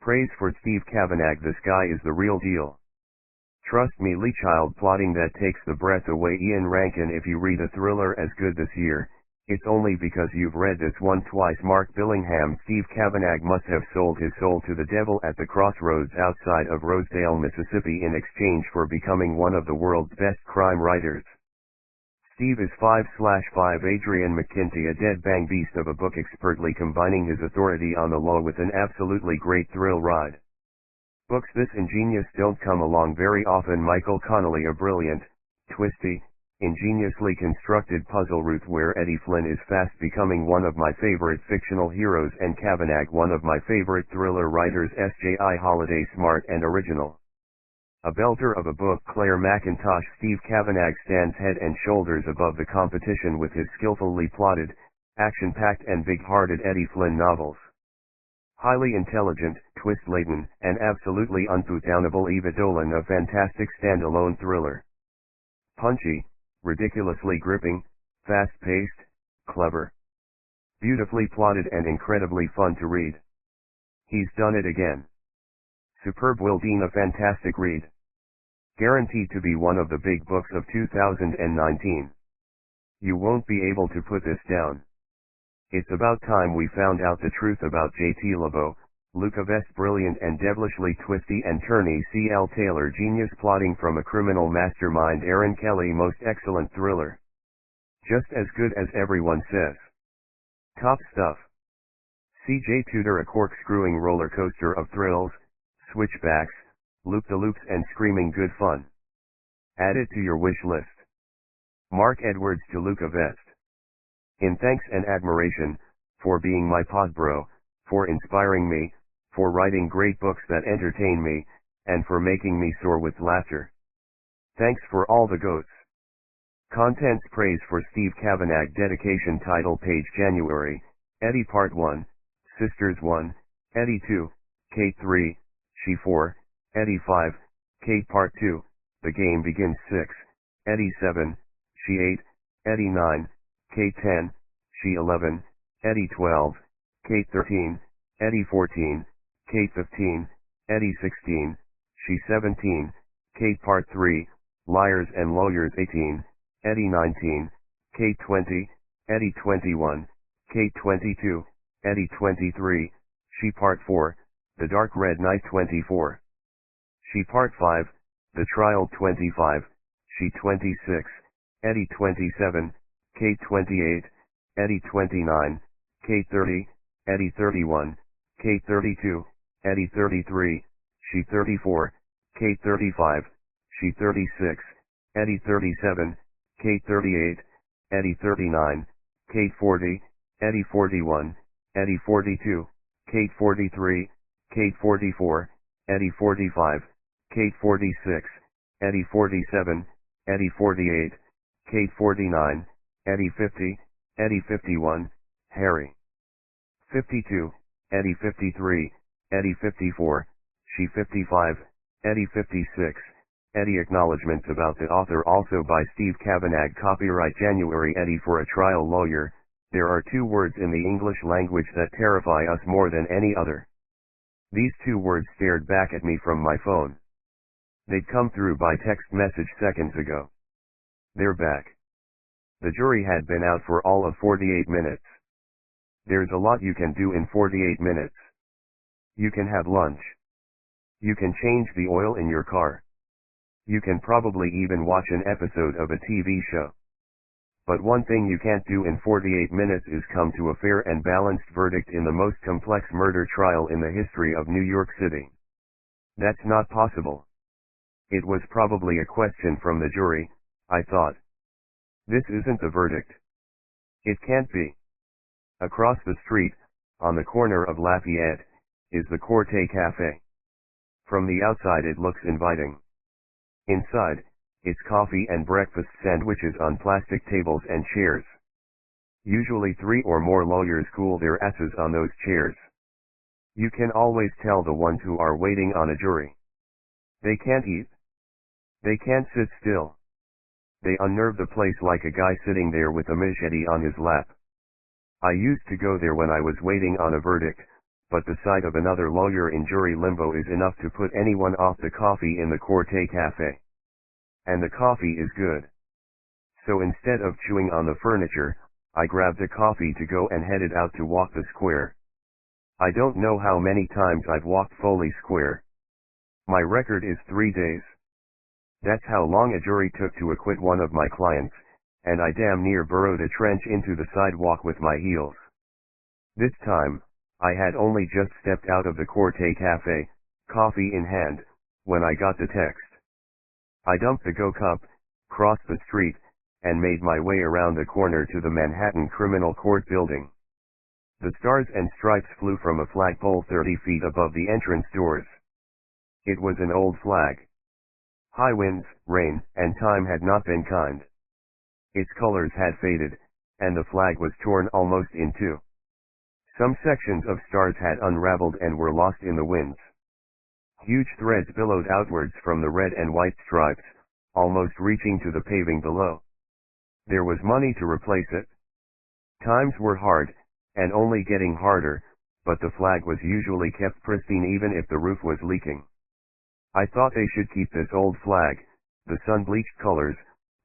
Praise for Steve Kavanagh. This guy is the real deal. Trust me, Lee, child plotting that takes the breath away. Ian Rankin. If you read a thriller as good this year, it's only because you've read this one twice. Mark Billingham. Steve Kavanagh must have sold his soul to the devil at the crossroads outside of Rosedale, Mississippi in exchange for becoming one of the world's best crime writers. Steve is 5/5 Adrian McKinty, a dead-bang beast of a book, expertly combining his authority on the law with an absolutely great thrill ride. Books this ingenious don't come along very often. Michael Connelly. A brilliant, twisty, ingeniously constructed puzzle. Ruth, where Eddie Flynn is fast becoming one of my favorite fictional heroes, and Kavanagh one of my favorite thriller writers. SJI Holiday. Smart and original. A belter of a book. Claire McIntosh. Steve Kavanagh stands head and shoulders above the competition with his skillfully plotted, action-packed and big-hearted Eddie Flynn novels. Highly intelligent, twist-laden, and absolutely unputdownable Eva Dolan. A fantastic standalone thriller. Punchy, ridiculously gripping, fast-paced, clever, beautifully plotted and incredibly fun to read. He's done it again. Superb. Will Dean. A fantastic read. Guaranteed to be one of the big books of 2019. You won't be able to put this down. It's about time we found out the truth about J.T. LeBeau. Luca Vest. Brilliant and devilishly twisty and turny. C.L. Taylor. Genius plotting from a criminal mastermind. Aaron Kelly. Most excellent thriller. Just as good as everyone says. Top stuff. C.J. Tudor. A corkscrewing roller coaster of thrills, switchbacks, loop-the-loops and screaming good fun. Add it to your wish list. Mark Edwards. To Luca Vest. In thanks and admiration, for being my pod bro, for inspiring me, for writing great books that entertain me, and for making me soar with laughter. Thanks for all the goats. Contents. Praise for Steve Kavanagh. Dedication. Title page. January, Eddie Part 1, Sisters 1, Eddie 2, Kate 3, She 4, Eddie 5, Kate Part 2, The Game Begins 6, Eddie 7, She 8, Eddie 9, Kate 10, She 11, Eddie 12, Kate 13, Eddie 14, Kate 15, Eddie 16, She 17, Kate Part 3, Liars and Lawyers 18, Eddie 19, Kate 20, Eddie 21, Kate 22, Eddie 23, She Part 4, The Dark Red Night 24, She Part 5, The Trial 25, She 26, Eddie 27, Kate 28, Eddie 29, Kate 30, Eddie 31, Kate 32, Eddie 33, She 34, Kate 35, She 36, Eddie 37, Kate 38, Eddie 39, Kate 40, Eddie 41, Eddie 42, Kate 43, Kate 44, Eddie 45, Kate 46, Eddie 47, Eddie 48, Kate 49, Eddie 50, Eddie 51, Harry 52, Eddie 53, Eddie 54, She 55, Eddie 56, Eddie. Acknowledgements about the author also by Steve Kavanagh. Copyright January. Eddie. For a trial lawyer, there are two words in the English language that terrify us more than any other. These two words stared back at me from my phone. They'd come through by text message seconds ago. They're back. The jury had been out for all of 48 minutes. There's a lot you can do in 48 minutes. You can have lunch. You can change the oil in your car. You can probably even watch an episode of a TV show. But one thing you can't do in 48 minutes is come to a fair and balanced verdict in the most complex murder trial in the history of New York City. That's not possible. It was probably a question from the jury, I thought. This isn't the verdict. It can't be. Across the street, on the corner of Lafayette, is the Corte Cafe. From the outside it looks inviting. Inside, it's coffee and breakfast sandwiches on plastic tables and chairs. Usually 3 or more lawyers cool their asses on those chairs. You can always tell the ones who are waiting on a jury. They can't eat. They can't sit still. They unnerve the place like a guy sitting there with a machete on his lap. I used to go there when I was waiting on a verdict, but the sight of another lawyer in jury limbo is enough to put anyone off the coffee in the Corte Cafe. And the coffee is good. So instead of chewing on the furniture, I grabbed a coffee to go and headed out to walk the square. I don't know how many times I've walked Foley Square. My record is 3 days. That's how long a jury took to acquit one of my clients, and I damn near burrowed a trench into the sidewalk with my heels. This time, I had only just stepped out of the Corte Cafe, coffee in hand, when I got the text. I dumped the Go Cup, crossed the street, and made my way around the corner to the Manhattan Criminal Court building. The stars and stripes flew from a flagpole 30 feet above the entrance doors. It was an old flag. High winds, rain, and time had not been kind. Its colors had faded, and the flag was torn almost in two. Some sections of stars had unraveled and were lost in the winds. Huge threads billowed outwards from the red and white stripes, almost reaching to the paving below. There was money to replace it. Times were hard, and only getting harder, but the flag was usually kept pristine even if the roof was leaking. I thought they should keep this old flag. The sun-bleached colors,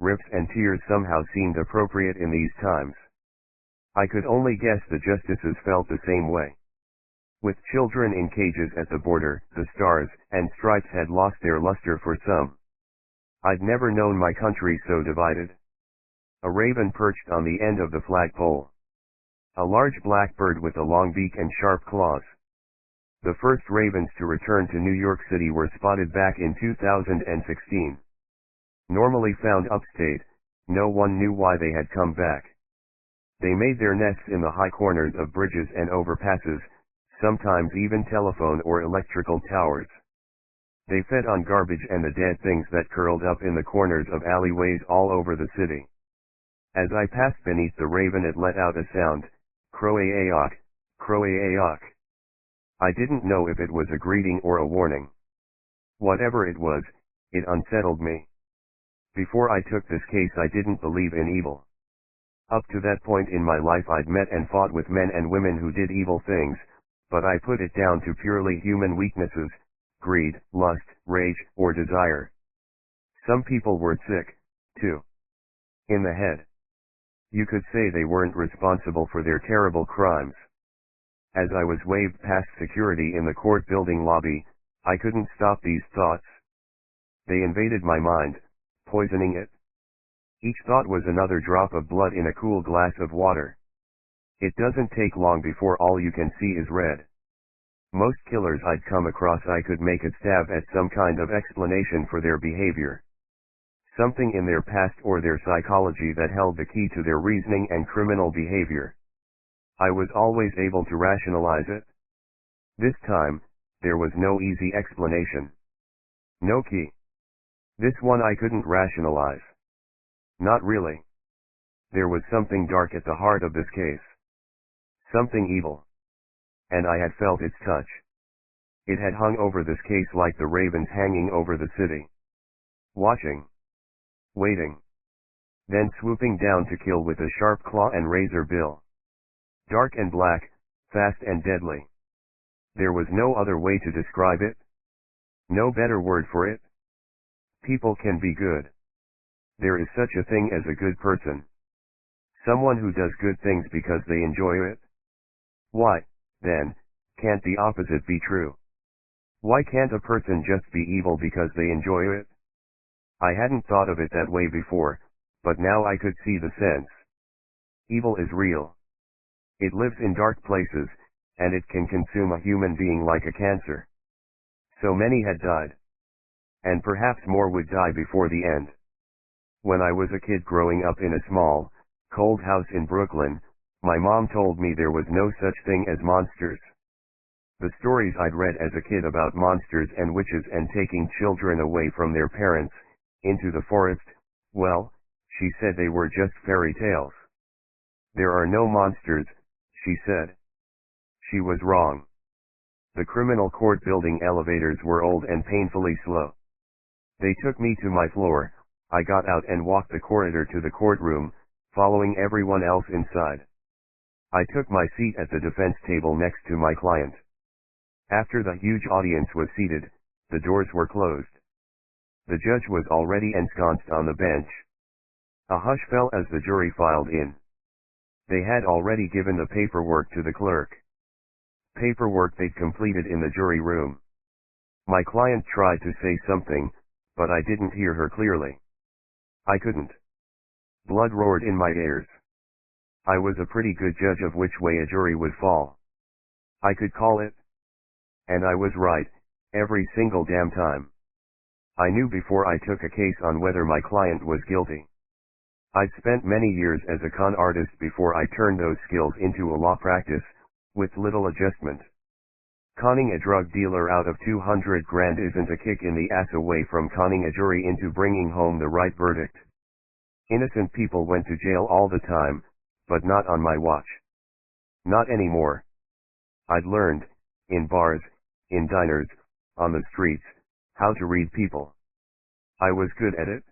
rips and tears somehow seemed appropriate in these times. I could only guess the justices felt the same way. With children in cages at the border, the stars and stripes had lost their luster for some. I'd never known my country so divided. A raven perched on the end of the flagpole. A large black bird with a long beak and sharp claws. The first ravens to return to New York City were spotted back in 2016. Normally found upstate, no one knew why they had come back. They made their nests in the high corners of bridges and overpasses, sometimes even telephone or electrical towers. They fed on garbage and the dead things that curled up in the corners of alleyways all over the city. As I passed beneath the raven, it let out a sound, croak, croak. I didn't know if it was a greeting or a warning. Whatever it was, it unsettled me. Before I took this case, I didn't believe in evil. Up to that point in my life, I'd met and fought with men and women who did evil things, but I put it down to purely human weaknesses, greed, lust, rage, or desire. Some people were sick, too. In the head. You could say they weren't responsible for their terrible crimes. As I was waved past security in the court building lobby, I couldn't stop these thoughts. They invaded my mind, poisoning it. Each thought was another drop of blood in a cool glass of water. It doesn't take long before all you can see is red. Most killers I'd come across, I could make a stab at some kind of explanation for their behavior. Something in their past or their psychology that held the key to their reasoning and criminal behavior. I was always able to rationalize it. This time, there was no easy explanation. No key. This one I couldn't rationalize. Not really. There was something dark at the heart of this case. Something evil. And I had felt its touch. It had hung over this case like the ravens hanging over the city. Watching. Waiting. Then swooping down to kill with a sharp claw and razor bill. Dark and black, fast and deadly. There was no other way to describe it. No better word for it. People can be good. There is such a thing as a good person. Someone who does good things because they enjoy it. Why, then, can't the opposite be true? Why can't a person just be evil because they enjoy it? I hadn't thought of it that way before, but now I could see the sense. Evil is real. It lives in dark places, and it can consume a human being like a cancer. So many had died. And perhaps more would die before the end. When I was a kid growing up in a small, cold house in Brooklyn, my mom told me there was no such thing as monsters. The stories I'd read as a kid about monsters and witches and taking children away from their parents, into the forest, well, she said they were just fairy tales. There are no monsters, she said. She was wrong. The criminal court building elevators were old and painfully slow. They took me to my floor. I got out and walked the corridor to the courtroom, following everyone else inside. I took my seat at the defense table next to my client. After the huge audience was seated, the doors were closed. The judge was already ensconced on the bench. A hush fell as the jury filed in. They had already given the paperwork to the clerk. Paperwork they'd completed in the jury room. My client tried to say something, but I didn't hear her clearly. I couldn't. Blood roared in my ears. I was a pretty good judge of which way a jury would fall. I could call it. And I was right, every single damn time. I knew before I took a case on whether my client was guilty. I'd spent many years as a con artist before I turned those skills into a law practice, with little adjustment. Conning a drug dealer out of 200 grand isn't a kick in the ass away from conning a jury into bringing home the right verdict. Innocent people went to jail all the time, but not on my watch. Not anymore. I'd learned, in bars, in diners, on the streets, how to read people. I was good at it.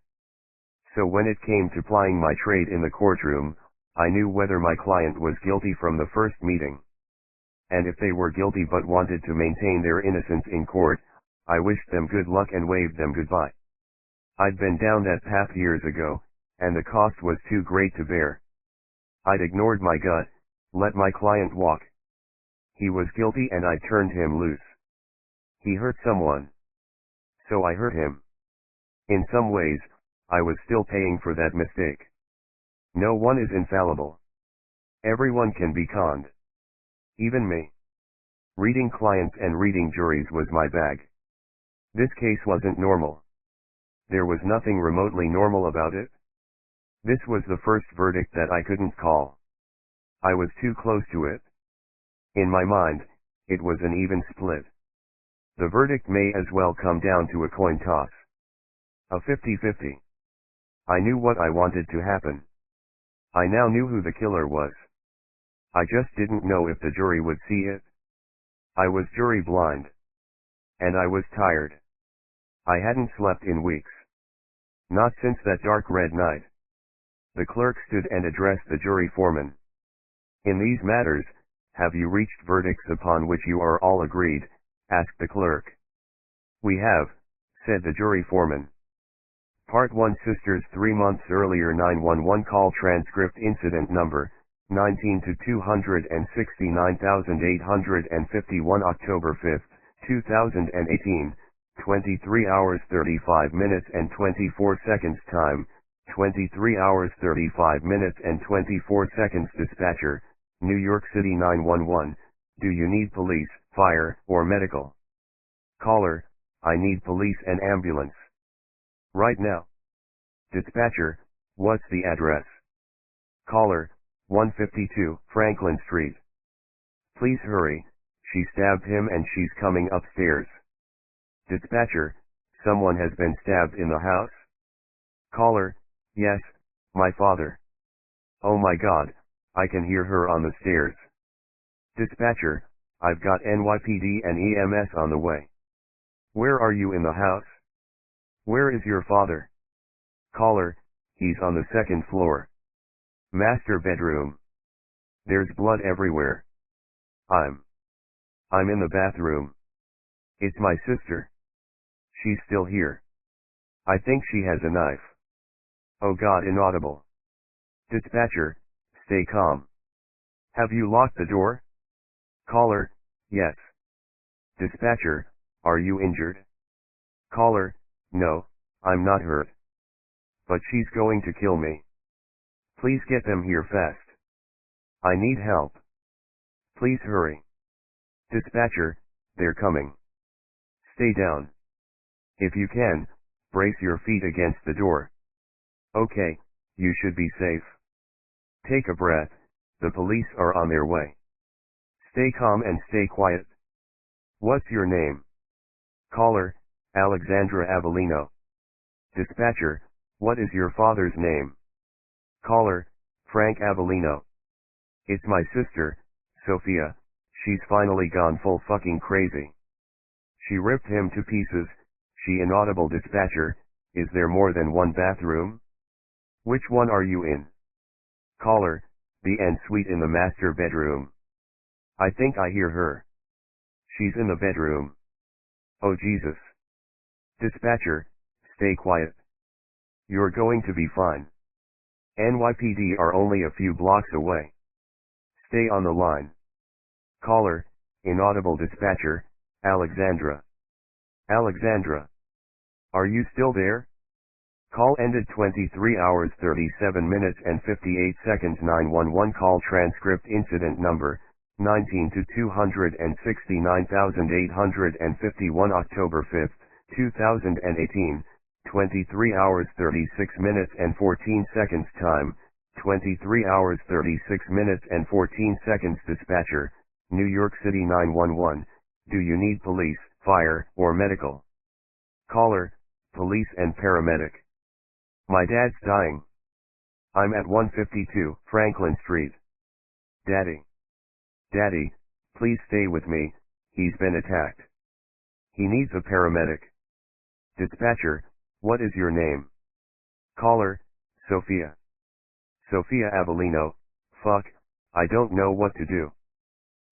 So when it came to plying my trade in the courtroom, I knew whether my client was guilty from the first meeting. And if they were guilty but wanted to maintain their innocence in court, I wished them good luck and waved them goodbye. I'd been down that path years ago, and the cost was too great to bear. I'd ignored my gut, let my client walk. He was guilty and I turned him loose. He hurt someone. So I hurt him. In some ways, I was still paying for that mistake. No one is infallible. Everyone can be conned. Even me. Reading clients and reading juries was my bag. This case wasn't normal. There was nothing remotely normal about it. This was the first verdict that I couldn't call. I was too close to it. In my mind, it was an even split. The verdict may as well come down to a coin toss. A 50-50. I knew what I wanted to happen. I now knew who the killer was. I just didn't know if the jury would see it. I was jury blind. And I was tired. I hadn't slept in weeks. Not since that dark red night. The clerk stood and addressed the jury foreman. In these matters, have you reached verdicts upon which you are all agreed? Asked the clerk. We have, said the jury foreman. Part 1 Sisters 3 months earlier 911 call transcript incident number, 19 to 269,851 October 5, 2018, 23 hours 35 minutes and 24 seconds time, 23 hours 35 minutes and 24 seconds dispatcher, New York City 911, do you need police, fire, or medical? Caller, I need police and ambulance. Right now. Dispatcher, what's the address? Caller, 152 Franklin Street. Please hurry, she stabbed him and she's coming upstairs. Dispatcher, someone has been stabbed in the house? Caller, yes, my father. Oh my God, I can hear her on the stairs. Dispatcher, I've got NYPD and EMS on the way. Where are you in the house? Where is your father? Caller, he's on the second floor. Master bedroom. There's blood everywhere. I'm in the bathroom. It's my sister. She's still here. I think she has a knife. Oh God, inaudible. Dispatcher, stay calm. Have you locked the door? Caller, yes. Dispatcher, are you injured? Caller, no, I'm not hurt. But she's going to kill me. Please get them here fast. I need help. Please hurry. Dispatcher, they're coming. Stay down. If you can, brace your feet against the door. Okay, you should be safe. Take a breath, the police are on their way. Stay calm and stay quiet. What's your name? Caller, Alexandra Avellino. Dispatcher, what is your father's name? Caller, Frank Avellino. It's my sister, Sophia, she's finally gone full fucking crazy. She ripped him to pieces, she inaudible. Dispatcher, is there more than one bathroom? Which one are you in? Caller, the en suite in the master bedroom. I think I hear her. She's in the bedroom. Oh Jesus. Dispatcher, stay quiet. You're going to be fine. NYPD are only a few blocks away. Stay on the line. Caller, inaudible dispatcher, Alexandra. Alexandra. Are you still there? Call ended 23 hours 37 minutes and 58 seconds. 911 call transcript incident number 19 to 269,851 October 5, 2018, 23 hours 36 minutes and 14 seconds. Time 23 hours 36 minutes and 14 seconds. Dispatcher, New York City 911, do you need police, fire, or medical? Caller, police and paramedic. My dad's dying. I'm at 152 Franklin Street. Daddy. Daddy, please stay with me, he's been attacked. He needs a paramedic. Dispatcher, what is your name? Caller, Sophia. Sophia Avellino, fuck, I don't know what to do.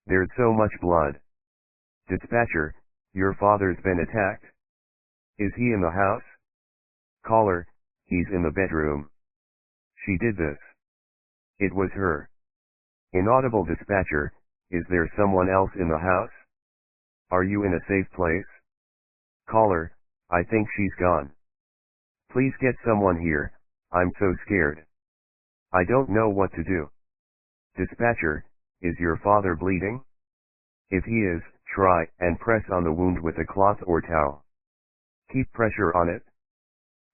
There's so much blood. Dispatcher, your father's been attacked? Is he in the house? Caller, he's in the bedroom. She did this. It was her. Inaudible dispatcher, is there someone else in the house? Are you in a safe place? Caller, I think she's gone. Please get someone here, I'm so scared. I don't know what to do. Dispatcher, is your father bleeding? If he is, try and press on the wound with a cloth or towel. Keep pressure on it.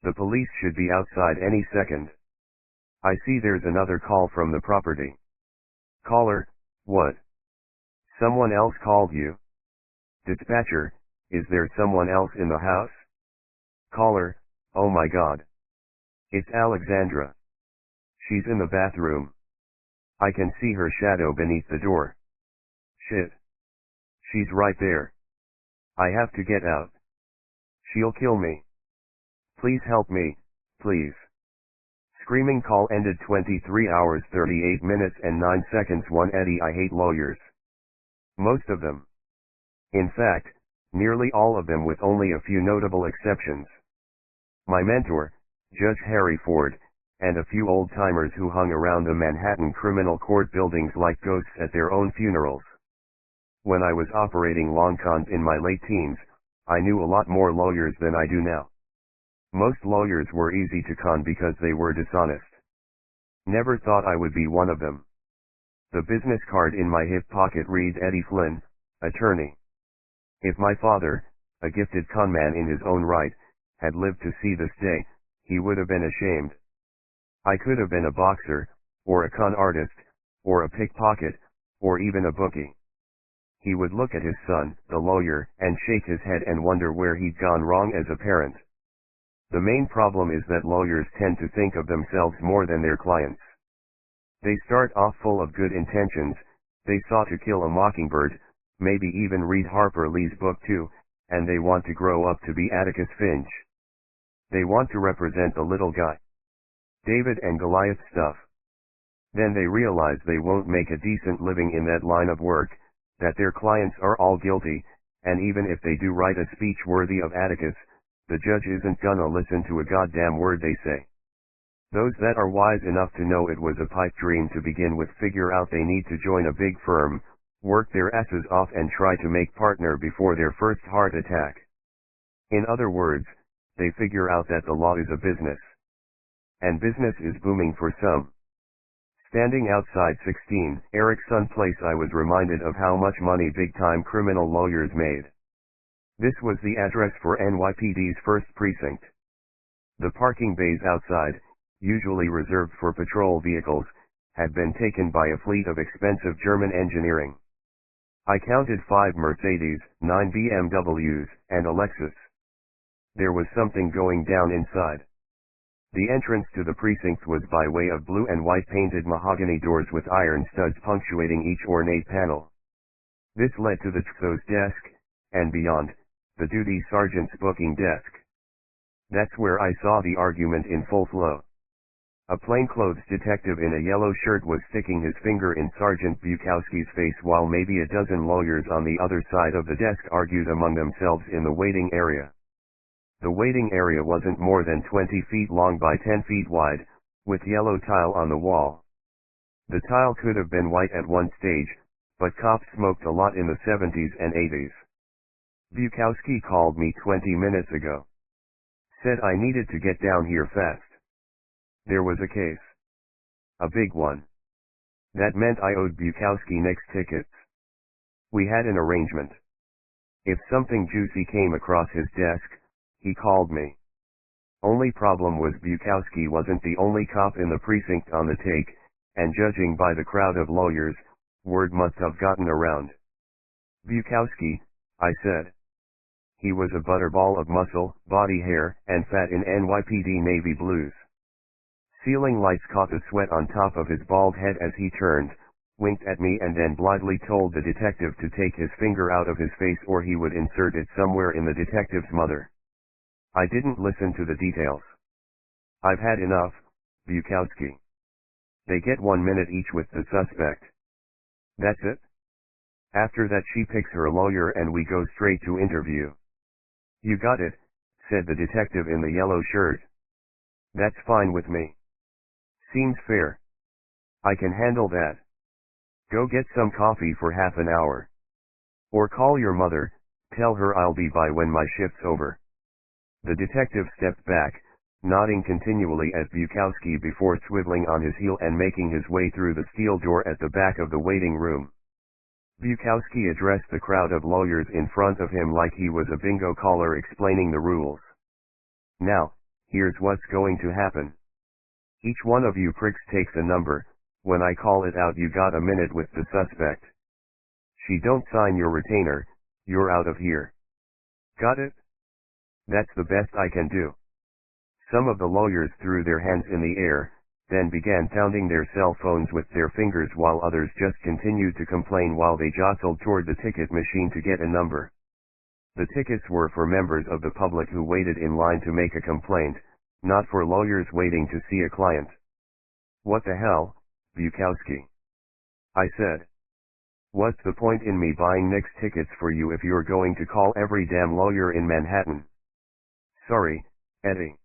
The police should be outside any second. I see there's another call from the property. Caller, what? Someone else called you? Dispatcher, is there someone else in the house? Caller, oh my God. It's Alexandra. She's in the bathroom. I can see her shadow beneath the door. Shit. She's right there. I have to get out. She'll kill me. Please help me, please. Screaming call ended 23 hours 38 minutes and 9 seconds. 1 Eddie, I hate lawyers. Most of them. In fact, nearly all of them with only a few notable exceptions. My mentor, Judge Harry Ford, and a few old-timers who hung around the Manhattan criminal court buildings like ghosts at their own funerals. When I was operating long cons in my late teens, I knew a lot more lawyers than I do now. Most lawyers were easy to con because they were dishonest. Never thought I would be one of them. The business card in my hip pocket reads Eddie Flynn, attorney. If my father, a gifted conman in his own right, had lived to see this day, he would have been ashamed. I could have been a boxer, or a con artist, or a pickpocket, or even a bookie. He would look at his son, the lawyer, and shake his head and wonder where he'd gone wrong as a parent. The main problem is that lawyers tend to think of themselves more than their clients. They start off full of good intentions, they sought to kill a mockingbird, maybe even read Harper Lee's book too, and they want to grow up to be Atticus Finch. They want to represent the little guy. David and Goliath stuff. Then they realize they won't make a decent living in that line of work, that their clients are all guilty, and even if they do write a speech worthy of Atticus, the judge isn't gonna listen to a goddamn word they say. Those that are wise enough to know it was a pipe dream to begin with figure out they need to join a big firm, work their asses off and try to make partner before their first heart attack. In other words, they figure out that the law is a business. And business is booming for some. Standing outside 16 Erickson Place, I was reminded of how much money big-time criminal lawyers made. This was the address for NYPD's first precinct. The parking bays outside, usually reserved for patrol vehicles, had been taken by a fleet of expensive German engineering. I counted 5 Mercedes, 9 BMWs, and a Lexus. There was something going down inside. The entrance to the precinct was by way of blue and white painted mahogany doors with iron studs punctuating each ornate panel. This led to the XO's desk, and beyond, the duty sergeant's booking desk. That's where I saw the argument in full flow. A plainclothes detective in a yellow shirt was sticking his finger in Sergeant Bukowski's face while maybe a dozen lawyers on the other side of the desk argued among themselves in the waiting area. The waiting area wasn't more than 20 feet long by 10 feet wide, with yellow tile on the wall. The tile could have been white at one stage, but cops smoked a lot in the 70s and 80s. Bukowski called me 20 minutes ago. Said I needed to get down here fast. There was a case. A big one. That meant I owed Bukowski next tickets. We had an arrangement. If something juicy came across his desk, he called me. Only problem was Bukowski wasn't the only cop in the precinct on the take, and judging by the crowd of lawyers, word must have gotten around. Bukowski, I said. He was a butterball of muscle, body hair, and fat in NYPD navy blues. Ceiling lights caught the sweat on top of his bald head as he turned, winked at me and then blithely told the detective to take his finger out of his face or he would insert it somewhere in the detective's mother. I didn't listen to the details. I've had enough, Bukowski. They get 1 minute each with the suspect. That's it? After that she picks her lawyer and we go straight to interview. You got it, said the detective in the yellow shirt. That's fine with me. Seems fair. I can handle that. Go get some coffee for half an hour. Or call your mother, tell her I'll be by when my shift's over. The detective stepped back, nodding continually at Bukowski before swiveling on his heel and making his way through the steel door at the back of the waiting room. Bukowski addressed the crowd of lawyers in front of him like he was a bingo caller explaining the rules. Now, here's what's going to happen. Each one of you pricks takes a number. When I call it out you got a minute with the suspect. She don't sign your retainer, you're out of here. Got it? That's the best I can do. Some of the lawyers threw their hands in the air, then began pounding their cell phones with their fingers while others just continued to complain while they jostled toward the ticket machine to get a number. The tickets were for members of the public who waited in line to make a complaint, not for lawyers waiting to see a client. What the hell, Bukowski? I said. What's the point in me buying next tickets for you if you're going to call every damn lawyer in Manhattan? Sorry, Eddie.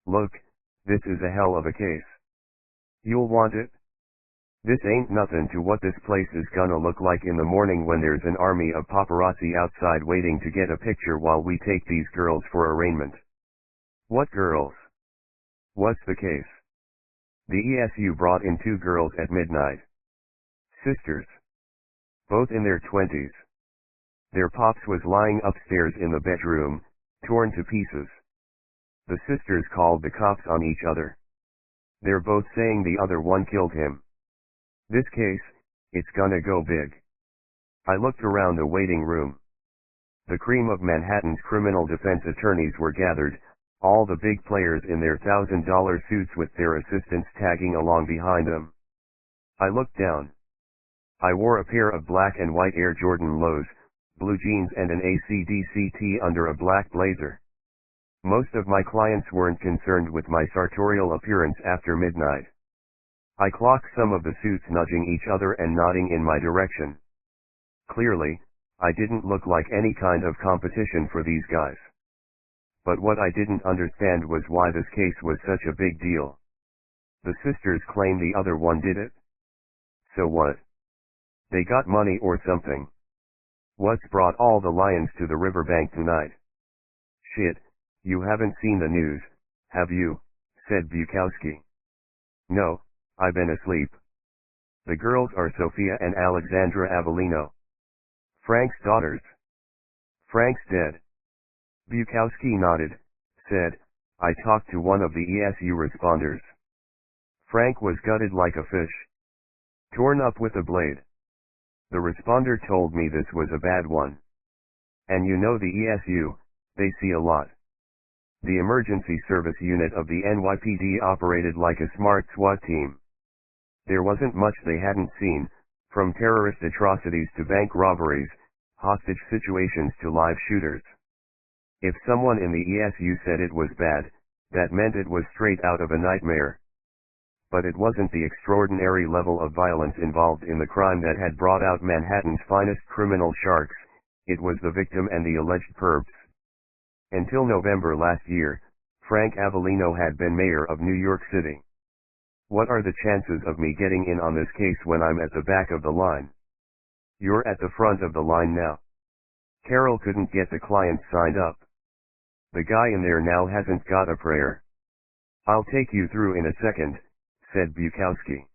Look, this is a hell of a case. You'll want it? This ain't nothing to what this place is gonna look like in the morning when there's an army of paparazzi outside waiting to get a picture while we take these girls for arraignment. What girls? What's the case? The ESU brought in 2 girls at midnight. Sisters. Both in their 20s. Their pops was lying upstairs in the bedroom, torn to pieces. The sisters called the cops on each other. They're both saying the other one killed him. This case, it's gonna go big. I looked around the waiting room. The cream of Manhattan's criminal defense attorneys were gathered, all the big players in their $1,000 suits with their assistants tagging along behind them. I looked down. I wore a pair of black and white Air Jordan lows, blue jeans and an AC/DC tee under a black blazer. Most of my clients weren't concerned with my sartorial appearance after midnight. I clocked some of the suits nudging each other and nodding in my direction. Clearly, I didn't look like any kind of competition for these guys. But what I didn't understand was why this case was such a big deal. The sisters claim the other one did it. So what? They got money or something. What's brought all the lions to the riverbank tonight? Shit, you haven't seen the news, have you? Said Bukowski. No, I've been asleep. The girls are Sophia and Alexandra Avellino. Frank's daughters. Frank's dead. Bukowski nodded, said, I talked to one of the ESU responders. Frank was gutted like a fish. Torn up with a blade. The responder told me this was a bad one. And you know the ESU, they see a lot. The emergency service unit of the NYPD operated like a smart SWAT team. There wasn't much they hadn't seen, from terrorist atrocities to bank robberies, hostage situations to live shooters. If someone in the ESU said it was bad, that meant it was straight out of a nightmare. But it wasn't the extraordinary level of violence involved in the crime that had brought out Manhattan's finest criminal sharks, it was the victim and the alleged perps. Until November last year, Frank Avellino had been mayor of New York City. What are the chances of me getting in on this case when I'm at the back of the line? You're at the front of the line now. Carol couldn't get the clients signed up. The guy in there now hasn't got a prayer. I'll take you through in a second, said Bukowski.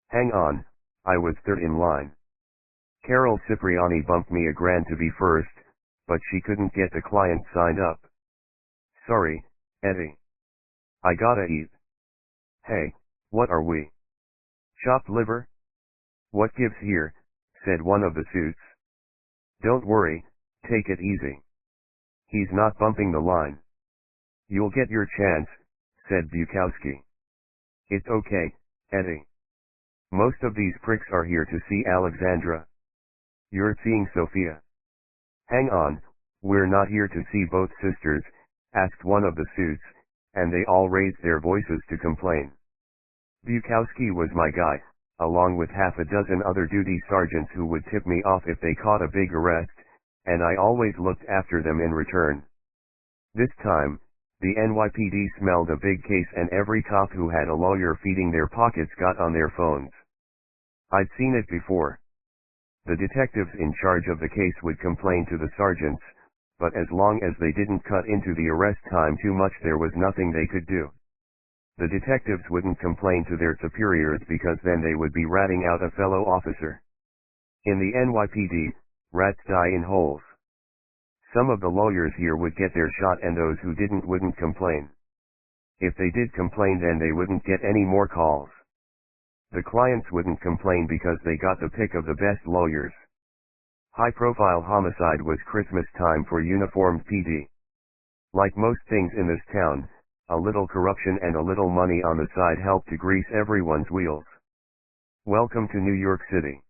Hang on, I was third in line. Carol Cipriani bumped me $1,000 to be first, but she couldn't get the client signed up. Sorry, Eddie. I gotta eat. Hey, what are we? Chopped liver? What gives here, said one of the suits. Don't worry, take it easy. He's not bumping the line. You'll get your chance, said Bukowski. It's okay, Eddie. Most of these pricks are here to see Alexandra. You're seeing Sophia. Hang on, we're not here to see both sisters, asked one of the suits, and they all raised their voices to complain. Bukowski was my guy, along with half a dozen other duty sergeants who would tip me off if they caught a big arrest, and I always looked after them in return. This time, the NYPD smelled a big case and every cop who had a lawyer feeding their pockets got on their phones. I'd seen it before. The detectives in charge of the case would complain to the sergeants, but as long as they didn't cut into the arrest time too much there was nothing they could do. The detectives wouldn't complain to their superiors because then they would be ratting out a fellow officer. In the NYPD, rats die in holes. Some of the lawyers here would get their shot and those who didn't wouldn't complain. If they did complain then they wouldn't get any more calls. The clients wouldn't complain because they got the pick of the best lawyers. High-profile homicide was Christmas time for uniformed PD. Like most things in this town, a little corruption and a little money on the side helped to grease everyone's wheels. Welcome to New York City.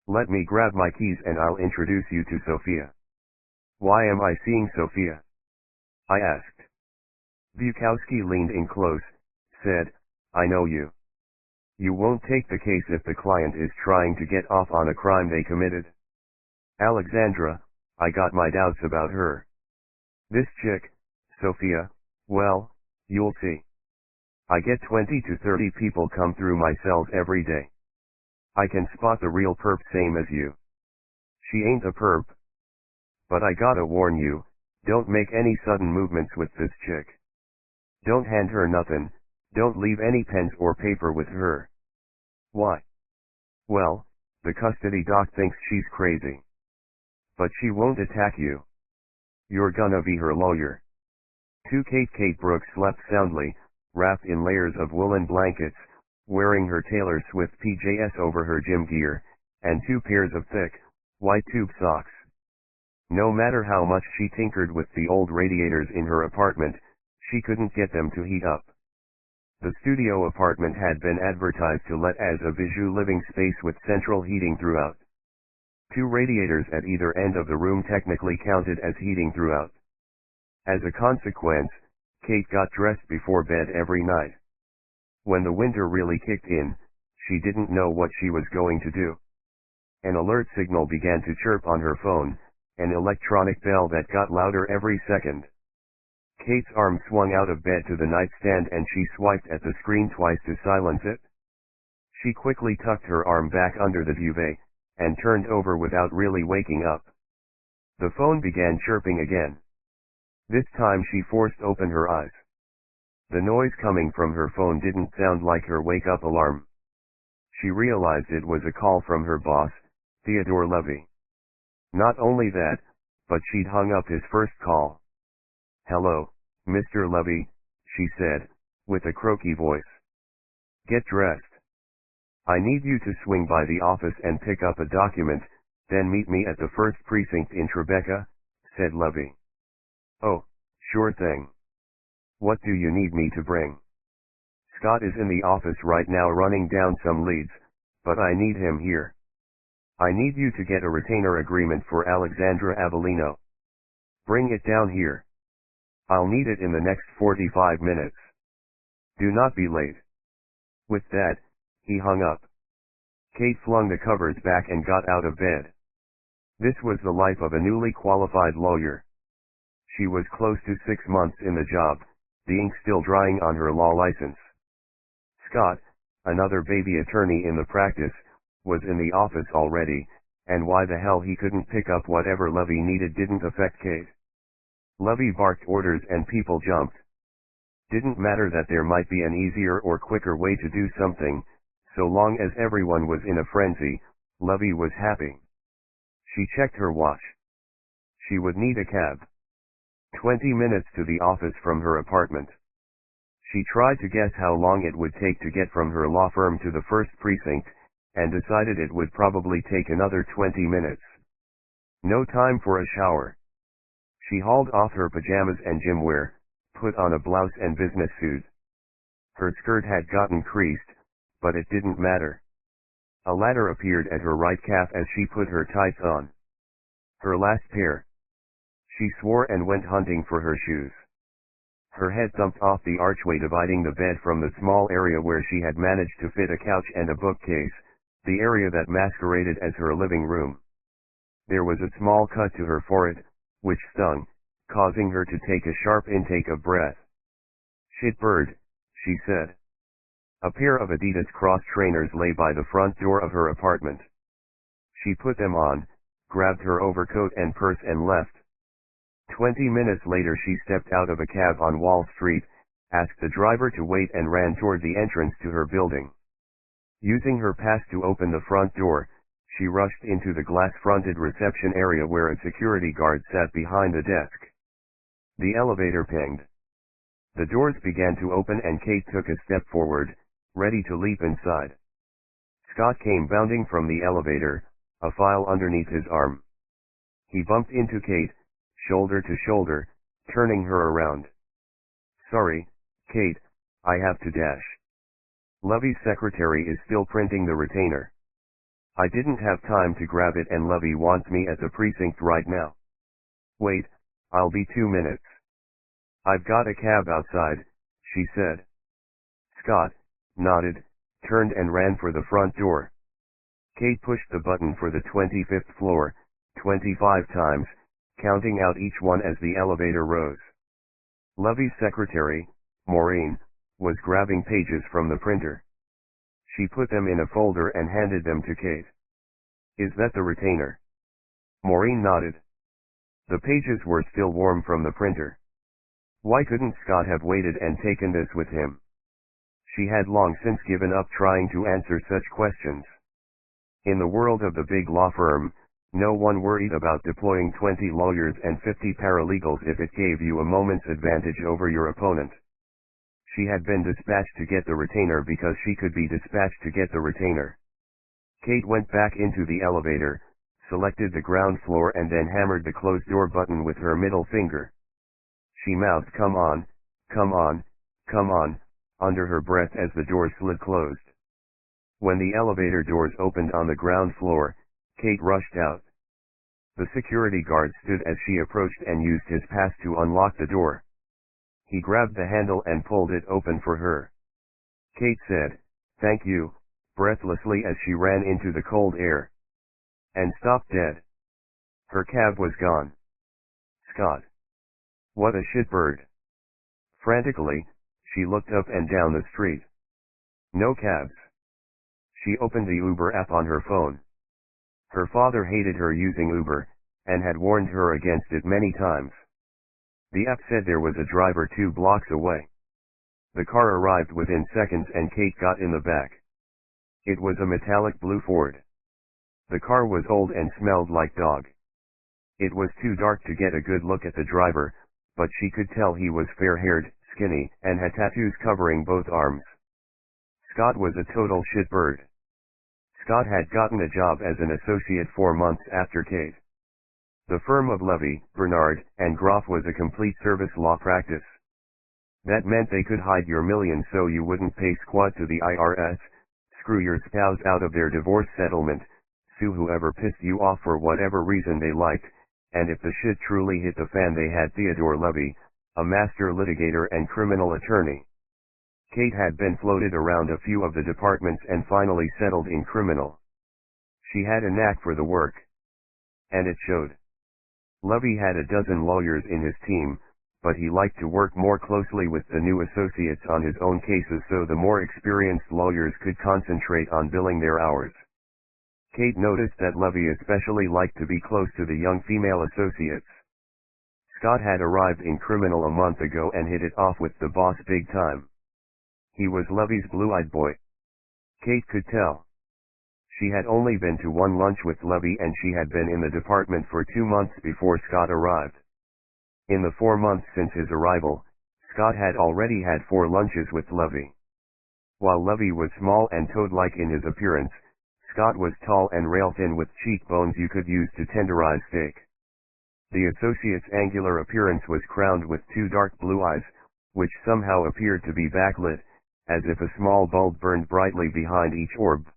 Let me grab my keys and I'll introduce you to Sophia. Why am I seeing Sophia? I asked. Bukowski leaned in close, said, I know you. You won't take the case if the client is trying to get off on a crime they committed. Alexandra, I got my doubts about her. This chick, Sophia, well, you'll see. I get 20 to 30 people come through my cells every day. I can spot the real perp same as you. She ain't a perp. But I gotta warn you, don't make any sudden movements with this chick. Don't hand her nothing, don't leave any pens or paper with her. Why? Well, the custody doc thinks she's crazy. But she won't attack you. You're gonna be her lawyer. Kate Brooks slept soundly, wrapped in layers of woolen blankets, wearing her Taylor Swift PJs over her gym gear, and 2 pairs of thick, white tube socks. No matter how much she tinkered with the old radiators in her apartment, she couldn't get them to heat up. The studio apartment had been advertised to let as a bijou living space with central heating throughout. 2 radiators at either end of the room technically counted as heating throughout. As a consequence, Kate got dressed before bed every night. When the winter really kicked in, she didn't know what she was going to do. An alert signal began to chirp on her phone, an electronic bell that got louder every second. Kate's arm swung out of bed to the nightstand and she swiped at the screen twice to silence it. She quickly tucked her arm back under the duvet, and turned over without really waking up. The phone began chirping again. This time she forced open her eyes. The noise coming from her phone didn't sound like her wake-up alarm. She realized it was a call from her boss, Theodore Levy. Not only that, but she'd hung up his first call. Hello, Mr. Levy, she said, with a croaky voice. Get dressed. I need you to swing by the office and pick up a document, then meet me at the 1st precinct in Tribeca, said Levy. Oh, sure thing. What do you need me to bring? Scott is in the office right now running down some leads, but I need him here. I need you to get a retainer agreement for Alexandra Avellino. Bring it down here. I'll need it in the next 45 minutes. Do not be late. With that, he hung up. Kate flung the covers back and got out of bed. This was the life of a newly qualified lawyer. She was close to 6 months in the job, the ink still drying on her law license. Scott, another baby attorney in the practice, was in the office already, and why the hell he couldn't pick up whatever Levy needed didn't affect Kate. Levy barked orders and people jumped. Didn't matter that there might be an easier or quicker way to do something, so long as everyone was in a frenzy, Levy was happy. She checked her watch. She would need a cab. 20 minutes to the office from her apartment. She tried to guess how long it would take to get from her law firm to the first precinct, and decided it would probably take another 20 minutes. No time for a shower. She hauled off her pajamas and gym wear, put on a blouse and business suit. Her skirt had gotten creased, but it didn't matter. A ladder appeared at her right calf as she put her tights on. Her last pair. She swore and went hunting for her shoes. Her head thumped off the archway dividing the bed from the small area where she had managed to fit a couch and a bookcase, the area that masqueraded as her living room. There was a small cut to her forehead, which stung, causing her to take a sharp intake of breath. "Shitbird," she said. A pair of Adidas cross trainers lay by the front door of her apartment. She put them on, grabbed her overcoat and purse and left. 20 minutes later she stepped out of a cab on Wall Street, asked the driver to wait and ran toward the entrance to her building. Using her pass to open the front door, she rushed into the glass-fronted reception area where a security guard sat behind the desk. The elevator pinged. The doors began to open and Kate took a step forward, ready to leap inside. Scott came bounding from the elevator, a file underneath his arm. He bumped into Kate, shoulder to shoulder, turning her around. "Sorry, Kate, I have to dash. Levy's secretary is still printing the retainer. I didn't have time to grab it and Levy wants me at the precinct right now." "Wait, I'll be 2 minutes. I've got a cab outside," she said. Scott nodded, turned and ran for the front door. Kate pushed the button for the 25th floor, 25 times, counting out each one as the elevator rose. Levy's secretary, Maureen, was grabbing pages from the printer. She put them in a folder and handed them to Kate. "Is that the retainer?" Maureen nodded. The pages were still warm from the printer. Why couldn't Scott have waited and taken this with him? She had long since given up trying to answer such questions. In the world of the big law firm, no one worried about deploying 20 lawyers and 50 paralegals if it gave you a moment's advantage over your opponent. She had been dispatched to get the retainer because she could be dispatched to get the retainer. Kate went back into the elevator, selected the ground floor and then hammered the closed door button with her middle finger. She mouthed "Come on, come on, come on," under her breath as the door slid closed. When the elevator doors opened on the ground floor, Kate rushed out. The security guard stood as she approached and used his pass to unlock the door. He grabbed the handle and pulled it open for her. Kate said, "Thank you," breathlessly as she ran into the cold air. And stopped dead. Her cab was gone. Scott. What a shitbird. Frantically, she looked up and down the street. No cabs. She opened the Uber app on her phone. Her father hated her using Uber, and had warned her against it many times. The app said there was a driver 2 blocks away. The car arrived within seconds and Kate got in the back. It was a metallic blue Ford. The car was old and smelled like dog. It was too dark to get a good look at the driver, but she could tell he was fair-haired, skinny, and had tattoos covering both arms. Scott was a total shitbird. Scott had gotten a job as an associate 4 months after Kate. The firm of Levy, Bernard, and Groff was a complete service law practice. That meant they could hide your millions so you wouldn't pay squat to the IRS, screw your spouse out of their divorce settlement, sue whoever pissed you off for whatever reason they liked, and if the shit truly hit the fan they had Theodore Levy, a master litigator and criminal attorney. Kate had been floated around a few of the departments and finally settled in criminal. She had a knack for the work. And it showed. Lovey had a dozen lawyers in his team, but he liked to work more closely with the new associates on his own cases so the more experienced lawyers could concentrate on billing their hours. Kate noticed that Lovey especially liked to be close to the young female associates. Scott had arrived in criminal a month ago and hit it off with the boss big time. He was Lovey's blue-eyed boy. Kate could tell. She had only been to one lunch with Lovey and she had been in the department for 2 months before Scott arrived. In the 4 months since his arrival, Scott had already had 4 lunches with Lovey. While Lovey was small and toad-like in his appearance, Scott was tall and rail-thin with cheekbones you could use to tenderize steak. The associate's angular appearance was crowned with 2 dark blue eyes, which somehow appeared to be backlit, as if a small bulb burned brightly behind each orb.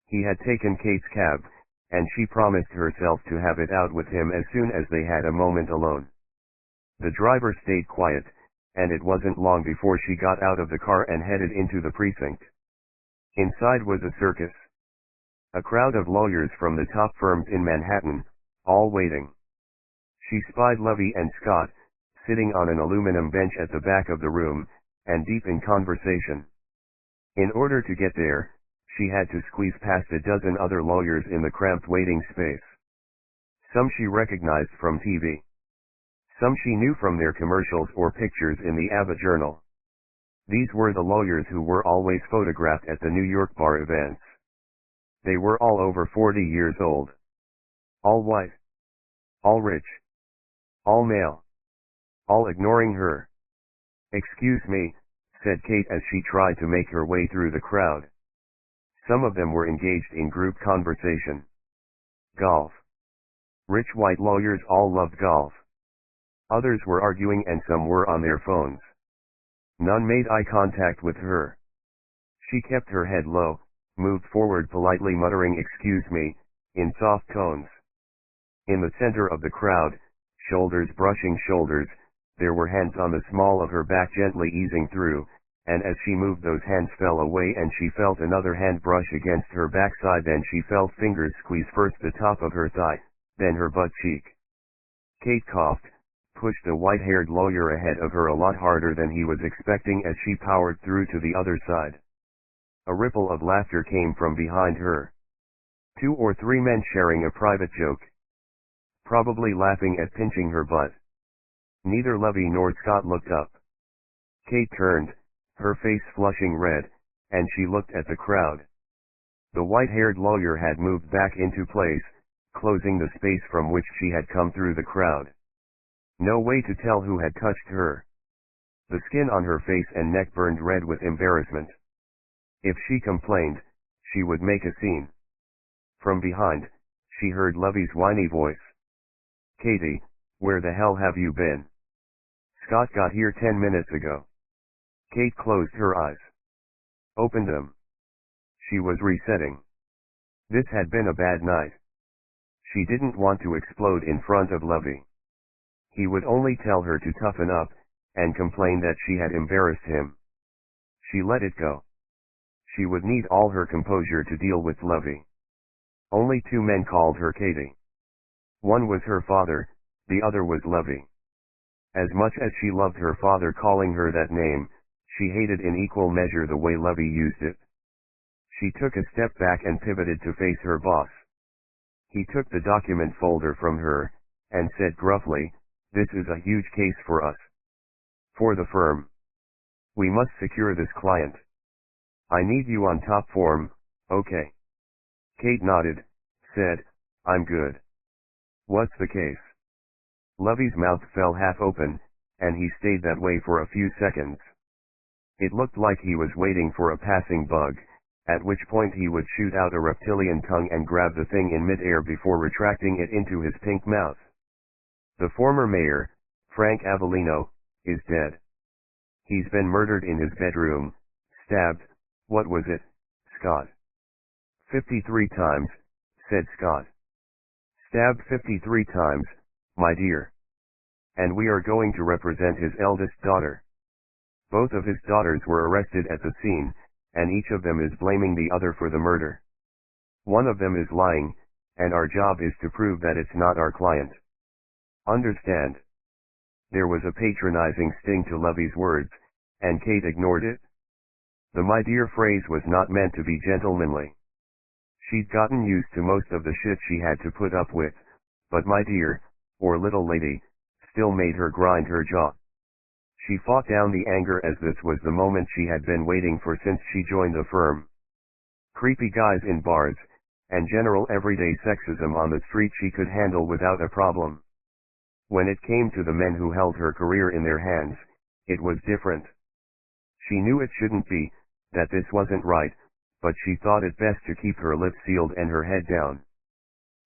He had taken Kate's cab, and she promised herself to have it out with him as soon as they had a moment alone. The driver stayed quiet, and it wasn't long before she got out of the car and headed into the precinct. Inside was a circus. A crowd of lawyers from the top firms in Manhattan, all waiting. She spied Lovey and Scott, sitting on an aluminum bench at the back of the room, and deep in conversation. In order to get there, she had to squeeze past a dozen other lawyers in the cramped waiting space. Some she recognized from TV. Some she knew from their commercials or pictures in the ABBA Journal. These were the lawyers who were always photographed at the New York bar events. They were all over 40 years old. All white. All rich. All male. All ignoring her. "Excuse me," said Kate as she tried to make her way through the crowd. Some of them were engaged in group conversation. Golf. Rich white lawyers all loved golf. Others were arguing and some were on their phones. None made eye contact with her. She kept her head low, moved forward politely muttering "excuse me," in soft tones. In the center of the crowd, shoulders brushing shoulders, there were hands on the small of her back gently easing through, and as she moved those hands fell away and she felt another hand brush against her backside, then she felt fingers squeeze first the top of her thigh, then her butt cheek. Kate coughed, pushed the white-haired lawyer ahead of her a lot harder than he was expecting as she powered through to the other side. A ripple of laughter came from behind her. 2 or 3 men sharing a private joke. Probably laughing at pinching her butt. Neither Lovey nor Scott looked up. Kate turned, her face flushing red, and she looked at the crowd. The white-haired lawyer had moved back into place, closing the space from which she had come through the crowd. No way to tell who had touched her. The skin on her face and neck burned red with embarrassment. If she complained, she would make a scene. From behind, she heard Lovey's whiny voice. "Katie, where the hell have you been? Scott got here 10 minutes ago." Kate closed her eyes. Opened them. She was resetting. This had been a bad night. She didn't want to explode in front of Lovey. He would only tell her to toughen up, and complain that she had embarrassed him. She let it go. She would need all her composure to deal with Lovey. Only 2 men called her Katie. One was her father, the other was Lovey. As much as she loved her father calling her that name, she hated in equal measure the way Lovey used it. She took a step back and pivoted to face her boss. He took the document folder from her, and said gruffly, "This is a huge case for us. For the firm. We must secure this client. I need you on top form, okay?" Kate nodded, said, "I'm good. What's the case?" Lovey's mouth fell half open, and he stayed that way for a few seconds. It looked like he was waiting for a passing bug, at which point he would shoot out a reptilian tongue and grab the thing in midair before retracting it into his pink mouth. The former mayor, Frank Avellino, is dead. He's been murdered in his bedroom, stabbed, what was it, Scott? 53 times, said Scott. Stabbed 53 times, my dear. And we are going to represent his eldest daughter. Both of his daughters were arrested at the scene, and each of them is blaming the other for the murder. One of them is lying, and our job is to prove that it's not our client. Understand? There was a patronizing sting to Levy's words, and Kate ignored it. The "my dear" phrase was not meant to be gentlemanly. She'd gotten used to most of the shit she had to put up with, but "my dear," or "little lady," still made her grind her jaw. She fought down the anger as this was the moment she had been waiting for since she joined the firm. Creepy guys in bars, and general everyday sexism on the street she could handle without a problem. When it came to the men who held her career in their hands, it was different. She knew it shouldn't be, that this wasn't right, but she thought it best to keep her lips sealed and her head down.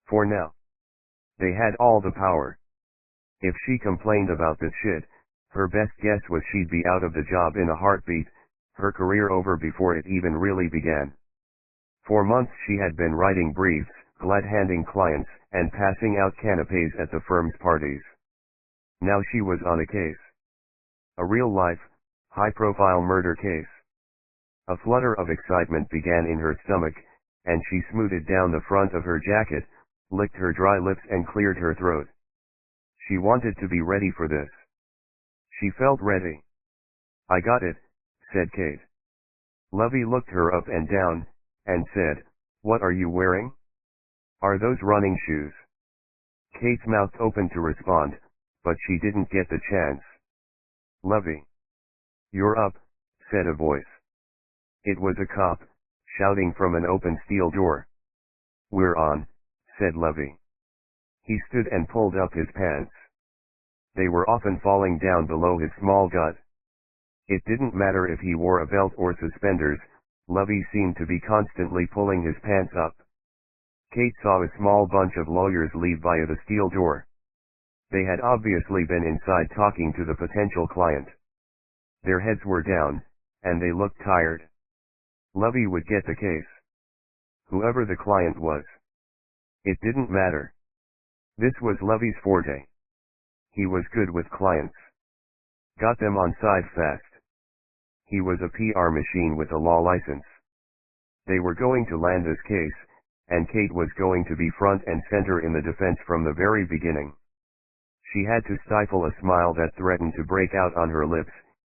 For now. They had all the power. If she complained about this shit, her best guess was she'd be out of the job in a heartbeat, her career over before it even really began. For months she had been writing briefs, glad-handing clients, and passing out canapes at the firm's parties. Now she was on a case. A real-life, high-profile murder case. A flutter of excitement began in her stomach, and she smoothed down the front of her jacket, licked her dry lips and cleared her throat. She wanted to be ready for this. She felt ready. "I got it," said Kate. Levy looked her up and down, and said, "What are you wearing? Are those running shoes?" Kate's mouth opened to respond, but she didn't get the chance. "Levy. You're up," said a voice. It was a cop, shouting from an open steel door. "We're on," said Levy. He stood and pulled up his pants. They were often falling down below his small gut. It didn't matter if he wore a belt or suspenders, Levy seemed to be constantly pulling his pants up. Kate saw a small bunch of lawyers leave via the steel door. They had obviously been inside talking to the potential client. Their heads were down, and they looked tired. Levy would get the case. Whoever the client was. It didn't matter. This was Levy's forte. He was good with clients. Got them on side fast. He was a PR machine with a law license. They were going to land this case, and Kate was going to be front and center in the defense from the very beginning. She had to stifle a smile that threatened to break out on her lips.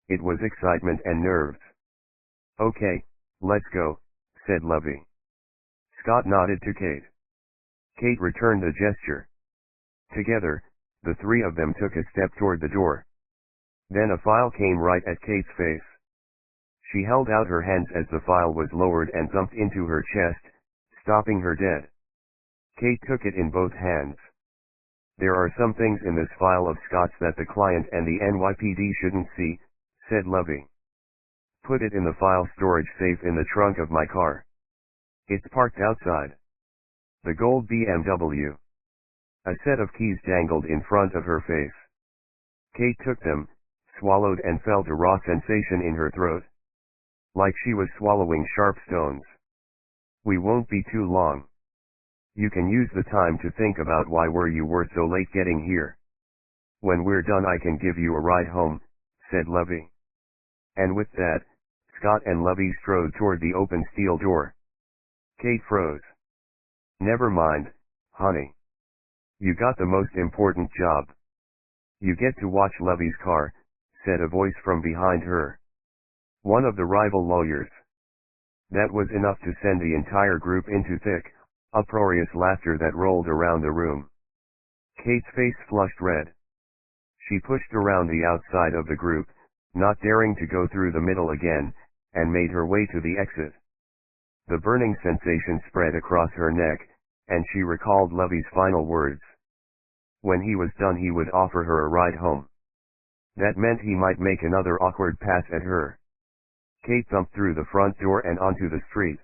It was excitement and nerves. "Okay, let's go," said Levy. Scott nodded to Kate. Kate returned the gesture. Together, the three of them took a step toward the door. Then a file came right at Kate's face. She held out her hands as the file was lowered and thumped into her chest, stopping her dead. Kate took it in both hands. "There are some things in this file of Scott's that the client and the NYPD shouldn't see," said Levy. "Put it in the file storage safe in the trunk of my car. It's parked outside." The gold BMW. A set of keys dangled in front of her face. Kate took them, swallowed and felt a raw sensation in her throat. Like she was swallowing sharp stones. "We won't be too long. You can use the time to think about why you were so late getting here. When we're done I can give you a ride home," said Levy. And with that, Scott and Levy strode toward the open steel door. Kate froze. "Never mind, honey. You got the most important job. You get to watch Levy's car," said a voice from behind her. One of the rival lawyers. That was enough to send the entire group into thick, uproarious laughter that rolled around the room. Kate's face flushed red. She pushed around the outside of the group, not daring to go through the middle again, and made her way to the exit. The burning sensation spread across her neck, and she recalled Levy's final words. When he was done he would offer her a ride home. That meant he might make another awkward pass at her. Kate thumped through the front door and onto the street.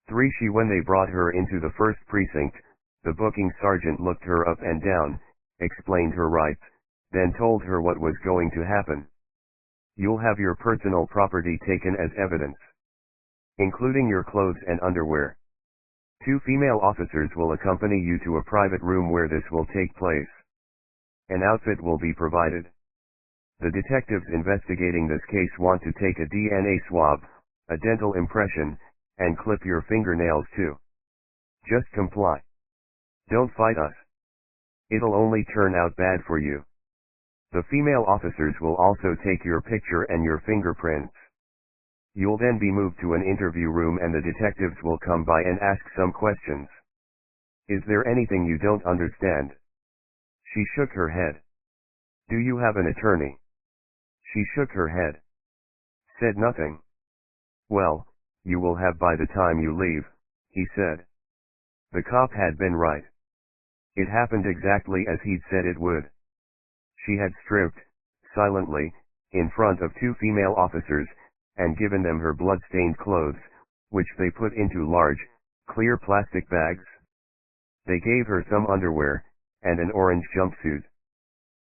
When they brought her into the first precinct, the booking sergeant looked her up and down, explained her rights, then told her what was going to happen. "You'll have your personal property taken as evidence, including your clothes and underwear. 2 female officers will accompany you to a private room where this will take place. An outfit will be provided. The detectives investigating this case want to take a DNA swab, a dental impression, and clip your fingernails too. Just comply. Don't fight us. It'll only turn out bad for you. The female officers will also take your picture and your fingerprints. You'll then be moved to an interview room and the detectives will come by and ask some questions. Is there anything you don't understand? She shook her head. Do you have an attorney? She shook her head. Said nothing. Well, you will have by the time you leave, he said. The cop had been right. It happened exactly as he'd said it would. She had stripped, silently, in front of two female officers, and given them her blood-stained clothes, which they put into large, clear plastic bags. They gave her some underwear, and an orange jumpsuit.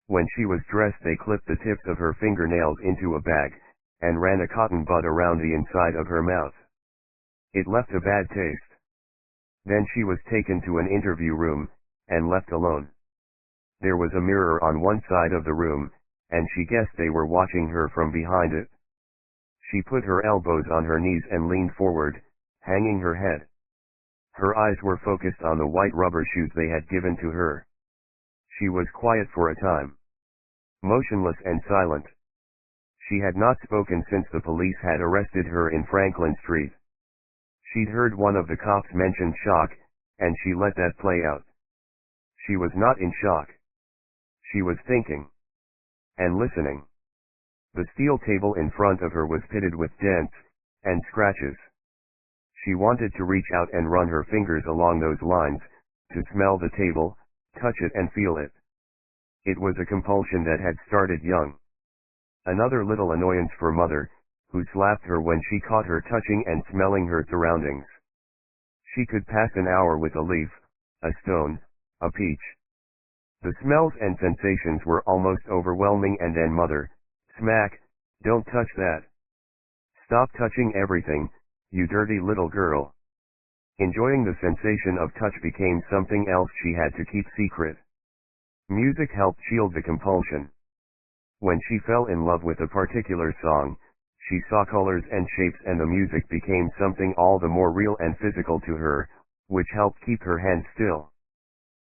When she was dressed they clipped the tips of her fingernails into a bag, and ran a cotton bud around the inside of her mouth. It left a bad taste. Then she was taken to an interview room, and left alone. There was a mirror on one side of the room, and she guessed they were watching her from behind it. She put her elbows on her knees and leaned forward, hanging her head. Her eyes were focused on the white rubber shoes they had given to her. She was quiet for a time. Motionless and silent. She had not spoken since the police had arrested her in Franklin Street. She'd heard one of the cops mention shock, and she let that play out. She was not in shock. She was thinking. And listening. The steel table in front of her was pitted with dents and scratches. She wanted to reach out and run her fingers along those lines, to smell the table, touch it and feel it. It was a compulsion that had started young. Another little annoyance for Mother, who slapped her when she caught her touching and smelling her surroundings. She could pass an hour with a leaf, a stone, a peach. The smells and sensations were almost overwhelming, and then Mother, smack, don't touch that. Stop touching everything, you dirty little girl. Enjoying the sensation of touch became something else she had to keep secret. Music helped shield the compulsion. When she fell in love with a particular song, she saw colors and shapes, and the music became something all the more real and physical to her, which helped keep her hand still.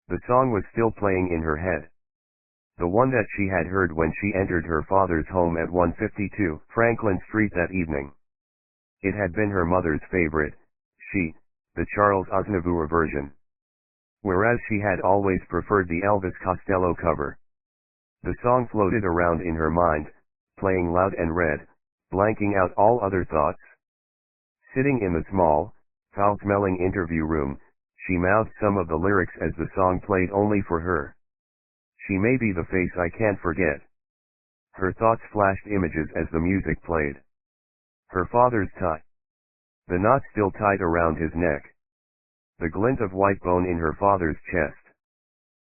The song was still playing in her head. The one that she had heard when she entered her father's home at 152 Franklin Street that evening. It had been her mother's favorite, the Charles Aznavour version. Whereas she had always preferred the Elvis Costello cover. The song floated around in her mind, playing loud and red, blanking out all other thoughts. Sitting in the small, foul-smelling interview room, she mouthed some of the lyrics as the song played only for her. She may be the face I can't forget. Her thoughts flashed images as the music played. Her father's tie. The knot still tied around his neck. The glint of white bone in her father's chest.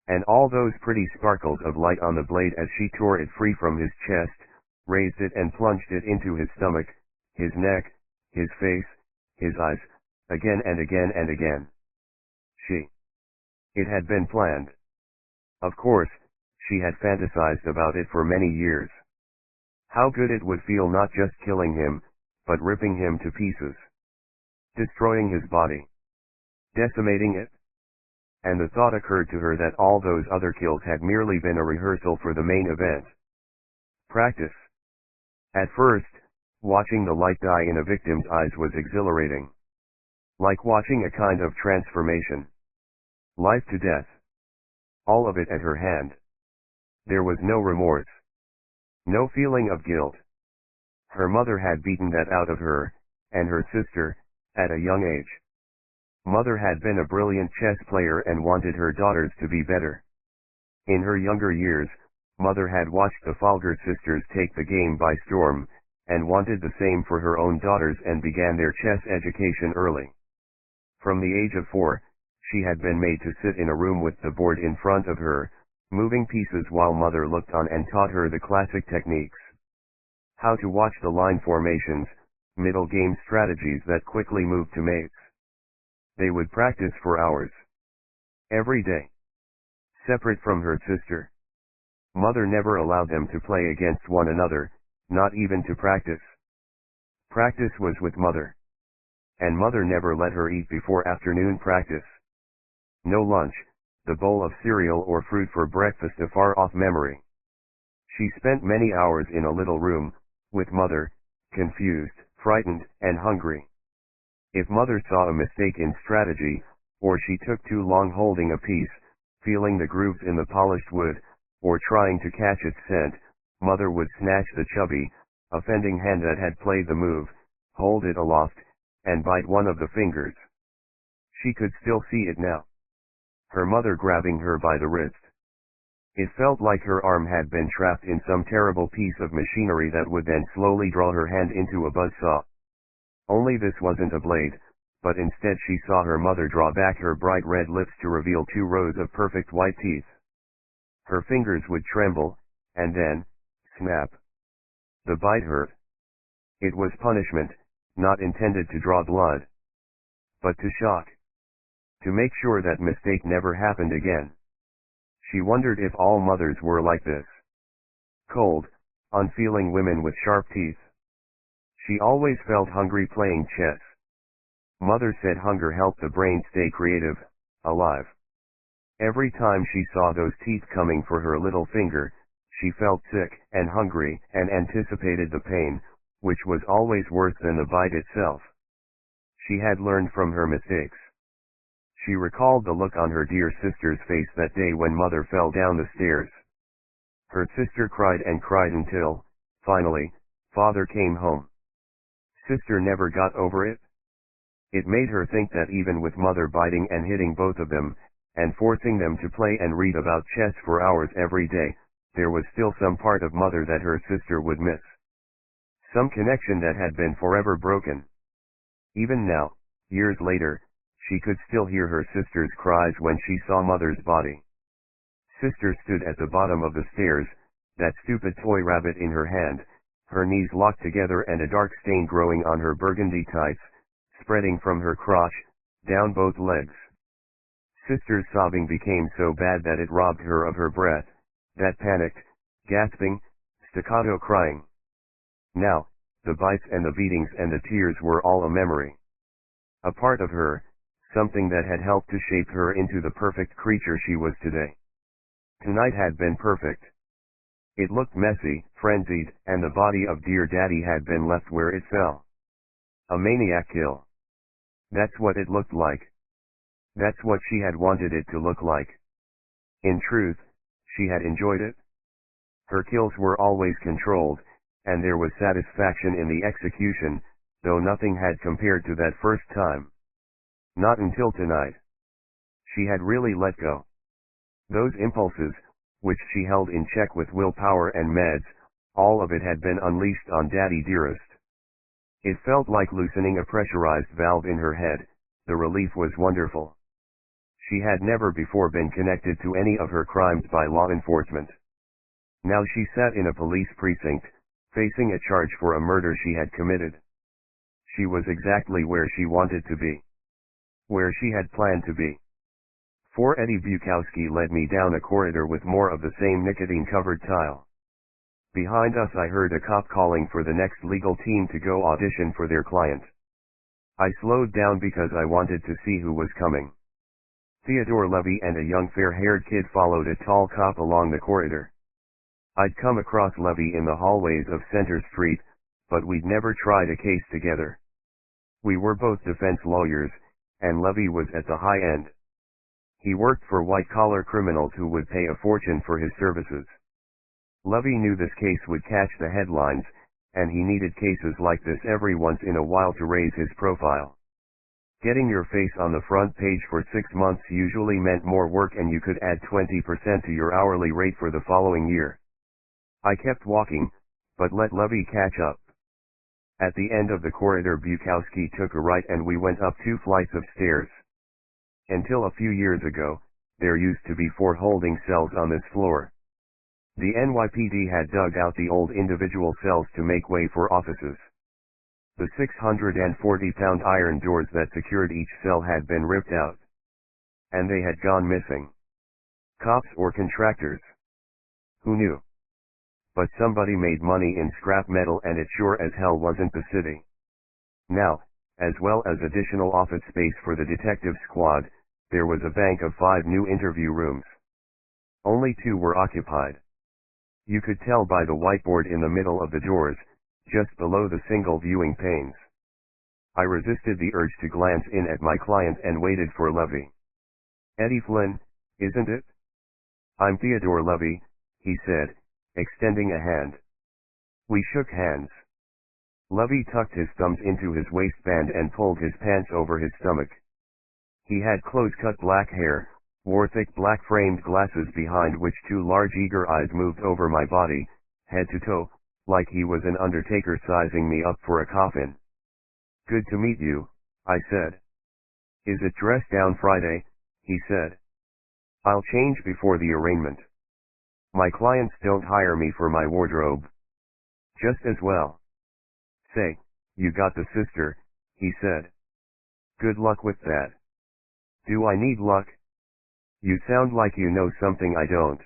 And all those pretty sparkles of light on the blade as she tore it free from his chest, raised it and plunged it into his stomach, his neck, his face, his eyes, again and again and again. It had been planned. Of course, she had fantasized about it for many years. How good it would feel not just killing him, but ripping him to pieces. Destroying his body. Decimating it. And the thought occurred to her that all those other kills had merely been a rehearsal for the main event. Practice. At first, watching the light die in a victim's eyes was exhilarating. Like watching a kind of transformation. Life to death. All of it at her hand. There was no remorse. No feeling of guilt. Her mother had beaten that out of her, and her sister, at a young age. Mother had been a brilliant chess player and wanted her daughters to be better. In her younger years, Mother had watched the Folger sisters take the game by storm, and wanted the same for her own daughters and began their chess education early. From the age of 4, she had been made to sit in a room with the board in front of her, moving pieces while Mother looked on and taught her the classic techniques. How to watch the line formations, middle game strategies that quickly moved to mates. They would practice for hours. Every day. Separate from her sister. Mother never allowed them to play against one another, not even to practice. Practice was with Mother. And Mother never let her eat before afternoon practice. No lunch, the bowl of cereal or fruit for breakfast a far-off memory. She spent many hours in a little room, with Mother, confused, frightened, and hungry. If Mother saw a mistake in strategy, or she took too long holding a piece, feeling the grooves in the polished wood, or trying to catch its scent, Mother would snatch the chubby, offending hand that had played the move, hold it aloft, and bite one of the fingers. She could still see it now. Her mother grabbing her by the wrist. It felt like her arm had been trapped in some terrible piece of machinery that would then slowly draw her hand into a buzzsaw. Only this wasn't a blade, but instead she saw her mother draw back her bright red lips to reveal 2 rows of perfect white teeth. Her fingers would tremble, and then, snap. The bite hurt. It was punishment, not intended to draw blood, but to shock. To make sure that mistake never happened again. She wondered if all mothers were like this. Cold, unfeeling women with sharp teeth. She always felt hungry playing chess. Mother said hunger helped the brain stay creative, alive. Every time she saw those teeth coming for her little finger, she felt sick and hungry and anticipated the pain, which was always worse than the bite itself. She had learned from her mistakes. She recalled the look on her dear sister's face that day when Mother fell down the stairs. Her sister cried and cried until, finally, Father came home. Sister never got over it. It made her think that even with Mother biting and hitting both of them, and forcing them to play and read about chess for hours every day, there was still some part of Mother that her sister would miss. Some connection that had been forever broken. Even now, years later, she could still hear her sister's cries when she saw Mother's body. Sister stood at the bottom of the stairs, that stupid toy rabbit in her hand, her knees locked together and a dark stain growing on her burgundy tights, spreading from her crotch, down both legs. Sister's sobbing became so bad that it robbed her of her breath, that panicked, gasping, staccato crying. Now, the bites and the beatings and the tears were all a memory. A part of her, something that had helped to shape her into the perfect creature she was today. Tonight had been perfect. It looked messy, frenzied, and the body of dear Daddy had been left where it fell. A maniac kill. That's what it looked like. That's what she had wanted it to look like. In truth, she had enjoyed it. Her kills were always controlled, and there was satisfaction in the execution, though nothing had compared to that first time. Not until tonight. She had really let go. Those impulses, which she held in check with willpower and meds, all of it had been unleashed on Daddy dearest. It felt like loosening a pressurized valve in her head. The relief was wonderful. She had never before been connected to any of her crimes by law enforcement. Now she sat in a police precinct, facing a charge for a murder she had committed. She was exactly where she wanted to be. Where she had planned to be. For Eddie Bukowski led me down a corridor with more of the same nicotine-covered tile. Behind us I heard a cop calling for the next legal team to go audition for their client. I slowed down because I wanted to see who was coming. Theodore Levy and a young fair-haired kid followed a tall cop along the corridor. I'd come across Levy in the hallways of Center Street, but we'd never tried a case together. We were both defense lawyers, and Levy was at the high end. He worked for white-collar criminals who would pay a fortune for his services. Levy knew this case would catch the headlines, and he needed cases like this every once in a while to raise his profile. Getting your face on the front page for 6 months usually meant more work, and you could add 20% to your hourly rate for the following year. I kept walking, but let Levy catch up. At the end of the corridor Bukowski took a right and we went up 2 flights of stairs. Until a few years ago, there used to be 4 holding cells on this floor. The NYPD had dug out the old individual cells to make way for offices. The 640-pound iron doors that secured each cell had been ripped out. And they had gone missing. Cops or contractors? Who knew? But somebody made money in scrap metal and it sure as hell wasn't the city. Now, as well as additional office space for the detective squad, there was a bank of 5 new interview rooms. Only 2 were occupied. You could tell by the whiteboard in the middle of the doors, just below the single viewing panes. I resisted the urge to glance in at my client and waited for Lovey. "Eddie Flynn, isn't it?" "I'm Theodore Lovey," he said, extending a hand. We shook hands. Lovey tucked his thumbs into his waistband and pulled his pants over his stomach. He had close-cut black hair, wore thick black-framed glasses behind which 2 large eager eyes moved over my body, head to toe, like he was an undertaker sizing me up for a coffin. "Good to meet you," I said. "Is it dress down Friday?" he said. "I'll change before the arraignment. My clients don't hire me for my wardrobe." "Just as well." "Say, you got the sister," he said. "Good luck with that." "Do I need luck?" "You sound like you know something I don't."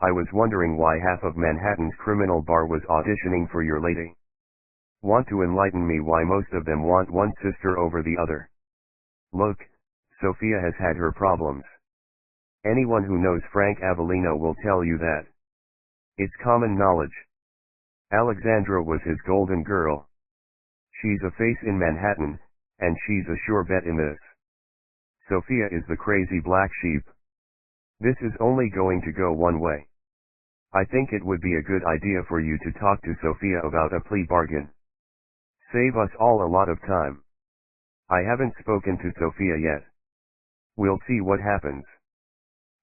"I was wondering why half of Manhattan's criminal bar was auditioning for your lady." "Want to enlighten me why most of them want one sister over the other?" "Look, Sophia has had her problems. Anyone who knows Frank Avellino will tell you that. It's common knowledge. Alexandra was his golden girl. She's a face in Manhattan, and she's a sure bet in this. Sophia is the crazy black sheep. This is only going to go one way. I think it would be a good idea for you to talk to Sophia about a plea bargain. Save us all a lot of time. I haven't spoken to Sophia yet. We'll see what happens."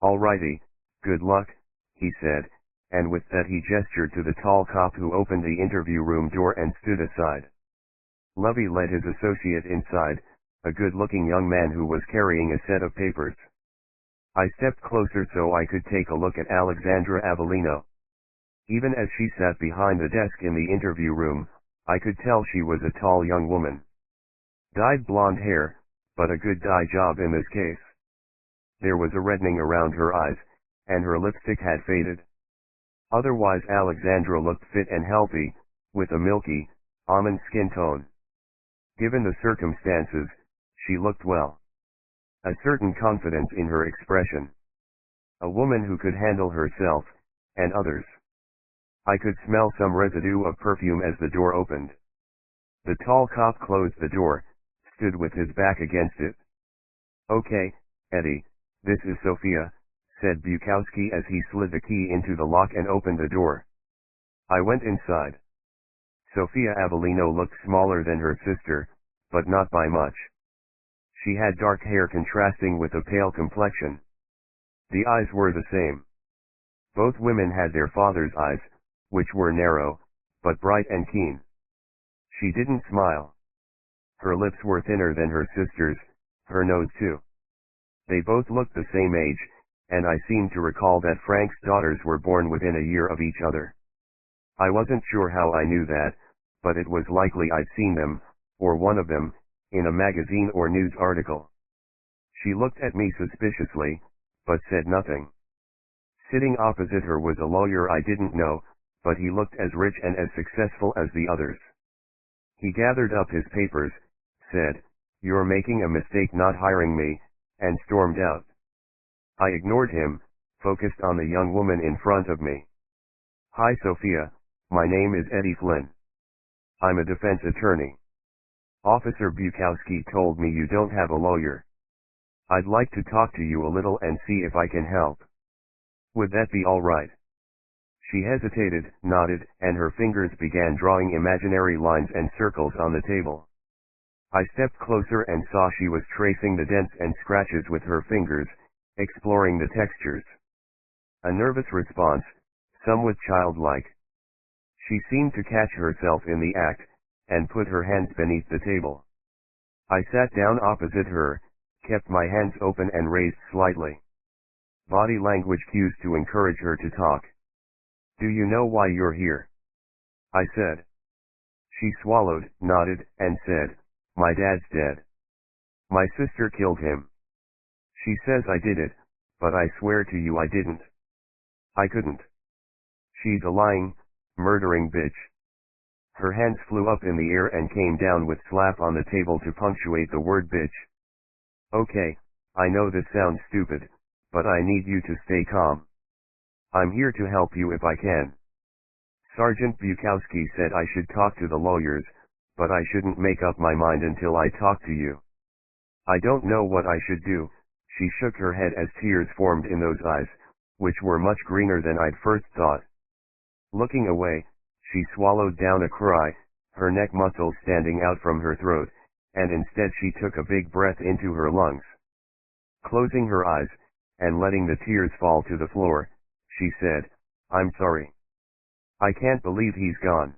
"Alrighty, good luck," he said, and with that he gestured to the tall cop who opened the interview room door and stood aside. Lovey led his associate inside, a good-looking young man who was carrying a set of papers. I stepped closer so I could take a look at Alexandra Avellino. Even as she sat behind the desk in the interview room, I could tell she was a tall young woman. Dyed blonde hair, but a good dye job in this case. There was a reddening around her eyes, and her lipstick had faded. Otherwise Alexandra looked fit and healthy, with a milky, almond skin tone. Given the circumstances, she looked well. A certain confidence in her expression. A woman who could handle herself, and others. I could smell some residue of perfume as the door opened. The tall cop closed the door, stood with his back against it. "Okay, Eddie, this is Sophia," said Bukowski as he slid the key into the lock and opened the door. I went inside. Sophia Avellino looked smaller than her sister, but not by much. She had dark hair contrasting with a pale complexion. The eyes were the same. Both women had their father's eyes, which were narrow, but bright and keen. She didn't smile. Her lips were thinner than her sister's, her nose too. They both looked the same age, and I seemed to recall that Frank's daughters were born within a year of each other. I wasn't sure how I knew that, but it was likely I'd seen them, or one of them, in a magazine or news article. She looked at me suspiciously, but said nothing. Sitting opposite her was a lawyer I didn't know, but he looked as rich and as successful as the others. He gathered up his papers, said, "You're making a mistake not hiring me," and stormed out. I ignored him, focused on the young woman in front of me. "Hi Sophia, my name is Eddie Flynn. I'm a defense attorney. Officer Bukowski told me you don't have a lawyer. I'd like to talk to you a little and see if I can help. Would that be all right?" She hesitated, nodded, and her fingers began drawing imaginary lines and circles on the table. I stepped closer and saw she was tracing the dents and scratches with her fingers, exploring the textures. A nervous response, somewhat childlike. She seemed to catch herself in the act, and put her hands beneath the table. I sat down opposite her, kept my hands open and raised slightly. Body language cues to encourage her to talk. "Do you know why you're here?" I said. She swallowed, nodded, and said, "My dad's dead. My sister killed him. She says I did it, but I swear to you I didn't. I couldn't. She's a lying, murdering bitch. Her hands flew up in the air and came down with slap on the table to punctuate the word bitch. Okay, I know this sounds stupid, but I need you to stay calm. I'm here to help you if I can. Sergeant Bukowski said I should talk to the lawyers, but I shouldn't make up my mind until I talk to you. I don't know what I should do. She shook her head as tears formed in those eyes, which were much greener than I'd first thought. Looking away, she swallowed down a cry, her neck muscles standing out from her throat, and instead she took a big breath into her lungs. Closing her eyes, and letting the tears fall to the floor, she said, I'm sorry. I can't believe he's gone.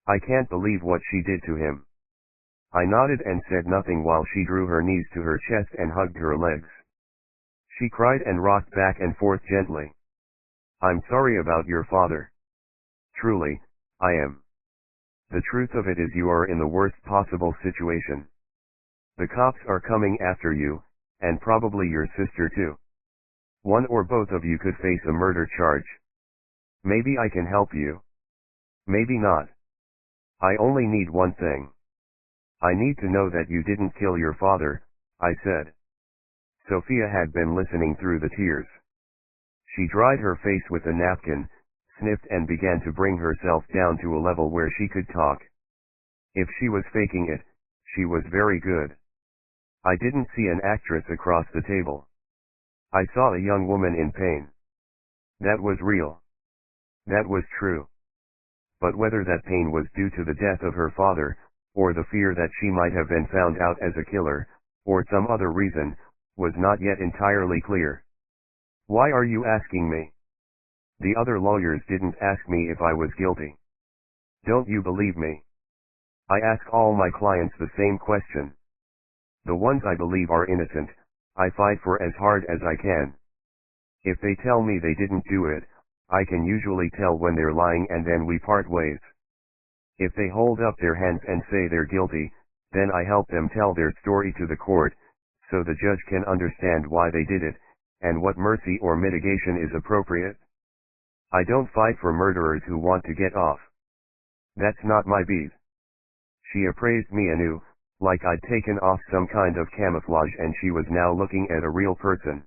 I can't believe what she did to him. I nodded and said nothing while she drew her knees to her chest and hugged her legs. She cried and rocked back and forth gently. I'm sorry about your father. Truly, I am. The truth of it is you are in the worst possible situation. The cops are coming after you, and probably your sister too. One or both of you could face a murder charge. Maybe I can help you. Maybe not. I only need one thing. I need to know that you didn't kill your father, I said. Sophia had been listening through the tears. She dried her face with a napkin, sniffed and began to bring herself down to a level where she could talk. If she was faking it, she was very good. I didn't see an actress across the table. I saw a young woman in pain. That was real. That was true. But whether that pain was due to the death of her father, or the fear that she might have been found out as a killer, or some other reason, was not yet entirely clear. Why are you asking me? The other lawyers didn't ask me if I was guilty. Don't you believe me? I ask all my clients the same question. The ones I believe are innocent, I fight for as hard as I can. If they tell me they didn't do it, I can usually tell when they're lying and then we part ways. If they hold up their hands and say they're guilty, then I help them tell their story to the court, so the judge can understand why they did it, and what mercy or mitigation is appropriate. I don't fight for murderers who want to get off. That's not my beat. She appraised me anew, like I'd taken off some kind of camouflage and she was now looking at a real person.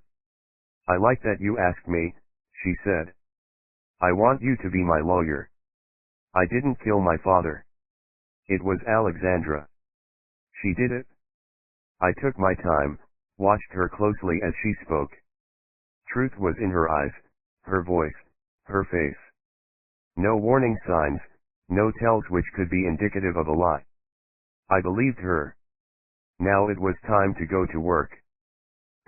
I like that you asked me, she said. I want you to be my lawyer. I didn't kill my father. It was Alexandra. She did it. I took my time, watched her closely as she spoke. Truth was in her eyes, her voice, her face. No warning signs, no tells which could be indicative of a lie. I believed her. Now it was time to go to work.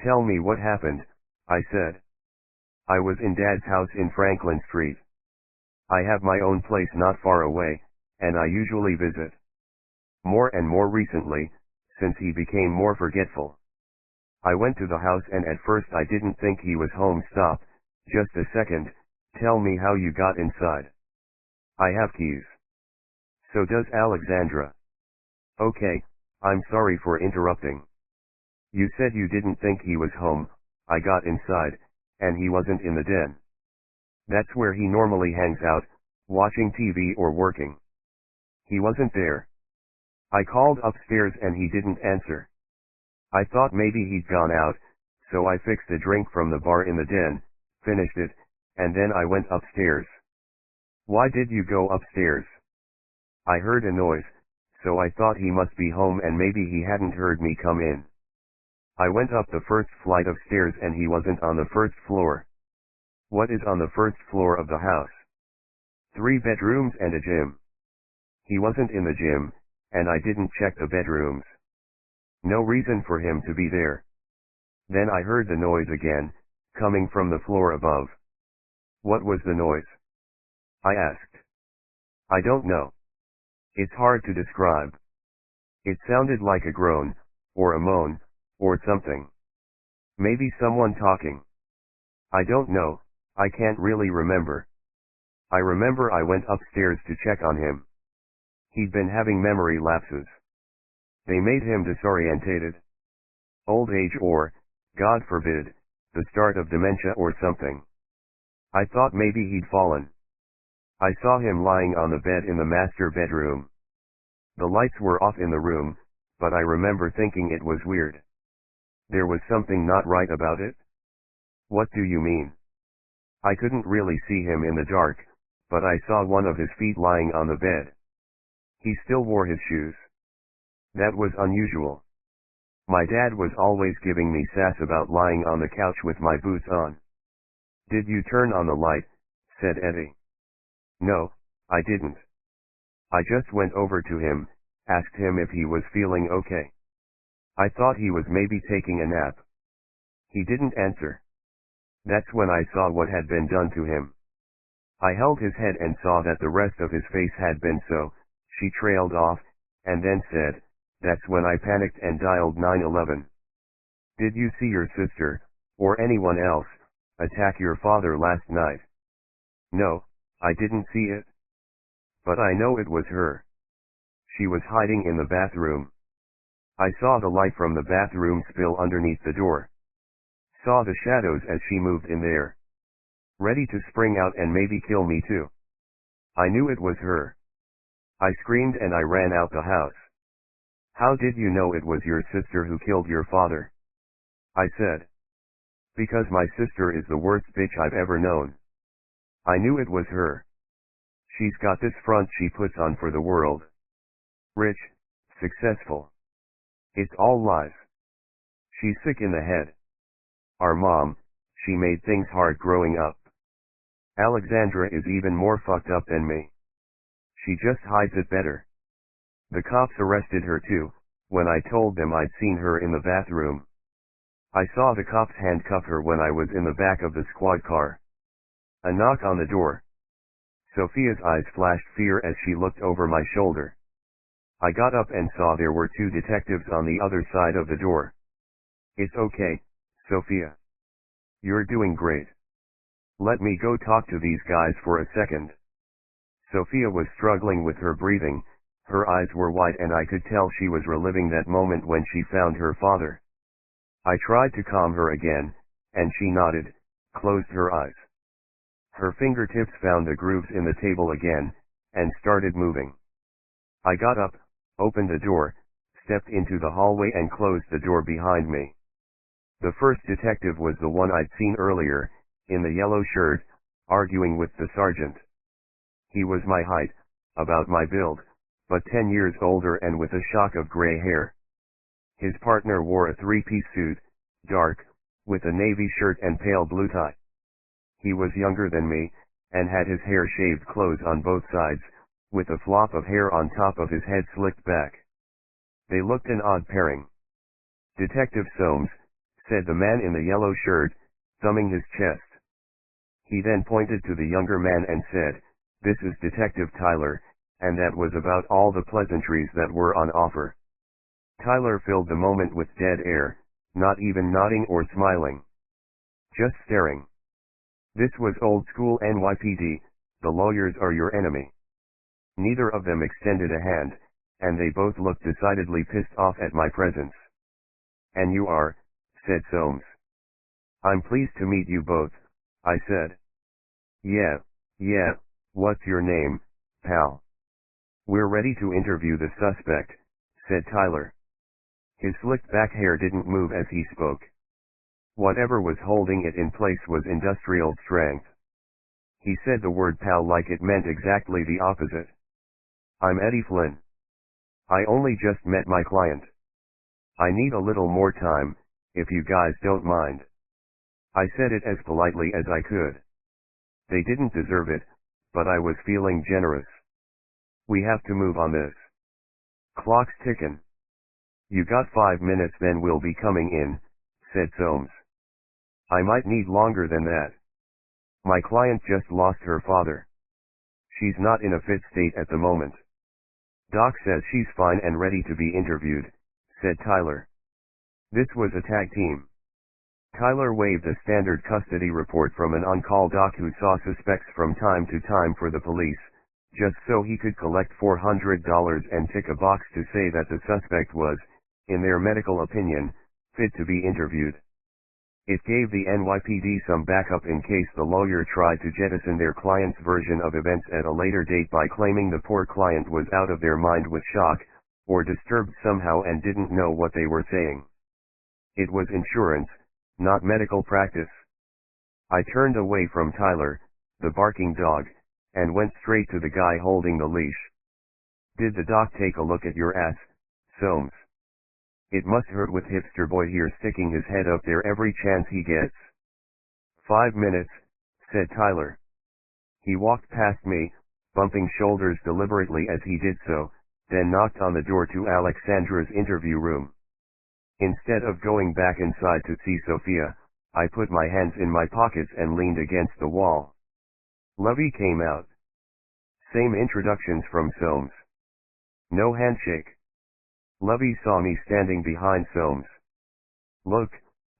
Tell me what happened, I said. I was in Dad's house in Franklin Street. I have my own place not far away, and I usually visit. More and more recently, since he became more forgetful. I went to the house and at first I didn't think he was home. Stop, just a second, tell me how you got inside. I have keys. So does Alexandra. Okay, I'm sorry for interrupting. You said you didn't think he was home. I got inside, and he wasn't in the den. That's where he normally hangs out, watching TV or working. He wasn't there. I called upstairs and he didn't answer. I thought maybe he'd gone out, so I fixed a drink from the bar in the den, finished it, and then I went upstairs. Why did you go upstairs? I heard a noise, so I thought he must be home and maybe he hadn't heard me come in. I went up the first flight of stairs and he wasn't on the first floor. What is on the first floor of the house? 3 bedrooms and a gym. He wasn't in the gym, and I didn't check the bedrooms. No reason for him to be there. Then I heard the noise again, coming from the floor above. What was the noise? I asked. I don't know. It's hard to describe. It sounded like a groan, or a moan, or something. Maybe someone talking. I don't know, I can't really remember. I remember I went upstairs to check on him. He'd been having memory lapses. They made him disorientated. Old age or, God forbid, the start of dementia or something. I thought maybe he'd fallen. I saw him lying on the bed in the master bedroom. The lights were off in the room, but I remember thinking it was weird. There was something not right about it. What do you mean? I couldn't really see him in the dark, but I saw one of his feet lying on the bed. He still wore his shoes. That was unusual. My dad was always giving me sass about lying on the couch with my boots on. Did you turn on the light? Said Eddie. No, I didn't. I just went over to him, asked him if he was feeling okay. I thought he was maybe taking a nap. He didn't answer. That's when I saw what had been done to him. I held his head and saw that the rest of his face had been so. She trailed off, and then said, "That's when I panicked and dialed 911. Did you see your sister, or anyone else, attack your father last night?" No, I didn't see it. But I know it was her. She was hiding in the bathroom. I saw the light from the bathroom spill underneath the door. Saw the shadows as she moved in there. Ready to spring out and maybe kill me too. I knew it was her. I screamed and I ran out the house. How did you know it was your sister who killed your father? I said. Because my sister is the worst bitch I've ever known. I knew it was her. She's got this front she puts on for the world. Rich, successful. It's all lies. She's sick in the head. Our mom, she made things hard growing up. Alexandra is even more fucked up than me. She just hides it better. The cops arrested her too, when I told them I'd seen her in the bathroom. I saw the cops handcuff her when I was in the back of the squad car. A knock on the door. Sophia's eyes flashed fear as she looked over my shoulder. I got up and saw there were 2 detectives on the other side of the door. It's okay, Sophia. You're doing great. Let me go talk to these guys for a second. Sophia was struggling with her breathing, her eyes were wide and I could tell she was reliving that moment when she found her father. I tried to calm her again, and she nodded, closed her eyes. Her fingertips found the grooves in the table again, and started moving. I got up, opened the door, stepped into the hallway and closed the door behind me. The first detective was the one I'd seen earlier, in the yellow shirt, arguing with the sergeant. He was my height, about my build, but 10 years older and with a shock of gray hair. His partner wore a 3-piece suit, dark, with a navy shirt and pale blue tie. He was younger than me, and had his hair shaved close on both sides, with a flop of hair on top of his head slicked back. They looked an odd pairing. "Detective Soames," said the man in the yellow shirt, thumbing his chest. He then pointed to the younger man and said, "This is Detective Tyler," and that was about all the pleasantries that were on offer. Tyler filled the moment with dead air, not even nodding or smiling. Just staring. This was old school NYPD, the lawyers are your enemy. Neither of them extended a hand, and they both looked decidedly pissed off at my presence. "And you are," said Soames. "I'm pleased to meet you both," I said. Yeah, what's your name, pal?" "We're ready to interview the suspect," said Tyler. His slicked back hair didn't move as he spoke. Whatever was holding it in place was industrial strength. He said the word pal like it meant exactly the opposite. "I'm Eddie Flynn. I only just met my client. I need a little more time, if you guys don't mind." I said it as politely as I could. They didn't deserve it, but I was feeling generous. "We have to move on this. Clock's tickin'. You got 5 minutes then we'll be coming in," said Soames. "I might need longer than that. My client just lost her father. She's not in a fit state at the moment. Doc says she's fine and ready to be interviewed," said Tyler. This was a tag team. Tyler waved a standard custody report from an on-call doc who saw suspects from time to time for the police, just so he could collect $400 and tick a box to say that the suspect was, in their medical opinion, fit to be interviewed. It gave the NYPD some backup in case the lawyer tried to jettison their client's version of events at a later date by claiming the poor client was out of their mind with shock, or disturbed somehow and didn't know what they were saying. It was insurance, not medical practice. I turned away from Tyler, the barking dog, and went straight to the guy holding the leash. "Did the doc take a look at your ass, Soames? It must hurt with hipster boy here sticking his head up there every chance he gets." "5 minutes," said Tyler. He walked past me, bumping shoulders deliberately as he did so, then knocked on the door to Alexandra's interview room. Instead of going back inside to see Sophia, I put my hands in my pockets and leaned against the wall. Lovey came out. Same introductions from Soames. No handshake. Lovey saw me standing behind Soames. "Look,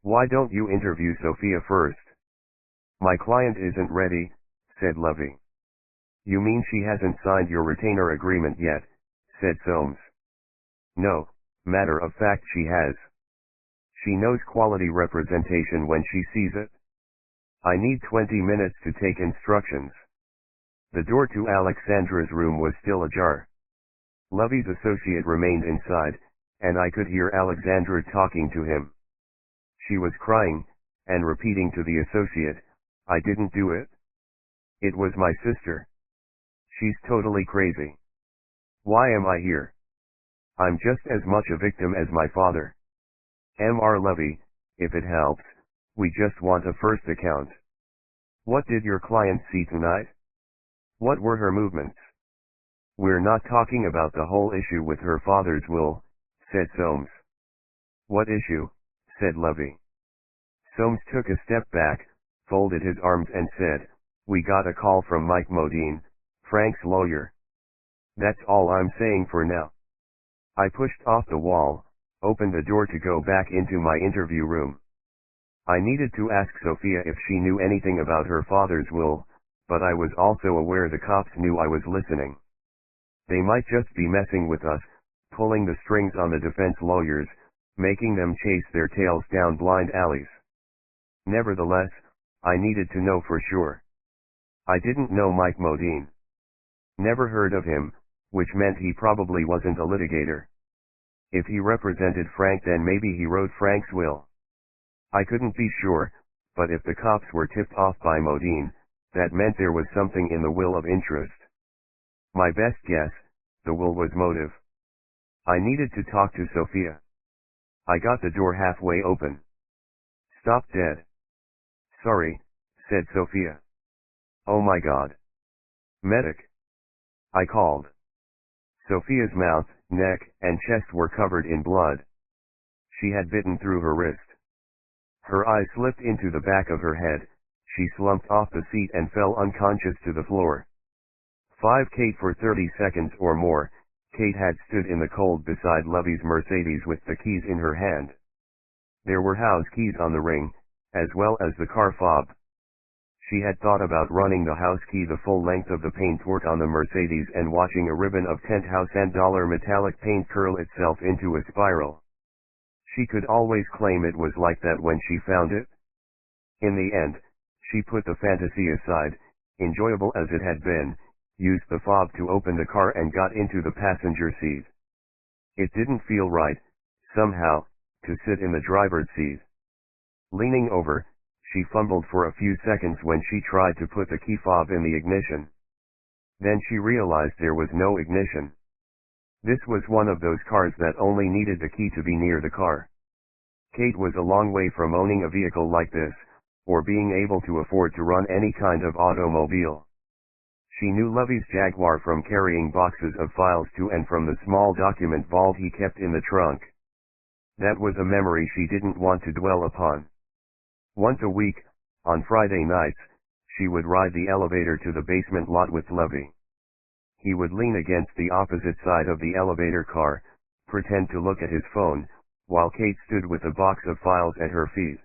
why don't you interview Sophia first?" "My client isn't ready," said Lovey. "You mean she hasn't signed your retainer agreement yet?" said Soames. "No, matter of fact she has. She knows quality representation when she sees it. I need 20 minutes to take instructions." The door to Alexandra's room was still ajar. Lovey's associate remained inside, and I could hear Alexandra talking to him. She was crying, and repeating to the associate, "I didn't do it. It was my sister. She's totally crazy. Why am I here? I'm just as much a victim as my father. Mr. Lovey, if it helps, we just want a first account. What did your client see tonight? What were her movements?" "We're not talking about the whole issue with her father's will," said Soames. "What issue?" said Lovey. Soames took a step back, folded his arms and said, "We got a call from Mike Modine, Frank's lawyer. That's all I'm saying for now." I pushed off the wall, opened the door to go back into my interview room. I needed to ask Sophia if she knew anything about her father's will, but I was also aware the cops knew I was listening. They might just be messing with us, pulling the strings on the defense lawyers, making them chase their tails down blind alleys. Nevertheless, I needed to know for sure. I didn't know Mike Modine. Never heard of him, which meant he probably wasn't a litigator. If he represented Frank, then maybe he wrote Frank's will. I couldn't be sure, but if the cops were tipped off by Modine, that meant there was something in the will of interest. My best guess, the will was motive. I needed to talk to Sophia. I got the door halfway open. "Stop dead." "Sorry," said Sophia. "Oh my God. Medic." I called. Sophia's mouth, neck, and chest were covered in blood. She had bitten through her wrist. Her eyes slipped into the back of her head, she slumped off the seat and fell unconscious to the floor. Kate for 30 seconds or more, Kate had stood in the cold beside Lovey's Mercedes with the keys in her hand. There were house keys on the ring, as well as the car fob. She had thought about running the house key the full length of the paintwork on the Mercedes and watching a ribbon of tent house and dollar metallic paint curl itself into a spiral. She could always claim it was like that when she found it. In the end, she put the fantasy aside, enjoyable as it had been, used the fob to open the car and got into the passenger seat. It didn't feel right, somehow, to sit in the driver's seat. Leaning over, she fumbled for a few seconds when she tried to put the key fob in the ignition. Then she realized there was no ignition. This was one of those cars that only needed the key to be near the car. Kate was a long way from owning a vehicle like this, or being able to afford to run any kind of automobile. She knew Lovey's Jaguar from carrying boxes of files to and from the small document vault he kept in the trunk. That was a memory she didn't want to dwell upon. Once a week, on Friday nights, she would ride the elevator to the basement lot with Lovey. He would lean against the opposite side of the elevator car, pretend to look at his phone, while Kate stood with a box of files at her feet.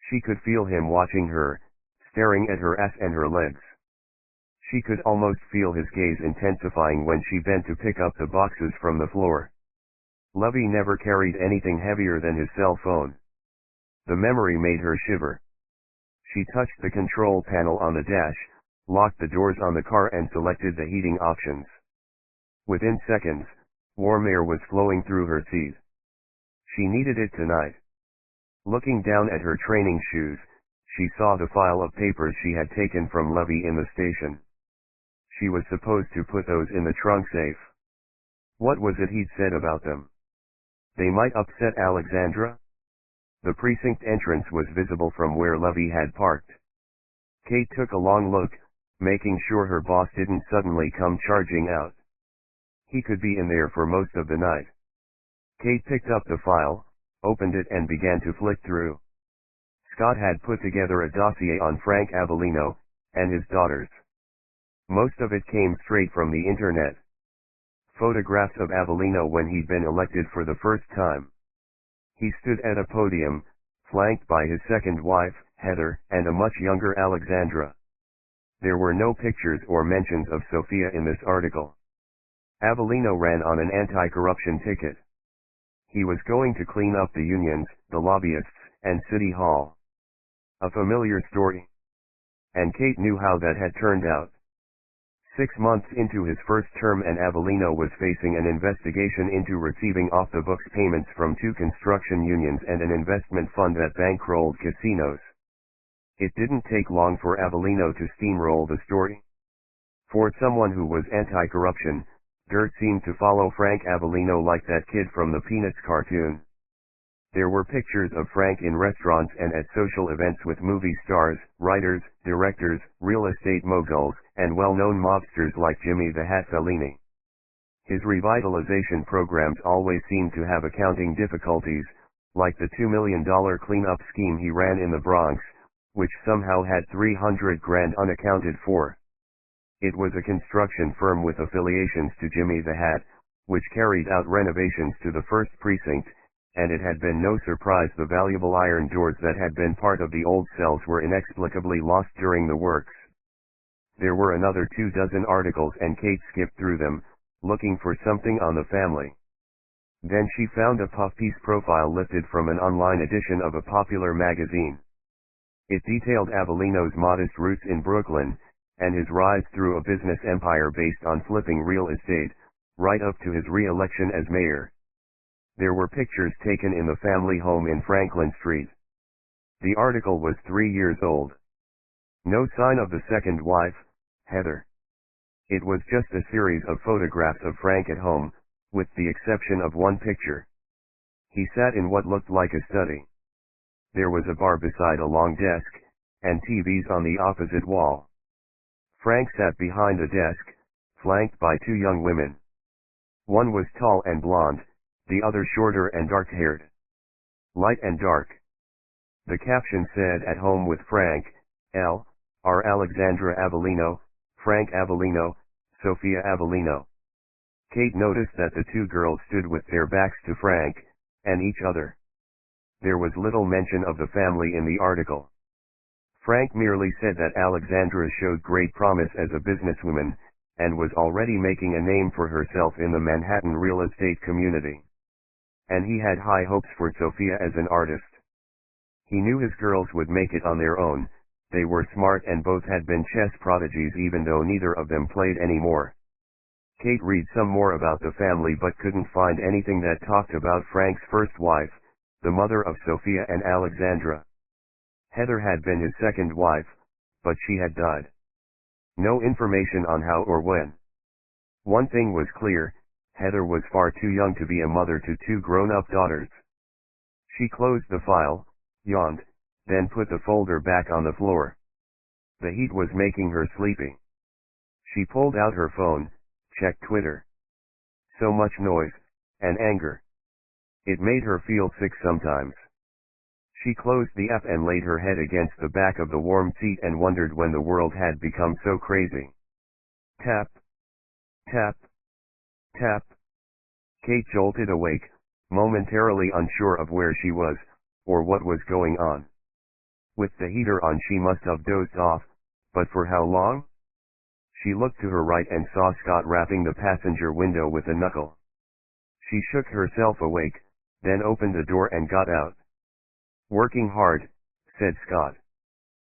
She could feel him watching her, staring at her ass and her legs. She could almost feel his gaze intensifying when she bent to pick up the boxes from the floor. Lovey never carried anything heavier than his cell phone. The memory made her shiver. She touched the control panel on the dash, locked the doors on the car and selected the heating options. Within seconds, warm air was flowing through her seat. She needed it tonight. Looking down at her training shoes, she saw the file of papers she had taken from Levy in the station. She was supposed to put those in the trunk safe. What was it he'd said about them? They might upset Alexandra? The precinct entrance was visible from where Levy had parked. Kate took a long look, making sure her boss didn't suddenly come charging out. He could be in there for most of the night. Kate picked up the file, opened it and began to flick through. Scott had put together a dossier on Frank Avellino, and his daughters. Most of it came straight from the internet. Photographs of Avellino when he'd been elected for the first time. He stood at a podium, flanked by his second wife, Heather, and a much younger Alexandra. There were no pictures or mentions of Sophia in this article. Avellino ran on an anti-corruption ticket. He was going to clean up the unions, the lobbyists, and City Hall. A familiar story. And Kate knew how that had turned out. 6 months into his first term and Avellino was facing an investigation into receiving off-the-books payments from 2 construction unions and an investment fund that bankrolled casinos. It didn't take long for Avellino to steamroll the story. For someone who was anti-corruption, dirt seemed to follow Frank Avellino like that kid from the Peanuts cartoon. There were pictures of Frank in restaurants and at social events with movie stars, writers, directors, real estate moguls, and well-known mobsters like Jimmy the Hat Fellini. His revitalization programs always seemed to have accounting difficulties, like the $2 million cleanup scheme he ran in the Bronx, which somehow had $300,000 unaccounted for. It was a construction firm with affiliations to Jimmy the Hat, which carried out renovations to the first precinct, and it had been no surprise the valuable iron doors that had been part of the old cells were inexplicably lost during the works. There were another 24 articles and Kate skipped through them, looking for something on the family. Then she found a puff-piece profile lifted from an online edition of a popular magazine. It detailed Avellino's modest roots in Brooklyn, and his rise through a business empire based on flipping real estate, right up to his re-election as mayor. There were pictures taken in the family home in Franklin Street. The article was 3 years old. No sign of the second wife, Heather. It was just a series of photographs of Frank at home, with the exception of one picture. He sat in what looked like a study. There was a bar beside a long desk, and TVs on the opposite wall. Frank sat behind the desk, flanked by 2 young women. One was tall and blonde, the other shorter and dark-haired. Light and dark. The caption said, "At home with Frank, L. R. Alexandra Avellino, Frank Avellino, Sophia Avellino." Kate noticed that the 2 girls stood with their backs to Frank, and each other. There was little mention of the family in the article. Frank merely said that Alexandra showed great promise as a businesswoman, and was already making a name for herself in the Manhattan real estate community. And he had high hopes for Sophia as an artist. He knew his girls would make it on their own. They were smart and both had been chess prodigies even though neither of them played anymore. Kate read some more about the family but couldn't find anything that talked about Frank's first wife, the mother of Sophia and Alexandra. Heather had been his second wife, but she had died. No information on how or when. One thing was clear, Heather was far too young to be a mother to 2 grown-up daughters. She closed the file, yawned, then put the folder back on the floor. The heat was making her sleepy. She pulled out her phone, checked Twitter. So much noise, and anger. It made her feel sick sometimes. She closed the app and laid her head against the back of the warm seat and wondered when the world had become so crazy. Tap. Tap. Tap. Kate jolted awake, momentarily unsure of where she was, or what was going on. With the heater on she must have dozed off, but for how long? She looked to her right and saw Scott rapping the passenger window with a knuckle. She shook herself awake, then opened the door and got out. Working hard, said Scott.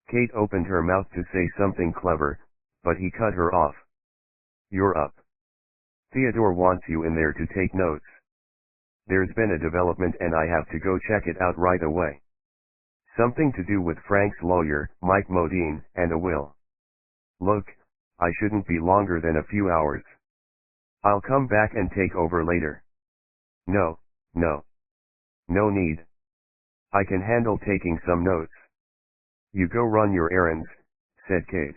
Kate opened her mouth to say something clever, but he cut her off. You're up. Theodore wants you in there to take notes. There's been a development and I have to go check it out right away. Something to do with Frank's lawyer, Mike Modine, and a will. Look, I shouldn't be longer than a few hours. I'll come back and take over later. No need. I can handle taking some notes. You go run your errands, said Kate.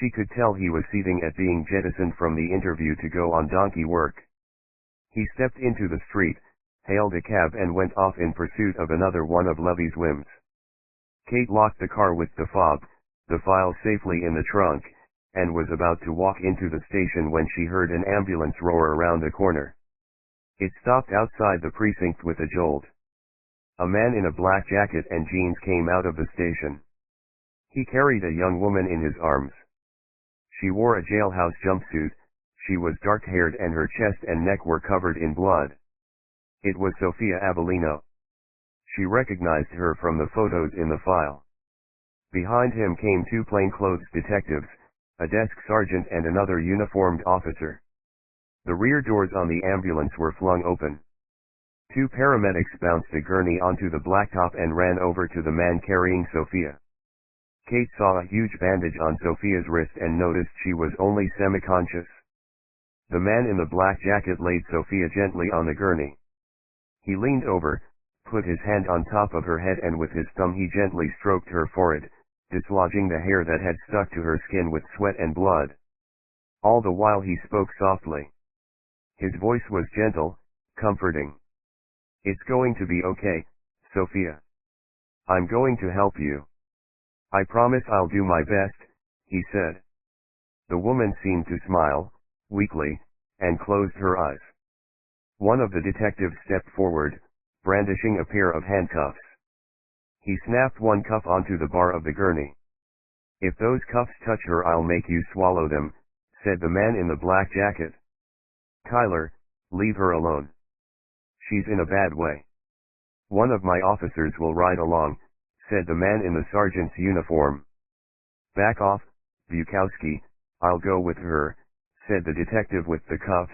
She could tell he was seething at being jettisoned from the interview to go on donkey work. He stepped into the street, hailed a cab and went off in pursuit of another one of Levy's whims. Kate locked the car with the fob, the file safely in the trunk, and was about to walk into the station when she heard an ambulance roar around the corner. It stopped outside the precinct with a jolt. A man in a black jacket and jeans came out of the station. He carried a young woman in his arms. She wore a jailhouse jumpsuit, she was dark-haired and her chest and neck were covered in blood. It was Sophia Avellino. She recognized her from the photos in the file. Behind him came two plainclothes detectives, a desk sergeant and another uniformed officer. The rear doors on the ambulance were flung open. Two paramedics bounced a gurney onto the blacktop and ran over to the man carrying Sophia. Kate saw a huge bandage on Sophia's wrist and noticed she was only semi-conscious. The man in the black jacket laid Sophia gently on the gurney. He leaned over, put his hand on top of her head and with his thumb he gently stroked her forehead, dislodging the hair that had stuck to her skin with sweat and blood. All the while he spoke softly. His voice was gentle, comforting. It's going to be okay, Sophia. I'm going to help you. I promise I'll do my best, he said. The woman seemed to smile, weakly, and closed her eyes. One of the detectives stepped forward, brandishing a pair of handcuffs. He snapped one cuff onto the bar of the gurney. If those cuffs touch her I'll make you swallow them, said the man in the black jacket. Tyler, leave her alone. She's in a bad way. One of my officers will ride along, said the man in the sergeant's uniform. Back off, Bukowski, I'll go with her, said the detective with the cuffs.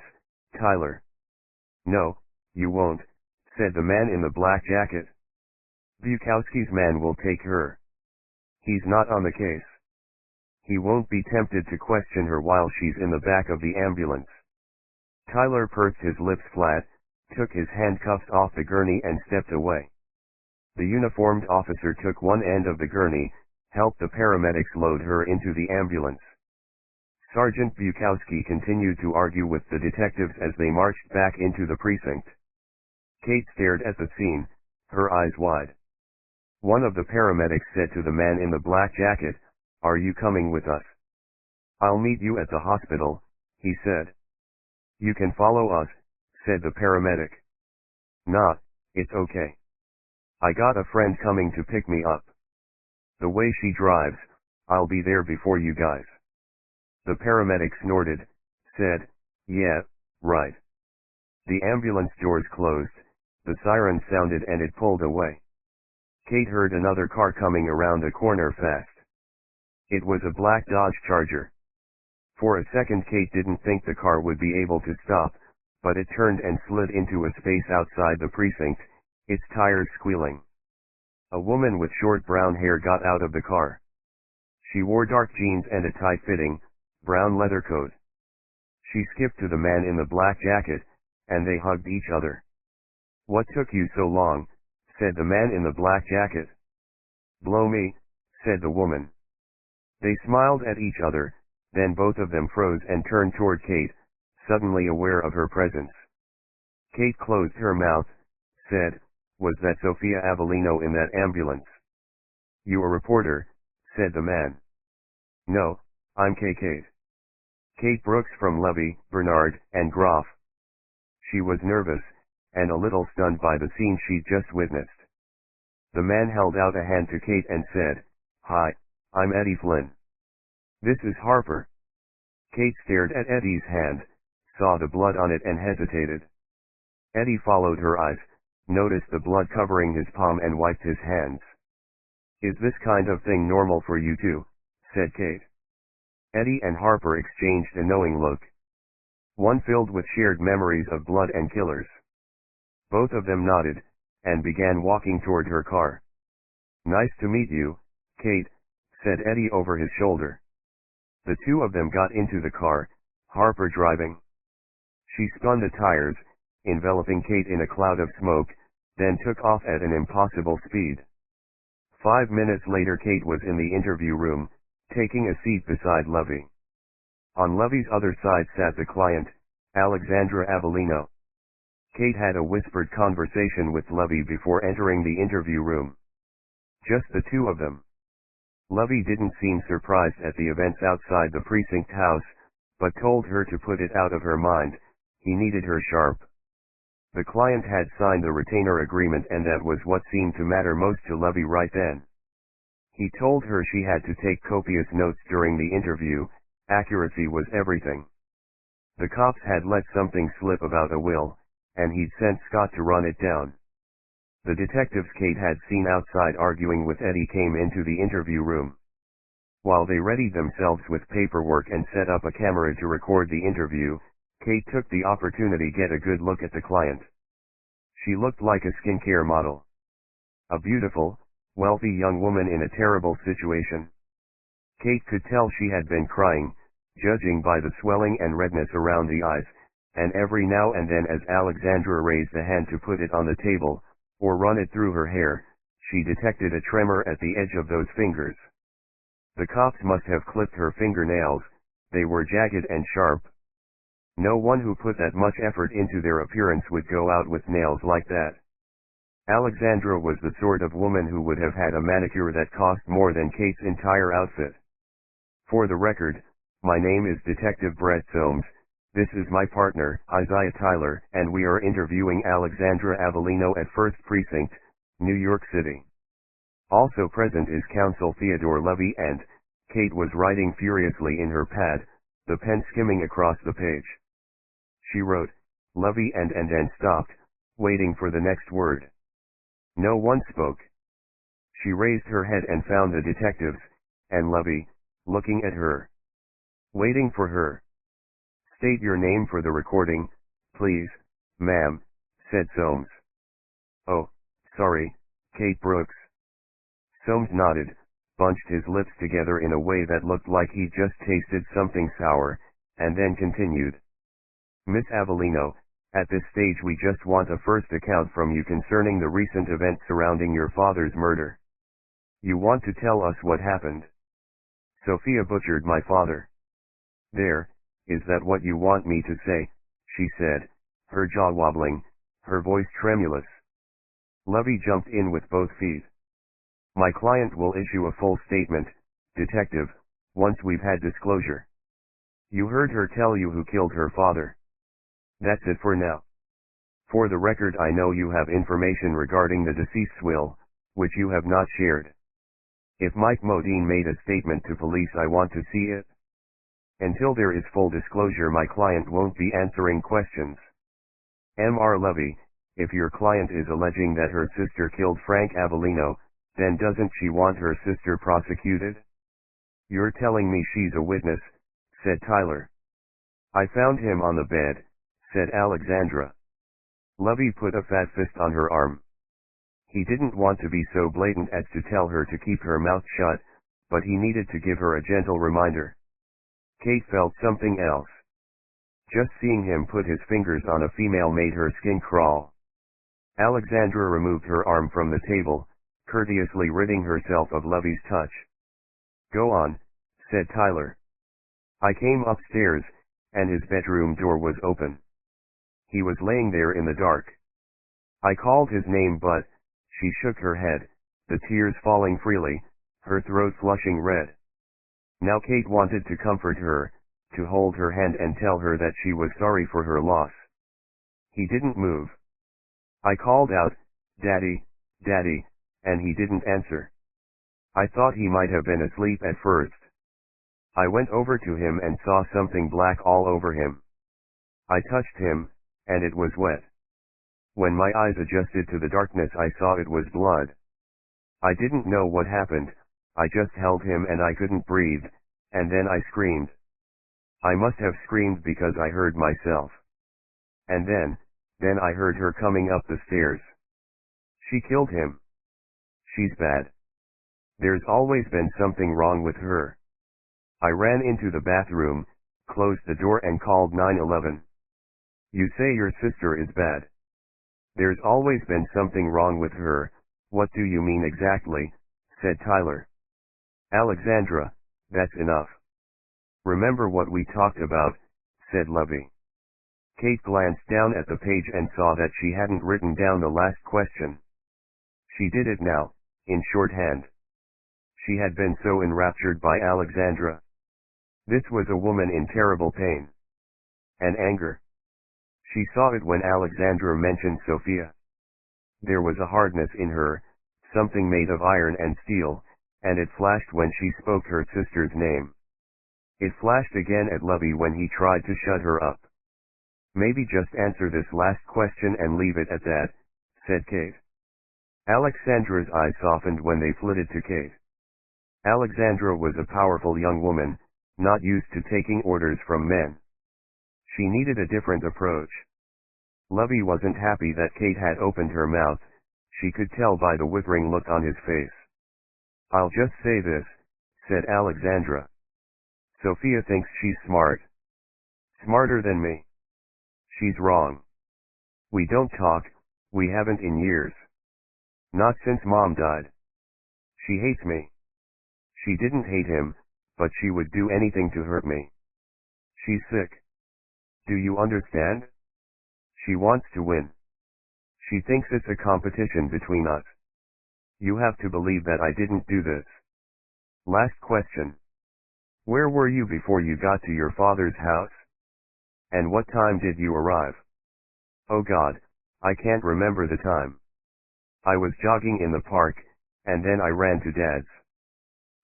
Tyler. No, you won't, said the man in the black jacket. Bukowski's man will take her. He's not on the case. He won't be tempted to question her while she's in the back of the ambulance. Tyler pursed his lips flat, took his handcuffs off the gurney and stepped away. The uniformed officer took one end of the gurney, helped the paramedics load her into the ambulance. Sergeant Bukowski continued to argue with the detectives as they marched back into the precinct. Kate stared at the scene, her eyes wide. One of the paramedics said to the man in the black jacket, "Are you coming with us?" "I'll meet you at the hospital," he said. "You can follow us," said the paramedic. "Nah, it's okay. I got a friend coming to pick me up. The way she drives, I'll be there before you guys." The paramedic snorted, said, "Yeah, right." The ambulance doors closed, the siren sounded and it pulled away. Kate heard another car coming around the corner fast. It was a black Dodge Charger. For a second Kate didn't think the car would be able to stop, but it turned and slid into a space outside the precinct, its tires squealing. A woman with short brown hair got out of the car. She wore dark jeans and a tight-fitting, brown leather coat. She skipped to the man in the black jacket, and they hugged each other. "What took you so long?" said the man in the black jacket. "Blow me," said the woman. They smiled at each other, then both of them froze and turned toward Kate, suddenly aware of her presence. Kate closed her mouth, said, "Was that Sophia Avellino in that ambulance?" "You a reporter?" said the man. "No, I'm Kate. Kate Brooks from Levy, Bernard, and Groff." She was nervous, and a little stunned by the scene she'd just witnessed. The man held out a hand to Kate and said, "Hi, I'm Eddie Flynn. This is Harper." Kate stared at Eddie's hand, saw the blood on it and hesitated. Eddie followed her eyes, noticed the blood covering his palm and wiped his hands. "Is this kind of thing normal for you too?" said Kate. Eddie and Harper exchanged a knowing look. One filled with shared memories of blood and killers. Both of them nodded, and began walking toward her car. "Nice to meet you, Kate," said Eddie over his shoulder. The two of them got into the car, Harper driving. She spun the tires, enveloping Kate in a cloud of smoke, then took off at an impossible speed. 5 minutes later Kate was in the interview room, taking a seat beside Lovey. On Lovey's other side sat the client, Alexandra Avellino. Kate had a whispered conversation with Lovey before entering the interview room. Just the two of them. Lovey didn't seem surprised at the events outside the precinct house, but told her to put it out of her mind. He needed her sharp. The client had signed the retainer agreement, and that was what seemed to matter most to Lovey right then. He told her she had to take copious notes during the interview. Accuracy was everything. The cops had let something slip about a will, and he'd sent Scott to run it down. The detectives Kate had seen outside arguing with Eddie came into the interview room. While they readied themselves with paperwork and set up a camera to record the interview, Kate took the opportunity to get a good look at the client. She looked like a skincare model. A beautiful, wealthy young woman in a terrible situation. Kate could tell she had been crying, judging by the swelling and redness around the eyes, and every now and then as Alexandra raised a hand to put it on the table, or run it through her hair, she detected a tremor at the edge of those fingers. The cops must have clipped her fingernails, they were jagged and sharp. No one who put that much effort into their appearance would go out with nails like that. Alexandra was the sort of woman who would have had a manicure that cost more than Kate's entire outfit. "For the record, my name is Detective Brett Soames, this is my partner, Isaiah Tyler, and we are interviewing Alexandra Avellino at 1st Precinct, New York City. Also present is Counsel Theodore Lovey," and Kate was writing furiously in her pad, the pen skimming across the page. She wrote, "Lovey," and then stopped, waiting for the next word. No one spoke. She raised her head and found the detectives, and Lovey, looking at her. Waiting for her. "State your name for the recording, please, ma'am," said Soames. "Oh, sorry, Kate Brooks." Soames nodded, bunched his lips together in a way that looked like he'd just tasted something sour, and then continued. "Miss Avellino, at this stage we just want a first account from you concerning the recent events surrounding your father's murder. You want to tell us what happened?" "Sophia butchered my father." "There, is that what you want me to say?" she said, her jaw wobbling, her voice tremulous. Lovey jumped in with both feet. "My client will issue a full statement, detective, once we've had disclosure. You heard her tell you who killed her father. That's it for now. For the record, I know you have information regarding the deceased's will, which you have not shared. If Mike Modine made a statement to police, I want to see it. Until there is full disclosure, my client won't be answering questions. Mr. Lovey, if your client is alleging that her sister killed Frank Avellino, then doesn't she want her sister prosecuted?" "You're telling me she's a witness," said Tyler. "I found him on the bed," said Alexandra. Lovey put a fat fist on her arm. He didn't want to be so blatant as to tell her to keep her mouth shut, but he needed to give her a gentle reminder. Kate felt something else. Just seeing him put his fingers on a female made her skin crawl. Alexandra removed her arm from the table, courteously ridding herself of Lovey's touch. "Go on," said Tyler. "I came upstairs, and his bedroom door was open. He was laying there in the dark. I called his name, but," she shook her head, the tears falling freely, her throat flushing red. Now Kate wanted to comfort her, to hold her hand and tell her that she was sorry for her loss. "He didn't move. I called out, 'Daddy, Daddy,' and he didn't answer. I thought he might have been asleep at first. I went over to him and saw something black all over him. I touched him, and it was wet." When my eyes adjusted to the darkness I saw it was blood. I didn't know what happened, I just held him and I couldn't breathe, and then I screamed. I must have screamed because I heard myself. And then I heard her coming up the stairs. She killed him. She's bad. There's always been something wrong with her. I ran into the bathroom, closed the door and called 911. You say your sister is bad. There's always been something wrong with her, what do you mean exactly, said Tyler. Alexandra, that's enough. Remember what we talked about, said Levy. Kate glanced down at the page and saw that she hadn't written down the last question. She did it now, in shorthand. She had been so enraptured by Alexandra. This was a woman in terrible pain. And anger. She saw it when Alexandra mentioned Sophia. There was a hardness in her, something made of iron and steel, and it flashed when she spoke her sister's name. It flashed again at Levy when he tried to shut her up. Maybe just answer this last question and leave it at that, said Kate. Alexandra's eyes softened when they flitted to Kate. Alexandra was a powerful young woman, not used to taking orders from men. She needed a different approach. Levy wasn't happy that Kate had opened her mouth, she could tell by the withering look on his face. I'll just say this, said Alexandra. Sophia thinks she's smart. Smarter than me. She's wrong. We don't talk, we haven't in years. Not since Mom died. She hates me. She didn't hate him, but she would do anything to hurt me. She's sick. Do you understand? She wants to win. She thinks it's a competition between us. You have to believe that I didn't do this. Last question. Where were you before you got to your father's house? And what time did you arrive? Oh God, I can't remember the time. I was jogging in the park, and then I ran to Dad's.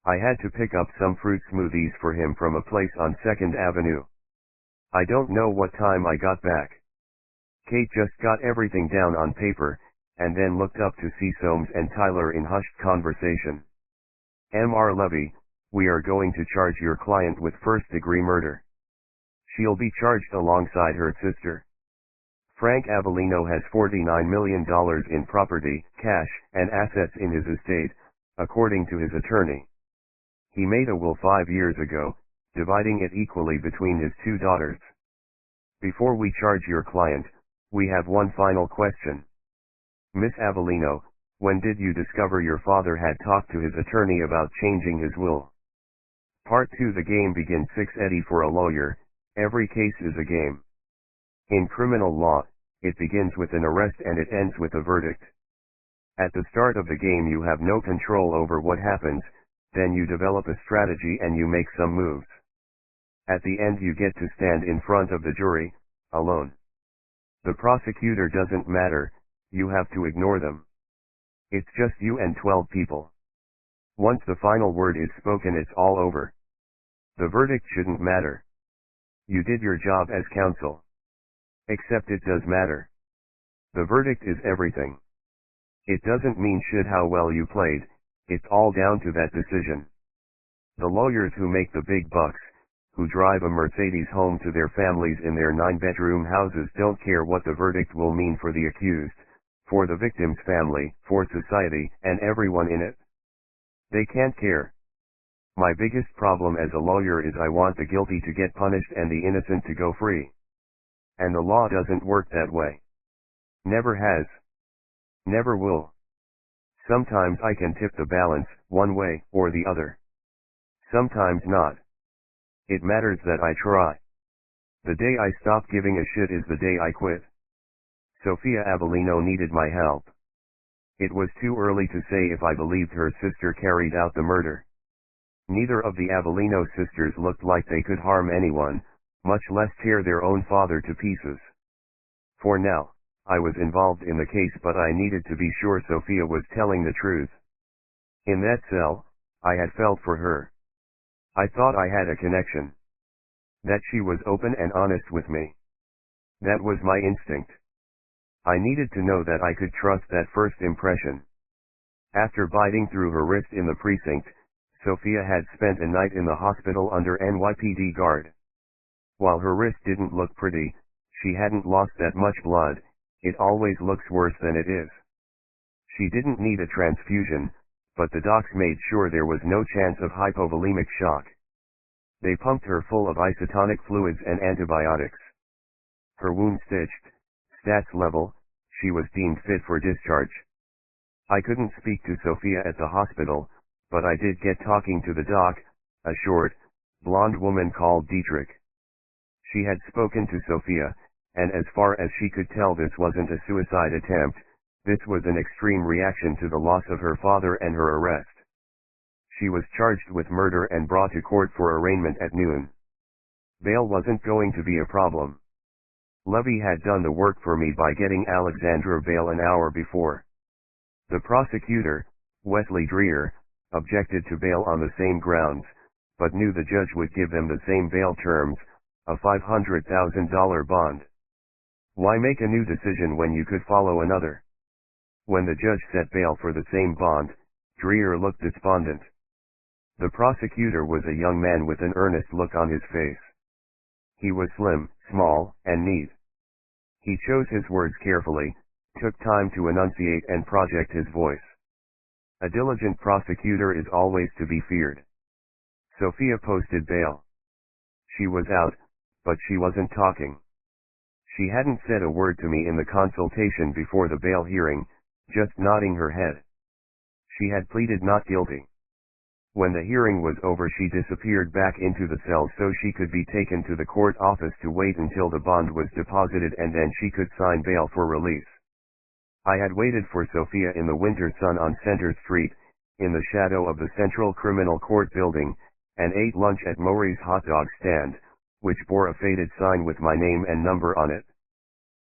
I had to pick up some fruit smoothies for him from a place on 2nd Avenue. I don't know what time I got back. Kate just got everything down on paper, and then looked up to see Soames and Tyler in hushed conversation. Mr. Levy, we are going to charge your client with first-degree murder. She'll be charged alongside her sister. Frank Avellino has $49 million in property, cash, and assets in his estate, according to his attorney. He made a will 5 years ago, dividing it equally between his 2 daughters. Before we charge your client, we have one final question. Miss Avellino, when did you discover your father had talked to his attorney about changing his will? Part 2. The game begins. 6 Eddie, for a lawyer, every case is a game. In criminal law, it begins with an arrest and it ends with a verdict. At the start of the game you have no control over what happens, then you develop a strategy and you make some moves. At the end you get to stand in front of the jury, alone. The prosecutor doesn't matter, you have to ignore them. It's just you and 12 people. Once the final word is spoken it's all over. The verdict shouldn't matter. You did your job as counsel. Except it does matter. The verdict is everything. It doesn't mean shit how well you played, it's all down to that decision. The lawyers who make the big bucks, who drive a Mercedes home to their families in their 9-bedroom houses don't care what the verdict will mean for the accused, for the victim's family, for society, and everyone in it. They can't care. My biggest problem as a lawyer is I want the guilty to get punished and the innocent to go free. And the law doesn't work that way. Never has. Never will. Sometimes I can tip the balance, one way or the other. Sometimes not. It matters that I try. The day I stop giving a shit is the day I quit. Sophia Avellino needed my help. It was too early to say if I believed her sister carried out the murder. Neither of the Avellino sisters looked like they could harm anyone, much less tear their own father to pieces. For now, I was involved in the case but I needed to be sure Sophia was telling the truth. In that cell, I had felt for her. I thought I had a connection. That she was open and honest with me. That was my instinct. I needed to know that I could trust that first impression. After biting through her wrist in the precinct, Sophia had spent a night in the hospital under NYPD guard. While her wrist didn't look pretty, she hadn't lost that much blood. It always looks worse than it is. She didn't need a transfusion, but the docs made sure there was no chance of hypovolemic shock. They pumped her full of isotonic fluids and antibiotics. Her wound stitched, stats level, she was deemed fit for discharge. I couldn't speak to Sophia at the hospital, but I did get talking to the doc, a short, blonde woman called Dietrich. She had spoken to Sophia, and as far as she could tell this wasn't a suicide attempt, this was an extreme reaction to the loss of her father and her arrest. She was charged with murder and brought to court for arraignment at noon. Bail wasn't going to be a problem. Levy had done the work for me by getting Alexandra bail an hour before. The prosecutor, Wesley Dreer, objected to bail on the same grounds, but knew the judge would give them the same bail terms, a $500,000 bond. Why make a new decision when you could follow another? When the judge set bail for the same bond, Dreer looked despondent. The prosecutor was a young man with an earnest look on his face. He was slim, small, and neat. He chose his words carefully, took time to enunciate and project his voice. A diligent prosecutor is always to be feared. Sophia posted bail. She was out, but she wasn't talking. She hadn't said a word to me in the consultation before the bail hearing, just nodding her head. She had pleaded not guilty. When the hearing was over, she disappeared back into the cell so she could be taken to the court office to wait until the bond was deposited and then she could sign bail for release. I had waited for Sophia in the winter sun on Center Street, in the shadow of the Central Criminal Court building, and ate lunch at Maury's hot dog stand, which bore a faded sign with my name and number on it.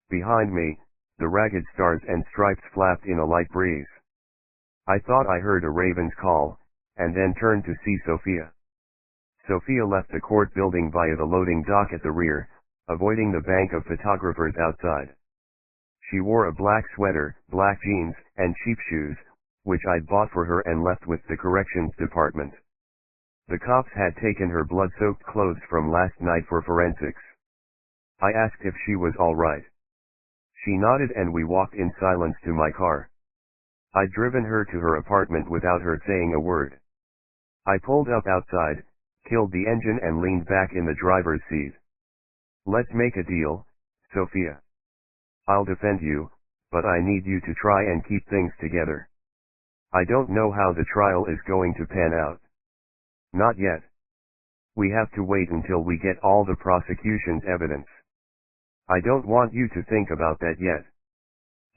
Behind me, the ragged stars and stripes flapped in a light breeze. I thought I heard a raven's call, and then turned to see Sophia. Sophia left the court building via the loading dock at the rear, avoiding the bank of photographers outside. She wore a black sweater, black jeans, and cheap shoes, which I'd bought for her and left with the corrections department. The cops had taken her blood-soaked clothes from last night for forensics. I asked if she was all right. She nodded and we walked in silence to my car. I'd driven her to her apartment without her saying a word. I pulled up outside, killed the engine and leaned back in the driver's seat. Let's make a deal, Sophia. I'll defend you, but I need you to try and keep things together. I don't know how the trial is going to pan out. Not yet. We have to wait until we get all the prosecution's evidence. I don't want you to think about that yet.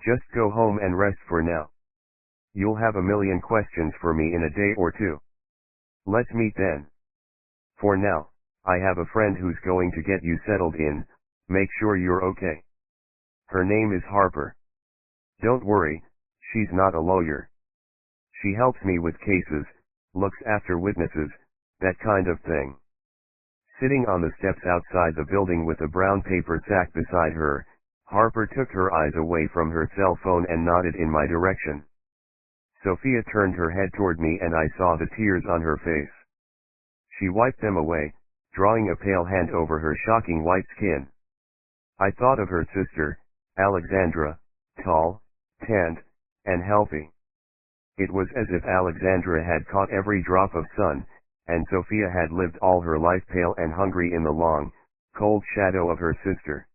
Just go home and rest for now. You'll have a million questions for me in a day or two. Let's meet then. For now, I have a friend who's going to get you settled in, make sure you're okay. Her name is Harper. Don't worry, she's not a lawyer. She helps me with cases, looks after witnesses, that kind of thing. Sitting on the steps outside the building with a brown paper sack beside her, Harper took her eyes away from her cell phone and nodded in my direction. Sophia turned her head toward me and I saw the tears on her face. She wiped them away, drawing a pale hand over her shocking white skin. I thought of her sister, Alexandra, tall, tanned, and healthy. It was as if Alexandra had caught every drop of sun, and Sophia had lived all her life pale and hungry in the long, cold shadow of her sister.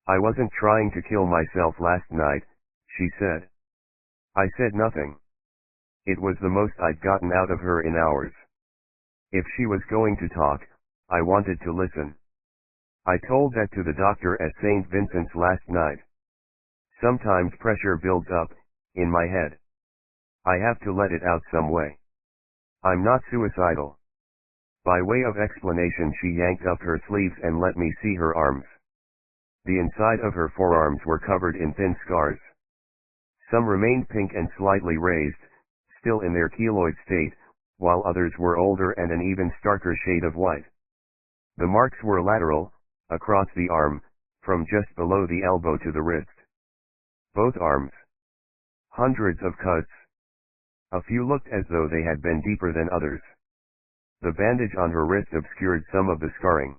I wasn't trying to kill myself last night, she said. I said nothing. It was the most I'd gotten out of her in hours. If she was going to talk, I wanted to listen. I told that to the doctor at St. Vincent's last night. Sometimes pressure builds up, in my head. I have to let it out some way. I'm not suicidal. By way of explanation, she yanked up her sleeves and let me see her arms. The inside of her forearms were covered in thin scars. Some remained pink and slightly raised, still in their keloid state, while others were older and an even starker shade of white. The marks were lateral, across the arm, from just below the elbow to the wrist. Both arms. Hundreds of cuts. A few looked as though they had been deeper than others. The bandage on her wrist obscured some of the scarring.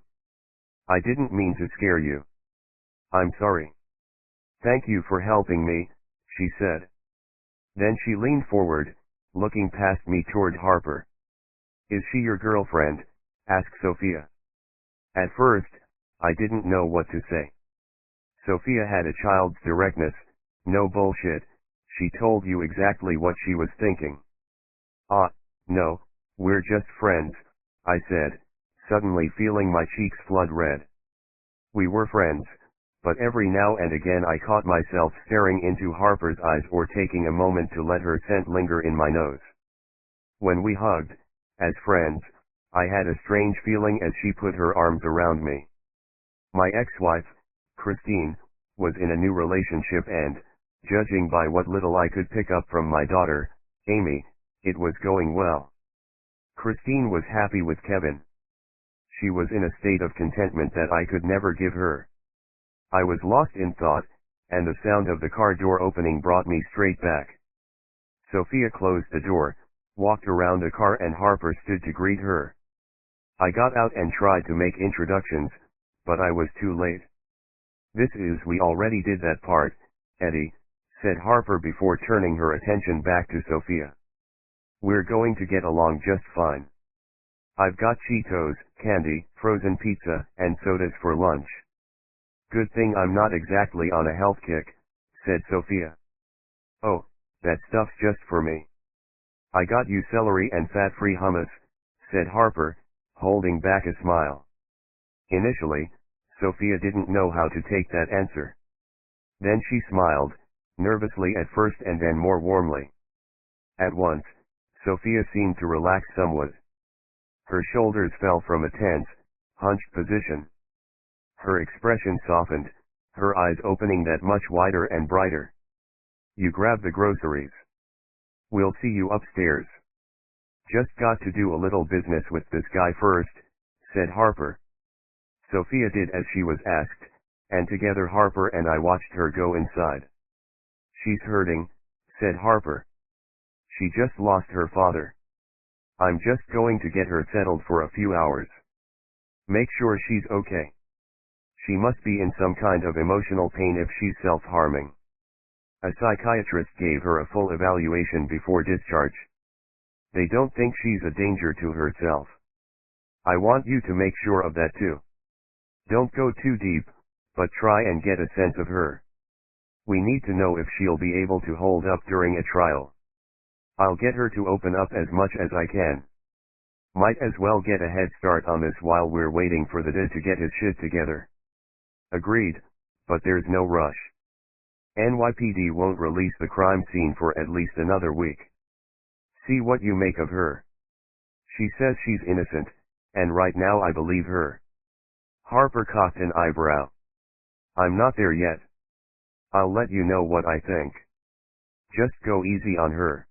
I didn't mean to scare you. I'm sorry. Thank you for helping me, she said. Then she leaned forward, looking past me toward Harper. Is she your girlfriend? Asked Sophia. At first, I didn't know what to say. Sophia had a child's directness. No bullshit, she told you exactly what she was thinking. No, we're just friends, I said, suddenly feeling my cheeks flood red. We were friends, but every now and again I caught myself staring into Harper's eyes or taking a moment to let her scent linger in my nose. When we hugged, as friends, I had a strange feeling as she put her arms around me. My ex-wife, Christine, was in a new relationship and, judging by what little I could pick up from my daughter, Amy, it was going well. Christine was happy with Kevin. She was in a state of contentment that I could never give her. I was lost in thought, and the sound of the car door opening brought me straight back. Sophia closed the door, walked around the car and Harper stood to greet her. I got out and tried to make introductions, but I was too late. We already did that part, Eddie, said Harper before turning her attention back to Sophia. We're going to get along just fine. I've got Cheetos, candy, frozen pizza, and sodas for lunch. Good thing I'm not exactly on a health kick, said Sophia. Oh, that stuff's just for me. I got you celery and fat-free hummus, said Harper, holding back a smile. Initially, Sophia didn't know how to take that answer. Then she smiled, nervously at first and then more warmly. At once, Sophia seemed to relax somewhat. Her shoulders fell from a tense, hunched position. Her expression softened, her eyes opening that much wider and brighter. You grab the groceries. We'll see you upstairs. Just got to do a little business with this guy first, said Harper. Sophia did as she was asked, and together Harper and I watched her go inside. She's hurting, said Harper. She just lost her father. I'm just going to get her settled for a few hours. Make sure she's okay. She must be in some kind of emotional pain if she's self-harming. A psychiatrist gave her a full evaluation before discharge. They don't think she's a danger to herself. I want you to make sure of that too. Don't go too deep, but try and get a sense of her. We need to know if she'll be able to hold up during a trial. I'll get her to open up as much as I can. Might as well get a head start on this while we're waiting for the dad to get his shit together. Agreed, but there's no rush. NYPD won't release the crime scene for at least another week. See what you make of her. She says she's innocent, and right now I believe her. Harper cocked an eyebrow. I'm not there yet. I'll let you know what I think. Just go easy on her.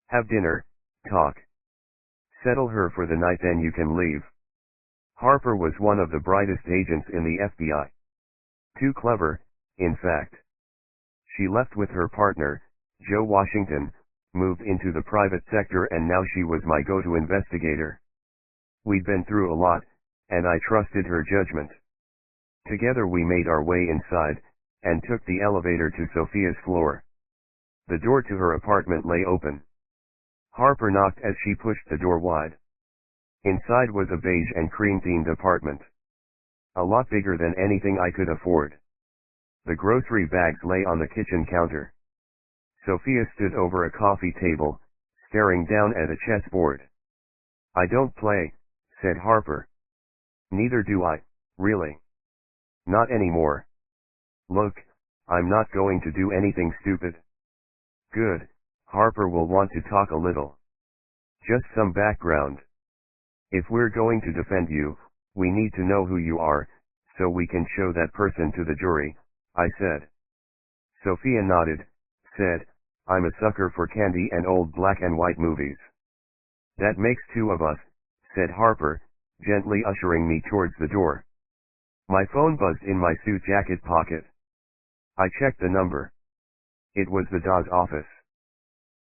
Have dinner, talk. Settle her for the night, then you can leave. Harper was one of the brightest agents in the FBI. Too clever, in fact. She left with her partner, Joe Washington, moved into the private sector, and now she was my go-to investigator. We'd been through a lot, and I trusted her judgment. Together we made our way inside, and took the elevator to Sophia's floor. The door to her apartment lay open. Harper knocked as she pushed the door wide. Inside was a beige and cream-themed apartment. A lot bigger than anything I could afford. The grocery bags lay on the kitchen counter. Sophia stood over a coffee table, staring down at a chessboard. I don't play, said Harper. Neither do I, really. Not anymore. Look, I'm not going to do anything stupid. Good, Harper will want to talk a little. Just some background. If we're going to defend you, we need to know who you are, so we can show that person to the jury, I said. Sophia nodded, said, I'm a sucker for candy and old black and white movies. That makes two of us, said Harper, gently ushering me towards the door. My phone buzzed in my suit jacket pocket. I checked the number. It was the DA's office.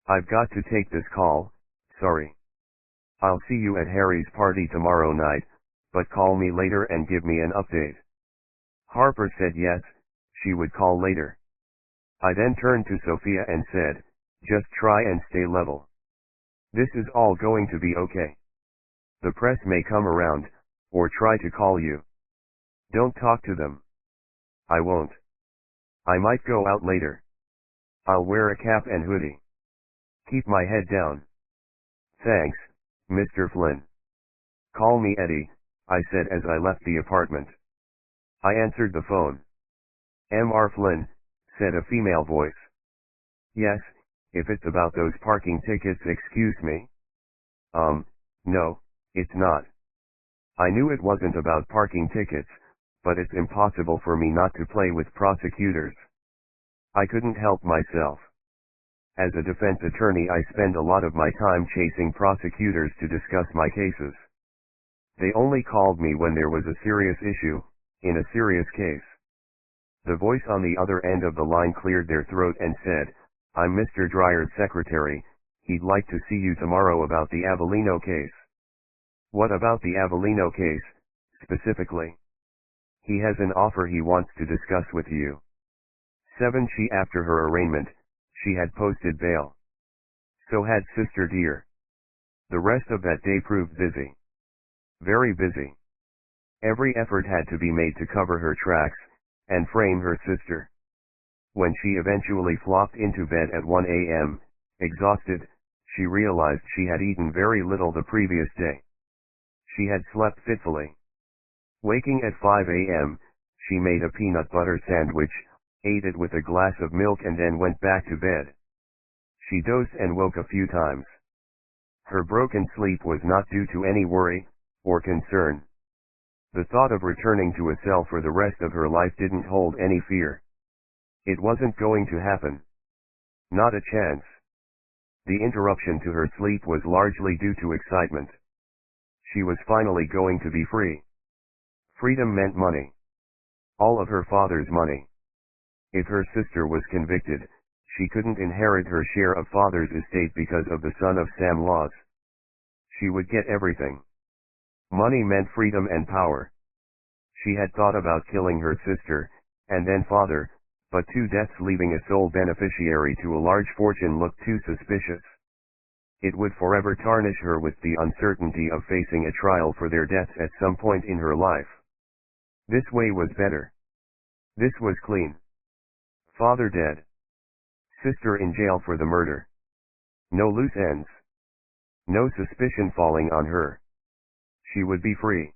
I've got to take this call, sorry. I'll see you at Harry's party tomorrow night, but call me later and give me an update. Harper said yes, she would call later. I then turned to Sophia and said, just try and stay level. This is all going to be okay. The press may come around, or try to call you. Don't talk to them. I won't. I might go out later. I'll wear a cap and hoodie. Keep my head down. Thanks, Mr. Flynn. Call me Eddie, I said as I left the apartment. I answered the phone. Mr. Flynn, said a female voice. Yes, if it's about those parking tickets, excuse me. No, it's not. I knew it wasn't about parking tickets, but it's impossible for me not to play with prosecutors. I couldn't help myself. As a defense attorney, I spend a lot of my time chasing prosecutors to discuss my cases. They only called me when there was a serious issue, in a serious case. The voice on the other end of the line cleared their throat and said, I'm Mr. Dreyer's secretary, he'd like to see you tomorrow about the Avellino case. What about the Avellino case, specifically? He has an offer he wants to discuss with you. 7. After her arraignment, she had posted bail. So had Sister Dear. The rest of that day proved busy. Very busy. Every effort had to be made to cover her tracks, and frame her sister. When she eventually flopped into bed at 1 a.m., exhausted, she realized she had eaten very little the previous day. She had slept fitfully. Waking at 5 a.m., she made a peanut butter sandwich, ate it with a glass of milk and then went back to bed. She dozed and woke a few times. Her broken sleep was not due to any worry, or concern. The thought of returning to a cell for the rest of her life didn't hold any fear. It wasn't going to happen. Not a chance. The interruption to her sleep was largely due to excitement. She was finally going to be free. Freedom meant money. All of her father's money. If her sister was convicted, she couldn't inherit her share of father's estate because of the son of Sam laws. She would get everything. Money meant freedom and power. She had thought about killing her sister, and then father, but 2 deaths leaving a sole beneficiary to a large fortune looked too suspicious. It would forever tarnish her with the uncertainty of facing a trial for their deaths at some point in her life. This way was better. This was clean. Father dead. Sister in jail for the murder. No loose ends. No suspicion falling on her. She would be free.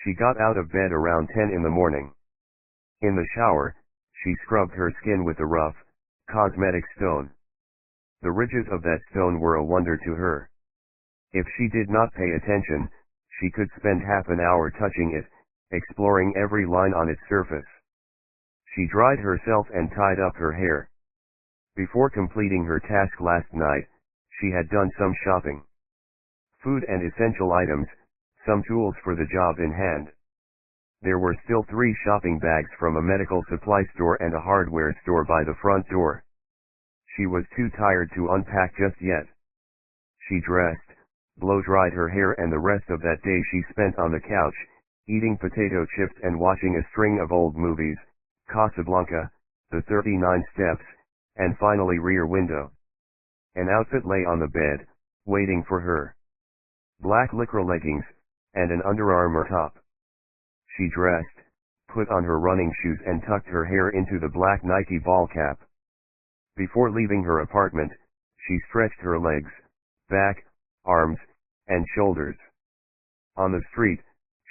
She got out of bed around 10 in the morning. In the shower, she scrubbed her skin with a rough, cosmetic stone. The ridges of that stone were a wonder to her. If she did not pay attention, she could spend half an hour touching it, exploring every line on its surface. She dried herself and tied up her hair. Before completing her task last night, she had done some shopping. Food and essential items, some tools for the job in hand. There were still 3 shopping bags from a medical supply store and a hardware store by the front door. She was too tired to unpack just yet. She dressed, blow-dried her hair, and the rest of that day she spent on the couch, eating potato chips and watching a string of old movies, Casablanca, The 39 Steps, and finally Rear Window. An outfit lay on the bed, waiting for her. Black lycra leggings, and an Under Armour top. She dressed, put on her running shoes and tucked her hair into the black Nike ball cap. Before leaving her apartment, she stretched her legs, back, arms, and shoulders. On the street,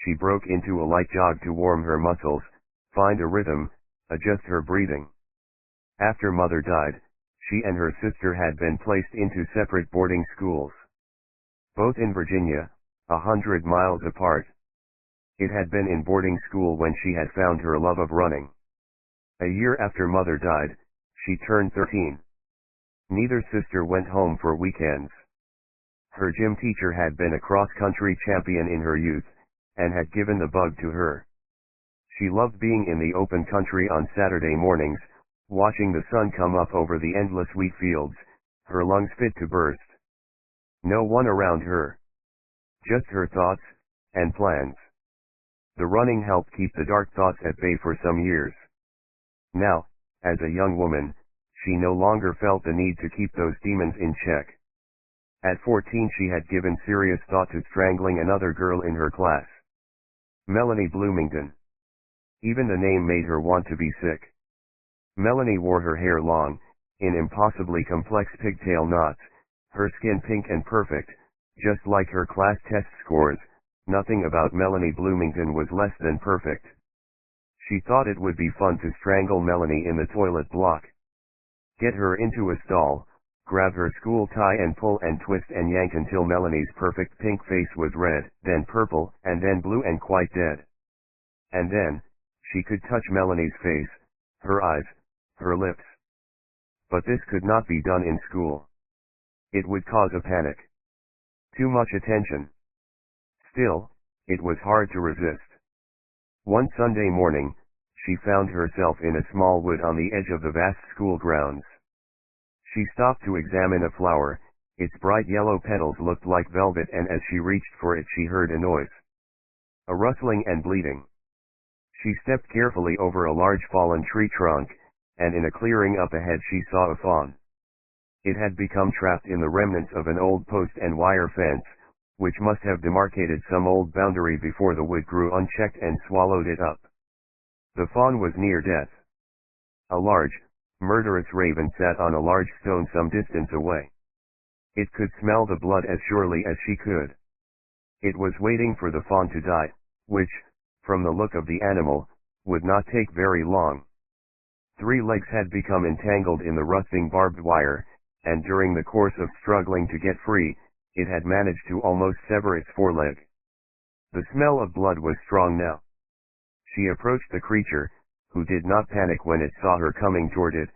she broke into a light jog to warm her muscles, find a rhythm, adjust her breathing. After Mother died, she and her sister had been placed into separate boarding schools. Both in Virginia, 100 miles apart. It had been in boarding school when she had found her love of running. A year after Mother died, she turned 13. Neither sister went home for weekends. Her gym teacher had been a cross-country champion in her youth, and had given the bug to her. She loved being in the open country on Saturday mornings, watching the sun come up over the endless wheat fields, her lungs fit to burst. No one around her. Just her thoughts, and plans. The running helped keep the dark thoughts at bay for some years. Now, as a young woman, she no longer felt the need to keep those demons in check. At 14 she had given serious thought to strangling another girl in her class. Melanie Bloomington. Even the name made her want to be sick. Melanie wore her hair long, in impossibly complex pigtail knots, her skin pink and perfect, just like her class test scores. Nothing about Melanie Bloomington was less than perfect. She thought it would be fun to strangle Melanie in the toilet block. Get her into a stall, grab her school tie and pull and twist and yank until Melanie's perfect pink face was red, then purple, and then blue and quite dead. And then, she could touch Melanie's face, her eyes, her lips. But this could not be done in school. It would cause a panic. Too much attention. Still, it was hard to resist. One Sunday morning, she found herself in a small wood on the edge of the vast school grounds. She stopped to examine a flower. Its bright yellow petals looked like velvet, and as she reached for it she heard a noise. A rustling and bleating. She stepped carefully over a large fallen tree trunk, and in a clearing up ahead she saw a fawn. It had become trapped in the remnants of an old post and wire fence, which must have demarcated some old boundary before the wood grew unchecked and swallowed it up. The fawn was near death. A large, murderous raven sat on a large stone some distance away. It could smell the blood as surely as she could. It was waiting for the fawn to die, which, from the look of the animal, would not take very long. 3 legs had become entangled in the rusting barbed wire, and during the course of struggling to get free, it had managed to almost sever its foreleg. The smell of blood was strong now. She approached the creature, who did not panic when it saw her coming toward it,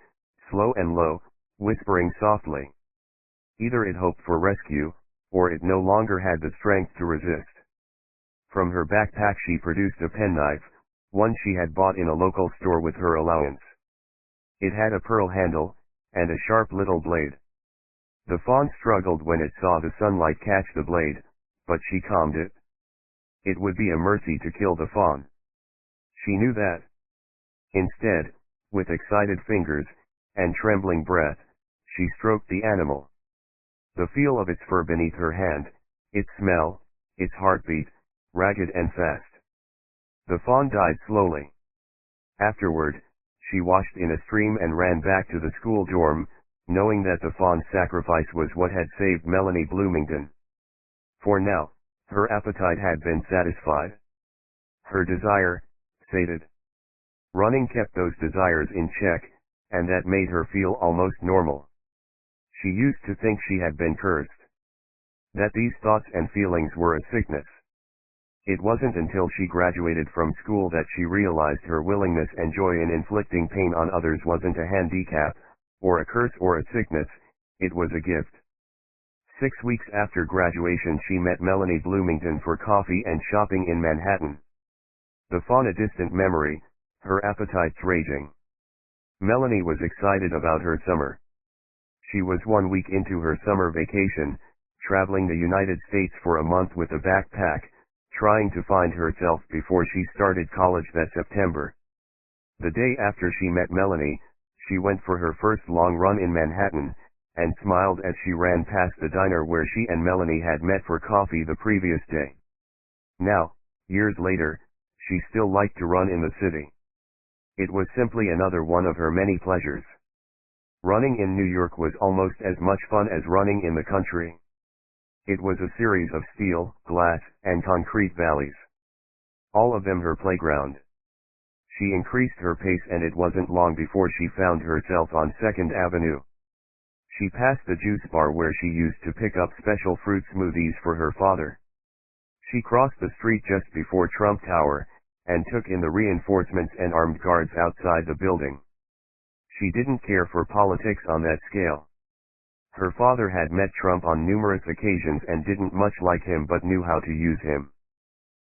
slow and low, whispering softly. Either it hoped for rescue, or it no longer had the strength to resist. From her backpack she produced a penknife, one she had bought in a local store with her allowance. It had a pearl handle, and a sharp little blade. The fawn struggled when it saw the sunlight catch the blade, but she calmed it. It would be a mercy to kill the fawn. She knew that. Instead, with excited fingers, and trembling breath, she stroked the animal. The feel of its fur beneath her hand, its smell, its heartbeat, ragged and fast. The fawn died slowly. Afterward, she washed in a stream and ran back to the school dorm, knowing that the fawn's sacrifice was what had saved Melanie Bloomington. For now, her appetite had been satisfied. Her desire, sated. Running kept those desires in check, and that made her feel almost normal. She used to think she had been cursed. That these thoughts and feelings were a sickness. It wasn't until she graduated from school that she realized her willingness and joy in inflicting pain on others wasn't a handicap, or a curse or a sickness, it was a gift. 6 weeks after graduation she met Melanie Bloomington for coffee and shopping in Manhattan. The fawn a distant memory, her appetites raging. Melanie was excited about her summer. She was 1 week into her summer vacation, traveling the United States for a month with a backpack, trying to find herself before she started college that September. The day after she met Melanie, she went for her first long run in Manhattan, and smiled as she ran past the diner where she and Melanie had met for coffee the previous day. Now, years later, she still liked to run in the city. It was simply another one of her many pleasures. Running in New York was almost as much fun as running in the country. It was a series of steel, glass, and concrete valleys. All of them her playground. She increased her pace and it wasn't long before she found herself on 2nd Avenue. She passed the juice bar where she used to pick up special fruit smoothies for her father. She crossed the street just before Trump Tower, and took in the reinforcements and armed guards outside the building. She didn't care for politics on that scale. Her father had met Trump on numerous occasions and didn't much like him but knew how to use him.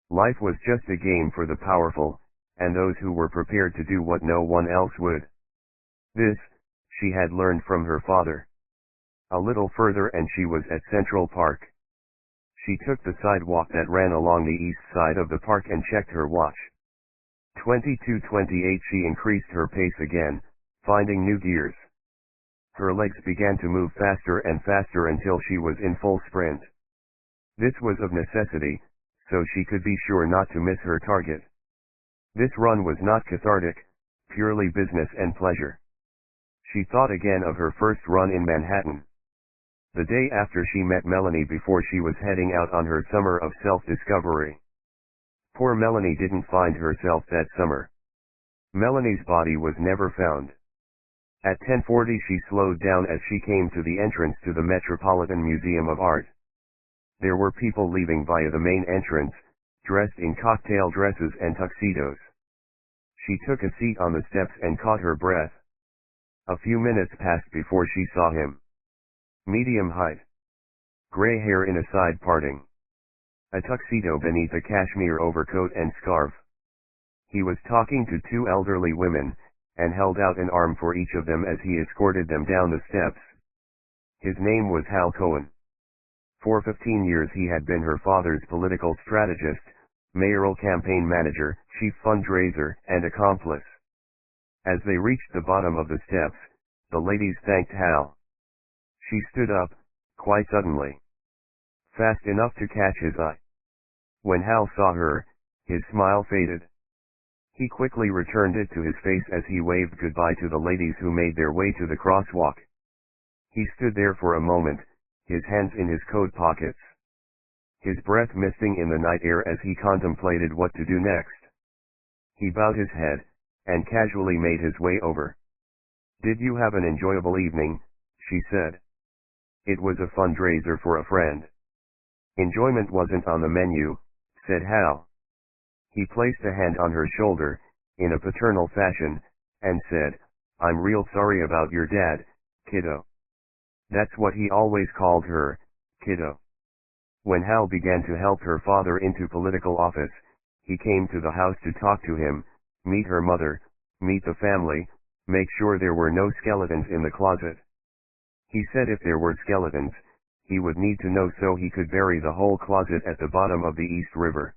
Life was just a game for the powerful, and those who were prepared to do what no one else would. This, she had learned from her father. A little further and she was at Central Park. She took the sidewalk that ran along the east side of the park and checked her watch. 22:28. She increased her pace again, finding new gears. Her legs began to move faster and faster until she was in full sprint. This was of necessity, so she could be sure not to miss her target. This run was not cathartic, purely business and pleasure. She thought again of her first run in Manhattan. The day after she met Melanie before she was heading out on her summer of self-discovery. Poor Melanie didn't find herself that summer. Melanie's body was never found. At 10:40 she slowed down as she came to the entrance to the Metropolitan Museum of Art. There were people leaving via the main entrance, dressed in cocktail dresses and tuxedos. She took a seat on the steps and caught her breath. A few minutes passed before she saw him. Medium height. Gray hair in a side parting. A tuxedo beneath a cashmere overcoat and scarf. He was talking to two elderly women, and held out an arm for each of them as he escorted them down the steps. His name was Hal Cohen. For 15 years he had been her father's political strategist, mayoral campaign manager, chief fundraiser, and accomplice. As they reached the bottom of the steps, the ladies thanked Hal. She stood up, quite suddenly. Fast enough to catch his eye. When Hal saw her, his smile faded. He quickly returned it to his face as he waved goodbye to the ladies who made their way to the crosswalk. He stood there for a moment, his hands in his coat pockets. His breath misting in the night air as he contemplated what to do next. He bowed his head, and casually made his way over. "Did you have an enjoyable evening?" she said. "It was a fundraiser for a friend." "Enjoyment wasn't on the menu," said Hal. He placed a hand on her shoulder, in a paternal fashion, and said, "I'm real sorry about your dad, kiddo." That's what he always called her, kiddo. When Hal began to help her father into political office, he came to the house to talk to him, meet her mother, meet the family, make sure there were no skeletons in the closet. He said if there were skeletons, he would need to know so he could bury the whole closet at the bottom of the East River.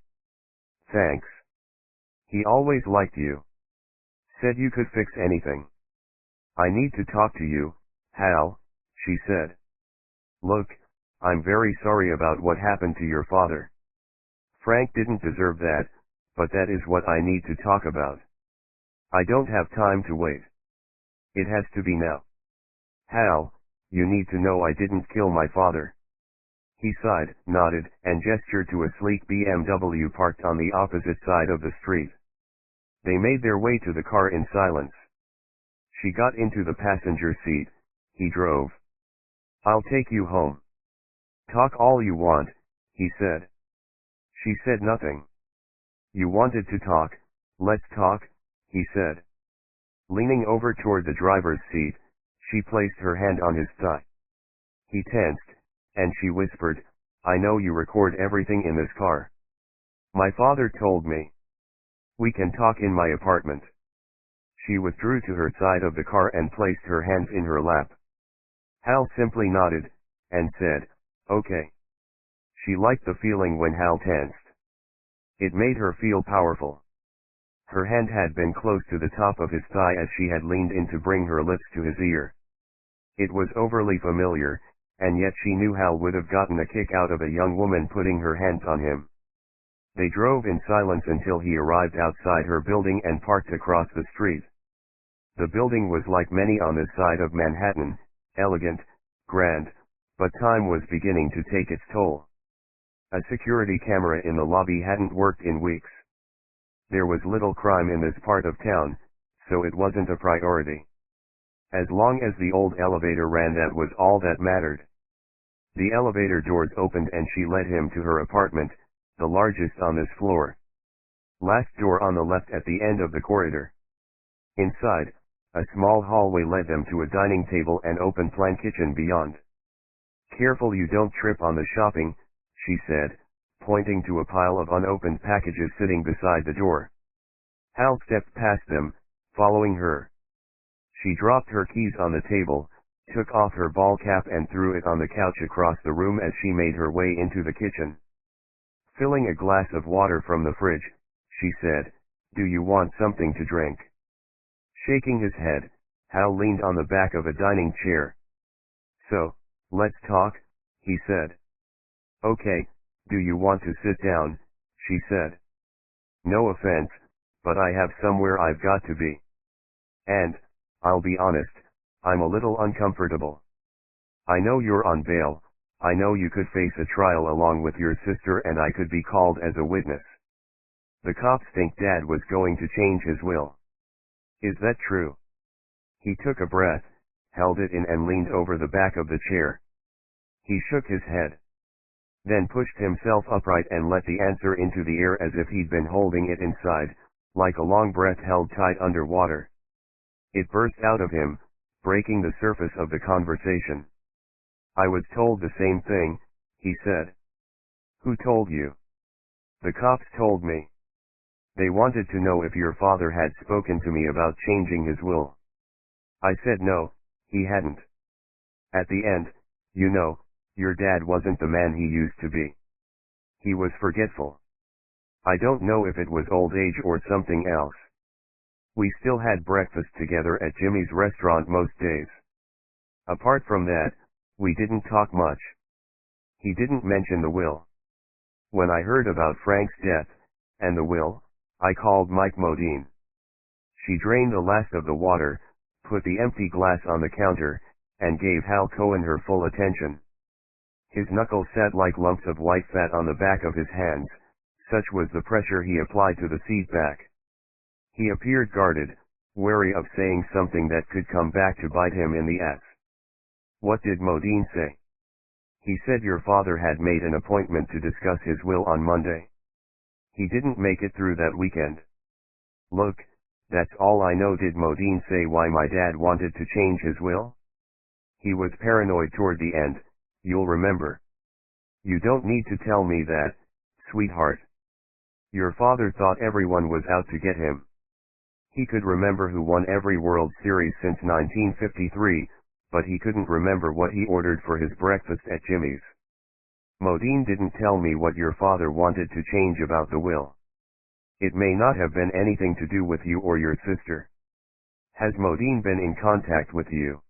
"Thanks. He always liked you. Said you could fix anything." "I need to talk to you, Hal," she said. "Look, I'm very sorry about what happened to your father. Frank didn't deserve that, but that is what I need to talk about. I don't have time to wait. It has to be now. Hal, you need to know I didn't kill my father." He sighed, nodded, and gestured to a sleek BMW parked on the opposite side of the street. They made their way to the car in silence. She got into the passenger seat, he drove. "I'll take you home." "Talk all you want," he said. She said nothing. "You wanted to talk, let's talk," he said. Leaning over toward the driver's seat, she placed her hand on his thigh. He tensed, and she whispered, "I know you record everything in this car. My father told me. We can talk in my apartment." She withdrew to her side of the car and placed her hands in her lap. Hal simply nodded, and said, "Okay." She liked the feeling when Hal tensed. It made her feel powerful. Her hand had been close to the top of his thigh as she had leaned in to bring her lips to his ear. It was overly familiar, and yet she knew Hal would have gotten a kick out of a young woman putting her hands on him. They drove in silence until he arrived outside her building and parked across the street. The building was like many on this side of Manhattan, elegant, grand, but time was beginning to take its toll. A security camera in the lobby hadn't worked in weeks. There was little crime in this part of town, so it wasn't a priority. As long as the old elevator ran, that was all that mattered. The elevator doors opened and she led him to her apartment, the largest on this floor. Last door on the left at the end of the corridor. Inside, a small hallway led them to a dining table and open-plan kitchen beyond. "Careful you don't trip on the shopping," she said, pointing to a pile of unopened packages sitting beside the door. Hal stepped past them, following her. She dropped her keys on the table, took off her ball cap and threw it on the couch across the room as she made her way into the kitchen. Filling a glass of water from the fridge, she said, "Do you want something to drink?" Shaking his head, Hal leaned on the back of a dining chair. "So, let's talk," he said. "Okay, do you want to sit down?" she said. "No offense, but I have somewhere I've got to be. And, I'll be honest, I'm a little uncomfortable. I know you're on bail, I know you could face a trial along with your sister and I could be called as a witness. The cops think Dad was going to change his will. Is that true?" He took a breath, held it in and leaned over the back of the chair. He shook his head. Then pushed himself upright and let the answer into the air as if he'd been holding it inside, like a long breath held tight under water. It burst out of him, breaking the surface of the conversation. "I was told the same thing," he said. "Who told you?" "The cops told me. They wanted to know if your father had spoken to me about changing his will. I said no, he hadn't. At the end, you know, your dad wasn't the man he used to be. He was forgetful. I don't know if it was old age or something else. We still had breakfast together at Jimmy's restaurant most days. Apart from that, we didn't talk much. He didn't mention the will. When I heard about Frank's death, and the will, I called Mike Modine." She drained the last of the water, put the empty glass on the counter, and gave Hal Cohen her full attention. His knuckles sat like lumps of white fat on the back of his hands, such was the pressure he applied to the seat back. He appeared guarded, wary of saying something that could come back to bite him in the ass. "What did Modine say?" "He said your father had made an appointment to discuss his will on Monday. He didn't make it through that weekend. Look, that's all I know." "Did Modine say why my dad wanted to change his will?" "He was paranoid toward the end, you'll remember." "You don't need to tell me that, sweetheart. Your father thought everyone was out to get him. He could remember who won every World Series since 1953, but he couldn't remember what he ordered for his breakfast at Jimmy's. Modine didn't tell me what your father wanted to change about the will. It may not have been anything to do with you or your sister. Has Modine been in contact with you?"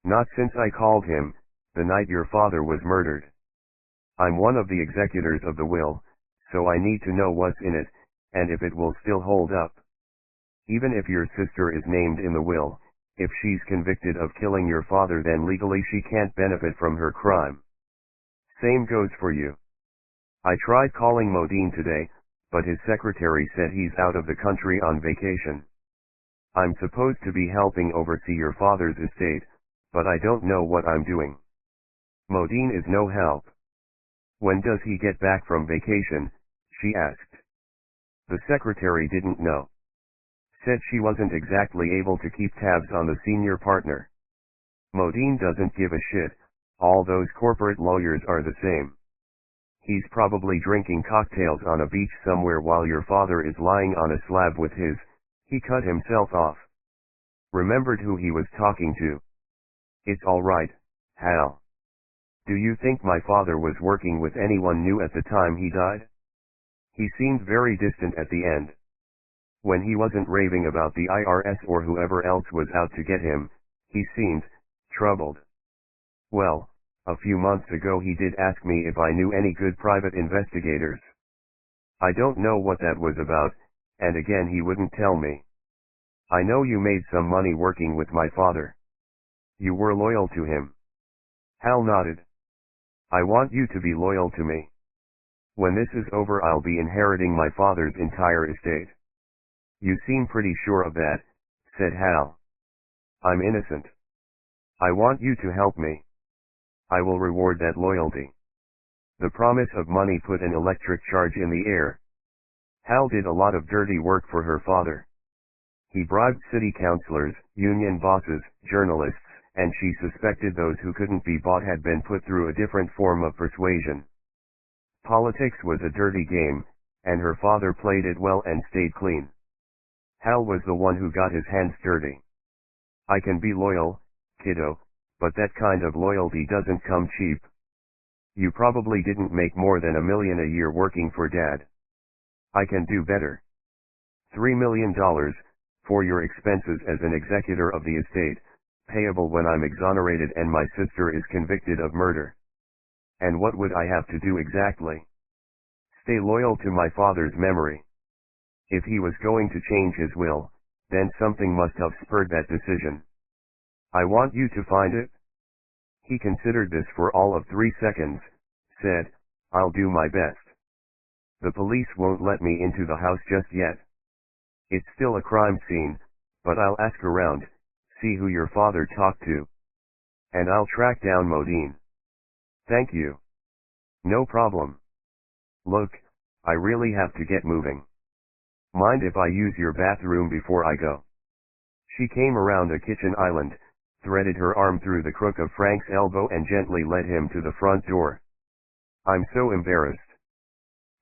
"Not since I called him, the night your father was murdered. I'm one of the executors of the will, so I need to know what's in it, and if it will still hold up. Even if your sister is named in the will, if she's convicted of killing your father then legally she can't benefit from her crime. Same goes for you. I tried calling Modine today, but his secretary said he's out of the country on vacation. I'm supposed to be helping oversee your father's estate, but I don't know what I'm doing. Modine is no help." "When does he get back from vacation?" she asked. The secretary didn't know. Said she wasn't exactly able to keep tabs on the senior partner. "Modine doesn't give a shit, all those corporate lawyers are the same. He's probably drinking cocktails on a beach somewhere while your father is lying on a slab with his," he cut himself off. Remembered who he was talking to. "It's all right, Hal. Do you think my father was working with anyone new at the time he died? He seemed very distant at the end. When he wasn't raving about the IRS or whoever else was out to get him, he seemed troubled. Well, a few months ago he did ask me if I knew any good private investigators. I don't know what that was about, and again he wouldn't tell me. I know you made some money working with my father. You were loyal to him." Hal nodded. "I want you to be loyal to me. When this is over I'll be inheriting my father's entire estate." "You seem pretty sure of that," said Hal. "I'm innocent. I want you to help me. I will reward that loyalty." The promise of money put an electric charge in the air. Hal did a lot of dirty work for her father. He bribed city councilors, union bosses, journalists, and she suspected those who couldn't be bought had been put through a different form of persuasion. Politics was a dirty game, and her father played it well and stayed clean. Hal was the one who got his hands dirty. I can be loyal, kiddo, but that kind of loyalty doesn't come cheap. You probably didn't make more than $1 million a year working for Dad. I can do better. $3 million, for your expenses as an executor of the estate, payable when I'm exonerated and my sister is convicted of murder. And what would I have to do exactly? Stay loyal to my father's memory. If he was going to change his will, then something must have spurred that decision. I want you to find it. He considered this for all of 3 seconds, said, I'll do my best. The police won't let me into the house just yet. It's still a crime scene, but I'll ask around, see who your father talked to. And I'll track down Modine. Thank you. No problem. Look, I really have to get moving. Mind if I use your bathroom before I go? She came around a kitchen island, threaded her arm through the crook of Frank's elbow and gently led him to the front door. I'm so embarrassed.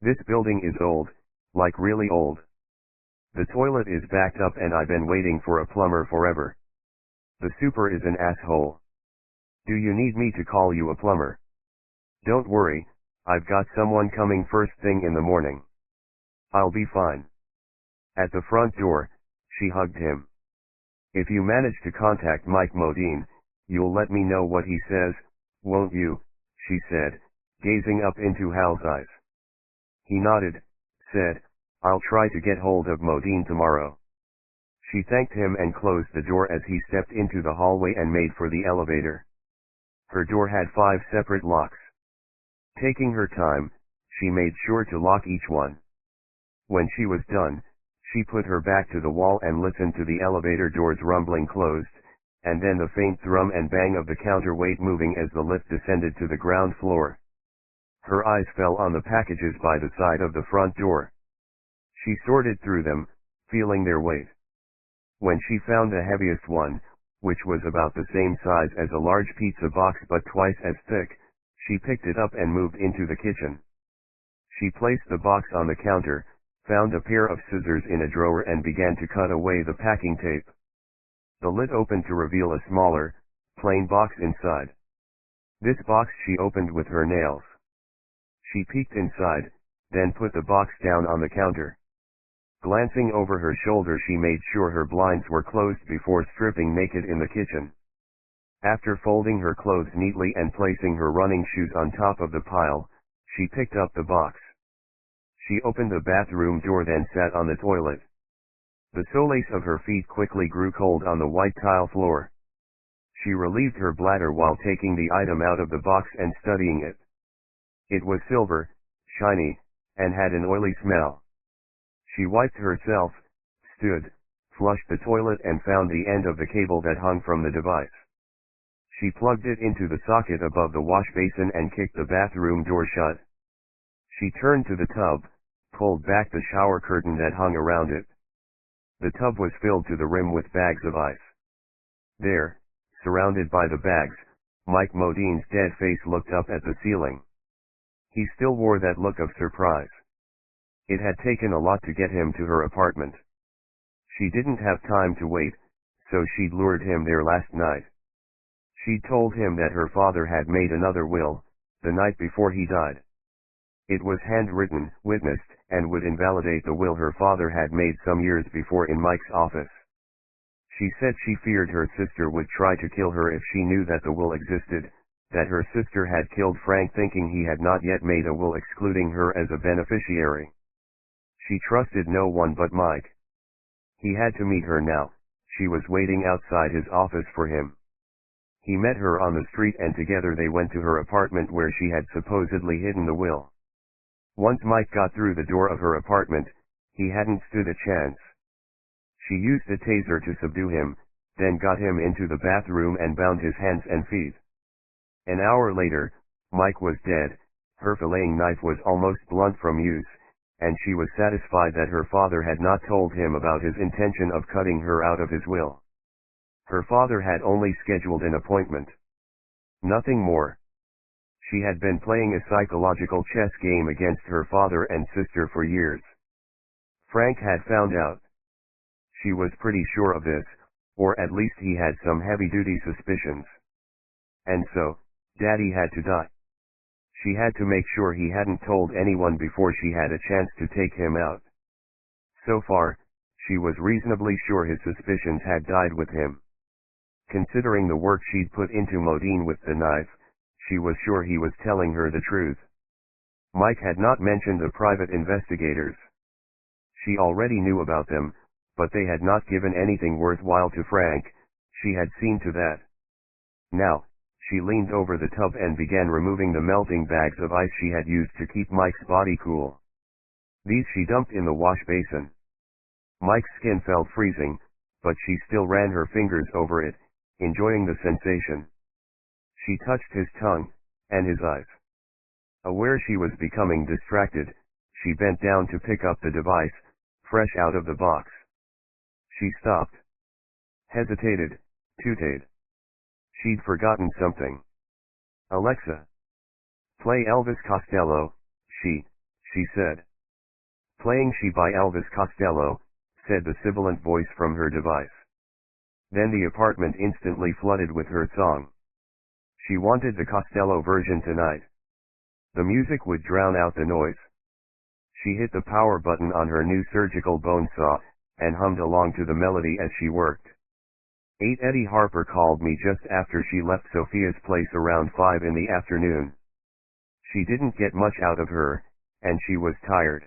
This building is old, like really old. The toilet is backed up and I've been waiting for a plumber forever. The super is an asshole. Do you need me to call you a plumber? Don't worry, I've got someone coming first thing in the morning. I'll be fine. At the front door, she hugged him. If you manage to contact Mike Modine, you'll let me know what he says, won't you? She said, gazing up into Hal's eyes. He nodded, said, I'll try to get hold of Modine tomorrow. She thanked him and closed the door as he stepped into the hallway and made for the elevator. Her door had 5 separate locks. Taking her time, she made sure to lock each one. When she was done, she put her back to the wall and listened to the elevator doors rumbling closed, and then the faint thrum and bang of the counterweight moving as the lift descended to the ground floor. Her eyes fell on the packages by the side of the front door. She sorted through them, feeling their weight. When she found the heaviest one, which was about the same size as a large pizza box but twice as thick, she picked it up and moved into the kitchen. She placed the box on the counter, found a pair of scissors in a drawer and began to cut away the packing tape. The lid opened to reveal a smaller, plain box inside. This box she opened with her nails. She peeked inside, then put the box down on the counter. Glancing over her shoulder, she made sure her blinds were closed before stripping naked in the kitchen. After folding her clothes neatly and placing her running shoes on top of the pile, she picked up the box. She opened the bathroom door, then sat on the toilet. The soles of her feet quickly grew cold on the white tile floor. She relieved her bladder while taking the item out of the box and studying it. It was silver, shiny, and had an oily smell. She wiped herself, stood, flushed the toilet and found the end of the cable that hung from the device. She plugged it into the socket above the wash basin and kicked the bathroom door shut. She turned to the tub, pulled back the shower curtain that hung around it. The tub was filled to the rim with bags of ice. There, surrounded by the bags, Mike Modine's dead face looked up at the ceiling. He still wore that look of surprise. It had taken a lot to get him to her apartment. She didn't have time to wait, so she'd lured him there last night. She'd told him that her father had made another will, the night before he died. It was handwritten, witnessed, and would invalidate the will her father had made some years before in Mike's office. She said she feared her sister would try to kill her if she knew that the will existed, that her sister had killed Frank thinking he had not yet made a will excluding her as a beneficiary. She trusted no one but Mike. He had to meet her now. She was waiting outside his office for him. He met her on the street and together they went to her apartment where she had supposedly hidden the will. Once Mike got through the door of her apartment, he hadn't stood a chance. She used a taser to subdue him, then got him into the bathroom and bound his hands and feet. An hour later, Mike was dead, her filleting knife was almost blunt from use, and she was satisfied that her father had not told him about his intention of cutting her out of his will. Her father had only scheduled an appointment. Nothing more. She had been playing a psychological chess game against her father and sister for years. Frank had found out. She was pretty sure of this, or at least he had some heavy-duty suspicions. And so, Daddy had to die. She had to make sure he hadn't told anyone before she had a chance to take him out. So far, she was reasonably sure his suspicions had died with him. Considering the work she'd put into Modine with the knife, she was sure he was telling her the truth. Mike had not mentioned the private investigators. She already knew about them, but they had not given anything worthwhile to Frank. She had seen to that. Now, she leaned over the tub and began removing the melting bags of ice she had used to keep Mike's body cool. These she dumped in the wash basin. Mike's skin felt freezing, but she still ran her fingers over it, enjoying the sensation. She touched his tongue, and his eyes. Aware she was becoming distracted, she bent down to pick up the device, fresh out of the box. She stopped. Hesitated, tooted. She'd forgotten something. Alexa. Play Elvis Costello, she said. Playing She by Elvis Costello, said the sibilant voice from her device. Then the apartment instantly flooded with her song. She wanted the Costello version tonight. The music would drown out the noise. She hit the power button on her new surgical bone saw, and hummed along to the melody as she worked. Eddie Harper called me just after she left Sophia's place around 5 in the afternoon. She didn't get much out of her, and she was tired.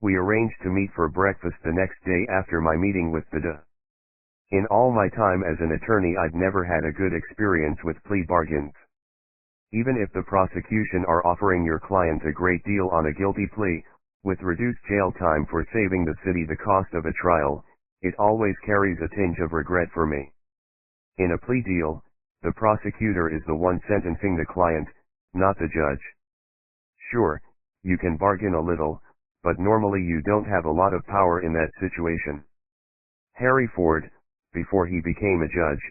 We arranged to meet for breakfast the next day after my meeting with the DA. In all my time as an attorney, I'd never had a good experience with plea bargains. Even if the prosecution are offering your client a great deal on a guilty plea, with reduced jail time for saving the city the cost of a trial, it always carries a tinge of regret for me. In a plea deal, the prosecutor is the one sentencing the client, not the judge. Sure, you can bargain a little, but normally you don't have a lot of power in that situation. Harry Ford, before he became a judge,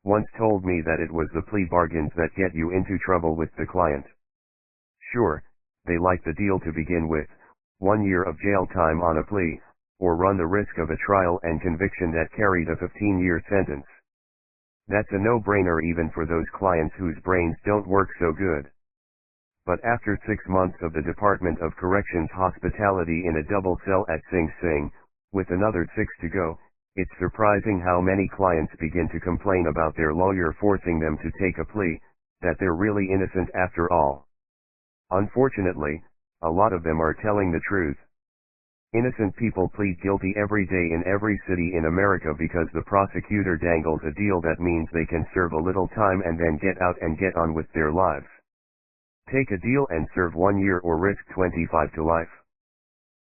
once told me that it was the plea bargains that get you into trouble with the client. Sure, they like the deal to begin with, 1 year of jail time on a plea, or run the risk of a trial and conviction that carried a 15-year sentence. That's a no-brainer even for those clients whose brains don't work so good. But after 6 months of the Department of Corrections hospitality in a double cell at Sing Sing, with another 6 to go, it's surprising how many clients begin to complain about their lawyer forcing them to take a plea, that they're really innocent after all. Unfortunately, a lot of them are telling the truth. Innocent people plead guilty every day in every city in America because the prosecutor dangles a deal that means they can serve a little time and then get out and get on with their lives. Take a deal and serve 1 year or risk 25 to life.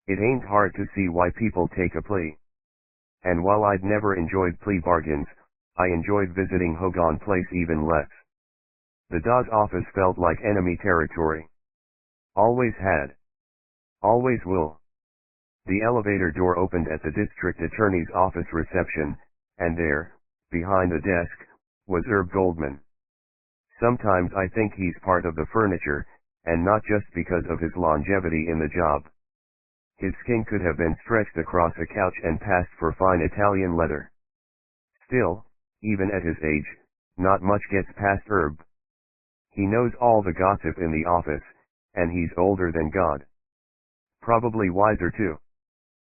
It ain't hard to see why people take a plea. And while I'd never enjoyed plea bargains, I enjoyed visiting Hogan Place even less. The DA's office felt like enemy territory. Always had. Always will. The elevator door opened at the district attorney's office reception, and there, behind the desk, was Herb Goldman. Sometimes I think he's part of the furniture, and not just because of his longevity in the job. His skin could have been stretched across a couch and passed for fine Italian leather. Still, even at his age, not much gets past Herb. He knows all the gossip in the office, and he's older than God. Probably wiser too.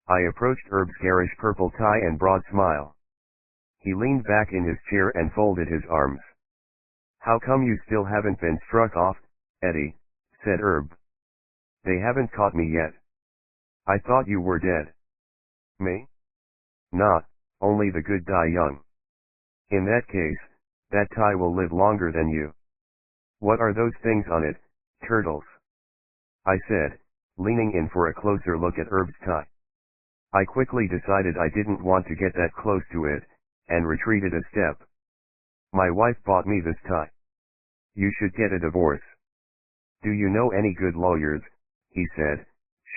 I approached Herb's garish purple tie and broad smile. He leaned back in his chair and folded his arms. "How come you still haven't been struck off, Eddie?" said Herb. "They haven't caught me yet. I thought you were dead." "Me? Not, only the good die young." "In that case, that tie will live longer than you." "What are those things on it, turtles?" I said, leaning in for a closer look at Herb's tie. I quickly decided I didn't want to get that close to it, and retreated a step. "My wife bought me this tie. You should get a divorce." "Do you know any good lawyers?" he said,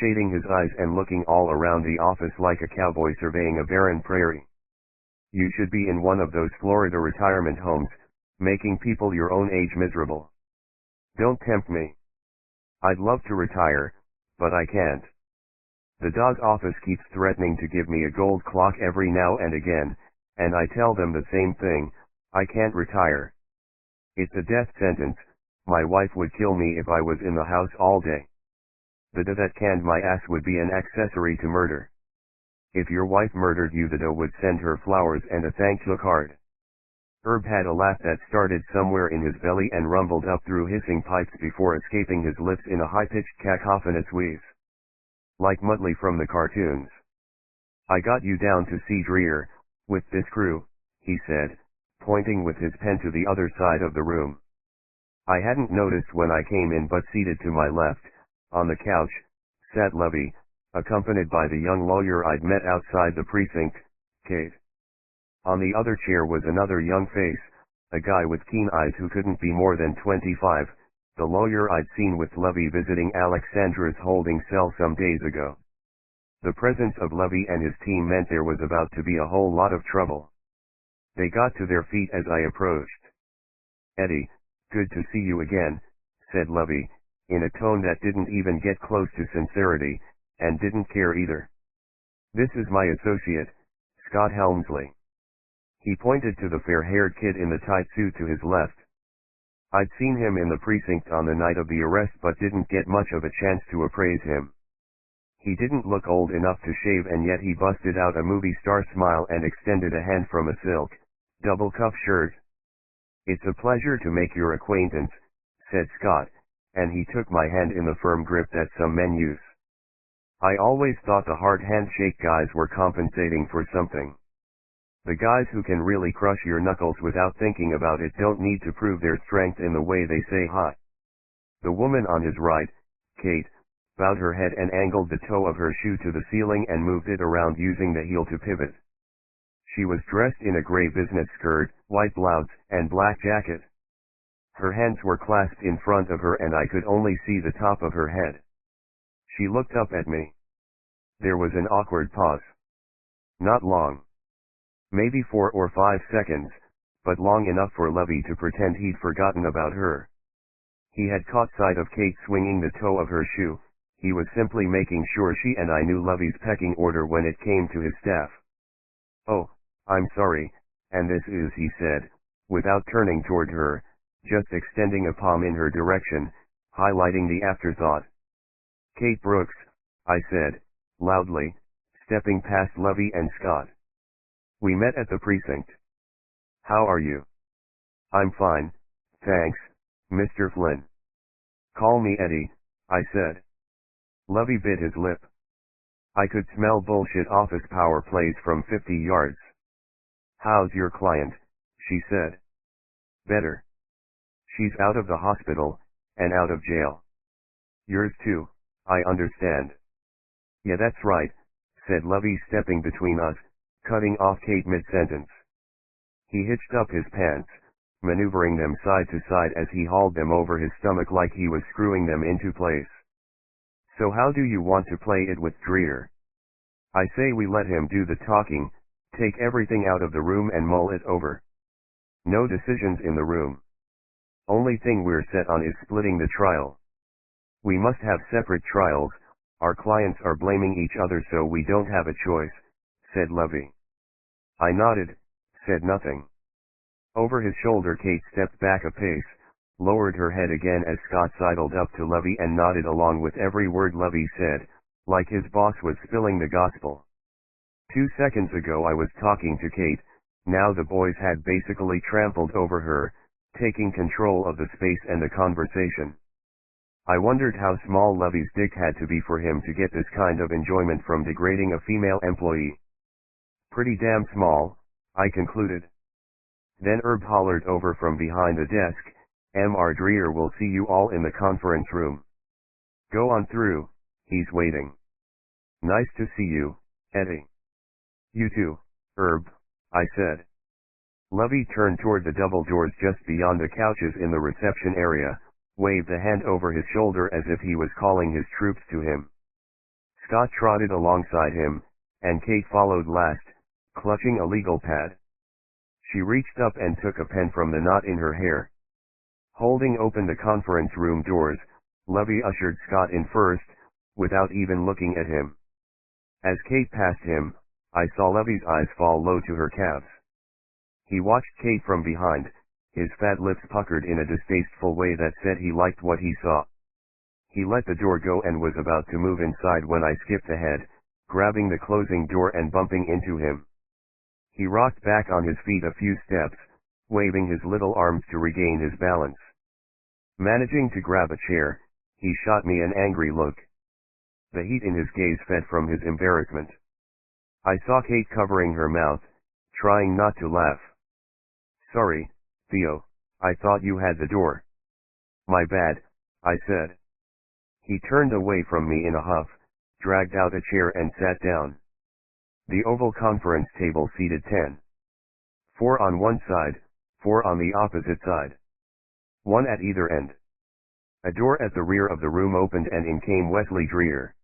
shading his eyes and looking all around the office like a cowboy surveying a barren prairie. "You should be in one of those Florida retirement homes, making people your own age miserable." "Don't tempt me. I'd love to retire, but I can't. The DA's office keeps threatening to give me a gold clock every now and again, and I tell them the same thing, I can't retire. It's a death sentence, my wife would kill me if I was in the house all day. The da that canned my ass would be an accessory to murder. If your wife murdered you, the da would send her flowers and a thank you card. Herb had a laugh that started somewhere in his belly and rumbled up through hissing pipes before escaping his lips in a high-pitched cacophonous wheeze. Like Muttley from the cartoons. I got you down to see Dreer, with this crew, he said, pointing with his pen to the other side of the room. I hadn't noticed when I came in, but seated to my left, on the couch, sat Levy, accompanied by the young lawyer I'd met outside the precinct, Kate. On the other chair was another young face, a guy with keen eyes who couldn't be more than 25, the lawyer I'd seen with Levy visiting Alexandra's holding cell some days ago. The presence of Levy and his team meant there was about to be a whole lot of trouble. They got to their feet as I approached. Eddie, good to see you again, said Levy, in a tone that didn't even get close to sincerity, and didn't care either. This is my associate, Scott Helmsley. He pointed to the fair-haired kid in the tight suit to his left. I'd seen him in the precinct on the night of the arrest but didn't get much of a chance to appraise him. He didn't look old enough to shave, and yet he busted out a movie star smile and extended a hand from a silk, double-cuff shirt. It's a pleasure to make your acquaintance, said Scott, and he took my hand in the firm grip that some men use. I always thought the hard handshake guys were compensating for something. The guys who can really crush your knuckles without thinking about it don't need to prove their strength in the way they say hi. The woman on his right, Kate, bowed her head and angled the toe of her shoe to the ceiling and moved it around using the heel to pivot. She was dressed in a gray business skirt, white blouse, and black jacket. Her hands were clasped in front of her and I could only see the top of her head. She looked up at me. There was an awkward pause. Not long. Maybe 4 or 5 seconds, but long enough for Levy to pretend he'd forgotten about her. He had caught sight of Kate swinging the toe of her shoe. He was simply making sure she and I knew Levy's pecking order when it came to his staff. Oh, I'm sorry, and this is, he said, without turning toward her, just extending a palm in her direction, highlighting the afterthought. Kate Brooks, I said, loudly, stepping past Levy and Scott. We met at the precinct. How are you? I'm fine, thanks, Mr. Flynn. Call me Eddie, I said. Levy bit his lip. I could smell bullshit office power plays from 50 yards. How's your client? She said. Better. She's out of the hospital, and out of jail. Yours too, I understand. Yeah, that's right, said Levy, stepping between us, cutting off Kate mid-sentence. He hitched up his pants, maneuvering them side to side as he hauled them over his stomach like he was screwing them into place. So how do you want to play it with Dreer? I say we let him do the talking, take everything out of the room and mull it over. No decisions in the room. Only thing we're set on is splitting the trial. We must have separate trials, our clients are blaming each other so we don't have a choice, said Levy. I nodded, said nothing. Over his shoulder Kate stepped back a pace, lowered her head again as Scott sidled up to Levy and nodded along with every word Levy said, like his boss was spilling the gospel. 2 seconds ago I was talking to Kate, now the boys had basically trampled over her, taking control of the space and the conversation. I wondered how small Levy's dick had to be for him to get this kind of enjoyment from degrading a female employee. Pretty damn small, I concluded. Then Herb hollered over from behind the desk, Mr. Dreer will see you all in the conference room. Go on through, he's waiting. Nice to see you, Eddie. You too, Herb, I said. Levy turned toward the double doors just beyond the couches in the reception area, waved a hand over his shoulder as if he was calling his troops to him. Scott trotted alongside him, and Kate followed last, clutching a legal pad. She reached up and took a pen from the knot in her hair. Holding open the conference room doors, Levy ushered Scott in first, without even looking at him. As Kate passed him, I saw Levy's eyes fall low to her calves. He watched Kate from behind, his fat lips puckered in a distasteful way that said he liked what he saw. He let the door go and was about to move inside when I skipped ahead, grabbing the closing door and bumping into him. He rocked back on his feet a few steps, waving his little arms to regain his balance. Managing to grab a chair, he shot me an angry look. The heat in his gaze fed from his embarrassment. I saw Kate covering her mouth, trying not to laugh. "Sorry, Theo, I thought you had the door." "My bad," I said. He turned away from me in a huff, dragged out a chair and sat down. The oval conference table seated 10. 4 on one side, 4 on the opposite side. 1 at either end. A door at the rear of the room opened and in came Wesley Dreer.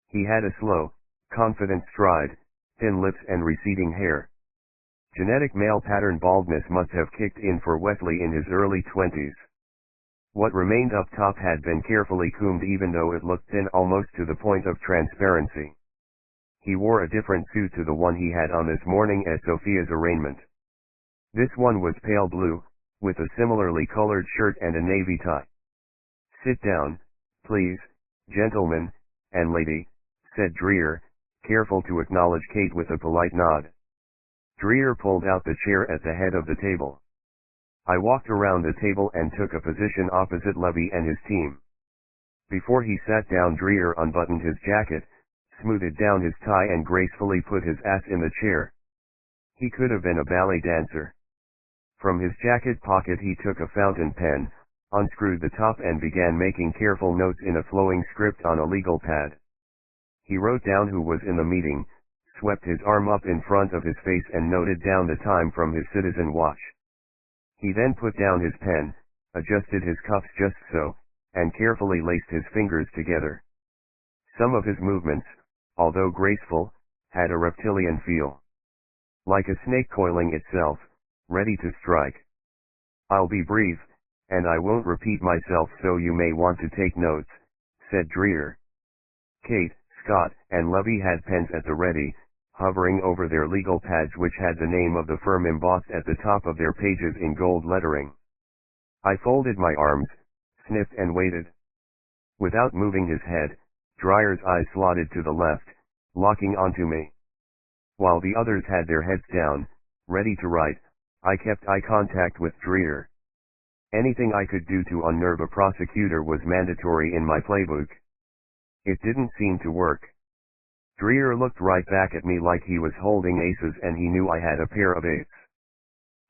He had a slow, confident stride, thin lips and receding hair. Genetic male pattern baldness must have kicked in for Wesley in his early 20s. What remained up top had been carefully combed even though it looked thin almost to the point of transparency. He wore a different suit to the one he had on this morning at Sophia's arraignment. This one was pale blue, with a similarly colored shirt and a navy tie. "Sit down, please, gentlemen, and lady," said Dreer, careful to acknowledge Kate with a polite nod. Dreer pulled out the chair at the head of the table. I walked around the table and took a position opposite Levy and his team. Before he sat down, Dreer unbuttoned his jacket, smoothed down his tie and gracefully put his ass in the chair. He could have been a ballet dancer. From his jacket pocket he took a fountain pen, unscrewed the top and began making careful notes in a flowing script on a legal pad. He wrote down who was in the meeting, swept his arm up in front of his face and noted down the time from his citizen watch. He then put down his pen, adjusted his cuffs just so, and carefully laced his fingers together. Some of his movements, although graceful, had a reptilian feel. Like a snake coiling itself, ready to strike. "I'll be brief, and I won't repeat myself so you may want to take notes," said Dreer. Kate, Scott, and Levy had pens at the ready, hovering over their legal pads which had the name of the firm embossed at the top of their pages in gold lettering. I folded my arms, sniffed and waited. Without moving his head, Dreyer's eyes slotted to the left, locking onto me. While the others had their heads down, ready to write, I kept eye contact with Dreer. Anything I could do to unnerve a prosecutor was mandatory in my playbook. It didn't seem to work. Dreer looked right back at me like he was holding aces and he knew I had a pair of eights.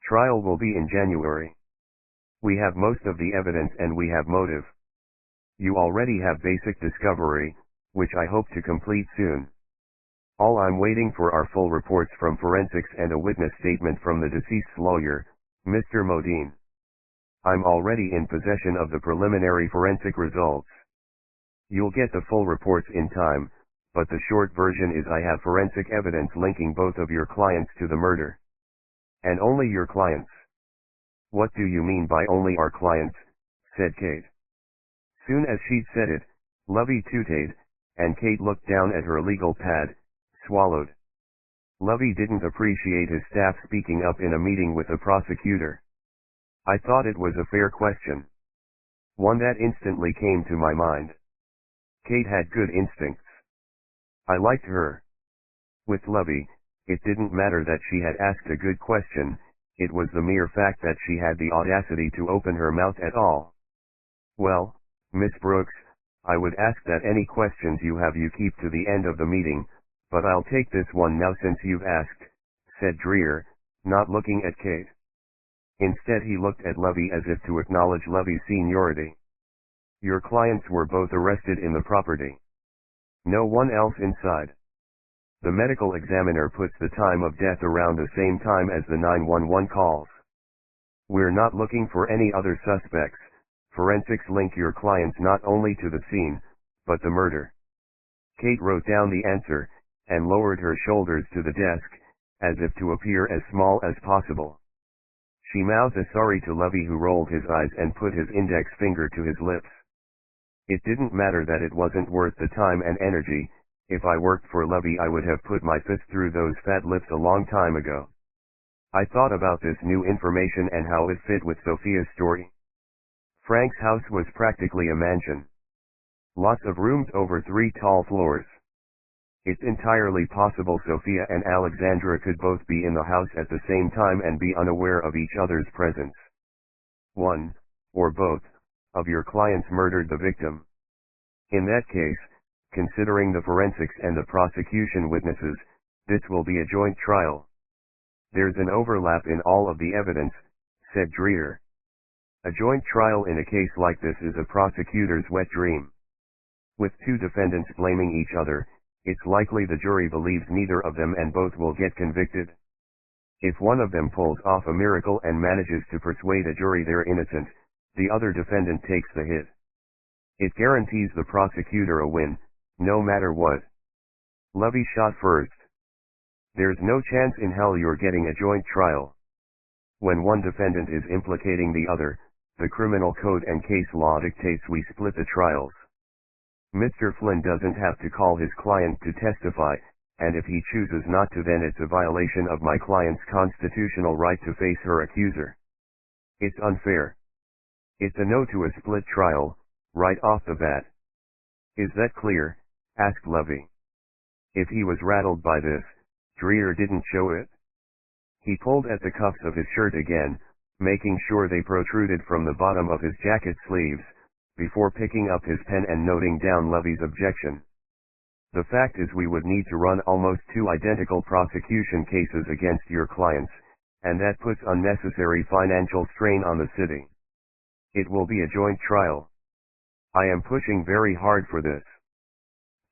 "Trial will be in January. We have most of the evidence and we have motive. You already have basic discovery, which I hope to complete soon. All I'm waiting for are full reports from forensics and a witness statement from the deceased's lawyer, Mr. Modine. I'm already in possession of the preliminary forensic results. You'll get the full reports in time, but the short version is I have forensic evidence linking both of your clients to the murder. And only your clients." "What do you mean by only our clients?" said Kate. Soon as she'd said it, Lovey tooted, and Kate looked down at her legal pad, swallowed. Lovey didn't appreciate his staff speaking up in a meeting with the prosecutor. I thought it was a fair question. One that instantly came to my mind. Kate had good instincts. I liked her. With Lovey, it didn't matter that she had asked a good question, it was the mere fact that she had the audacity to open her mouth at all. "Well, Miss Brooks, I would ask that any questions you have you keep to the end of the meeting, but I'll take this one now since you've asked," said Dreer, not looking at Kate. Instead he looked at Lovey as if to acknowledge Lovey's seniority. "Your clients were both arrested in the property. No one else inside. The medical examiner puts the time of death around the same time as the 911 calls. We're not looking for any other suspects. Forensics link your clients not only to the scene, but the murder." Kate wrote down the answer, and lowered her shoulders to the desk, as if to appear as small as possible. She mouthed a sorry to Lovey, who rolled his eyes and put his index finger to his lips. It didn't matter that it wasn't worth the time and energy. If I worked for Lovey I would have put my fist through those fat lips a long time ago. I thought about this new information and how it fit with Sophia's story. Frank's house was practically a mansion. Lots of rooms over 3 tall floors. It's entirely possible Sophia and Alexandra could both be in the house at the same time and be unaware of each other's presence. One, or both, of your clients murdered the victim. In that case, considering the forensics and the prosecution witnesses, this will be a joint trial. There's an overlap in all of the evidence, said Dreer. A joint trial in a case like this is a prosecutor's wet dream. With 2 defendants blaming each other, it's likely the jury believes neither of them and both will get convicted. If one of them pulls off a miracle and manages to persuade a jury they're innocent, the other defendant takes the hit. It guarantees the prosecutor a win, no matter what. Levy shot first. There's no chance in hell you're getting a joint trial. When one defendant is implicating the other, the criminal code and case law dictates we split the trials. Mr. Flynn doesn't have to call his client to testify, and if he chooses not to, then it's a violation of my client's constitutional right to face her accuser. It's unfair. It's a no to a split trial, right off the bat. Is that clear? Asked Levy. If he was rattled by this, Dreer didn't show it. He pulled at the cuffs of his shirt again, making sure they protruded from the bottom of his jacket sleeves, before picking up his pen and noting down Levy's objection. The fact is we would need to run almost 2 identical prosecution cases against your clients, and that puts unnecessary financial strain on the city. It will be a joint trial. I am pushing very hard for this.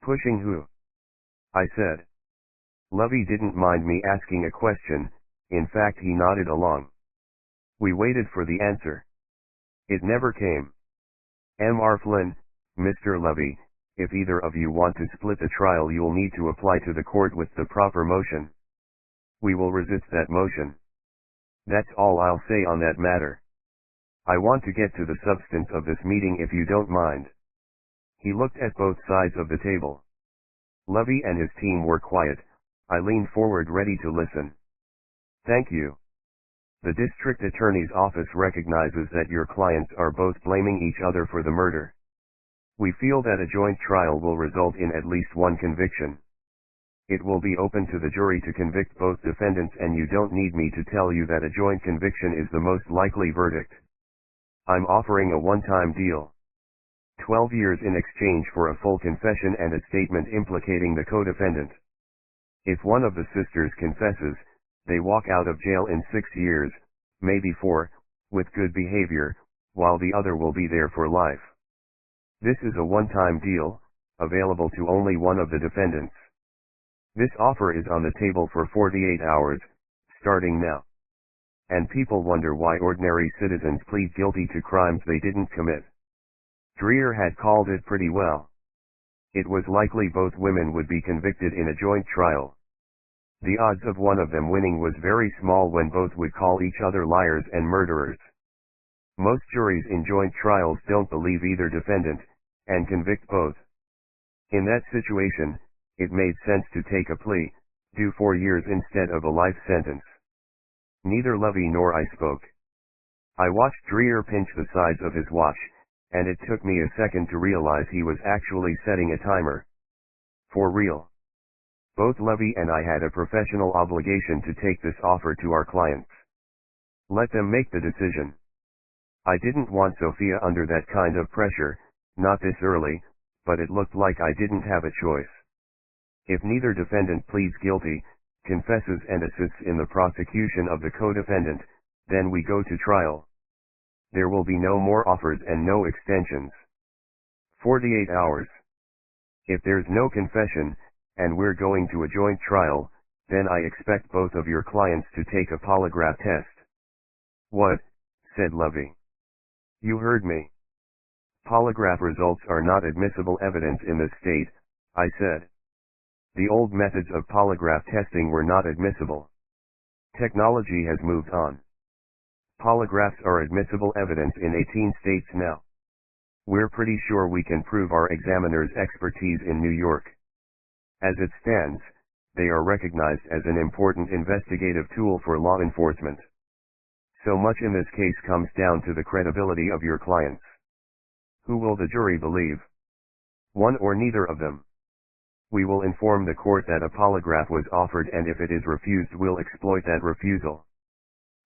Pushing who? I said. Levy didn't mind me asking a question, in fact he nodded along. We waited for the answer. It never came. Mr. Flynn, Mr. Levy, if either of you want to split the trial you'll need to apply to the court with the proper motion. We will resist that motion. That's all I'll say on that matter. I want to get to the substance of this meeting if you don't mind. He looked at both sides of the table. Levy and his team were quiet. I leaned forward ready to listen. Thank you. The district attorney's office recognizes that your clients are both blaming each other for the murder. We feel that a joint trial will result in at least one conviction. It will be open to the jury to convict both defendants, and you don't need me to tell you that a joint conviction is the most likely verdict. I'm offering a one-time deal. 12 years in exchange for a full confession and a statement implicating the co-defendant. If one of the sisters confesses, they walk out of jail in 6 years, maybe 4, with good behavior, while the other will be there for life. This is a one-time deal, available to only one of the defendants. This offer is on the table for 48 hours, starting now. And people wonder why ordinary citizens plead guilty to crimes they didn't commit. Dreer had called it pretty well. It was likely both women would be convicted in a joint trial. The odds of one of them winning was very small when both would call each other liars and murderers. Most juries in joint trials don't believe either defendant, and convict both. In that situation, it made sense to take a plea, do 4 years instead of a life sentence. Neither Levy nor I spoke. I watched Dreer pinch the sides of his watch, and it took me a second to realize he was actually setting a timer. For real. Both Levy and I had a professional obligation to take this offer to our clients. Let them make the decision. I didn't want Sophia under that kind of pressure, not this early, but it looked like I didn't have a choice. If neither defendant pleads guilty, confesses and assists in the prosecution of the co-defendant, then we go to trial. There will be no more offers and no extensions. 48 hours. If there's no confession, and we're going to a joint trial, then I expect both of your clients to take a polygraph test. What? Said Levy. You heard me. Polygraph results are not admissible evidence in this state, I said. The old methods of polygraph testing were not admissible. Technology has moved on. Polygraphs are admissible evidence in 18 states now. We're pretty sure we can prove our examiner's expertise in New York. As it stands, they are recognized as an important investigative tool for law enforcement. So much in this case comes down to the credibility of your clients. Who will the jury believe? One or neither of them? We will inform the court that a polygraph was offered, and if it is refused, we'll exploit that refusal.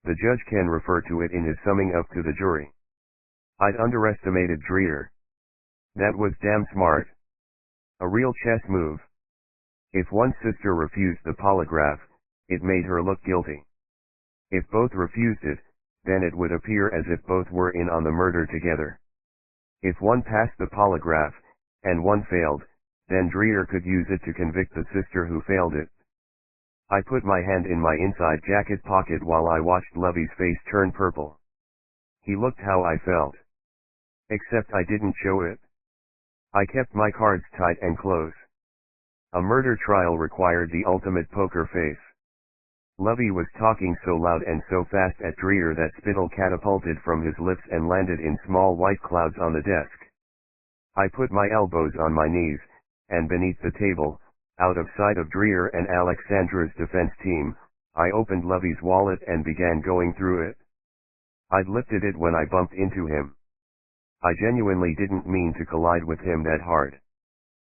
The judge can refer to it in his summing up to the jury. I'd underestimated Dreher. That was damn smart. A real chess move. If one sister refused the polygraph, it made her look guilty. If both refused it, then it would appear as if both were in on the murder together. If one passed the polygraph, and one failed, then Dreher could use it to convict the sister who failed it. I put my hand in my inside jacket pocket while I watched Lovey's face turn purple. He looked how I felt. Except I didn't show it. I kept my cards tight and close. A murder trial required the ultimate poker face. Lovey was talking so loud and so fast at Dreher that spittle catapulted from his lips and landed in small white clouds on the desk. I put my elbows on my knees, and beneath the table, out of sight of Dreher and Alexandra's defense team, I opened Lovey's wallet and began going through it. I'd lifted it when I bumped into him. I genuinely didn't mean to collide with him that hard.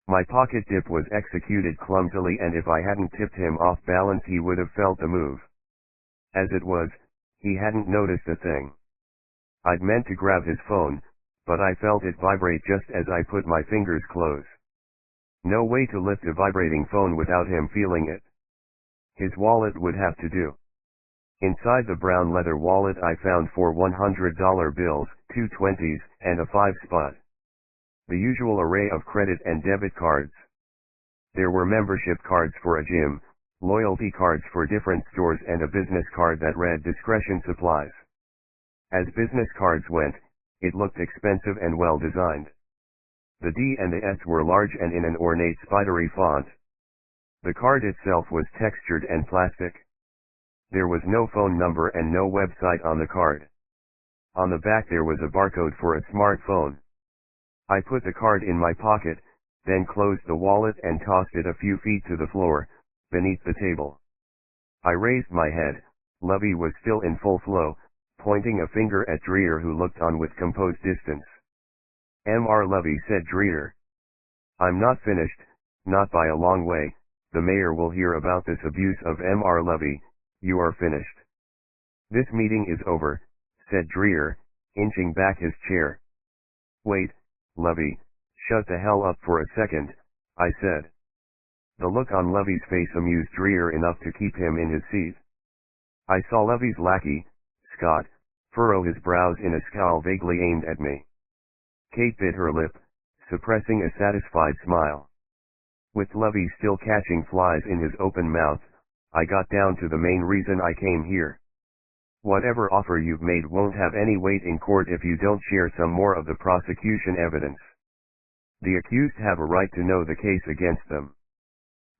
My pocket dip was executed clumsily, and if I hadn't tipped him off balance he would have felt the move. As it was, he hadn't noticed a thing. I'd meant to grab his phone, but I felt it vibrate just as I put my fingers close. No way to lift a vibrating phone without him feeling it. His wallet would have to do. Inside the brown leather wallet I found 4 $100 bills, 2 20s, and a 5-spot. The usual array of credit and debit cards. There were membership cards for a gym, loyalty cards for different stores, and a business card that read discretion supplies. As business cards went, it looked expensive and well designed. The D and the S were large and in an ornate spidery font. The card itself was textured and plastic. There was no phone number and no website on the card. On the back there was a barcode for a smartphone. I put the card in my pocket, then closed the wallet and tossed it a few feet to the floor, beneath the table. I raised my head. Lovey was still in full flow, pointing a finger at Dreher, who looked on with composed distance. Mr. Lovey, said Dreher. I'm not finished, not by a long way. The mayor will hear about this abuse of Mr. Lovey. You are finished. This meeting is over, said Dreher, inching back his chair. Wait, Lovey, shut the hell up for a second, I said. The look on Lovey's face amused Dreher enough to keep him in his seat. I saw Lovey's lackey, Scott, furrow his brows in a scowl vaguely aimed at me. Kate bit her lip, suppressing a satisfied smile. With Lovey still catching flies in his open mouth, I got down to the main reason I came here. Whatever offer you've made won't have any weight in court if you don't share some more of the prosecution evidence. The accused have a right to know the case against them.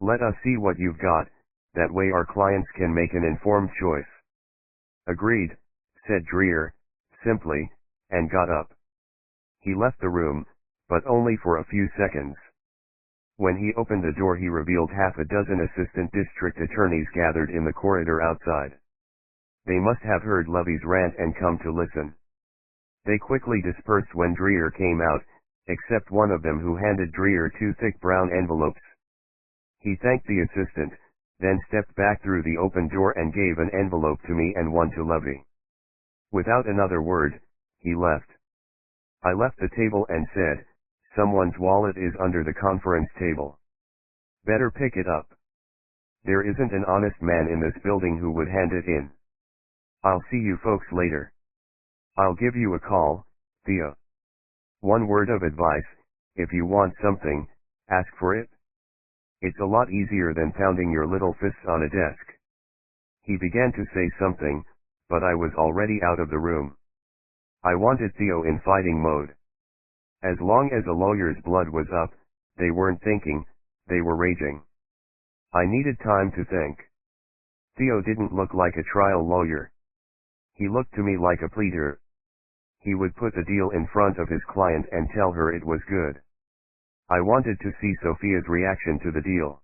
Let us see what you've got, that way our clients can make an informed choice. Agreed, said Dreher, simply, and got up. He left the room, but only for a few seconds. When he opened the door he revealed half a dozen assistant district attorneys gathered in the corridor outside. They must have heard Lovey's rant and come to listen. They quickly dispersed when Dreher came out, except one of them, who handed Dreher 2 thick brown envelopes. He thanked the assistant, then stepped back through the open door and gave an envelope to me and one to Lovey. Without another word, he left. I left the table and said, someone's wallet is under the conference table. Better pick it up. There isn't an honest man in this building who would hand it in. I'll see you folks later. I'll give you a call, Thea. One word of advice, if you want something, ask for it. It's a lot easier than pounding your little fists on a desk. He began to say something, but I was already out of the room. I wanted Theo in fighting mode. As long as a lawyer's blood was up, they weren't thinking, they were raging. I needed time to think. Theo didn't look like a trial lawyer. He looked to me like a pleader. He would put the deal in front of his client and tell her it was good. I wanted to see Sophia's reaction to the deal.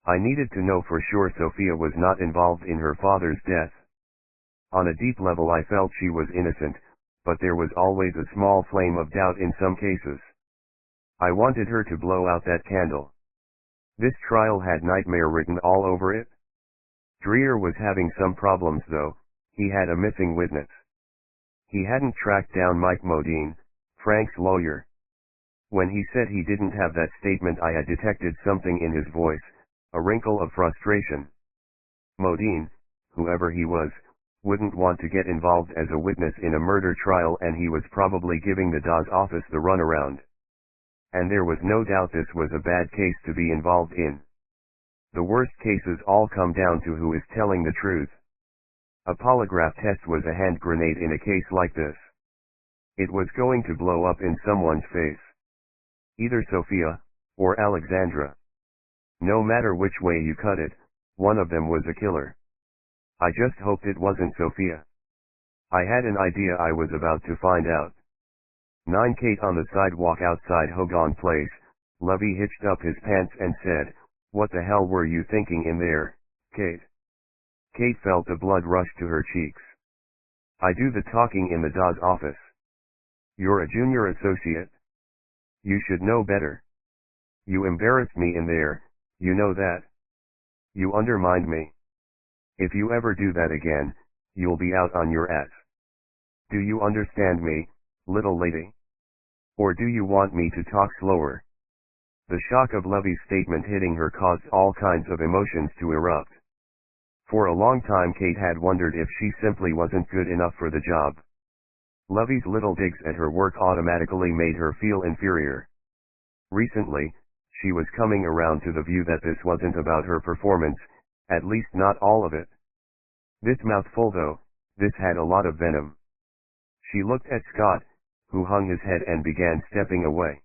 I needed to know for sure Sophia was not involved in her father's death. On a deep level I felt she was innocent, but there was always a small flame of doubt in some cases. I wanted her to blow out that candle. This trial had nightmare written all over it. Dreer was having some problems though. He had a missing witness. He hadn't tracked down Mike Modine, Frank's lawyer. When he said he didn't have that statement, I had detected something in his voice, a wrinkle of frustration. Modine, whoever he was, wouldn't want to get involved as a witness in a murder trial, and he was probably giving the DA's office the runaround. And there was no doubt this was a bad case to be involved in. The worst cases all come down to who is telling the truth. A polygraph test was a hand grenade in a case like this. It was going to blow up in someone's face. Either Sophia, or Alexandra. No matter which way you cut it, one of them was a killer. I just hoped it wasn't Sophia. I had an idea I was about to find out. 9 Kate on the sidewalk outside Hogan Place, Levy hitched up his pants and said, "What the hell were you thinking in there, Kate?" Kate felt the blood rush to her cheeks. "I do the talking in the DA's office." "You're a junior associate. You should know better. You embarrassed me in there, you know that. You undermined me. If you ever do that again, you'll be out on your ass. Do you understand me, little lady? Or do you want me to talk slower?" The shock of Levy's statement hitting her caused all kinds of emotions to erupt. For a long time Kate had wondered if she simply wasn't good enough for the job. Levy's little digs at her work automatically made her feel inferior. Recently, she was coming around to the view that this wasn't about her performance, at least not all of it. This mouthful though, this had a lot of venom. She looked at Scott, who hung his head and began stepping away.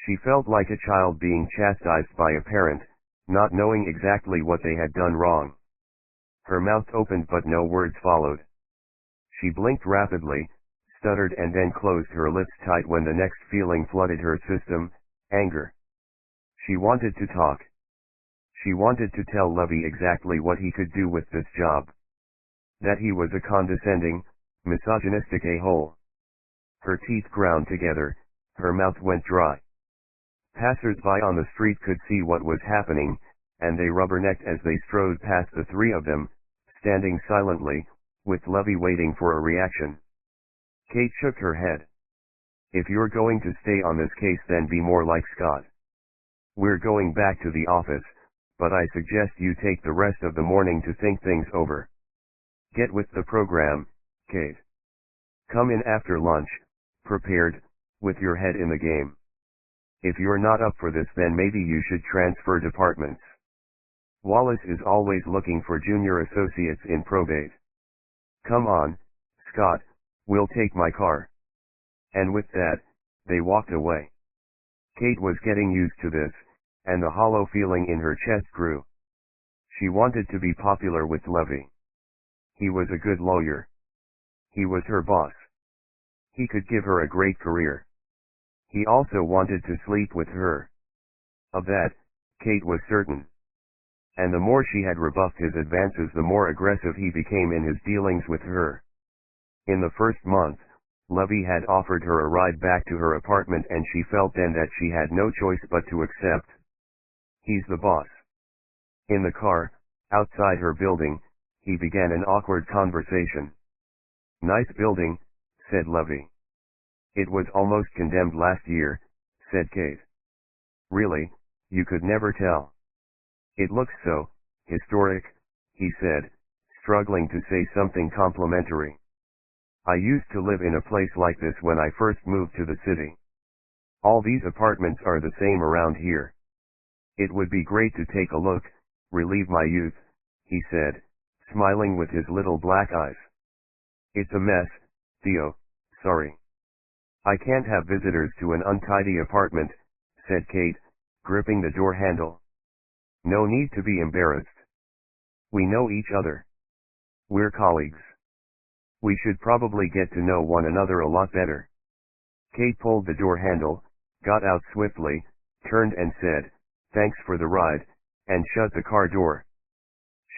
She felt like a child being chastised by a parent, not knowing exactly what they had done wrong. Her mouth opened but no words followed. She blinked rapidly, stuttered and then closed her lips tight when the next feeling flooded her system, anger. She wanted to talk. She wanted to tell Levy exactly what he could do with this job. That he was a condescending, misogynistic a-hole. Her teeth ground together, her mouth went dry. Passers-by on the street could see what was happening, and they rubbernecked as they strode past the three of them, standing silently, with Levy waiting for a reaction. Kate shook her head. "If you're going to stay on this case, then be more like Scott. We're going back to the office, but I suggest you take the rest of the morning to think things over. Get with the program, Kate. Come in after lunch, prepared, with your head in the game. If you're not up for this, then maybe you should transfer departments. Wallace is always looking for junior associates in probate. Come on, Scott, we'll take my car." And with that, they walked away. Kate was getting used to this, and the hollow feeling in her chest grew. She wanted to be popular with Levy. He was a good lawyer. He was her boss. He could give her a great career. He also wanted to sleep with her. Of that, Kate was certain. And the more she had rebuffed his advances, the more aggressive he became in his dealings with her. In the first month, Levy had offered her a ride back to her apartment, and she felt then that she had no choice but to accept. He's the boss. In the car, outside her building, he began an awkward conversation. "Nice building," said Levy. "It was almost condemned last year," said Kate. "Really, you could never tell." "It looks so, historic," he said, struggling to say something complimentary. "I used to live in a place like this when I first moved to the city. All these apartments are the same around here. It would be great to take a look, relieve my youth," he said, smiling with his little black eyes. "It's a mess, Theo, sorry. I can't have visitors to an untidy apartment," said Kate, gripping the door handle. "No need to be embarrassed. We know each other. We're colleagues. We should probably get to know one another a lot better." Kate pulled the door handle, got out swiftly, turned and said, "Thanks for the ride," and shut the car door.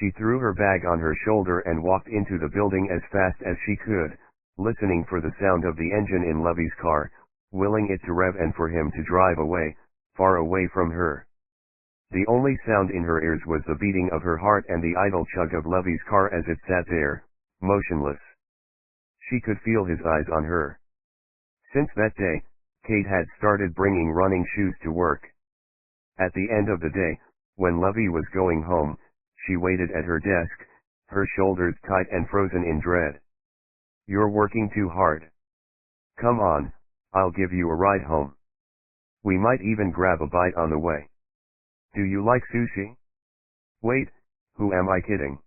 She threw her bag on her shoulder and walked into the building as fast as she could, listening for the sound of the engine in Lovey's car, willing it to rev and for him to drive away, far away from her. The only sound in her ears was the beating of her heart and the idle chug of Lovey's car as it sat there, motionless. She could feel his eyes on her. Since that day, Kate had started bringing running shoes to work. At the end of the day, when Lovey was going home, she waited at her desk, her shoulders tight and frozen in dread. "You're working too hard. Come on, I'll give you a ride home. We might even grab a bite on the way. Do you like sushi?" "Wait, who am I kidding?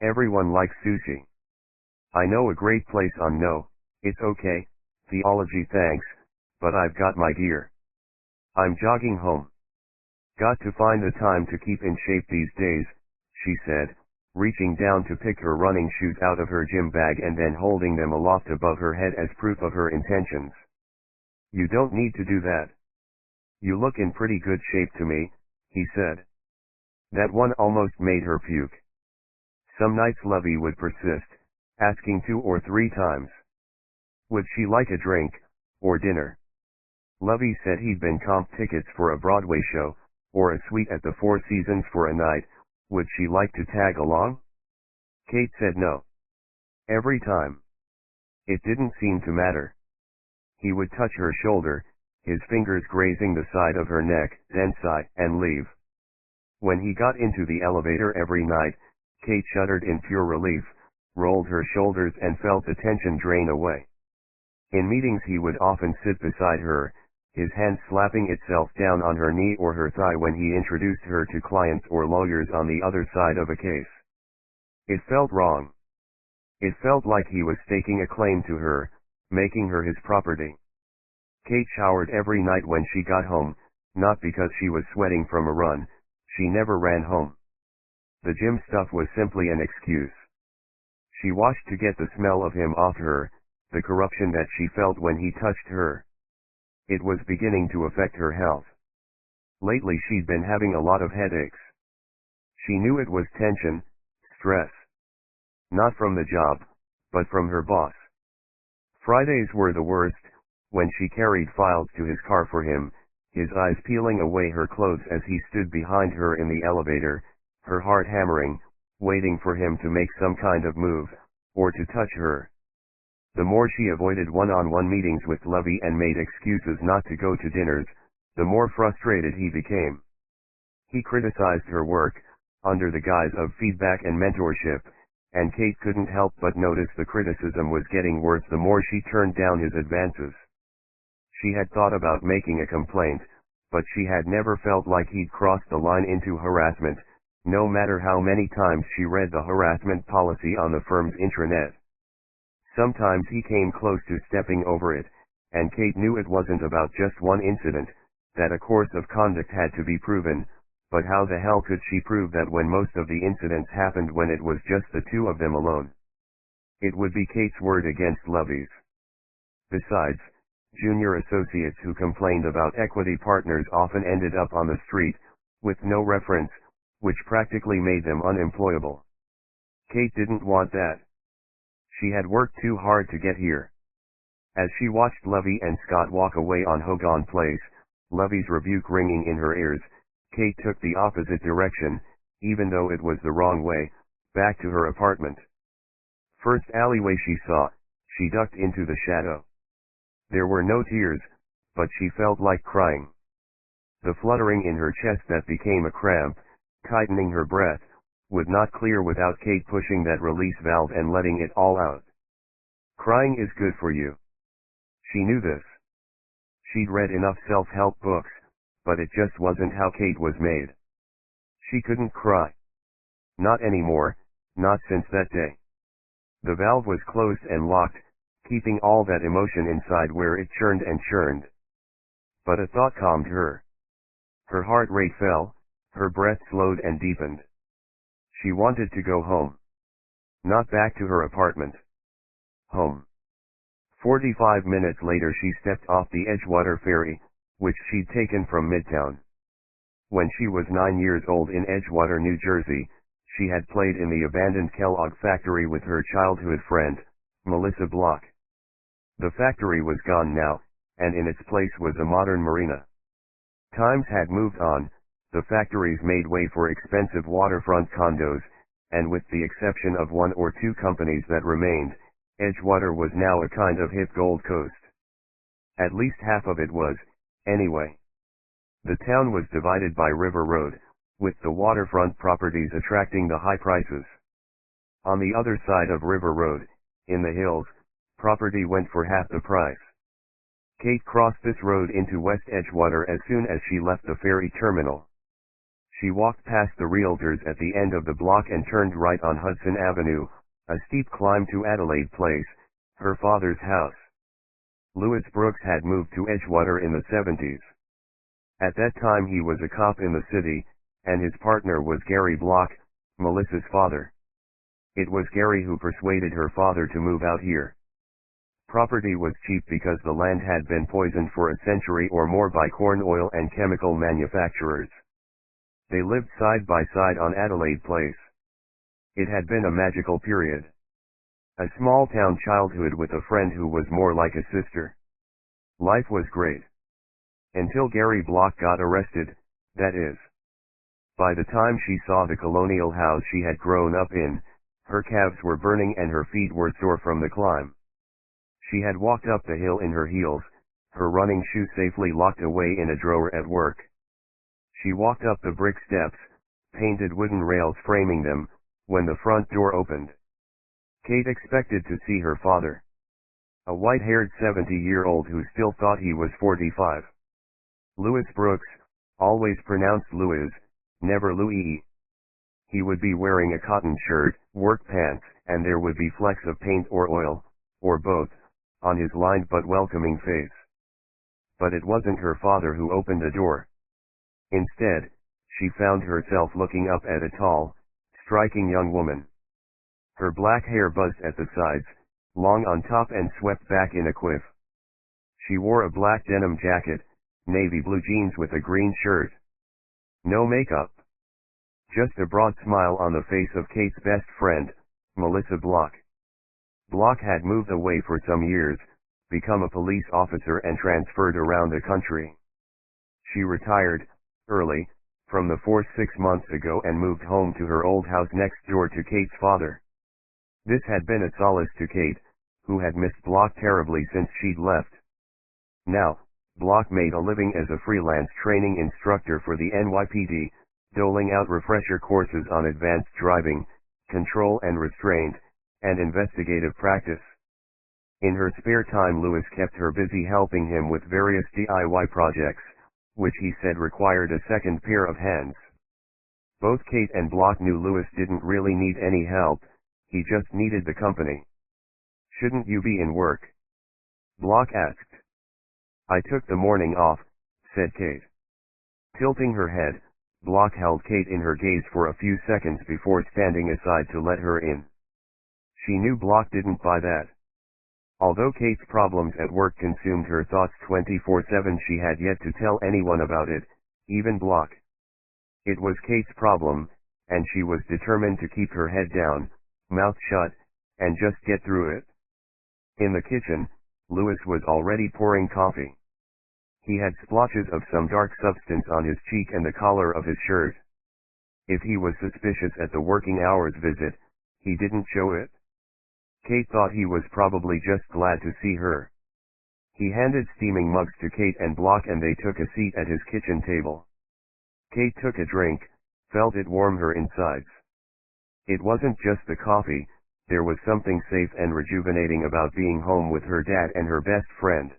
Everyone likes sushi. I know a great place on No, it's okay, theology thanks, but I've got my gear. I'm jogging home. Got to find the time to keep in shape these days," she said, reaching down to pick her running shoes out of her gym bag and then holding them aloft above her head as proof of her intentions. "You don't need to do that. You look in pretty good shape to me," he said. That one almost made her puke. Some nights Lovey would persist, asking 2 or 3 times. Would she like a drink, or dinner? Lovey said he'd been comp tickets for a Broadway show, or a suite at the Four Seasons for a night. Would she like to tag along? Kate said no. Every time. It didn't seem to matter. He would touch her shoulder, his fingers grazing the side of her neck, then sigh and leave. When he got into the elevator every night, Kate shuddered in pure relief, rolled her shoulders and felt the tension drain away. In meetings he would often sit beside her, his hand slapping itself down on her knee or her thigh when he introduced her to clients or lawyers on the other side of a case. It felt wrong. It felt like he was staking a claim to her, making her his property. Kate showered every night when she got home, not because she was sweating from a run, she never ran home. The gym stuff was simply an excuse. She washed to get the smell of him off her, the corruption that she felt when he touched her. It was beginning to affect her health. Lately she'd been having a lot of headaches. She knew it was tension, stress. Not from the job, but from her boss. Fridays were the worst, when she carried files to his car for him, his eyes peeling away her clothes as he stood behind her in the elevator, her heart hammering, waiting for him to make some kind of move, or to touch her. The more she avoided one-on-one meetings with Lovey and made excuses not to go to dinners, the more frustrated he became. He criticized her work, under the guise of feedback and mentorship, and Kate couldn't help but notice the criticism was getting worse the more she turned down his advances. She had thought about making a complaint, but she had never felt like he'd crossed the line into harassment, no matter how many times she read the harassment policy on the firm's intranet. Sometimes he came close to stepping over it, and Kate knew it wasn't about just one incident, that a course of conduct had to be proven, but how the hell could she prove that when most of the incidents happened when it was just the two of them alone? It would be Kate's word against Lovey's. Besides, junior associates who complained about equity partners often ended up on the street, with no reference, which practically made them unemployable. Kate didn't want that. She had worked too hard to get here. As she watched Lovey and Scott walk away on Hogan Place, Lovey's rebuke ringing in her ears, Kate took the opposite direction, even though it was the wrong way, back to her apartment. First alleyway she saw, she ducked into the shadow. There were no tears, but she felt like crying. The fluttering in her chest that became a cramp, tightening her breath, would not clear without Kate pushing that release valve and letting it all out. Crying is good for you. She knew this. She'd read enough self-help books, but it just wasn't how Kate was made. She couldn't cry. Not anymore, not since that day. The valve was closed and locked, keeping all that emotion inside where it churned and churned. But a thought calmed her. Her heart rate fell, her breath slowed and deepened. She wanted to go home. Not back to her apartment. Home. 45 minutes later she stepped off the Edgewater ferry, which she'd taken from Midtown. When she was 9 years old in Edgewater, New Jersey, she had played in the abandoned Kellogg factory with her childhood friend, Melissa Block. The factory was gone now, and in its place was a modern marina. Times had moved on, the factories made way for expensive waterfront condos, and with the exception of one or two companies that remained, Edgewater was now a kind of hip Gold Coast. At least half of it was, anyway. The town was divided by River Road, with the waterfront properties attracting the high prices. On the other side of River Road, in the hills, property went for half the price. Kate crossed this road into West Edgewater as soon as she left the ferry terminal. She walked past the realtors at the end of the block and turned right on Hudson Avenue, a steep climb to Adelaide Place, her father's house. Louis Brooks had moved to Edgewater in the 70s. At that time he was a cop in the city, and his partner was Gary Block, Melissa's father. It was Gary who persuaded her father to move out here. Property was cheap because the land had been poisoned for a century or more by corn oil and chemical manufacturers. They lived side by side on Adelaide Place. It had been a magical period. A small town childhood with a friend who was more like a sister. Life was great. Until Gary Block got arrested, that is. By the time she saw the colonial house she had grown up in, her calves were burning and her feet were sore from the climb. She had walked up the hill in her heels, her running shoes safely locked away in a drawer at work. She walked up the brick steps, painted wooden rails framing them, when the front door opened. Kate expected to see her father. A white-haired 70-year-old who still thought he was 45. Louis Brooks, always pronounced Louis, never Louis. He would be wearing a cotton shirt, work pants, and there would be flecks of paint or oil, or both, on his lined but welcoming face. But it wasn't her father who opened the door. Instead, she found herself looking up at a tall, striking young woman. Her black hair buzzed at the sides, long on top and swept back in a quiff. She wore a black denim jacket, navy blue jeans with a green shirt. No makeup. Just a broad smile on the face of Kate's best friend, Melissa Block. Block had moved away for some years, become a police officer and transferred around the country. She retired, early, from the force 6 months ago and moved home to her old house next door to Kate's father. This had been a solace to Kate, who had missed Block terribly since she'd left. Now, Block made a living as a freelance training instructor for the NYPD, doling out refresher courses on advanced driving, control and restraint, and investigative practice. In her spare time Louis kept her busy helping him with various DIY projects, which he said required a second pair of hands. Both Kate and Block knew Louis didn't really need any help, he just needed the company. "Shouldn't you be in work?" Block asked. "I took the morning off," said Kate. Tilting her head, Block held Kate in her gaze for a few seconds before standing aside to let her in. She knew Block didn't buy that. Although Kate's problems at work consumed her thoughts 24/7, she had yet to tell anyone about it, even Block. It was Kate's problem, and she was determined to keep her head down, mouth shut, and just get through it. In the kitchen, Louis was already pouring coffee. He had splotches of some dark substance on his cheek and the collar of his shirt. If he was suspicious at the working hours visit, he didn't show it. Kate thought he was probably just glad to see her. He handed steaming mugs to Kate and Block and they took a seat at his kitchen table. Kate took a drink, felt it warm her insides. It wasn't just the coffee, there was something safe and rejuvenating about being home with her dad and her best friend.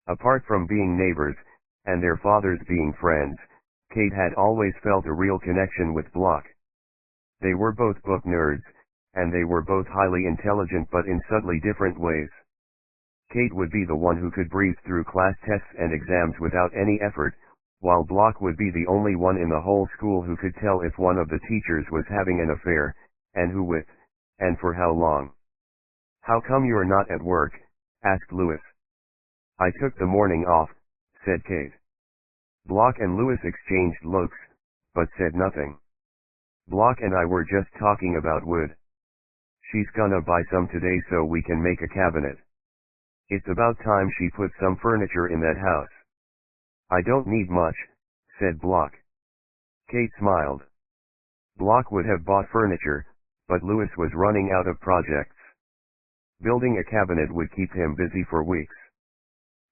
Apart from being neighbors, and their fathers being friends, Kate had always felt a real connection with Block. They were both book nerds, and they were both highly intelligent but in subtly different ways. Kate would be the one who could breeze through class tests and exams without any effort, while Block would be the only one in the whole school who could tell if one of the teachers was having an affair, and who with, and for how long. "How come you're not at work?" asked Louis. "I took the morning off," said Kate. Block and Lewis exchanged looks, but said nothing. Block and I were just talking about wood. She's gonna buy some today so we can make a cabinet. It's about time she put some furniture in that house. I don't need much, said Block. Kate smiled. Block would have bought furniture, but Lewis was running out of projects. Building a cabinet would keep him busy for weeks.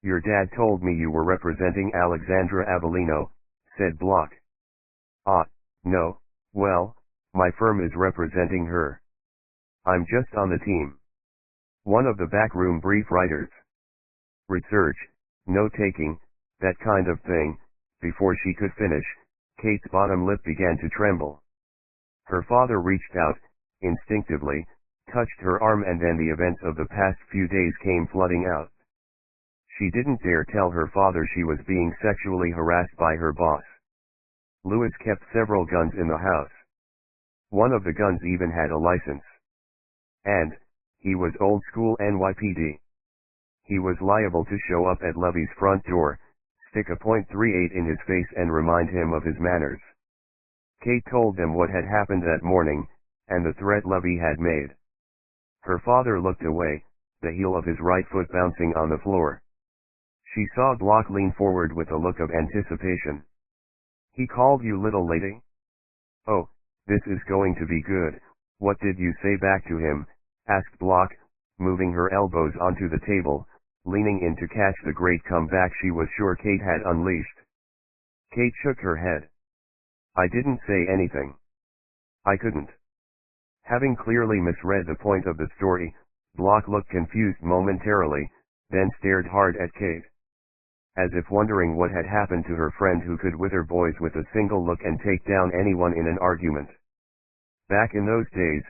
Your dad told me you were representing Alexandra Avellino, said Block. Ah, no, well, my firm is representing her. I'm just on the team. One of the backroom brief writers. Research, note-taking, that kind of thing. Before she could finish, Kate's bottom lip began to tremble. Her father reached out, instinctively, touched her arm, and then the events of the past few days came flooding out. She didn't dare tell her father she was being sexually harassed by her boss. Lewis kept several guns in the house. One of the guns even had a license. And, he was old school NYPD. He was liable to show up at Levy's front door, stick a .38 in his face and remind him of his manners. Kate told them what had happened that morning, and the threat Levy had made. Her father looked away, the heel of his right foot bouncing on the floor. She saw Block lean forward with a look of anticipation. He called you little lady? Oh, this is going to be good. What did you say back to him? Asked Block, moving her elbows onto the table, leaning in to catch the great comeback she was sure Kate had unleashed. Kate shook her head. I didn't say anything. I couldn't. Having clearly misread the point of the story, Block looked confused momentarily, then stared hard at Kate. As if wondering what had happened to her friend who could wither boys with a single look and take down anyone in an argument. Back in those days,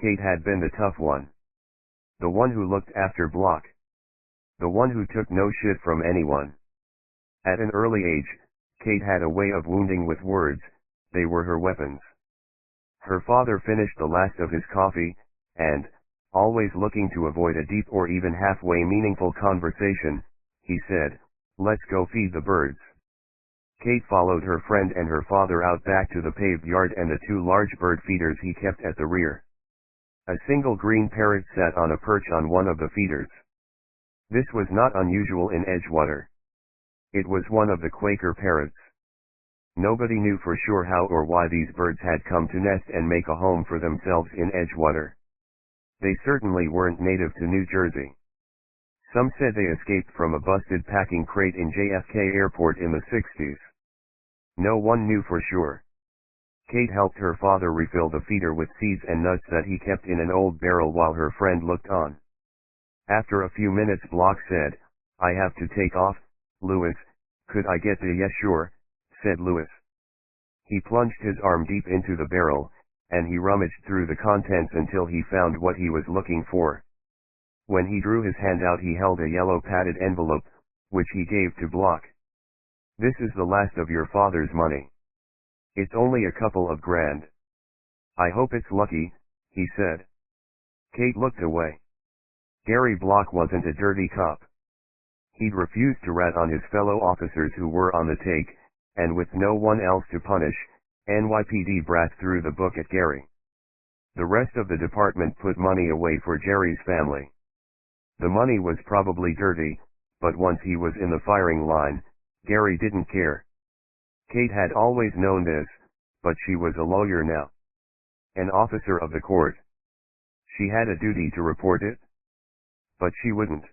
Kate had been the tough one. The one who looked after Block. The one who took no shit from anyone. At an early age, Kate had a way of wounding with words. They were her weapons. Her father finished the last of his coffee, and, always looking to avoid a deep or even halfway meaningful conversation, he said, "Let's go feed the birds." Kate followed her friend and her father out back to the paved yard and the two large bird feeders he kept at the rear. A single green parrot sat on a perch on one of the feeders. This was not unusual in Edgewater. It was one of the Quaker parrots. Nobody knew for sure how or why these birds had come to nest and make a home for themselves in Edgewater. They certainly weren't native to New Jersey. Some said they escaped from a busted packing crate in JFK Airport in the 60s. No one knew for sure. Kate helped her father refill the feeder with seeds and nuts that he kept in an old barrel while her friend looked on. After a few minutes, Block said, "I have to take off, Lewis. Could I get the yes sure?" said Lewis. He plunged his arm deep into the barrel, and he rummaged through the contents until he found what he was looking for. When he drew his hand out, he held a yellow padded envelope, which he gave to Block. "This is the last of your father's money. It's only a couple of grand. I hope it's lucky," he said. Kate looked away. Gary Block wasn't a dirty cop. He'd refused to rat on his fellow officers who were on the take, and with no one else to punish, NYPD brass threw the book at Gary. The rest of the department put money away for Jerry's family. The money was probably dirty, but once he was in the firing line, Gary didn't care. Kate had always known this, but she was a lawyer now. An officer of the court. She had a duty to report it. But she wouldn't.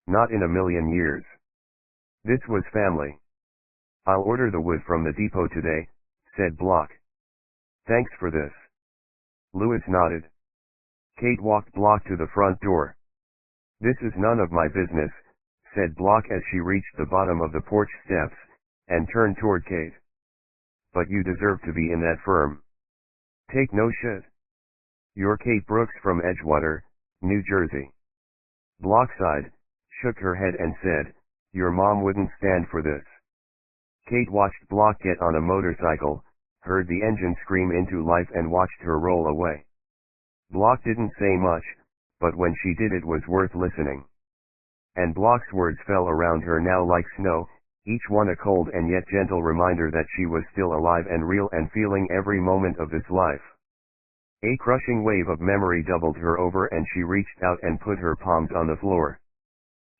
Not in a million years. This was family. "I'll order the wood from the depot today," said Block. "Thanks for this." Lewis nodded. Kate walked Block to the front door. "This is none of my business," said Block as she reached the bottom of the porch steps, and turned toward Kate. "But you deserve to be in that firm." "Take no shit. You're Kate Brooks from Edgewater, New Jersey." Block sighed, shook her head and said, "Your mom wouldn't stand for this." Kate watched Block get on a motorcycle, heard the engine scream into life and watched her roll away. Block didn't say much, but when she did it was worth listening. And Block's words fell around her now like snow, each one a cold and yet gentle reminder that she was still alive and real and feeling every moment of this life. A crushing wave of memory doubled her over and she reached out and put her palms on the floor.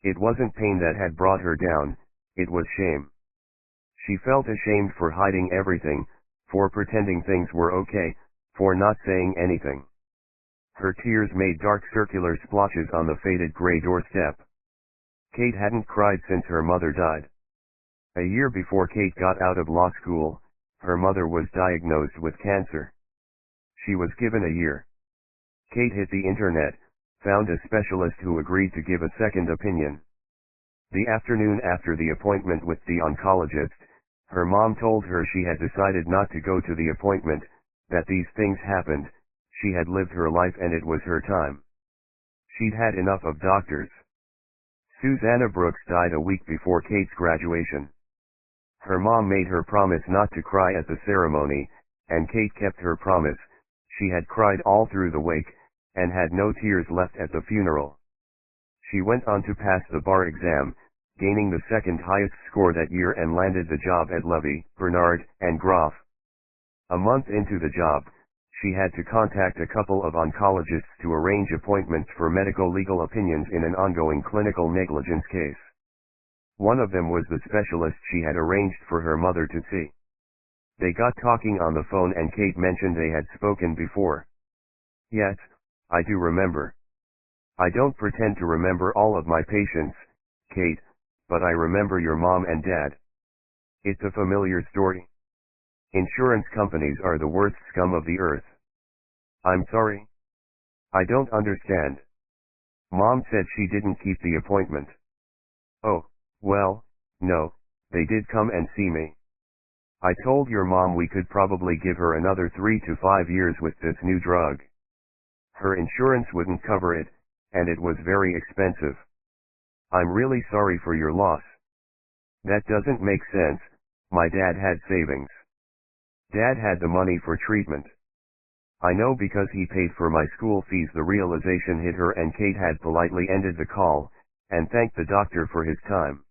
It wasn't pain that had brought her down, it was shame. She felt ashamed for hiding everything, for pretending things were okay, for not saying anything. Her tears made dark circular splotches on the faded gray doorstep. Kate hadn't cried since her mother died. A year before Kate got out of law school, her mother was diagnosed with cancer. She was given a year. Kate hit the internet, found a specialist who agreed to give a second opinion. The afternoon after the appointment with the oncologist, her mom told her she had decided not to go to the appointment, that these things happened, she had lived her life and it was her time. She'd had enough of doctors. Susanna Brooks died a week before Kate's graduation. Her mom made her promise not to cry at the ceremony, and Kate kept her promise. She had cried all through the wake, and had no tears left at the funeral. She went on to pass the bar exam, gaining the second highest score that year and landed the job at Levy, Bernard, and Groff. A month into the job, she had to contact a couple of oncologists to arrange appointments for medical legal opinions in an ongoing clinical negligence case. One of them was the specialist she had arranged for her mother to see. They got talking on the phone and Kate mentioned they had spoken before. Yes, I do remember. I don't pretend to remember all of my patients, Kate, but I remember your mom and dad. It's a familiar story. Insurance companies are the worst scum of the earth. I'm sorry. I don't understand. Mom said she didn't keep the appointment. Oh, well, no, they did come and see me. I told your mom we could probably give her another 3 to 5 years with this new drug. Her insurance wouldn't cover it, and it was very expensive. I'm really sorry for your loss. That doesn't make sense. My dad had savings. Dad had the money for treatment. I know because he paid for my school fees. The realization hit her and Kate had politely ended the call, and thanked the doctor for his time.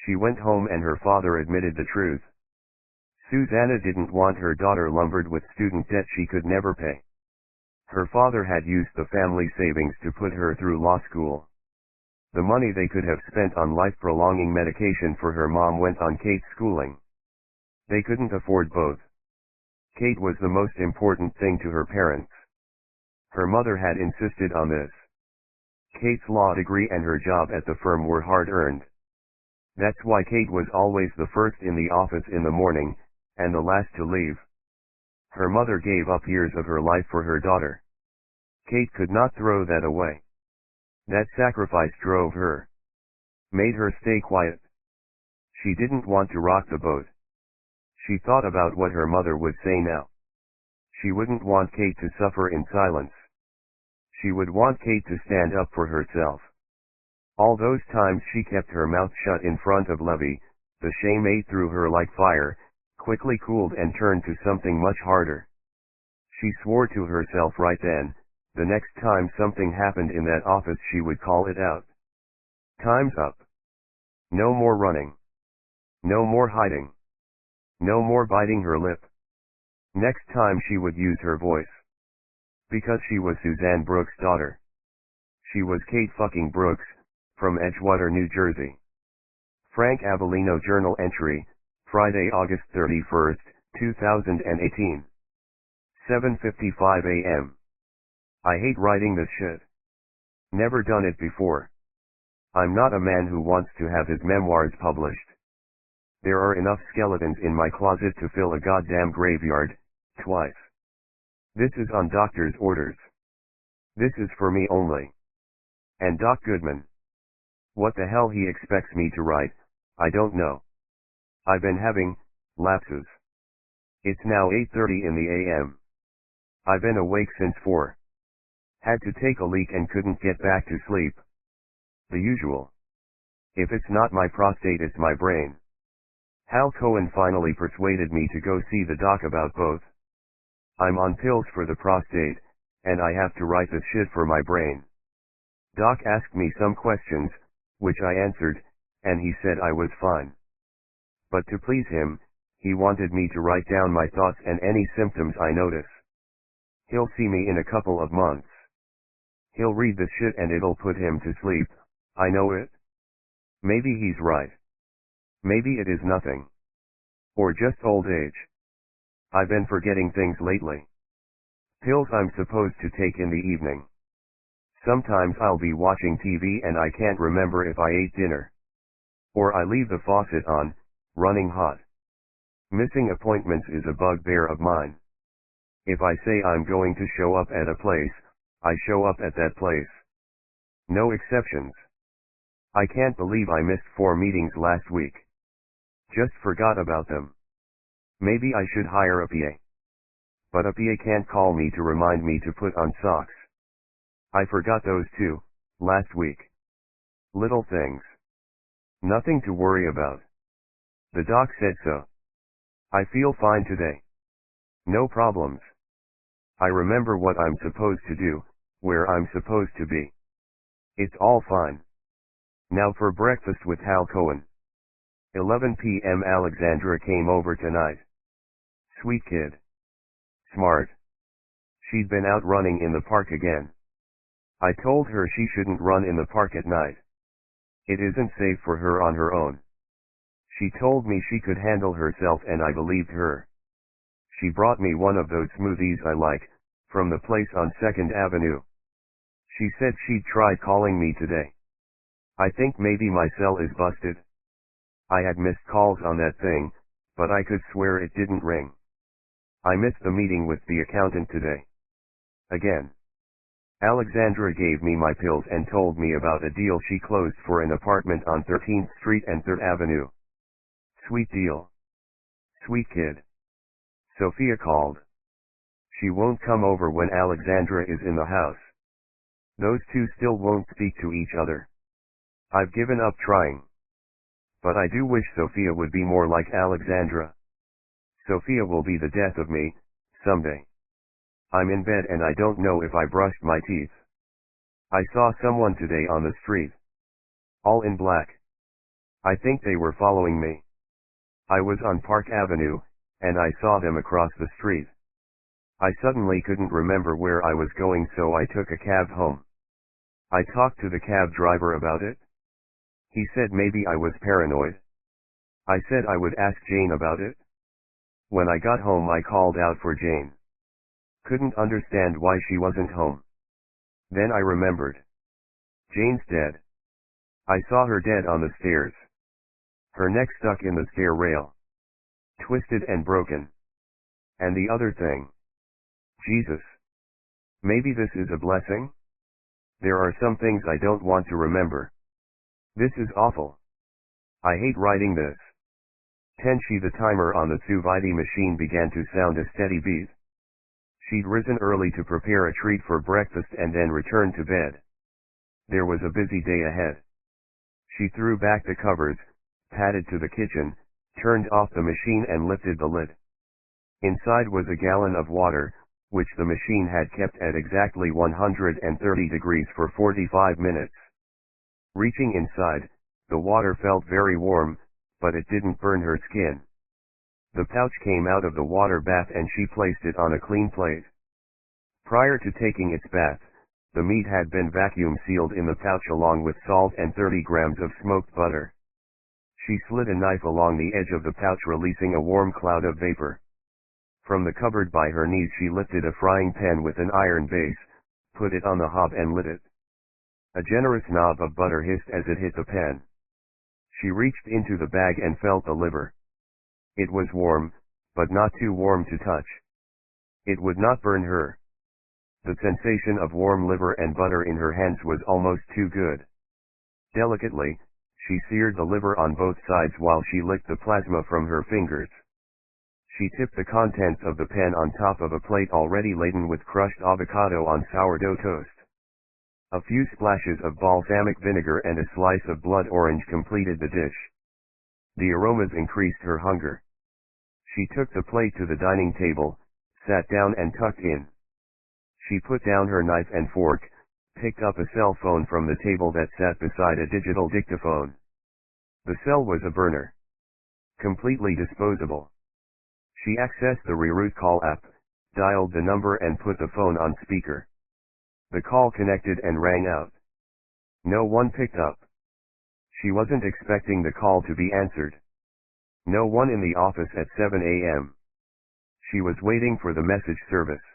She went home and her father admitted the truth. Susanna didn't want her daughter lumbered with student debt she could never pay. Her father had used the family savings to put her through law school. The money they could have spent on life-prolonging medication for her mom went on Kate's schooling. They couldn't afford both. Kate was the most important thing to her parents. Her mother had insisted on this. Kate's law degree and her job at the firm were hard-earned. That's why Kate was always the first in the office in the morning, and the last to leave. Her mother gave up years of her life for her daughter. Kate could not throw that away. That sacrifice drove her. Made her stay quiet. She didn't want to rock the boat. She thought about what her mother would say now. She wouldn't want Kate to suffer in silence. She would want Kate to stand up for herself. All those times she kept her mouth shut in front of Levy, the shame ate through her like fire, quickly cooled and turned to something much harder. She swore to herself right then, the next time something happened in that office she would call it out. Time's up. No more running. No more hiding. No more biting her lip. Next time she would use her voice. Because she was Suzanne Brooks' daughter. She was Kate fucking Brooks, from Edgewater, New Jersey. Frank Avellino Journal Entry, Friday, August 31, 2018. 7:55 a.m. I hate writing this shit. Never done it before. I'm not a man who wants to have his memoirs published. There are enough skeletons in my closet to fill a goddamn graveyard, twice. This is on doctor's orders. This is for me only. And Doc Goodman. What the hell he expects me to write, I don't know. I've been having lapses. It's now 8:30 in the a.m. I've been awake since 4. Had to take a leak and couldn't get back to sleep. The usual. If it's not my prostate, it's my brain. Hal Cohen finally persuaded me to go see the doc about both. I'm on pills for the prostate, and I have to write this shit for my brain. Doc asked me some questions, which I answered, and he said I was fine. But to please him, he wanted me to write down my thoughts and any symptoms I notice. He'll see me in a couple of months. He'll read the shit and it'll put him to sleep, I know it. Maybe he's right. Maybe it is nothing. Or just old age. I've been forgetting things lately. Pills I'm supposed to take in the evening. Sometimes I'll be watching TV and I can't remember if I ate dinner. Or I leave the faucet on, running hot. Missing appointments is a bugbear of mine. If I say I'm going to show up at a place, I show up at that place. No exceptions. I can't believe I missed 4 meetings last week. Just forgot about them. Maybe I should hire a PA. But a PA can't call me to remind me to put on socks. I forgot those too, last week. Little things. Nothing to worry about. The doc said so. I feel fine today. No problems. I remember what I'm supposed to do, where I'm supposed to be. It's all fine. Now for breakfast with Hal Cohen. 11 p.m. Alexandra came over tonight. Sweet kid. Smart. She'd been out running in the park again. I told her she shouldn't run in the park at night. It isn't safe for her on her own. She told me she could handle herself and I believed her. She brought me one of those smoothies I like, from the place on 2nd Avenue. She said she'd try calling me today. I think maybe my cell is busted. I had missed calls on that thing, but I could swear it didn't ring. I missed the meeting with the accountant today. Again. Alexandra gave me my pills and told me about a deal she closed for an apartment on 13th Street and 3rd Avenue. Sweet deal. Sweet kid. Sophia called. She won't come over when Alexandra is in the house. Those two still won't speak to each other. I've given up trying. But I do wish Sophia would be more like Alexandra. Sophia will be the death of me, someday. I'm in bed and I don't know if I brushed my teeth. I saw someone today on the street. All in black. I think they were following me. I was on Park Avenue, and I saw them across the street. I suddenly couldn't remember where I was going, so I took a cab home. I talked to the cab driver about it. He said maybe I was paranoid. I said I would ask Jane about it. When I got home I called out for Jane. Couldn't understand why she wasn't home. Then I remembered. Jane's dead. I saw her dead on the stairs. Her neck stuck in the stair rail. Twisted and broken. And the other thing. Jesus. Maybe this is a blessing? There are some things I don't want to remember. This is awful. I hate writing this. Tenshi, the timer on the sous vide machine, began to sound a steady beat. She'd risen early to prepare a treat for breakfast and then return to bed. There was a busy day ahead. She threw back the covers, padded to the kitchen, turned off the machine and lifted the lid. Inside was a gallon of water, which the machine had kept at exactly 130 degrees for 45 minutes. Reaching inside, the water felt very warm, but it didn't burn her skin. The pouch came out of the water bath and she placed it on a clean plate. Prior to taking its bath, the meat had been vacuum sealed in the pouch along with salt and 30 grams of smoked butter. She slid a knife along the edge of the pouch, releasing a warm cloud of vapor. From the cupboard by her knees she lifted a frying pan with an iron base, put it on the hob and lit it. A generous knob of butter hissed as it hit the pan. She reached into the bag and felt the liver. It was warm, but not too warm to touch. It would not burn her. The sensation of warm liver and butter in her hands was almost too good. Delicately, she seared the liver on both sides while she licked the plasma from her fingers. She tipped the contents of the pan on top of a plate already laden with crushed avocado on sourdough toast. A few splashes of balsamic vinegar and a slice of blood orange completed the dish. The aromas increased her hunger. She took the plate to the dining table, sat down and tucked in. She put down her knife and fork, picked up a cell phone from the table that sat beside a digital dictaphone. The cell was a burner. Completely disposable. She accessed the reroute call app, dialed the number and put the phone on speaker. The call connected and rang out. No one picked up. She wasn't expecting the call to be answered. No one in the office at 7 a.m. She was waiting for the message service.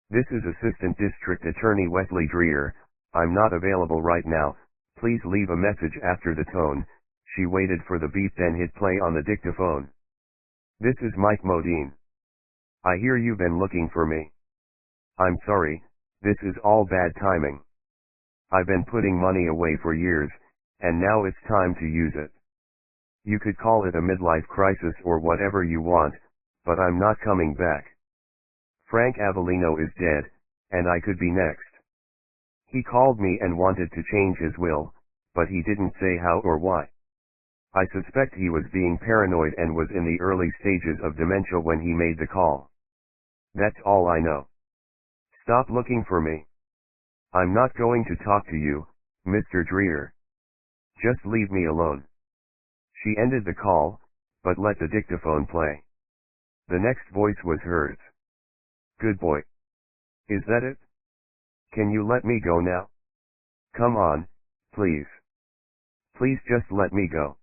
This is Assistant District Attorney Wesley Dreer. I'm not available right now, please leave a message after the tone. She waited for the beep then hit play on the dictaphone. This is Mike Modine. I hear you've been looking for me. I'm sorry, this is all bad timing. I've been putting money away for years, and now it's time to use it. You could call it a midlife crisis or whatever you want, but I'm not coming back. Frank Avellino is dead, and I could be next. He called me and wanted to change his will, but he didn't say how or why. I suspect he was being paranoid and was in the early stages of dementia when he made the call. That's all I know. Stop looking for me. I'm not going to talk to you, Mr. Dreer. Just leave me alone. She ended the call, but let the dictaphone play. The next voice was hers. Good boy. Is that it? Can you let me go now? Come on, please. Please just let me go.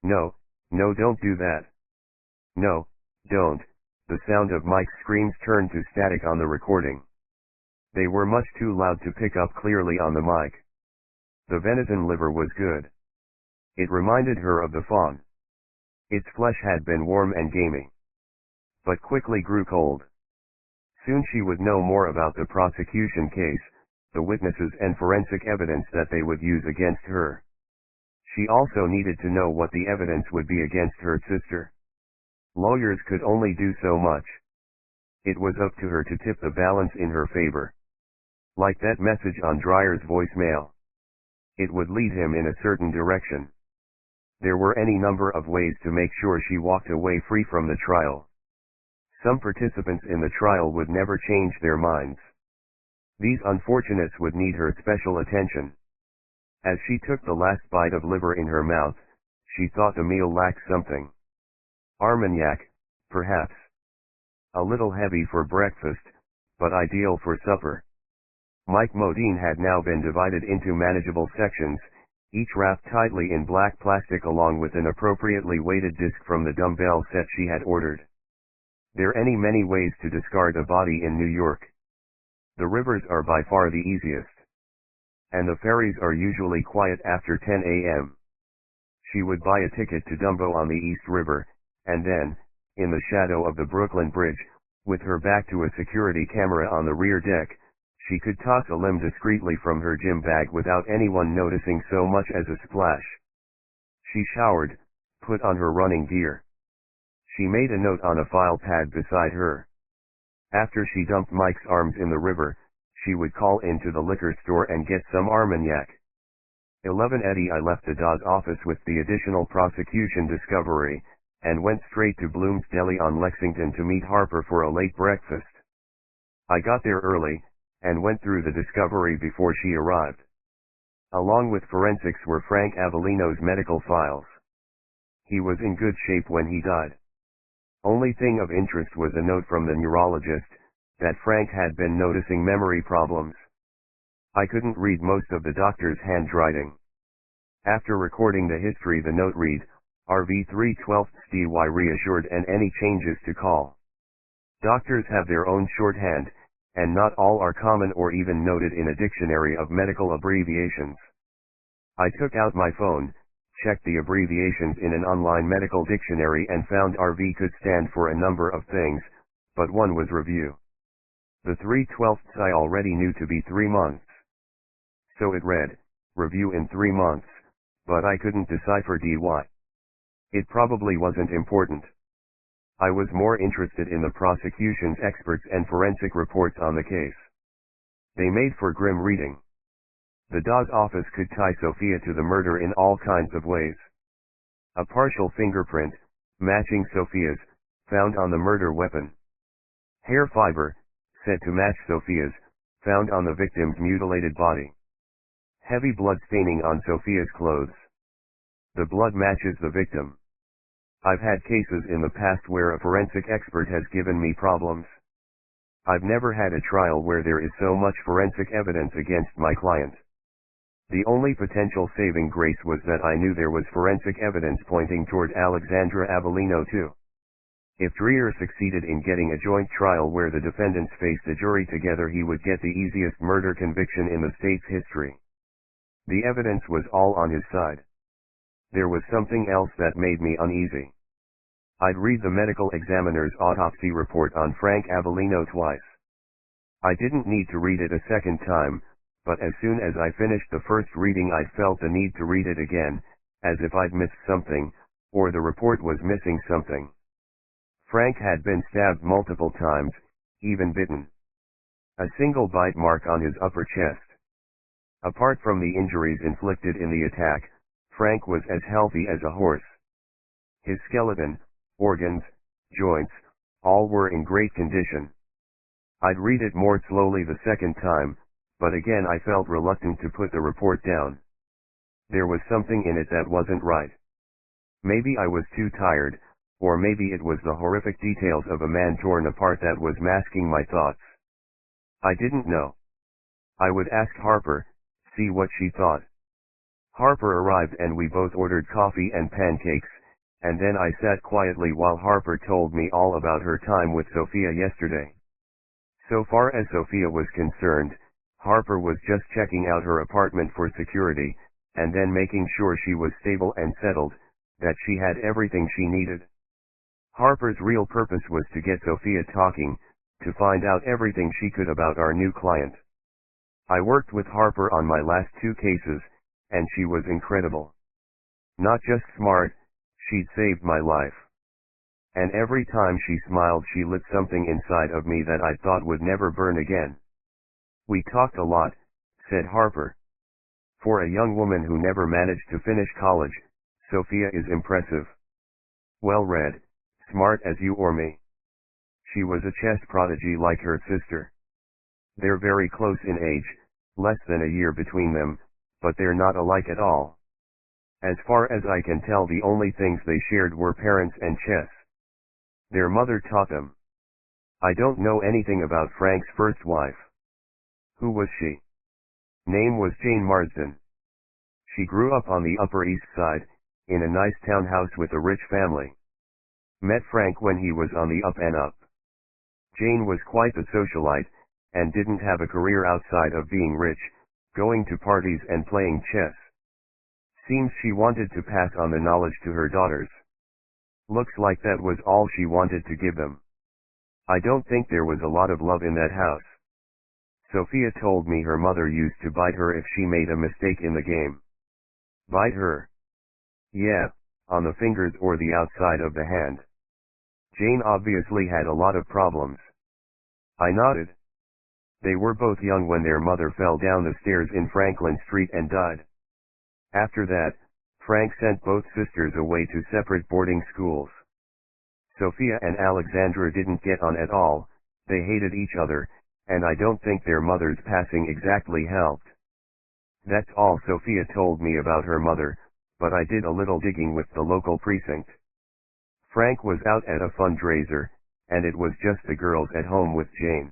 No, no, don't do that. No, don't. The sound of Mike's screams turned to static on the recording. They were much too loud to pick up clearly on the mic. The venison liver was good. It reminded her of the fawn. Its flesh had been warm and gamey, but quickly grew cold. Soon she would know more about the prosecution case, the witnesses and forensic evidence that they would use against her. She also needed to know what the evidence would be against her sister. Lawyers could only do so much. It was up to her to tip the balance in her favor. Like that message on Dreyer's voicemail. It would lead him in a certain direction. There were any number of ways to make sure she walked away free from the trial. Some participants in the trial would never change their minds. These unfortunates would need her special attention. As she took the last bite of liver in her mouth, she thought the meal lacked something. Armagnac, perhaps. A little heavy for breakfast, but ideal for supper. Mike Modine had now been divided into manageable sections, each wrapped tightly in black plastic along with an appropriately weighted disc from the dumbbell set she had ordered. There are many ways to discard a body in New York. The rivers are by far the easiest. And the ferries are usually quiet after 10 a.m. She would buy a ticket to Dumbo on the East River, and then, in the shadow of the Brooklyn Bridge, with her back to a security camera on the rear deck, she could toss a limb discreetly from her gym bag without anyone noticing so much as a splash. She showered, put on her running gear. She made a note on a file pad beside her. After she dumped Mike's arms in the river, she would call into the liquor store and get some Armagnac. 11:80 I left the Dawes office with the additional prosecution discovery, and went straight to Bloom's Deli on Lexington to meet Harper for a late breakfast. I got there early, and went through the discovery before she arrived. Along with forensics were Frank Avellino's medical files. He was in good shape when he died. Only thing of interest was a note from the neurologist, that Frank had been noticing memory problems. I couldn't read most of the doctor's handwriting. After recording the history the note read, RV 3/12 DY reassured and any changes to call. Doctors have their own shorthand, and not all are common or even noted in a dictionary of medical abbreviations. I took out my phone, checked the abbreviations in an online medical dictionary and found RV could stand for a number of things, but one was review. The 3/12 I already knew to be 3 months. So it read, review in 3 months, but I couldn't decipher DY. It probably wasn't important. I was more interested in the prosecution's experts and forensic reports on the case. They made for grim reading. The Dawes office could tie Sophia to the murder in all kinds of ways. A partial fingerprint, matching Sophia's, found on the murder weapon. Hair fiber, said to match Sophia's, found on the victim's mutilated body. Heavy blood staining on Sophia's clothes. The blood matches the victim. I've had cases in the past where a forensic expert has given me problems. I've never had a trial where there is so much forensic evidence against my client. The only potential saving grace was that I knew there was forensic evidence pointing toward Alexandra Avellino too. If Dreher succeeded in getting a joint trial where the defendants faced a jury together, he would get the easiest murder conviction in the state's history. The evidence was all on his side. There was something else that made me uneasy. I'd read the medical examiner's autopsy report on Frank Avellino twice. I didn't need to read it a second time, but as soon as I finished the first reading I felt the need to read it again, as if I'd missed something, or the report was missing something. Frank had been stabbed multiple times, even bitten. A single bite mark on his upper chest. Apart from the injuries inflicted in the attack, Frank was as healthy as a horse. His skeleton, organs, joints, all were in great condition. I'd read it more slowly the second time, but again I felt reluctant to put the report down. There was something in it that wasn't right. Maybe I was too tired, or maybe it was the horrific details of a man torn apart that was masking my thoughts. I didn't know. I would ask Harper, see what she thought. Harper arrived and we both ordered coffee and pancakes, and then I sat quietly while Harper told me all about her time with Sophia yesterday. So far as Sophia was concerned, Harper was just checking out her apartment for security, and then making sure she was stable and settled, that she had everything she needed. Harper's real purpose was to get Sophia talking, to find out everything she could about our new client. I worked with Harper on my last 2 cases, and she was incredible. Not just smart, she'd saved my life. And every time she smiled she lit something inside of me that I thought would never burn again. We talked a lot, said Harper. For a young woman who never managed to finish college, Sophia is impressive. Well-read, smart as you or me. She was a chess prodigy like her sister. They're very close in age, less than a year between them, but they're not alike at all. As far as I can tell, the only things they shared were parents and chess. Their mother taught them. I don't know anything about Frank's first wife. Who was she? Name was Jane Marsden. She grew up on the Upper East Side, in a nice townhouse with a rich family. Met Frank when he was on the up and up. Jane was quite the socialite, and didn't have a career outside of being rich, going to parties and playing chess. Seems she wanted to pass on the knowledge to her daughters. Looks like that was all she wanted to give them. I don't think there was a lot of love in that house. Sophia told me her mother used to bite her if she made a mistake in the game. Bite her? Yeah, on the fingers or the outside of the hand. Jane obviously had a lot of problems. I nodded. They were both young when their mother fell down the stairs in Franklin Street and died. After that, Frank sent both sisters away to separate boarding schools. Sophia and Alexandra didn't get on at all, they hated each other, and I don't think their mother's passing exactly helped. That's all Sophia told me about her mother, but I did a little digging with the local precinct. Frank was out at a fundraiser, and it was just the girls at home with Jane.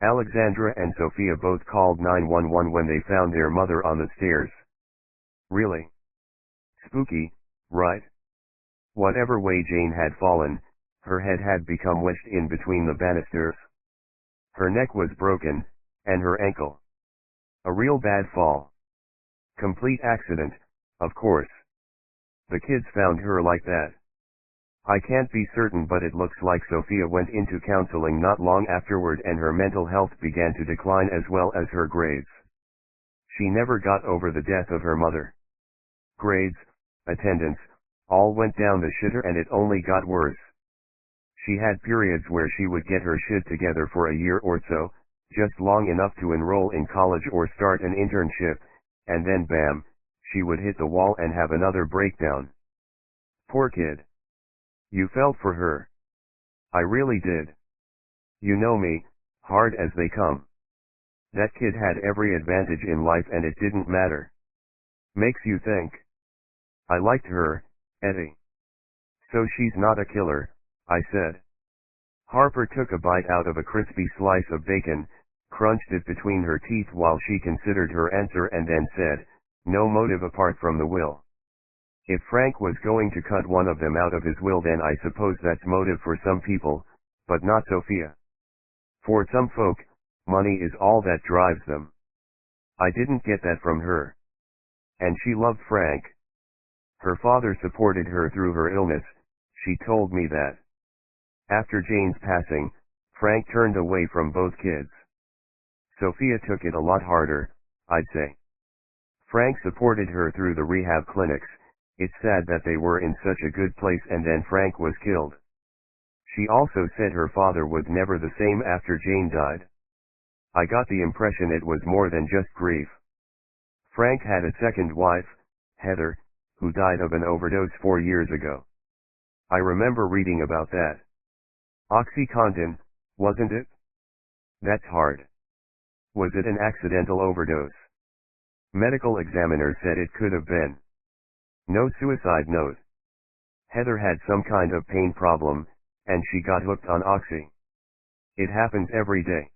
Alexandra and Sophia both called 911 when they found their mother on the stairs. Really? Spooky, right? Whatever way Jane had fallen, her head had become wedged in between the banisters. Her neck was broken, and her ankle. A real bad fall. Complete accident, of course. The kids found her like that. I can't be certain, but it looks like Sophia went into counseling not long afterward and her mental health began to decline as well as her grades. She never got over the death of her mother. Grades, attendance, all went down the shitter and it only got worse. She had periods where she would get her shit together for a year or so, just long enough to enroll in college or start an internship, and then bam, she would hit the wall and have another breakdown. Poor kid. You felt for her. I really did. You know me, hard as they come. That kid had every advantage in life and it didn't matter. Makes you think. I liked her, Eddie. So she's not a killer, I said. Harper took a bite out of a crispy slice of bacon, crunched it between her teeth while she considered her answer and then said, no motive apart from the will. If Frank was going to cut one of them out of his will, then I suppose that's motive for some people, but not Sophia. For some folk, money is all that drives them. I didn't get that from her. And she loved Frank. Her father supported her through her illness, she told me that. After Jane's passing, Frank turned away from both kids. Sophia took it a lot harder, I'd say. Frank supported her through the rehab clinics. It's sad that they were in such a good place and then Frank was killed. She also said her father was never the same after Jane died. I got the impression it was more than just grief. Frank had a second wife, Heather, who died of an overdose 4 years ago. I remember reading about that. OxyContin, wasn't it? That's hard. Was it an accidental overdose? Medical examiner said it could have been. No suicide note. Heather had some kind of pain problem, and she got hooked on oxy. It happens every day.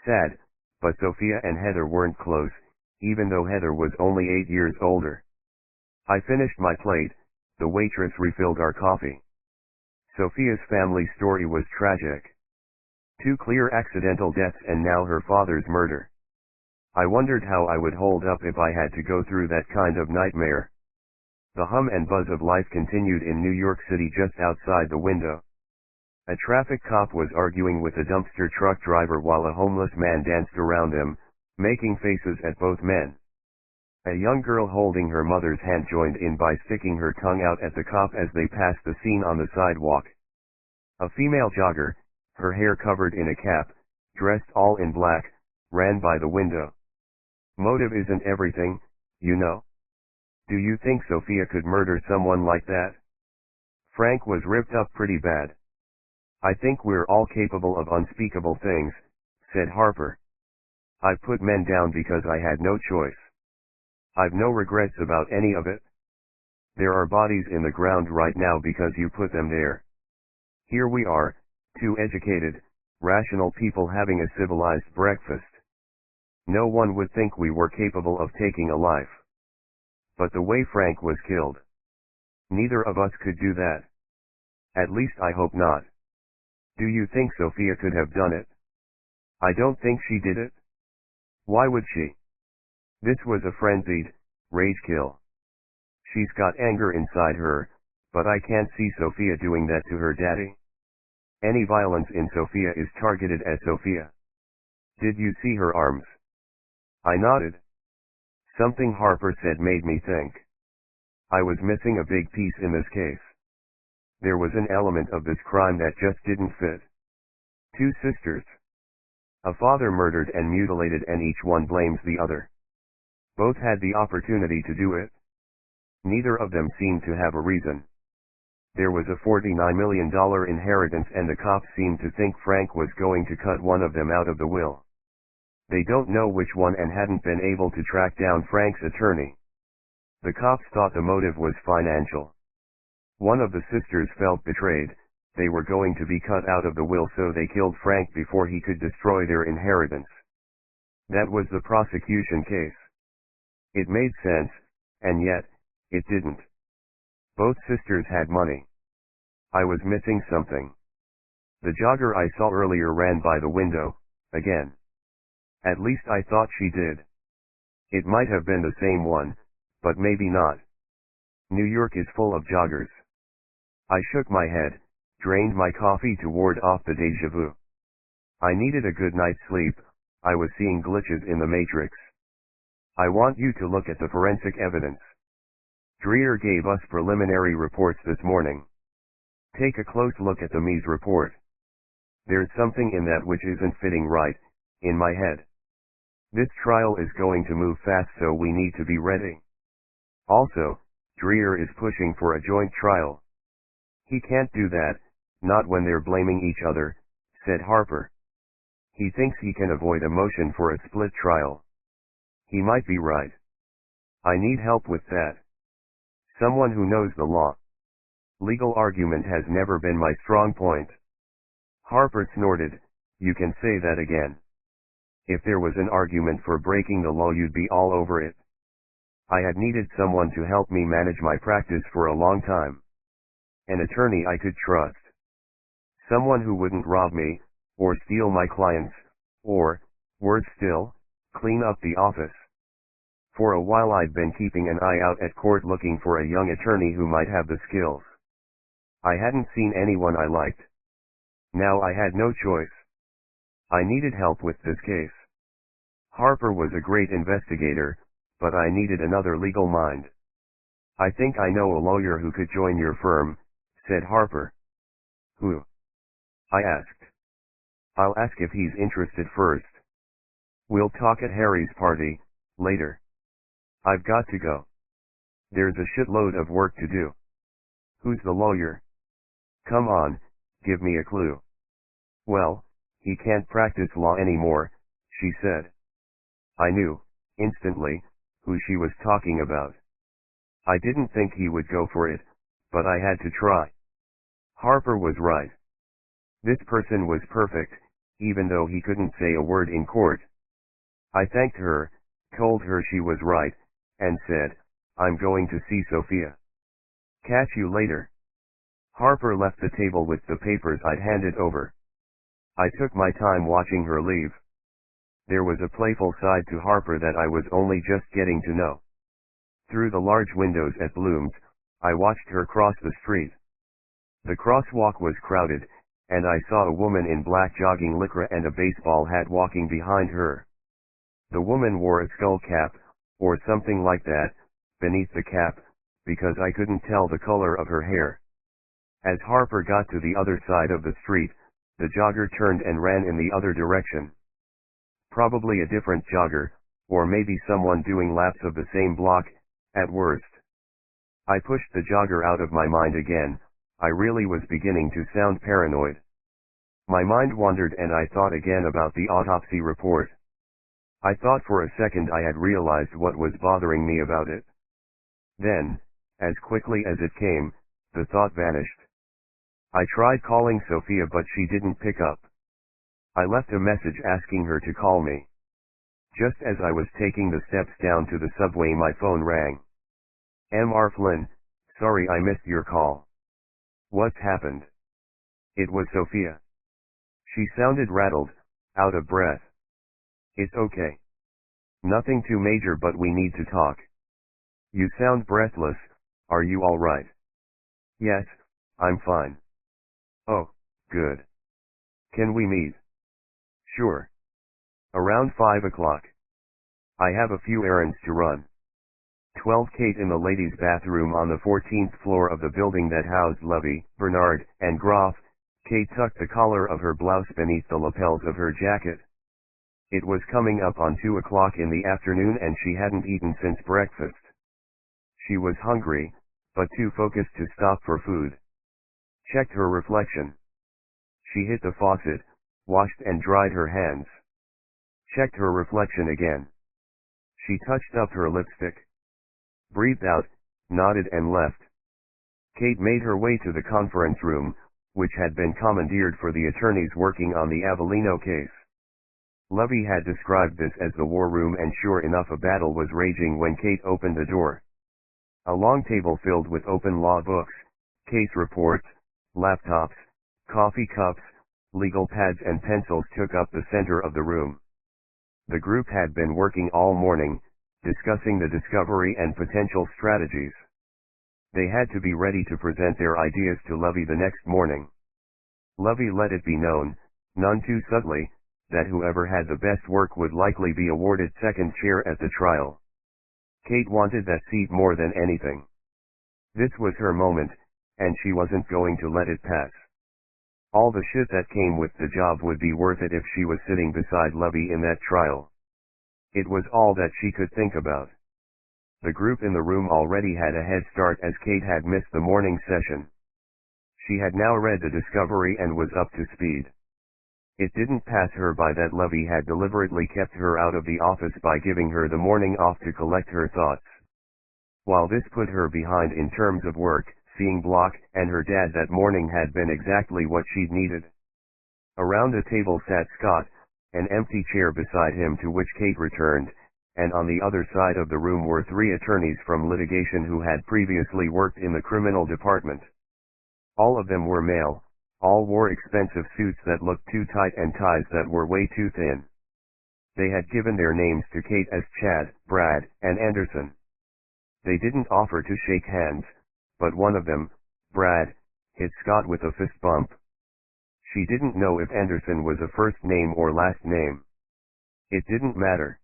Sad, but Sophia and Heather weren't close, even though Heather was only 8 years older. I finished my plate, the waitress refilled our coffee. Sophia's family story was tragic. 2 clear accidental deaths and now her father's murder. I wondered how I would hold up if I had to go through that kind of nightmare. The hum and buzz of life continued in New York City just outside the window. A traffic cop was arguing with a dumpster truck driver while a homeless man danced around him, making faces at both men. A young girl holding her mother's hand joined in by sticking her tongue out at the cop as they passed the scene on the sidewalk. A female jogger, her hair covered in a cap, dressed all in black, ran by the window. Motive isn't everything, you know. Do you think Sophia could murder someone like that? Frank was ripped up pretty bad. I think we're all capable of unspeakable things, said Harper. I put men down because I had no choice. I've no regrets about any of it. There are bodies in the ground right now because you put them there. Here we are, 2 educated, rational people having a civilized breakfast. No one would think we were capable of taking a life. But the way Frank was killed. Neither of us could do that. At least I hope not. Do you think Sophia could have done it? I don't think she did it. Why would she? This was a frenzied, rage kill. She's got anger inside her, but I can't see Sophia doing that to her daddy. Any violence in Sophia is targeted at Sophia. Did you see her arms? I nodded. Something Harper said made me think. I was missing a big piece in this case. There was an element of this crime that just didn't fit. 2 sisters. A father murdered and mutilated and each one blames the other. Both had the opportunity to do it. Neither of them seemed to have a reason. There was a $49 million inheritance and the cops seemed to think Frank was going to cut one of them out of the will. They don't know which one and hadn't been able to track down Frank's attorney. The cops thought the motive was financial. One of the sisters felt betrayed, they were going to be cut out of the will so they killed Frank before he could destroy their inheritance. That was the prosecution case. It made sense, and yet, it didn't. Both sisters had money. I was missing something. The jogger I saw earlier ran by the window, again. At least I thought she did. It might have been the same one, but maybe not. New York is full of joggers. I shook my head, drained my coffee to ward off the déjà vu. I needed a good night's sleep, I was seeing glitches in the matrix. I want you to look at the forensic evidence. Dreer gave us preliminary reports this morning. Take a close look at the Mies report. There's something in that which isn't fitting right, in my head. This trial is going to move fast so we need to be ready. Also, Dreer is pushing for a joint trial. He can't do that, not when they're blaming each other, said Harper. He thinks he can avoid a motion for a split trial. He might be right. I need help with that. Someone who knows the law. Legal argument has never been my strong point. Harper snorted, "You can say that again. If there was an argument for breaking the law, you'd be all over it." I had needed someone to help me manage my practice for a long time. An attorney I could trust. Someone who wouldn't rob me, or steal my clients, or, worse still, clean up the office. For a while I'd been keeping an eye out at court looking for a young attorney who might have the skills. I hadn't seen anyone I liked. Now I had no choice. I needed help with this case. Harper was a great investigator, but I needed another legal mind. "I think I know a lawyer who could join your firm," said Harper. "Who?" I asked. "I'll ask if he's interested first. We'll talk at Harry's party, later. I've got to go. There's a shitload of work to do." "Who's the lawyer?" "Come on, give me a clue." "Well, he can't practice law anymore," she said. I knew, instantly, who she was talking about. I didn't think he would go for it, but I had to try. Harper was right. This person was perfect, even though he couldn't say a word in court. I thanked her, told her she was right, and said, "I'm going to see Sophia. Catch you later." Harper left the table with the papers I'd handed over. I took my time watching her leave. There was a playful side to Harper that I was only just getting to know. Through the large windows at Bloom's, I watched her cross the street. The crosswalk was crowded, and I saw a woman in black jogging lycra and a baseball hat walking behind her. The woman wore a skull cap, or something like that, beneath the cap, because I couldn't tell the color of her hair. As Harper got to the other side of the street, the jogger turned and ran in the other direction. Probably a different jogger, or maybe someone doing laps of the same block, at worst. I pushed the jogger out of my mind again. I really was beginning to sound paranoid. My mind wandered and I thought again about the autopsy report. I thought for a second I had realized what was bothering me about it. Then, as quickly as it came, the thought vanished. I tried calling Sophia but she didn't pick up. I left a message asking her to call me. Just as I was taking the steps down to the subway my phone rang. "Mr. Flynn, sorry I missed your call." "What's happened?" It was Sophia. She sounded rattled, out of breath. "It's okay. Nothing too major but we need to talk." "You sound breathless, are you all right?" "Yes, I'm fine." "Oh, good. Can we meet?" "Sure. Around 5 o'clock. I have a few errands to run." 12 Kate in the ladies' bathroom on the 14th floor of the building that housed Levy, Bernard, and Groff. Kate tucked the collar of her blouse beneath the lapels of her jacket. It was coming up on 2 o'clock in the afternoon and she hadn't eaten since breakfast. She was hungry, but too focused to stop for food. Checked her reflection. She hit the faucet, washed and dried her hands. Checked her reflection again. She touched up her lipstick. Breathed out, nodded and left. Kate made her way to the conference room, which had been commandeered for the attorneys working on the Avellino case. Levy had described this as the war room and sure enough a battle was raging when Kate opened the door. A long table filled with open law books, case reports, laptops, coffee cups, legal pads and pencils took up the center of the room. The group had been working all morning, discussing the discovery and potential strategies. They had to be ready to present their ideas to Levy the next morning. Levy let it be known, none too subtly, that whoever had the best work would likely be awarded second chair at the trial. Kate wanted that seat more than anything. This was her moment, and she wasn't going to let it pass. All the shit that came with the job would be worth it if she was sitting beside Levy in that trial. It was all that she could think about. The group in the room already had a head start as Kate had missed the morning session. She had now read the discovery and was up to speed. It didn't pass her by that Levy had deliberately kept her out of the office by giving her the morning off to collect her thoughts. While this put her behind in terms of work, seeing block, and her dad that morning had been exactly what she'd needed. Around a table sat Scott, an empty chair beside him to which Kate returned, and on the other side of the room were 3 attorneys from litigation who had previously worked in the criminal department. All of them were male, all wore expensive suits that looked too tight and ties that were way too thin. They had given their names to Kate as Chad, Brad, and Anderson. They didn't offer to shake hands, but one of them, Brad, hit Scott with a fist bump. She didn't know if Anderson was a first name or last name. It didn't matter.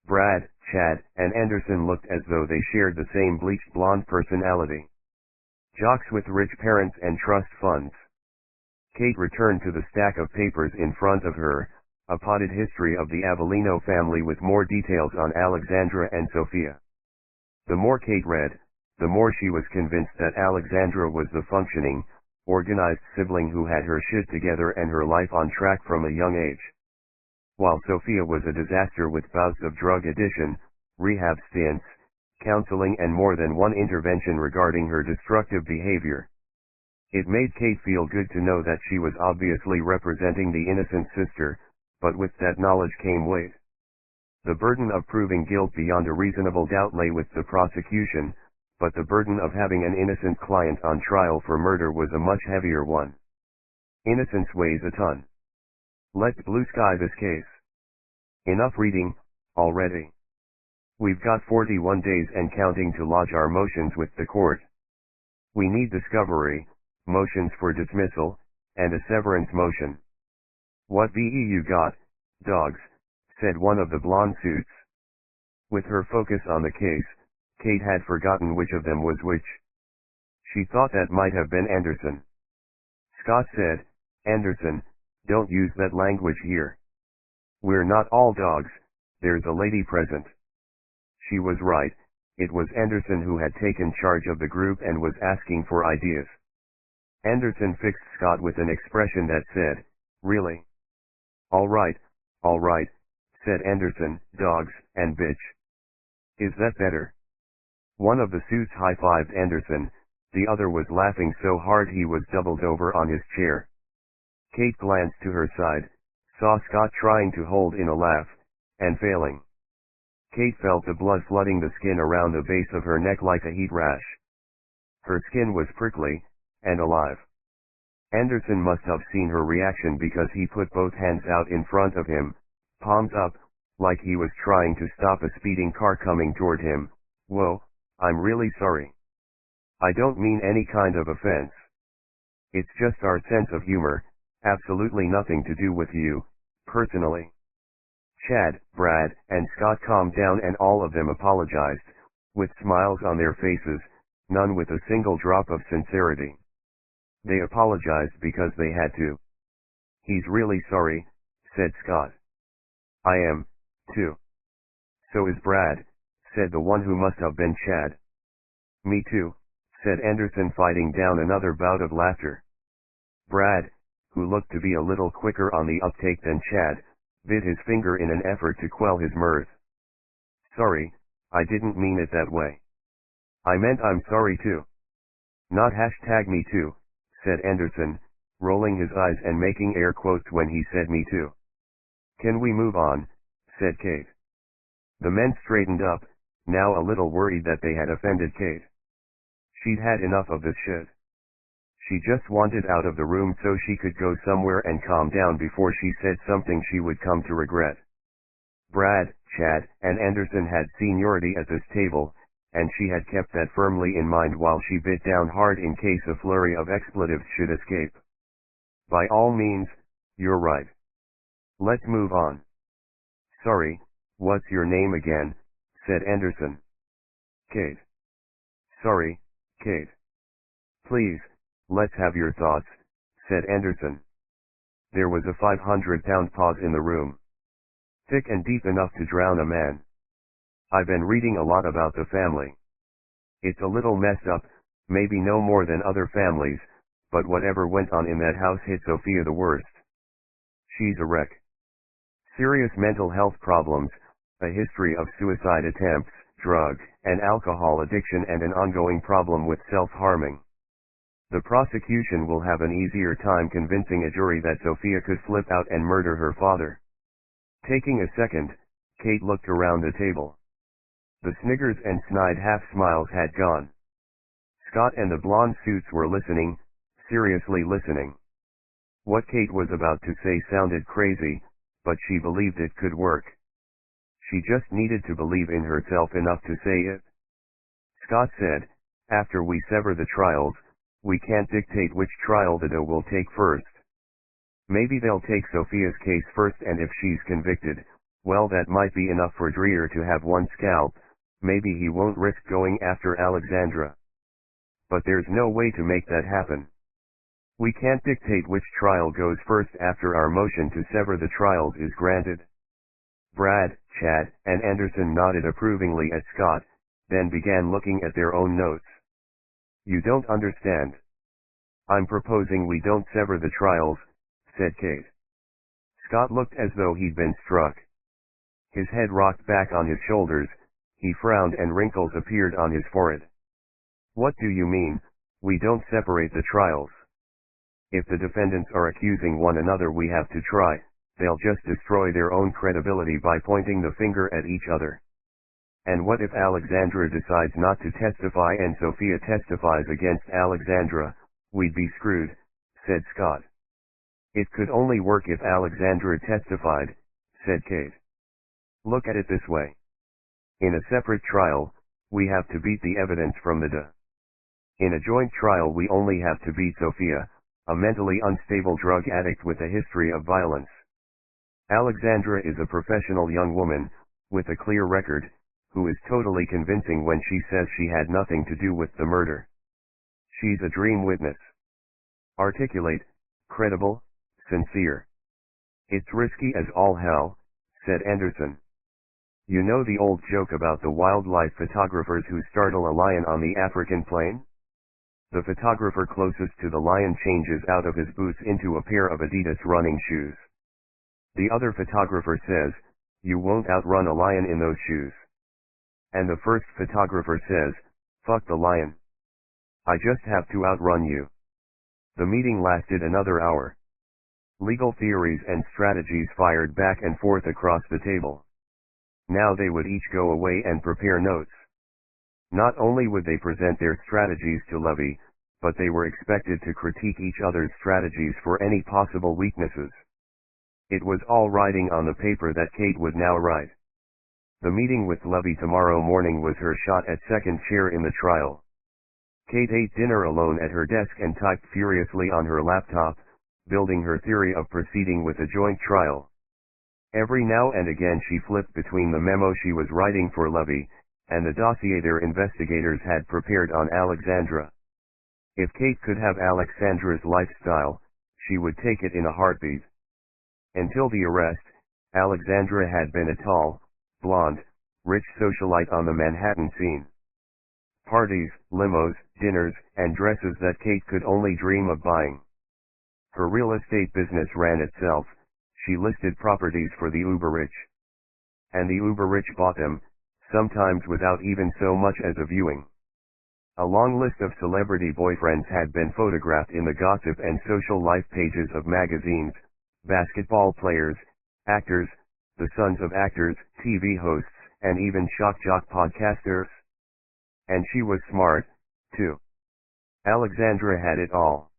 Brad, Chad, and Anderson looked as though they shared the same bleached blonde personality. Jocks with rich parents and trust funds. Kate returned to the stack of papers in front of her, a potted history of the Avellino family with more details on Alexandra and Sophia. The more Kate read, the more she was convinced that Alexandra was the functioning, organized sibling who had her shit together and her life on track from a young age. While Sophia was a disaster with bouts of drug addiction, rehab stints, counseling and more than one intervention regarding her destructive behavior. It made Kate feel good to know that she was obviously representing the innocent sister, but with that knowledge came weight. The burden of proving guilt beyond a reasonable doubt lay with the prosecution, but the burden of having an innocent client on trial for murder was a much heavier one. Innocence weighs a ton. Let's blue sky this case. Enough reading, already. We've got 41 days and counting to lodge our motions with the court. We need discovery, motions for dismissal, and a severance motion. What VE you got, dogs, said one of the blonde suits. With her focus on the case, Kate had forgotten which of them was which. She thought that might have been Anderson. Scott said, Anderson, don't use that language here. We're not all dogs, there's a lady present. She was right, it was Anderson who had taken charge of the group and was asking for ideas. Anderson fixed Scott with an expression that said, really? All right, said Anderson, dogs, and bitch. Is that better? One of the suits high-fived Anderson, the other was laughing so hard he was doubled over on his chair. Kate glanced to her side, saw Scott trying to hold in a laugh, and failing. Kate felt the blood flooding the skin around the base of her neck like a heat rash. Her skin was prickly, and alive. Anderson must have seen her reaction because he put both hands out in front of him, palms up, like he was trying to stop a speeding car coming toward him. Whoa, I'm really sorry. I don't mean any kind of offense. It's just our sense of humor, absolutely nothing to do with you, personally. Chad, Brad, and Scott calmed down and all of them apologized, with smiles on their faces, none with a single drop of sincerity. They apologized because they had to. He's really sorry, said Scott. I am, too. So is Brad, said the one who must have been Chad. Me too, said Anderson, fighting down another bout of laughter. Brad, who looked to be a little quicker on the uptake than Chad, bit his finger in an effort to quell his mirth. Sorry, I didn't mean it that way. I meant I'm sorry too. Not #me too, said Anderson, rolling his eyes and making air quotes when he said me too. Can we move on, said Kate. The men straightened up, now a little worried that they had offended Kate. She'd had enough of this shit. She just wanted out of the room so she could go somewhere and calm down before she said something she would come to regret. Brad, Chad, and Anderson had seniority at this table, and she had kept that firmly in mind while she bit down hard in case a flurry of expletives should escape. By all means, you're right. Let's move on. Sorry, what's your name again, said Anderson. Kate. Sorry, Kate. Please, let's have your thoughts, said Anderson. There was a 500-pound pause in the room. Thick and deep enough to drown a man. I've been reading a lot about the family. It's a little messed up, maybe no more than other families, but whatever went on in that house hit Sophia the worst. She's a wreck. Serious mental health problems, a history of suicide attempts, drug and alcohol addiction, and an ongoing problem with self-harming. The prosecution will have an easier time convincing a jury that Sophia could flip out and murder her father. Taking a second, Kate looked around the table. The sniggers and snide half-smiles had gone. Scott and the blonde suits were listening, seriously listening. What Kate was about to say sounded crazy, but she believed it could work. She just needed to believe in herself enough to say it. Scott said, "After we sever the trials, we can't dictate which trial the DA will take first. Maybe they'll take Sophia's case first, and if she's convicted, well, that might be enough for Dreer to have one scalp. Maybe he won't risk going after Alexandra. But there's no way to make that happen. We can't dictate which trial goes first after our motion to sever the trials is granted." Brad, Chad, and Anderson nodded approvingly at Scott, then began looking at their own notes. "You don't understand. I'm proposing we don't sever the trials," said Kate. Scott looked as though he'd been struck. His head rocked back on his shoulders, he frowned and wrinkles appeared on his forehead. "What do you mean, we don't separate the trials? If the defendants are accusing one another, we have to try. They'll just destroy their own credibility by pointing the finger at each other. And what if Alexandra decides not to testify and Sophia testifies against Alexandra? We'd be screwed," said Scott. "It could only work if Alexandra testified," said Kate. "Look at it this way. In a separate trial, we have to beat the evidence from the DA. In a joint trial we only have to beat Sophia, a mentally unstable drug addict with a history of violence. Alexandra is a professional young woman, with a clear record, who is totally convincing when she says she had nothing to do with the murder. She's a dream witness. Articulate, credible, sincere. It's risky as all hell," said Anderson. "You know the old joke about the wildlife photographers who startle a lion on the African plain? The photographer closest to the lion changes out of his boots into a pair of Adidas running shoes. The other photographer says, 'You won't outrun a lion in those shoes.' And the first photographer says, 'Fuck the lion. I just have to outrun you.'" The meeting lasted another hour. Legal theories and strategies fired back and forth across the table. Now they would each go away and prepare notes. Not only would they present their strategies to Levy, but they were expected to critique each other's strategies for any possible weaknesses. It was all riding on the paper that Kate would now write. The meeting with Levy tomorrow morning was her shot at second chair in the trial. Kate ate dinner alone at her desk and typed furiously on her laptop, building her theory of proceeding with a joint trial. Every now and again she flipped between the memo she was writing for Levy, and the dossier their investigators had prepared on Alexandra. If Kate could have Alexandra's lifestyle, she would take it in a heartbeat. Until the arrest, Alexandra had been a tall, blonde, rich socialite on the Manhattan scene. Parties, limos, dinners, and dresses that Kate could only dream of buying. Her real estate business ran itself. She listed properties for the uber-rich. And the uber-rich bought them, sometimes without even so much as a viewing. A long list of celebrity boyfriends had been photographed in the gossip and social life pages of magazines, basketball players, actors, the sons of actors, TV hosts, and even shock jock podcasters. And she was smart, too. Alexandra had it all.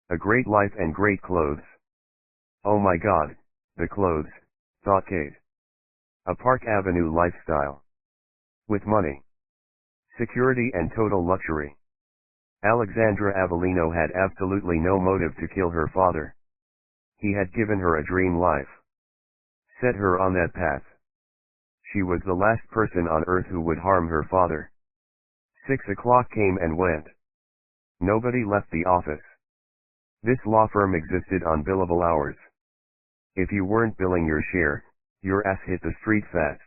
A great life and great clothes. Oh my God, the clothes, thought Kate. A Park Avenue lifestyle. With money, security and total luxury. Alexandra Avellino had absolutely no motive to kill her father. He had given her a dream life. Set her on that path. She was the last person on earth who would harm her father. 6 o'clock came and went. Nobody left the office. This law firm existed on billable hours. If you weren't billing your share, your ass hit the street fast.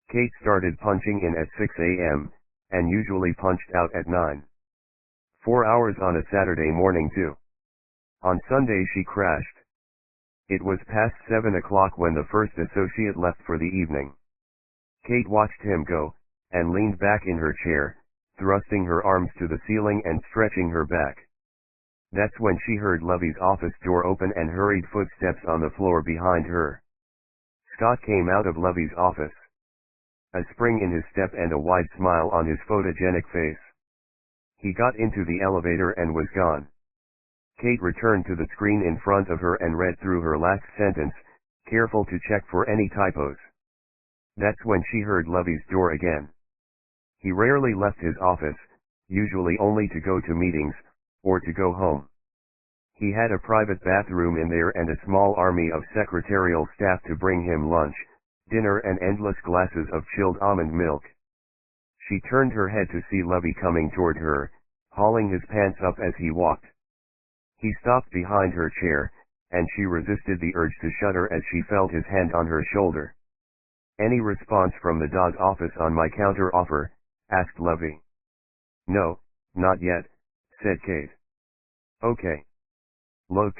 Kate started punching in at 6 a.m., and usually punched out at 9. 4 hours on a Saturday morning too. On Sunday she crashed. It was past 7 o'clock when the first associate left for the evening. Kate watched him go, and leaned back in her chair, thrusting her arms to the ceiling and stretching her back. That's when she heard Lovey's office door open and hurried footsteps on the floor behind her. Scott came out of Lovey's office, a spring in his step and a wide smile on his photogenic face. He got into the elevator and was gone. Kate returned to the screen in front of her and read through her last sentence, careful to check for any typos. That's when she heard Lovey's door again. He rarely left his office, usually only to go to meetings, or to go home. He had a private bathroom in there and a small army of secretarial staff to bring him lunch, dinner and endless glasses of chilled almond milk. She turned her head to see Lovey coming toward her, hauling his pants up as he walked. He stopped behind her chair, and she resisted the urge to shudder as she felt his hand on her shoulder. "Any response from the dog office on my counter offer?" asked Lovey. "No, not yet," said Kate. "Okay. Look,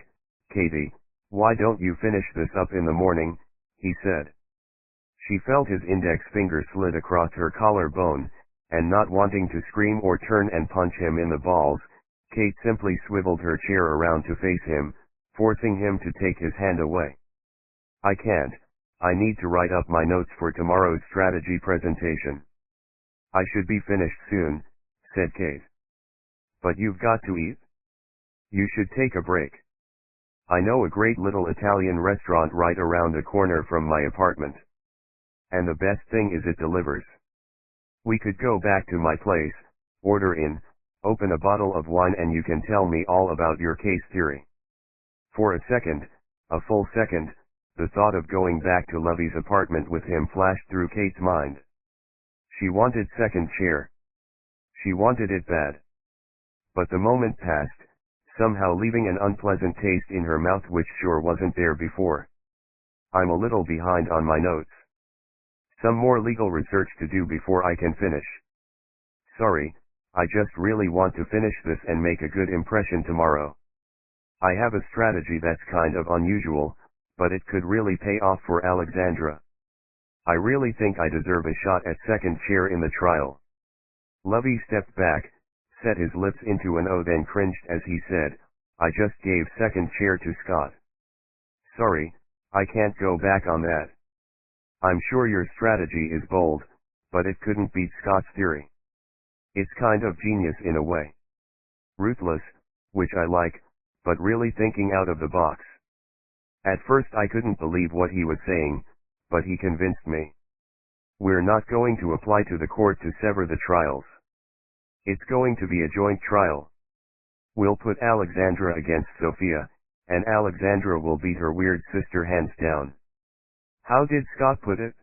Katie, why don't you finish this up in the morning?" he said. She felt his index finger slid across her collarbone, and not wanting to scream or turn and punch him in the balls, Kate simply swiveled her chair around to face him, forcing him to take his hand away. "I can't, I need to write up my notes for tomorrow's strategy presentation." "I should be finished soon," said Kate. "But you've got to eat. You should take a break. I know a great little Italian restaurant right around the corner from my apartment. And the best thing is it delivers. We could go back to my place, order in, open a bottle of wine and you can tell me all about your case theory." For a second, a full second, the thought of going back to Lovey's apartment with him flashed through Kate's mind. She wanted second chair. She wanted it bad. But the moment passed, somehow leaving an unpleasant taste in her mouth which sure wasn't there before. "I'm a little behind on my notes. Some more legal research to do before I can finish. Sorry, I just really want to finish this and make a good impression tomorrow. I have a strategy that's kind of unusual, but it could really pay off for Alexandra. I really think I deserve a shot at second chair in the trial." Lovey stepped back, set his lips into an O then cringed as he said, "I just gave second chair to Scott. Sorry, I can't go back on that. I'm sure your strategy is bold, but it couldn't beat Scott's theory. It's kind of genius in a way. Ruthless, which I like, but really thinking out of the box. At first I couldn't believe what he was saying, but he convinced me. We're not going to apply to the court to sever the trials. It's going to be a joint trial. We'll put Alexandra against Sophia, and Alexandra will beat her weird sister hands down. How did Scott put it?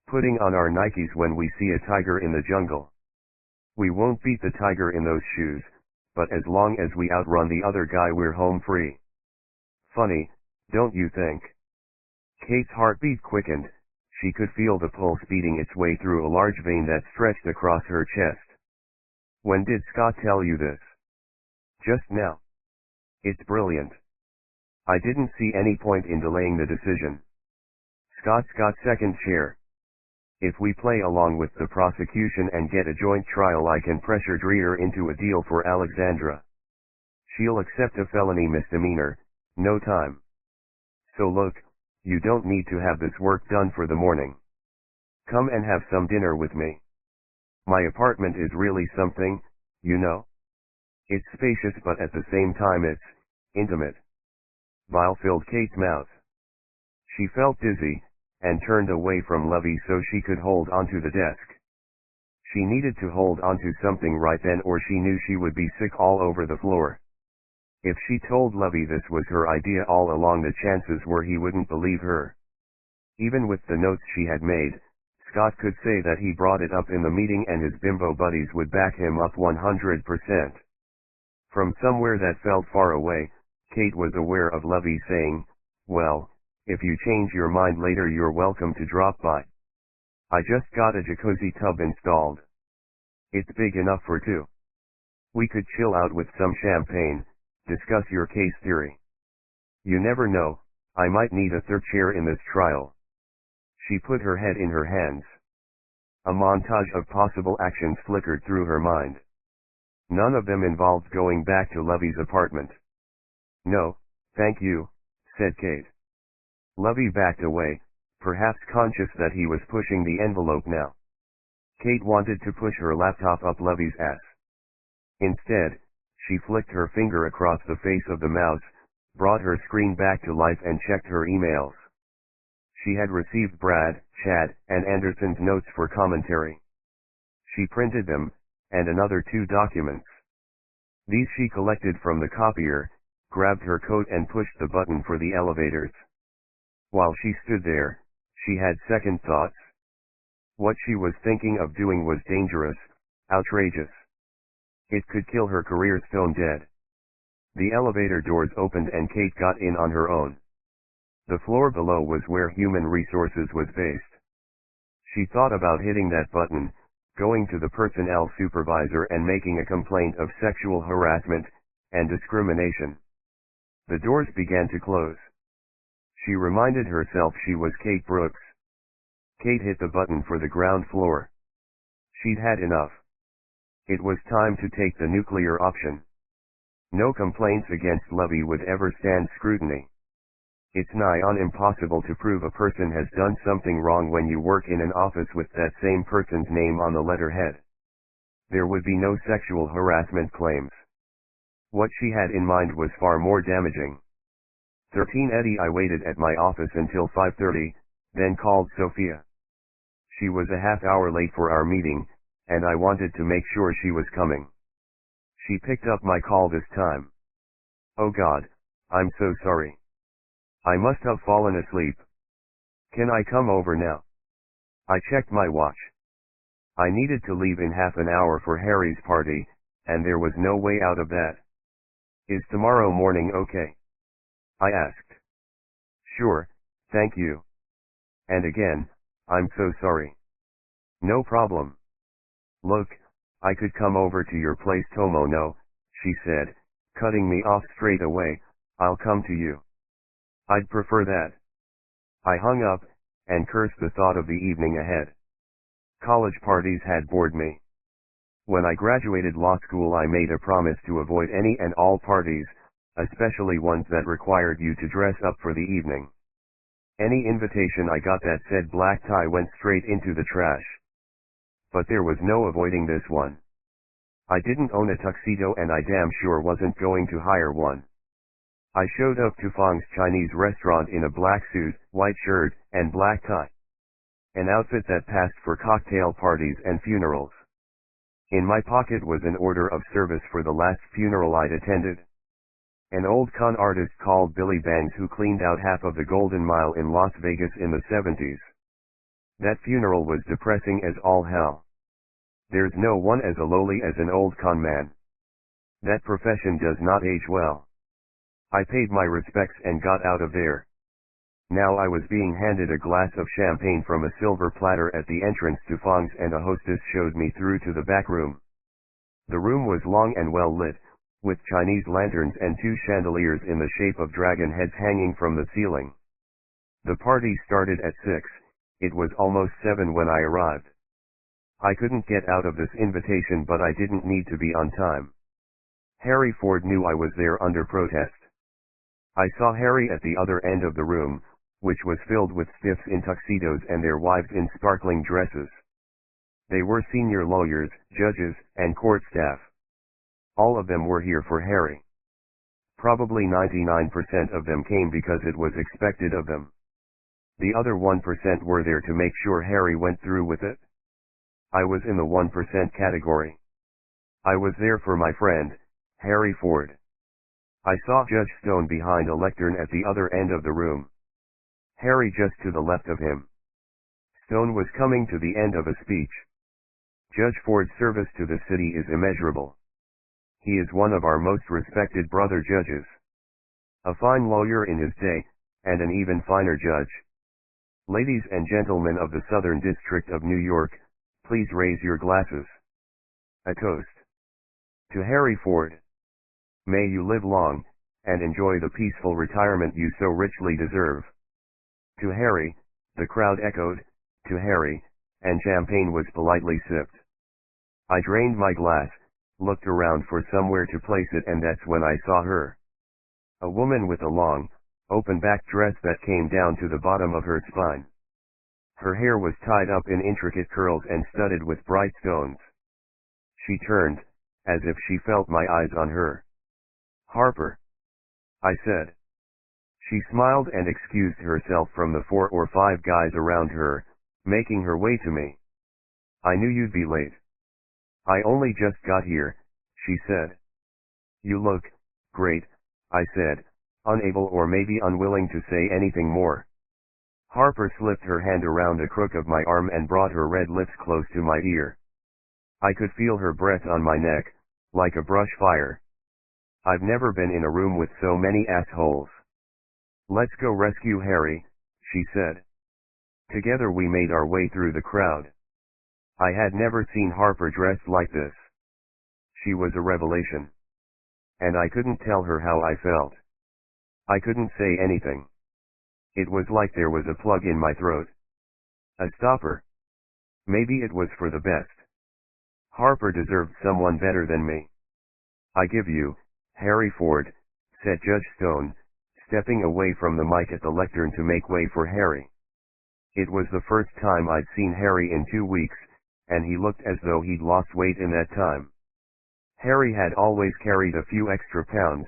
Putting on our Nikes when we see a tiger in the jungle. We won't beat the tiger in those shoes, but as long as we outrun the other guy we're home free. Funny, don't you think?" Kate's heartbeat quickened. She could feel the pulse beating its way through a large vein that stretched across her chest. "When did Scott tell you this?" "Just now. It's brilliant. I didn't see any point in delaying the decision. Scott's got second chair. If we play along with the prosecution and get a joint trial, I can pressure Dreer into a deal for Alexandra. She'll accept a felony misdemeanor, no time. So look, you don't need to have this work done for the morning. Come and have some dinner with me. My apartment is really something, you know. It's spacious but at the same time it's intimate." Bile filled Kate's mouth. She felt dizzy, and turned away from Lovey so she could hold onto the desk. She needed to hold onto something right then or she knew she would be sick all over the floor. If she told Lovey this was her idea all along, the chances were he wouldn't believe her. Even with the notes she had made, Scott could say that he brought it up in the meeting and his bimbo buddies would back him up 100%. From somewhere that felt far away, Kate was aware of Lovey saying, "Well, if you change your mind later you're welcome to drop by. I just got a jacuzzi tub installed. It's big enough for two. We could chill out with some champagne, discuss your case theory. You never know, I might need a third chair in this trial." She put her head in her hands. A montage of possible actions flickered through her mind. None of them involved going back to Lovey's apartment. "No, thank you," said Kate. Lovey backed away, perhaps conscious that he was pushing the envelope now. Kate wanted to push her laptop up Lovey's ass. Instead, she flicked her finger across the face of the mouse, brought her screen back to life and checked her emails. She had received Brad, Chad, and Anderson's notes for commentary. She printed them, and another 2 documents. These she collected from the copier, grabbed her coat and pushed the button for the elevators. While she stood there, she had second thoughts. What she was thinking of doing was dangerous, outrageous. It could kill her career stone dead. The elevator doors opened and Kate got in on her own. The floor below was where human resources was based. She thought about hitting that button, going to the personnel supervisor and making a complaint of sexual harassment and discrimination. The doors began to close. She reminded herself she was Kate Brooks. Kate hit the button for the ground floor. She'd had enough. It was time to take the nuclear option. No complaints against Lovey would ever stand scrutiny. It's nigh on impossible to prove a person has done something wrong when you work in an office with that same person's name on the letterhead. There would be no sexual harassment claims. What she had in mind was far more damaging. 13 Eddie. I waited at my office until 5:30, then called Sophia. She was a half hour late for our meeting, and I wanted to make sure she was coming. She picked up my call this time. "Oh God, I'm so sorry. I must have fallen asleep. Can I come over now?" I checked my watch. I needed to leave in half an hour for Harry's party, and there was no way out of that. "Is tomorrow morning okay?" I asked. "Sure, thank you. And again, I'm so sorry." "No problem. Look, I could come over to your place tomorrow." "No," she said, cutting me off straight away, "I'll come to you. I'd prefer that." I hung up, and cursed the thought of the evening ahead. College parties had bored me. When I graduated law school I made a promise to avoid any and all parties, especially ones that required you to dress up for the evening. Any invitation I got that said black tie went straight into the trash. But there was no avoiding this one. I didn't own a tuxedo and I damn sure wasn't going to hire one. I showed up to Fang's Chinese restaurant in a black suit, white shirt, and black tie. An outfit that passed for cocktail parties and funerals. In my pocket was an order of service for the last funeral I'd attended. An old con artist called Billy Bangs who cleaned out half of the Golden Mile in Las Vegas in the 70s. That funeral was depressing as all hell. There's no one as lowly as an old con man. That profession does not age well. I paid my respects and got out of there. Now I was being handed a glass of champagne from a silver platter at the entrance to Fang's and a hostess showed me through to the back room. The room was long and well lit, with Chinese lanterns and 2 chandeliers in the shape of dragon heads hanging from the ceiling. The party started at 6, it was almost 7 when I arrived. I couldn't get out of this invitation but I didn't need to be on time. Harry Ford knew I was there under protest. I saw Harry at the other end of the room, which was filled with stiffs in tuxedos and their wives in sparkling dresses. They were senior lawyers, judges, and court staff. All of them were here for Harry. Probably 99% of them came because it was expected of them. The other 1% were there to make sure Harry went through with it. I was in the 1% category. I was there for my friend, Harry Ford. I saw Judge Stone behind a lectern at the other end of the room. Harry just to the left of him. Stone was coming to the end of a speech. Judge Ford's service to the city is immeasurable. He is one of our most respected brother judges. A fine lawyer in his day, and an even finer judge. Ladies and gentlemen of the Southern District of New York, please raise your glasses. A toast. To Harry Ford. May you live long, and enjoy the peaceful retirement you so richly deserve. To Harry, the crowd echoed, to Harry, and champagne was politely sipped. I drained my glass, looked around for somewhere to place it, and that's when I saw her. A woman with a long, open-back dress that came down to the bottom of her spine. Her hair was tied up in intricate curls and studded with bright stones. She turned, as if she felt my eyes on her. "Harper," I said. She smiled and excused herself from the 4 or 5 guys around her, making her way to me. "I knew you'd be late." "I only just got here," she said. "You look great," I said, unable or maybe unwilling to say anything more. Harper slipped her hand around the crook of my arm and brought her red lips close to my ear. I could feel her breath on my neck, like a brush fire. "I've never been in a room with so many assholes." "Let's go rescue Harry," she said. Together we made our way through the crowd. I had never seen Harper dressed like this. She was a revelation. And I couldn't tell her how I felt. I couldn't say anything. It was like there was a plug in my throat. A stopper. Maybe it was for the best. Harper deserved someone better than me. "I give you, Harry Ford," said Judge Stone, stepping away from the mic at the lectern to make way for Harry. It was the first time I'd seen Harry in 2 weeks, and he looked as though he'd lost weight in that time. Harry had always carried a few extra pounds,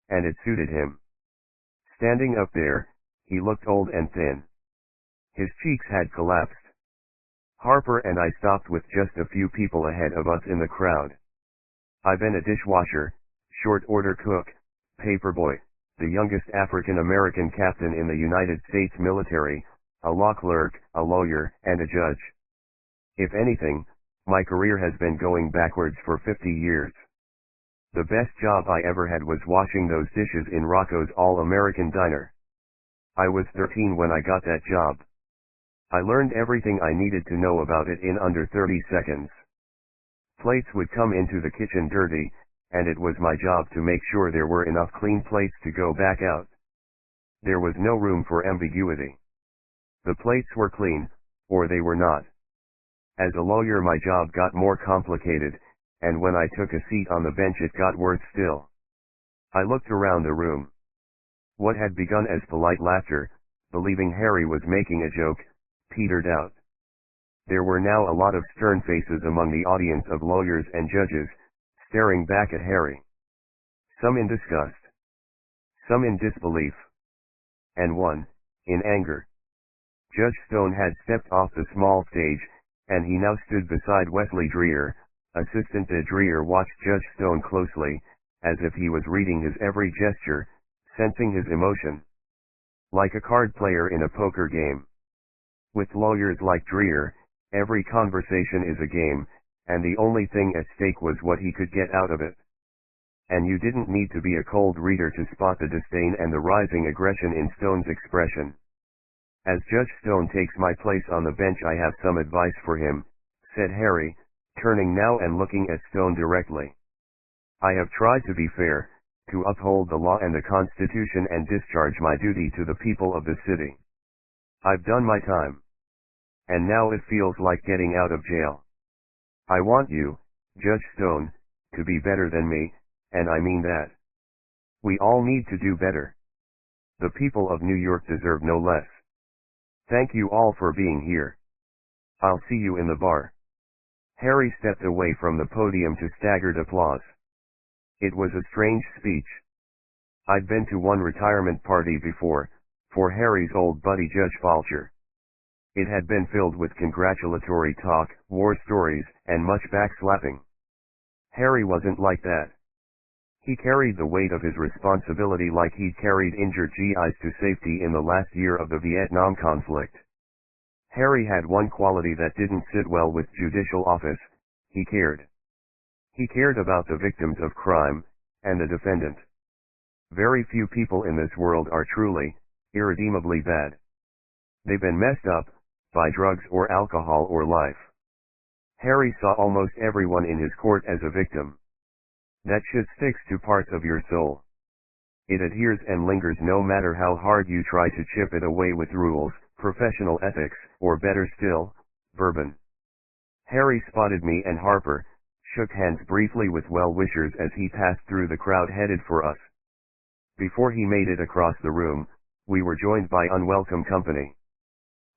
and it suited him. Standing up there, he looked old and thin. His cheeks had collapsed. Harper and I stopped with just a few people ahead of us in the crowd. I've been a dishwasher, short order cook, paperboy, the youngest African American captain in the United States military, a law clerk, a lawyer, and a judge. If anything, my career has been going backwards for 50 years. The best job I ever had was washing those dishes in Rocco's All-American Diner. I was 13 when I got that job. I learned everything I needed to know about it in under 30 seconds. Plates would come into the kitchen dirty, and it was my job to make sure there were enough clean plates to go back out. There was no room for ambiguity. The plates were clean, or they were not. As a lawyer, my job got more complicated, and when I took a seat on the bench it got worse still. I looked around the room. What had begun as polite laughter, believing Harry was making a joke, petered out. There were now a lot of stern faces among the audience of lawyers and judges, staring back at Harry. Some in disgust. Some in disbelief. And one, in anger. Judge Stone had stepped off the small stage, and he now stood beside Wesley Dreer. Assistant Dreer watched Judge Stone closely, as if he was reading his every gesture, sensing his emotion. Like a card player in a poker game. With lawyers like Dreer, every conversation is a game, and the only thing at stake was what he could get out of it. And you didn't need to be a cold reader to spot the disdain and the rising aggression in Stone's expression. "As Judge Stone takes my place on the bench, I have some advice for him," said Harry, turning now and looking at Stone directly. "I have tried to be fair, to uphold the law and the Constitution and discharge my duty to the people of the city. I've done my time. And now it feels like getting out of jail. I want you, Judge Stone, to be better than me, and I mean that. We all need to do better. The people of New York deserve no less. Thank you all for being here. I'll see you in the bar." Harry stepped away from the podium to staggered applause. It was a strange speech. I'd been to one retirement party before, for Harry's old buddy Judge Fulcher. It had been filled with congratulatory talk, war stories, and much backslapping. Harry wasn't like that. He carried the weight of his responsibility like he'd carried injured GIs to safety in the last year of the Vietnam conflict. Harry had one quality that didn't sit well with judicial office: he cared. He cared about the victims of crime, and the defendant. Very few people in this world are truly, irredeemably bad. They've been messed up, by drugs or alcohol or life. Harry saw almost everyone in his court as a victim. That shit sticks to parts of your soul. It adheres and lingers no matter how hard you try to chip it away with rules, professional ethics, or better still, bourbon. Harry spotted me and Harper, shook hands briefly with well-wishers as he passed through the crowd headed for us. Before he made it across the room, we were joined by unwelcome company.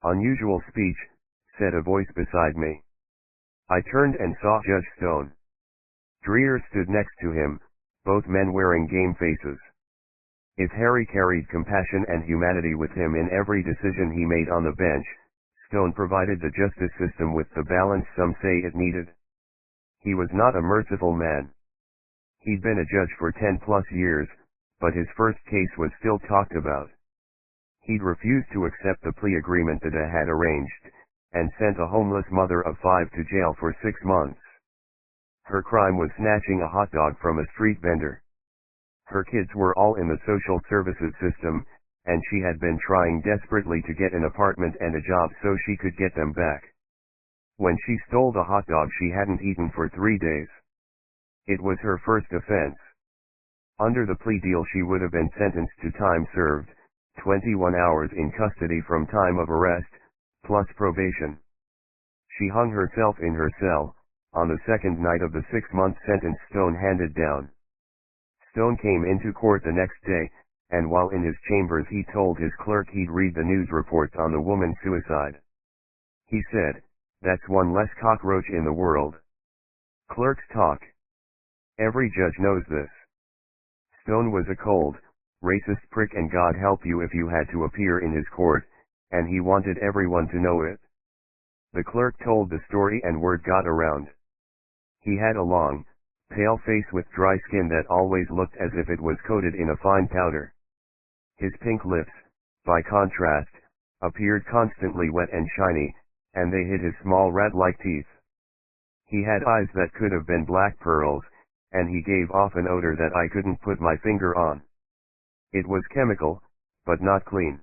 "Unusual speech," said a voice beside me. I turned and saw Judge Stone. Dreer stood next to him, both men wearing game faces. If Harry carried compassion and humanity with him in every decision he made on the bench, Stone provided the justice system with the balance some say it needed. He was not a merciful man. He'd been a judge for 10+ years, but his first case was still talked about. He'd refused to accept the plea agreement that I had arranged, and sent a homeless mother of 5 to jail for 6 months. Her crime was snatching a hot dog from a street vendor. Her kids were all in the social services system, and she had been trying desperately to get an apartment and a job so she could get them back. When she stole the hot dog she hadn't eaten for 3 days. It was her first offense. Under the plea deal she would have been sentenced to time served, 21 hours in custody from time of arrest, plus probation. She hung herself in her cell, on the second night of the 6-month sentence Stone handed down. Stone came into court the next day, and while in his chambers he told his clerk he'd read the news reports on the woman's suicide. He said, "That's one less cockroach in the world." Clerks talk. Every judge knows this. Stone was a cold, racist prick, and God help you if you had to appear in his court, and he wanted everyone to know it. The clerk told the story and word got around. He had a long, pale face with dry skin that always looked as if it was coated in a fine powder. His pink lips, by contrast, appeared constantly wet and shiny, and they hid his small rat-like teeth. He had eyes that could have been black pearls, and he gave off an odor that I couldn't put my finger on. It was chemical, but not clean.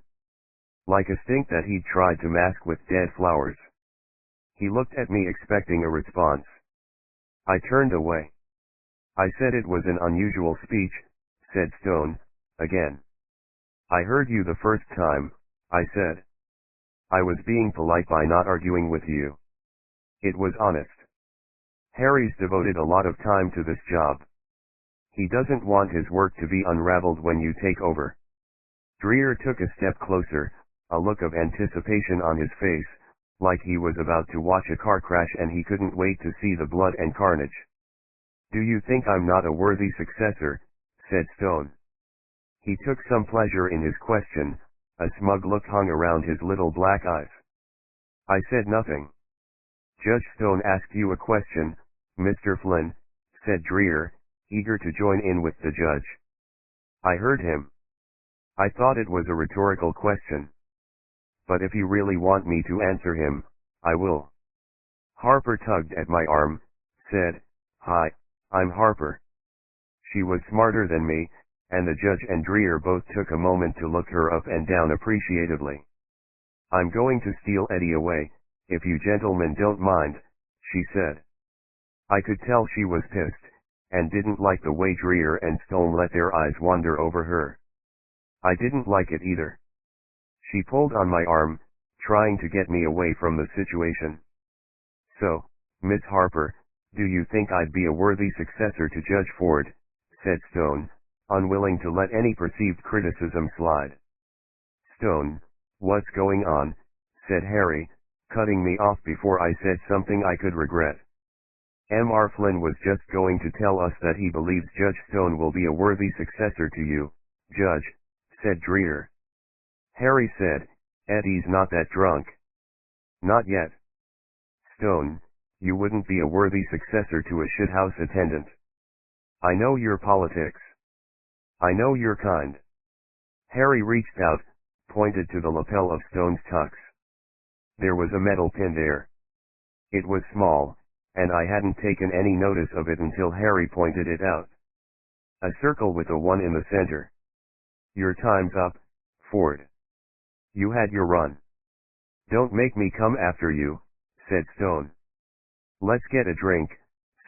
Like a stink that he'd tried to mask with dead flowers. He looked at me expecting a response. I turned away. "I said it was an unusual speech," said Stone, again. "I heard you the first time," I said. "I was being polite by not arguing with you. It was honest. Harry's devoted a lot of time to this job. He doesn't want his work to be unraveled when you take over." Dreer took a step closer, a look of anticipation on his face, like he was about to watch a car crash and he couldn't wait to see the blood and carnage. "Do you think I'm not a worthy successor?" said Stone. He took some pleasure in his question, a smug look hung around his little black eyes. I said nothing. "Judge Stone asked you a question, Mr. Flynn," said Dreer, eager to join in with the judge. I heard him. I thought it was a rhetorical question. But if you really want me to answer him, I will. Harper tugged at my arm, said, "Hi, I'm Harper." She was smarter than me, and the judge and Dreer both took a moment to look her up and down appreciatively. "I'm going to steal Eddie away, if you gentlemen don't mind," she said. I could tell she was pissed, and didn't like the way Dreer and Stone let their eyes wander over her. I didn't like it either. She pulled on my arm, trying to get me away from the situation. "So, Miss Harper, do you think I'd be a worthy successor to Judge Ford?" said Stone, unwilling to let any perceived criticism slide. "Stone, what's going on?" said Harry, cutting me off before I said something I could regret. "Mr. Flynn was just going to tell us that he believes Judge Stone will be a worthy successor to you, Judge," said Dreer. Harry said, "Eddie's not that drunk." "Not yet." "Stone, you wouldn't be a worthy successor to a shithouse attendant. I know your politics. I know your kind." Harry reached out, pointed to the lapel of Stone's tux. There was a metal pin there. It was small, and I hadn't taken any notice of it until Harry pointed it out. A circle with a 1 in the center. "Your time's up, Ford. You had your run. Don't make me come after you," said Stone. "Let's get a drink,"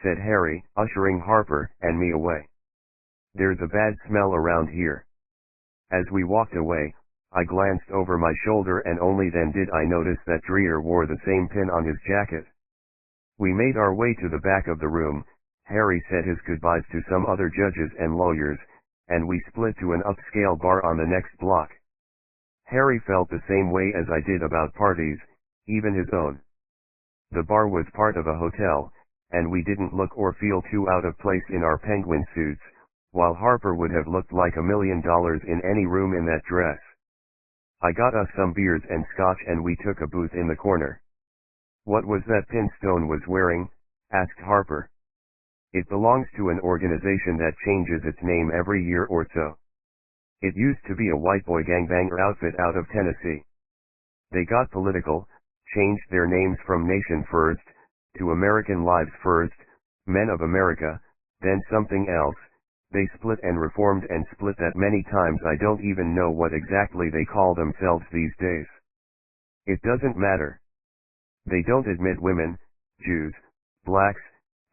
said Harry, ushering Harper and me away. "There's a bad smell around here." As we walked away, I glanced over my shoulder and only then did I notice that Dreer wore the same pin on his jacket. We made our way to the back of the room. Harry said his goodbyes to some other judges and lawyers, and we split to an upscale bar on the next block. Harry felt the same way as I did about parties, even his own. The bar was part of a hotel, and we didn't look or feel too out of place in our penguin suits, while Harper would have looked like $1 million in any room in that dress. I got us some beers and scotch and we took a booth in the corner. "What was that pin Stone was wearing?" asked Harper. "It belongs to an organization that changes its name every year or so. It used to be a white boy gangbanger outfit out of Tennessee. They got political, changed their names from Nation First to American Lives First, Men of America, then something else. They split and reformed and split that many times. I don't even know what exactly they call themselves these days. It doesn't matter. They don't admit women, Jews, blacks,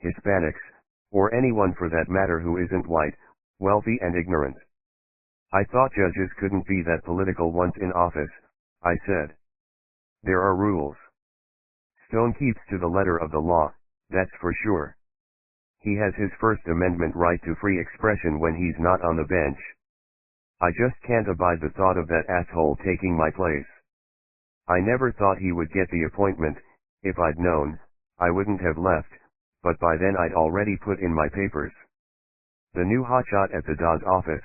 Hispanics, or anyone for that matter who isn't white, wealthy and ignorant. I thought judges couldn't be that political once in office," I said. "There are rules. Stone keeps to the letter of the law, that's for sure. He has his First Amendment right to free expression when he's not on the bench. I just can't abide the thought of that asshole taking my place. I never thought he would get the appointment. If I'd known, I wouldn't have left, but by then I'd already put in my papers." "The new hotshot at the Dawes office,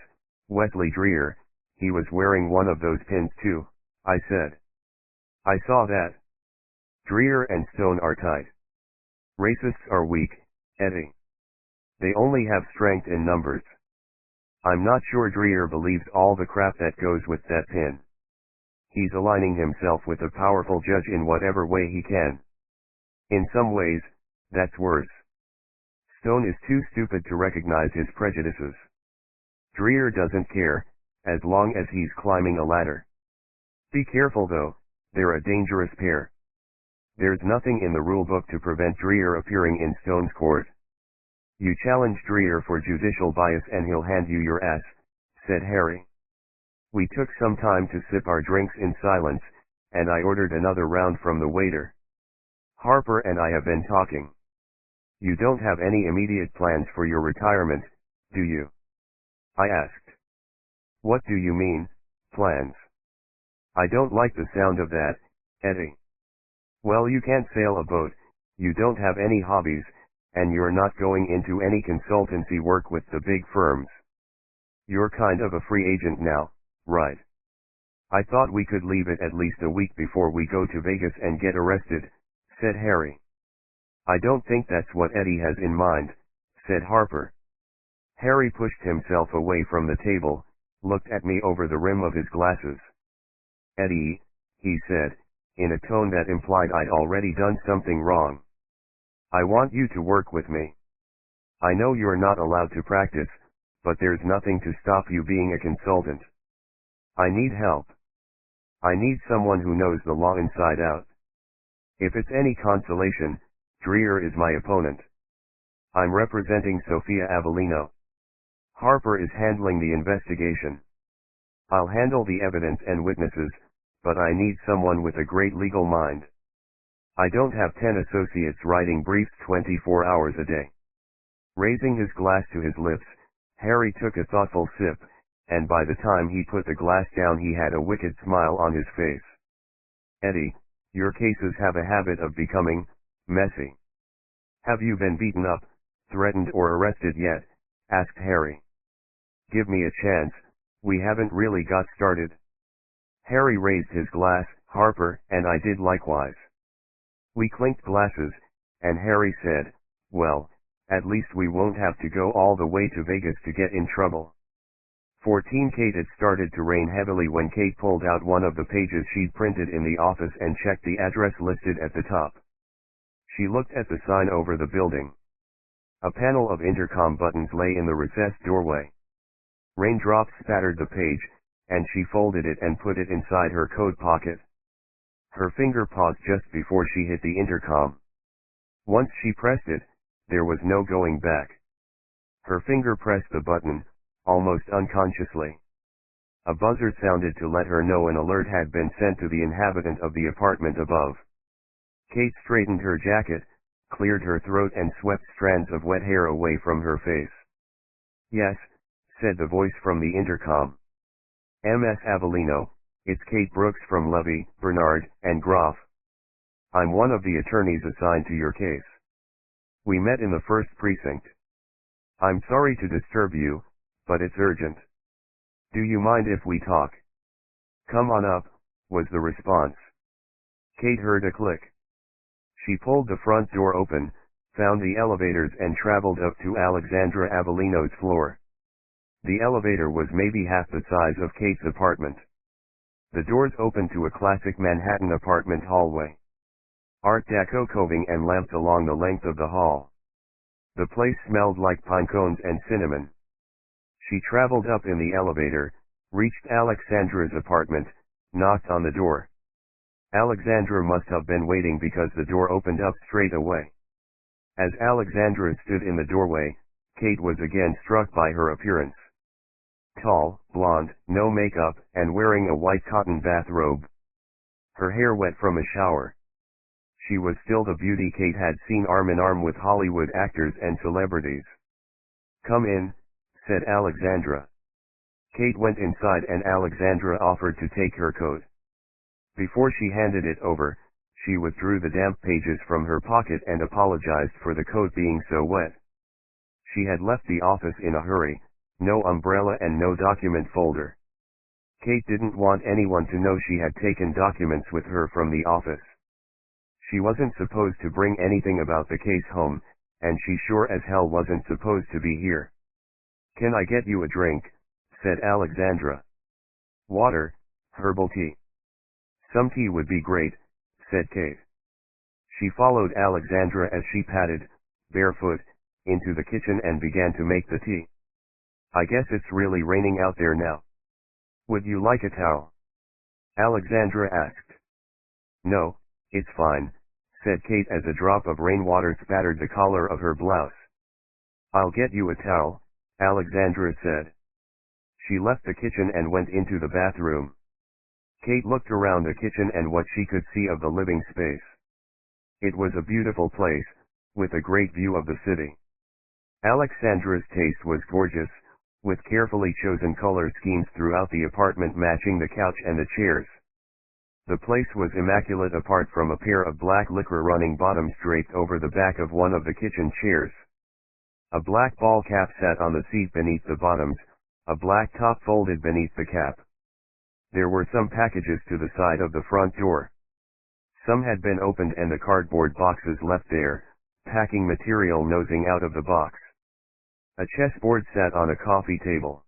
Wesley Dreher, he was wearing one of those pins too," I said. "I saw that. Dreher and Stone are tight. Racists are weak, Eddie. They only have strength in numbers. I'm not sure Dreher believes all the crap that goes with that pin. He's aligning himself with a powerful judge in whatever way he can. In some ways, that's worse. Stone is too stupid to recognize his prejudices. Dreher doesn't care, as long as he's climbing a ladder. Be careful though, they're a dangerous pair. There's nothing in the rulebook to prevent Dreher appearing in Stone's court. You challenge Dreher for judicial bias and he'll hand you your ass," said Harry. We took some time to sip our drinks in silence, and I ordered another round from the waiter. "Harper and I have been talking. You don't have any immediate plans for your retirement, do you?" I asked. "What do you mean, plans? I don't like the sound of that, Eddie. Well, you can't sail a boat, you don't have any hobbies, and you're not going into any consultancy work with the big firms. You're kind of a free agent now, right? I thought we could leave it at least a week before we go to Vegas and get arrested," said Harry. "I don't think that's what Eddie has in mind," said Harper. Harry pushed himself away from the table, looked at me over the rim of his glasses. "Eddie," he said, in a tone that implied I'd already done something wrong. "I want you to work with me. I know you're not allowed to practice, but there's nothing to stop you being a consultant. I need help. I need someone who knows the law inside out. If it's any consolation, Dreher is my opponent. I'm representing Sophia Avellino. Harper is handling the investigation. I'll handle the evidence and witnesses, but I need someone with a great legal mind. I don't have 10 associates writing briefs 24 hours a day." Raising his glass to his lips, Harry took a thoughtful sip, and by the time he put the glass down he had a wicked smile on his face. "Eddie, your cases have a habit of becoming messy. Have you been beaten up, threatened or arrested yet?" asked Harry. "Give me a chance, we haven't really got started." Harry raised his glass, Harper and I did likewise. We clinked glasses, and Harry said, "Well, at least we won't have to go all the way to Vegas to get in trouble." 14 Kate. It started to rain heavily when Kate pulled out one of the pages she'd printed in the office and checked the address listed at the top. She looked at the sign over the building. A panel of intercom buttons lay in the recessed doorway. Raindrops spattered the page, and she folded it and put it inside her coat pocket. Her finger paused just before she hit the intercom. Once she pressed it, there was no going back. Her finger pressed the button, almost unconsciously. A buzzer sounded to let her know an alert had been sent to the inhabitant of the apartment above. Kate straightened her jacket, cleared her throat and swept strands of wet hair away from her face. "Yes," said the voice from the intercom. "Ms. Avellino, it's Kate Brooks from Levy, Bernard, and Groff. I'm one of the attorneys assigned to your case. We met in the first precinct. I'm sorry to disturb you, but it's urgent. Do you mind if we talk?" "Come on up," was the response. Kate heard a click. She pulled the front door open, found the elevators and traveled up to Alexandra Avellino's floor. The elevator was maybe half the size of Kate's apartment. The doors opened to a classic Manhattan apartment hallway. Art Deco coving and lamps along the length of the hall. The place smelled like pine cones and cinnamon. She traveled up in the elevator, reached Alexandra's apartment, knocked on the door. Alexandra must have been waiting because the door opened up straight away. As Alexandra stood in the doorway, Kate was again struck by her appearance. Tall, blonde, no makeup, and wearing a white cotton bathrobe. Her hair wet from a shower. She was still the beauty Kate had seen arm in arm with Hollywood actors and celebrities. "Come in," said Alexandra. Kate went inside and Alexandra offered to take her coat. Before she handed it over, she withdrew the damp pages from her pocket and apologized for the coat being so wet. She had left the office in a hurry, no umbrella and no document folder. Kate didn't want anyone to know she had taken documents with her from the office. She wasn't supposed to bring anything about the case home, and she sure as hell wasn't supposed to be here. "Can I get you a drink?" said Alexandra. "Water, herbal tea." "Some tea would be great," said Kate. She followed Alexandra as she padded, barefoot, into the kitchen and began to make the tea. "I guess it's really raining out there now. Would you like a towel?" Alexandra asked. "No, it's fine," said Kate as a drop of rainwater spattered the collar of her blouse. "I'll get you a towel," Alexandra said. She left the kitchen and went into the bathroom. Kate looked around the kitchen and what she could see of the living space. It was a beautiful place, with a great view of the city. Alexandra's taste was gorgeous, with carefully chosen color schemes throughout the apartment matching the couch and the chairs. The place was immaculate apart from a pair of black lacquer running bottoms draped over the back of one of the kitchen chairs. A black ball cap sat on the seat beneath the bottoms, a black top folded beneath the cap. There were some packages to the side of the front door. Some had been opened and the cardboard boxes left there, packing material nosing out of the box. A chessboard sat on a coffee table.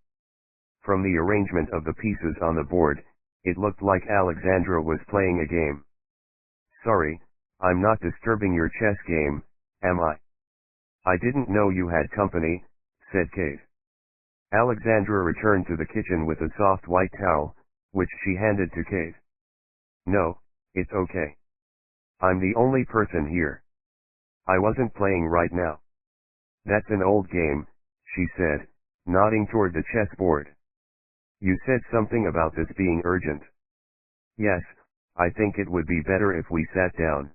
From the arrangement of the pieces on the board, it looked like Alexandra was playing a game. "Sorry, I'm not disturbing your chess game, am I?" "I didn't know you had company," said Kate. Alexandra returned to the kitchen with a soft white towel, which she handed to Kate. "No, it's okay. I'm the only person here. I wasn't playing right now." "That's an old game," she said, nodding toward the chessboard. "You said something about this being urgent." "Yes, I think it would be better if we sat down."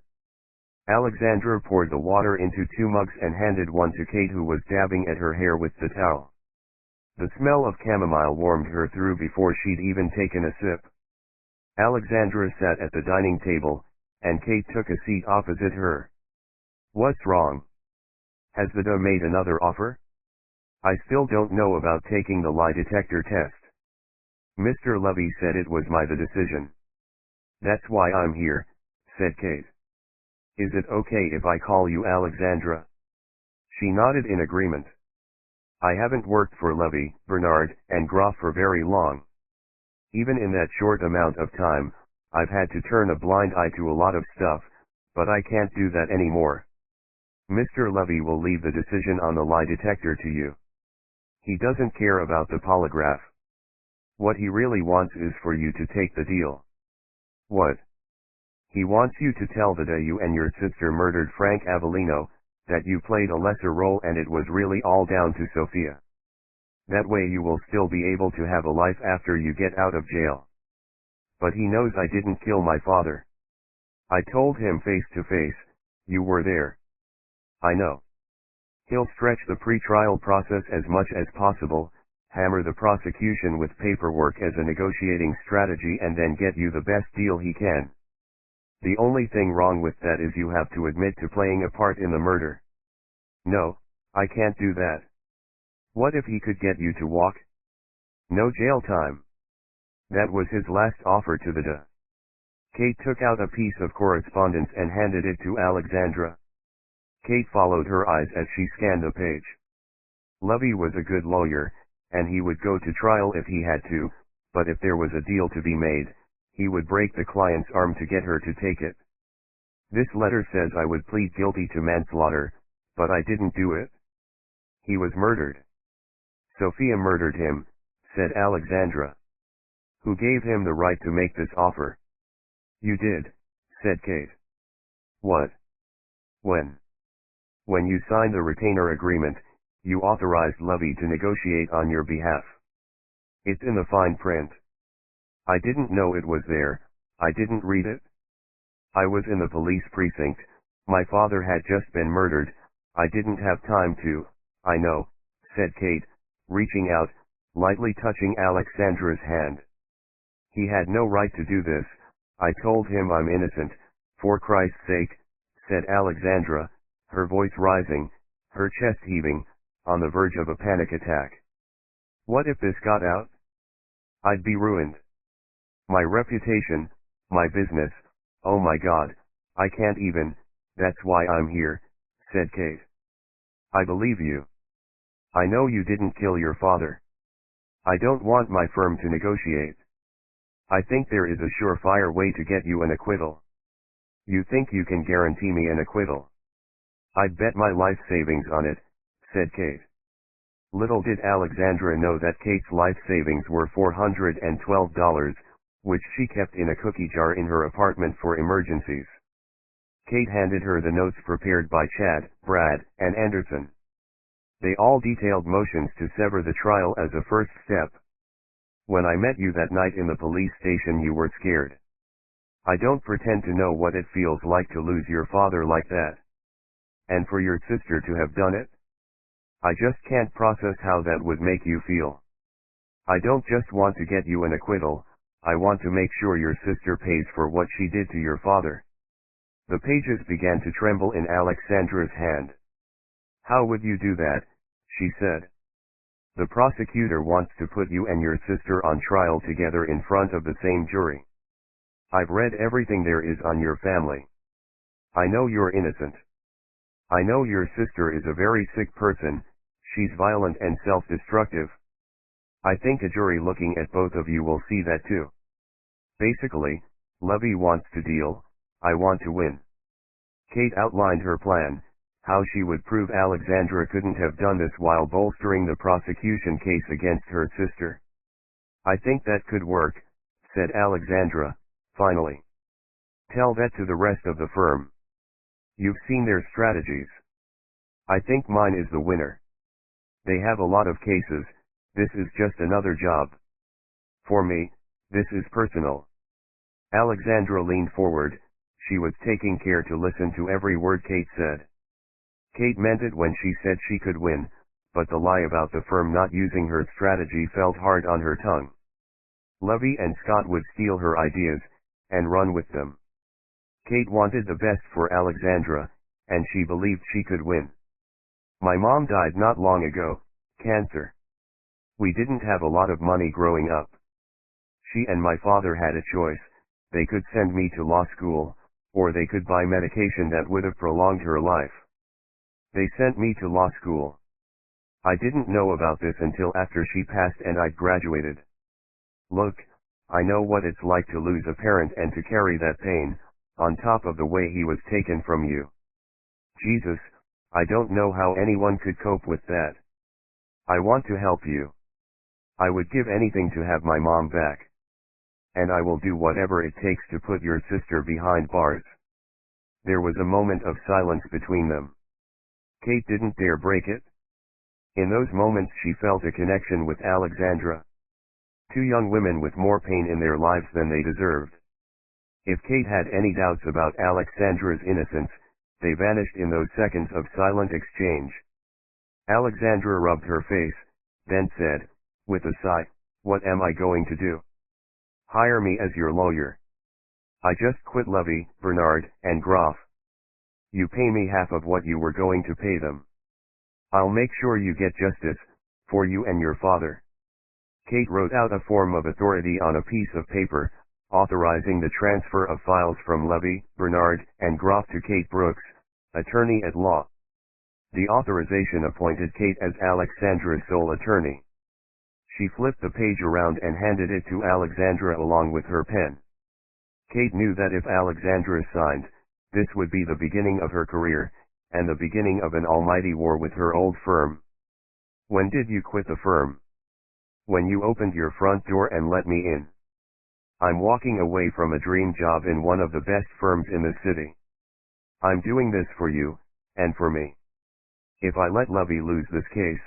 Alexandra poured the water into 2 mugs and handed one to Kate, who was dabbing at her hair with the towel. The smell of chamomile warmed her through before she'd even taken a sip. Alexandra sat at the dining table, and Kate took a seat opposite her. "What's wrong? Has the DA made another offer?" "I still don't know about taking the lie detector test. Mr. Levy said it was the decision. That's why I'm here," said Kate. "Is it okay if I call you Alexandra?" She nodded in agreement. "I haven't worked for Levy, Bernard, and Groff for very long. Even in that short amount of time, I've had to turn a blind eye to a lot of stuff, but I can't do that anymore. Mr. Levy will leave the decision on the lie detector to you. He doesn't care about the polygraph. What he really wants is for you to take the deal." "What?" "He wants you to tell the DA you and your sister murdered Frank Avellino, that you played a lesser role and it was really all down to Sophia. That way you will still be able to have a life after you get out of jail. But he knows I didn't kill my father. I told him face to face, you were there. I know. He'll stretch the pre-trial process as much as possible, hammer the prosecution with paperwork as a negotiating strategy, and then get you the best deal he can. The only thing wrong with that is you have to admit to playing a part in the murder. No, I can't do that. What if he could get you to walk? No jail time. That was his last offer to the DA. Kate took out a piece of correspondence and handed it to Alexandra. Kate followed her eyes as she scanned the page. Lovey was a good lawyer, and he would go to trial if he had to, but if there was a deal to be made, he would break the client's arm to get her to take it. This letter says I would plead guilty to manslaughter, but I didn't do it. He was murdered. Sophia murdered him, said Alexandra. Who gave him the right to make this offer? You did, said Kate. What? When? When you signed the retainer agreement, you authorized Lovey to negotiate on your behalf. It's in the fine print. I didn't know it was there, I didn't read it. I was in the police precinct, my father had just been murdered, I didn't have time to. I know, said Kate, reaching out, lightly touching Alexandra's hand. He had no right to do this, I told him I'm innocent, for Christ's sake, said Alexandra, her voice rising, her chest heaving, on the verge of a panic attack. What if this got out? I'd be ruined. My reputation, my business, oh my God, I can't even, that's why I'm here, said Kate. I believe you. I know you didn't kill your father. I don't want my firm to negotiate. I think there is a surefire way to get you an acquittal. You think you can guarantee me an acquittal? I'd bet my life savings on it, said Kate. Little did Alexandra know that Kate's life savings were $412, which she kept in a cookie jar in her apartment for emergencies. Kate handed her the notes prepared by Chad, Brad, and Anderson. They all detailed motions to sever the trial as a first step. When I met you that night in the police station, you were scared. I don't pretend to know what it feels like to lose your father like that. And for your sister to have done it? I just can't process how that would make you feel. I don't just want to get you an acquittal, I want to make sure your sister pays for what she did to your father. The pages began to tremble in Alexandra's hand. How would you do that? She said. The prosecutor wants to put you and your sister on trial together in front of the same jury. I've read everything there is on your family. I know you're innocent. I know your sister is a very sick person, she's violent and self-destructive. I think a jury looking at both of you will see that too. Basically, Lovey wants to deal, I want to win. Kate outlined her plan, how she would prove Alexandra couldn't have done this while bolstering the prosecution case against her sister. I think that could work, said Alexandra, finally. Tell that to the rest of the firm. You've seen their strategies. I think mine is the winner. They have a lot of cases, this is just another job. For me, this is personal. Alexandra leaned forward, she was taking care to listen to every word Kate said. Kate meant it when she said she could win, but the lie about the firm not using her strategy felt hard on her tongue. Lovey and Scott would steal her ideas, and run with them. Kate wanted the best for Alexandra, and she believed she could win. My mom died not long ago, cancer. We didn't have a lot of money growing up. She and my father had a choice, they could send me to law school, or they could buy medication that would have prolonged her life. They sent me to law school. I didn't know about this until after she passed and I'd graduated. Look, I know what it's like to lose a parent and to carry that pain, on top of the way he was taken from you. Jesus, I don't know how anyone could cope with that. I want to help you. I would give anything to have my mom back. And I will do whatever it takes to put your sister behind bars. There was a moment of silence between them. Kate didn't dare break it. In those moments she felt a connection with Alexandra. Two young women with more pain in their lives than they deserved. If Kate had any doubts about Alexandra's innocence, they vanished in those seconds of silent exchange. Alexandra rubbed her face, then said, with a sigh, "What am I going to do? Hire me as your lawyer. I just quit Levy, Bernard, and Groff. You pay me half of what you were going to pay them. I'll make sure you get justice, for you and your father." Kate wrote out a form of authority on a piece of paper, authorizing the transfer of files from Levy, Bernard, and Groff to Kate Brooks, attorney at law. The authorization appointed Kate as Alexandra's sole attorney. She flipped the page around and handed it to Alexandra along with her pen. Kate knew that if Alexandra signed, this would be the beginning of her career, and the beginning of an almighty war with her old firm. "When did you quit the firm?" "When you opened your front door and let me in. I'm walking away from a dream job in one of the best firms in the city. I'm doing this for you, and for me. If I let Levy lose this case,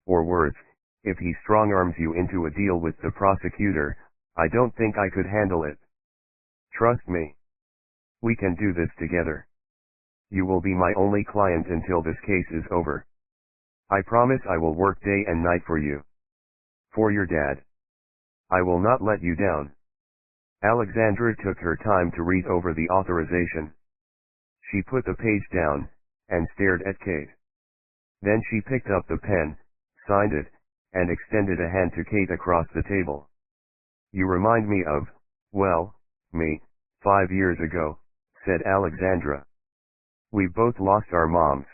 or worse, if he strong-arms you into a deal with the prosecutor, I don't think I could handle it. Trust me. We can do this together. You will be my only client until this case is over. I promise I will work day and night for you. For your dad. I will not let you down." Alexandra took her time to read over the authorization. She put the page down, and stared at Kate. Then she picked up the pen, signed it, and extended a hand to Kate across the table. "You remind me of, well, me, 5 years ago," said Alexandra. "We both lost our moms.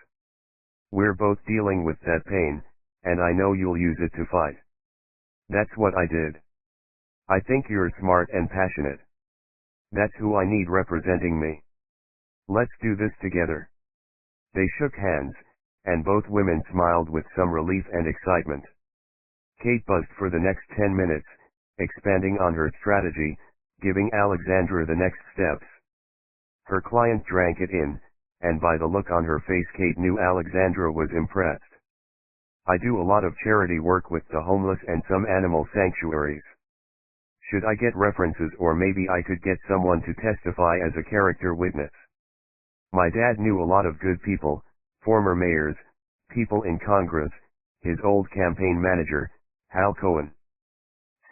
We're both dealing with that pain, and I know you'll use it to fight. That's what I did. I think you're smart and passionate. That's who I need representing me. Let's do this together." They shook hands, and both women smiled with some relief and excitement. Kate buzzed for the next 10 minutes, expanding on her strategy, giving Alexandra the next steps. Her client drank it in, and by the look on her face Kate knew Alexandra was impressed. "I do a lot of charity work with the homeless and some animal sanctuaries. Should I get references, or maybe I could get someone to testify as a character witness? My dad knew a lot of good people, former mayors, people in Congress, his old campaign manager, Hal Cohen.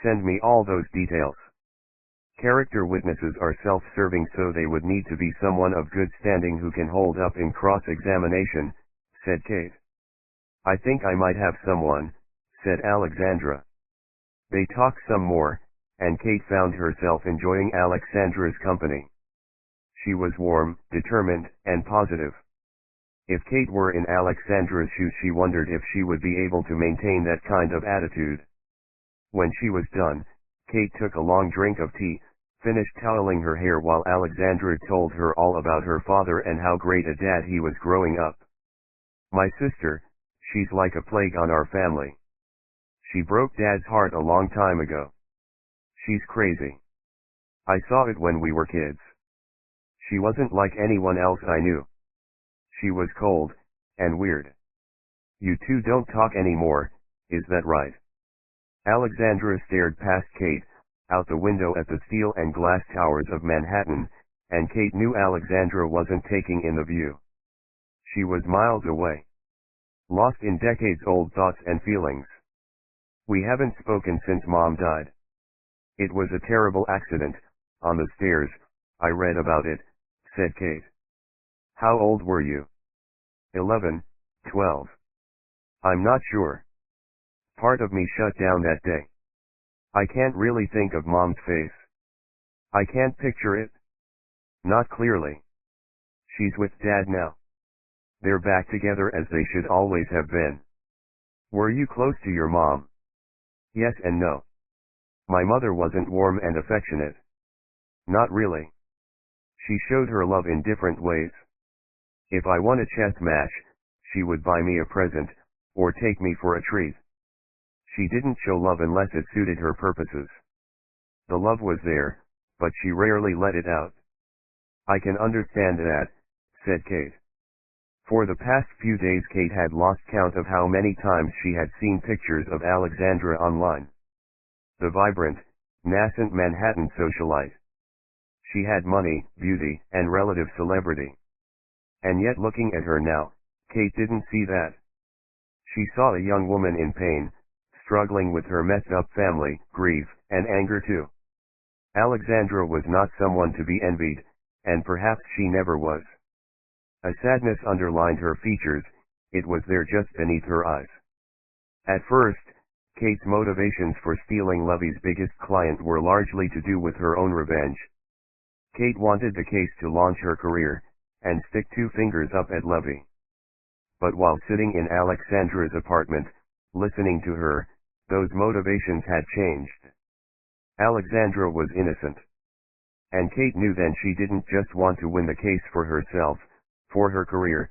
Send me all those details." "Character witnesses are self-serving, so they would need to be someone of good standing who can hold up in cross-examination," said Kate. "I think I might have someone," said Alexandra. They talked some more, and Kate found herself enjoying Alexandra's company. She was warm, determined, and positive. If Kate were in Alexandra's shoes, she wondered if she would be able to maintain that kind of attitude. When she was done, Kate took a long drink of tea, finished toweling her hair while Alexandra told her all about her father and how great a dad he was growing up. "My sister, she's like a plague on our family. She broke Dad's heart a long time ago. She's crazy. I saw it when we were kids. She wasn't like anyone else I knew. She was cold, and weird. You two don't talk anymore, is that right?" Alexandra stared past Kate, out the window at the steel and glass towers of Manhattan, and Kate knew Alexandra wasn't taking in the view. She was miles away. Lost in decades-old thoughts and feelings. "We haven't spoken since Mom died. It was a terrible accident, on the stairs, I read about it," said Kate. "How old were you?" 11, 12. I'm not sure. Part of me shut down that day. I can't really think of Mom's face. I can't picture it. Not clearly. She's with Dad now. They're back together as they should always have been." "Were you close to your mom?" "Yes and no. My mother wasn't warm and affectionate. Not really. She showed her love in different ways. If I won a chess match, she would buy me a present, or take me for a treat. She didn't show love unless it suited her purposes. The love was there, but she rarely let it out." "I can understand that," said Kate. For the past few days Kate had lost count of how many times she had seen pictures of Alexandra online. The vibrant, nascent Manhattan socialite. She had money, beauty, and relative celebrity. And yet looking at her now, Kate didn't see that. She saw a young woman in pain, struggling with her messed up family, grief, and anger too. Alexandra was not someone to be envied, and perhaps she never was. A sadness underlined her features, it was there just beneath her eyes. At first, Kate's motivations for stealing Levy's biggest client were largely to do with her own revenge. Kate wanted the case to launch her career, and stick two fingers up at Levy. But while sitting in Alexandra's apartment, listening to her, those motivations had changed. Alexandra was innocent. And Kate knew then she didn't just want to win the case for herself, for her career,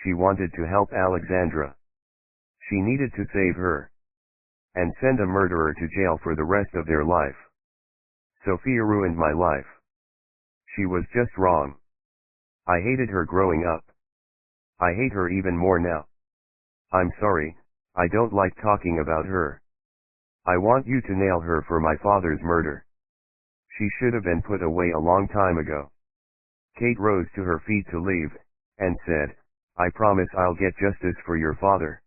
she wanted to help Alexandra. She needed to save her. And send a murderer to jail for the rest of their life. Sophia ruined my life. She was just wrong. I hated her growing up. I hate her even more now. I'm sorry, I don't like talking about her. I want you to nail her for my father's murder. She should have been put away a long time ago. Kate rose to her feet to leave, and said, I promise I'll get justice for your father.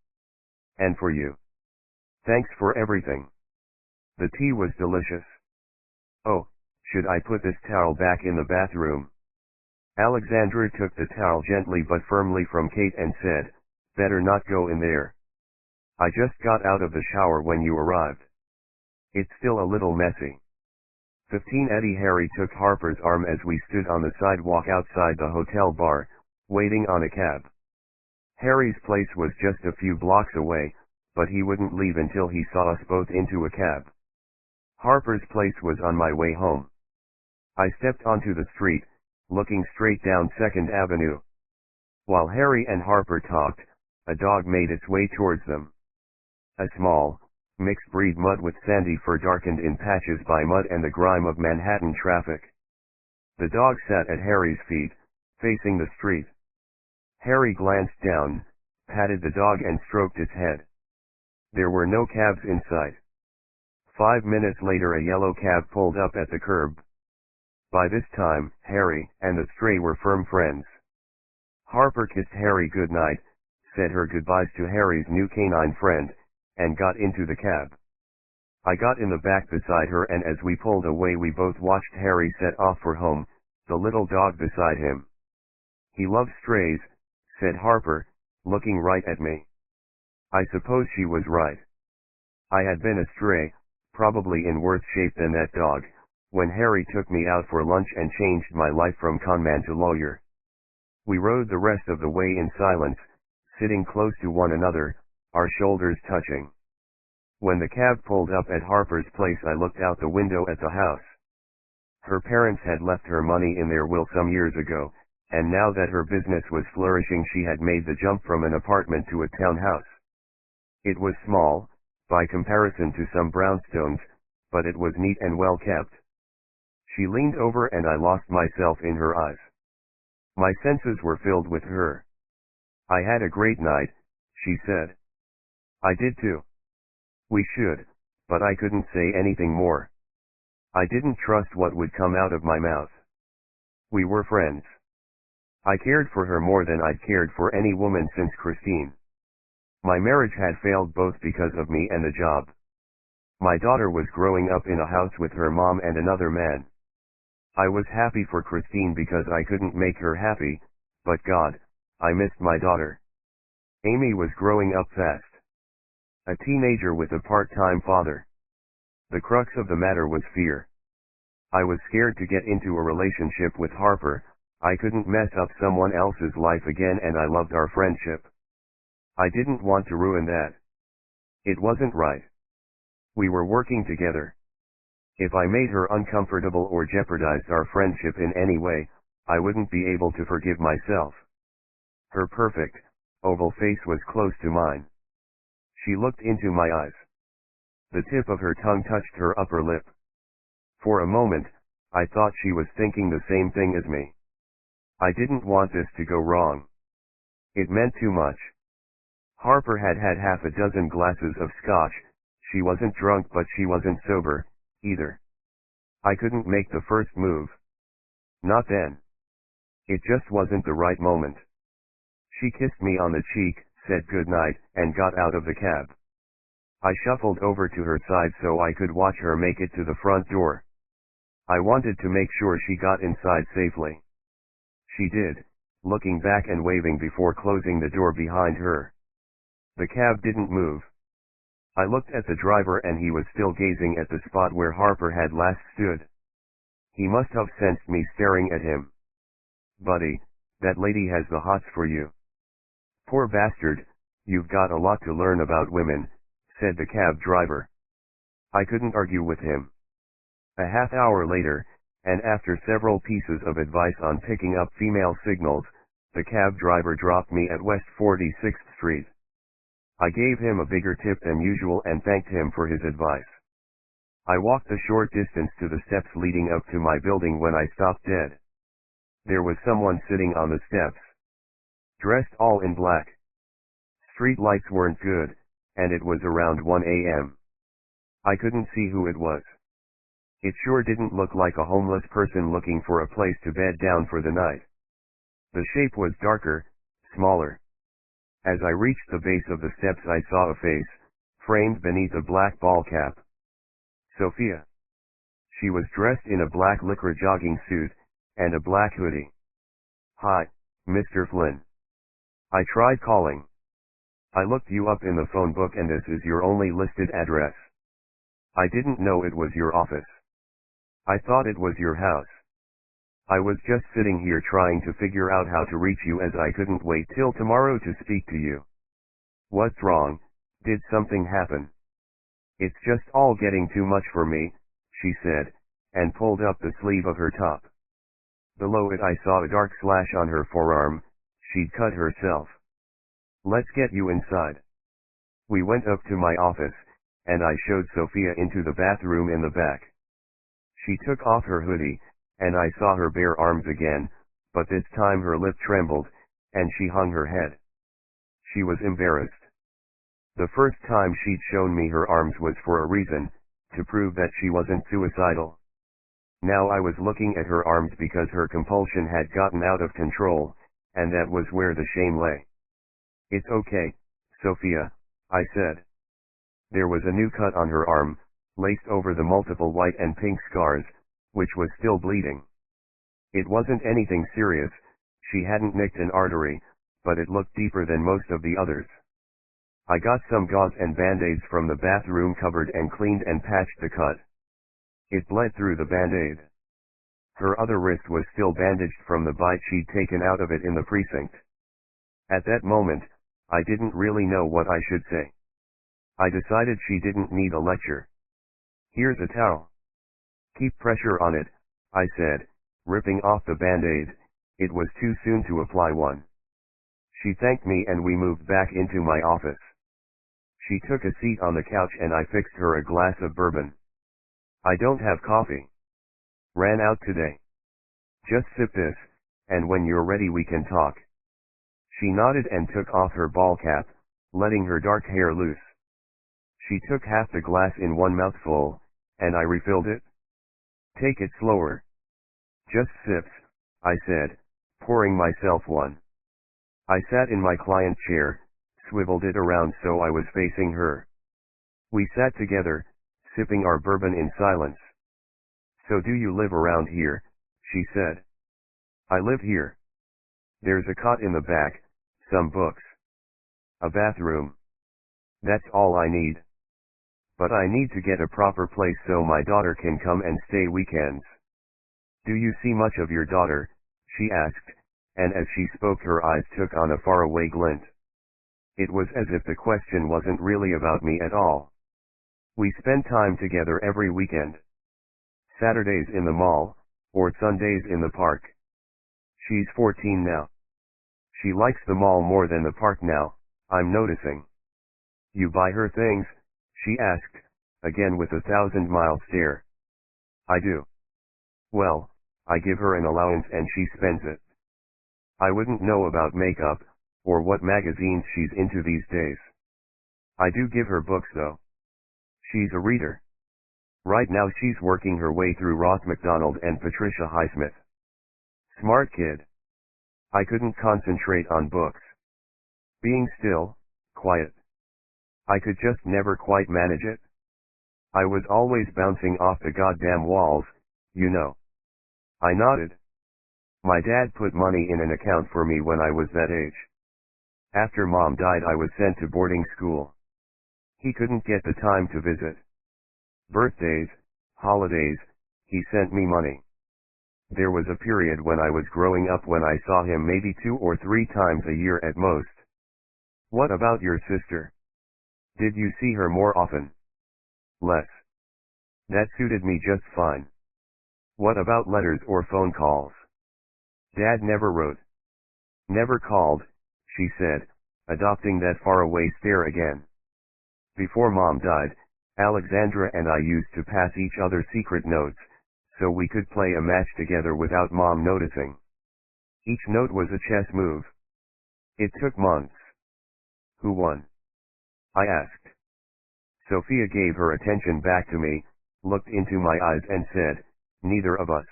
And for you. Thanks for everything. The tea was delicious. Oh, should I put this towel back in the bathroom? Alexandra took the towel gently but firmly from Kate and said, better not go in there. I just got out of the shower when you arrived. It's still a little messy. 15 Eddie Harry took Harper's arm as we stood on the sidewalk outside the hotel bar, waiting on a cab. Harry's place was just a few blocks away, but he wouldn't leave until he saw us both into a cab. Harper's place was on my way home. I stepped onto the street, looking straight down 2nd Avenue. While Harry and Harper talked, a dog made its way towards them. A small, mixed-breed mutt with sandy fur darkened in patches by mud and the grime of Manhattan traffic. The dog sat at Harry's feet, facing the street. Harry glanced down, patted the dog and stroked its head. There were no cabs in sight. 5 minutes later a yellow cab pulled up at the curb. By this time, Harry and the stray were firm friends. Harper kissed Harry goodnight, said her goodbyes to Harry's new canine friend, and got into the cab. I got in the back beside her and as we pulled away we both watched Harry set off for home, the little dog beside him. He loves strays, said Harper, looking right at me. I suppose she was right. I had been a stray, probably in worse shape than that dog, when Harry took me out for lunch and changed my life from conman to lawyer. We rode the rest of the way in silence, sitting close to one another, our shoulders touching. When the cab pulled up at Harper's place I looked out the window at the house. Her parents had left her money in their will some years ago, and now that her business was flourishing she had made the jump from an apartment to a townhouse. It was small, by comparison to some brownstones, but it was neat and well kept. She leaned over and I lost myself in her eyes. My senses were filled with her. I had a great night, she said. I did too. We should, but I couldn't say anything more. I didn't trust what would come out of my mouth. We were friends. I cared for her more than I'd cared for any woman since Christine. My marriage had failed both because of me and the job. My daughter was growing up in a house with her mom and another man. I was happy for Christine because I couldn't make her happy, but God, I missed my daughter. Amy was growing up fast. A teenager with a part-time father. The crux of the matter was fear. I was scared to get into a relationship with Harper. I couldn't mess up someone else's life again and I loved our friendship. I didn't want to ruin that. It wasn't right. We were working together. If I made her uncomfortable or jeopardized our friendship in any way, I wouldn't be able to forgive myself. Her perfect, oval face was close to mine. She looked into my eyes. The tip of her tongue touched her upper lip. For a moment, I thought she was thinking the same thing as me. I didn't want this to go wrong. It meant too much. Harper had had half a dozen glasses of scotch. She wasn't drunk but she wasn't sober, either. I couldn't make the first move. Not then. It just wasn't the right moment. She kissed me on the cheek, said good night, and got out of the cab. I shuffled over to her side so I could watch her make it to the front door. I wanted to make sure she got inside safely. She did, looking back and waving before closing the door behind her. The cab didn't move. I looked at the driver and he was still gazing at the spot where Harper had last stood. He must have sensed me staring at him. "Buddy, that lady has the hots for you." "Poor bastard, you've got a lot to learn about women," said the cab driver. I couldn't argue with him. A half hour later, and after several pieces of advice on picking up female signals, the cab driver dropped me at West 46th Street. I gave him a bigger tip than usual and thanked him for his advice. I walked a short distance to the steps leading up to my building when I stopped dead. There was someone sitting on the steps, dressed all in black. Street lights weren't good, and it was around 1 a.m. I couldn't see who it was. It sure didn't look like a homeless person looking for a place to bed down for the night. The shape was darker, smaller. As I reached the base of the steps I saw a face, framed beneath a black ball cap. Sophia. She was dressed in a black lycra jogging suit, and a black hoodie. "Hi, Mr. Flynn. I tried calling. I looked you up in the phone book and this is your only listed address. I didn't know it was your office. I thought it was your house. I was just sitting here trying to figure out how to reach you as I couldn't wait till tomorrow to speak to you. What's wrong? Did something happen?" "It's just all getting too much for me," she said, and pulled up the sleeve of her top. Below it I saw a dark slash on her forearm. She'd cut herself. "Let's get you inside." We went up to my office, and I showed Sophia into the bathroom in the back. She took off her hoodie, and I saw her bare arms again, but this time her lip trembled, and she hung her head. She was embarrassed. The first time she'd shown me her arms was for a reason, to prove that she wasn't suicidal. Now I was looking at her arms because her compulsion had gotten out of control, and that was where the shame lay. "It's okay, Sophia," I said. There was a new cut on her arm, laced over the multiple white and pink scars, which was still bleeding. It wasn't anything serious, she hadn't nicked an artery, but it looked deeper than most of the others. I got some gauze and band-aids from the bathroom cupboard and cleaned and patched the cut. It bled through the band-aid. Her other wrist was still bandaged from the bite she'd taken out of it in the precinct. At that moment, I didn't really know what I should say. I decided she didn't need a lecture. "Here's a towel. Keep pressure on it," I said, ripping off the band-aid. It was too soon to apply one. She thanked me and we moved back into my office. She took a seat on the couch and I fixed her a glass of bourbon. "I don't have coffee. Ran out today. Just sip this, and when you're ready we can talk." She nodded and took off her ball cap, letting her dark hair loose. She took half the glass in one mouthful, and I refilled it. "Take it slower. Just sips," I said, pouring myself one. I sat in my client's chair, swiveled it around so I was facing her. We sat together, sipping our bourbon in silence. "So do you live around here?" she said. "I live here. There's a cot in the back, some books. A bathroom. That's all I need. But I need to get a proper place so my daughter can come and stay weekends." "Do you see much of your daughter?" she asked, and as she spoke her eyes took on a faraway glint. It was as if the question wasn't really about me at all. "We spend time together every weekend. Saturdays in the mall, or Sundays in the park. She's 14 now. She likes the mall more than the park now, I'm noticing." "You buy her things?" she asked, again with a 1,000-mile stare. "I do. Well, I give her an allowance and she spends it. I wouldn't know about makeup, or what magazines she's into these days. I do give her books though. She's a reader. Right now she's working her way through Ross MacDonald and Patricia Highsmith. Smart kid. I couldn't concentrate on books. Being still, quiet. I could just never quite manage it. I was always bouncing off the goddamn walls, you know. I nodded. My dad put money in an account for me when I was that age. After Mom died I was sent to boarding school. He couldn't get the time to visit. Birthdays, holidays, he sent me money. There was a period when I was growing up when I saw him maybe 2 or 3 times a year at most. What about your sister? Did you see her more often? Less. That suited me just fine. What about letters or phone calls? Dad never wrote. Never called, she said, adopting that faraway stare again. Before Mom died, Alexandra and I used to pass each other secret notes, so we could play a match together without Mom noticing. Each note was a chess move. It took months. Who won? I asked. Sophia gave her attention back to me, looked into my eyes and said, neither of us.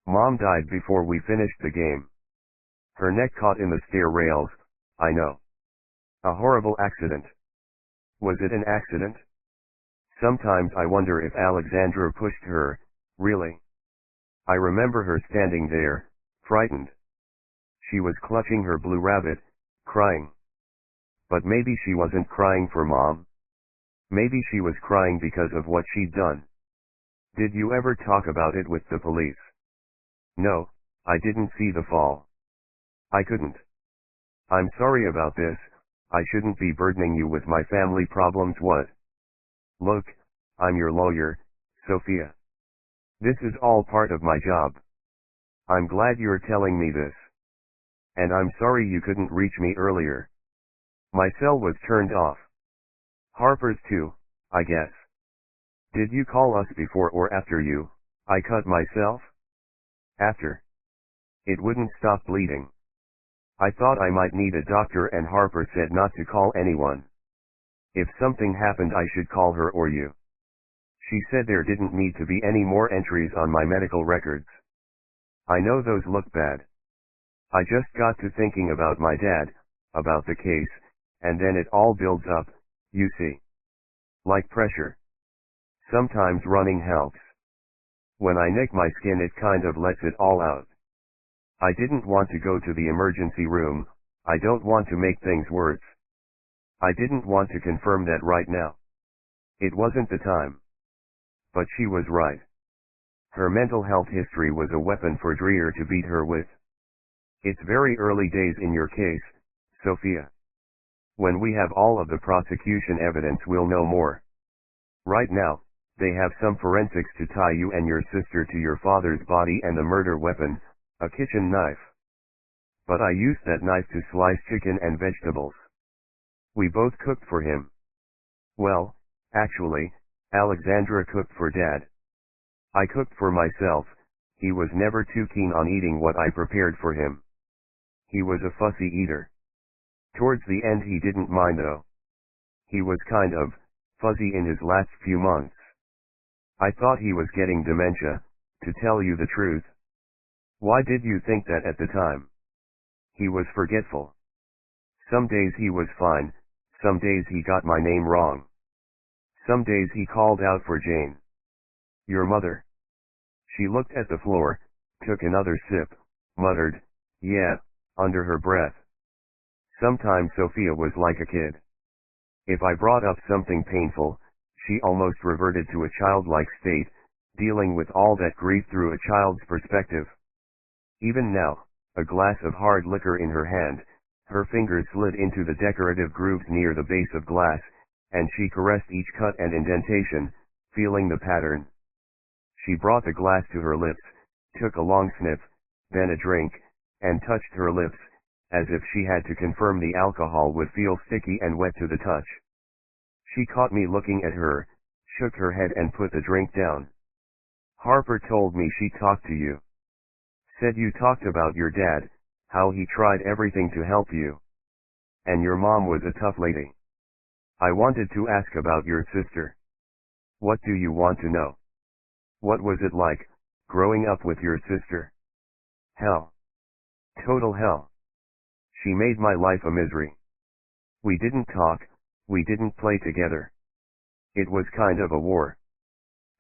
Mom died before we finished the game. Her neck caught in the stair rails, I know. A horrible accident. Was it an accident? Sometimes I wonder if Alexandra pushed her, really. I remember her standing there, frightened. She was clutching her blue rabbit, crying. But maybe she wasn't crying for Mom. Maybe she was crying because of what she'd done. Did you ever talk about it with the police? No, I didn't see the fall. I couldn't. I'm sorry about this, I shouldn't be burdening you with my family problems. What? Look, I'm your lawyer, Sophia. This is all part of my job. I'm glad you're telling me this. And I'm sorry you couldn't reach me earlier. My cell was turned off. Harper's too, I guess. Did you call us before or after I cut myself? After. It wouldn't stop bleeding. I thought I might need a doctor and Harper said not to call anyone. If something happened I should call her or you. She said there didn't need to be any more entries on my medical records. I know those look bad. I just got to thinking about my dad, about the case, and then it all builds up, you see. Like pressure. Sometimes running helps. When I nick my skin it kind of lets it all out. I didn't want to go to the emergency room, I don't want to make things worse. I didn't want to confirm that right now. It wasn't the time. But she was right. Her mental health history was a weapon for Dreer to beat her with. It's very early days in your case, Sophia. When we have all of the prosecution evidence we'll know more. Right now, they have some forensics to tie you and your sister to your father's body and the murder weapon, a kitchen knife. But I used that knife to slice chicken and vegetables. We both cooked for him. Well, actually, Alexandra cooked for Dad. I cooked for myself, he was never too keen on eating what I prepared for him. He was a fussy eater. Towards the end he didn't mind though. He was kind of fuzzy in his last few months. I thought he was getting dementia, to tell you the truth. Why did you think that at the time? He was forgetful. Some days he was fine, some days he got my name wrong. Some days he called out for Jane. Your mother. She looked at the floor, took another sip, muttered, yeah, under her breath. Sometimes Sophia was like a kid. If I brought up something painful, she almost reverted to a childlike state, dealing with all that grief through a child's perspective. Even now, a glass of hard liquor in her hand, her fingers slid into the decorative grooves near the base of glass, and she caressed each cut and indentation, feeling the pattern. She brought the glass to her lips, took a long sniff, then a drink, and touched her lips, as if she had to confirm the alcohol would feel sticky and wet to the touch. She caught me looking at her, shook her head and put the drink down. Harper told me she talked to you. Said you talked about your dad, how he tried everything to help you. And your mom was a tough lady. I wanted to ask about your sister. What do you want to know? What was it like, growing up with your sister? Hell. Total hell. She made my life a misery. We didn't talk, we didn't play together. It was kind of a war.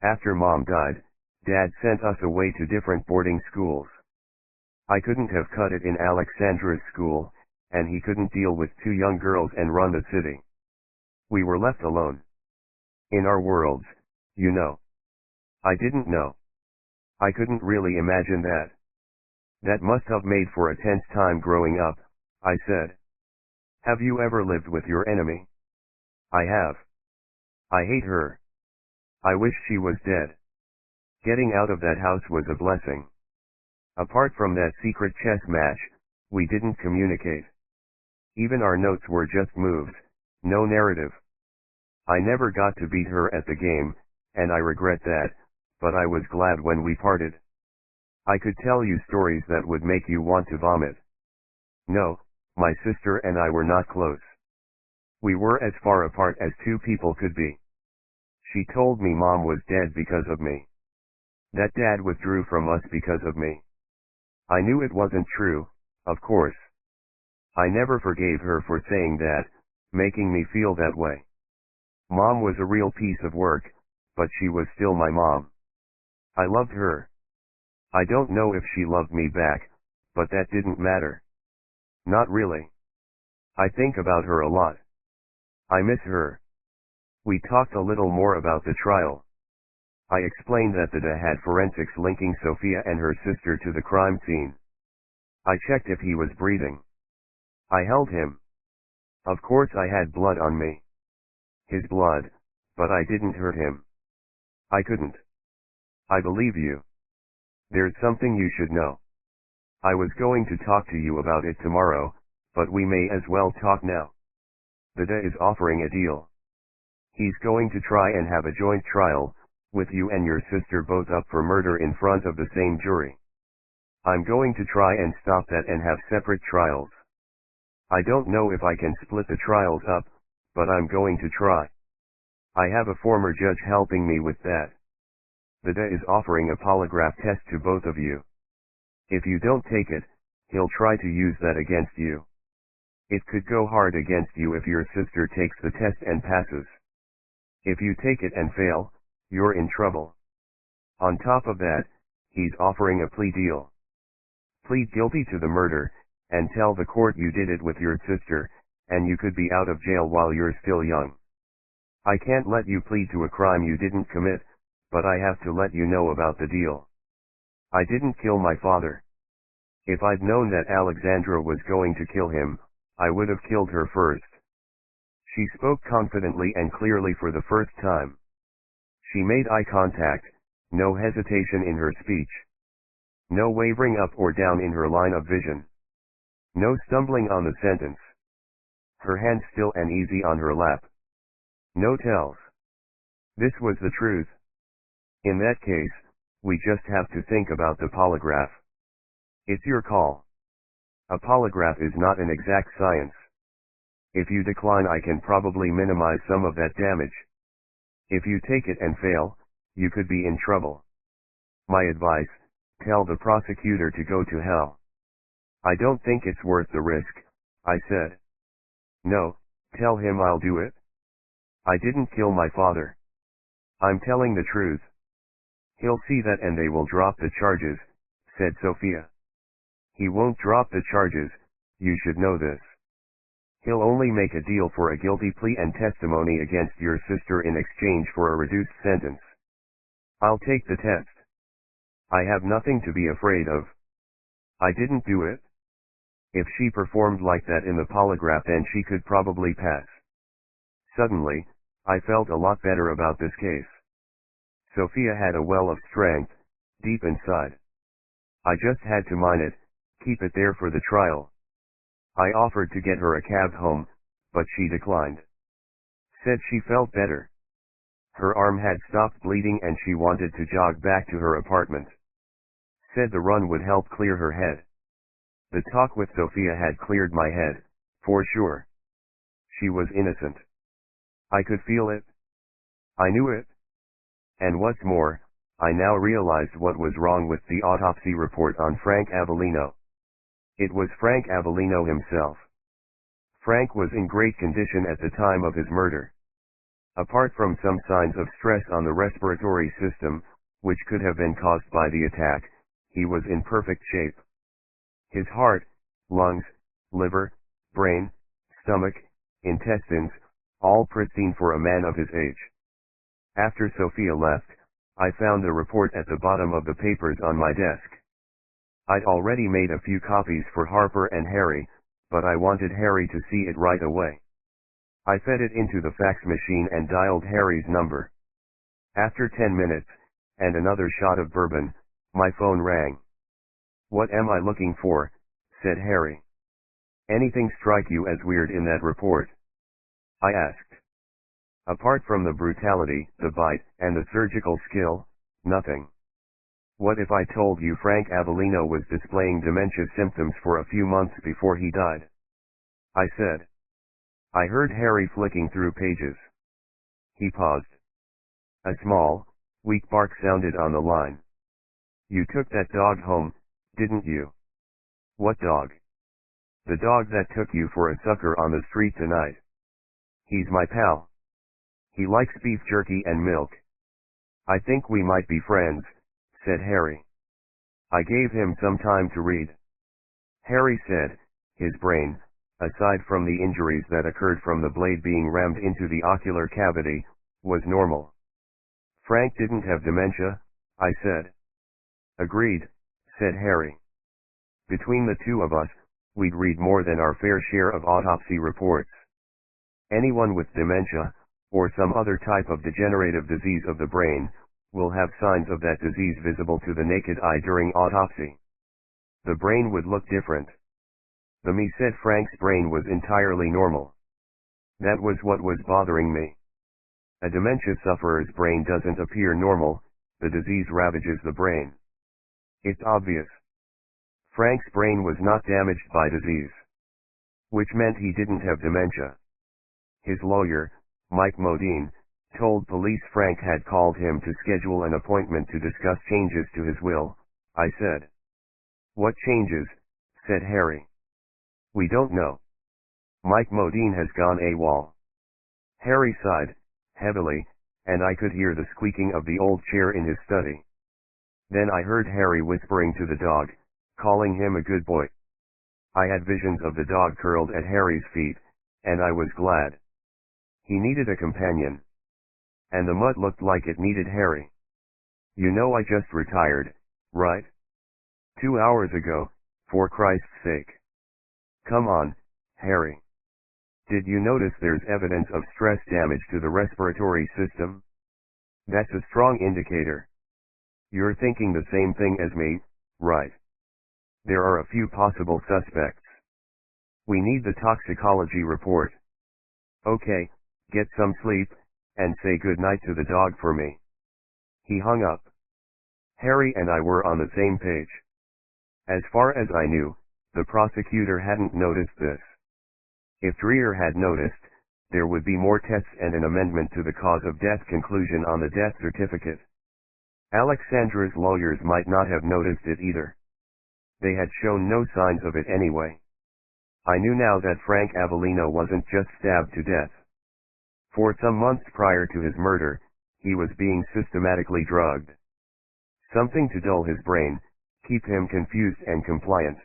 After Mom died, Dad sent us away to different boarding schools. I couldn't have cut it in Alexandra's school, and he couldn't deal with two young girls and run the city. We were left alone. In our worlds, you know. I didn't know. I couldn't really imagine that. That must have made for a tense time growing up, I said. Have you ever lived with your enemy? I have. I hate her. I wish she was dead. Getting out of that house was a blessing. Apart from that secret chess match, we didn't communicate. Even our notes were just moves, no narrative. I never got to beat her at the game, and I regret that, but I was glad when we parted. I could tell you stories that would make you want to vomit. No, my sister and I were not close. We were as far apart as two people could be. She told me Mom was dead because of me. That Dad withdrew from us because of me. I knew it wasn't true, of course. I never forgave her for saying that, making me feel that way. Mom was a real piece of work, but she was still my mom. I loved her. I don't know if she loved me back, but that didn't matter. Not really. I think about her a lot. I miss her. We talked a little more about the trial. I explained that the DA had forensics linking Sophia and her sister to the crime scene. I checked if he was breathing. I held him. Of course I had blood on me. His blood, but I didn't hurt him. I couldn't. I believe you. There's something you should know. I was going to talk to you about it tomorrow, but we may as well talk now. The DA is offering a deal. He's going to try and have a joint trial, with you and your sister both up for murder in front of the same jury. I'm going to try and stop that and have separate trials. I don't know if I can split the trials up, but I'm going to try. I have a former judge helping me with that. The DA is offering a polygraph test to both of you. If you don't take it, he'll try to use that against you. It could go hard against you if your sister takes the test and passes. If you take it and fail, you're in trouble. On top of that, he's offering a plea deal. Plead guilty to the murder, and tell the court you did it with your sister, and you could be out of jail while you're still young. I can't let you plead to a crime you didn't commit, but I have to let you know about the deal. I didn't kill my father. If I'd known that Alexandra was going to kill him, I would have killed her first. She spoke confidently and clearly for the first time. She made eye contact, no hesitation in her speech. No wavering up or down in her line of vision. No stumbling on the sentence. Her hand still and easy on her lap. No tells. This was the truth. In that case, we just have to think about the polygraph. It's your call. A polygraph is not an exact science. If you decline, I can probably minimize some of that damage. If you take it and fail, you could be in trouble. My advice, tell the prosecutor to go to hell. I don't think it's worth the risk, I said. No, tell him I'll do it. I didn't kill my father. I'm telling the truth. He'll see that and they will drop the charges, said Sophia. He won't drop the charges, you should know this. He'll only make a deal for a guilty plea and testimony against your sister in exchange for a reduced sentence. I'll take the test. I have nothing to be afraid of. I didn't do it. If she performed like that in the polygraph, then she could probably pass. Suddenly, I felt a lot better about this case. Sophia had a well of strength, deep inside. I just had to mine it, keep it there for the trial. I offered to get her a cab home, but she declined. Said she felt better. Her arm had stopped bleeding and she wanted to jog back to her apartment. Said the run would help clear her head. The talk with Sophia had cleared my head, for sure. She was innocent. I could feel it. I knew it. And what's more, I now realized what was wrong with the autopsy report on Frank Avellino. It was Frank Avellino himself. Frank was in great condition at the time of his murder. Apart from some signs of stress on the respiratory system, which could have been caused by the attack, he was in perfect shape. His heart, lungs, liver, brain, stomach, intestines, all pristine for a man of his age. After Sophia left, I found the report at the bottom of the papers on my desk. I'd already made a few copies for Harper and Harry, but I wanted Harry to see it right away. I fed it into the fax machine and dialed Harry's number. After 10 minutes, and another shot of bourbon, my phone rang. "What am I looking for?" said Harry. "Anything strike you as weird in that report?" I asked. "Apart from the brutality, the bite, and the surgical skill, nothing." "What if I told you Frank Avellino was displaying dementia symptoms for a few months before he died?" I said. I heard Harry flicking through pages. He paused. A small, weak bark sounded on the line. "You took that dog home, didn't you?" "What dog?" "The dog that took you for a sucker on the street tonight." "He's my pal. He likes beef jerky and milk." "I think we might be friends," said Harry. I gave him some time to read. Harry said, his brain, aside from the injuries that occurred from the blade being rammed into the ocular cavity, was normal. "Frank didn't have dementia," I said. "Agreed," said Harry. "Between the two of us, we'd read more than our fair share of autopsy reports. Anyone with dementia, or some other type of degenerative disease of the brain, will have signs of that disease visible to the naked eye during autopsy. The brain would look different. The me said Frank's brain was entirely normal. That was what was bothering me. A dementia sufferer's brain doesn't appear normal, the disease ravages the brain. It's obvious. Frank's brain was not damaged by disease. Which meant he didn't have dementia. His lawyer, Mike Modine, told police Frank had called him to schedule an appointment to discuss changes to his will. I said. "What changes?" said Harry. "We don't know. Mike Modine has gone AWOL." Harry sighed, heavily, and I could hear the squeaking of the old chair in his study. Then I heard Harry whispering to the dog, calling him a good boy. I had visions of the dog curled at Harry's feet, and I was glad. He needed a companion. And the mutt looked like it needed Harry. "You know I just retired, right? 2 hours ago, for Christ's sake. Come on, Harry. Did you notice there's evidence of stress damage to the respiratory system? That's a strong indicator. You're thinking the same thing as me, right? There are a few possible suspects. We need the toxicology report. Okay, get some sleep, and say good night to the dog for me." He hung up. Harry and I were on the same page. As far as I knew, the prosecutor hadn't noticed this. If Dreer had noticed, there would be more tests and an amendment to the cause of death conclusion on the death certificate. Alexandra's lawyers might not have noticed it either. They had shown no signs of it anyway. I knew now that Frank Avellino wasn't just stabbed to death. For some months prior to his murder, he was being systematically drugged. Something to dull his brain, keep him confused and compliant.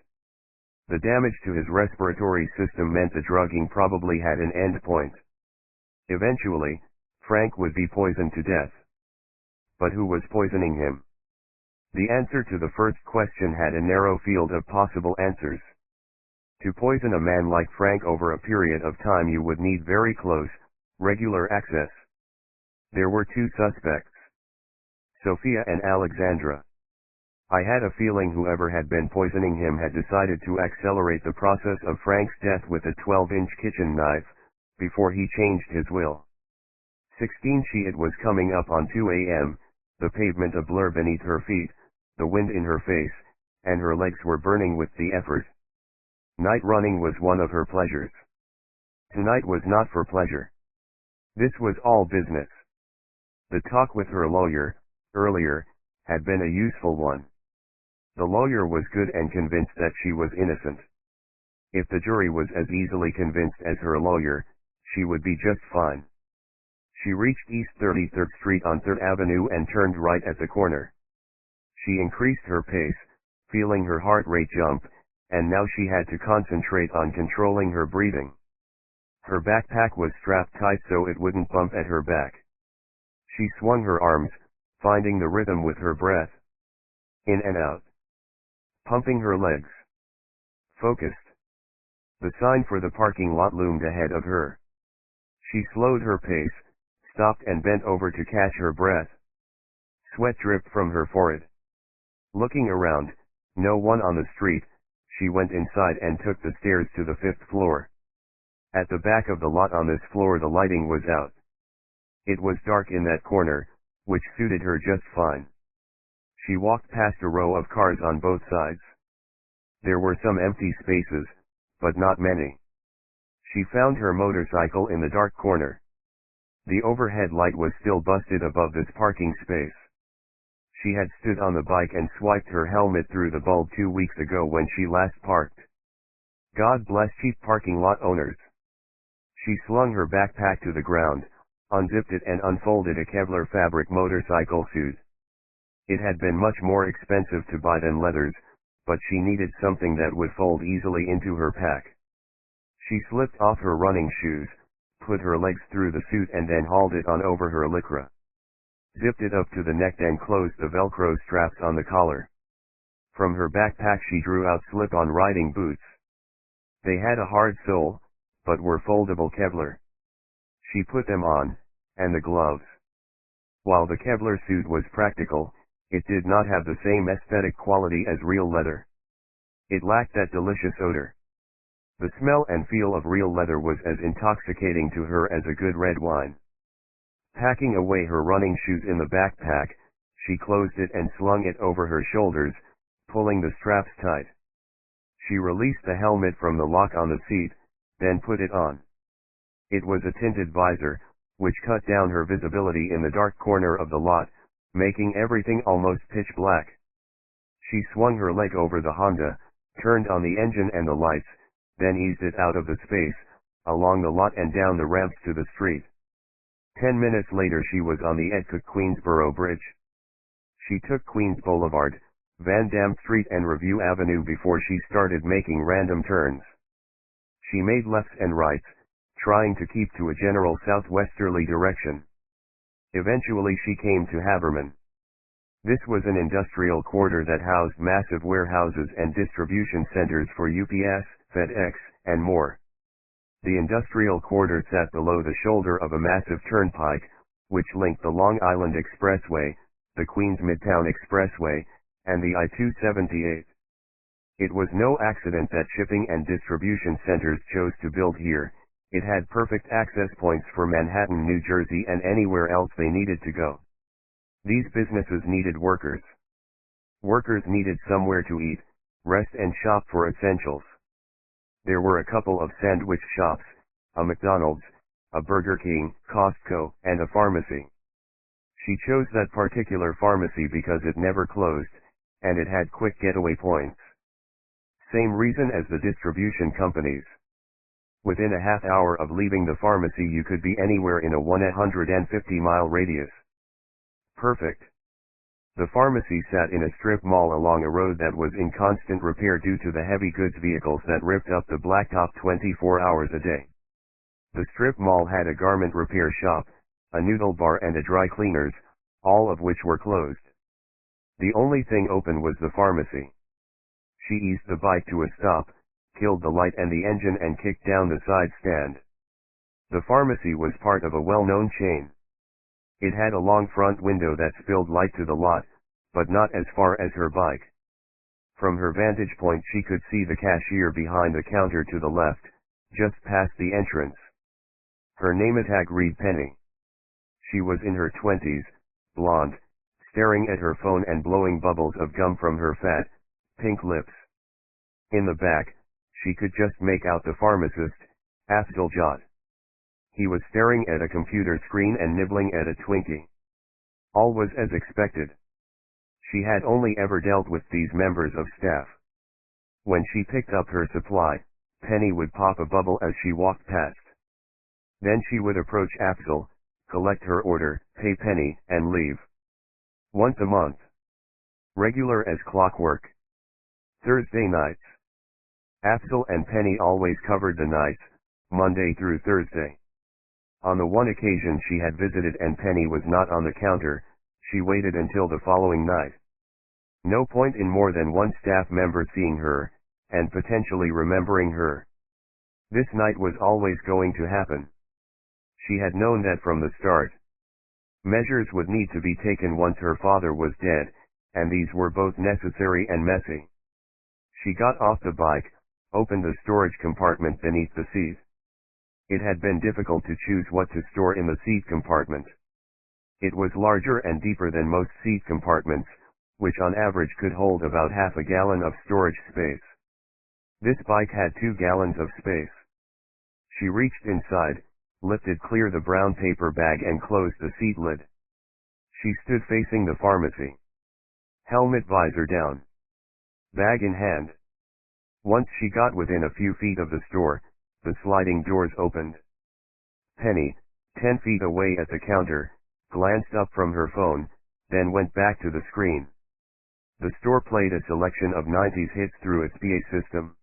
The damage to his respiratory system meant the drugging probably had an end point. Eventually, Frank would be poisoned to death. But who was poisoning him? The answer to the first question had a narrow field of possible answers. To poison a man like Frank over a period of time you would need very close, regular access. There were two suspects. Sophia and Alexandra. I had a feeling whoever had been poisoning him had decided to accelerate the process of Frank's death with a 12-inch kitchen knife, before he changed his will. 16 It was coming up on 2 a.m., the pavement a blur beneath her feet, the wind in her face, and her legs were burning with the effort. Night running was one of her pleasures. Tonight was not for pleasure. This was all business. The talk with her lawyer, earlier, had been a useful one. The lawyer was good and convinced that she was innocent. If the jury was as easily convinced as her lawyer, she would be just fine. She reached East 33rd Street on 3rd Avenue and turned right at the corner. She increased her pace, feeling her heart rate jump, and now she had to concentrate on controlling her breathing. Her backpack was strapped tight so it wouldn't bump at her back. She swung her arms, finding the rhythm with her breath. In and out. Pumping her legs. Focused. The sign for the parking lot loomed ahead of her. She slowed her pace, stopped and bent over to catch her breath. Sweat dripped from her forehead. Looking around, no one on the street, she went inside and took the stairs to the 5th floor. At the back of the lot on this floor the lighting was out. It was dark in that corner, which suited her just fine. She walked past a row of cars on both sides. There were some empty spaces, but not many. She found her motorcycle in the dark corner. The overhead light was still busted above this parking space. She had stood on the bike and swiped her helmet through the bulb 2 weeks ago when she last parked. God bless cheap parking lot owners. She slung her backpack to the ground, unzipped it and unfolded a Kevlar fabric motorcycle suit. It had been much more expensive to buy than leathers, but she needed something that would fold easily into her pack. She slipped off her running shoes, put her legs through the suit and then hauled it on over her lycra. Zipped it up to the neck and closed the Velcro straps on the collar. From her backpack she drew out slip-on riding boots. They had a hard sole, but were foldable Kevlar. She put them on, and the gloves. While the Kevlar suit was practical, it did not have the same aesthetic quality as real leather. It lacked that delicious odor. The smell and feel of real leather was as intoxicating to her as a good red wine. Packing away her running shoes in the backpack, she closed it and slung it over her shoulders, pulling the straps tight. She released the helmet from the lock on the seat, then put it on. It was a tinted visor, which cut down her visibility in the dark corner of the lot, making everything almost pitch black. She swung her leg over the Honda, turned on the engine and the lights, then eased it out of the space, along the lot and down the ramps to the street. 10 minutes later she was on the Edcouch-Queensboro Bridge. She took Queens Boulevard, Van Dam Street and Review Avenue before she started making random turns. She made lefts and rights, trying to keep to a general southwesterly direction. Eventually she came to Haberman. This was an industrial quarter that housed massive warehouses and distribution centers for UPS, FedEx, and more. The industrial quarter sat below the shoulder of a massive turnpike, which linked the Long Island Expressway, the Queens Midtown Expressway, and the I-278. It was no accident that shipping and distribution centers chose to build here. It had perfect access points for Manhattan, New Jersey and anywhere else they needed to go. These businesses needed workers. Workers needed somewhere to eat, rest and shop for essentials. There were a couple of sandwich shops, a McDonald's, a Burger King, Costco, and a pharmacy. She chose that particular pharmacy because it never closed, and it had quick getaway points. Same reason as the distribution companies. Within a half hour of leaving the pharmacy you could be anywhere in a 150-mile radius. Perfect. The pharmacy sat in a strip mall along a road that was in constant repair due to the heavy goods vehicles that ripped up the blacktop 24 hours a day. The strip mall had a garment repair shop, a noodle bar and a dry cleaners, all of which were closed. The only thing open was the pharmacy. She eased the bike to a stop, killed the light and the engine and kicked down the side stand. The pharmacy was part of a well-known chain. It had a long front window that spilled light to the lot, but not as far as her bike. From her vantage point she could see the cashier behind the counter to the left, just past the entrance. Her name tag read Penny. She was in her 20s, blonde, staring at her phone and blowing bubbles of gum from her fat, pink lips. In the back, she could just make out the pharmacist, Abdul-Jad. He was staring at a computer screen and nibbling at a Twinkie. All was as expected. She had only ever dealt with these members of staff. When she picked up her supply, Penny would pop a bubble as she walked past. Then she would approach Axel, collect her order, pay Penny, and leave. Once a month. Regular as clockwork. Thursday nights. Axel and Penny always covered the nights, Monday through Thursday. On the one occasion she had visited and Penny was not on the counter, she waited until the following night. No point in more than one staff member seeing her, and potentially remembering her. This night was always going to happen. She had known that from the start. Measures would need to be taken once her father was dead, and these were both necessary and messy. She got off the bike, opened the storage compartment beneath the seat. It had been difficult to choose what to store in the seat compartment. It was larger and deeper than most seat compartments, which on average could hold about half a gallon of storage space. This bike had 2 gallons of space. She reached inside, lifted clear the brown paper bag and closed the seat lid. She stood facing the pharmacy. Helmet visor down. Bag in hand. Once she got within a few feet of the store, the sliding doors opened. Penny, 10 feet away at the counter, glanced up from her phone, then went back to the screen. The store played a selection of 90s hits through its PA system.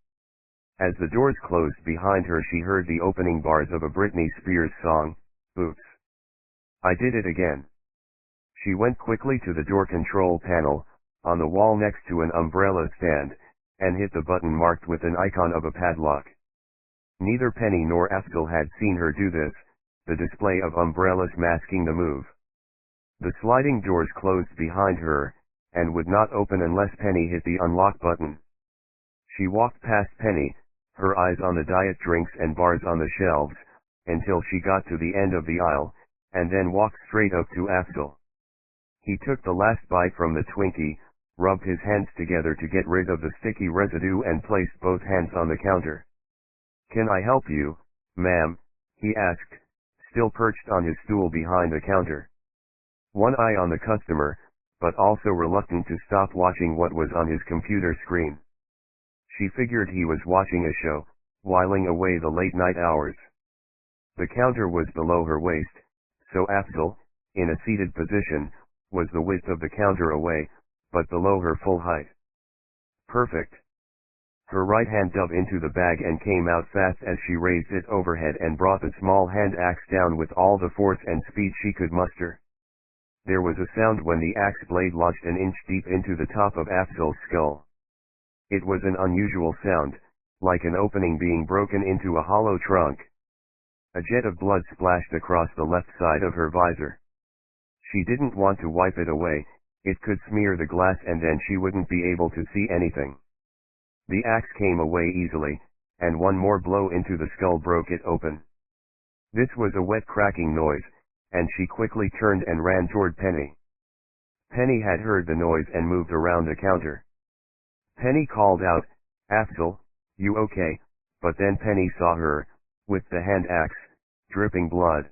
As the doors closed behind her she heard the opening bars of a Britney Spears song, Oops. I Did It Again. She went quickly to the door control panel, on the wall next to an umbrella stand, and hit the button marked with an icon of a padlock. Neither Penny nor Axel had seen her do this, the display of umbrellas masking the move. The sliding doors closed behind her, and would not open unless Penny hit the unlock button. She walked past Penny, her eyes on the diet drinks and bars on the shelves, until she got to the end of the aisle, and then walked straight up to Axel. He took the last bite from the Twinkie, rubbed his hands together to get rid of the sticky residue and placed both hands on the counter. "Can I help you, ma'am?" he asked, still perched on his stool behind the counter. One eye on the customer, but also reluctant to stop watching what was on his computer screen. She figured he was watching a show, whiling away the late-night hours. The counter was below her waist, so Axel, in a seated position, was the width of the counter away, but below her full height. Perfect. Her right hand dove into the bag and came out fast as she raised it overhead and brought the small hand axe down with all the force and speed she could muster. There was a sound when the axe blade lodged an inch deep into the top of Axel's skull. It was an unusual sound, like an opening being broken into a hollow trunk. A jet of blood splashed across the left side of her visor. She didn't want to wipe it away, it could smear the glass and then she wouldn't be able to see anything. The axe came away easily, and one more blow into the skull broke it open. This was a wet cracking noise, and she quickly turned and ran toward Penny. Penny had heard the noise and moved around the counter. Penny called out, "Axel, you okay?" But then Penny saw her, with the hand axe, dripping blood.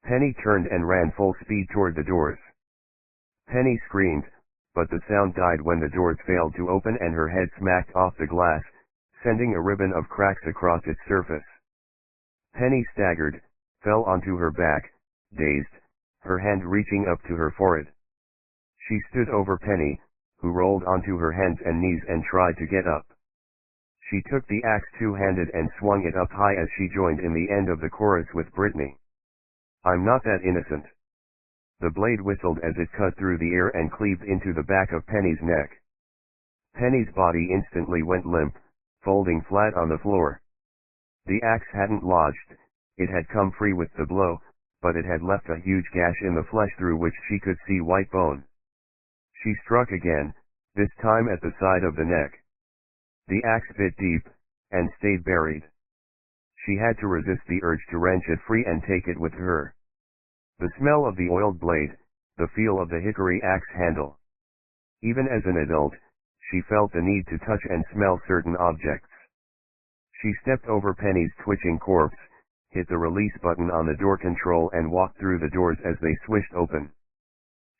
Penny turned and ran full speed toward the doors. Penny screamed, but the sound died when the doors failed to open and her head smacked off the glass, sending a ribbon of cracks across its surface. Penny staggered, fell onto her back, dazed, her hand reaching up to her forehead. She stood over Penny, who rolled onto her hands and knees and tried to get up. She took the axe two-handed and swung it up high as she joined in the end of the chorus with Britney. "I'm not that innocent." The blade whistled as it cut through the air and cleaved into the back of Penny's neck. Penny's body instantly went limp, folding flat on the floor. The axe hadn't lodged, it had come free with the blow, but it had left a huge gash in the flesh through which she could see white bone. She struck again, this time at the side of the neck. The axe bit deep, and stayed buried. She had to resist the urge to wrench it free and take it with her. The smell of the oiled blade, the feel of the hickory axe handle. Even as an adult, she felt the need to touch and smell certain objects. She stepped over Penny's twitching corpse, hit the release button on the door control and walked through the doors as they swished open.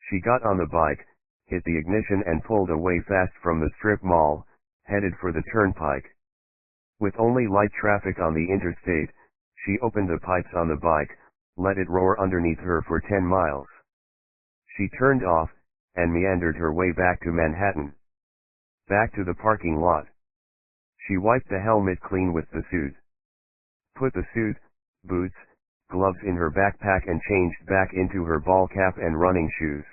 She got on the bike, hit the ignition and pulled away fast from the strip mall, headed for the turnpike. With only light traffic on the interstate, she opened the pipes on the bike, let it roar underneath her for 10 miles. She turned off, and meandered her way back to Manhattan. Back to the parking lot. She wiped the helmet clean with the suit. Put the suit, boots, gloves in her backpack and changed back into her ball cap and running shoes.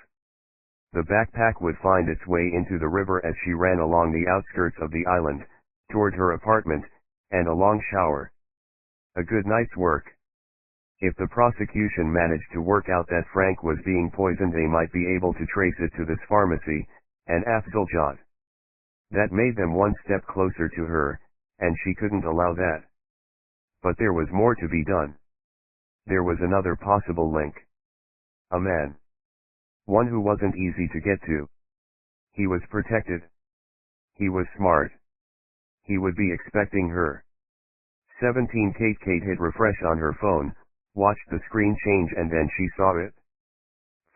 The backpack would find its way into the river as she ran along the outskirts of the island, toward her apartment, and a long shower. A good night's work. If the prosecution managed to work out that Frank was being poisoned, they might be able to trace it to this pharmacy, and Afzaljad. That made them one step closer to her, and she couldn't allow that. But there was more to be done. There was another possible link. A man. One who wasn't easy to get to. He was protected. He was smart. He would be expecting her. 17 Kate hit refresh on her phone, watched the screen change, and then she saw it.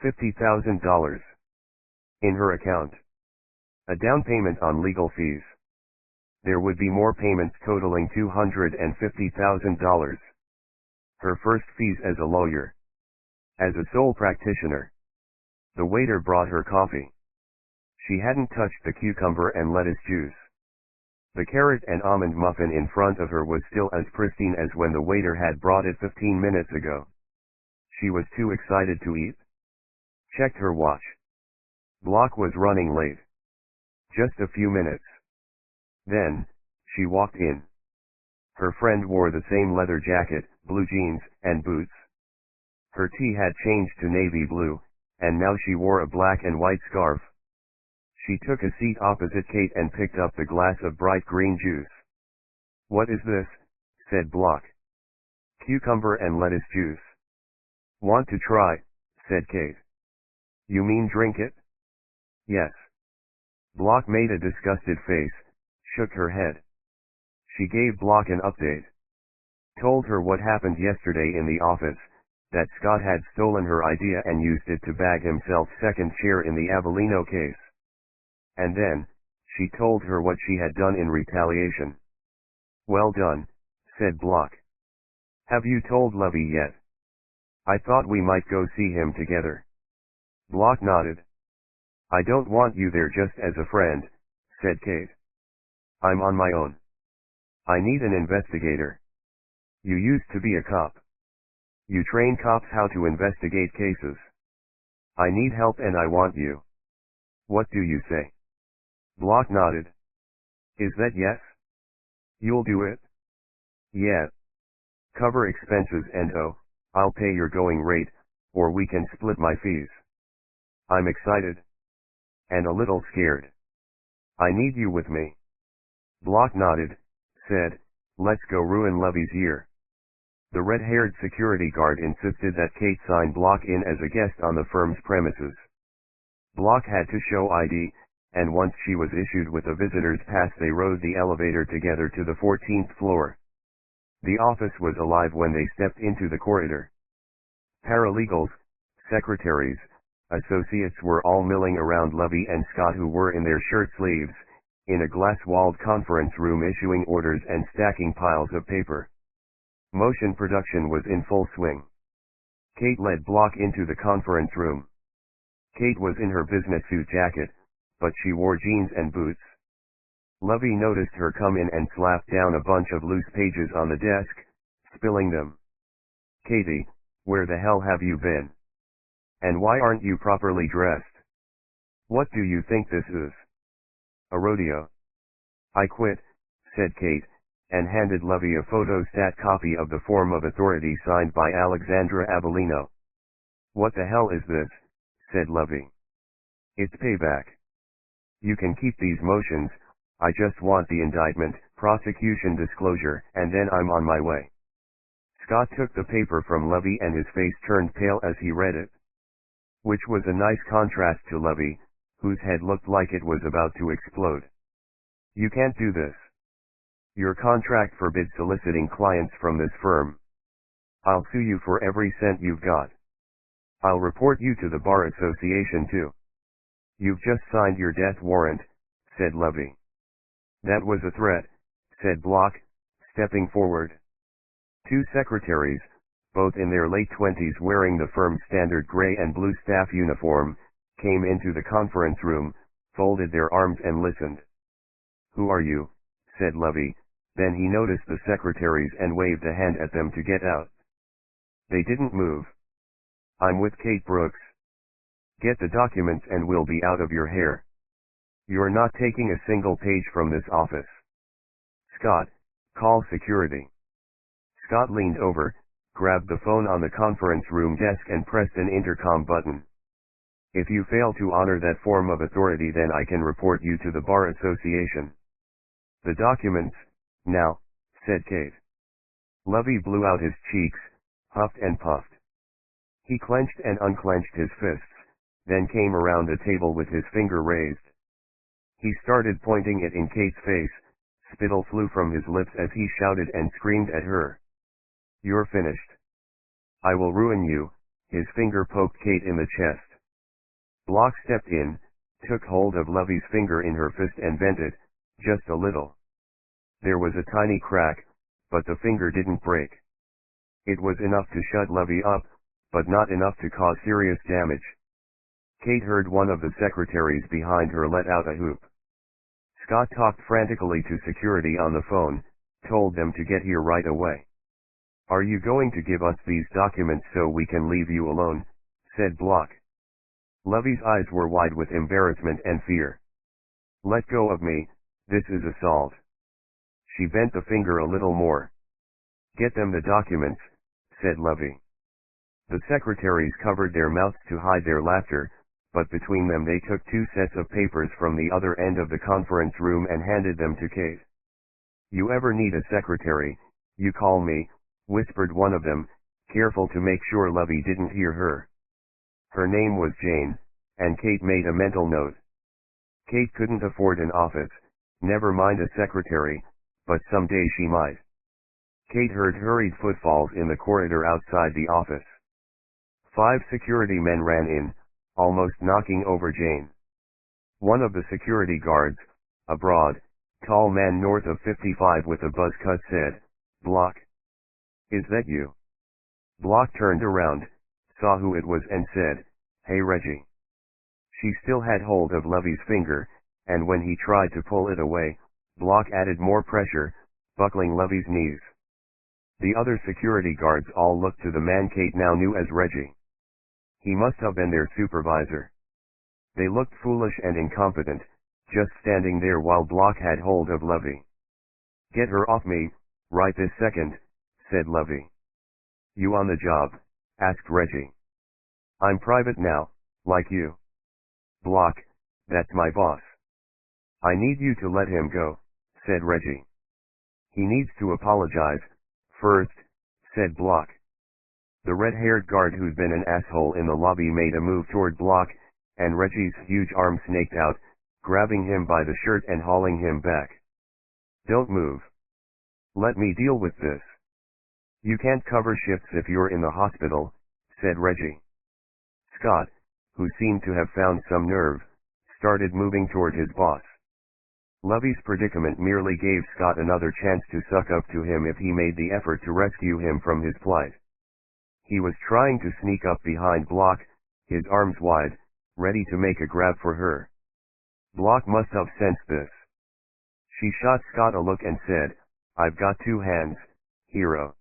$50,000. In her account. A down payment on legal fees. There would be more payments totaling $250,000. Her first fees as a lawyer. As a sole practitioner. The waiter brought her coffee. She hadn't touched the cucumber and lettuce juice. The carrot and almond muffin in front of her was still as pristine as when the waiter had brought it 15 minutes ago. She was too excited to eat. Checked her watch. Block was running late. Just a few minutes. Then, she walked in. Her friend wore the same leather jacket, blue jeans, and boots. Her tee had changed to navy blue, and now she wore a black and white scarf. She took a seat opposite Kate and picked up the glass of bright green juice. "What is this?" said Block. "Cucumber and lettuce juice." "Want to try?" said Kate. "You mean drink it?" "Yes." Block made a disgusted face, shook her head. She gave Block an update. Told her what happened yesterday in the office, that Scott had stolen her idea and used it to bag himself second chair in the Avellino case. And then, she told her what she had done in retaliation. "Well done," said Block. "Have you told Levy yet?" "I thought we might go see him together." Block nodded. "I don't want you there just as a friend," said Kate. "I'm on my own. I need an investigator. You used to be a cop. You train cops how to investigate cases. I need help and I want you. What do you say?" Block nodded. "Is that yes? You'll do it?" "Yeah. Cover expenses and I'll pay your going rate, or we can split my fees." "I'm excited. And a little scared. I need you with me." Block nodded, said, "Let's go ruin Levy's year." The red-haired security guard insisted that Kate sign Block in as a guest on the firm's premises. Block had to show ID, and once she was issued with a visitor's pass they rode the elevator together to the 14th floor. The office was alive when they stepped into the corridor. Paralegals, secretaries, associates were all milling around Levy and Scott, who were in their shirt sleeves, in a glass-walled conference room issuing orders and stacking piles of paper. Motion production was in full swing. Kate led Block into the conference room. Kate was in her business suit jacket, but she wore jeans and boots. Levy noticed her come in and slapped down a bunch of loose pages on the desk, spilling them. "Katie, where the hell have you been? And why aren't you properly dressed? What do you think this is? A rodeo?" "I quit," said Kate, and handed Levy a photostat copy of the form of authority signed by Alexandra Avellino. "What the hell is this?" said Levy. "It's payback. You can keep these motions, I just want the indictment, prosecution disclosure, and then I'm on my way." Scott took the paper from Levy and his face turned pale as he read it. Which was a nice contrast to Levy, whose head looked like it was about to explode. "You can't do this. Your contract forbids soliciting clients from this firm. I'll sue you for every cent you've got. I'll report you to the Bar Association too." "You've just signed your death warrant," said Levy. "That was a threat," said Block, stepping forward. Two secretaries, both in their late 20s wearing the firm's standard gray and blue staff uniform, came into the conference room, folded their arms and listened. "Who are you?" said Lovey, then he noticed the secretaries and waved a hand at them to get out. They didn't move. "I'm with Kate Brooks. Get the documents and we'll be out of your hair. You're not taking a single page from this office. Scott, call security." Scott leaned over, grabbed the phone on the conference room desk and pressed an intercom button. "If you fail to honor that form of authority, then I can report you to the Bar Association." "The documents, now," said Kate. Lovey blew out his cheeks, huffed and puffed. He clenched and unclenched his fists, then came around the table with his finger raised. He started pointing it in Kate's face. Spittle flew from his lips as he shouted and screamed at her. "You're finished. I will ruin you." His finger poked Kate in the chest. Block stepped in, took hold of Lovey's finger in her fist and bent it, just a little. There was a tiny crack, but the finger didn't break. It was enough to shut Lovey up, but not enough to cause serious damage. Kate heard one of the secretaries behind her let out a whoop. Scott talked frantically to security on the phone, told them to get here right away. "Are you going to give us these documents so we can leave you alone?" said Block. Lovey's eyes were wide with embarrassment and fear. "Let go of me, this is assault." She bent the finger a little more. "Get them the documents," said Lovey. The secretaries covered their mouths to hide their laughter, but between them they took two sets of papers from the other end of the conference room and handed them to Kate. "You ever need a secretary, you call me," whispered one of them, careful to make sure Lovey didn't hear her. Her name was Jane, and Kate made a mental note. Kate couldn't afford an office, never mind a secretary, but someday she might. Kate heard hurried footfalls in the corridor outside the office. 5 security men ran in, almost knocking over Jane. One of the security guards, a broad, tall man north of 55 with a buzz cut, said, "Block. Is that you?" Block turned around, saw who it was and said, "Hey Reggie." She still had hold of Lovey's finger, and when he tried to pull it away, Block added more pressure, buckling Lovey's knees. The other security guards all looked to the man Kate now knew as Reggie. He must have been their supervisor. They looked foolish and incompetent, just standing there while Block had hold of Lovey. "Get her off me, right this second," said Lovey. "You on the job?" asked Reggie. "I'm private now, like you." "Block, that's my boss." "I need you to let him go," said Reggie. "He needs to apologize, first," said Block. The red-haired guard who'd been an asshole in the lobby made a move toward Block, and Reggie's huge arm snaked out, grabbing him by the shirt and hauling him back. "Don't move. Let me deal with this." "You can't cover shifts if you're in the hospital," said Reggie. Scott, who seemed to have found some nerve, started moving toward his boss. Lovey's predicament merely gave Scott another chance to suck up to him if he made the effort to rescue him from his plight. He was trying to sneak up behind Block, his arms wide, ready to make a grab for her. Block must have sensed this. She shot Scott a look and said, "I've got 2 hands, hero."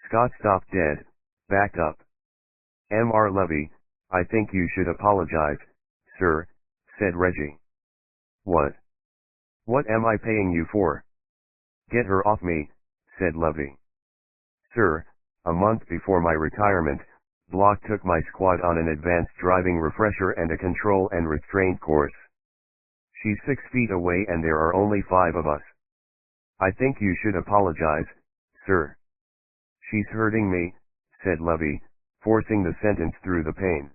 Scott stopped dead, backed up. "Mr. Lovey, I think you should apologize, sir," said Reggie. "What? What am I paying you for?" "Get her off me," said Lovey. "Sir, a month before my retirement, Block took my squad on an advanced driving refresher and a control and restraint course. She's 6 feet away and there are only 5 of us. I think you should apologize, sir." "She's hurting me," said Lovey, forcing the sentence through the pain.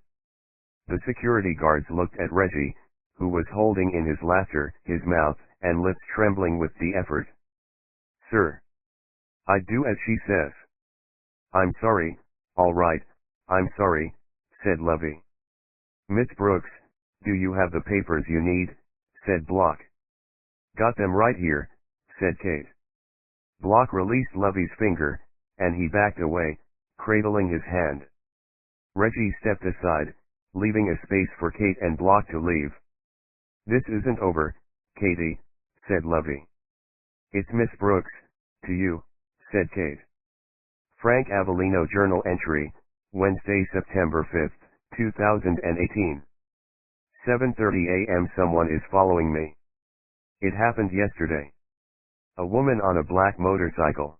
The security guards looked at Reggie, who was holding in his laughter, his mouth and lips trembling with the effort. "Sir. I'd do as she says." "I'm sorry, all right, I'm sorry," said Lovey. "Miss Brooks, do you have the papers you need?" said Block. "Got them right here," said Kate. Block released Lovey's finger, and he backed away, cradling his hand. Reggie stepped aside, leaving a space for Kate and Block to leave. "This isn't over, Katie," said Lovey. "It's Miss Brooks, to you," said Kate. Frank Avellino Journal Entry, Wednesday, September 5, 2018. 7:30 a.m. Someone is following me. It happened yesterday. A woman on a black motorcycle.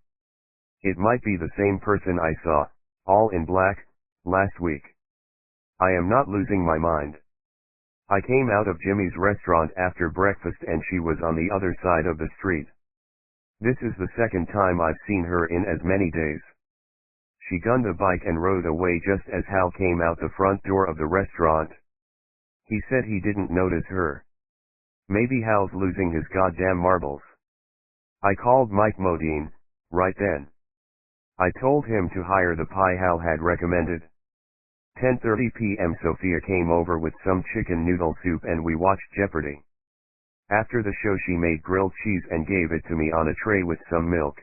It might be the same person I saw, all in black, last week. I am not losing my mind. I came out of Jimmy's restaurant after breakfast and she was on the other side of the street. This is the second time I've seen her in as many days. She gunned a bike and rode away just as Hal came out the front door of the restaurant. He said he didn't notice her. Maybe Hal's losing his goddamn marbles. I called Mike Modine, right then. I told him to hire the pie Hal had recommended. 10:30 p.m. Sophia came over with some chicken noodle soup and we watched Jeopardy. After the show she made grilled cheese and gave it to me on a tray with some milk.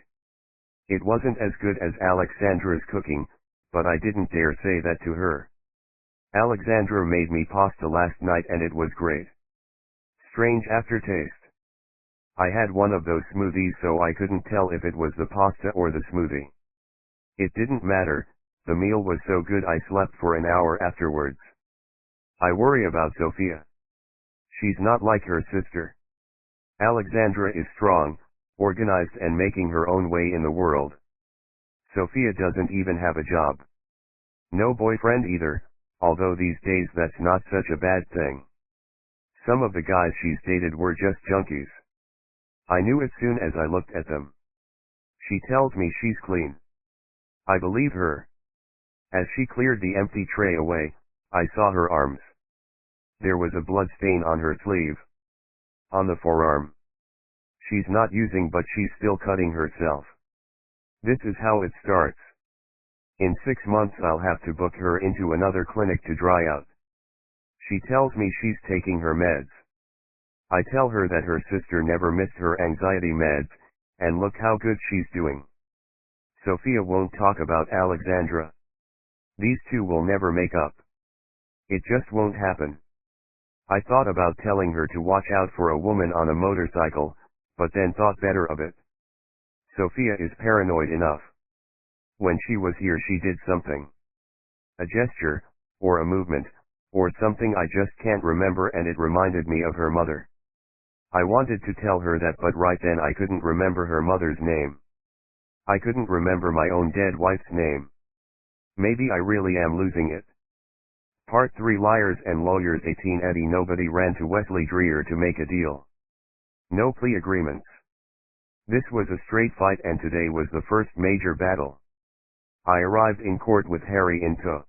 It wasn't as good as Alexandra's cooking, but I didn't dare say that to her. Alexandra made me pasta last night and it was great. Strange aftertaste. I had one of those smoothies so I couldn't tell if it was the pasta or the smoothie. It didn't matter, the meal was so good I slept for an hour afterwards. I worry about Sophia. She's not like her sister. Alexandra is strong, organized and making her own way in the world. Sophia doesn't even have a job. No boyfriend either, although these days that's not such a bad thing. Some of the guys she's dated were just junkies. I knew as soon as I looked at them. She tells me she's clean. I believe her. As she cleared the empty tray away, I saw her arms. There was a blood stain on her sleeve. On the forearm. She's not using but she's still cutting herself. This is how it starts. In 6 months I'll have to book her into another clinic to dry out. She tells me she's taking her meds. I tell her that her sister never missed her anxiety meds, and look how good she's doing. Sophia won't talk about Alexandra. These two will never make up. It just won't happen. I thought about telling her to watch out for a woman on a motorcycle, but then thought better of it. Sophia is paranoid enough. When she was here she did something. A gesture, or a movement, or something I just can't remember and it reminded me of her mother. I wanted to tell her that but right then I couldn't remember her mother's name. I couldn't remember my own dead wife's name. Maybe I really am losing it. Part 3 Liars and Lawyers 18 Eddie Nobody ran to Wesley Dreer to make a deal. No plea agreements. This was a straight fight and today was the first major battle. I arrived in court with Harry in tow.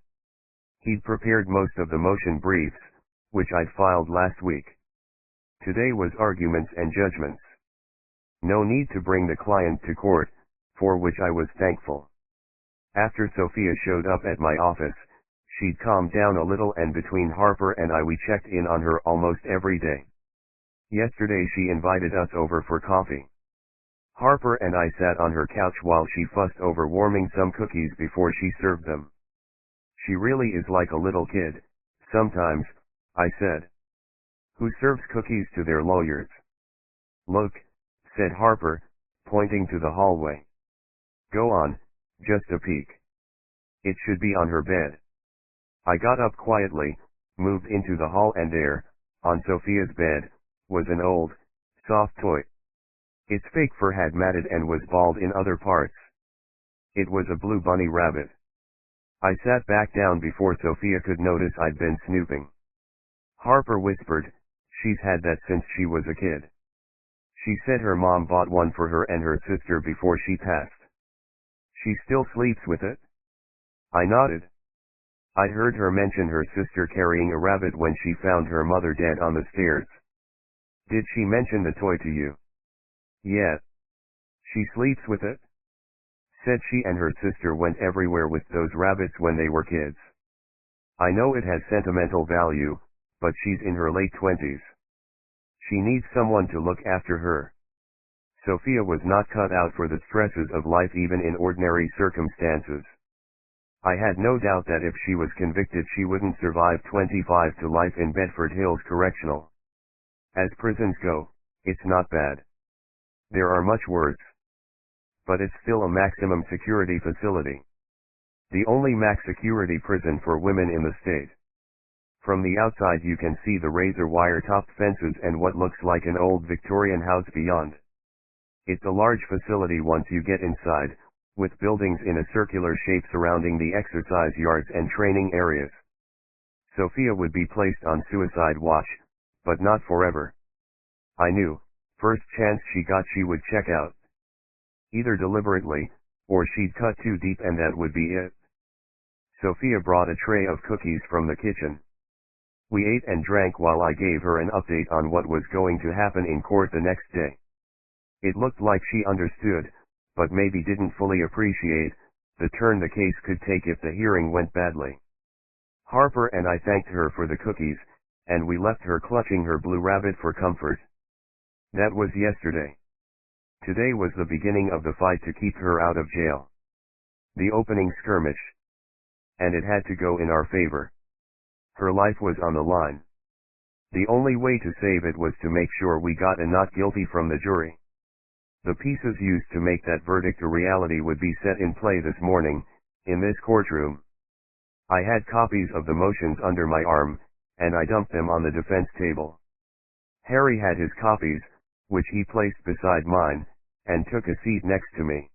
He'd prepared most of the motion briefs, which I'd filed last week. Today was arguments and judgments. No need to bring the client to court, for which I was thankful. After Sophia showed up at my office, she'd calmed down a little and between Harper and I we checked in on her almost every day. Yesterday she invited us over for coffee. Harper and I sat on her couch while she fussed over warming some cookies before she served them. She really is like a little kid, sometimes, I said. Who serves cookies to their lawyers? Look, said Harper, pointing to the hallway. Go on, just a peek. It should be on her bed. I got up quietly, moved into the hall and there, on Sophia's bed, was an old, soft toy. Its fake fur had matted and was bald in other parts. It was a blue bunny rabbit. I sat back down before Sophia could notice I'd been snooping. Harper whispered, she's had that since she was a kid. She said her mom bought one for her and her sister before she passed. She still sleeps with it? I nodded. I'd heard her mention her sister carrying a rabbit when she found her mother dead on the stairs. Did she mention the toy to you? Yeah. She sleeps with it? Said she and her sister went everywhere with those rabbits when they were kids. I know it has sentimental value, but she's in her late 20s. She needs someone to look after her. Sophia was not cut out for the stresses of life even in ordinary circumstances. I had no doubt that if she was convicted she wouldn't survive 25 to life in Bedford Hills Correctional. As prisons go, it's not bad. There are much worse. But it's still a maximum security facility. The only max security prison for women in the state. From the outside you can see the razor wire topped fences and what looks like an old Victorian house beyond. It's a large facility once you get inside, with buildings in a circular shape surrounding the exercise yards and training areas. Sophia would be placed on suicide watch, but not forever. I knew, first chance she got she would check out. Either deliberately, or she'd cut too deep and that would be it. Sophia brought a tray of cookies from the kitchen. We ate and drank while I gave her an update on what was going to happen in court the next day. It looked like she understood, but maybe didn't fully appreciate the turn the case could take if the hearing went badly. Harper and I thanked her for the cookies, and we left her clutching her blue rabbit for comfort. That was yesterday. Today was the beginning of the fight to keep her out of jail. The opening skirmish. And it had to go in our favor. Her life was on the line. The only way to save it was to make sure we got a not guilty from the jury. The pieces used to make that verdict a reality would be set in play this morning, in this courtroom. I had copies of the motions under my arm, and I dumped them on the defense table. Harry had his copies, which he placed beside mine, and took a seat next to me.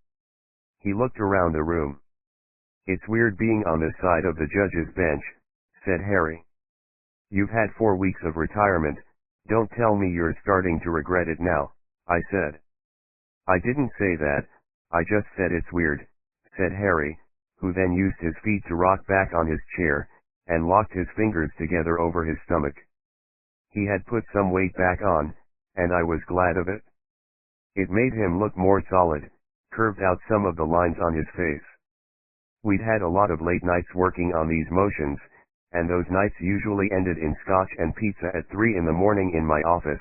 He looked around the room. "It's weird being on this side of the judge's bench," said Harry. "You've had 4 weeks of retirement, don't tell me you're starting to regret it now," I said. "I didn't say that, I just said it's weird," said Harry, who then used his feet to rock back on his chair, and locked his fingers together over his stomach. He had put some weight back on, and I was glad of it. It made him look more solid, curved out some of the lines on his face. We'd had a lot of late nights working on these motions, and those nights usually ended in scotch and pizza at 3 in the morning in my office,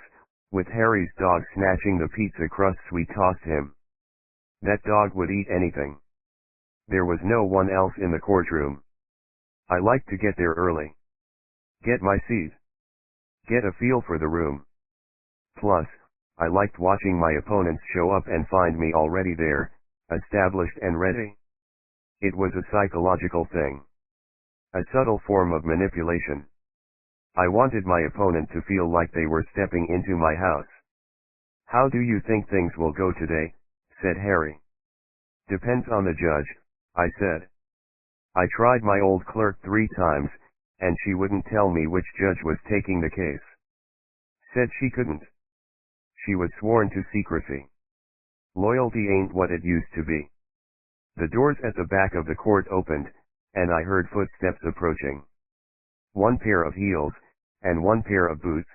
with Harry's dog snatching the pizza crusts we tossed him. That dog would eat anything. There was no one else in the courtroom. I liked to get there early. Get my seat. Get a feel for the room. Plus, I liked watching my opponents show up and find me already there, established and ready. It was a psychological thing. A subtle form of manipulation. I wanted my opponent to feel like they were stepping into my house. "How do you think things will go today?" said Harry. "Depends on the judge," I said. I tried my old clerk 3 times, and she wouldn't tell me which judge was taking the case. Said she couldn't. She was sworn to secrecy. Loyalty ain't what it used to be. The doors at the back of the court opened, and I heard footsteps approaching. 1 pair of heels, and 1 pair of boots.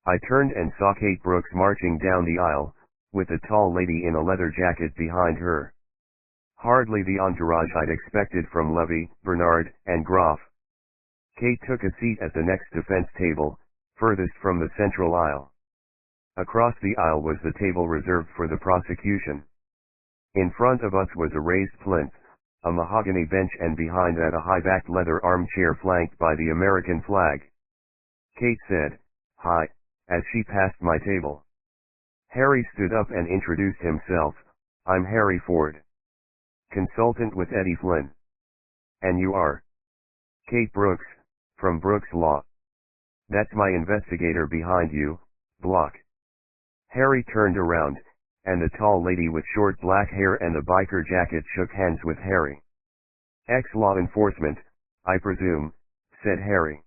I turned and saw Kate Brooks marching down the aisle, with a tall lady in a leather jacket behind her. Hardly the entourage I'd expected from Levy, Bernard, and Groff. Kate took a seat at the next defense table, furthest from the central aisle. Across the aisle was the table reserved for the prosecution. In front of us was a raised plinth, a mahogany bench, and behind that a high-backed leather armchair flanked by the American flag. Kate said, "Hi," as she passed my table. Harry stood up and introduced himself. "I'm Harry Ford, consultant with Eddie Flynn." "And you are?" "Kate Brooks, from Brooks Law." "That's my investigator behind you, Block." Harry turned around, and the tall lady with short black hair and the biker jacket shook hands with Harry. "Ex-law enforcement, I presume," said Harry.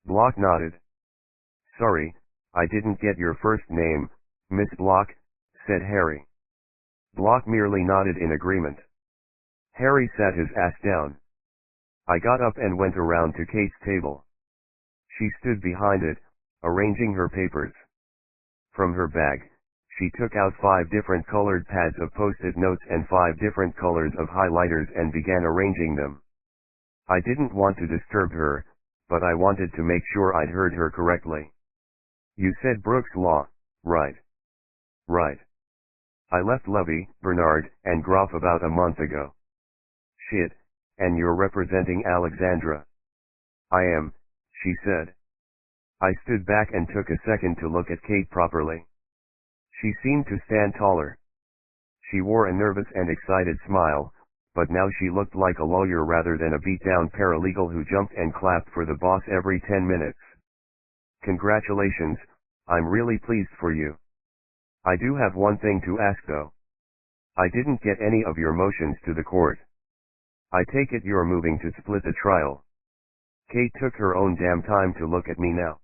Block nodded. "Sorry, I didn't get your first name, Miss Block," said Harry. Block merely nodded in agreement. Harry sat his ass down. I got up and went around to Kate's table. She stood behind it, arranging her papers. From her bag, she took out 5 different colored pads of post-it notes and 5 different colors of highlighters and began arranging them. I didn't want to disturb her, but I wanted to make sure I'd heard her correctly. "You said Brooks Law, right?" "Right." I left Levy, Bernard, and Groff about a month ago. Shit, and you're representing Alexandra. I am, she said. I stood back and took a second to look at Kate properly. She seemed to stand taller. She wore a nervous and excited smile, but now she looked like a lawyer rather than a beat-down paralegal who jumped and clapped for the boss every 10 minutes. Congratulations, I'm really pleased for you. I do have one thing to ask though. I didn't get any of your motions to the court. I take it you're moving to split the trial. Kate took her own damn time to look at me now.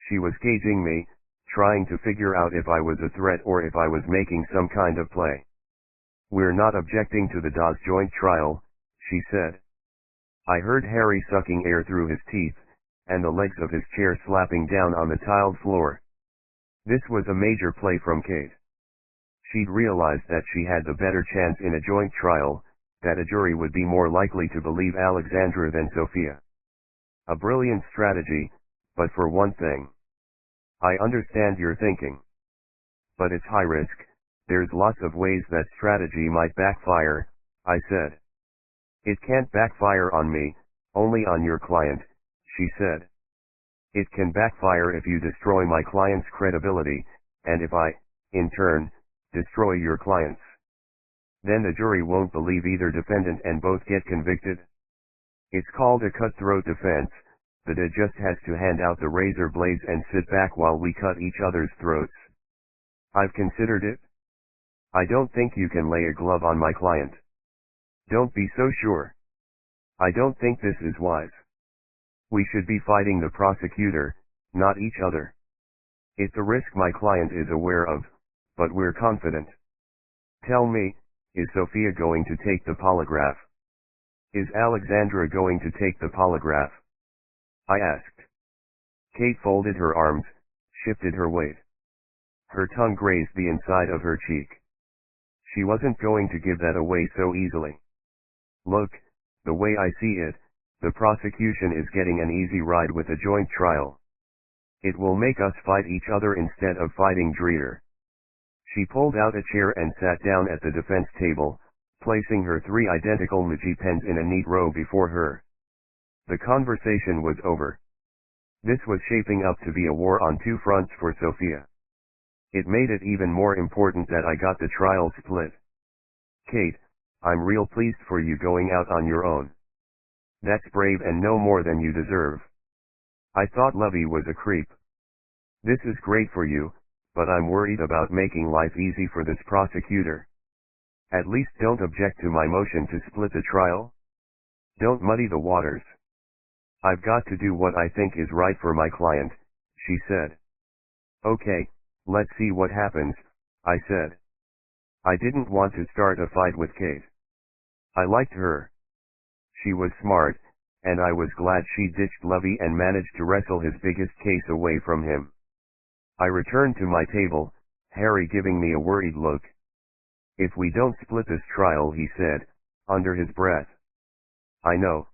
She was gauging me, trying to figure out if I was a threat or if I was making some kind of play. We're not objecting to the Dawes joint trial, she said. I heard Harry sucking air through his teeth, and the legs of his chair slapping down on the tiled floor. This was a major play from Kate. She'd realized that she had the better chance in a joint trial, that a jury would be more likely to believe Alexandra than Sophia. A brilliant strategy, but for one thing. I understand your thinking. But it's high risk, there's lots of ways that strategy might backfire, I said. It can't backfire on me, only on your client, she said. It can backfire if you destroy my client's credibility, and if I, in turn, destroy your client's. Then the jury won't believe either defendant and both get convicted. It's called a cutthroat defense. The judge just has to hand out the razor blades and sit back while we cut each other's throats. I've considered it. I don't think you can lay a glove on my client. Don't be so sure. I don't think this is wise. We should be fighting the prosecutor, not each other. It's a risk my client is aware of, but we're confident. Tell me, is Sophia going to take the polygraph? Is Alexandra going to take the polygraph? I asked. Kate folded her arms, shifted her weight. Her tongue grazed the inside of her cheek. She wasn't going to give that away so easily. Look, the way I see it, the prosecution is getting an easy ride with a joint trial. It will make us fight each other instead of fighting Dreer. She pulled out a chair and sat down at the defense table, placing her 3 identical Muji pens in a neat row before her. The conversation was over. This was shaping up to be a war on 2 fronts for Sophia. It made it even more important that I got the trial split. Kate, I'm real pleased for you going out on your own. That's brave and no more than you deserve. I thought Levy was a creep. This is great for you, but I'm worried about making life easy for this prosecutor. At least don't object to my motion to split the trial. Don't muddy the waters. I've got to do what I think is right for my client, she said. Okay, let's see what happens, I said. I didn't want to start a fight with Kate. I liked her. She was smart, and I was glad she ditched Levy and managed to wrestle his biggest case away from him. I returned to my table, Harry giving me a worried look. If we don't split this trial, he said, under his breath. I know.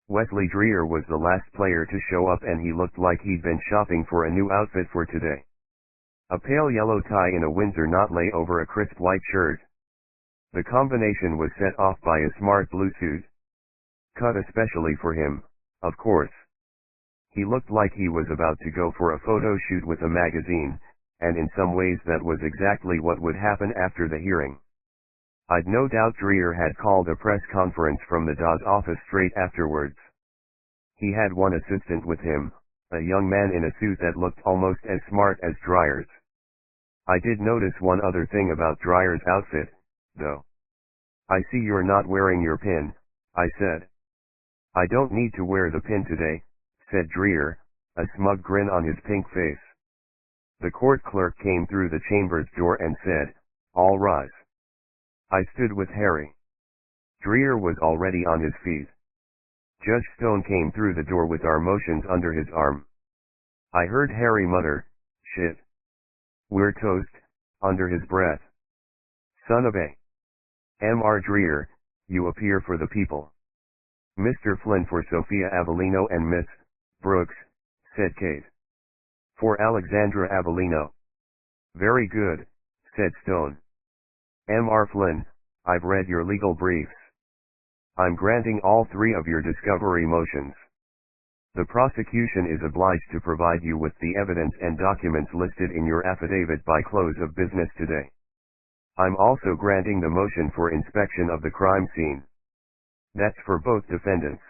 Wesley Dreer was the last player to show up and he looked like he'd been shopping for a new outfit for today. A pale yellow tie in a Windsor knot lay over a crisp white shirt. The combination was set off by a smart blue suit. Cut especially for him, of course. He looked like he was about to go for a photo shoot with a magazine, and in some ways that was exactly what would happen after the hearing. I'd no doubt Dreer had called a press conference from the Dawes office straight afterwards. He had one assistant with him, a young man in a suit that looked almost as smart as Dreyer's. I did notice one other thing about Dreyer's outfit, though. I see you're not wearing your pin, I said. I don't need to wear the pin today, said Dreer, a smug grin on his pink face. The court clerk came through the chamber's door and said, "All rise." I stood with Harry. Dreer was already on his feet. Judge Stone came through the door with our motions under his arm. I heard Harry mutter, "Shit. We're toast," under his breath. Son of a M.R. Dreer, you appear for the people. Mr. Flynn for Sophia Avellino and Miss Brooks, said Kate. For Alexandra Avellino. Very good, said Stone. Mr. Flynn, I've read your legal briefs. I'm granting all three of your discovery motions. The prosecution is obliged to provide you with the evidence and documents listed in your affidavit by close of business today. I'm also granting the motion for inspection of the crime scene. That's for both defendants.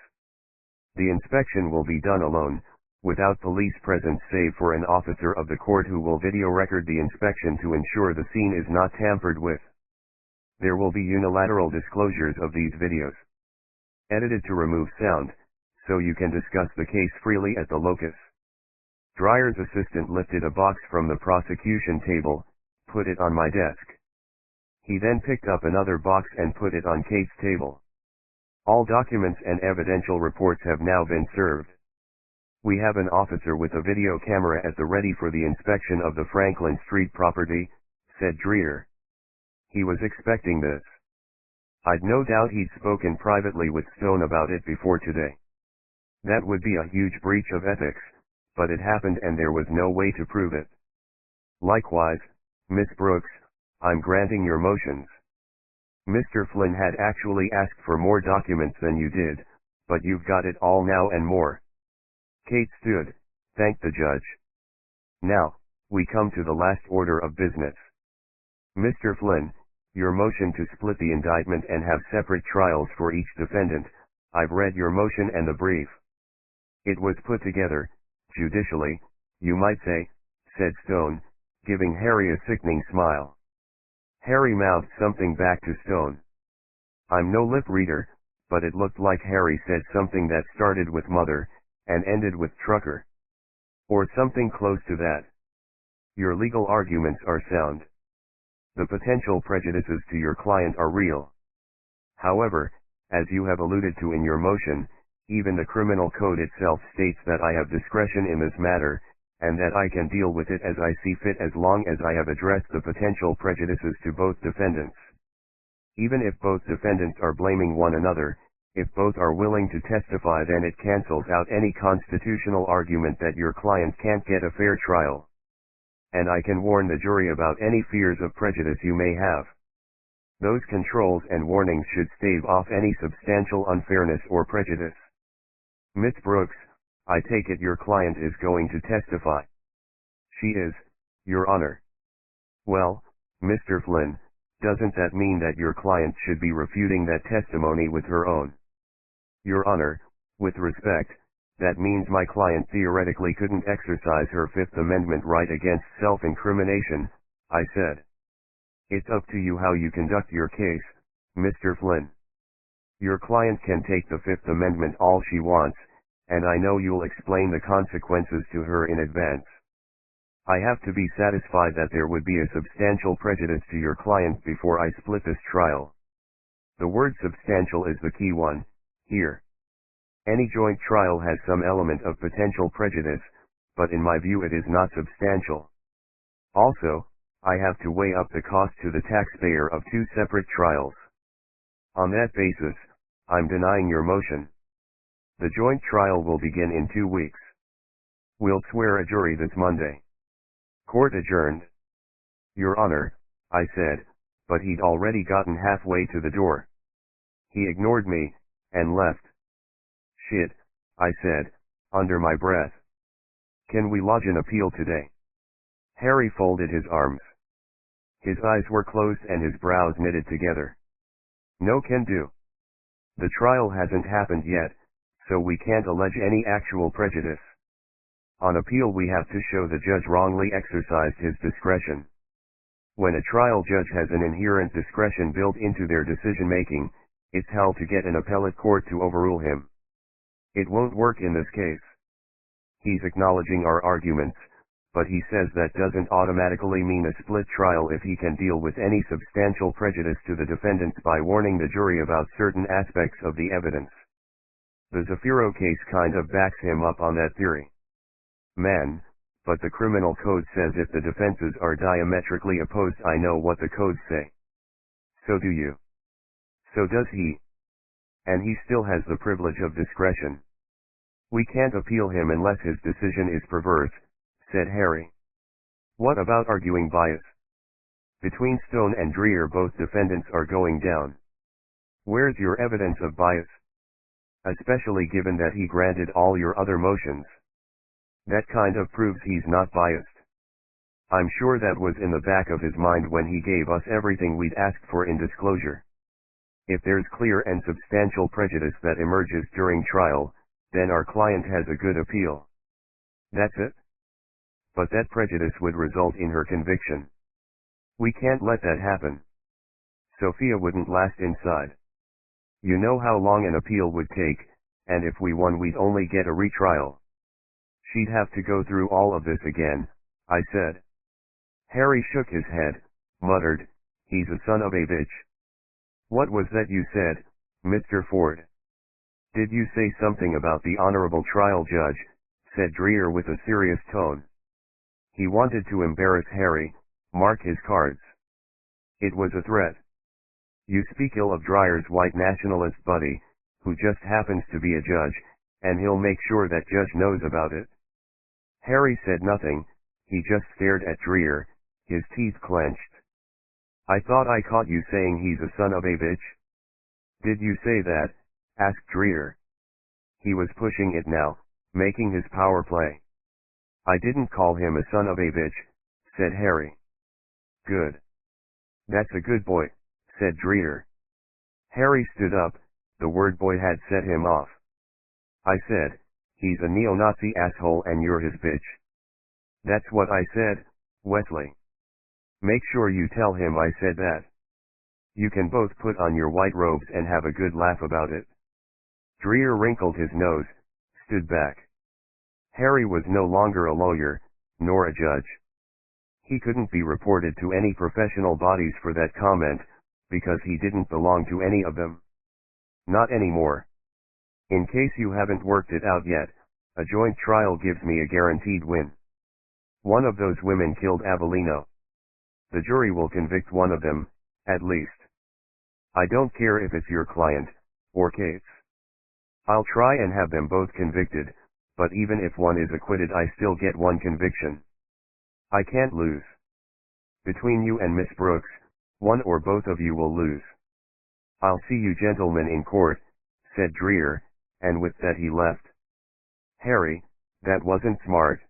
The inspection will be done alone, without police presence save for an officer of the court who will video record the inspection to ensure the scene is not tampered with. There will be unilateral disclosures of these videos, edited to remove sound, so you can discuss the case freely at the locus. Dreyer's assistant lifted a box from the prosecution table, put it on my desk. He then picked up another box and put it on Kate's table. All documents and evidential reports have now been served. We have an officer with a video camera at the ready for the inspection of the Franklin Street property, said Dreyer. He was expecting this. I'd no doubt he'd spoken privately with Stone about it before today. That would be a huge breach of ethics, but it happened and there was no way to prove it. Likewise, Miss Brooks, I'm granting your motions. Mr. Flynn had actually asked for more documents than you did, but you've got it all now and more. Kate stood, thanked the judge. Now, we come to the last order of business. Mr. Flynn, your motion to split the indictment and have separate trials for each defendant, I've read your motion and the brief. It was put together, judicially, you might say, said Stone, giving Harry a sickening smile. Harry mouthed something back to Stone. I'm no lip reader, but it looked like Harry said something that started with mother, and ended with trucker. Or something close to that. Your legal arguments are sound. The potential prejudices to your client are real. However, as you have alluded to in your motion, even the criminal code itself states that I have discretion in this matter, and that I can deal with it as I see fit as long as I have addressed the potential prejudices to both defendants. Even if both defendants are blaming one another, if both are willing to testify, then it cancels out any constitutional argument that your client can't get a fair trial. And I can warn the jury about any fears of prejudice you may have. Those controls and warnings should stave off any substantial unfairness or prejudice. Miss Brooks, I take it your client is going to testify. She is, Your Honor. Well, Mr. Flynn, doesn't that mean that your client should be refuting that testimony with her own? Your Honor, with respect, that means my client theoretically couldn't exercise her Fifth Amendment right against self-incrimination, I said. It's up to you how you conduct your case, Mr. Flynn. Your client can take the Fifth Amendment all she wants, and I know you'll explain the consequences to her in advance. I have to be satisfied that there would be a substantial prejudice to your client before I split this trial. The word substantial is the key one, here. Any joint trial has some element of potential prejudice, but in my view it is not substantial. Also, I have to weigh up the cost to the taxpayer of two separate trials. On that basis, I'm denying your motion. The joint trial will begin in 2 weeks. We'll swear a jury this Monday. Court adjourned. Your Honor, I said, but he'd already gotten halfway to the door. He ignored me, and left. Shit, I said, under my breath. Can we lodge an appeal today? Harry folded his arms. His eyes were closed and his brows knitted together. No can do. The trial hasn't happened yet, so we can't allege any actual prejudice. On appeal we have to show the judge wrongly exercised his discretion. When a trial judge has an inherent discretion built into their decision-making, it's hell to get an appellate court to overrule him. It won't work in this case. He's acknowledging our arguments, but he says that doesn't automatically mean a split trial if he can deal with any substantial prejudice to the defendants by warning the jury about certain aspects of the evidence. The Zafiro case kind of backs him up on that theory. Man, but the criminal code says if the defenses are diametrically opposed, I know what the codes say. So do you. So does he. And he still has the privilege of discretion. We can't appeal him unless his decision is perverse, said Harry. What about arguing bias? Between Stone and Dreer, both defendants are going down. Where's your evidence of bias? Especially given that he granted all your other motions. That kind of proves he's not biased. I'm sure that was in the back of his mind when he gave us everything we'd asked for in disclosure. If there's clear and substantial prejudice that emerges during trial, then our client has a good appeal. That's it. But that prejudice would result in her conviction. We can't let that happen. Sophia wouldn't last inside. You know how long an appeal would take, and if we won we'd only get a retrial. She'd have to go through all of this again, I said. Harry shook his head, muttered, "He's a son of a bitch." "What was that you said, Mr. Ford?" "Did you say something about the honorable trial judge?" said Dreer with a serious tone. He wanted to embarrass Harry, mark his cards. It was a threat. "You speak ill of Dreyer's white nationalist buddy, who just happens to be a judge, and he'll make sure that judge knows about it." Harry said nothing, he just stared at Dreer, his teeth clenched. "I thought I caught you saying he's a son of a bitch." "Did you say that?" asked Dreer. He was pushing it now, making his power play. "I didn't call him a son of a bitch," said Harry. "Good. That's a good boy," said Dreer. Harry stood up, the word boy had set him off. "I said, he's a neo-Nazi asshole and you're his bitch." "That's what I said, Wesley. Make sure you tell him I said that. You can both put on your white robes and have a good laugh about it." Dreer wrinkled his nose, stood back. Harry was no longer a lawyer, nor a judge. He couldn't be reported to any professional bodies for that comment, because he didn't belong to any of them. Not anymore. In case you haven't worked it out yet, a joint trial gives me a guaranteed win. One of those women killed Avellino. The jury will convict one of them, at least. I don't care if it's your client, or Kate's. I'll try and have them both convicted, but even if one is acquitted I still get one conviction. I can't lose. Between you and Miss Brooks, one or both of you will lose. I'll see you gentlemen in court, said Dreer, and with that he left. Harry, that wasn't smart.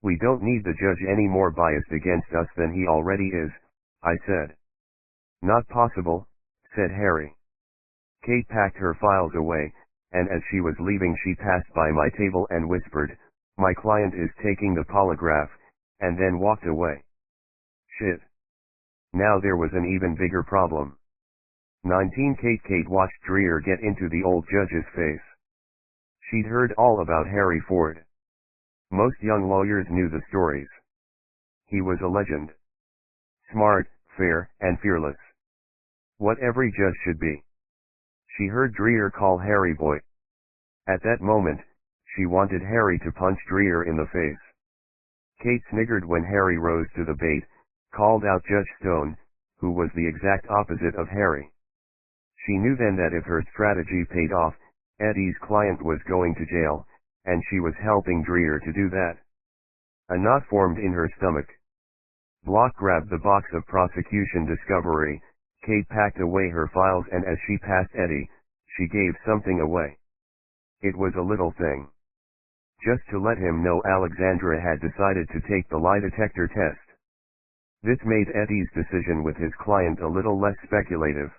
We don't need the judge any more biased against us than he already is, I said. Not possible, said Harry. Kate packed her files away, and as she was leaving she passed by my table and whispered, "My client is taking the polygraph," and then walked away. Shit. Now there was an even bigger problem. 19 Kate watched Dreer get into the old judge's face. She'd heard all about Harry Ford. Most young lawyers knew the stories. He was a legend. Smart, fair, and fearless. What every judge should be. She heard Dreer call Harry boy. At that moment, she wanted Harry to punch Dreer in the face. Kate sniggered when Harry rose to the bait, called out Judge Stone, who was the exact opposite of Harry. She knew then that if her strategy paid off, Eddie's client was going to jail, and she was helping Dreer to do that. A knot formed in her stomach. Block grabbed the box of prosecution discovery, Kate packed away her files, and as she passed Eddie, she gave something away. It was a little thing. Just to let him know Alexandra had decided to take the lie detector test. This made Eddie's decision with his client a little less speculative.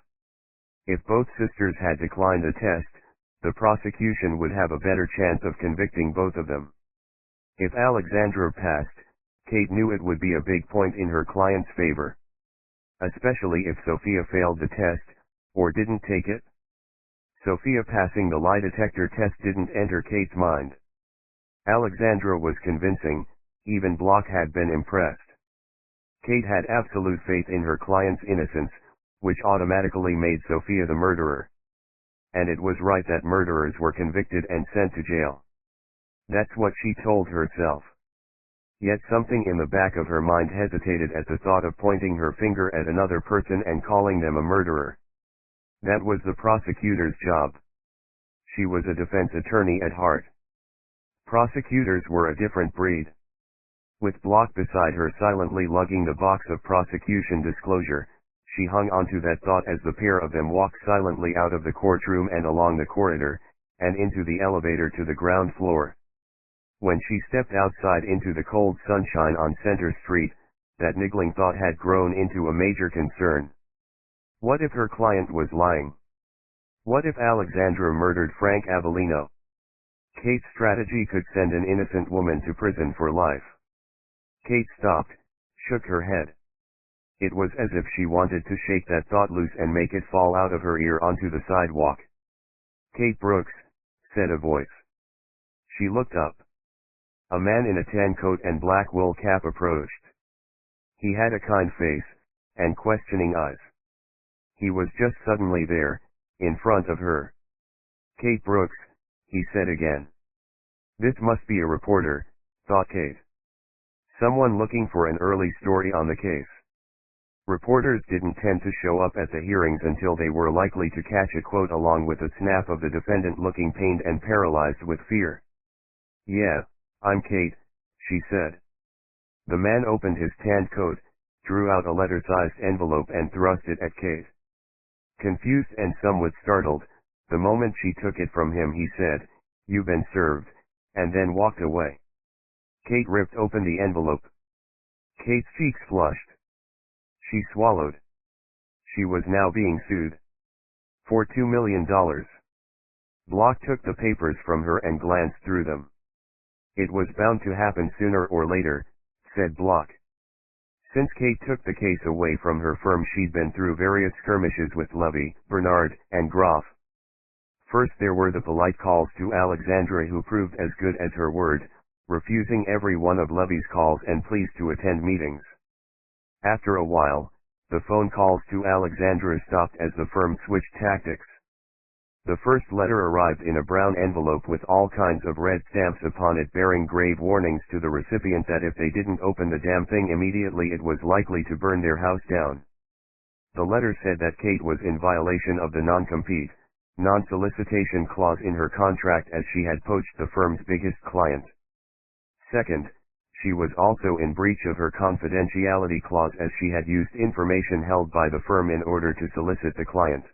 If both sisters had declined the test, the prosecution would have a better chance of convicting both of them. If Alexandra passed, Kate knew it would be a big point in her client's favor. Especially if Sophia failed the test, or didn't take it. Sophia passing the lie detector test didn't enter Kate's mind. Alexandra was convincing, even Block had been impressed. Kate had absolute faith in her client's innocence, which automatically made Sophia the murderer. And it was right that murderers were convicted and sent to jail. That's what she told herself. Yet something in the back of her mind hesitated at the thought of pointing her finger at another person and calling them a murderer. That was the prosecutor's job. She was a defense attorney at heart. Prosecutors were a different breed. With Block beside her silently lugging the box of prosecution disclosure, she hung onto that thought as the pair of them walked silently out of the courtroom and along the corridor, and into the elevator to the ground floor. When she stepped outside into the cold sunshine on Center Street, that niggling thought had grown into a major concern. What if her client was lying? What if Alexandra murdered Frank Avellino? Kate's strategy could send an innocent woman to prison for life. Kate stopped, shook her head. It was as if she wanted to shake that thought loose and make it fall out of her ear onto the sidewalk. "Kate Brooks," said a voice. She looked up. A man in a tan coat and black wool cap approached. He had a kind face, and questioning eyes. He was just suddenly there, in front of her. "Kate Brooks," he said again. This must be a reporter, thought Kate. Someone looking for an early story on the case. Reporters didn't tend to show up at the hearings until they were likely to catch a quote along with a snap of the defendant looking pained and paralyzed with fear. "Yeah, I'm Kate," she said. The man opened his tanned coat, drew out a letter-sized envelope and thrust it at Kate. Confused and somewhat startled, the moment she took it from him he said, "You've been served," and then walked away. Kate ripped open the envelope. Kate's cheeks flushed. She swallowed. She was now being sued. For $2 million. Block took the papers from her and glanced through them. "It was bound to happen sooner or later," said Block. Since Kate took the case away from her firm she'd been through various skirmishes with Levy, Bernard, and Groff. First there were the polite calls to Alexandra who proved as good as her word, refusing every one of Levy's calls and pleas to attend meetings. After a while, the phone calls to Alexandra stopped as the firm switched tactics. The first letter arrived in a brown envelope with all kinds of red stamps upon it bearing grave warnings to the recipient that if they didn't open the damn thing immediately it was likely to burn their house down. The letter said that Kate was in violation of the non-compete, non-solicitation clause in her contract as she had poached the firm's biggest client. Second, she was also in breach of her confidentiality clause as she had used information held by the firm in order to solicit the client.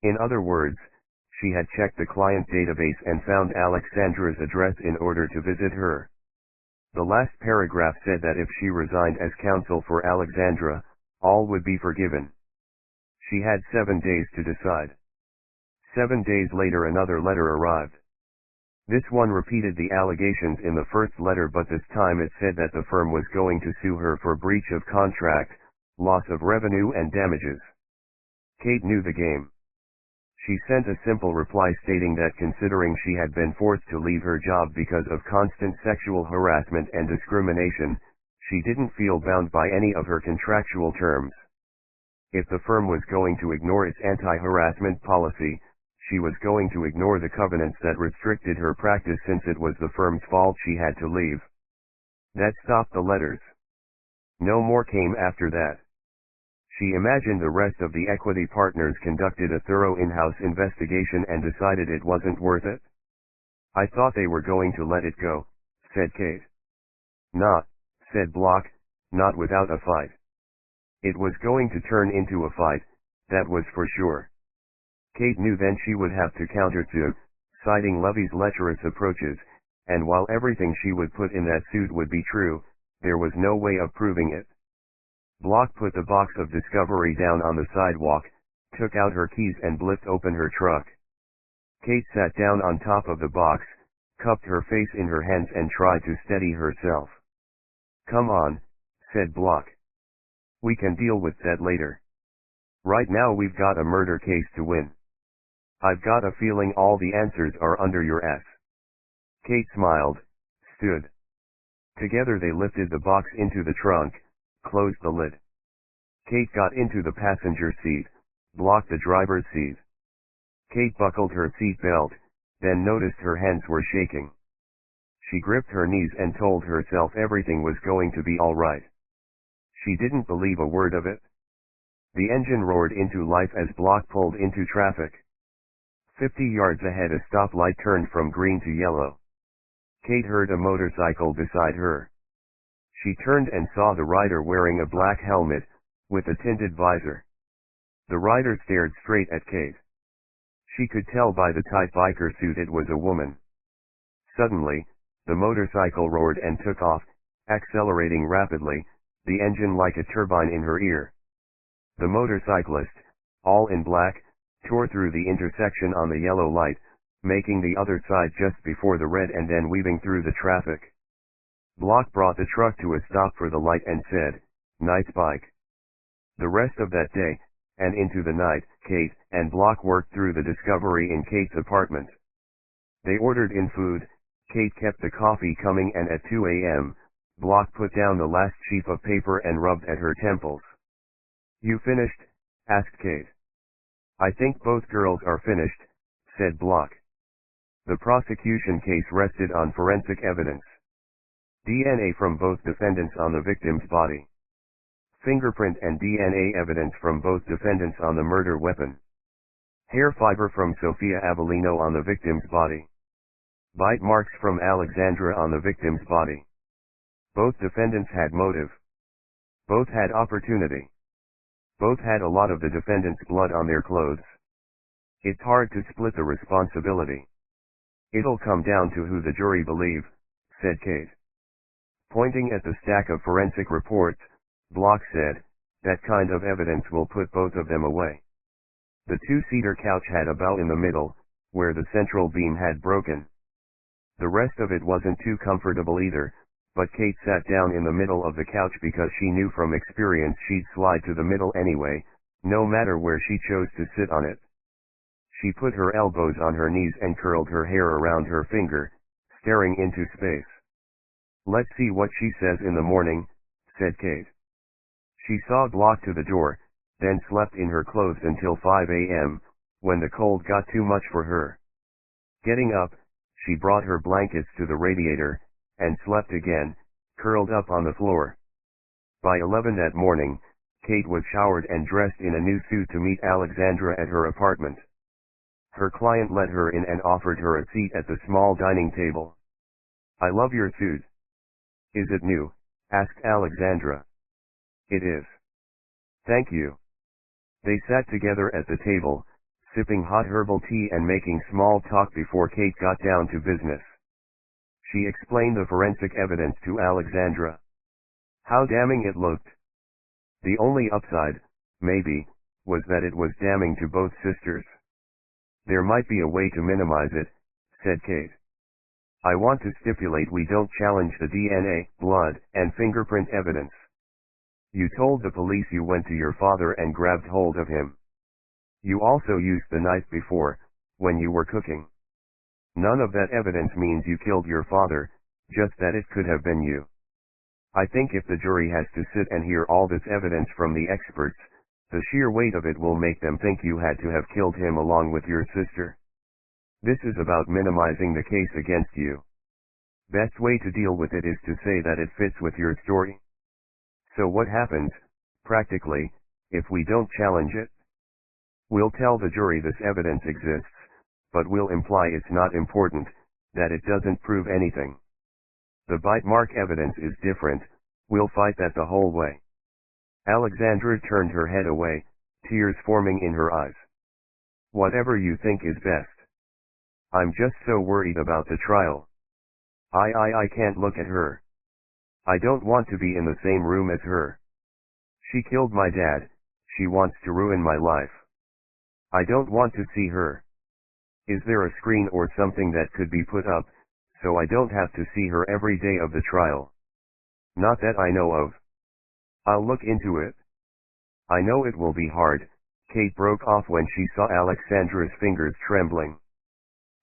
In other words, she had checked the client database and found Alexandra's address in order to visit her. The last paragraph said that if she resigned as counsel for Alexandra, all would be forgiven. She had 7 days to decide. 7 days later another letter arrived. This one repeated the allegations in the first letter, but this time it said that the firm was going to sue her for breach of contract, loss of revenue and damages. Kate knew the game. She sent a simple reply stating that considering she had been forced to leave her job because of constant sexual harassment and discrimination, she didn't feel bound by any of her contractual terms. If the firm was going to ignore its anti-harassment policy, she was going to ignore the covenants that restricted her practice since it was the firm's fault she had to leave. That stopped the letters. No more came after that. She imagined the rest of the equity partners conducted a thorough in-house investigation and decided it wasn't worth it. "I thought they were going to let it go," said Kate. "Not," said Block, "not without a fight." It was going to turn into a fight, that was for sure. Kate knew then she would have to counter-sue, citing Levy's lecherous approaches, and while everything she would put in that suit would be true, there was no way of proving it. Block put the box of discovery down on the sidewalk, took out her keys and blipped open her truck. Kate sat down on top of the box, cupped her face in her hands and tried to steady herself. "Come on," said Block. "We can deal with that later. Right now we've got a murder case to win. I've got a feeling all the answers are under your ass." Kate smiled, stood. Together they lifted the box into the trunk, closed the lid. Kate got into the passenger seat, Block the driver's seat. Kate buckled her seat belt, then noticed her hands were shaking. She gripped her knees and told herself everything was going to be all right. She didn't believe a word of it. The engine roared into life as Block pulled into traffic. 50 yards ahead a stoplight turned from green to yellow. Kate heard a motorcycle beside her. She turned and saw the rider wearing a black helmet, with a tinted visor. The rider stared straight at Kate. She could tell by the tight biker suit it was a woman. Suddenly, the motorcycle roared and took off, accelerating rapidly, the engine like a turbine in her ear. The motorcyclist, all in black, tore through the intersection on the yellow light, making the other side just before the red and then weaving through the traffic. Block brought the truck to a stop for the light and said, "Nice bike." The rest of that day, and into the night, Kate and Block worked through the discovery in Kate's apartment. They ordered in food, Kate kept the coffee coming, and at 2 a.m., Block put down the last sheaf of paper and rubbed at her temples. "You finished?" asked Kate. "I think both girls are finished," said Block. The prosecution case rested on forensic evidence. DNA from both defendants on the victim's body. Fingerprint and DNA evidence from both defendants on the murder weapon. Hair fiber from Sofia Avellino on the victim's body. Bite marks from Alexandra on the victim's body. Both defendants had motive. Both had opportunity. Both had a lot of the defendant's blood on their clothes. It's hard to split the responsibility. "It'll come down to who the jury believe," said Kate. Pointing at the stack of forensic reports, Block said, "That kind of evidence will put both of them away." The two-seater couch had a bow in the middle, where the central beam had broken. The rest of it wasn't too comfortable either, but Kate sat down in the middle of the couch because she knew from experience she'd slide to the middle anyway, no matter where she chose to sit on it. She put her elbows on her knees and curled her hair around her finger, staring into space. "Let's see what she says in the morning," said Kate. She saw Block to the door, then slept in her clothes until 5 a.m., when the cold got too much for her. Getting up, she brought her blankets to the radiator, and slept again, curled up on the floor. By 11 that morning, Kate was showered and dressed in a new suit to meet Alexandra at her apartment. Her client let her in and offered her a seat at the small dining table. "I love your suit." "Is it new?" asked Alexandra. "It is." "Thank you." They sat together at the table, sipping hot herbal tea and making small talk before Kate got down to business. She explained the forensic evidence to Alexandra. How damning it looked. The only upside, maybe, was that it was damning to both sisters. "There might be a way to minimize it," said Kate. "I want to stipulate we don't challenge the DNA, blood, and fingerprint evidence. You told the police you went to your father and grabbed hold of him. You also used the knife before, when you were cooking. None of that evidence means you killed your father, just that it could have been you. I think if the jury has to sit and hear all this evidence from the experts, the sheer weight of it will make them think you had to have killed him along with your sister. This is about minimizing the case against you. Best way to deal with it is to say that it fits with your story. So what happens, practically, if we don't challenge it? We'll tell the jury this evidence exists, but we'll imply it's not important, that it doesn't prove anything. The bite mark evidence is different, we'll fight that the whole way." Alexandra turned her head away, tears forming in her eyes. "Whatever you think is best. I'm just so worried about the trial. I can't look at her. I don't want to be in the same room as her. She killed my dad, she wants to ruin my life. I don't want to see her. Is there a screen or something that could be put up, so I don't have to see her every day of the trial? Not that I know of. I'll look into it." "I know it will be hard," Kate broke off when she saw Alexandra's fingers trembling.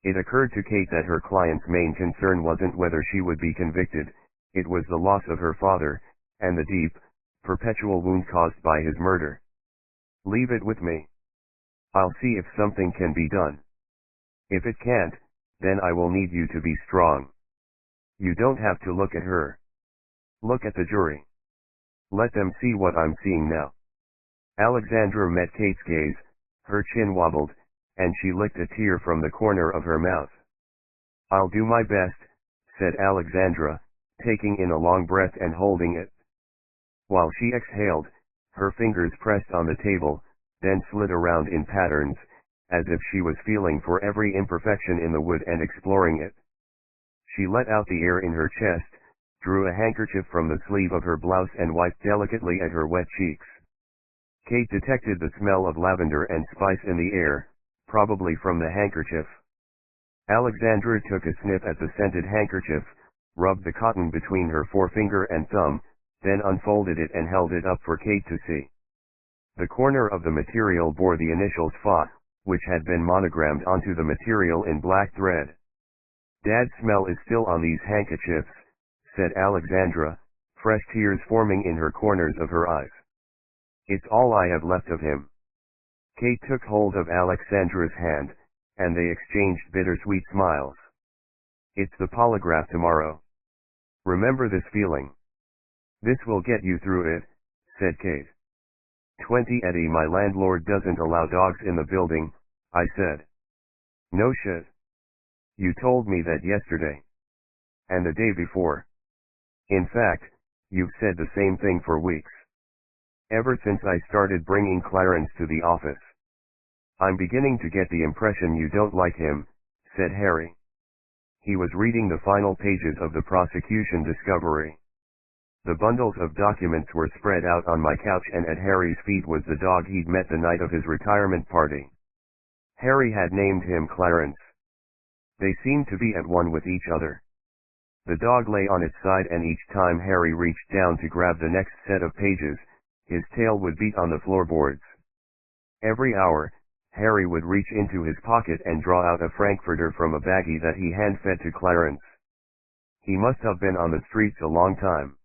It occurred to Kate that her client's main concern wasn't whether she would be convicted, it was the loss of her father, and the deep, perpetual wound caused by his murder. "Leave it with me. I'll see if something can be done. If it can't, then I will need you to be strong. You don't have to look at her. Look at the jury. Let them see what I'm seeing now." Alexandra met Kate's gaze, her chin wobbled, and she licked a tear from the corner of her mouth. "I'll do my best," said Alexandra, taking in a long breath and holding it. While she exhaled, her fingers pressed on the table, then slid around in patterns, as if she was feeling for every imperfection in the wood and exploring it. She let out the air in her chest, drew a handkerchief from the sleeve of her blouse and wiped delicately at her wet cheeks. Kate detected the smell of lavender and spice in the air, probably from the handkerchief. Alexandra took a sniff at the scented handkerchief, rubbed the cotton between her forefinger and thumb, then unfolded it and held it up for Kate to see. The corner of the material bore the initials FA, which had been monogrammed onto the material in black thread. "Dad's smell is still on these handkerchiefs," said Alexandra, fresh tears forming in her corners of her eyes. "It's all I have left of him." Kate took hold of Alexandra's hand, and they exchanged bittersweet smiles. "It's the polygraph tomorrow. Remember this feeling. This will get you through it," said Kate. 20 Eddie, my landlord doesn't allow dogs in the building, I said. "No shit. You told me that yesterday. And the day before. In fact, you've said the same thing for weeks. Ever since I started bringing Clarence to the office. I'm beginning to get the impression you don't like him," said Harry. He was reading the final pages of the prosecution discovery. The bundles of documents were spread out on my couch, and at Harry's feet was the dog he'd met the night of his retirement party. Harry had named him Clarence. They seemed to be at one with each other. The dog lay on its side, and each time Harry reached down to grab the next set of pages, his tail would beat on the floorboards. Every hour, Harry would reach into his pocket and draw out a frankfurter from a baggie that he hand-fed to Clarence. He must have been on the streets a long time.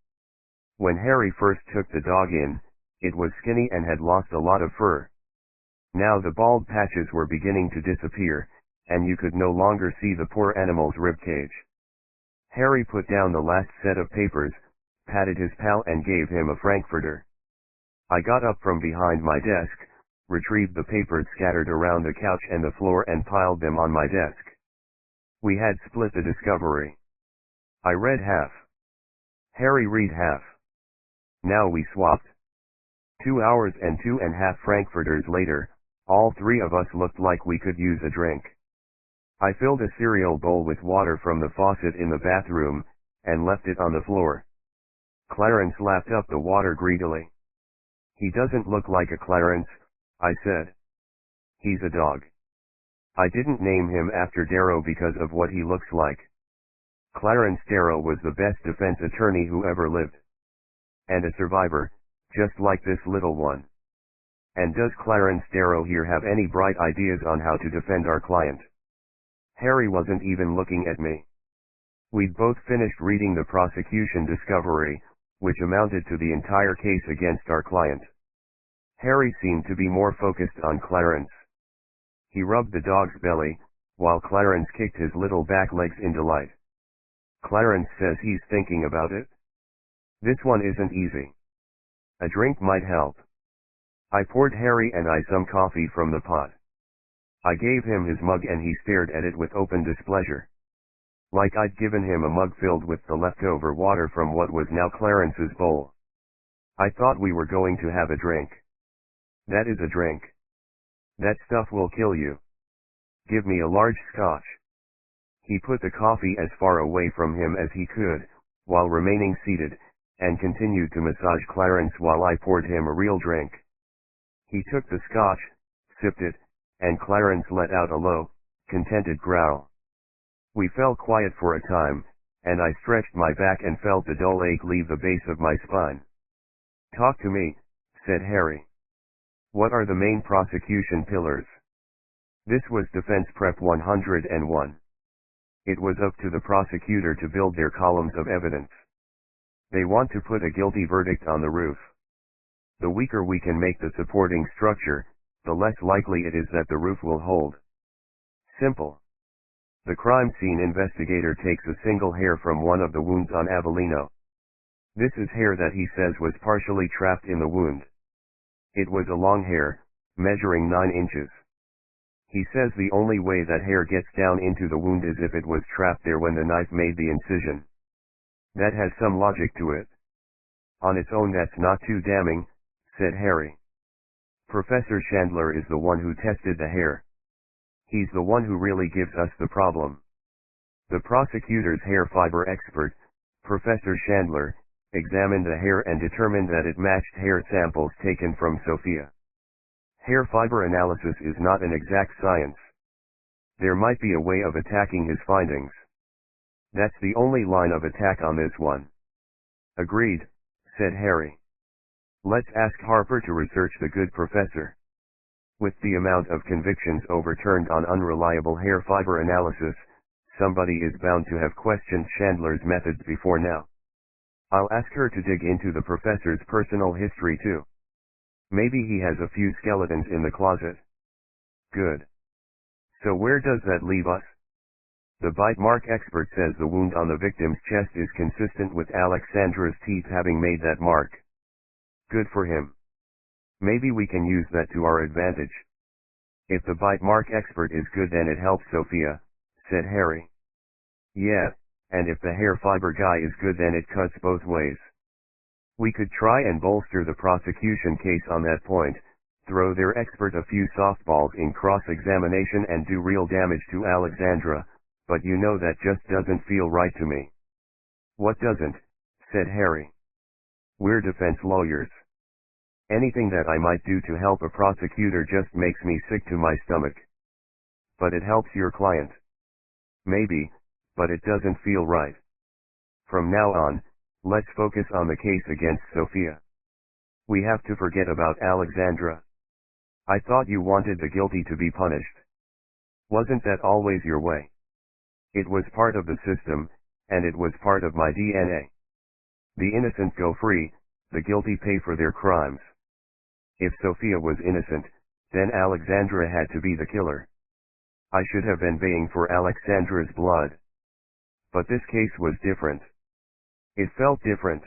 When Harry first took the dog in, it was skinny and had lost a lot of fur. Now the bald patches were beginning to disappear, and you could no longer see the poor animal's ribcage. Harry put down the last set of papers, patted his pal and gave him a frankfurter. I got up from behind my desk, retrieved the papers scattered around the couch and the floor and piled them on my desk. We had split the discovery. I read half. Harry read half. Now we swapped. 2 hours and 2.5 frankfurters later, all three of us looked like we could use a drink. I filled a cereal bowl with water from the faucet in the bathroom, and left it on the floor. Clarence lapped up the water greedily. "He doesn't look like a Clarence," I said. "He's a dog. I didn't name him after Darrow because of what he looks like. Clarence Darrow was the best defense attorney who ever lived. And a survivor, just like this little one. And does Clarence Darrow here have any bright ideas on how to defend our client?" Harry wasn't even looking at me. We'd both finished reading the prosecution discovery, which amounted to the entire case against our client. Harry seemed to be more focused on Clarence. He rubbed the dog's belly, while Clarence kicked his little back legs in delight. "Clarence says he's thinking about it. This one isn't easy. A drink might help." I poured Harry and I some coffee from the pot. I gave him his mug and he stared at it with open displeasure. Like I'd given him a mug filled with the leftover water from what was now Clarence's bowl. "I thought we were going to have a drink." "That is a drink. That stuff will kill you. Give me a large scotch." He put the coffee as far away from him as he could, while remaining seated, and continued to massage Clarence while I poured him a real drink. He took the scotch, sipped it, and Clarence let out a low, contented growl. We fell quiet for a time, and I stretched my back and felt the dull ache leave the base of my spine. "Talk to me," said Harry. "What are the main prosecution pillars?" This was Defense Prep 101. It was up to the prosecutor to build their columns of evidence. They want to put a guilty verdict on the roof. The weaker we can make the supporting structure, the less likely it is that the roof will hold. Simple. The crime scene investigator takes a single hair from one of the wounds on Avellino. This is hair that he says was partially trapped in the wound. It was a long hair, measuring 9 inches. He says the only way that hair gets down into the wound is if it was trapped there when the knife made the incision. That has some logic to it. On its own that's not too damning, said Harry. Professor Chandler is the one who tested the hair. He's the one who really gives us the problem. The prosecutor's hair fiber expert, Professor Chandler, examined the hair and determined that it matched hair samples taken from Sophia. Hair fiber analysis is not an exact science. There might be a way of attacking his findings. That's the only line of attack on this one. Agreed, said Harry. Let's ask Harper to research the good professor. With the amount of convictions overturned on unreliable hair fiber analysis, somebody is bound to have questioned Chandler's methods before now. I'll ask her to dig into the professor's personal history too. Maybe he has a few skeletons in the closet. Good. So where does that leave us? The bite mark expert says the wound on the victim's chest is consistent with Alexandra's teeth having made that mark. Good for him. Maybe we can use that to our advantage. If the bite mark expert is good then it helps Sophia, said Harry. Yeah, and if the hair fiber guy is good then it cuts both ways. We could try and bolster the prosecution case on that point, throw their expert a few softballs in cross-examination and do real damage to Alexandra, but you know that just doesn't feel right to me. What doesn't? Said Harry. We're defense lawyers. Anything that I might do to help a prosecutor just makes me sick to my stomach. But it helps your client. Maybe, but it doesn't feel right. From now on, let's focus on the case against Sophia. We have to forget about Alexandra. I thought you wanted the guilty to be punished. Wasn't that always your way? It was part of the system, and it was part of my DNA. The innocent go free, the guilty pay for their crimes. If Sophia was innocent, then Alexandra had to be the killer. I should have been baying for Alexandra's blood. But this case was different. It felt different.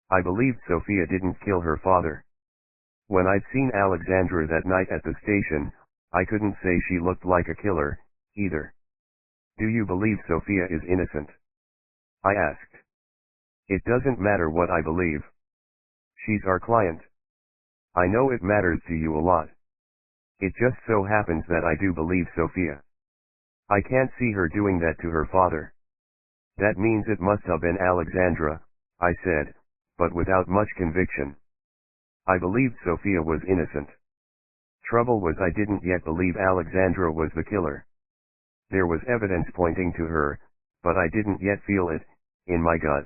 I believed Sophia didn't kill her father. When I'd seen Alexandra that night at the station, I couldn't say she looked like a killer, either. Do you believe Sophia is innocent? I asked. It doesn't matter what I believe. She's our client. I know it matters to you a lot. It just so happens that I do believe Sophia. I can't see her doing that to her father. That means it must have been Alexandra, I said, but without much conviction. I believed Sophia was innocent. Trouble was I didn't yet believe Alexandra was the killer. There was evidence pointing to her, but I didn't yet feel it, in my gut.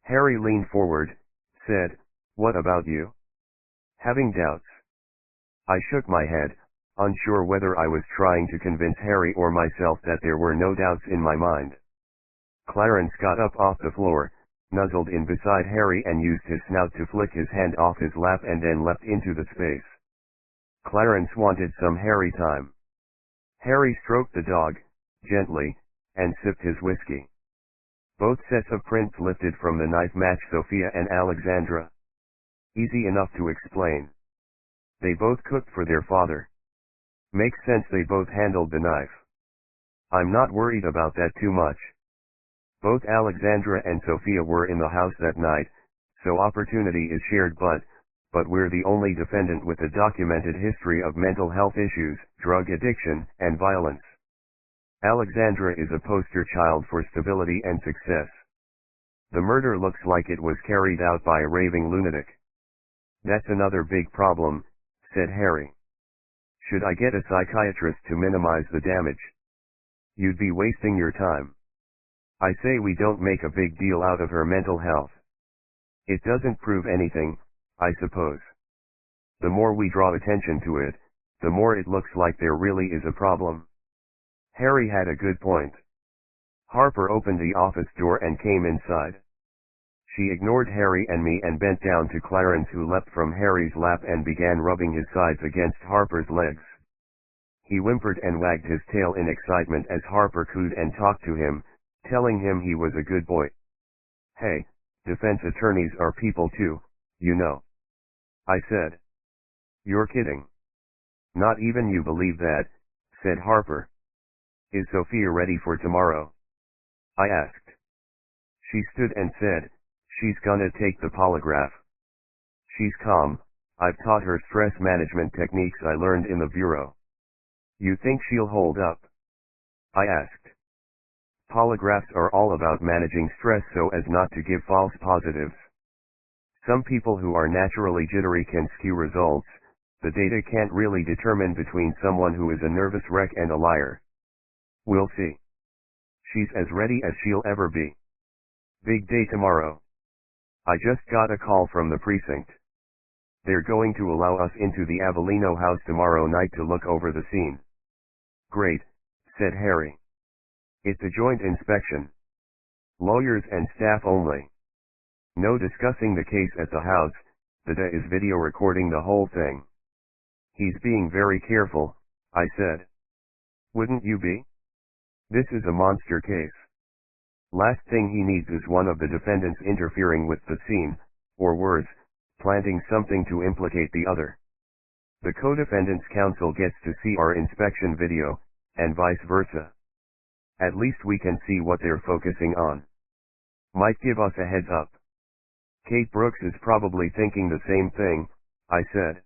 Harry leaned forward, said, "What about you?" Having doubts. I shook my head, unsure whether I was trying to convince Harry or myself that there were no doubts in my mind. Clarence got up off the floor, nuzzled in beside Harry and used his snout to flick his hand off his lap and then leapt into the space. Clarence wanted some Harry time. Harry stroked the dog, gently, and sipped his whiskey. Both sets of prints lifted from the knife match Sophia and Alexandra. Easy enough to explain. They both cooked for their father. Makes sense they both handled the knife. I'm not worried about that too much. Both Alexandra and Sophia were in the house that night, so opportunity is shared but we're the only defendant with a documented history of mental health issues, drug addiction, and violence. Alexandra is a poster child for stability and success. The murder looks like it was carried out by a raving lunatic. That's another big problem, said Harry. Should I get a psychiatrist to minimize the damage? You'd be wasting your time. I say we don't make a big deal out of her mental health. It doesn't prove anything, I suppose. The more we draw attention to it, the more it looks like there really is a problem. Harry had a good point. Harper opened the office door and came inside. She ignored Harry and me and bent down to Clarence, who leapt from Harry's lap and began rubbing his sides against Harper's legs. He whimpered and wagged his tail in excitement as Harper cooed and talked to him, telling him he was a good boy. Hey, defense attorneys are people too, you know. I said. You're kidding. Not even you believe that, said Harper. Is Sophia ready for tomorrow? I asked. She stood and said, "She's gonna take the polygraph. She's calm, I've taught her stress management techniques I learned in the bureau." "You think she'll hold up?" I asked. Polygraphs are all about managing stress so as not to give false positives. Some people who are naturally jittery can skew results. The data can't really determine between someone who is a nervous wreck and a liar. "We'll see. She's as ready as she'll ever be. Big day tomorrow. I just got a call from the precinct. They're going to allow us into the Avellino house tomorrow night to look over the scene." "Great," said Harry. "It's a joint inspection. Lawyers and staff only. No discussing the case at the house, the DA is video recording the whole thing." "He's being very careful," I said. "Wouldn't you be? This is a monster case. Last thing he needs is one of the defendants interfering with the scene, or worse, planting something to implicate the other. The co-defendant's counsel gets to see our inspection video, and vice versa. At least we can see what they're focusing on. Might give us a heads up." "Kate Brooks is probably thinking the same thing," I said.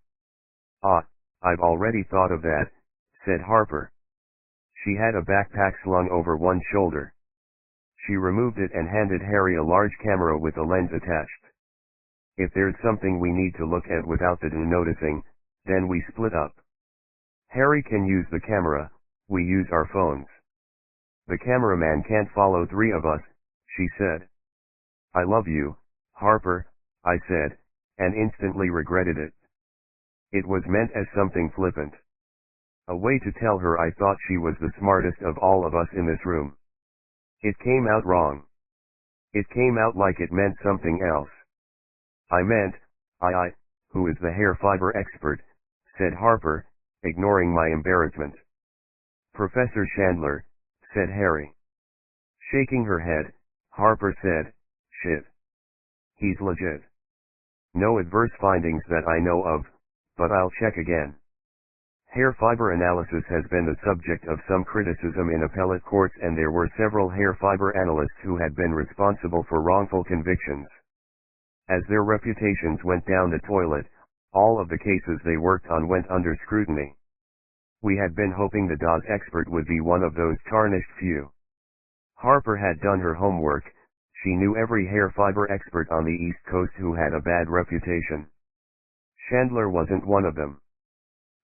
"Ah, I've already thought of that," said Harper. She had a backpack slung over one shoulder. She removed it and handed Harry a large camera with a lens attached. "If there's something we need to look at without the DA noticing, then we split up. Harry can use the camera, we use our phones. The cameraman can't follow three of us," she said. "I love you, Harper," I said, and instantly regretted it. It was meant as something flippant. A way to tell her I thought she was the smartest of all of us in this room. It came out wrong. It came out like it meant something else. "I meant, I, who is the hair fiber expert," said Harper, ignoring my embarrassment. "Professor Chandler," said Harry. Shaking her head, Harper said, "Shit. He's legit. No adverse findings that I know of, but I'll check again." Hair fiber analysis has been the subject of some criticism in appellate courts, and there were several hair fiber analysts who had been responsible for wrongful convictions. As their reputations went down the toilet, all of the cases they worked on went under scrutiny. We had been hoping the DA's expert would be one of those tarnished few. Harper had done her homework. She knew every hair fiber expert on the East Coast who had a bad reputation. Chandler wasn't one of them.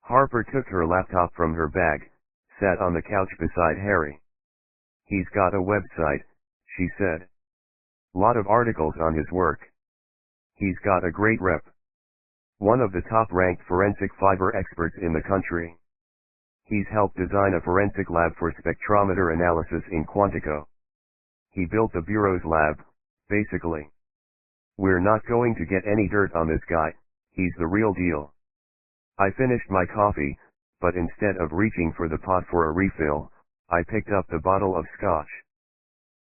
Harper took her laptop from her bag, sat on the couch beside Harry. "He's got a website," she said. "Lot of articles on his work. He's got a great rep. One of the top-ranked forensic fiber experts in the country. He's helped design a forensic lab for spectrometer analysis in Quantico. He built the Bureau's lab, basically. We're not going to get any dirt on this guy, he's the real deal." I finished my coffee, but instead of reaching for the pot for a refill, I picked up the bottle of scotch.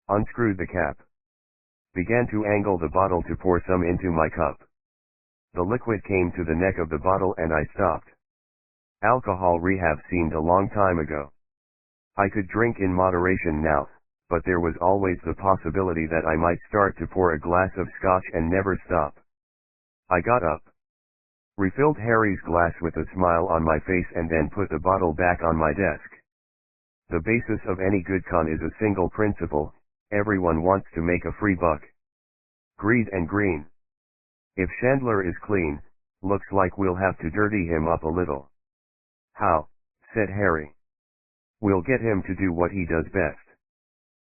Unscrewed the cap. Began to angle the bottle to pour some into my cup. The liquid came to the neck of the bottle and I stopped. Alcohol rehab seemed a long time ago. I could drink in moderation now, but there was always the possibility that I might start to pour a glass of scotch and never stop. I got up, refilled Harry's glass with a smile on my face, and then put the bottle back on my desk. The basis of any good con is a single principle: everyone wants to make a free buck. Greed and green. If Chandler is clean, looks like we'll have to dirty him up a little. "How?" said Harry. "We'll get him to do what he does best."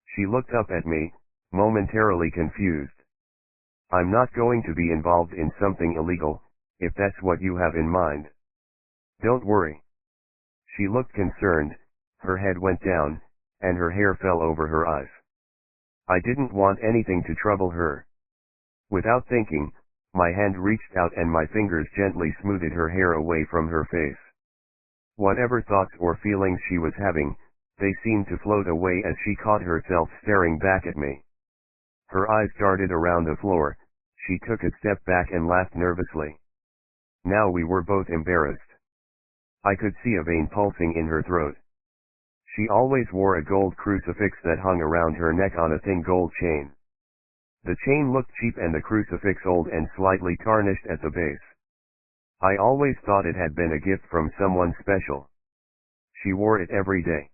She looked up at me, momentarily confused. "I'm not going to be involved in something illegal, if that's what you have in mind." "Don't worry." She looked concerned, her head went down, and her hair fell over her eyes. I didn't want anything to trouble her. Without thinking, my hand reached out and my fingers gently smoothed her hair away from her face. Whatever thoughts or feelings she was having, they seemed to float away as she caught herself staring back at me. Her eyes darted around the floor, she took a step back and laughed nervously. Now we were both embarrassed. I could see a vein pulsing in her throat. She always wore a gold crucifix that hung around her neck on a thin gold chain. The chain looked cheap and the crucifix old and slightly tarnished at the base. I always thought it had been a gift from someone special. She wore it every day.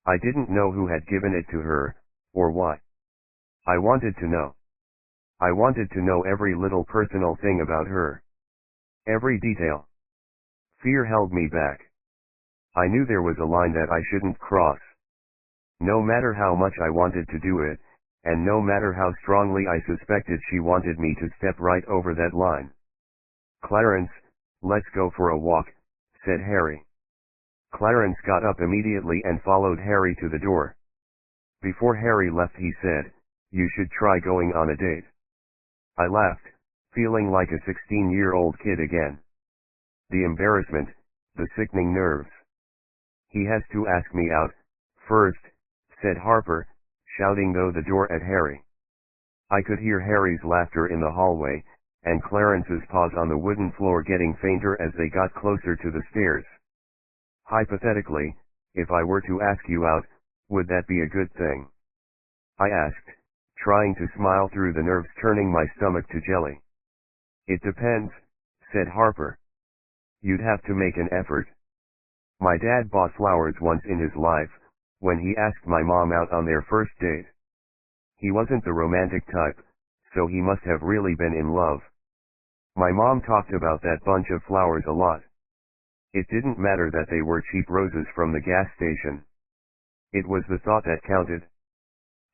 I didn't know who had given it to her, or why. I wanted to know. I wanted to know every little personal thing about her. Every detail. Fear held me back. I knew there was a line that I shouldn't cross. No matter how much I wanted to do it, and no matter how strongly I suspected she wanted me to step right over that line. "Clarence, let's go for a walk," said Harry. Clarence got up immediately and followed Harry to the door. Before Harry left he said, "You should try going on a date." I laughed, feeling like a 16-year-old kid again. The embarrassment, the sickening nerves. "He has to ask me out, first," said Harper, shouting through the door at Harry. I could hear Harry's laughter in the hallway, and Clarence's paws on the wooden floor getting fainter as they got closer to the stairs. "Hypothetically, if I were to ask you out, would that be a good thing?" I asked, trying to smile through the nerves turning my stomach to jelly. "It depends," said Harper. "You'd have to make an effort. My dad bought flowers once in his life, when he asked my mom out on their first date. He wasn't the romantic type, so he must have really been in love. My mom talked about that bunch of flowers a lot. It didn't matter that they were cheap roses from the gas station. It was the thought that counted.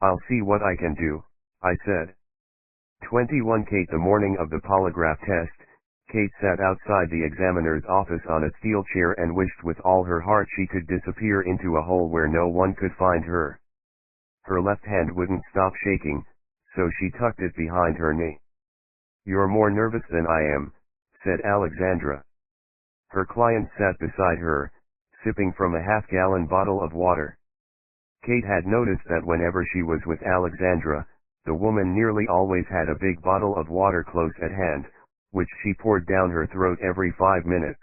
"I'll see what I can do," I said. 21 Kate. The morning of the polygraph test, Kate sat outside the examiner's office on a steel chair and wished with all her heart she could disappear into a hole where no one could find her. Her left hand wouldn't stop shaking, so she tucked it behind her knee. "You're more nervous than I am," said Alexandra. Her client sat beside her, sipping from a half-gallon bottle of water. Kate had noticed that whenever she was with Alexandra, the woman nearly always had a big bottle of water close at hand, which she poured down her throat every 5 minutes.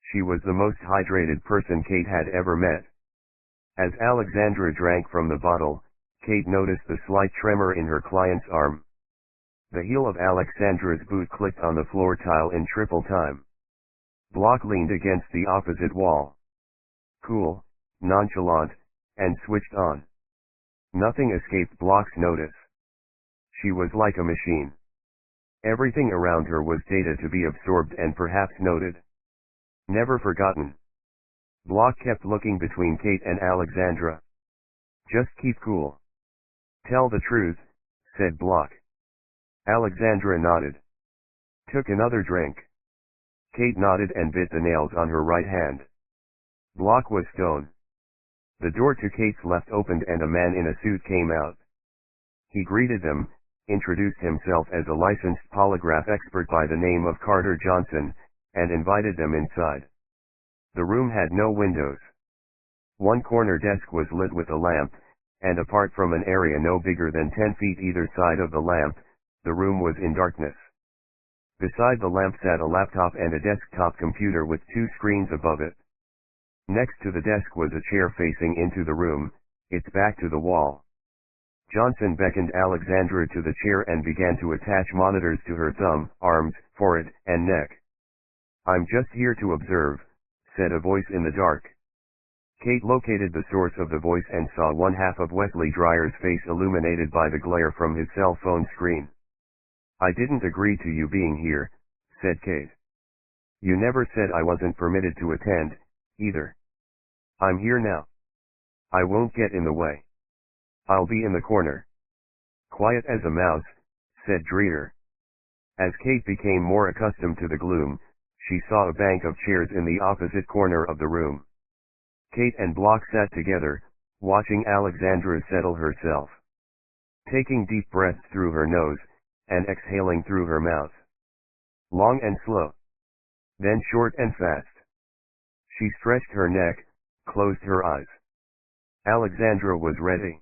She was the most hydrated person Kate had ever met. As Alexandra drank from the bottle, Kate noticed the slight tremor in her client's arm. The heel of Alexandra's boot clicked on the floor tile in triple time. Block leaned against the opposite wall. Cool, nonchalant, and switched on. Nothing escaped Block's notice. She was like a machine. Everything around her was data to be absorbed and perhaps noted. Never forgotten. Block kept looking between Kate and Alexandra. "Just keep cool. Tell the truth," said Block. Alexandra nodded. "Took another drink." Kate nodded and bit the nails on her right hand. Block was stone. The door to Kate's left opened and a man in a suit came out. He greeted them, introduced himself as a licensed polygraph expert by the name of Carter Johnson, and invited them inside. The room had no windows. One corner desk was lit with a lamp, and apart from an area no bigger than 10 feet either side of the lamp, the room was in darkness. Beside the lamp sat a laptop and a desktop computer with 2 screens above it. Next to the desk was a chair facing into the room, its back to the wall. Johnson beckoned Alexandra to the chair and began to attach monitors to her thumb, arms, forehead, and neck. "I'm just here to observe," said a voice in the dark. Kate located the source of the voice and saw one half of Wesley Dryer's face illuminated by the glare from his cell phone screen. "I didn't agree to you being here," said Kate. "You never said I wasn't permitted to attend, either. I'm here now. I won't get in the way. I'll be in the corner." "Quiet as a mouse," said Dreer. As Kate became more accustomed to the gloom, she saw a bank of chairs in the opposite corner of the room. Kate and Block sat together, watching Alexandra settle herself. Taking deep breaths through her nose, and exhaling through her mouth. Long and slow. Then short and fast. She stretched her neck, closed her eyes. Alexandra was ready.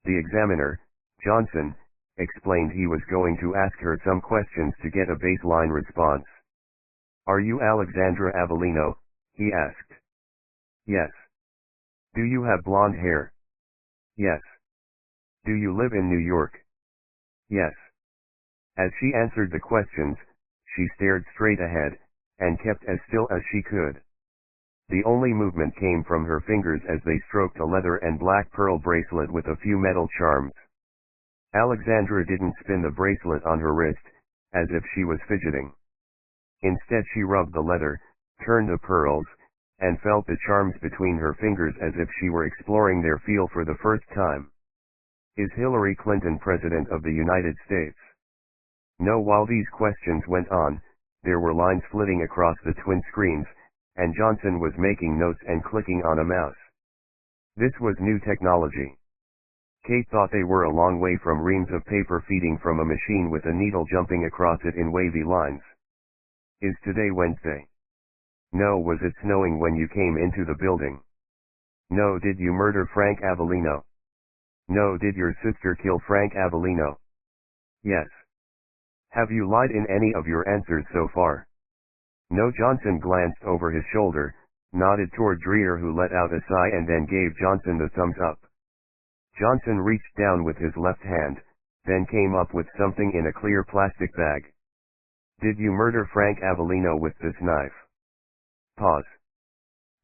The examiner, Johnson, explained he was going to ask her some questions to get a baseline response. "Are you Alexandra Avellino?" he asked. "Yes." "Do you have blonde hair?" "Yes." "Do you live in New York?" Yes. As she answered the questions, she stared straight ahead, and kept as still as she could. The only movement came from her fingers as they stroked a leather and black pearl bracelet with a few metal charms. Alexandra didn't spin the bracelet on her wrist, as if she was fidgeting. Instead she rubbed the leather, turned the pearls, and felt the charms between her fingers as if she were exploring their feel for the first time. Is Hillary Clinton President of the United States? No. While these questions went on, there were lines flitting across the twin screens, and Johnson was making notes and clicking on a mouse. This was new technology. Kate thought they were a long way from reams of paper feeding from a machine with a needle jumping across it in wavy lines. Is today Wednesday? No. Was it snowing when you came into the building? No. Did you murder Frank Avellino? No. Did your sister kill Frank Avellino? Yes. Have you lied in any of your answers so far? No. Johnson glanced over his shoulder, nodded toward Dreer, who let out a sigh and then gave Johnson the thumbs up. Johnson reached down with his left hand, then came up with something in a clear plastic bag. Did you murder Frank Avellino with this knife? Pause.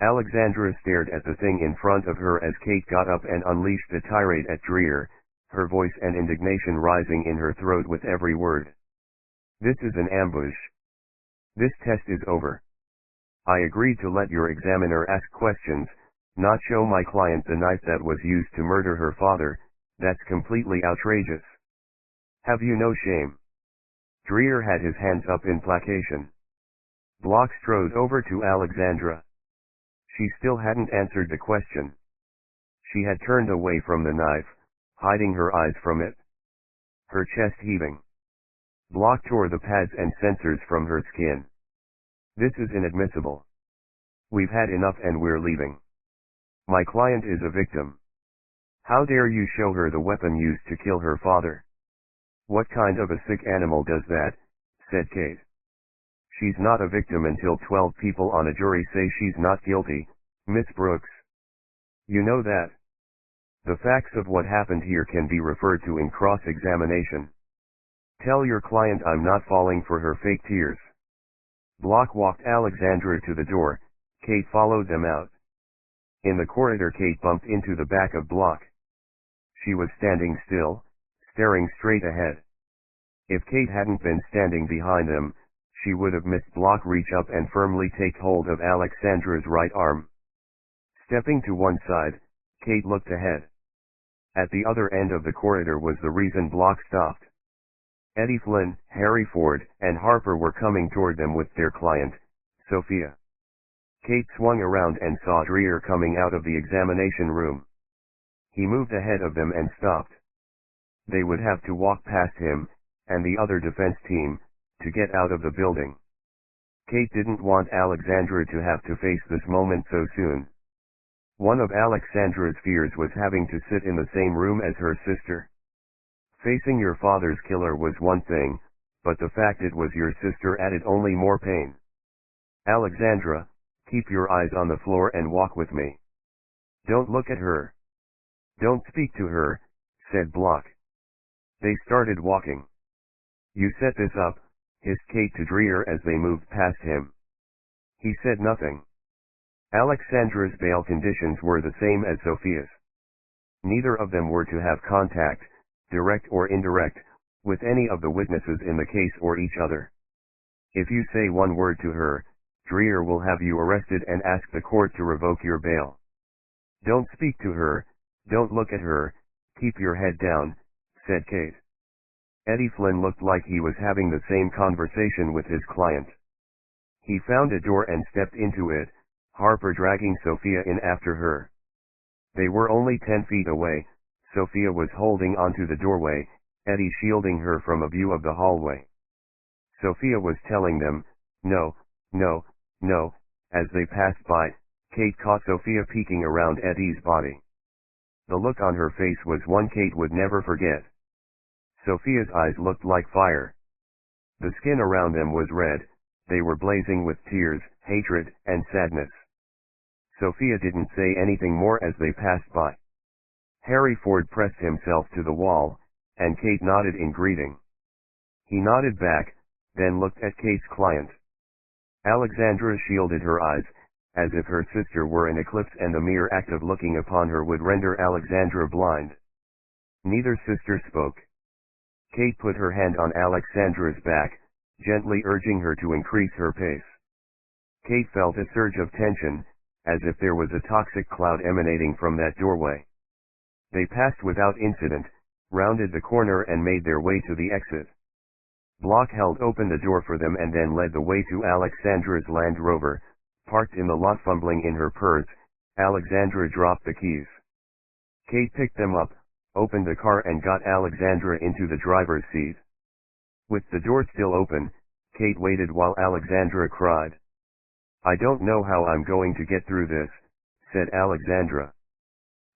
Alexandra stared at the thing in front of her as Kate got up and unleashed a tirade at Dreer, her voice and indignation rising in her throat with every word. This is an ambush. This test is over. I agreed to let your examiner ask questions, not show my client the knife that was used to murder her father. That's completely outrageous. Have you no shame? Dreer had his hands up in placation. Block strode over to Alexandra. She still hadn't answered the question. She had turned away from the knife, hiding her eyes from it. Her chest heaving. Block tore the pads and sensors from her skin. This is inadmissible. We've had enough and we're leaving. My client is a victim. How dare you show her the weapon used to kill her father? What kind of a sick animal does that? Said Kate. She's not a victim until 12 people on a jury say she's not guilty, Miss Brooks. You know that. The facts of what happened here can be referred to in cross-examination. Tell your client I'm not falling for her fake tears. Block walked Alexandra to the door. Kate followed them out. In the corridor, Kate bumped into the back of Block. She was standing still, staring straight ahead. If Kate hadn't been standing behind them, she would have missed Block reach up and firmly take hold of Alexandra's right arm. Stepping to one side, Kate looked ahead. At the other end of the corridor was the reason Block stopped. Eddie Flynn, Harry Ford, and Harper were coming toward them with their client, Sophia. Kate swung around and saw Dreer coming out of the examination room. He moved ahead of them and stopped. They would have to walk past him, and the other defense team, to get out of the building. Kate didn't want Alexandra to have to face this moment so soon. One of Alexandra's fears was having to sit in the same room as her sister. Facing your father's killer was one thing, but the fact it was your sister added only more pain. Alexandra, keep your eyes on the floor and walk with me. Don't look at her. Don't speak to her, said Block. They started walking. You set this up, hissed Kate to Dreer as they moved past him. He said nothing. Alexandra's bail conditions were the same as Sophia's. Neither of them were to have contact, direct or indirect, with any of the witnesses in the case or each other. If you say one word to her, Dreer will have you arrested and ask the court to revoke your bail. Don't speak to her, don't look at her, keep your head down, said Kate. Eddie Flynn looked like he was having the same conversation with his client. He found a door and stepped into it, Harper dragging Sophia in after her. They were only 10 feet away. Sophia was holding onto the doorway, Eddie shielding her from a view of the hallway. Sophia was telling them, no, no, no, as they passed by. Kate caught Sophia peeking around Eddie's body. The look on her face was one Kate would never forget. Sophia's eyes looked like fire. The skin around them was red, they were blazing with tears, hatred, and sadness. Sophia didn't say anything more as they passed by. Harry Ford pressed himself to the wall, and Kate nodded in greeting. He nodded back, then looked at Kate's client. Alexandra shielded her eyes, as if her sister were an eclipse and the mere act of looking upon her would render Alexandra blind. Neither sister spoke. Kate put her hand on Alexandra's back, gently urging her to increase her pace. Kate felt a surge of tension, as if there was a toxic cloud emanating from that doorway. They passed without incident, rounded the corner and made their way to the exit. Block held open the door for them and then led the way to Alexandra's Land Rover, parked in the lot. Fumbling in her purse, Alexandra dropped the keys. Kate picked them up, opened the car and got Alexandra into the driver's seat. With the door still open, Kate waited while Alexandra cried. "I don't know how I'm going to get through this," said Alexandra.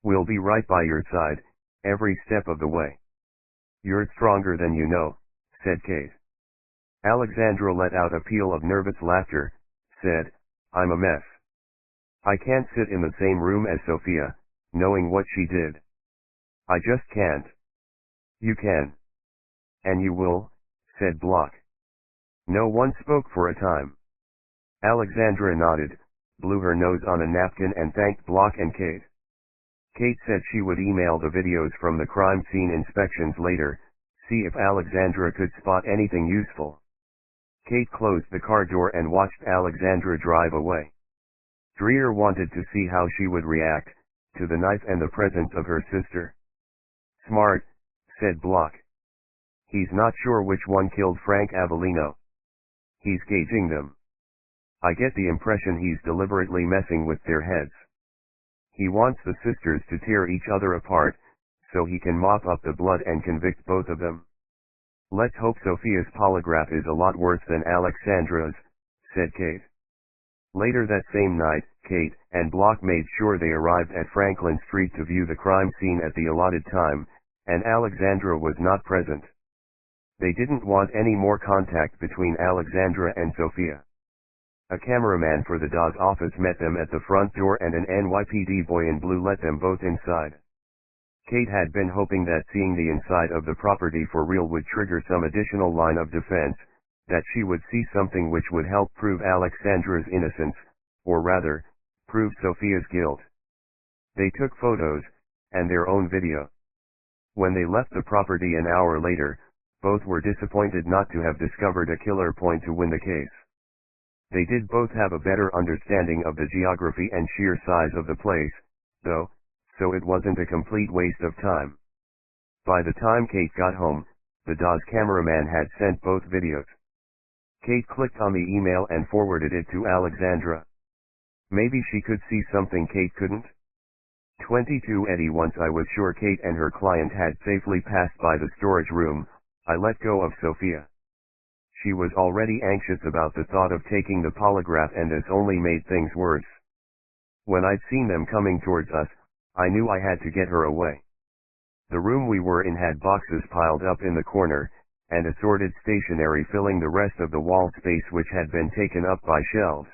"We'll be right by your side, every step of the way." "You're stronger than you know," said Kate. Alexandra let out a peal of nervous laughter, said, "I'm a mess. I can't sit in the same room as Sophia, knowing what she did. I just can't." "You can. And you will," said Block. No one spoke for a time. Alexandra nodded, blew her nose on a napkin and thanked Block and Kate. Kate said she would email the videos from the crime scene inspections later, see if Alexandra could spot anything useful. Kate closed the car door and watched Alexandra drive away. Dreer wanted to see how she would react to the knife and the presence of her sister. "Smart," said Block. "He's not sure which one killed Frank Avellino. He's gauging them. I get the impression he's deliberately messing with their heads. He wants the sisters to tear each other apart, so he can mop up the blood and convict both of them. Let's hope Sophia's polygraph is a lot worse than Alexandra's," said Kate. Later that same night, Kate and Block made sure they arrived at Franklin Street to view the crime scene at the allotted time, and Alexandra was not present. They didn't want any more contact between Alexandra and Sophia. A cameraman for the Dawes office met them at the front door and an NYPD boy in blue let them both inside. Kate had been hoping that seeing the inside of the property for real would trigger some additional line of defense, that she would see something which would help prove Alexandra's innocence, or rather, prove Sophia's guilt. They took photos, and their own video. When they left the property an hour later, both were disappointed not to have discovered a killer point to win the case. They did both have a better understanding of the geography and sheer size of the place, though, so it wasn't a complete waste of time. By the time Kate got home, the Dawes cameraman had sent both videos. Kate clicked on the email and forwarded it to Alexandra. Maybe she could see something Kate couldn't? 22 Eddie. Once I was sure Kate and her client had safely passed by the storage room, I let go of Sophia. She was already anxious about the thought of taking the polygraph and this only made things worse. When I'd seen them coming towards us, I knew I had to get her away. The room we were in had boxes piled up in the corner, and assorted stationery filling the rest of the wall space which had been taken up by shelves.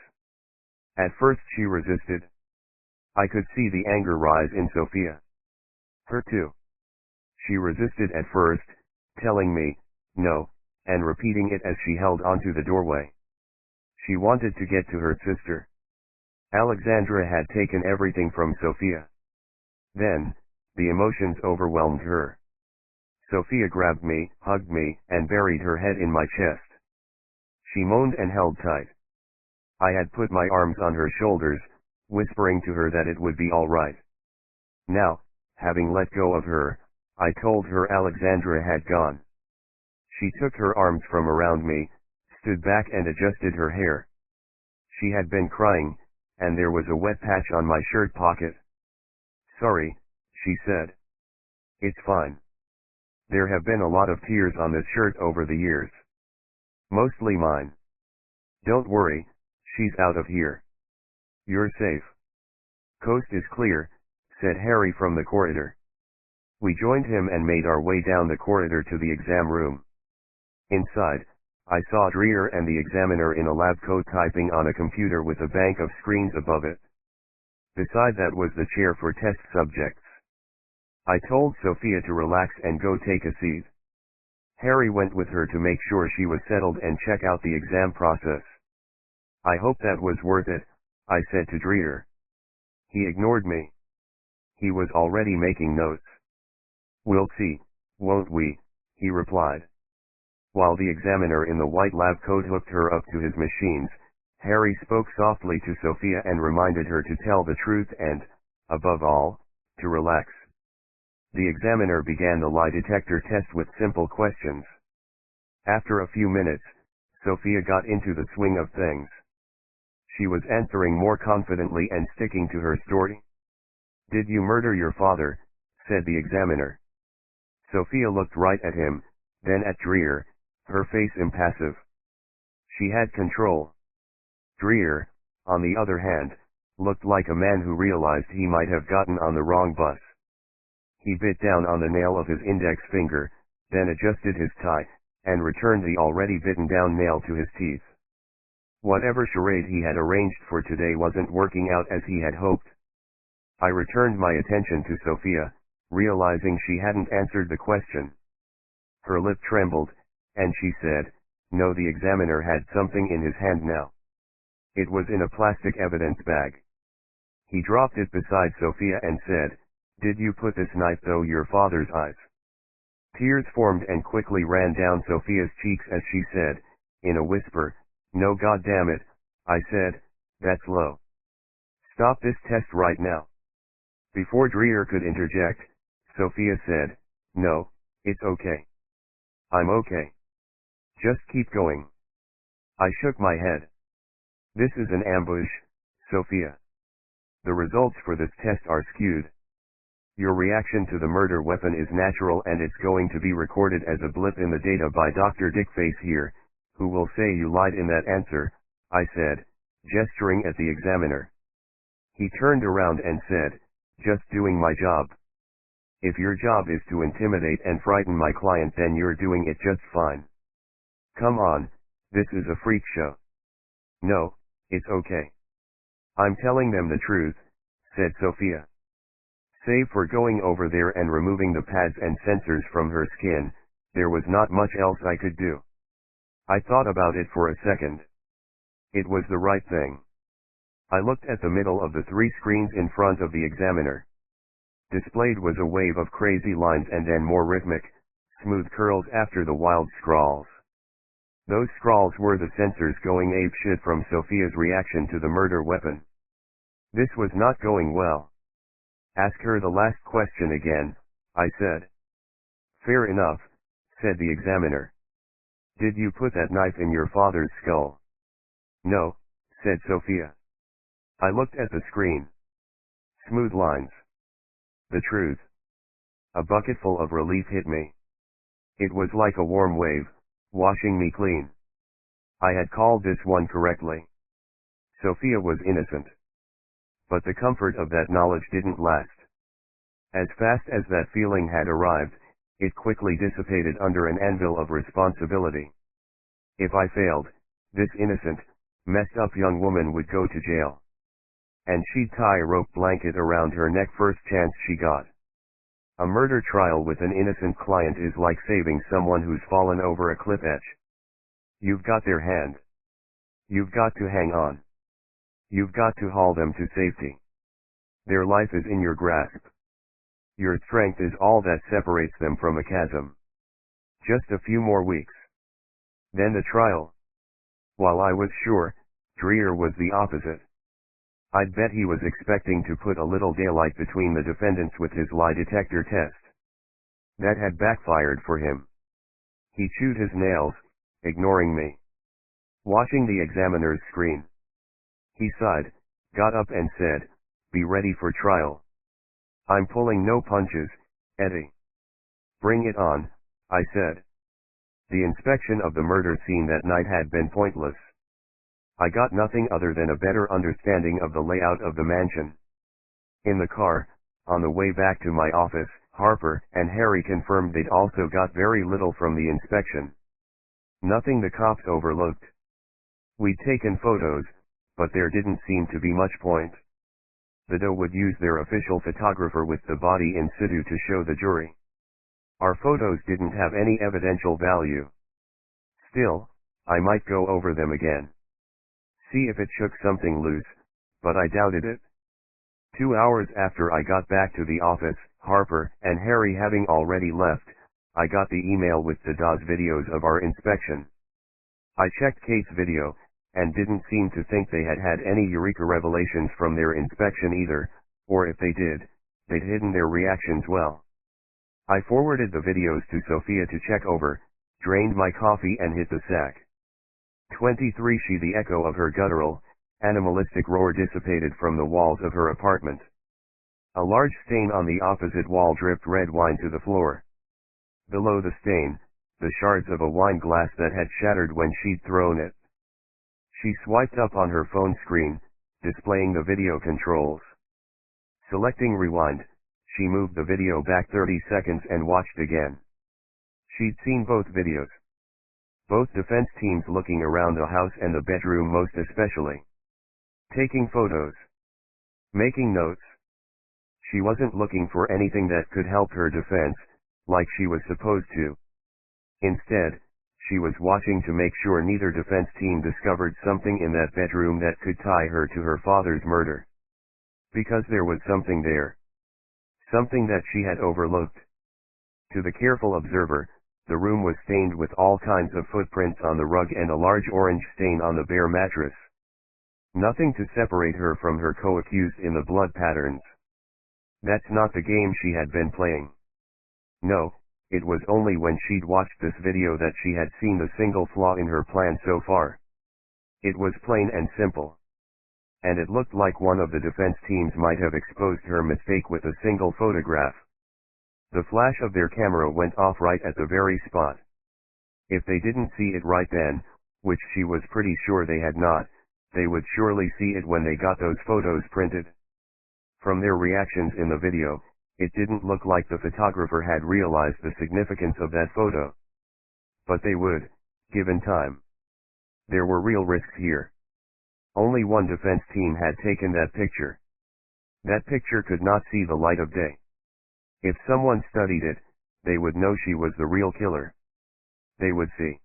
At first she resisted. I could see the anger rise in Sophia. Her too. She resisted at first, telling me, no, and repeating it as she held onto the doorway. She wanted to get to her sister. Alexandra had taken everything from Sophia. Then, the emotions overwhelmed her. Sophia grabbed me, hugged me, and buried her head in my chest. She moaned and held tight. I had put my arms on her shoulders, whispering to her that it would be all right. Now, having let go of her, I told her Alexandra had gone. She took her arms from around me, stood back and adjusted her hair. She had been crying, and there was a wet patch on my shirt pocket. Sorry, she said. It's fine. There have been a lot of tears on this shirt over the years. Mostly mine. Don't worry, she's out of here. You're safe. Coast is clear, said Harry from the corridor. We joined him and made our way down the corridor to the exam room. Inside, I saw Dreer and the examiner in a lab coat typing on a computer with a bank of screens above it. Beside that was the chair for test subjects. I told Sophia to relax and go take a seat. Harry went with her to make sure she was settled and check out the exam process. I hope that was worth it, I said to Dreer. He ignored me. He was already making notes. We'll see, won't we, he replied. While the examiner in the white lab coat hooked her up to his machines, Harry spoke softly to Sophia and reminded her to tell the truth and, above all, to relax. The examiner began the lie detector test with simple questions. After a few minutes, Sophia got into the swing of things. She was answering more confidently and sticking to her story. Did you murder your father? Said the examiner. Sophia looked right at him, then at Dreer, her face impassive. She had control. Dreer, on the other hand, looked like a man who realized he might have gotten on the wrong bus. He bit down on the nail of his index finger, then adjusted his tie, and returned the already bitten down nail to his teeth. Whatever charade he had arranged for today wasn't working out as he had hoped. I returned my attention to Sophia, realizing she hadn't answered the question. Her lip trembled, and she said, "No." The examiner had something in his hand now. It was in a plastic evidence bag. He dropped it beside Sophia and said, "Did you put this knife through your father's eyes?" Tears formed and quickly ran down Sophia's cheeks as she said, in a whisper, "No, God damn it," I said, "that's low. Stop this test right now." Before Dreer could interject, Sophia said, "No, it's okay. I'm okay. Just keep going." I shook my head. "This is an ambush, Sophia. The results for this test are skewed. Your reaction to the murder weapon is natural and it's going to be recorded as a blip in the data by Dr. Dickface here, who will say you lied in that answer," I said, gesturing at the examiner. He turned around and said, "Just doing my job. If your job is to intimidate and frighten my client, then you're doing it just fine. Come on, this is a freak show." "No, it's okay. I'm telling them the truth," said Sophia. Save for going over there and removing the pads and sensors from her skin, there was not much else I could do. I thought about it for a second. It was the right thing. I looked at the middle of the 3 screens in front of the examiner. Displayed was a wave of crazy lines and then more rhythmic, smooth curls after the wild scrawls. Those scrawls were the sensors going apeshit from Sophia's reaction to the murder weapon. This was not going well. "Ask her the last question again," I said. "Fair enough," said the examiner. "Did you put that knife in your father's skull?" "No," said Sophia. I looked at the screen. Smooth lines. The truth. A bucketful of relief hit me. It was like a warm wave, washing me clean. I had called this one correctly. Sophia was innocent. But the comfort of that knowledge didn't last. As fast as that feeling had arrived, it quickly dissipated under an anvil of responsibility. If I failed, this innocent, messed up young woman would go to jail. And she'd tie a rope blanket around her neck first chance she got. A murder trial with an innocent client is like saving someone who's fallen over a cliff edge. You've got their hand. You've got to hang on. You've got to haul them to safety. Their life is in your grasp. Your strength is all that separates them from a chasm. Just a few more weeks. Then the trial. While I was sure, Dreer was the opposite. I'd bet he was expecting to put a little daylight between the defendants with his lie detector test. That had backfired for him. He chewed his nails, ignoring me. Watching the examiner's screen. He sighed, got up and said, "Be ready for trial." "I'm pulling no punches, Eddie." "Bring it on," I said. The inspection of the murder scene that night had been pointless. I got nothing other than a better understanding of the layout of the mansion. In the car, on the way back to my office, Harper and Harry confirmed they'd also got very little from the inspection. Nothing the cops overlooked. We'd taken photos, but there didn't seem to be much point. The DA would use their official photographer with the body in situ to show the jury. Our photos didn't have any evidential value. Still, I might go over them again. See if it shook something loose, but I doubted it. 2 hours after I got back to the office, Harper and Harry having already left, I got the email with the DA's videos of our inspection. I checked Kate's video, and didn't seem to think they had had any eureka revelations from their inspection either, or if they did, they'd hidden their reactions well. I forwarded the videos to Sophia to check over, drained my coffee and hit the sack. 23 She the echo of her guttural, animalistic roar dissipated from the walls of her apartment. A large stain on the opposite wall dripped red wine to the floor. Below the stain, the shards of a wine glass that had shattered when she'd thrown it. She swiped up on her phone screen, displaying the video controls. Selecting rewind, she moved the video back 30 seconds and watched again. She'd seen both videos. Both defense teams looking around the house and the bedroom most especially. Taking photos. Making notes. She wasn't looking for anything that could help her defense, like she was supposed to. Instead, she was watching to make sure neither defense team discovered something in that bedroom that could tie her to her father's murder. Because there was something there. Something that she had overlooked. To the careful observer, the room was stained with all kinds of footprints on the rug and a large orange stain on the bare mattress. Nothing to separate her from her co-accused in the blood patterns. That's not the game she had been playing. No, it was only when she'd watched this video that she had seen the single flaw in her plan so far. It was plain and simple. And it looked like one of the defense teams might have exposed her mistake with a single photograph. The flash of their camera went off right at the very spot. If they didn't see it right then, which she was pretty sure they had not, they would surely see it when they got those photos printed. From their reactions in the video, it didn't look like the photographer had realized the significance of that photo. But they would, given time. There were real risks here. Only one defense team had taken that picture. That picture could not see the light of day. If someone studied it, they would know she was the real killer. They would see.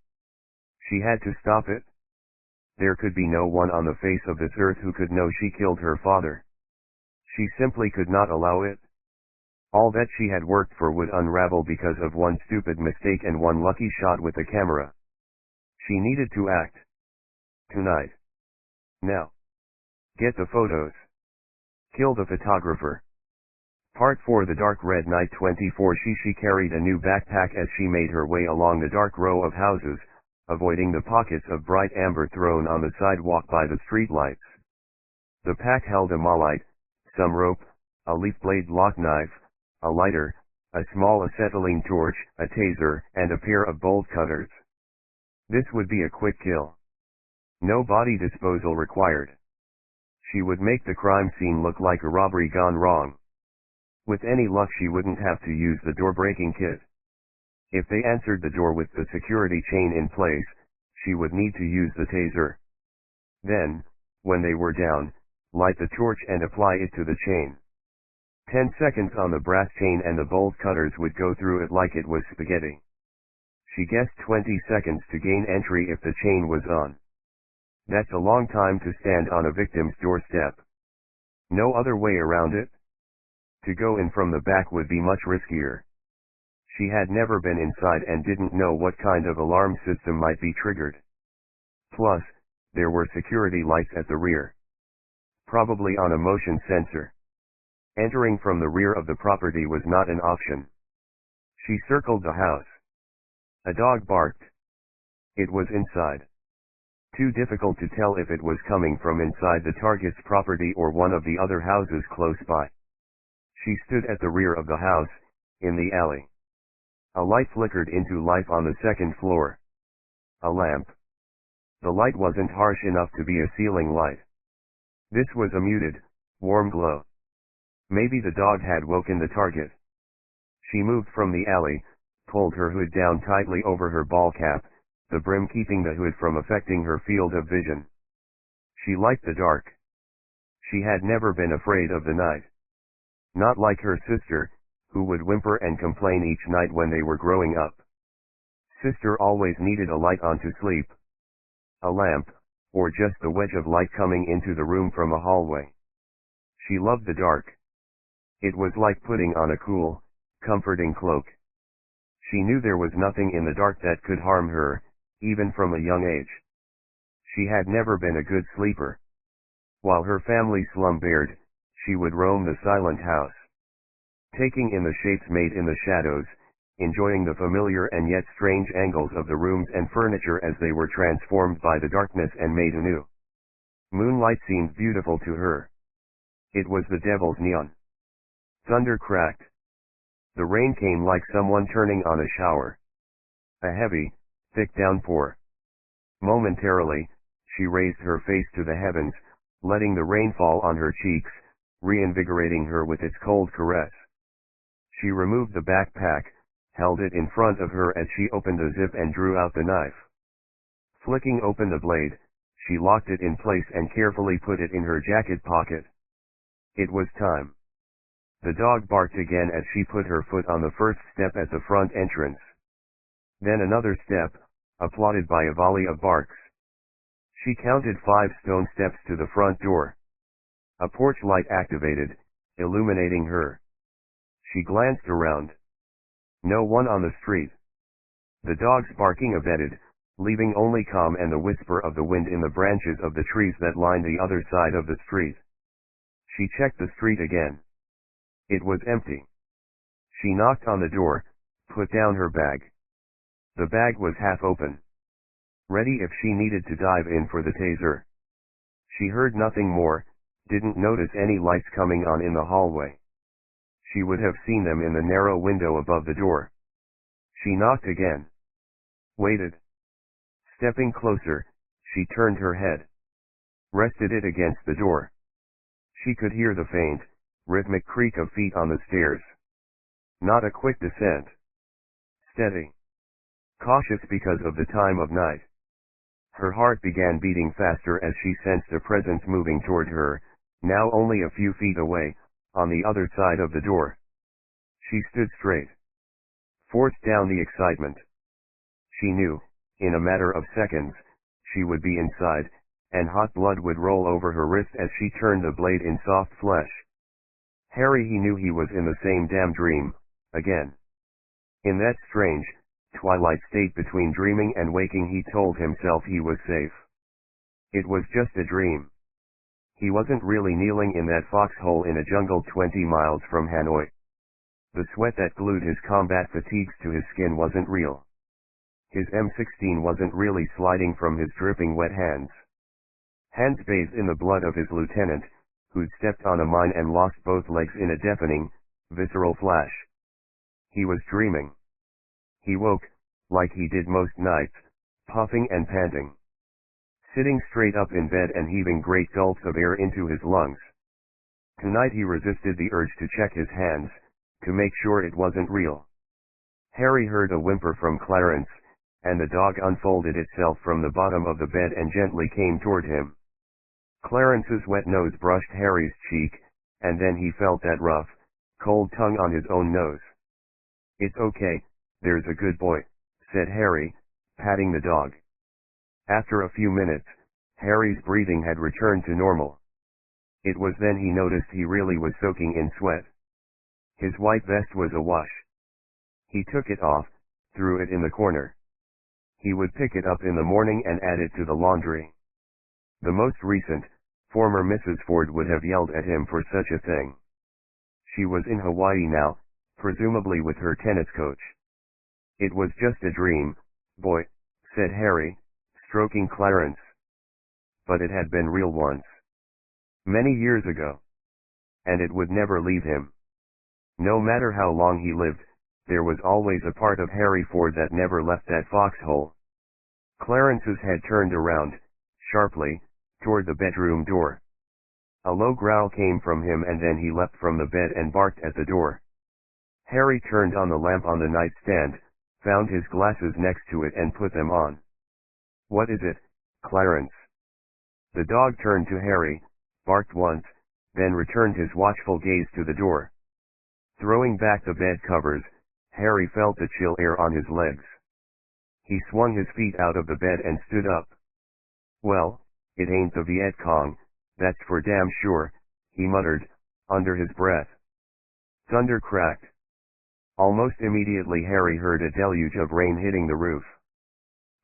She had to stop it. There could be no one on the face of this earth who could know she killed her father. She simply could not allow it. All that she had worked for would unravel because of one stupid mistake and one lucky shot with the camera. She needed to act. Tonight. Now. Get the photos. Kill the photographer. Part 4 The Dark Red Night 24 She carried a new backpack as she made her way along the dark row of houses, avoiding the pockets of bright amber thrown on the sidewalk by the streetlights. The pack held a malite, some rope, a leaf blade lock knife, a lighter, a small acetylene torch, a taser, and a pair of bolt cutters. This would be a quick kill. No body disposal required. She would make the crime scene look like a robbery gone wrong. With any luck she wouldn't have to use the door-breaking kit. If they answered the door with the security chain in place, she would need to use the taser. Then, when they were down, light the torch and apply it to the chain. 10 seconds on the brass chain and the bolt cutters would go through it like it was spaghetti. She guessed 20 seconds to gain entry if the chain was on. That's a long time to stand on a victim's doorstep. No other way around it. To go in from the back would be much riskier. She had never been inside and didn't know what kind of alarm system might be triggered. Plus, there were security lights at the rear. Probably on a motion sensor. Entering from the rear of the property was not an option. She circled the house. A dog barked. It was inside. Too difficult to tell if it was coming from inside the target's property or one of the other houses close by. She stood at the rear of the house, in the alley. A light flickered into life on the second floor. A lamp. The light wasn't harsh enough to be a ceiling light. This was a muted, warm glow. Maybe the dog had woken the target. She moved from the alley, pulled her hood down tightly over her ball cap, the brim keeping the hood from affecting her field of vision. She liked the dark. She had never been afraid of the night. Not like her sister, who would whimper and complain each night when they were growing up. Sister always needed a light on to sleep. A lamp, or just the wedge of light coming into the room from a hallway. She loved the dark. It was like putting on a cool, comforting cloak. She knew there was nothing in the dark that could harm her, even from a young age. She had never been a good sleeper. While her family slumbered, she would roam the silent house, taking in the shapes made in the shadows, enjoying the familiar and yet strange angles of the rooms and furniture as they were transformed by the darkness and made anew. Moonlight seemed beautiful to her. It was the devil's neon. Thunder cracked. The rain came like someone turning on a shower. A heavy, thick downpour. Momentarily, she raised her face to the heavens, letting the rain fall on her cheeks, reinvigorating her with its cold caress. She removed the backpack, held it in front of her as she opened the zip and drew out the knife. Flicking open the blade, she locked it in place and carefully put it in her jacket pocket. It was time. The dog barked again as she put her foot on the first step at the front entrance. Then another step, applauded by a volley of barks. She counted 5 stone steps to the front door. A porch light activated, illuminating her. She glanced around. No one on the street. The dog's barking abated, leaving only calm and the whisper of the wind in the branches of the trees that lined the other side of the street. She checked the street again. It was empty. She knocked on the door, put down her bag. The bag was half open. Ready if she needed to dive in for the taser. She heard nothing more, didn't notice any lights coming on in the hallway. She would have seen them in the narrow window above the door. She knocked again. Waited. Stepping closer, she turned her head. Rested it against the door. She could hear the faint, rhythmic creak of feet on the stairs. Not a quick descent. Steady. Cautious because of the time of night. Her heart began beating faster as she sensed a presence moving toward her, now only a few feet away, on the other side of the door. She stood straight. Forced down the excitement. She knew, in a matter of seconds, she would be inside, and hot blood would roll over her wrist as she turned the blade in soft flesh. Harry, he knew he was in the same damn dream, again. In that strange, twilight state between dreaming and waking, he told himself he was safe. It was just a dream. He wasn't really kneeling in that foxhole in a jungle 20 miles from Hanoi. The sweat that glued his combat fatigues to his skin wasn't real. His M16 wasn't really sliding from his dripping wet hands. Hands bathed in the blood of his lieutenant, who'd stepped on a mine and lost both legs in a deafening, visceral flash. He was dreaming. He woke, like he did most nights, puffing and panting. Sitting straight up in bed and heaving great gulps of air into his lungs. Tonight he resisted the urge to check his hands, to make sure it wasn't real. Harry heard a whimper from Clarence, and the dog unfolded itself from the bottom of the bed and gently came toward him. Clarence's wet nose brushed Harry's cheek, and then he felt that rough, cold tongue on his own nose. "It's okay, there's a good boy," said Harry, patting the dog. After a few minutes, Harry's breathing had returned to normal. It was then he noticed he really was soaking in sweat. His white vest was awash. He took it off, threw it in the corner. He would pick it up in the morning and add it to the laundry. The most recent, former Mrs. Ford would have yelled at him for such a thing. She was in Hawaii now, presumably with her tennis coach. "It was just a dream, boy," said Harry, stroking Clarence. But it had been real once. Many years ago. And it would never leave him. No matter how long he lived, there was always a part of Harry Ford that never left that foxhole. Clarence's head turned around, sharply, toward the bedroom door. A low growl came from him and then he leapt from the bed and barked at the door. Harry turned on the lamp on the nightstand, found his glasses next to it and put them on. "What is it, Clarence?" The dog turned to Harry, barked once, then returned his watchful gaze to the door. Throwing back the bed covers, Harry felt the chill air on his legs. He swung his feet out of the bed and stood up. "Well, it ain't the Viet Cong, that's for damn sure," he muttered, under his breath. Thunder cracked. Almost immediately Harry heard a deluge of rain hitting the roof.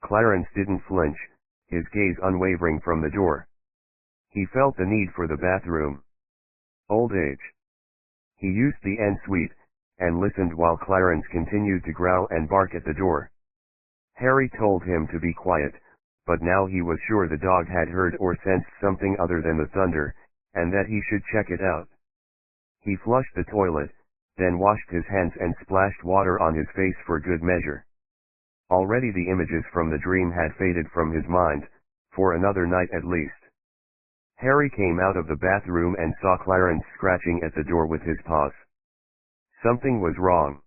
Clarence didn't flinch, his gaze unwavering from the door. He felt the need for the bathroom. Old age. He used the ensuite, and listened while Clarence continued to growl and bark at the door. Harry told him to be quiet, but now he was sure the dog had heard or sensed something other than the thunder, and that he should check it out. He flushed the toilet, then washed his hands and splashed water on his face for good measure. Already the images from the dream had faded from his mind, for another night at least. Harry came out of the bathroom and saw Clarence scratching at the door with his paws. Something was wrong.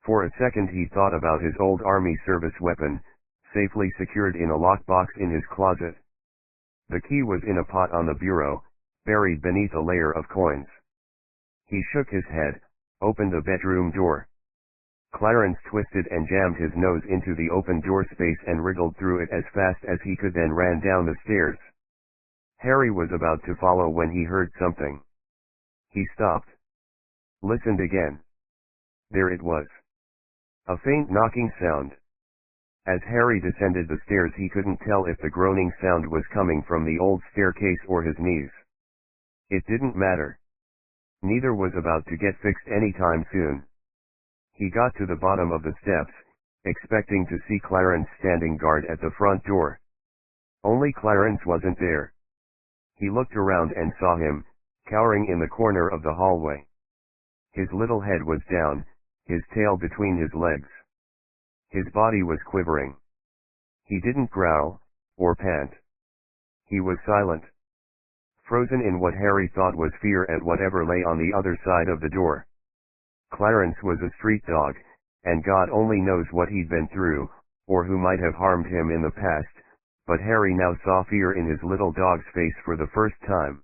For a second he thought about his old army service weapon, safely secured in a lockbox in his closet. The key was in a pot on the bureau, buried beneath a layer of coins. He shook his head, opened the bedroom door. Clarence twisted and jammed his nose into the open door space and wriggled through it as fast as he could, then ran down the stairs. Harry was about to follow when he heard something. He stopped. Listened again. There it was. A faint knocking sound. As Harry descended the stairs he couldn't tell if the groaning sound was coming from the old staircase or his knees. It didn't matter. Neither was about to get fixed any time soon. He got to the bottom of the steps, expecting to see Clarence standing guard at the front door. Only Clarence wasn't there. He looked around and saw him, cowering in the corner of the hallway. His little head was down, his tail between his legs. His body was quivering. He didn't growl, or pant. He was silent. Frozen in what Harry thought was fear at whatever lay on the other side of the door. Clarence was a street dog, and God only knows what he'd been through, or who might have harmed him in the past, but Harry now saw fear in his little dog's face for the first time.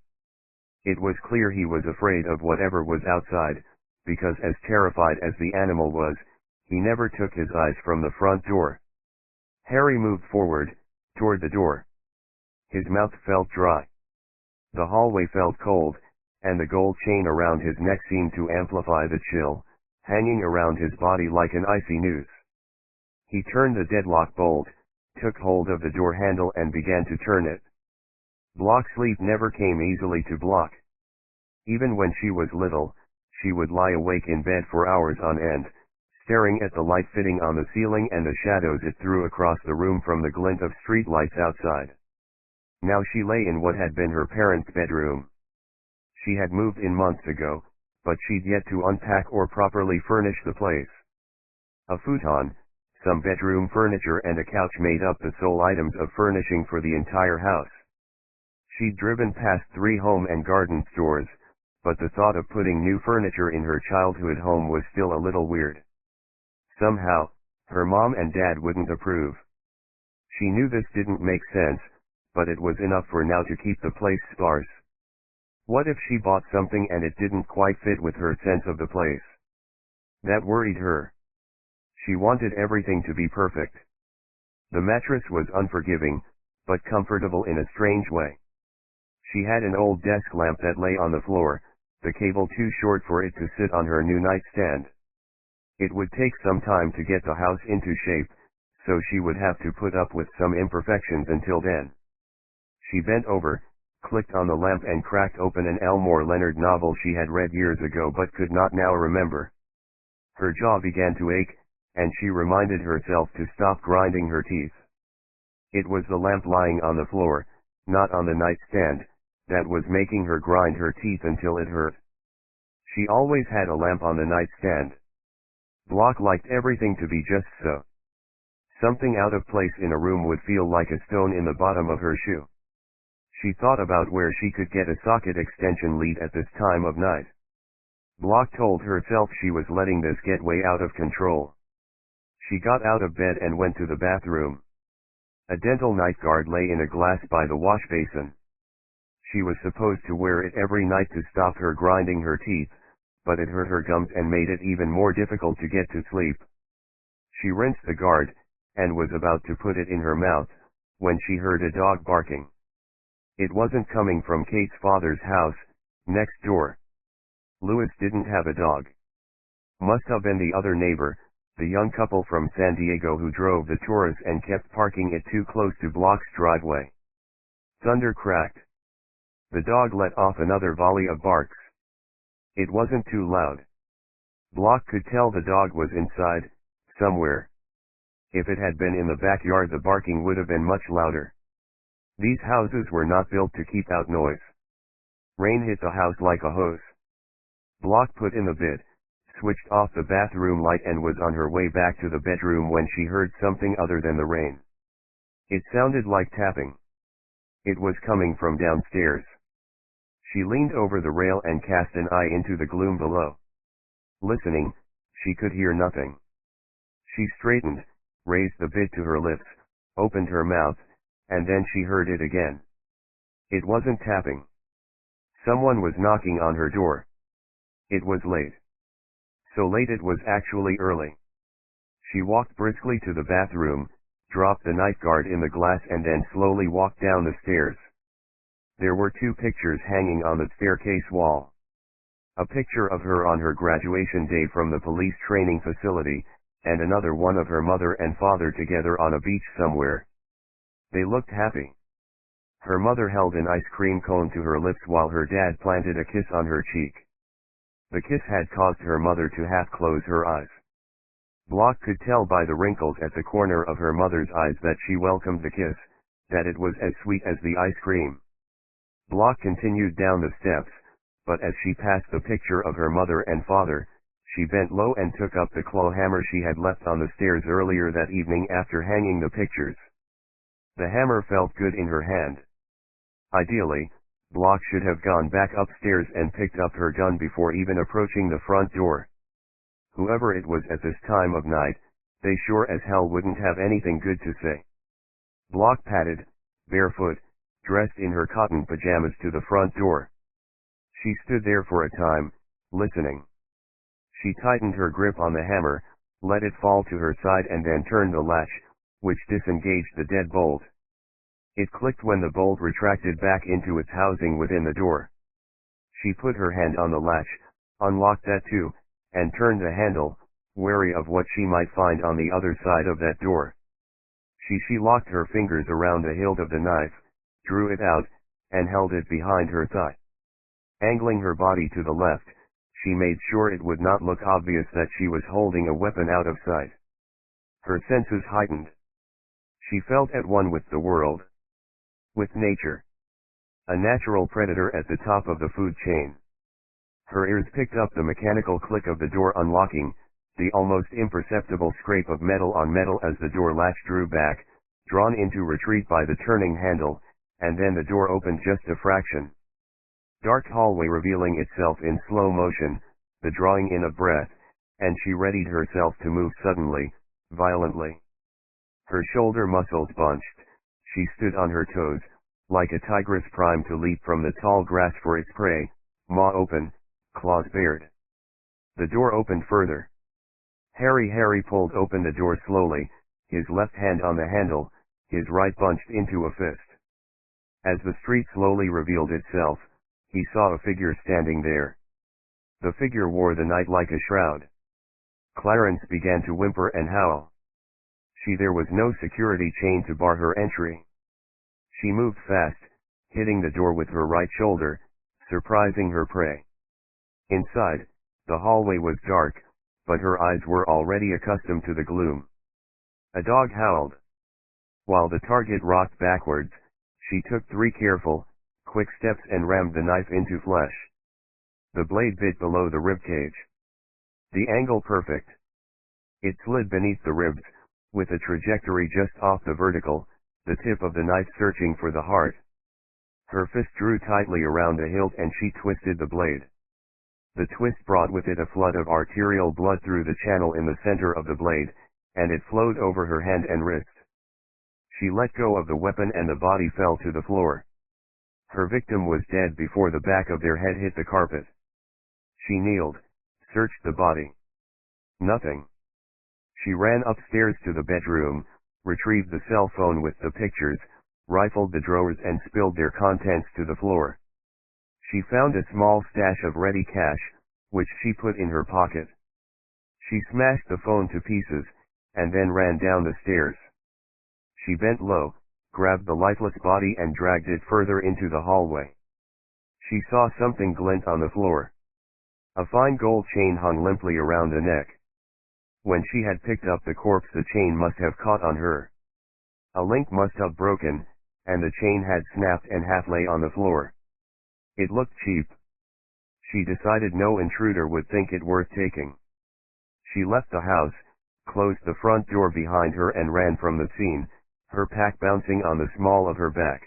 It was clear he was afraid of whatever was outside, because as terrified as the animal was, he never took his eyes from the front door. Harry moved forward, toward the door. His mouth felt dry. The hallway felt cold, and the gold chain around his neck seemed to amplify the chill, hanging around his body like an icy noose. He turned the deadlock bolt, took hold of the door handle and began to turn it. Block sleep never came easily to Block. Even when she was little, she would lie awake in bed for hours on end, staring at the light fitting on the ceiling and the shadows it threw across the room from the glint of street lights outside. Now she lay in what had been her parents' bedroom. She had moved in months ago, but she'd yet to unpack or properly furnish the place. A futon, some bedroom furniture and a couch made up the sole items of furnishing for the entire house. She'd driven past 3 home and garden stores, but the thought of putting new furniture in her childhood home was still a little weird. Somehow, her mom and dad wouldn't approve. She knew this didn't make sense, but it was enough for now to keep the place sparse. What if she bought something and it didn't quite fit with her sense of the place? That worried her. She wanted everything to be perfect. The mattress was unforgiving, but comfortable in a strange way. She had an old desk lamp that lay on the floor, the cable too short for it to sit on her new nightstand. It would take some time to get the house into shape, so she would have to put up with some imperfections until then. She bent over, clicked on the lamp and cracked open an Elmore Leonard novel she had read years ago but could not now remember. Her jaw began to ache, and she reminded herself to stop grinding her teeth. It was the lamp lying on the floor, not on the nightstand, that was making her grind her teeth until it hurt. She always had a lamp on the nightstand. Block liked everything to be just so. Something out of place in a room would feel like a stone in the bottom of her shoe. She thought about where she could get a socket extension lead at this time of night. Block told herself she was letting this get way out of control. She got out of bed and went to the bathroom. A dental night guard lay in a glass by the wash basin. She was supposed to wear it every night to stop her grinding her teeth, but it hurt her gums and made it even more difficult to get to sleep. She rinsed the guard, and was about to put it in her mouth, when she heard a dog barking. It wasn't coming from Kate's father's house, next door. Louis didn't have a dog. Must have been the other neighbor, the young couple from San Diego who drove the Taurus and kept parking it too close to Block's driveway. Thunder cracked. The dog let off another volley of barks. It wasn't too loud. Block could tell the dog was inside, somewhere. If it had been in the backyard, the barking would have been much louder. These houses were not built to keep out noise. Rain hit the house like a hose. Block put in the bid, switched off the bathroom light and was on her way back to the bedroom when she heard something other than the rain. It sounded like tapping. It was coming from downstairs. She leaned over the rail and cast an eye into the gloom below. Listening, she could hear nothing. She straightened, raised the bid to her lips, opened her mouth, and then she heard it again. It wasn't tapping. Someone was knocking on her door. It was late. So late it was actually early. She walked briskly to the bathroom, dropped the night guard in the glass and then slowly walked down the stairs. There were two pictures hanging on the staircase wall. A picture of her on her graduation day from the police training facility, and another one of her mother and father together on a beach somewhere. They looked happy. Her mother held an ice cream cone to her lips while her dad planted a kiss on her cheek. The kiss had caused her mother to half close her eyes. Block could tell by the wrinkles at the corner of her mother's eyes that she welcomed the kiss, that it was as sweet as the ice cream. Block continued down the steps, but as she passed the picture of her mother and father, she bent low and took up the claw hammer she had left on the stairs earlier that evening after hanging the pictures. The hammer felt good in her hand. Ideally, Block should have gone back upstairs and picked up her gun before even approaching the front door. Whoever it was at this time of night, they sure as hell wouldn't have anything good to say. Block padded, barefoot, dressed in her cotton pajamas to the front door. She stood there for a time, listening. She tightened her grip on the hammer, let it fall to her side and then turned the latch, which disengaged the dead bolt. It clicked when the bolt retracted back into its housing within the door. She put her hand on the latch, unlocked that too, and turned the handle, wary of what she might find on the other side of that door. She locked her fingers around the hilt of the knife, drew it out, and held it behind her thigh. Angling her body to the left, she made sure it would not look obvious that she was holding a weapon out of sight. Her senses heightened. She felt at one with the world. With nature. A natural predator at the top of the food chain. Her ears picked up the mechanical click of the door unlocking, the almost imperceptible scrape of metal on metal as the door latch drew back, drawn into retreat by the turning handle, and then the door opened just a fraction. Dark hallway revealing itself in slow motion, the drawing in of breath, and she readied herself to move suddenly, violently. Her shoulder muscles bunched. She stood on her toes, like a tigress primed to leap from the tall grass for its prey, maw open, claws bared. The door opened further. Harry pulled open the door slowly, his left hand on the handle, his right bunched into a fist. As the street slowly revealed itself, he saw a figure standing there. The figure wore the night like a shroud. Clarence began to whimper and howl. There was no security chain to bar her entry. She moved fast, hitting the door with her right shoulder, surprising her prey. Inside, the hallway was dark, but her eyes were already accustomed to the gloom. A dog howled. While the target rocked backwards, she took 3 careful, quick steps and rammed the knife into flesh. The blade bit below the ribcage. The angle perfect. It slid beneath the ribs, with a trajectory just off the vertical, the tip of the knife searching for the heart. Her fist drew tightly around the hilt and she twisted the blade. The twist brought with it a flood of arterial blood through the channel in the center of the blade, and it flowed over her hand and wrist. She let go of the weapon and the body fell to the floor. Her victim was dead before the back of their head hit the carpet. She kneeled, searched the body. Nothing. She ran upstairs to the bedroom, retrieved the cell phone with the pictures, rifled the drawers and spilled their contents to the floor. She found a small stash of ready cash, which she put in her pocket. She smashed the phone to pieces, and then ran down the stairs. She bent low, grabbed the lifeless body and dragged it further into the hallway. She saw something glint on the floor. A fine gold chain hung limply around the neck. When she had picked up the corpse, the chain must have caught on her. A link must have broken, and the chain had snapped and half lay on the floor. It looked cheap. She decided no intruder would think it worth taking. She left the house, closed the front door behind her and ran from the scene, her pack bouncing on the small of her back.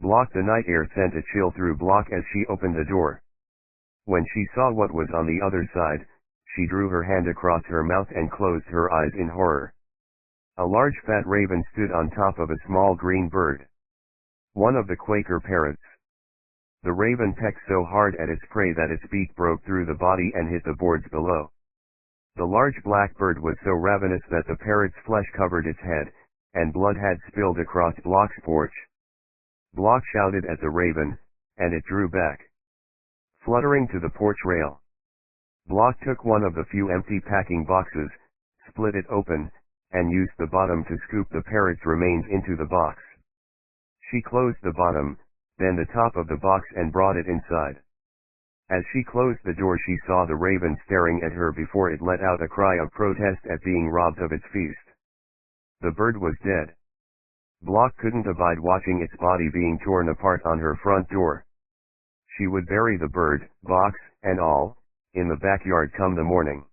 Block. The night air sent a chill through Block as she opened the door. When she saw what was on the other side, she drew her hand across her mouth and closed her eyes in horror. A large fat raven stood on top of a small green bird. One of the Quaker parrots. The raven pecked so hard at its prey that its beak broke through the body and hit the boards below. The large black bird was so ravenous that the parrot's flesh covered its head, and blood had spilled across Block's porch. Block shouted at the raven, and it drew back, fluttering to the porch rail. Block took one of the few empty packing boxes, split it open, and used the bottom to scoop the parrot's remains into the box. She closed the bottom, then the top of the box and brought it inside. As she closed the door, she saw the raven staring at her before it let out a cry of protest at being robbed of its feast. The bird was dead. Block couldn't abide watching its body being torn apart on her front door. She would bury the bird, box, and all, in the backyard come the morning.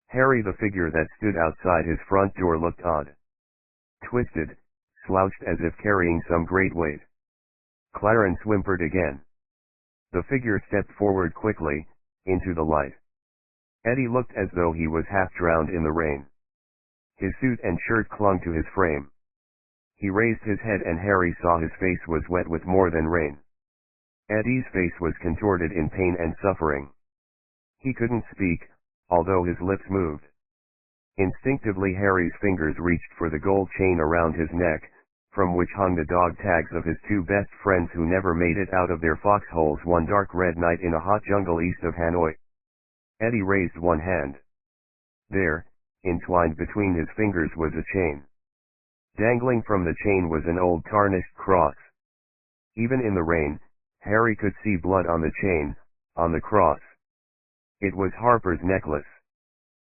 Harry, the figure that stood outside his front door, looked odd. Twisted, slouched as if carrying some great weight. Clarence whimpered again. The figure stepped forward quickly, into the light. Eddie looked as though he was half drowned in the rain. His suit and shirt clung to his frame. He raised his head and Harry saw his face was wet with more than rain. Eddie's face was contorted in pain and suffering. He couldn't speak, although his lips moved. Instinctively Harry's fingers reached for the gold chain around his neck, from which hung the dog tags of his two best friends who never made it out of their foxholes one dark red night in a hot jungle east of Hanoi. Eddie raised one hand. There, entwined between his fingers, was a chain. Dangling from the chain was an old tarnished cross. Even in the rain, Harry could see blood on the chain, on the cross. It was Harper's necklace.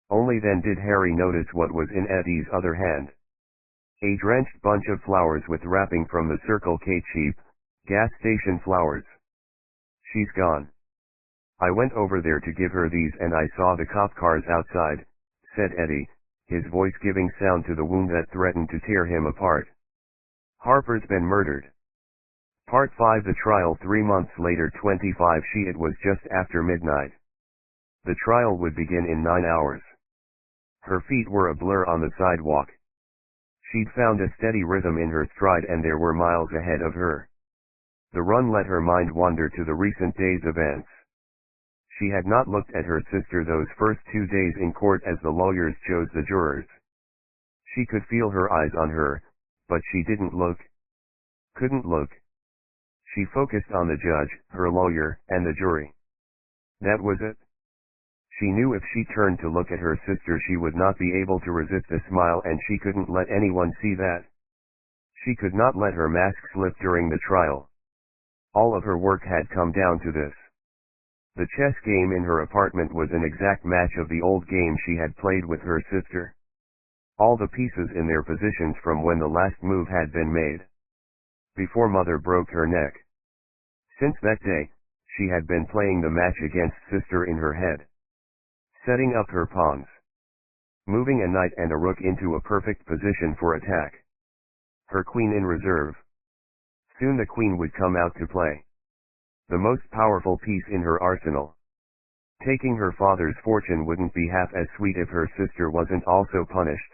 Only then did Harry notice what was in Eddie's other hand. A drenched bunch of flowers with wrapping from the Circle K cheap, gas station flowers. She's gone. I went over there to give her these and I saw the cop cars outside, said Eddie, his voice giving sound to the wound that threatened to tear him apart. Harper's been murdered. Part 5. The trial 3 months later, 25 she. It was just after midnight. The trial would begin in 9 hours. Her feet were a blur on the sidewalk. She'd found a steady rhythm in her stride and there were miles ahead of her. The run let her mind wander to the recent day's events. She had not looked at her sister those first 2 days in court as the lawyers chose the jurors. She could feel her eyes on her, but she didn't look. Couldn't look. She focused on the judge, her lawyer, and the jury. That was it. She knew if she turned to look at her sister she would not be able to resist a smile, and she couldn't let anyone see that. She could not let her mask slip during the trial. All of her work had come down to this. The chess game in her apartment was an exact match of the old game she had played with her sister. All the pieces in their positions from when the last move had been made. Before Mother broke her neck. Since that day, she had been playing the match against sister in her head. Setting up her pawns. Moving a knight and a rook into a perfect position for attack. Her queen in reserve. Soon the queen would come out to play. The most powerful piece in her arsenal. Taking her father's fortune wouldn't be half as sweet if her sister wasn't also punished.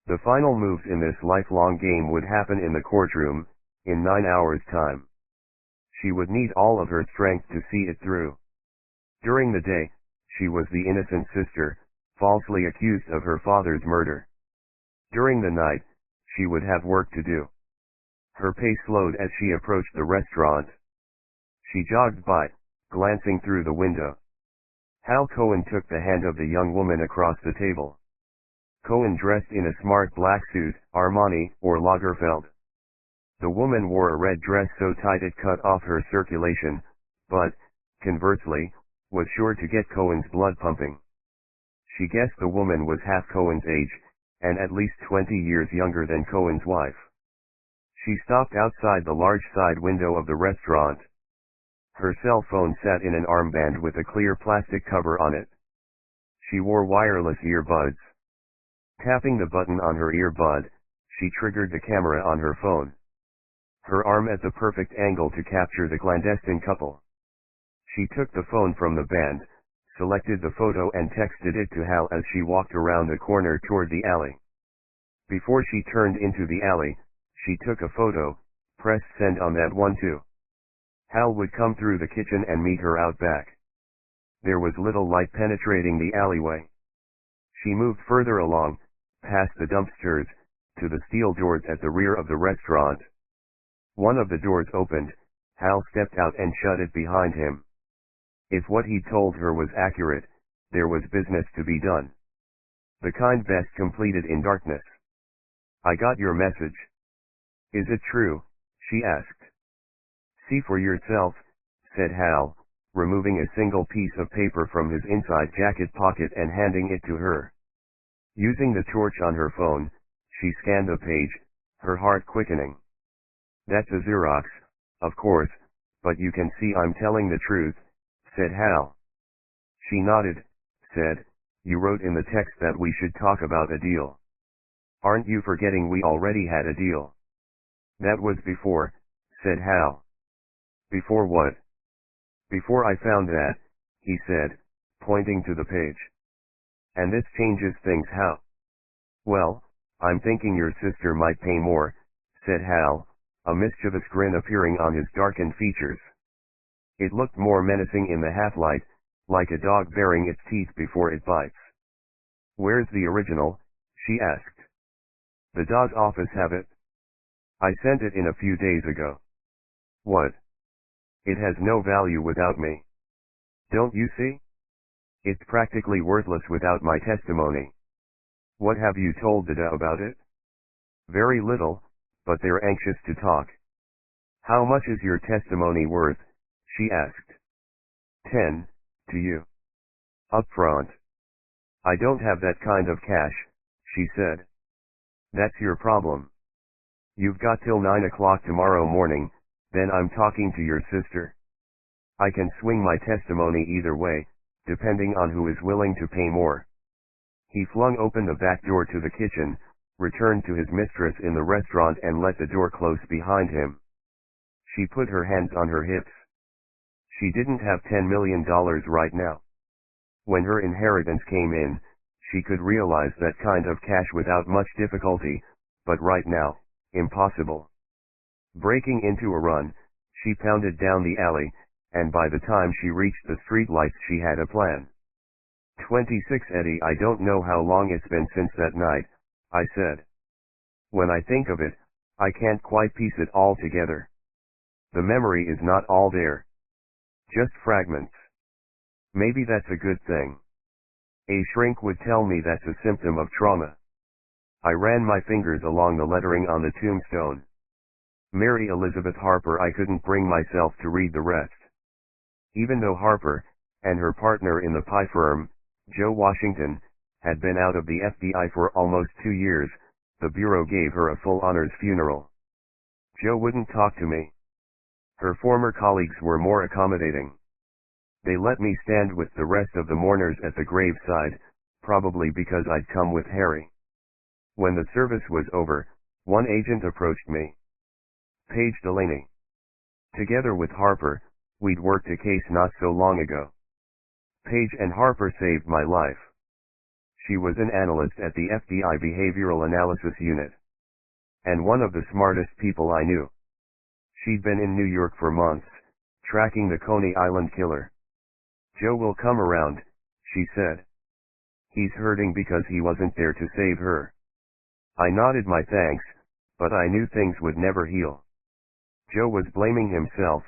The final moves in this lifelong game would happen in the courtroom, in 9 hours' time. She would need all of her strength to see it through. During the day, she was the innocent sister, falsely accused of her father's murder. During the night, she would have work to do. Her pace slowed as she approached the restaurant. She jogged by, glancing through the window. Hal Cohen took the hand of the young woman across the table. Cohen dressed in a smart black suit, Armani, or Lagerfeld. The woman wore a red dress so tight it cut off her circulation, but, conversely, was sure to get Cohen's blood pumping. She guessed the woman was half Cohen's age, and at least 20 years younger than Cohen's wife. She stopped outside the large side window of the restaurant. Her cell phone sat in an armband with a clear plastic cover on it. She wore wireless earbuds. Tapping the button on her earbud, she triggered the camera on her phone. Her arm at the perfect angle to capture the clandestine couple. She took the phone from the band, selected the photo and texted it to Hal as she walked around the corner toward the alley. Before she turned into the alley, she took a photo, pressed send on that one too. Hal would come through the kitchen and meet her out back. There was little light penetrating the alleyway. She moved further along, past the dumpsters, to the steel doors at the rear of the restaurant. One of the doors opened, Hal stepped out and shut it behind him. If what he'd told her was accurate, there was business to be done. The kind best completed in darkness. I got your message. Is it true? She asked. See for yourself, said Hal, removing a single piece of paper from his inside jacket pocket and handing it to her. Using the torch on her phone, she scanned the page, her heart quickening. That's a Xerox, of course, but you can see I'm telling the truth, said Hal. She nodded, said, you wrote in the text that we should talk about a deal. Aren't you forgetting we already had a deal? That was before, said Hal. Before what? Before I found that, he said, pointing to the page. And this changes things how? Well, I'm thinking your sister might pay more, said Hal, a mischievous grin appearing on his darkened features. It looked more menacing in the half-light, like a dog baring its teeth before it bites. Where's the original? She asked. The dog office have it. I sent it in a few days ago. What? It has no value without me. Don't you see? It's practically worthless without my testimony. What have you told Dada about it? Very little, but they're anxious to talk. How much is your testimony worth? She asked. 10, to you. Up front. I don't have that kind of cash, she said. That's your problem. You've got till 9 o'clock tomorrow morning, then I'm talking to your sister. I can swing my testimony either way, depending on who is willing to pay more. He flung open the back door to the kitchen, returned to his mistress in the restaurant and let the door close behind him. She put her hands on her hips. She didn't have $10 million right now. When her inheritance came in, she could realize that kind of cash without much difficulty, but right now, impossible. Breaking into a run, she pounded down the alley, and by the time she reached the streetlights she had a plan. 26 Eddie, I don't know how long it's been since that night, I said. When I think of it, I can't quite piece it all together. The memory is not all there. Just fragments. Maybe that's a good thing. A shrink would tell me that's a symptom of trauma. I ran my fingers along the lettering on the tombstone. Mary Elizabeth Harper. I couldn't bring myself to read the rest. Even though Harper, and her partner in the pie firm, Joe Washington, had been out of the FBI for almost 2 years, the Bureau gave her a full honors funeral. Joe wouldn't talk to me. Her former colleagues were more accommodating. They let me stand with the rest of the mourners at the graveside, probably because I'd come with Harry. When the service was over, one agent approached me. Paige Delaney. Together with Harper, we'd worked a case not so long ago. Paige and Harper saved my life. She was an analyst at the FBI Behavioral Analysis Unit. And one of the smartest people I knew. She'd been in New York for months, Tracking the Coney Island killer. Joe will come around, she said. He's hurting because he wasn't there to save her. I nodded my thanks, but I knew things would never heal. Joe was blaming himself,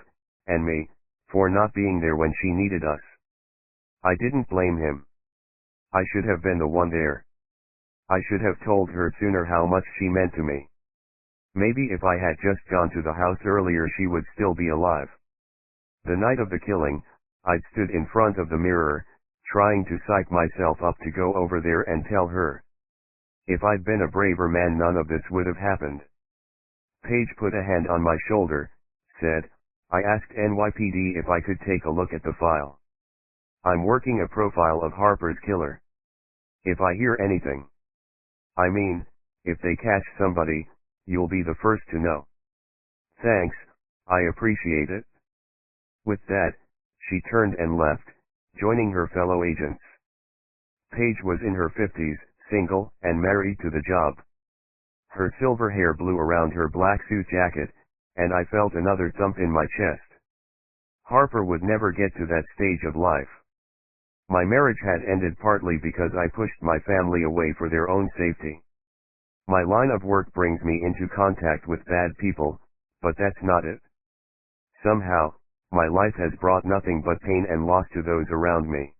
and me, for not being there when she needed us. I didn't blame him. I should have been the one there. I should have told her sooner how much she meant to me. Maybe if I had just gone to the house earlier she would still be alive. The night of the killing, I'd stood in front of the mirror, trying to psych myself up to go over there and tell her. If I'd been a braver man none of this would have happened. Paige put a hand on my shoulder, said, I asked NYPD if I could take a look at the file. I'm working a profile of Harper's killer. If I hear anything. I mean, if they catch somebody, you'll be the first to know. Thanks, I appreciate it. With that, she turned and left, joining her fellow agents. Paige was in her 50s, single, and married to the job. Her silver hair blew around her black suit jacket, and I felt another thump in my chest. Harper would never get to that stage of life. My marriage had ended partly because I pushed my family away for their own safety. My line of work brings me into contact with bad people, but that's not it. Somehow, my life has brought nothing but pain and loss to those around me.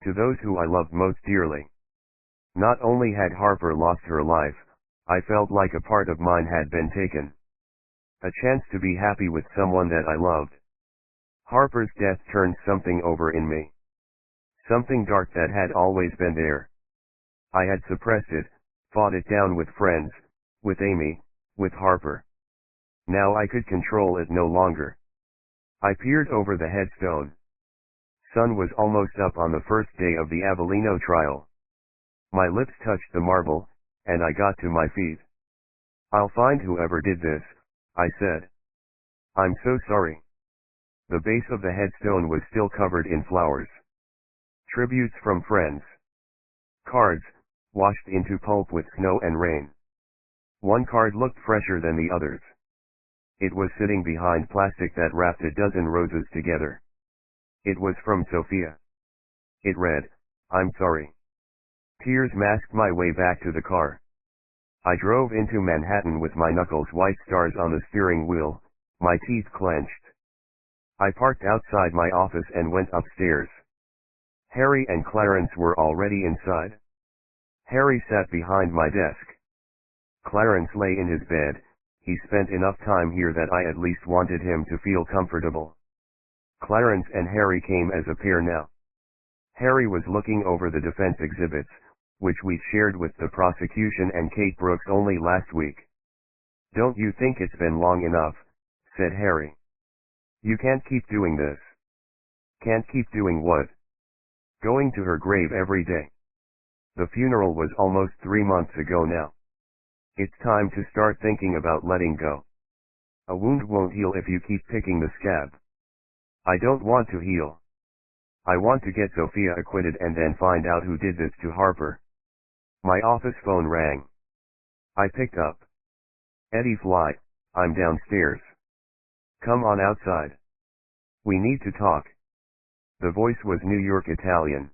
To those who I loved most dearly. Not only had Harper lost her life, I felt like a part of mine had been taken. A chance to be happy with someone that I loved. Harper's death turned something over in me. Something dark that had always been there. I had suppressed it, fought it down with friends, with Amy, with Harper. Now I could control it no longer. I peered over the headstone. Sun was almost up on the first day of the Avellino trial. My lips touched the marble, and I got to my feet. I'll find whoever did this, I said. I'm so sorry. The base of the headstone was still covered in flowers. Tributes from friends. Cards, washed into pulp with snow and rain. One card looked fresher than the others. It was sitting behind plastic that wrapped a dozen roses together. It was from Sophia. It read, I'm sorry. Tears masked my way back to the car. I drove into Manhattan with my knuckles white stars on the steering wheel, my teeth clenched. I parked outside my office and went upstairs. Harry and Clarence were already inside. Harry sat behind my desk. Clarence lay in his bed. He spent enough time here that I at least wanted him to feel comfortable. Clarence and Harry came as a pair now. Harry was looking over the defense exhibits, which we'd shared with the prosecution and Kate Brooks only last week. Don't you think it's been long enough? Said Harry. You can't keep doing this. Can't keep doing what? Going to her grave every day. The funeral was almost 3 months ago now. It's time to start thinking about letting go. A wound won't heal if you keep picking the scab. I don't want to heal. I want to get Sophia acquitted and then find out who did this to Harper. My office phone rang. I picked up. Eddie Fly, I'm downstairs. Come on outside. We need to talk. The voice was New York Italian.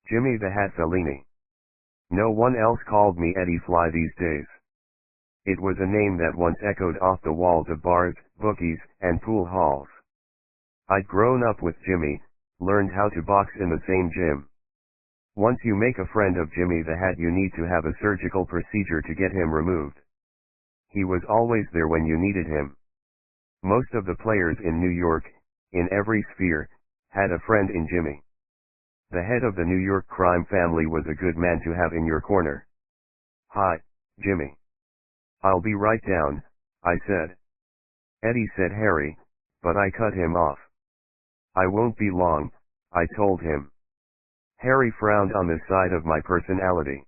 Jimmy the Hat Fellini. No one else called me Eddie Fly these days. It was a name that once echoed off the walls of bars, bookies, and pool halls. I'd grown up with Jimmy, learned how to box in the same gym. Once you make a friend of Jimmy the Hat you need to have a surgical procedure to get him removed. He was always there when you needed him. Most of the players in New York, in every sphere, had a friend in Jimmy. The head of the New York crime family was a good man to have in your corner. Hi, Jimmy. I'll be right down, I said. Eddie said Harry, but I cut him off. I won't be long, I told him. Harry frowned on the side of my personality.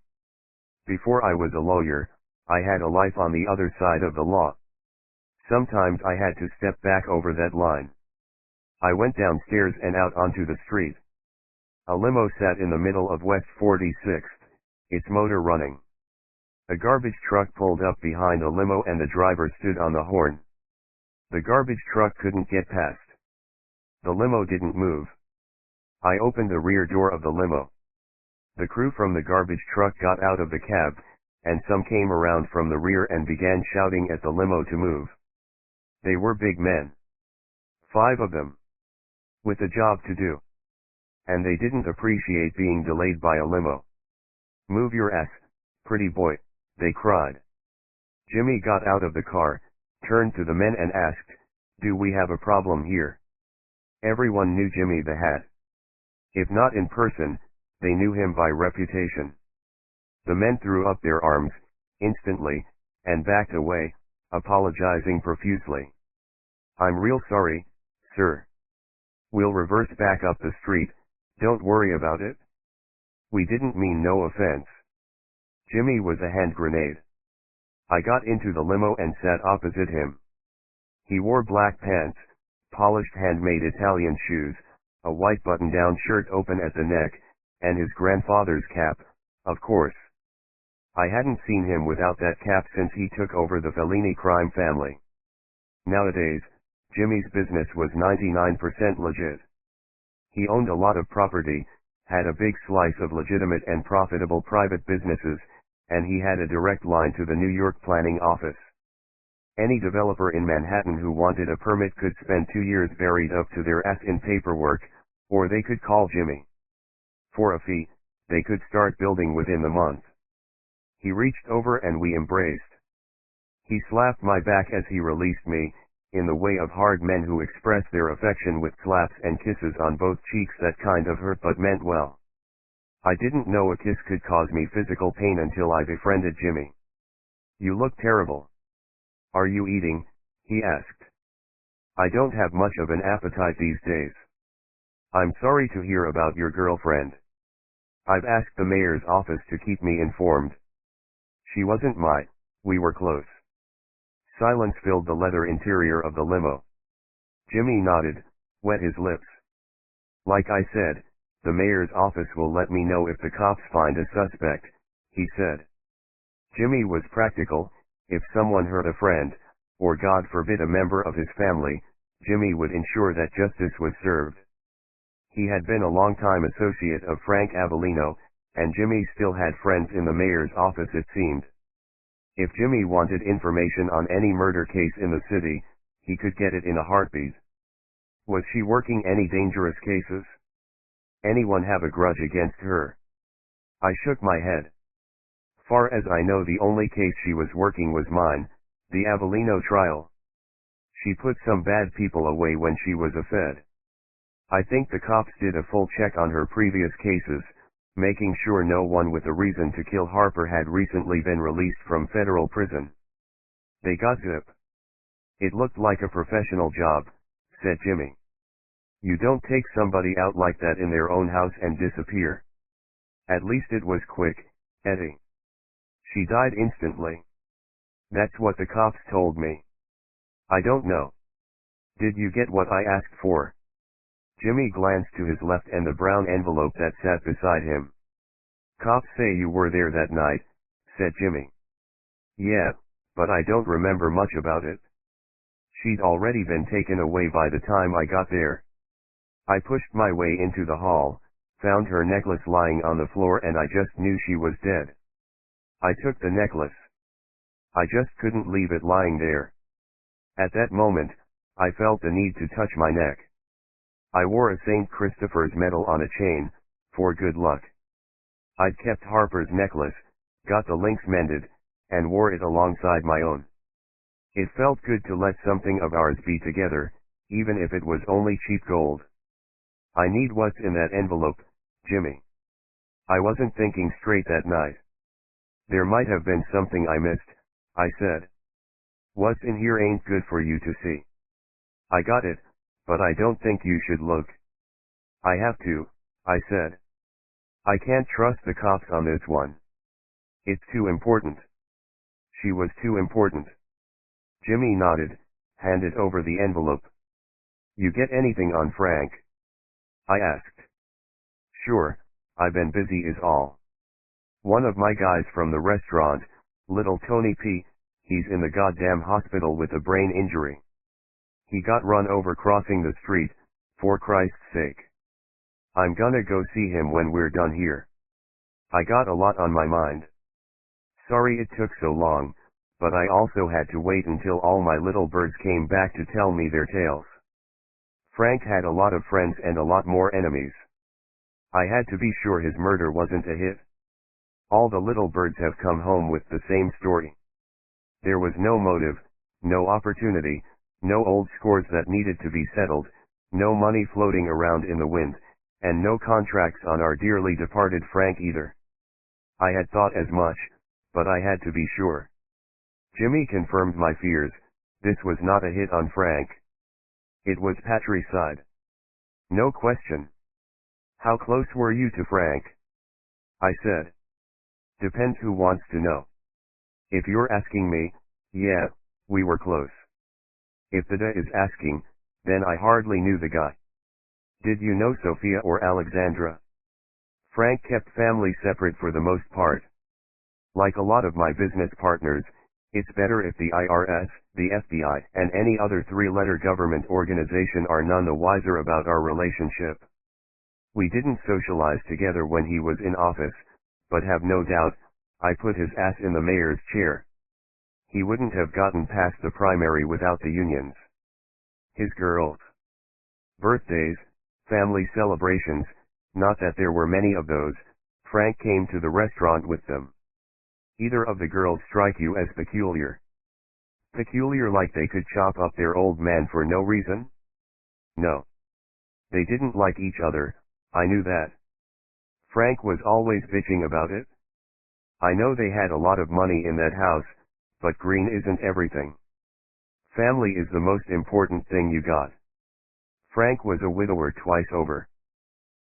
Before I was a lawyer, I had a life on the other side of the law. Sometimes I had to step back over that line. I went downstairs and out onto the street. A limo sat in the middle of West 46th, its motor running. A garbage truck pulled up behind the limo and the driver stood on the horn. The garbage truck couldn't get past. The limo didn't move. I opened the rear door of the limo. The crew from the garbage truck got out of the cab, and some came around from the rear and began shouting at the limo to move. They were big men. 5 of them. With a job to do. And they didn't appreciate being delayed by a limo. "Move your ass, pretty boy," they cried. Jimmy got out of the car, turned to the men and asked, "Do we have a problem here?" Everyone knew Jimmy the Hat. If not in person, they knew him by reputation. The men threw up their arms, instantly, and backed away, apologizing profusely. "I'm real sorry, sir. We'll reverse back up the street, don't worry about it. We didn't mean no offense." Jimmy was a hand grenade. I got into the limo and sat opposite him. He wore black pants, polished handmade Italian shoes, a white button-down shirt open at the neck, and his grandfather's cap, of course. I hadn't seen him without that cap since he took over the Fellini crime family. Nowadays, Jimmy's business was 99% legit. He owned a lot of property, had a big slice of legitimate and profitable private businesses, and he had a direct line to the New York planning office. Any developer in Manhattan who wanted a permit could spend 2 years buried up to their ass in paperwork, or they could call Jimmy. For a fee, they could start building within the month. He reached over and we embraced. He slapped my back as he released me, in the way of hard men who express their affection with slaps and kisses on both cheeks that kind of hurt but meant well. I didn't know a kiss could cause me physical pain until I befriended Jimmy. "You look terrible. Are you eating?" he asked. "I don't have much of an appetite these days." "I'm sorry to hear about your girlfriend. I've asked the mayor's office to keep me informed." "She wasn't we were close." Silence filled the leather interior of the limo. Jimmy nodded, wet his lips. "Like I said, the mayor's office will let me know if the cops find a suspect," he said. Jimmy was practical. If someone hurt a friend, or God forbid a member of his family, Jimmy would ensure that justice was served. He had been a long-time associate of Frank Avellino, and Jimmy still had friends in the mayor's office it seemed. If Jimmy wanted information on any murder case in the city, he could get it in a heartbeat. Was she working any dangerous cases? Anyone have a grudge against her? I shook my head. Far as I know, the only case she was working was mine, the Avellino trial. She put some bad people away when she was a Fed. I think the cops did a full check on her previous cases, making sure no one with a reason to kill Harper had recently been released from federal prison. They got zip. "It looked like a professional job," said Jimmy. "You don't take somebody out like that in their own house and disappear. At least it was quick, Eddie. She died instantly. That's what the cops told me." "I don't know. Did you get what I asked for?" Jimmy glanced to his left and the brown envelope that sat beside him. "Cops say you were there that night," said Jimmy. "Yeah, but I don't remember much about it. She'd already been taken away by the time I got there. I pushed my way into the hall, found her necklace lying on the floor, and I just knew she was dead. I took the necklace. I just couldn't leave it lying there. At that moment, I felt the need to touch my neck. I wore a St. Christopher's medal on a chain, for good luck. I'd kept Harper's necklace, got the links mended, and wore it alongside my own. It felt good to let something of ours be together, even if it was only cheap gold. "I need what's in that envelope, Jimmy." I wasn't thinking straight that night. "There might have been something I missed," I said. "What's in here ain't good for you to see." "I got it, but I don't think you should look." "I have to," I said. "I can't trust the cops on this one. It's too important." She was too important. Jimmy nodded, handed over the envelope. "You get anything on Frank?" I asked. "Sure, I've been busy is all. One of my guys from the restaurant, little Tony P., he's in the goddamn hospital with a brain injury. He got run over crossing the street, For Christ's sake. I'm gonna go see him when we're done here. I got a lot on my mind. Sorry it took so long, but I also had to wait until all my little birds came back to tell me their tales. Frank had a lot of friends and a lot more enemies. I had to be sure his murder wasn't a hit. All the little birds have come home with the same story. There was no motive, no opportunity, no old scores that needed to be settled, no money floating around in the wind, and no contracts on our dearly departed Frank either. I had thought as much, but I had to be sure. Jimmy confirmed my fears. This was not a hit on Frank. It was patricide. No question. How close were you to Frank? I said. Depends who wants to know. If you're asking me, yeah, we were close. If the is asking, then I hardly knew the guy. Did you know Sophia or Alexandra? Frank kept family separate for the most part. Like a lot of my business partners, it's better if the IRS, the FBI, and any other three-letter government organization are none the wiser about our relationship. We didn't socialize together when he was in office, but have no doubt, I put his ass in the mayor's chair. He wouldn't have gotten past the primary without the unions. His girls' birthdays, family celebrations, not that there were many of those, Frank came to the restaurant with them. Either of the girls strike you as peculiar? Peculiar like they could chop up their old man for no reason? No. They didn't like each other, I knew that. Frank was always bitching about it. I know they had a lot of money in that house, but green isn't everything. Family is the most important thing you got. Frank was a widower twice over.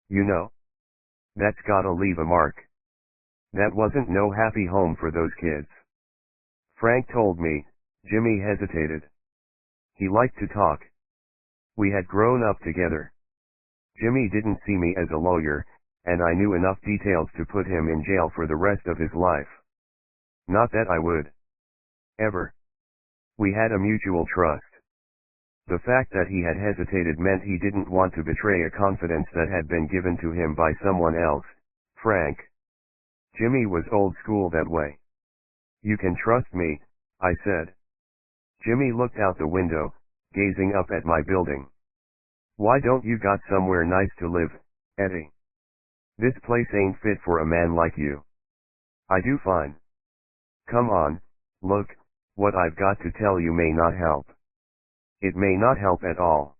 You know? That's gotta leave a mark. That wasn't no happy home for those kids. Frank told me. Jimmy hesitated. He liked to talk. We had grown up together. Jimmy didn't see me as a lawyer, and I knew enough details to put him in jail for the rest of his life. Not that I would. Ever. We had a mutual trust. The fact that he had hesitated meant he didn't want to betray a confidence that had been given to him by someone else, Frank. Jimmy was old school that way. You can trust me, I said. Jimmy looked out the window, gazing up at my building. Why don't you got somewhere nice to live, Eddie? This place ain't fit for a man like you. I do fine. Come on, look, what I've got to tell you may not help. It may not help at all.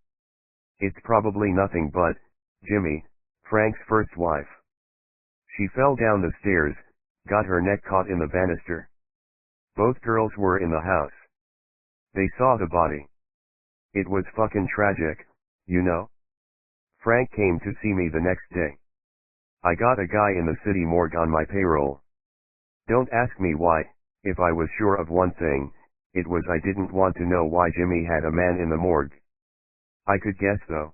It's probably nothing but, Jimmy, Frank's first wife. She fell down the stairs, got her neck caught in the banister. Both girls were in the house. They saw the body. It was fucking tragic, you know? Frank came to see me the next day. I got a guy in the city morgue on my payroll. Don't ask me why. If I was sure of one thing, it was I didn't want to know why Jimmy had a man in the morgue. I could guess though.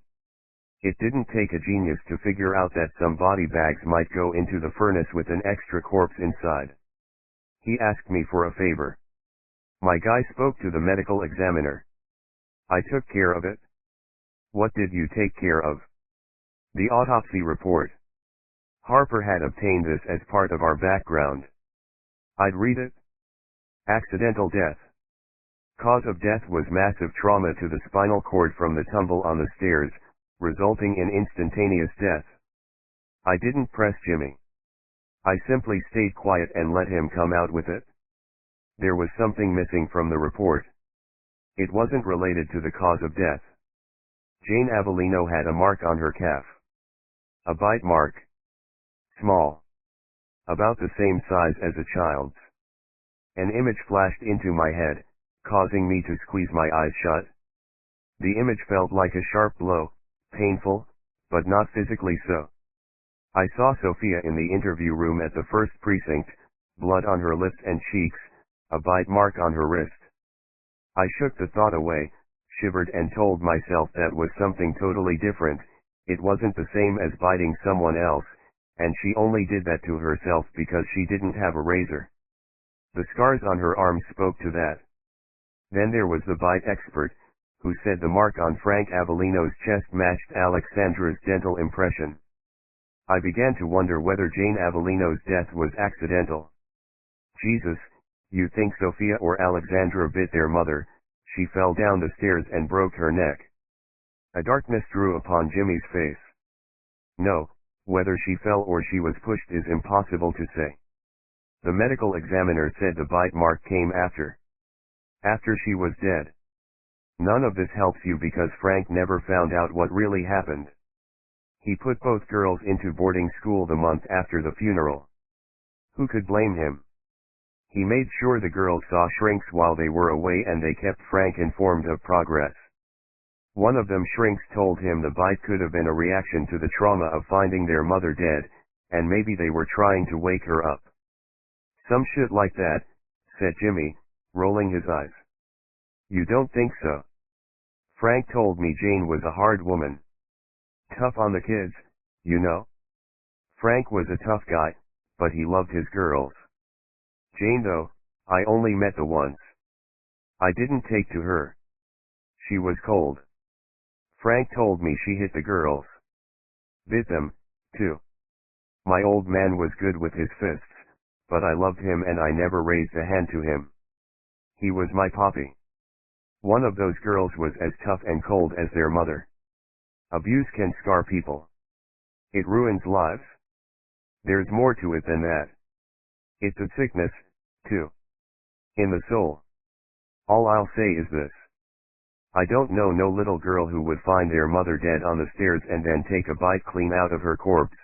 It didn't take a genius to figure out that some body bags might go into the furnace with an extra corpse inside. He asked me for a favor. My guy spoke to the medical examiner. I took care of it. What did you take care of? The autopsy report. Harper had obtained this as part of our background. I'd read it. Accidental death. Cause of death was massive trauma to the spinal cord from the tumble on the stairs, resulting in instantaneous death. I didn't press Jimmy. I simply stayed quiet and let him come out with it. There was something missing from the report. It wasn't related to the cause of death. Jane Avellino had a mark on her calf. A bite mark. Small. About the same size as a child's. An image flashed into my head, causing me to squeeze my eyes shut. The image felt like a sharp blow, painful, but not physically so. I saw Sophia in the interview room at the first precinct, blood on her lips and cheeks, a bite mark on her wrist. I shook the thought away, shivered and told myself that was something totally different. It wasn't the same as biting someone else, and she only did that to herself because she didn't have a razor. The scars on her arms spoke to that. Then there was the bite expert, who said the mark on Frank Avellino's chest matched Alexandra's dental impression. I began to wonder whether Jane Avellino's death was accidental. Jesus, you think Sophia or Alexandra bit their mother? She fell down the stairs and broke her neck. A darkness drew upon Jimmy's face. No, whether she fell or she was pushed is impossible to say. The medical examiner said the bite mark came after she was dead. None of this helps you because Frank never found out what really happened. He put both girls into boarding school the month after the funeral. Who could blame him? He made sure the girls saw shrinks while they were away and they kept Frank informed of progress. One of them shrinks told him the bite could have been a reaction to the trauma of finding their mother dead, and maybe they were trying to wake her up. Some shit like that, said Jimmy, rolling his eyes. You don't think so? Frank told me Jane was a hard woman. Tough on the kids, you know. Frank was a tough guy, but he loved his girls. Jane though, I only met the once. I didn't take to her. She was cold. Frank told me she hit the girls. Bit them, too. My old man was good with his fists, but I loved him and I never raised a hand to him. He was my poppy. One of those girls was as tough and cold as their mother. Abuse can scar people. It ruins lives. There's more to it than that. It's a sickness, too. In the soul. All I'll say is this. I don't know no little girl who would find their mother dead on the stairs and then take a bite clean out of her corpse.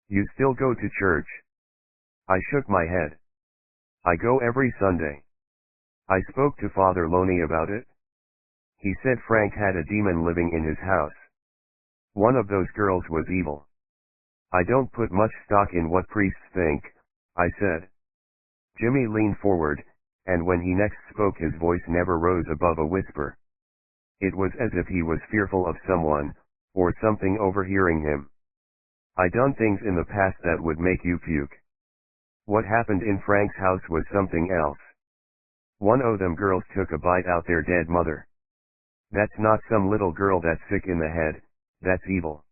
You still go to church? I shook my head. I go every Sunday. I spoke to Father Loney about it. He said Frank had a demon living in his house. One of those girls was evil. I don't put much stock in what priests think, I said. Jimmy leaned forward, and when he next spoke his voice never rose above a whisper. It was as if he was fearful of someone, or something overhearing him. I done things in the past that would make you puke. What happened in Frank's house was something else. One o' them girls took a bite out their dead mother. That's not some little girl that's sick in the head, that's evil.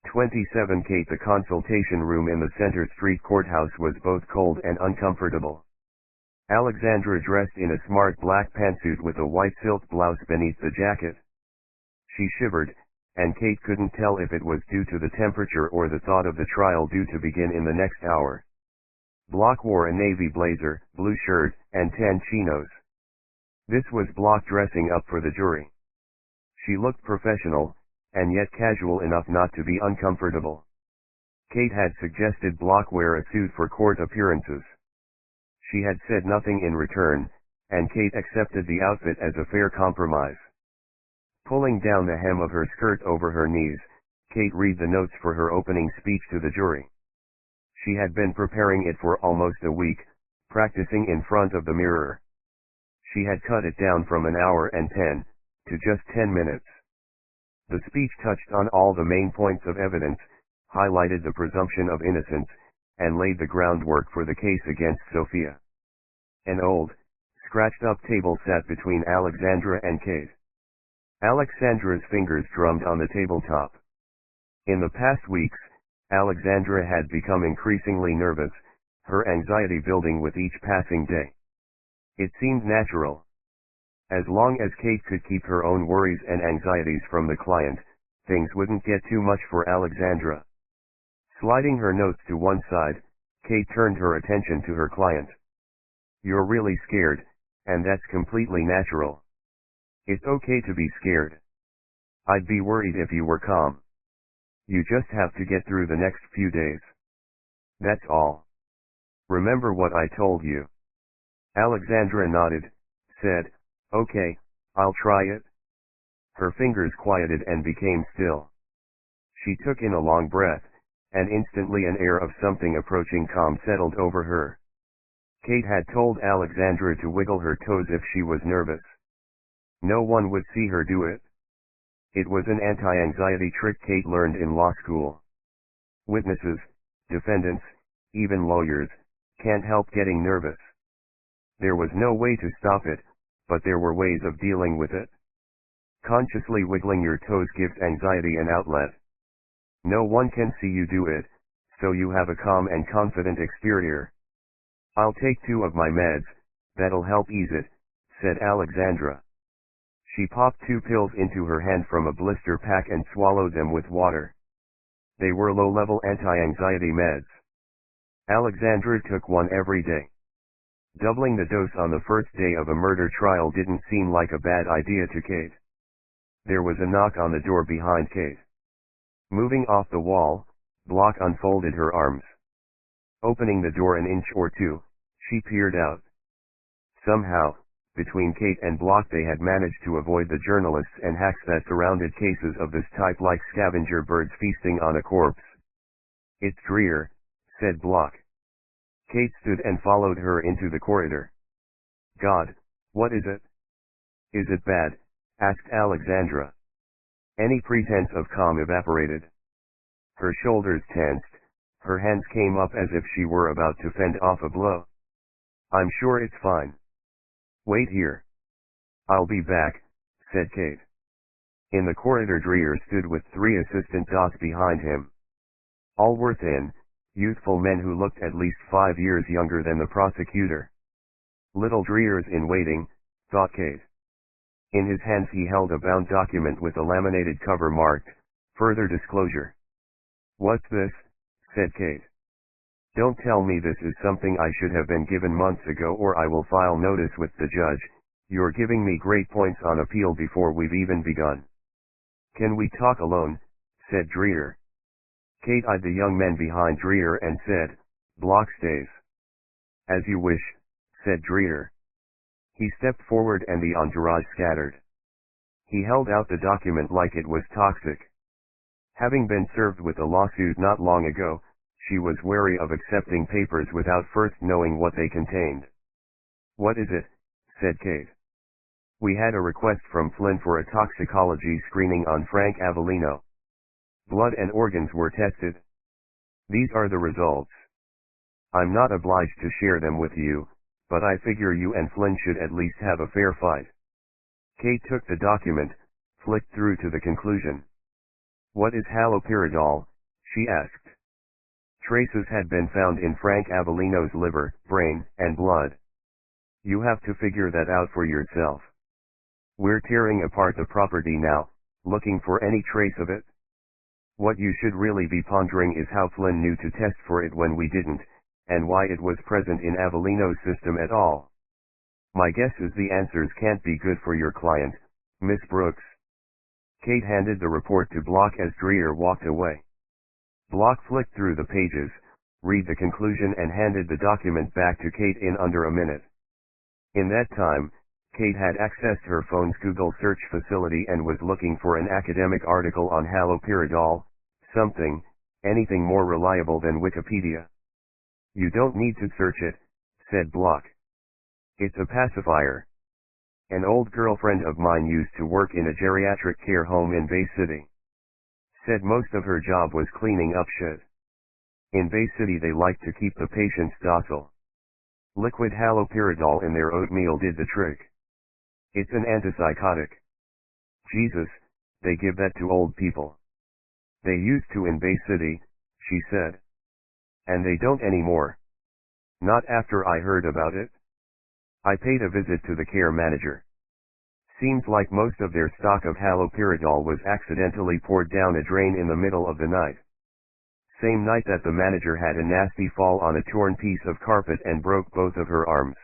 27 Kate. The consultation room in the Center Street courthouse was both cold and uncomfortable. Alexandra dressed in a smart black pantsuit with a white silk blouse beneath the jacket. She shivered, and Kate couldn't tell if it was due to the temperature or the thought of the trial due to begin in the next hour. Block wore a navy blazer, blue shirt, and tan chinos. This was Block dressing up for the jury. She looked professional, and yet casual enough not to be uncomfortable. Kate had suggested Block wear a suit for court appearances. She had said nothing in return, and Kate accepted the outfit as a fair compromise. Pulling down the hem of her skirt over her knees, Kate read the notes for her opening speech to the jury. She had been preparing it for almost a week, practicing in front of the mirror. She had cut it down from an hour and 10, to just 10 minutes. The speech touched on all the main points of evidence, highlighted the presumption of innocence, and laid the groundwork for the case against Sophia. An old, scratched-up table sat between Alexandra and Kate. Alexandra's fingers drummed on the tabletop. In the past weeks, Alexandra had become increasingly nervous, her anxiety building with each passing day. It seemed natural. As long as Kate could keep her own worries and anxieties from the client, things wouldn't get too much for Alexandra. Sliding her notes to one side, Kate turned her attention to her client. You're really scared, and that's completely natural. It's okay to be scared. I'd be worried if you were calm. You just have to get through the next few days. That's all. Remember what I told you. Alexandra nodded, said, okay, I'll try it. Her fingers quieted and became still. She took in a long breath, and instantly an air of something approaching calm settled over her. Kate had told Alexandra to wiggle her toes if she was nervous. No one would see her do it. It was an anti-anxiety trick Kate learned in law school. Witnesses, defendants, even lawyers, can't help getting nervous. There was no way to stop it, but there were ways of dealing with it. Consciously wiggling your toes gives anxiety an outlet. No one can see you do it, so you have a calm and confident exterior. I'll take 2 of my meds, that'll help ease it, said Alexandra. She popped 2 pills into her hand from a blister pack and swallowed them with water. They were low-level anti-anxiety meds. Alexandra took one every day. Doubling the dose on the first day of a murder trial didn't seem like a bad idea to Kate. There was a knock on the door behind Kate. Moving off the wall, Block unfolded her arms. Opening the door an inch or two, she peered out. Somehow, between Kate and Block they had managed to avoid the journalists and hacks that surrounded cases of this type like scavenger birds feasting on a corpse. "It's Dreer," said Block. Kate stood and followed her into the corridor. "God, what is it?" "Is it bad?" asked Alexandra. Any pretense of calm evaporated. Her shoulders tensed, her hands came up as if she were about to fend off a blow. "I'm sure it's fine. Wait here. I'll be back," said Kate. In the corridor Dreer stood with 3 assistant docs behind him. All were thin, youthful men who looked at least 5 years younger than the prosecutor. Little Dreer's in waiting, thought Kate. In his hands he held a bound document with a laminated cover marked, "Further Disclosure." "What's this?" said Kate. "Don't tell me this is something I should have been given months ago or I will file notice with the judge. You're giving me great points on appeal before we've even begun." "Can we talk alone?" said Dreer. Kate eyed the young men behind Dreer and said, "Block stays." "As you wish," said Dreer. He stepped forward and the entourage scattered. He held out the document like it was toxic. Having been served with a lawsuit not long ago, she was wary of accepting papers without first knowing what they contained. "What is it?" said Kate. "We had a request from Flynn for a toxicology screening on Frank Avellino. Blood and organs were tested. These are the results. I'm not obliged to share them with you, but I figure you and Flynn should at least have a fair fight." Kate took the document, flicked through to the conclusion. "What is haloperidol?" she asked. Traces had been found in Frank Avellino's liver, brain, and blood. You have to figure that out for yourself. We're tearing apart the property now, looking for any trace of it. What you should really be pondering is how Flynn knew to test for it when we didn't, and why it was present in Avellino's system at all. My guess is the answers can't be good for your client, Miss Brooks." Kate handed the report to Block as Dreer walked away. Block flicked through the pages, read the conclusion and handed the document back to Kate in under a minute. In that time, Kate had accessed her phone's Google search facility and was looking for an academic article on haloperidol, anything more reliable than Wikipedia. "You don't need to search it," said Block. "It's a pacifier. An old girlfriend of mine used to work in a geriatric care home in Bay City. Said most of her job was cleaning up shit. In Bay City they like to keep the patients docile. Liquid haloperidol in their oatmeal did the trick. It's an antipsychotic. Jesus, they give that to old people." "They used to in Bay City," she said. "And they don't anymore. Not after I heard about it. I paid a visit to the care manager. Seems like most of their stock of haloperidol was accidentally poured down a drain in the middle of the night. Same night that the manager had a nasty fall on a torn piece of carpet and broke both of her arms."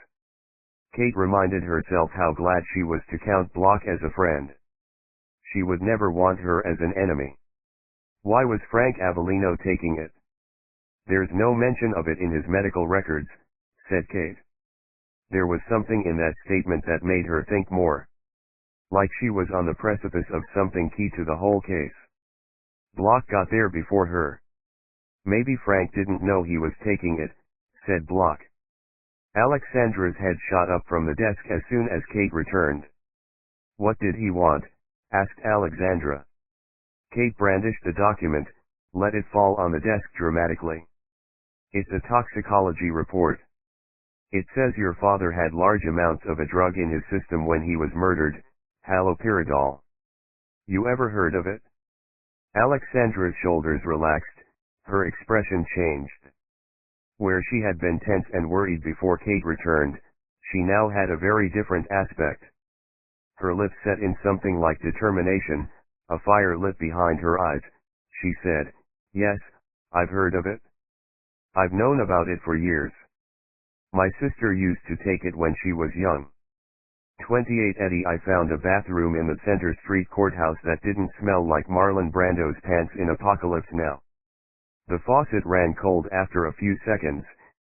Kate reminded herself how glad she was to count Block as a friend. She would never want her as an enemy. Why was Frank Avellino taking it? "There's no mention of it in his medical records," said Kate. There was something in that statement that made her think more. Like she was on the precipice of something key to the whole case. Block got there before her. "Maybe Frank didn't know he was taking it," said Block. Alexandra's head shot up from the desk as soon as Kate returned. "What did he want?" asked Alexandra. Kate brandished the document, let it fall on the desk dramatically. "It's a toxicology report. It says your father had large amounts of a drug in his system when he was murdered, haloperidol. You ever heard of it? Alexandra's shoulders relaxed, her expression changed. Where she had been tense and worried before Kate returned, she now had a very different aspect. Her lips set in something like determination, a fire lit behind her eyes. She said, "Yes, I've heard of it. I've known about it for years. My sister used to take it when she was young." 28 Eddie. I found a bathroom in the Center Street courthouse that didn't smell like Marlon Brando's pants in Apocalypse Now. The faucet ran cold after a few seconds,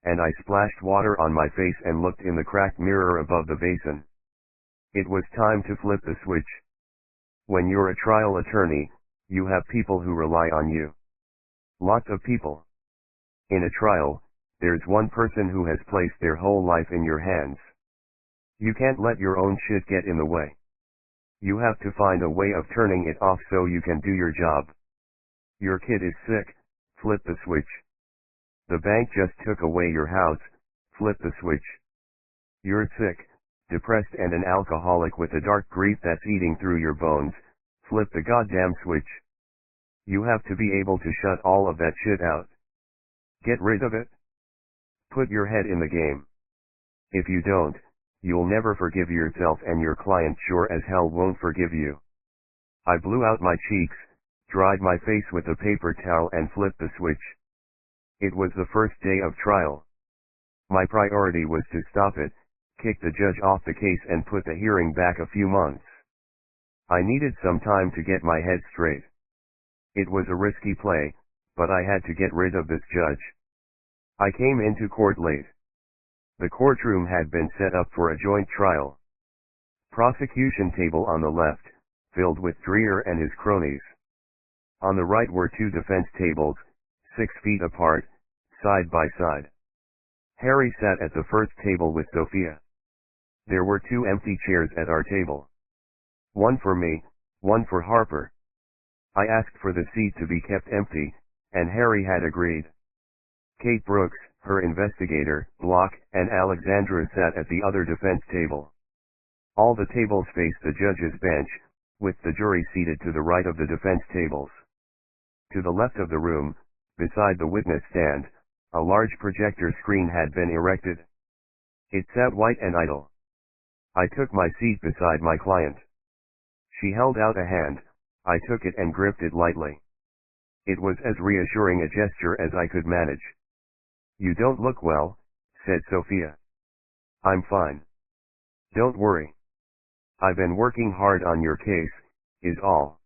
and I splashed water on my face and looked in the cracked mirror above the basin. It was time to flip the switch. When you're a trial attorney, you have people who rely on you. Lots of people. In a trial, there's one person who has placed their whole life in your hands. You can't let your own shit get in the way. You have to find a way of turning it off so you can do your job. Your kid is sick, flip the switch. The bank just took away your house, flip the switch. You're sick, depressed and an alcoholic with a dark grief that's eating through your bones, flip the goddamn switch. You have to be able to shut all of that shit out. Get rid of it. Put your head in the game. If you don't, you'll never forgive yourself and your client sure as hell won't forgive you. I blew out my cheeks, dried my face with a paper towel and flipped the switch. It was the first day of trial. My priority was to stop it, kick the judge off the case and put the hearing back a few months. I needed some time to get my head straight. It was a risky play, but I had to get rid of this judge. I came into court late. The courtroom had been set up for a joint trial. Prosecution table on the left, filled with Dreher and his cronies. On the right were two defense tables, 6 feet apart, side by side. Harry sat at the first table with Sophia. There were 2 empty chairs at our table. One for me, one for Harper. I asked for the seat to be kept empty, and Harry had agreed. Kate Brooks, her investigator, Block, and Alexandra sat at the other defense table. All the tables faced the judge's bench, with the jury seated to the right of the defense tables. To the left of the room, beside the witness stand, a large projector screen had been erected. It sat white and idle. I took my seat beside my client. She held out a hand, I took it and gripped it lightly. It was as reassuring a gesture as I could manage. "You don't look well," said Sophia. "I'm fine. Don't worry. I've been working hard on your case, is all."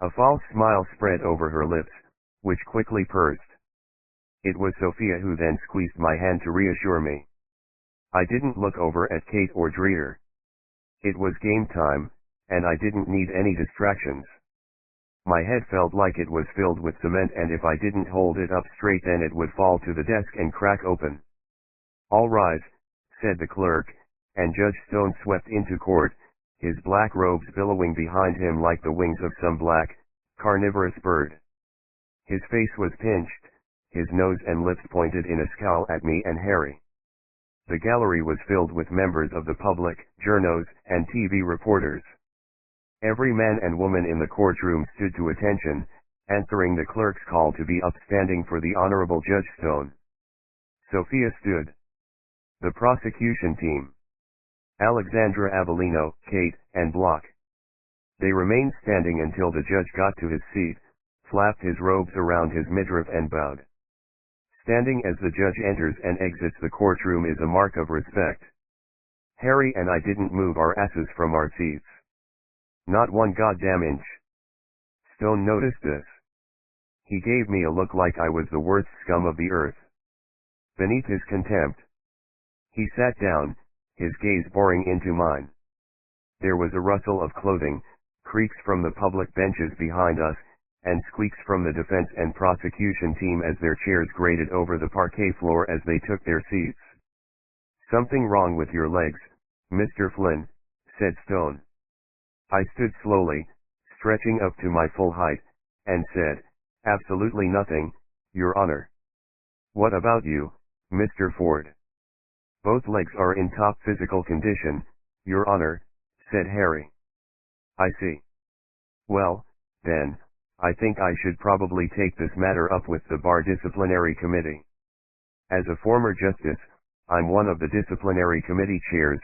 A false smile spread over her lips, which quickly pursed. It was Sophia who then squeezed my hand to reassure me. I didn't look over at Kate or Dreher. It was game time, and I didn't need any distractions. My head felt like it was filled with cement, and if I didn't hold it up straight then it would fall to the desk and crack open. "All rise," said the clerk, and Judge Stone swept into court, his black robes billowing behind him like the wings of some black, carnivorous bird. His face was pinched, his nose and lips pointed in a scowl at me and Harry. The gallery was filled with members of the public, journos, and TV reporters. Every man and woman in the courtroom stood to attention, answering the clerk's call to be upstanding for the Honorable Judge Stone. Sophia stood. The prosecution team. Alexandra Avellino, Kate, and Block. They remained standing until the judge got to his seat, flapped his robes around his midriff and bowed. Standing as the judge enters and exits the courtroom is a mark of respect. Harry and I didn't move our asses from our seats. Not one goddamn inch. Stone noticed this. He gave me a look like I was the worst scum of the earth. Beneath his contempt, he sat down, his gaze boring into mine. There was a rustle of clothing, creaks from the public benches behind us, and squeaks from the defense and prosecution team as their chairs grated over the parquet floor as they took their seats. "Something wrong with your legs, Mr. Flynn," said Stone. I stood slowly, stretching up to my full height, and said, "Absolutely nothing, Your Honor." "What about you, Mr. Ford?" "Both legs are in top physical condition, Your Honor," said Harry. "I see. Well, then, I think I should probably take this matter up with the bar disciplinary committee. As a former justice, I'm one of the disciplinary committee chairs,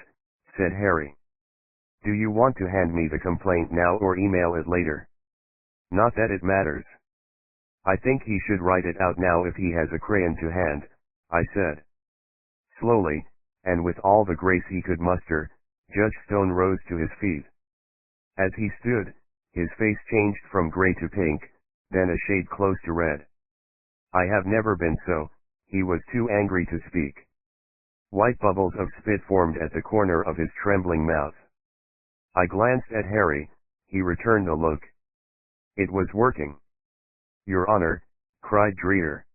said Harry. Do you want to hand me the complaint now or email it later? Not that it matters. I think he should write it out now if he has a crayon to hand, I said. Slowly, and with all the grace he could muster, Judge Stone rose to his feet. As he stood, his face changed from gray to pink, then a shade close to red. I have never been so, he was too angry to speak. White bubbles of spit formed at the corner of his trembling mouth. I glanced at Harry, he returned the look. It was working. Your Honor, cried Dreer.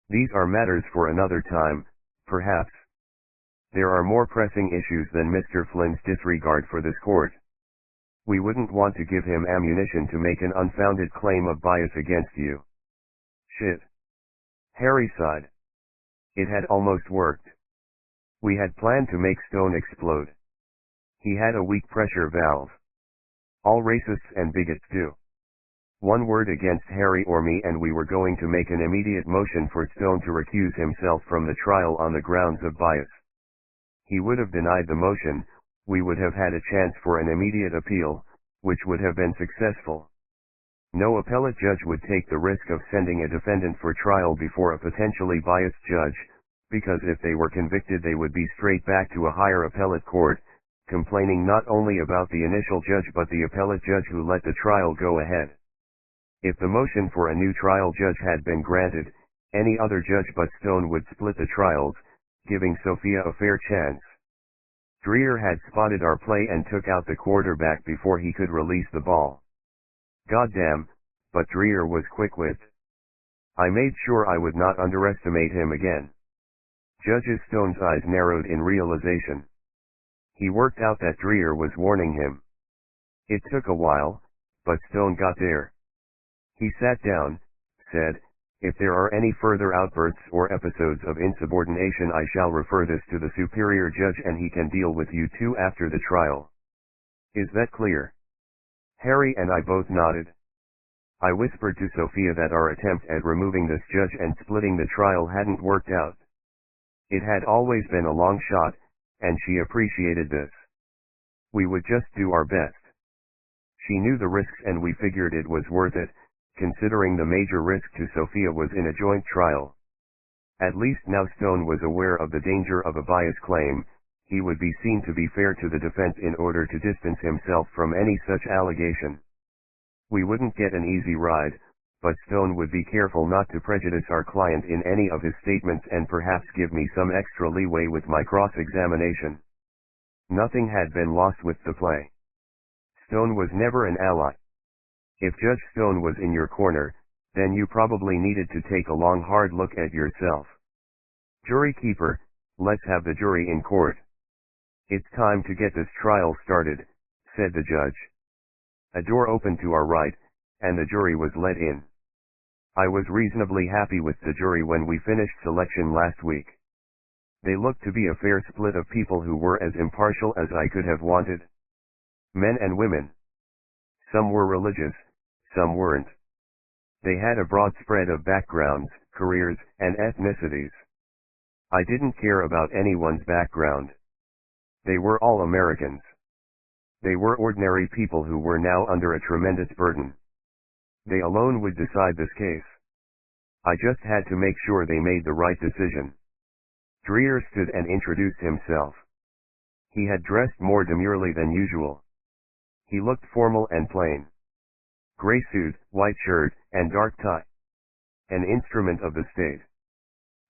These are matters for another time, perhaps. There are more pressing issues than Mr. Flynn's disregard for this court. We wouldn't want to give him ammunition to make an unfounded claim of bias against you. Shit. Harry sighed. It had almost worked. We had planned to make Stone explode. He had a weak pressure valve. All racists and bigots do. One word against Harry or me and we were going to make an immediate motion for Stone to recuse himself from the trial on the grounds of bias. He would have denied the motion, we would have had a chance for an immediate appeal, which would have been successful. No appellate judge would take the risk of sending a defendant for trial before a potentially biased judge, because if they were convicted they would be straight back to a higher appellate court, complaining not only about the initial judge but the appellate judge who let the trial go ahead. If the motion for a new trial judge had been granted, any other judge but Stone would split the trials, giving Sophia a fair chance. Dreer had spotted our play and took out the quarterback before he could release the ball. Goddamn, but Dreer was quick-witted. I made sure I would not underestimate him again. Judge Stone's eyes narrowed in realization. He worked out that Dreer was warning him. It took a while, but Stone got there. He sat down, said, "If there are any further outbursts or episodes of insubordination I shall refer this to the superior judge and he can deal with you two after the trial. Is that clear?" Harry and I both nodded. I whispered to Sophia that our attempt at removing this judge and splitting the trial hadn't worked out. It had always been a long shot, and she appreciated this. We would just do our best. She knew the risks and we figured it was worth it, considering the major risk to Sophia was in a joint trial. At least now Stone was aware of the danger of a bias claim, he would be seen to be fair to the defense in order to distance himself from any such allegation. We wouldn't get an easy ride, but Stone would be careful not to prejudice our client in any of his statements and perhaps give me some extra leeway with my cross-examination. Nothing had been lost with the play. Stone was never an ally. If Judge Stone was in your corner, then you probably needed to take a long hard look at yourself. Jury keeper, let's have the jury in court. It's time to get this trial started, said the judge. A door opened to our right, and the jury was let in. I was reasonably happy with the jury when we finished selection last week. They looked to be a fair split of people who were as impartial as I could have wanted. Men and women. Some were religious, some weren't. They had a broad spread of backgrounds, careers, and ethnicities. I didn't care about anyone's background. They were all Americans. They were ordinary people who were now under a tremendous burden. They alone would decide this case. I just had to make sure they made the right decision. Dreer stood and introduced himself. He had dressed more demurely than usual. He looked formal and plain. Gray suit, white shirt, and dark tie. An instrument of the state.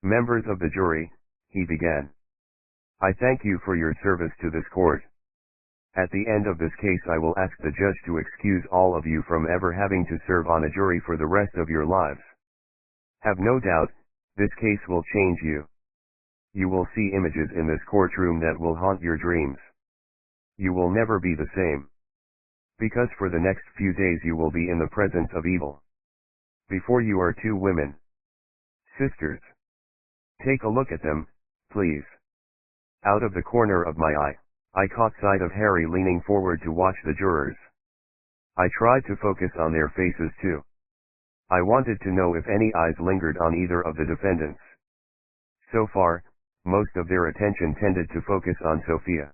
Members of the jury, he began. I thank you for your service to this court. At the end of this case I will ask the judge to excuse all of you from ever having to serve on a jury for the rest of your lives. Have no doubt, this case will change you. You will see images in this courtroom that will haunt your dreams. You will never be the same. Because for the next few days you will be in the presence of evil. Before you are two women. Sisters. Take a look at them, please. Out of the corner of my eye, I caught sight of Harry leaning forward to watch the jurors. I tried to focus on their faces too. I wanted to know if any eyes lingered on either of the defendants. So far, most of their attention tended to focus on Sophia.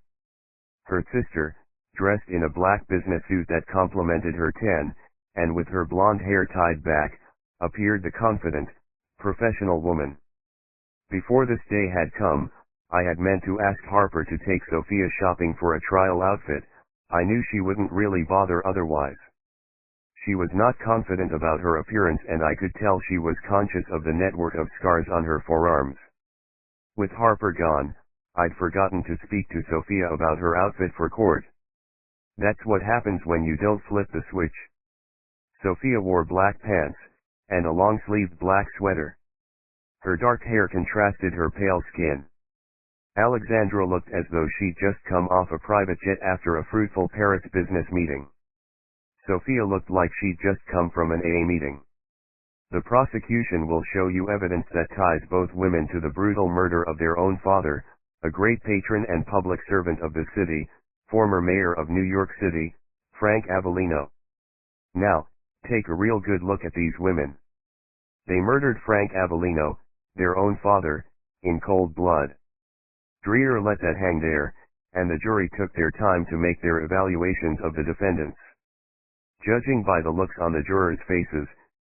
Her sister, dressed in a black business suit that complemented her tan, and with her blonde hair tied back, appeared the confident, professional woman. Before this day had come, I had meant to ask Harper to take Sophia shopping for a trial outfit. I knew she wouldn't really bother otherwise. She was not confident about her appearance, and I could tell she was conscious of the network of scars on her forearms. With Harper gone, I'd forgotten to speak to Sophia about her outfit for court. That's what happens when you don't flip the switch. Sophia wore black pants, and a long-sleeved black sweater. Her dark hair contrasted her pale skin. Alexandra looked as though she'd just come off a private jet after a fruitful Paris business meeting. Sophia looked like she'd just come from an AA meeting. The prosecution will show you evidence that ties both women to the brutal murder of their own father, a great patron and public servant of the city, former mayor of New York City, Frank Avellino. Now, take a real good look at these women. They murdered Frank Avellino, their own father, in cold blood. Dreher let that hang there, and the jury took their time to make their evaluations of the defendants. Judging by the looks on the jurors' faces,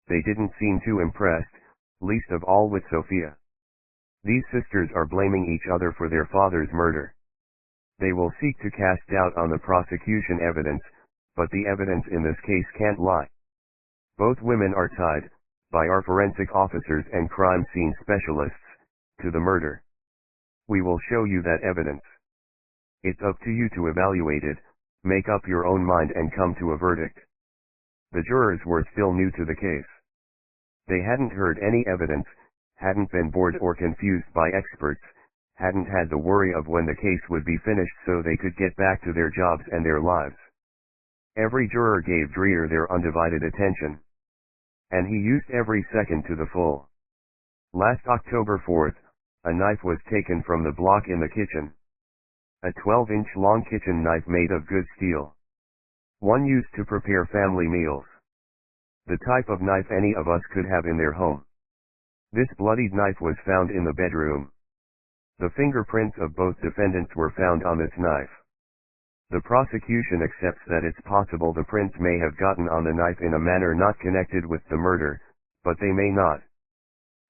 they didn't seem too impressed, least of all with Sophia. These sisters are blaming each other for their father's murder. They will seek to cast doubt on the prosecution evidence, but the evidence in this case can't lie. Both women are tied, by our forensic officers and crime scene specialists, to the murder. We will show you that evidence. It's up to you to evaluate it, make up your own mind and come to a verdict. The jurors were still new to the case. They hadn't heard any evidence, hadn't been bored or confused by experts, hadn't had the worry of when the case would be finished so they could get back to their jobs and their lives. Every juror gave Dreher their undivided attention. And he used every second to the full. Last October 4th, a knife was taken from the block in the kitchen. A 12-inch long kitchen knife made of good steel. One used to prepare family meals. The type of knife any of us could have in their home. This bloodied knife was found in the bedroom. The fingerprints of both defendants were found on this knife. The prosecution accepts that it's possible the prints may have gotten on the knife in a manner not connected with the murder, but they may not.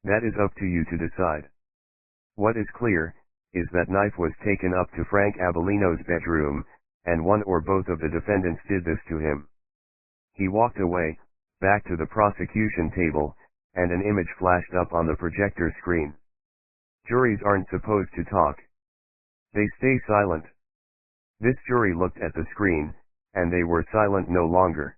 That is up to you to decide. What is clear, is that knife was taken up to Frank Avellino's bedroom, and one or both of the defendants did this to him. He walked away, back to the prosecution table, and an image flashed up on the projector screen. Juries aren't supposed to talk. They stay silent. This jury looked at the screen, and they were silent no longer.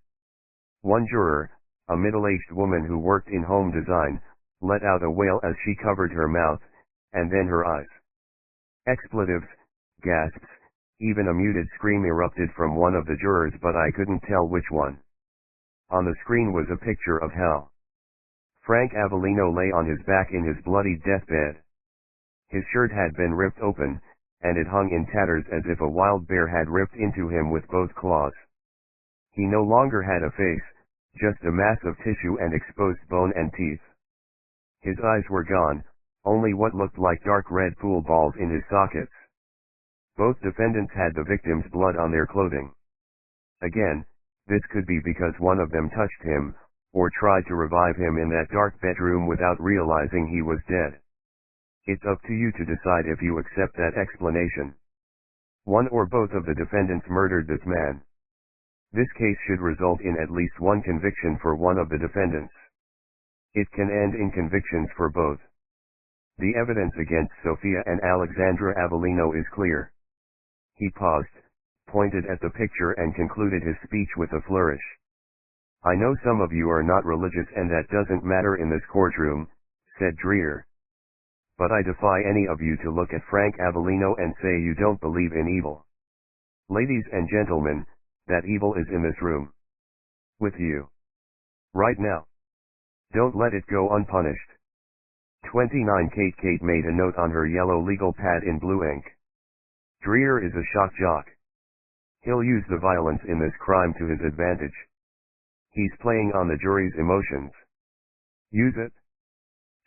One juror, a middle-aged woman who worked in home design, let out a wail as she covered her mouth, and then her eyes. Expletives, gasps, even a muted scream erupted from one of the jurors, but I couldn't tell which one. On the screen was a picture of hell. Frank Avellino lay on his back in his bloodied deathbed. His shirt had been ripped open, and it hung in tatters as if a wild bear had ripped into him with both claws. He no longer had a face, just a mass of tissue and exposed bone and teeth. His eyes were gone, only what looked like dark red pool balls in his sockets. Both defendants had the victim's blood on their clothing. Again, this could be because one of them touched him, or tried to revive him in that dark bedroom without realizing he was dead. It's up to you to decide if you accept that explanation. One or both of the defendants murdered this man. This case should result in at least one conviction for one of the defendants. It can end in convictions for both. The evidence against Sophia and Alexandra Avellino is clear. He paused, pointed at the picture and concluded his speech with a flourish. I know some of you are not religious and that doesn't matter in this courtroom, said Dreher. But I defy any of you to look at Frank Avellino and say you don't believe in evil. Ladies and gentlemen, that evil is in this room. With you. Right now. Don't let it go unpunished. 29 Kate made a note on her yellow legal pad in blue ink. Dreher is a shock jock. He'll use the violence in this crime to his advantage. He's playing on the jury's emotions. Use it.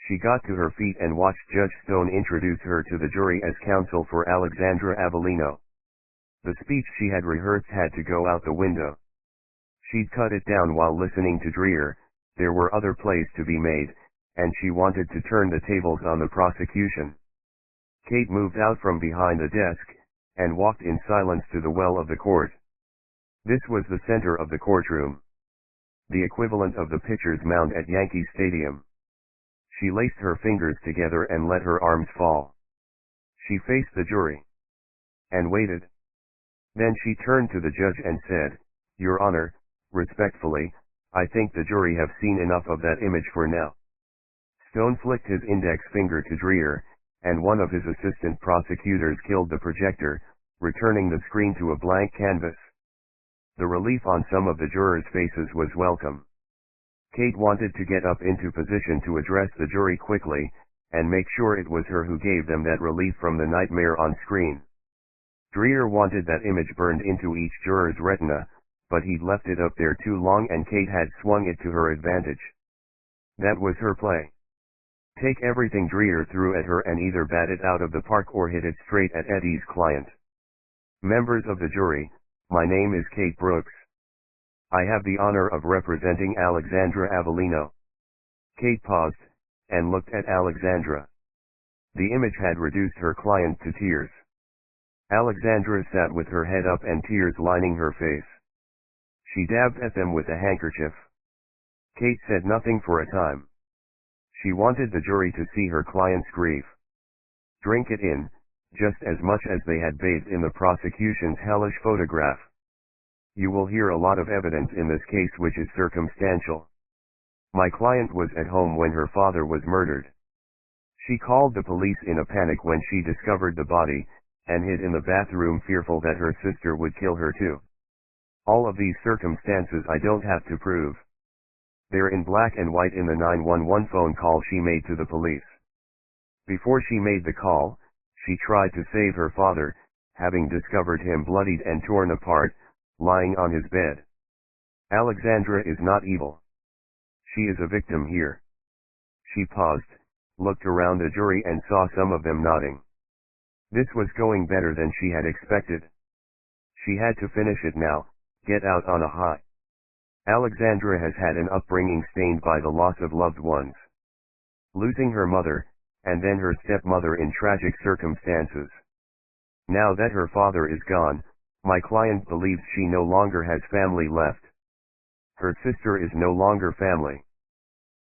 She got to her feet and watched Judge Stone introduce her to the jury as counsel for Alexandra Avellino. The speech she had rehearsed had to go out the window. She'd cut it down while listening to Dreer. There were other plays to be made, and she wanted to turn the tables on the prosecution. Kate moved out from behind the desk, and walked in silence to the well of the court. This was the center of the courtroom. The equivalent of the pitcher's mound at Yankee Stadium. She laced her fingers together and let her arms fall. She faced the jury. And waited. Then she turned to the judge and said, "Your Honor, respectfully, I think the jury have seen enough of that image for now." Stone flicked his index finger to Dreer, and one of his assistant prosecutors killed the projector, returning the screen to a blank canvas. The relief on some of the jurors' faces was welcome. Kate wanted to get up into position to address the jury quickly, and make sure it was her who gave them that relief from the nightmare on screen. Dreer wanted that image burned into each juror's retina, but he'd left it up there too long and Kate had swung it to her advantage. That was her play. Take everything Dreer threw at her and either bat it out of the park or hit it straight at Eddie's client. Members of the jury, my name is Kate Brooks. I have the honor of representing Alexandra Avellino. Kate paused, and looked at Alexandra. The image had reduced her client to tears. Alexandra sat with her head up and tears lining her face. She dabbed at them with a handkerchief. Kate said nothing for a time. She wanted the jury to see her client's grief. Drink it in, just as much as they had bathed in the prosecution's hellish photograph. You will hear a lot of evidence in this case which is circumstantial. My client was at home when her father was murdered. She called the police in a panic when she discovered the body, and hid in the bathroom fearful that her sister would kill her too. All of these circumstances I don't have to prove. They're in black and white in the 911 phone call she made to the police. Before she made the call, she tried to save her father, having discovered him bloodied and torn apart, lying on his bed. Alexandra is not evil. She is a victim here. She paused, looked around the jury and saw some of them nodding. This was going better than she had expected. She had to finish it now, get out on a high. Alexandra has had an upbringing stained by the loss of loved ones. Losing her mother, and then her stepmother in tragic circumstances. Now that her father is gone, my client believes she no longer has family left. Her sister is no longer family.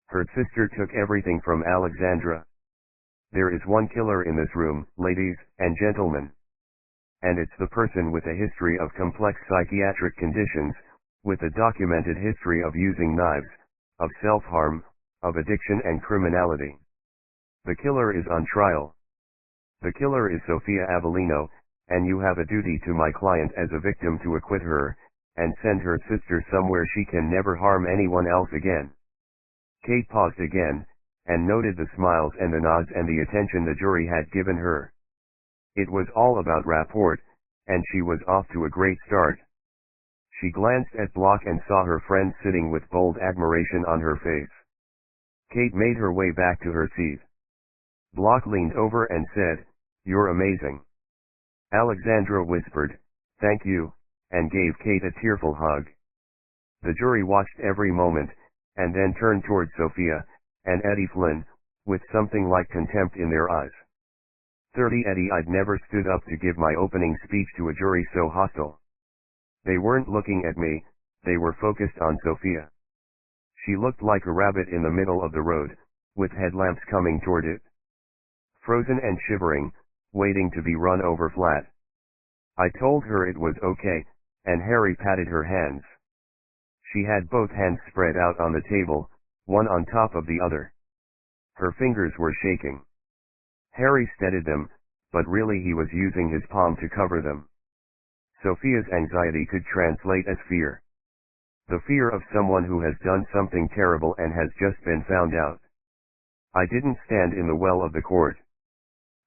Her sister took everything from Alexandra. There is one killer in this room, ladies and gentlemen. And it's the person with a history of complex psychiatric conditions, with a documented history of using knives, of self-harm, of addiction and criminality. The killer is on trial. The killer is Sophia Avellino, and you have a duty to my client as a victim to acquit her, and send her sister somewhere she can never harm anyone else again. Kate paused again, and noted the smiles and the nods and the attention the jury had given her. It was all about rapport, and she was off to a great start. She glanced at Block and saw her friend sitting with bold admiration on her face. Kate made her way back to her seat. Block leaned over and said, "You're amazing." Alexandra whispered, "Thank you," and gave Kate a tearful hug. The jury watched every moment, and then turned toward Sophia, and Eddie Flynn, with something like contempt in their eyes. 30 Eddie, I'd never stood up to give my opening speech to a jury so hostile. They weren't looking at me, they were focused on Sophia. She looked like a rabbit in the middle of the road, with headlamps coming toward it. Frozen and shivering, waiting to be run over flat. I told her it was okay, and Harry patted her hands. She had both hands spread out on the table, one on top of the other. Her fingers were shaking. Harry steadied them, but really he was using his palm to cover them. Sophia's anxiety could translate as fear. The fear of someone who has done something terrible and has just been found out. I didn't stand in the well of the court.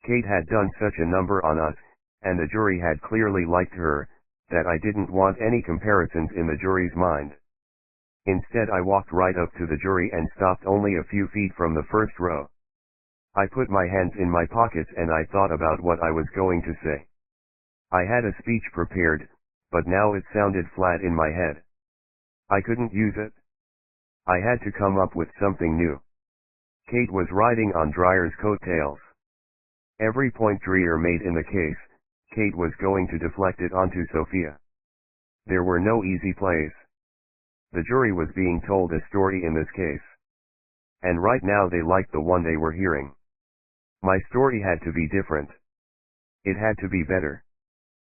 Kate had done such a number on us, and the jury had clearly liked her, that I didn't want any comparisons in the jury's mind. Instead I walked right up to the jury and stopped only a few feet from the first row. I put my hands in my pockets and I thought about what I was going to say. I had a speech prepared, but now it sounded flat in my head. I couldn't use it. I had to come up with something new. Kate was riding on Dreyer's coattails. Every point Dreyer made in the case, Kate was going to deflect it onto Sophia. There were no easy plays. The jury was being told a story in this case. And right now they liked the one they were hearing. My story had to be different. It had to be better.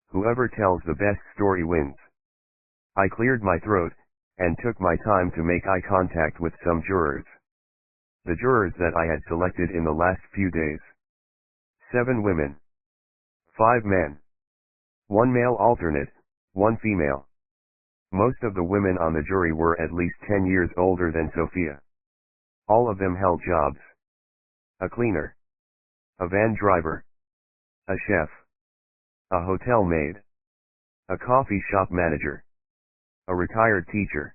Whoever tells the best story wins. I cleared my throat, and took my time to make eye contact with some jurors. The jurors that I had selected in the last few days. 7 women. 5 men. 1 male alternate, 1 female. Most of the women on the jury were at least 10 years older than Sophia. All of them held jobs. A cleaner. A van driver. A chef. A hotel maid. A coffee shop manager. A retired teacher.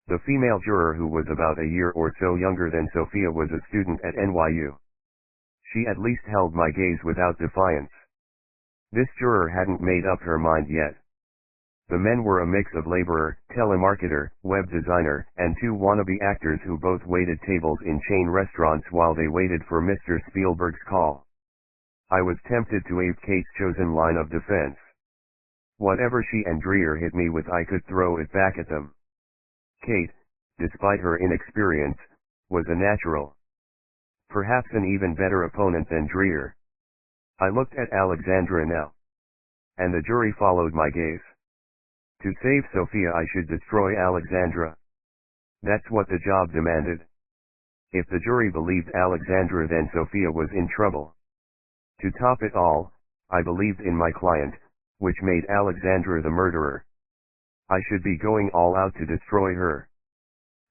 The female juror, who was about a year or so younger than Sophia, was a student at NYU. She at least held my gaze without defiance. This juror hadn't made up her mind yet. The men were a mix of laborer, telemarketer, web designer, and 2 wannabe actors who both waited tables in chain restaurants while they waited for Mr. Spielberg's call. I was tempted to ape Kate's chosen line of defense. Whatever she and Dreyer hit me with, I could throw it back at them. Kate, despite her inexperience, was a natural. Perhaps an even better opponent than Dreyer. I looked at Alexandra now. And the jury followed my gaze. To save Sophia I should destroy Alexandra. That's what the job demanded. If the jury believed Alexandra, then Sophia was in trouble. To top it all, I believed in my client, which made Alexandra the murderer. I should be going all out to destroy her.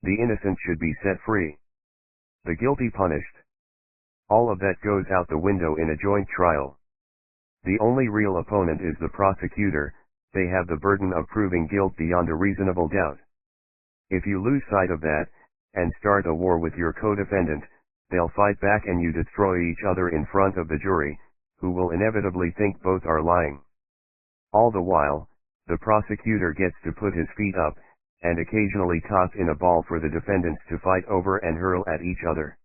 The innocent should be set free. The guilty punished. All of that goes out the window in a joint trial. The only real opponent is the prosecutor. They have the burden of proving guilt beyond a reasonable doubt. If you lose sight of that, and start a war with your co-defendant, they'll fight back and you destroy each other in front of the jury, who will inevitably think both are lying. All the while, the prosecutor gets to put his feet up, and occasionally toss in a ball for the defendants to fight over and hurl at each other.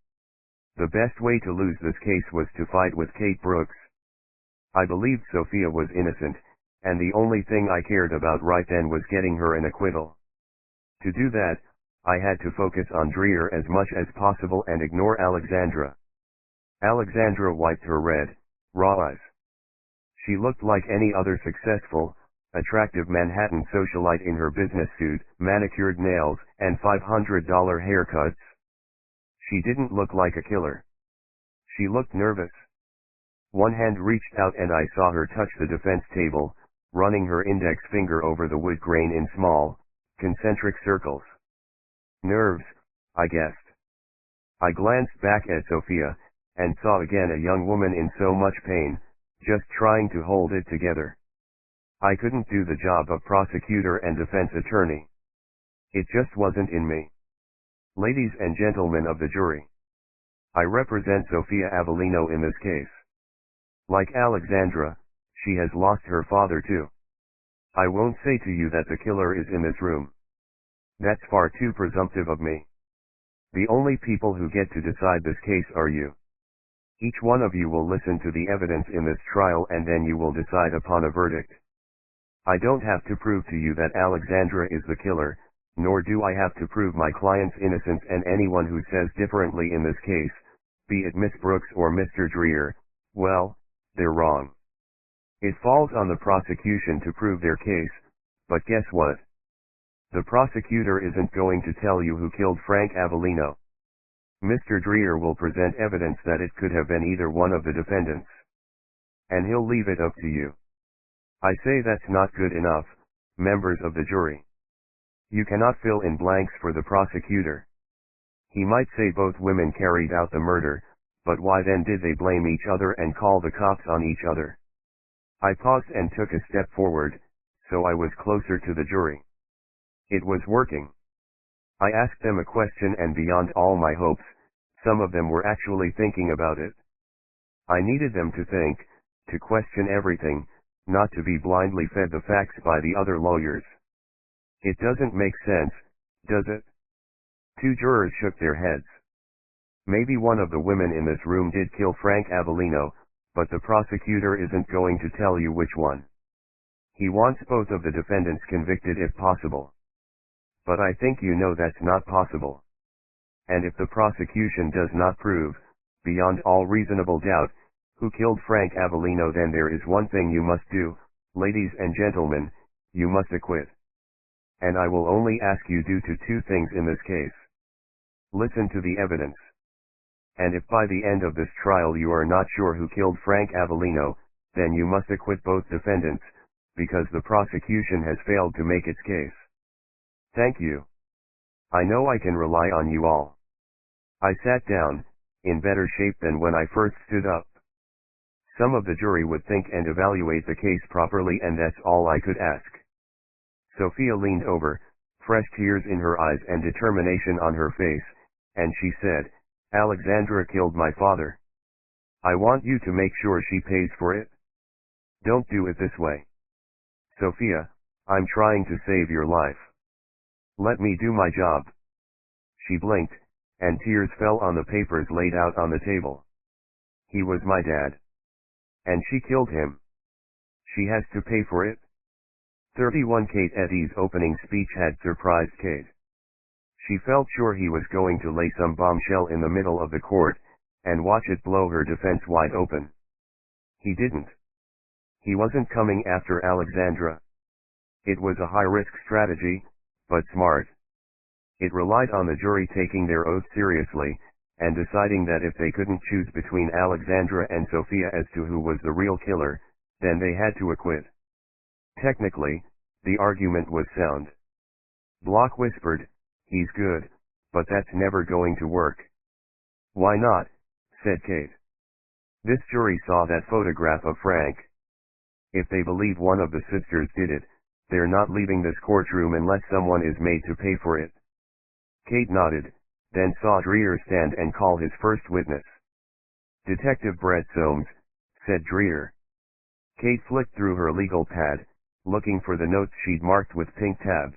The best way to lose this case was to fight with Kate Brooks. I believed Sophia was innocent, and the only thing I cared about right then was getting her an acquittal. To do that, I had to focus on Dreyer as much as possible and ignore Alexandra. Alexandra wiped her red, raw eyes. She looked like any other successful, attractive Manhattan socialite in her business suit, manicured nails, and $500 haircuts. She didn't look like a killer. She looked nervous. One hand reached out and I saw her touch the defense table, running her index finger over the wood grain in small, concentric circles. Nerves, I guessed. I glanced back at Sophia, and saw again a young woman in so much pain, just trying to hold it together. I couldn't do the job of prosecutor and defense attorney. It just wasn't in me. Ladies and gentlemen of the jury, I represent Sophia Avellino in this case. Like Alexandra, she has lost her father too. I won't say to you that the killer is in this room. That's far too presumptive of me. The only people who get to decide this case are you. Each one of you will listen to the evidence in this trial and then you will decide upon a verdict. I don't have to prove to you that Alexandra is the killer, nor do I have to prove my client's innocence, and anyone who says differently in this case, be it Miss Brooks or Mr. Dreyer, well, they're wrong. It falls on the prosecution to prove their case, but guess what? The prosecutor isn't going to tell you who killed Frank Avellino. Mr. Dreyer will present evidence that it could have been either one of the defendants. And he'll leave it up to you. I say that's not good enough, members of the jury. You cannot fill in blanks for the prosecutor. He might say both women carried out the murder, but why then did they blame each other and call the cops on each other? I paused and took a step forward, so I was closer to the jury. It was working. I asked them a question and beyond all my hopes, some of them were actually thinking about it. I needed them to think, to question everything, not to be blindly fed the facts by the other lawyers. It doesn't make sense, does it? Two jurors shook their heads. Maybe one of the women in this room did kill Frank Avellino, but the prosecutor isn't going to tell you which one. He wants both of the defendants convicted if possible. But I think you know that's not possible. And if the prosecution does not prove, beyond all reasonable doubt, who killed Frank Avellino, then there is one thing you must do, ladies and gentlemen, you must acquit. And I will only ask you to do two things in this case. Listen to the evidence. And if by the end of this trial you are not sure who killed Frank Avellino, then you must acquit both defendants, because the prosecution has failed to make its case. Thank you. I know I can rely on you all. I sat down, in better shape than when I first stood up. Some of the jury would think and evaluate the case properly, and that's all I could ask. Sophia leaned over, fresh tears in her eyes and determination on her face, and she said, "Alexandra killed my father. I want you to make sure she pays for it. Don't do it this way. Sophia, I'm trying to save your life. Let me do my job." She blinked, and tears fell on the papers laid out on the table. He was my dad. And she killed him. She has to pay for it. 31 Kate Eddy's opening speech had surprised Kate. She felt sure he was going to lay some bombshell in the middle of the court, and watch it blow her defense wide open. He didn't. He wasn't coming after Alexandra. It was a high-risk strategy, but smart. It relied on the jury taking their oath seriously, and deciding that if they couldn't choose between Alexandra and Sophia as to who was the real killer, then they had to acquit. Technically, the argument was sound. Block whispered, "He's good, but that's never going to work." "Why not?" said Kate. "This jury saw that photograph of Frank. If they believe one of the sisters did it, they're not leaving this courtroom unless someone is made to pay for it." Kate nodded, then saw Dreer stand and call his first witness. "Detective Brett Soames," said Dreer. Kate flicked through her legal pad, looking for the notes she'd marked with pink tabs.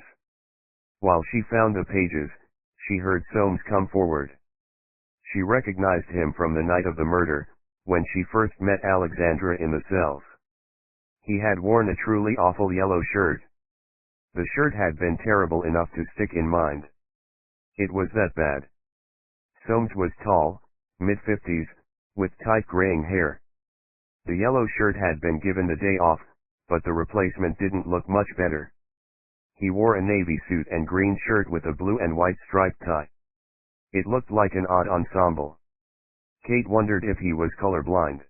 While she found the pages, she heard Soames come forward. She recognized him from the night of the murder, when she first met Alexandra in the cells. He had worn a truly awful yellow shirt. The shirt had been terrible enough to stick in mind. It was that bad. Soames was tall, mid-50s, with tight graying hair. The yellow shirt had been given the day off, but the replacement didn't look much better. He wore a navy suit and green shirt with a blue and white striped tie. It looked like an odd ensemble. Kate wondered if he was colorblind.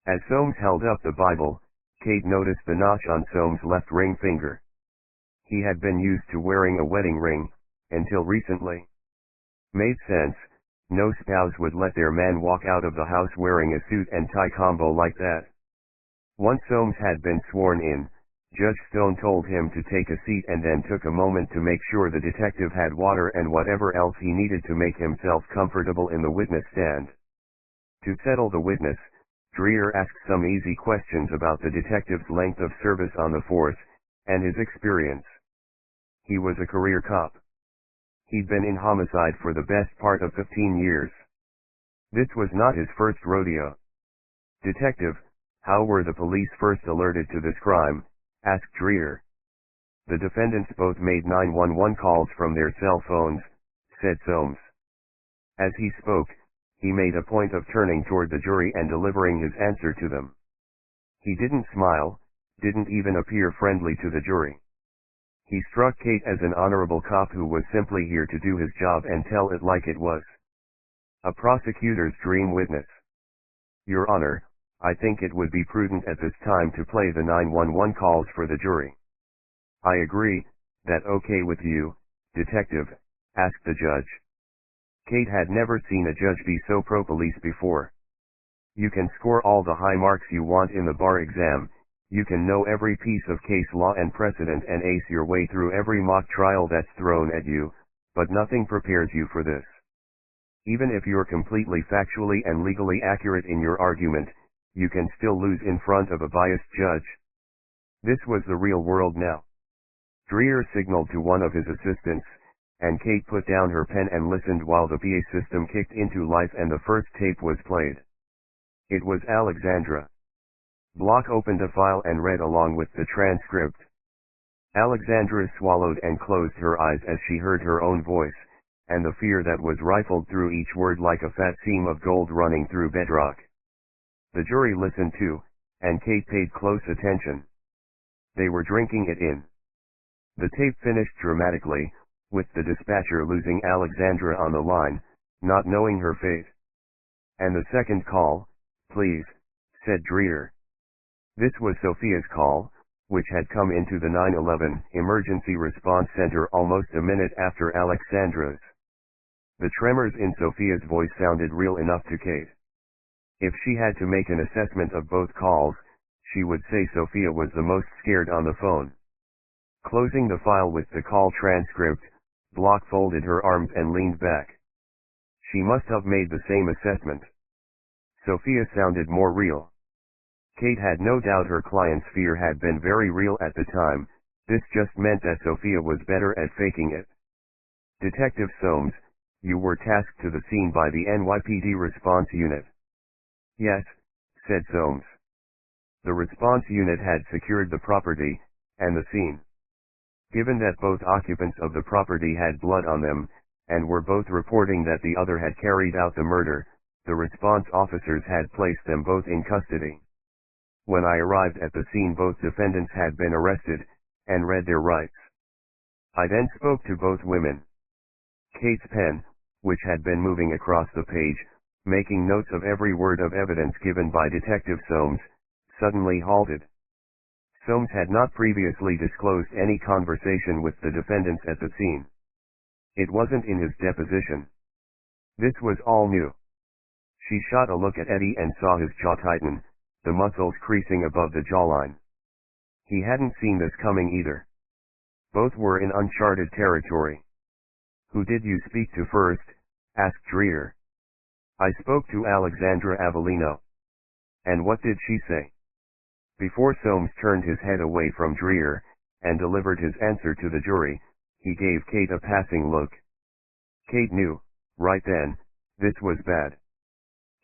As Soames held up the Bible, Kate noticed the notch on Soames' left ring finger. He had been used to wearing a wedding ring, until recently. Made sense, no spouse would let their man walk out of the house wearing a suit and tie combo like that. Once Soames had been sworn in, Judge Stone told him to take a seat and then took a moment to make sure the detective had water and whatever else he needed to make himself comfortable in the witness stand. To settle the witness, Dreer asked some easy questions about the detective's length of service on the force, and his experience. He was a career cop. He'd been in homicide for the best part of 15 years. This was not his first rodeo. "Detective, how were the police first alerted to this crime?" asked Dreer. "The defendants both made 911 calls from their cell phones," said Soames. As he spoke, he made a point of turning toward the jury and delivering his answer to them. He didn't smile, didn't even appear friendly to the jury. He struck Kate as an honorable cop who was simply here to do his job and tell it like it was. A prosecutor's dream witness. "Your Honor, I think it would be prudent at this time to play the 911 calls for the jury." "I agree, that okay with you, Detective?" asked the judge. Kate had never seen a judge be so pro-police before. "You can score all the high marks you want in the bar exam, you can know every piece of case law and precedent and ace your way through every mock trial that's thrown at you, But nothing prepares you for this. Even if you're completely factually and legally accurate in your argument, you can still lose in front of a biased judge. This was the real world now. Dreer signaled to one of his assistants, and Kate put down her pen and listened while the PA system kicked into life and the first tape was played. It was Alexandra. Block opened a file and read along with the transcript. Alexandra swallowed and closed her eyes as she heard her own voice, and the fear that was rifled through each word like a fat seam of gold running through bedrock. The jury listened too, and Kate paid close attention. They were drinking it in. The tape finished dramatically, with the dispatcher losing Alexandra on the line, not knowing her fate. And the second call, please, said Dreer. This was Sophia's call, which had come into the 911 emergency response center almost a minute after Alexandra's. The tremors in Sophia's voice sounded real enough to Kate. If she had to make an assessment of both calls, she would say Sophia was the most scared on the phone. Closing the file with the call transcript, Block folded her arms and leaned back. She must have made the same assessment. Sophia sounded more real. Kate had no doubt her client's fear had been very real at the time. This just meant that Sophia was better at faking it. Detective Soames, you were tasked to the scene by the NYPD response unit. Yes, said Soames. The response unit had secured the property, and the scene. Given that both occupants of the property had blood on them, and were both reporting that the other had carried out the murder, the response officers had placed them both in custody. When I arrived at the scene, both defendants had been arrested, and read their rights. I then spoke to both women. Kate's pen, which had been moving across the page, making notes of every word of evidence given by Detective Soames, suddenly halted. Soames had not previously disclosed any conversation with the defendants at the scene. It wasn't in his deposition. This was all new. She shot a look at Eddie and saw his jaw tighten, the muscles creasing above the jawline. He hadn't seen this coming either. Both were in uncharted territory. Who did you speak to first? Asked Dreer. I spoke to Alexandra Avellino. And what did she say? Before Soames turned his head away from Dreer, and delivered his answer to the jury, he gave Kate a passing look. Kate knew, right then, this was bad.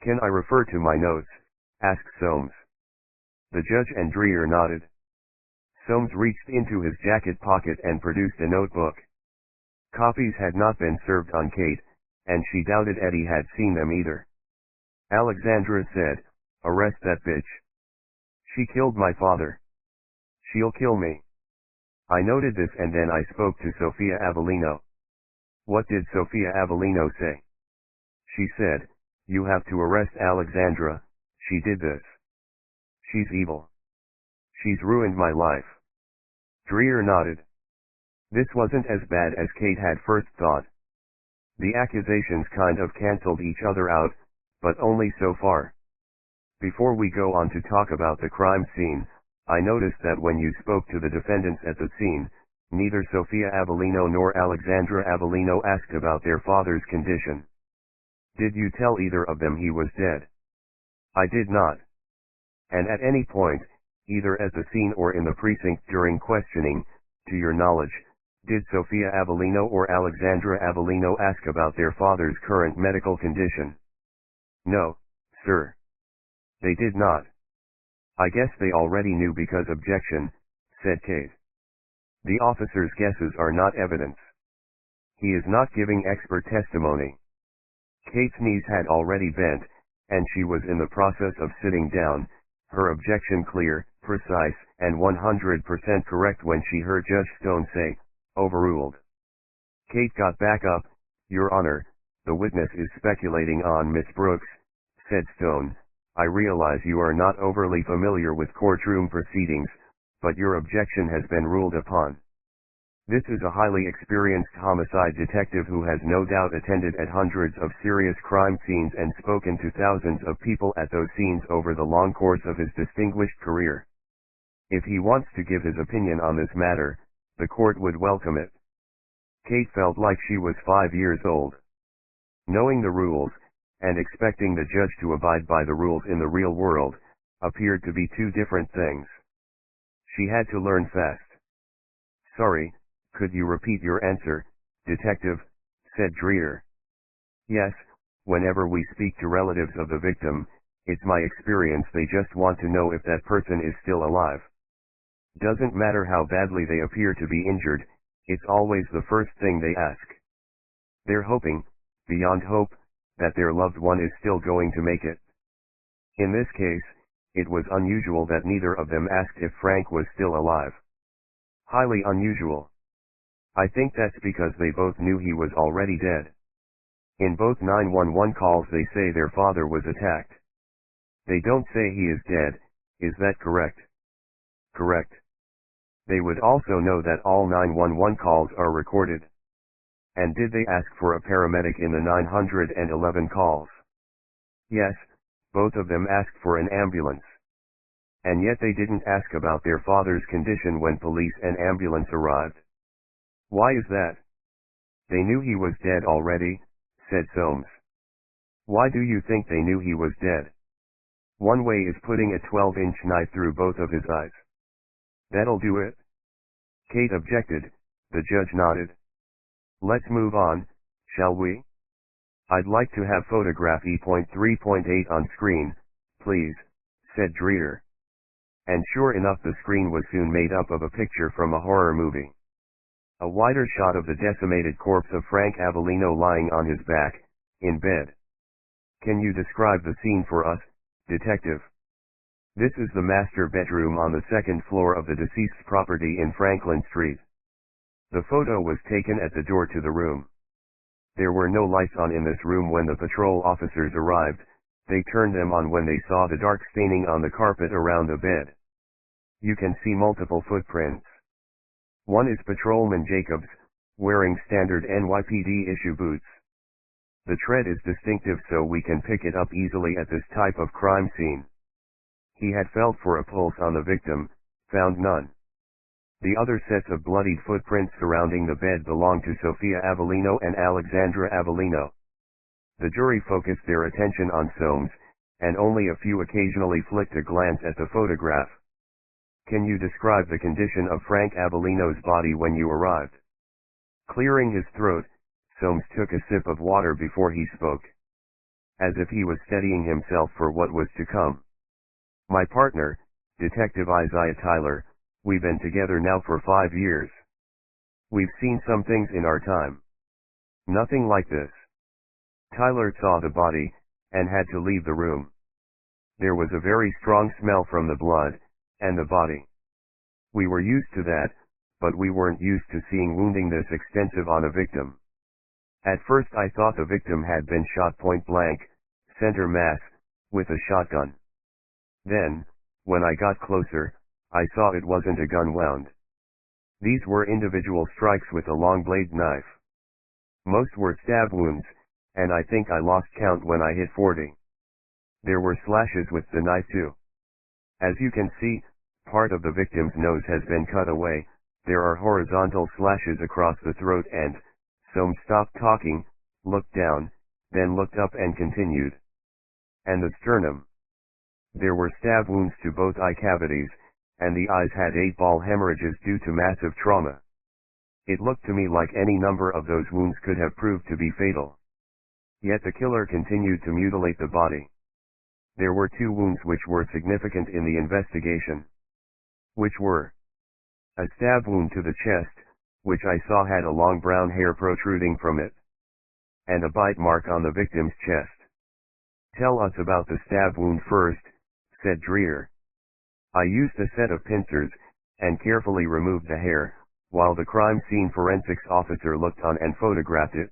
Can I refer to my notes? Asked Soames. The judge and Dreer nodded. Soames reached into his jacket pocket and produced a notebook. Copies had not been served on Kate, and she doubted Eddie had seen them either. Alexandra said, "Arrest that bitch. She killed my father. She'll kill me." I noted this and then I spoke to Sophia Avellino. What did Sophia Avellino say? She said, "You have to arrest Alexandra, she did this. She's evil. She's ruined my life." Dreer nodded. This wasn't as bad as Kate had first thought. The accusations kind of cancelled each other out, but only so far. Before we go on to talk about the crime scene, I noticed that when you spoke to the defendants at the scene, neither Sophia Avellino nor Alexandra Avellino asked about their father's condition. Did you tell either of them he was dead? I did not. And at any point, either at the scene or in the precinct during questioning, to your knowledge, did Sophia Avellino or Alexandra Avellino ask about their father's current medical condition? No, sir. They did not. I guess they already knew because objection, said Kate. The officer's guesses are not evidence. He is not giving expert testimony. Kate's knees had already bent, and she was in the process of sitting down, her objection clear, precise, and 100% correct when she heard Judge Stone say, "Overruled." Kate got back up. "Your Honor, the witness is speculating on Miss Brooks," said Stone. "I realize you are not overly familiar with courtroom proceedings, but your objection has been ruled upon. This is a highly experienced homicide detective who has no doubt attended at hundreds of serious crime scenes and spoken to thousands of people at those scenes over the long course of his distinguished career. If he wants to give his opinion on this matter, the court would welcome it." Kate felt like she was 5 years old. Knowing the rules, and expecting the judge to abide by the rules in the real world, appeared to be two different things. She had to learn fast. "Sorry, could you repeat your answer, detective?" said Dreer. "Yes, whenever we speak to relatives of the victim, it's my experience they just want to know if that person is still alive. Doesn't matter how badly they appear to be injured, it's always the first thing they ask. They're hoping, beyond hope, that their loved one is still going to make it." In this case, it was unusual that neither of them asked if Frank was still alive. Highly unusual. I think that's because they both knew he was already dead. In both 911 calls they say their father was attacked. They don't say he is dead, is that correct? Correct. They would also know that all 911 calls are recorded. And did they ask for a paramedic in the 911 calls? Yes, both of them asked for an ambulance. And yet they didn't ask about their father's condition when police and ambulance arrived. Why is that? They knew he was dead already, said Soames. Why do you think they knew he was dead? One way is putting a 12-inch knife through both of his eyes. That'll do it? Kate objected. The judge nodded. Let's move on, shall we? I'd like to have photograph E.3.8 on screen, please, said Dreer. And sure enough, the screen was soon made up of a picture from a horror movie. A wider shot of the decimated corpse of Frank Avellino lying on his back, in bed. Can you describe the scene for us, detective? This is the master bedroom on the second floor of the deceased's property in Franklin Street. The photo was taken at the door to the room. There were no lights on in this room when the patrol officers arrived. They turned them on when they saw the dark staining on the carpet around the bed. You can see multiple footprints. One is Patrolman Jacobs, wearing standard NYPD issue boots. The tread is distinctive so we can pick it up easily at this type of crime scene. He had felt for a pulse on the victim, found none. The other sets of bloodied footprints surrounding the bed belonged to Sophia Avellino and Alexandra Avellino. The jury focused their attention on Soames, and only a few occasionally flicked a glance at the photograph. Can you describe the condition of Frank Avellino's body when you arrived? Clearing his throat, Soames took a sip of water before he spoke. As if he was steadying himself for what was to come. My partner, Detective Isaiah Tyler, we've been together now for 5 years. We've seen some things in our time. Nothing like this. Tyler saw the body, and had to leave the room. There was a very strong smell from the blood, and the body. We were used to that, but we weren't used to seeing wounding this extensive on a victim. At first I thought the victim had been shot point blank, center mass, with a shotgun. Then, when I got closer, I saw it wasn't a gun wound. These were individual strikes with a long blade knife. Most were stab wounds, and I think I lost count when I hit 40. There were slashes with the knife too. As you can see, part of the victim's nose has been cut away. There are horizontal slashes across the throat and, Soames stopped talking, looked down, then looked up and continued. And the sternum. There were stab wounds to both eye cavities, and the eyes had 8-ball hemorrhages due to massive trauma. It looked to me like any number of those wounds could have proved to be fatal. Yet the killer continued to mutilate the body. There were 2 wounds which were significant in the investigation. Which were a stab wound to the chest, which I saw had a long brown hair protruding from it, and a bite mark on the victim's chest. Tell us about the stab wound first, said Dreer. I used a set of pincers, and carefully removed the hair, while the crime scene forensics officer looked on and photographed it.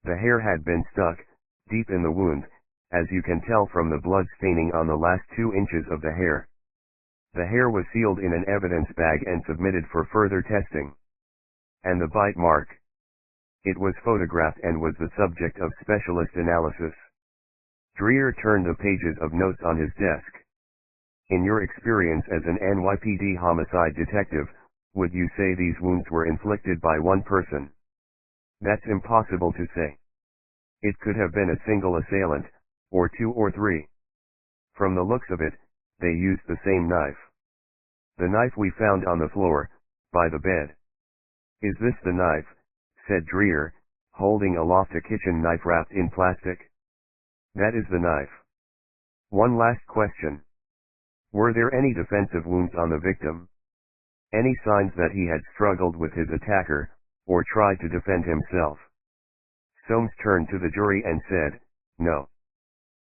The hair had been stuck, deep in the wound, as you can tell from the blood staining on the last 2 inches of the hair. The hair was sealed in an evidence bag and submitted for further testing. And the bite mark. It was photographed and was the subject of specialist analysis. Dreer turned the pages of notes on his desk. In your experience as an NYPD homicide detective, would you say these wounds were inflicted by one person? That's impossible to say. It could have been a single assailant, or two or three. From the looks of it, they used the same knife. The knife we found on the floor, by the bed. Is this the knife? Said Dreer, holding aloft a kitchen knife wrapped in plastic. That is the knife. One last question. Were there any defensive wounds on the victim? Any signs that he had struggled with his attacker, or tried to defend himself? Soames turned to the jury and said, no.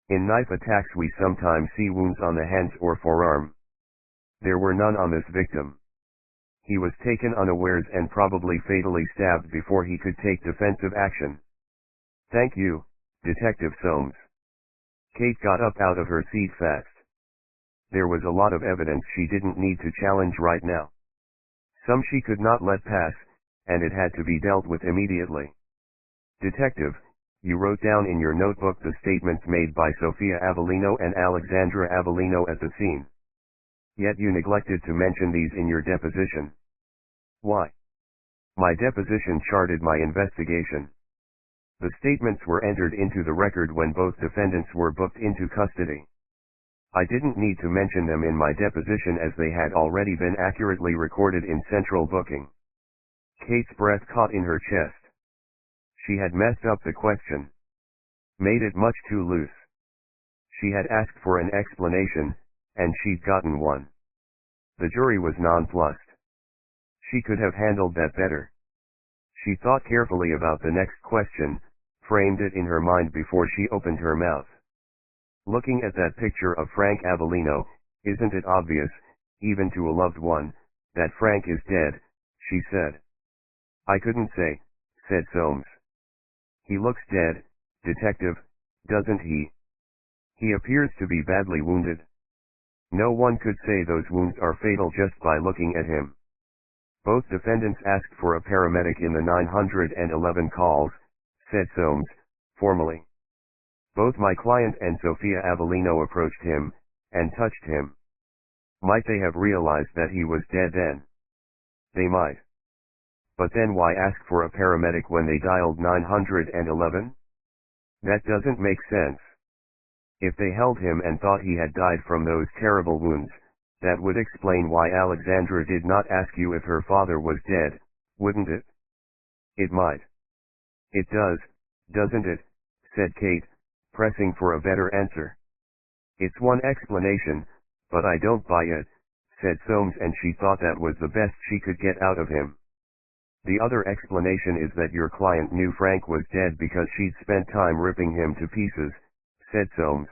In knife attacks we sometimes see wounds on the hands or forearm. There were none on this victim. He was taken unawares and probably fatally stabbed before he could take defensive action. Thank you, Detective Soames. Kate got up out of her seat fast. There was a lot of evidence she didn't need to challenge right now. Some she could not let pass, and it had to be dealt with immediately. Detective, you wrote down in your notebook the statements made by Sophia Avellino and Alexandra Avellino at the scene. Yet you neglected to mention these in your deposition. Why? My deposition charted my investigation. The statements were entered into the record when both defendants were booked into custody. I didn't need to mention them in my deposition as they had already been accurately recorded in central booking. Kate's breath caught in her chest. She had messed up the question. Made it much too loose. She had asked for an explanation, and she'd gotten one. The jury was nonplussed. She could have handled that better. She thought carefully about the next question, framed it in her mind before she opened her mouth. Looking at that picture of Frank Avellino, isn't it obvious, even to a loved one, that Frank is dead, she said. I couldn't say, said Soames. He looks dead, Detective, doesn't he? He appears to be badly wounded. No one could say those wounds are fatal just by looking at him. Both defendants asked for a paramedic in the 911 calls, said Soames, formally. Both my client and Sophia Avellino approached him, and touched him. Might they have realized that he was dead then? They might. But then why ask for a paramedic when they dialed 911? That doesn't make sense. If they held him and thought he had died from those terrible wounds, that would explain why Alexandra did not ask you if her father was dead, wouldn't it? It might. It does, doesn't it? Said Kate, pressing for a better answer. It's one explanation, but I don't buy it, said Soames, and she thought that was the best she could get out of him. The other explanation is that your client knew Frank was dead because she'd spent time ripping him to pieces, said Soames.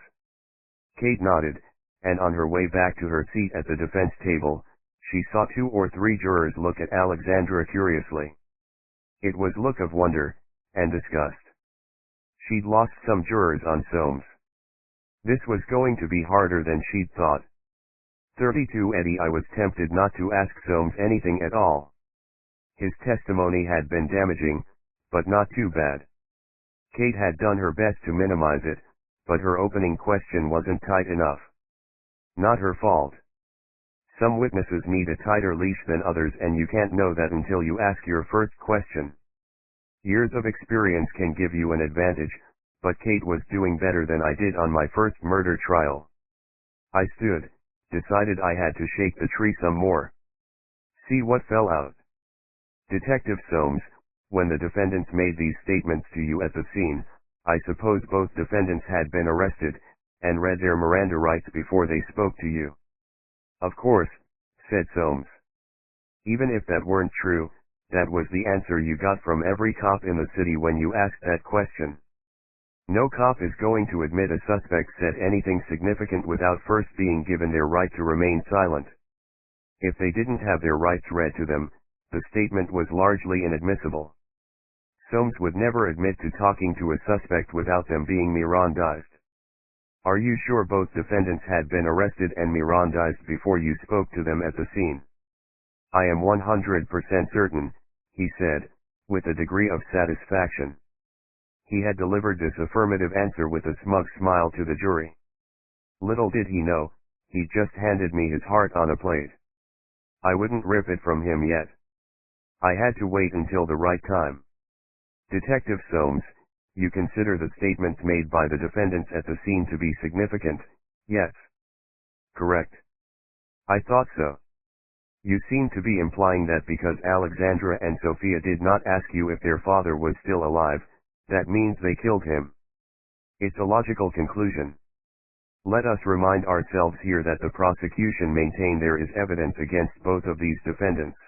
Kate nodded, and on her way back to her seat at the defense table, she saw 2 or 3 jurors look at Alexandra curiously. It was look of wonder, and disgust. She'd lost some jurors on Soames. This was going to be harder than she'd thought. 32 Eddie, I was tempted not to ask Soames anything at all. His testimony had been damaging, but not too bad. Kate had done her best to minimize it, but her opening question wasn't tight enough. Not her fault. Some witnesses need a tighter leash than others, and you can't know that until you ask your first question. Years of experience can give you an advantage, but Kate was doing better than I did on my first murder trial. I stood, decided I had to shake the tree some more. See what fell out. Detective Soames, when the defendants made these statements to you at the scene, I suppose both defendants had been arrested, and read their Miranda rights before they spoke to you. Of course, said Soames. Even if that weren't true, that was the answer you got from every cop in the city when you asked that question. No cop is going to admit a suspect said anything significant without first being given their right to remain silent. If they didn't have their rights read to them, the statement was largely inadmissible. Soames would never admit to talking to a suspect without them being Mirandized. Are you sure both defendants had been arrested and Mirandized before you spoke to them at the scene? I am 100% certain, he said, with a degree of satisfaction. He had delivered this affirmative answer with a smug smile to the jury. Little did he know, he'd just handed me his heart on a plate. I wouldn't rip it from him yet. I had to wait until the right time. Detective Soames, you consider the statements made by the defendants at the scene to be significant, yes? Correct. I thought so. You seem to be implying that because Alexandra and Sophia did not ask you if their father was still alive, that means they killed him. It's a logical conclusion. Let us remind ourselves here that the prosecution maintain there is evidence against both of these defendants.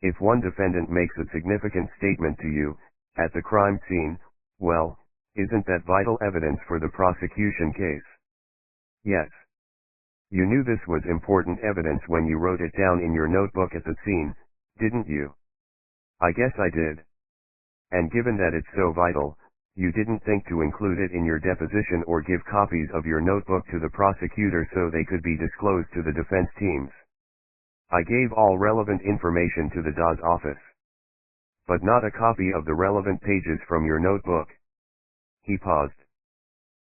If one defendant makes a significant statement to you, at the crime scene, well, isn't that vital evidence for the prosecution case? Yes. You knew this was important evidence when you wrote it down in your notebook at the scene, didn't you? I guess I did. And given that it's so vital, you didn't think to include it in your deposition or give copies of your notebook to the prosecutor so they could be disclosed to the defense teams. I gave all relevant information to the DA's office. But not a copy of the relevant pages from your notebook. He paused.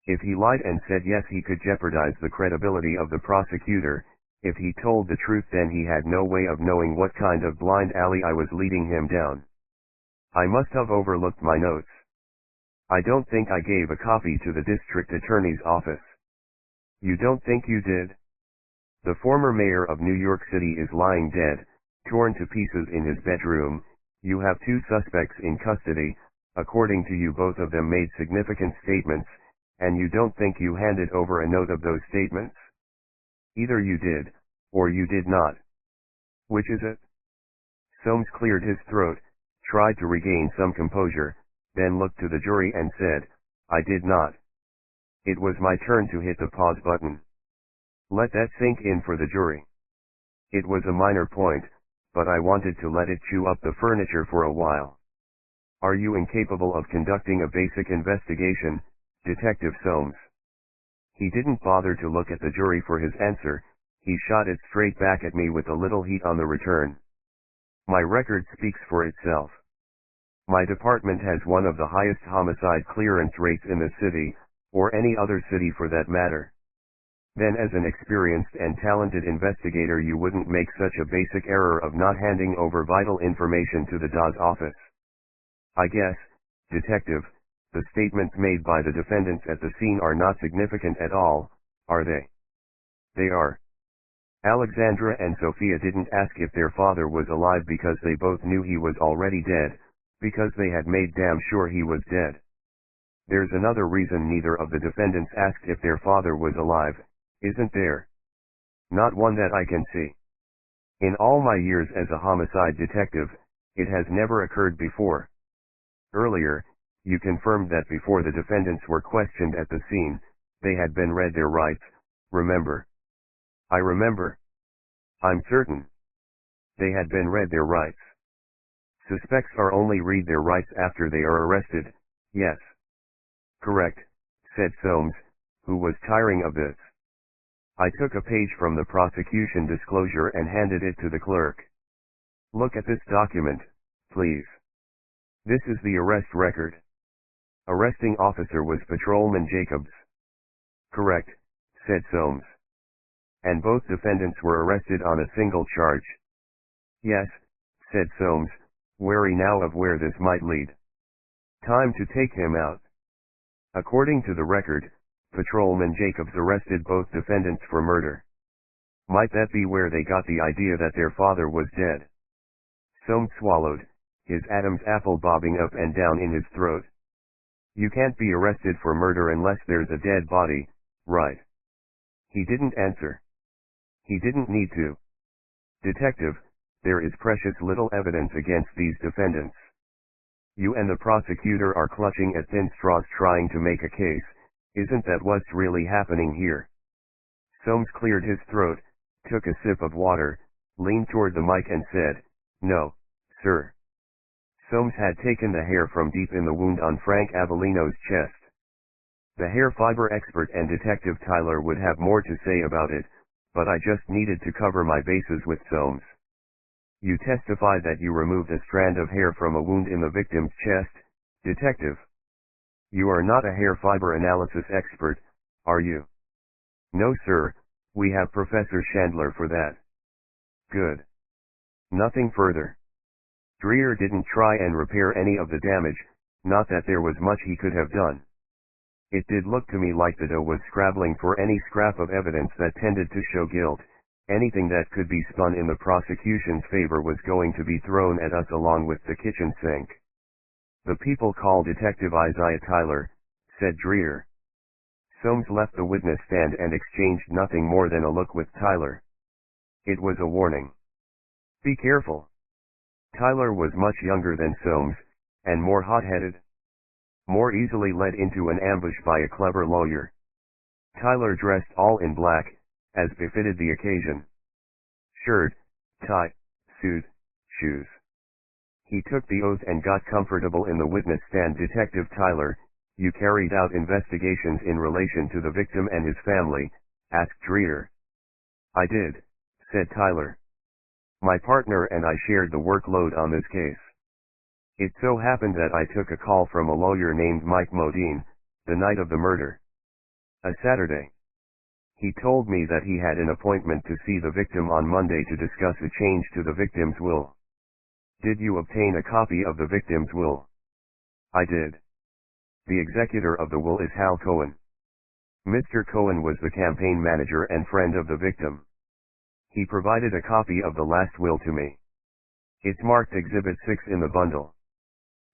If he lied and said yes, he could jeopardize the credibility of the prosecutor. If he told the truth, then he had no way of knowing what kind of blind alley I was leading him down. I must have overlooked my notes. I don't think I gave a copy to the district attorney's office. You don't think you did? The former mayor of New York City is lying dead, torn to pieces in his bedroom. You have two suspects in custody. According to you, both of them made significant statements, and you don't think you handed over a note of those statements? Either you did, or you did not. Which is it? Soames cleared his throat, tried to regain some composure, then looked to the jury and said, I did not. It was my turn to hit the pause button. Let that sink in for the jury. It was a minor point, but I wanted to let it chew up the furniture for a while. Are you incapable of conducting a basic investigation, Detective Soames? He didn't bother to look at the jury for his answer. He shot it straight back at me with a little heat on the return. My record speaks for itself. My department has one of the highest homicide clearance rates in the city, or any other city for that matter. Then as an experienced and talented investigator, you wouldn't make such a basic error of not handing over vital information to the DA's office. I guess, Detective, the statements made by the defendants at the scene are not significant at all, are they? They are. Alexandra and Sophia didn't ask if their father was alive because they both knew he was already dead, because they had made damn sure he was dead. There's another reason neither of the defendants asked if their father was alive, isn't there? Not one that I can see. In all my years as a homicide detective, it has never occurred before. Earlier, you confirmed that before the defendants were questioned at the scene, they had been read their rights, remember? I remember. I'm certain. They had been read their rights. Suspects are only read their rights after they are arrested, yes. Correct, said Soames, who was tiring of this. I took a page from the prosecution disclosure and handed it to the clerk. Look at this document, please. This is the arrest record. Arresting officer was Patrolman Jacobs. Correct, said Soames. And both defendants were arrested on a single charge. Yes, said Soames, wary now of where this might lead. Time to take him out. According to the record, Patrolman Jacobs arrested both defendants for murder. Might that be where they got the idea that their father was dead? Soames swallowed, his Adam's apple bobbing up and down in his throat. You can't be arrested for murder unless there's a dead body, right? He didn't answer. He didn't need to. Detective, there is precious little evidence against these defendants. You and the prosecutor are clutching at thin straws trying to make a case. Isn't that what's really happening here? Soames cleared his throat, took a sip of water, leaned toward the mic and said, No, sir. Soames had taken the hair from deep in the wound on Frank Avellino's chest. The hair fiber expert and Detective Tyler would have more to say about it, but I just needed to cover my bases with Soames. You testified that you removed a strand of hair from a wound in the victim's chest, Detective. You are not a hair fiber analysis expert, are you? No, sir, we have Professor Chandler for that. Good. Nothing further. Dreer didn't try and repair any of the damage, not that there was much he could have done. It did look to me like the DA was scrabbling for any scrap of evidence that tended to show guilt. Anything that could be spun in the prosecution's favor was going to be thrown at us along with the kitchen sink. "The people call Detective Isaiah Tyler," said Dreer. Soames left the witness stand and exchanged nothing more than a look with Tyler. It was a warning. "Be careful." Tyler was much younger than Soames, and more hot-headed. More easily led into an ambush by a clever lawyer. Tyler dressed all in black, as befitted the occasion. Shirt, tie, suit, shoes. He took the oath and got comfortable in the witness stand. "Detective Tyler, you carried out investigations in relation to the victim and his family?" asked Dreer. "I did," said Tyler. "My partner and I shared the workload on this case. It so happened that I took a call from a lawyer named Mike Modine, the night of the murder. A Saturday. He told me that he had an appointment to see the victim on Monday to discuss a change to the victim's will. Did you obtain a copy of the victim's will?" "I did. The executor of the will is Hal Cohen. Mr. Cohen was the campaign manager and friend of the victim. He provided a copy of the last will to me. It's marked Exhibit 6 in the bundle."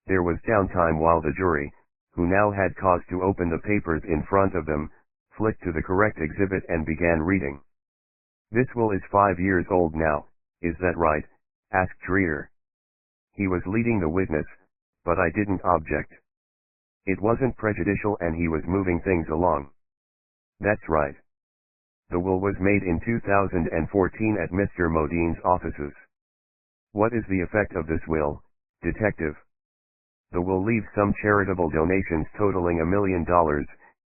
There was downtime while the jury, who now had cause to open the papers in front of them, flicked to the correct exhibit and began reading. "This will is 5 years old now, is that right?" asked Dreer. He was leading the witness, but I didn't object. It wasn't prejudicial and he was moving things along. "That's right. The will was made in 2014 at Mr. Modine's offices. What is the effect of this will, Detective?" "The will leaves some charitable donations totaling $1 million,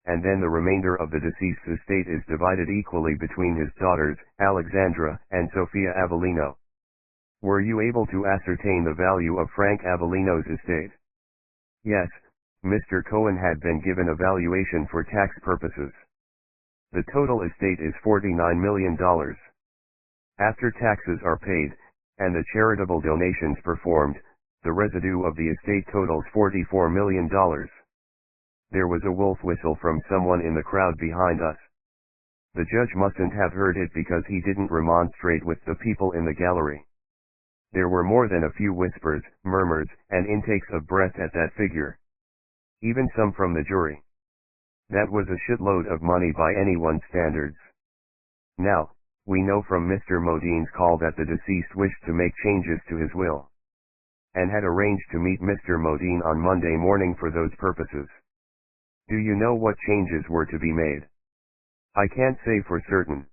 and then the remainder of the deceased's estate is divided equally between his daughters, Alexandra and Sophia Avellino." "Were you able to ascertain the value of Frank Avellino's estate?" "Yes, Mr. Cohen had been given a valuation for tax purposes. The total estate is $49 million. After taxes are paid, and the charitable donations performed, the residue of the estate totals $44 million. There was a wolf whistle from someone in the crowd behind us. The judge mustn't have heard it because he didn't remonstrate with the people in the gallery. There were more than a few whispers, murmurs, and intakes of breath at that figure. Even some from the jury. That was a shitload of money by anyone's standards. Now, we know from Mr. Modine's call that the deceased wished to make changes to his will, and had arranged to meet Mr. Modine on Monday morning for those purposes. Do you know what changes were to be made?" "I can't say for certain.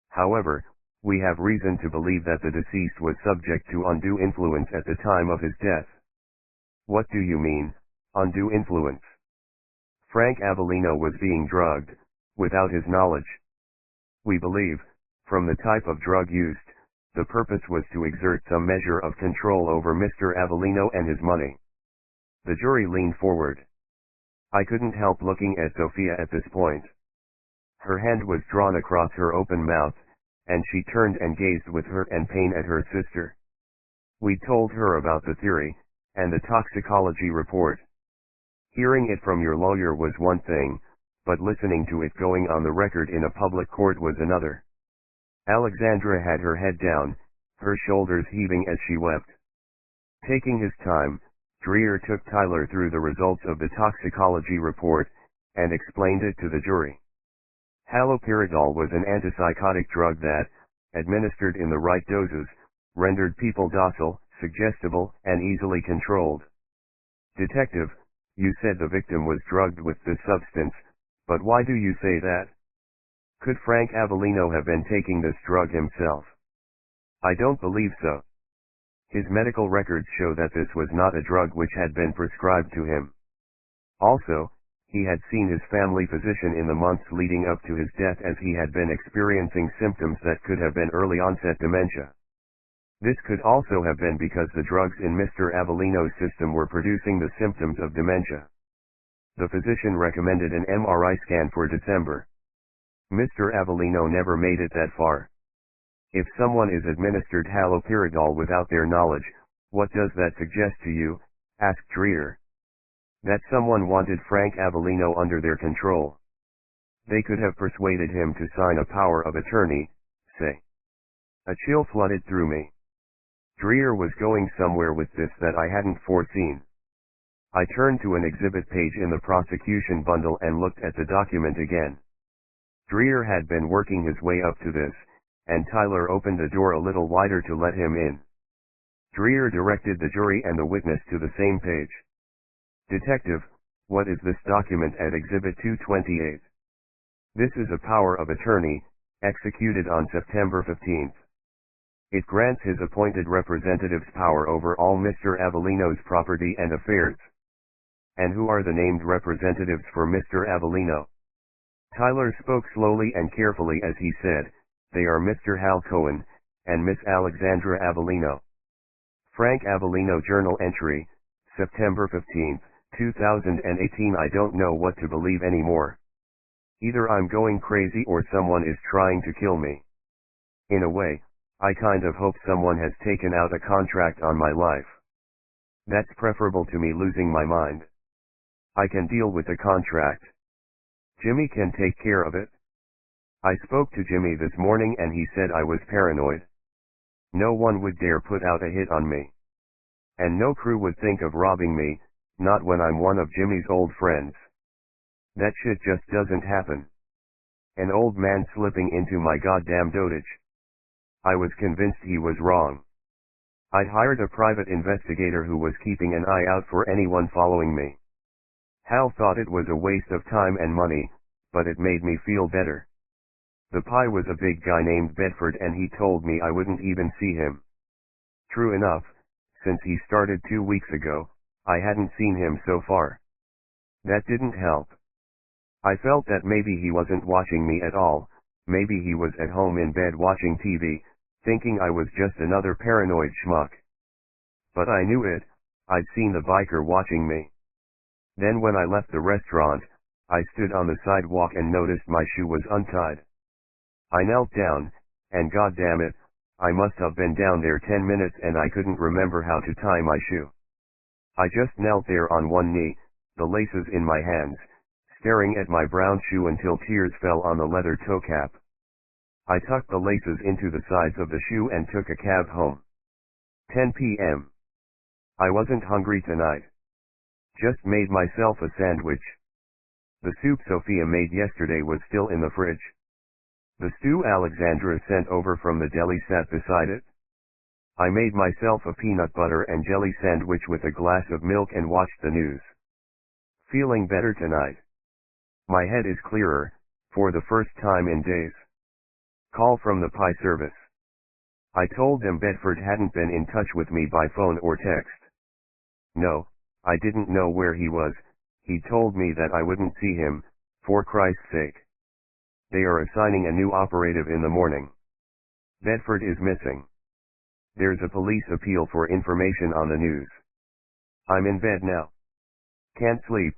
However, we have reason to believe that the deceased was subject to undue influence at the time of his death." "What do you mean, undue influence?" "Frank Avellino was being drugged, without his knowledge. We believe, from the type of drug used, the purpose was to exert some measure of control over Mr. Avellino and his money." The jury leaned forward. I couldn't help looking at Sophia at this point. Her hand was drawn across her open mouth, and she turned and gazed with hurt and pain at her sister. We told her about the theory, and the toxicology report. Hearing it from your lawyer was one thing, but listening to it going on the record in a public court was another. Alexandra had her head down, her shoulders heaving as she wept. Taking his time, Dreer took Tyler through the results of the toxicology report, and explained it to the jury. Haloperidol was an antipsychotic drug that, administered in the right doses, rendered people docile, suggestible, and easily controlled. "Detective, you said the victim was drugged with this substance, but why do you say that? Could Frank Avellino have been taking this drug himself?" "I don't believe so. His medical records show that this was not a drug which had been prescribed to him. Also, he had seen his family physician in the months leading up to his death as he had been experiencing symptoms that could have been early onset dementia. This could also have been because the drugs in Mr. Avellino's system were producing the symptoms of dementia. The physician recommended an MRI scan for December. Mr. Avellino never made it that far. If someone is administered haloperidol without their knowledge, what does that suggest to you?" asked Dreer. That someone wanted Frank Avellino under their control. They could have persuaded him to sign a power of attorney, say. A chill flooded through me. Dreer was going somewhere with this that I hadn't foreseen. I turned to an exhibit page in the prosecution bundle and looked at the document again. Dreer had been working his way up to this, and Tyler opened the door a little wider to let him in. Dreer directed the jury and the witness to the same page. Detective, what is this document at Exhibit 228? This is a power of attorney, executed on September 15th. It grants his appointed representatives power over all Mr. Avellino's property and affairs. And who are the named representatives for Mr. Avellino? Tyler spoke slowly and carefully as he said, they are Mr. Hal Cohen, and Miss Alexandra Avellino. Frank Avellino Journal Entry, September 15, 2018. I don't know what to believe anymore. Either I'm going crazy or someone is trying to kill me. In a way, I kind of hope someone has taken out a contract on my life. That's preferable to me losing my mind. I can deal with the contract. Jimmy can take care of it. I spoke to Jimmy this morning and he said I was paranoid. No one would dare put out a hit on me. And no crew would think of robbing me, not when I'm one of Jimmy's old friends. That shit just doesn't happen. An old man slipping into my goddamn dotage. I was convinced he was wrong. I'd hired a private investigator who was keeping an eye out for anyone following me. Hal thought it was a waste of time and money, but it made me feel better. The pie was a big guy named Bedford and he told me I wouldn't even see him. True enough, since he started 2 weeks ago, I hadn't seen him so far. That didn't help. I felt that maybe he wasn't watching me at all, maybe he was at home in bed watching TV, thinking I was just another paranoid schmuck. But I knew it, I'd seen the biker watching me. Then when I left the restaurant, I stood on the sidewalk and noticed my shoe was untied. I knelt down, and goddamn it, I must have been down there 10 minutes and I couldn't remember how to tie my shoe. I just knelt there on one knee, the laces in my hands, staring at my brown shoe until tears fell on the leather toe cap. I tucked the laces into the sides of the shoe and took a cab home. 10 p.m. I wasn't hungry tonight. Just made myself a sandwich. The soup Sophia made yesterday was still in the fridge. The stew Alexandra sent over from the deli sat beside it. I made myself a peanut butter and jelly sandwich with a glass of milk and watched the news. Feeling better tonight. My head is clearer, for the first time in days. Call from the pie service. I told them Bedford hadn't been in touch with me by phone or text. No, I didn't know where he was. He told me that I wouldn't see him, for Christ's sake. They are assigning a new operative in the morning. Bedford is missing. There's a police appeal for information on the news. I'm in bed now. Can't sleep.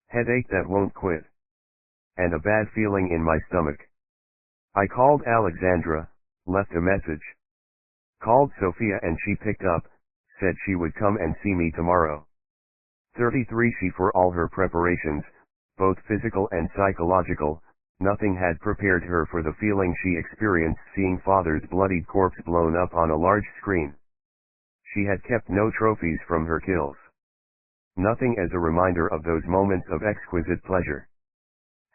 Headache that won't quit. And a bad feeling in my stomach. I called Alexandra, left a message. Called Sophia and she picked up, said she would come and see me tomorrow. 33 She for all her preparations, both physical and psychological, nothing had prepared her for the feeling she experienced seeing father's bloodied corpse blown up on a large screen. She had kept no trophies from her kills. Nothing as a reminder of those moments of exquisite pleasure.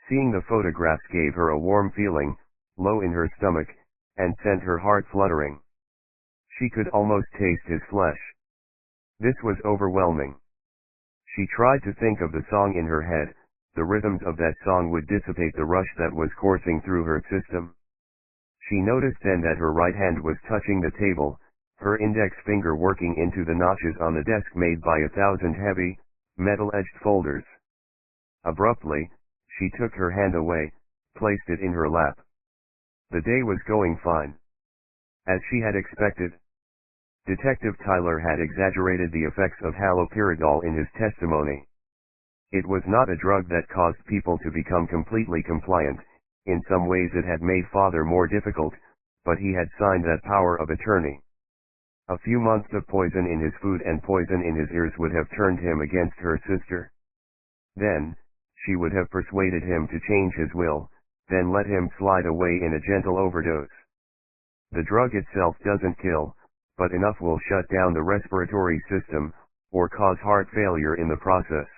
Seeing the photographs gave her a warm feeling, low in her stomach, and sent her heart fluttering. She could almost taste his flesh. This was overwhelming. She tried to think of the song in her head. The rhythms of that song would dissipate the rush that was coursing through her system. She noticed then that her right hand was touching the table, her index finger working into the notches on the desk made by 1,000 heavy, metal-edged folders. Abruptly, she took her hand away, placed it in her lap. The day was going fine. As she had expected. Detective Tyler had exaggerated the effects of haloperidol in his testimony. It was not a drug that caused people to become completely compliant. In some ways it had made father more difficult, but he had signed that power of attorney. A few months of poison in his food and poison in his ears would have turned him against her sister. Then, she would have persuaded him to change his will, then let him slide away in a gentle overdose. The drug itself doesn't kill, but enough will shut down the respiratory system, or cause heart failure in the process.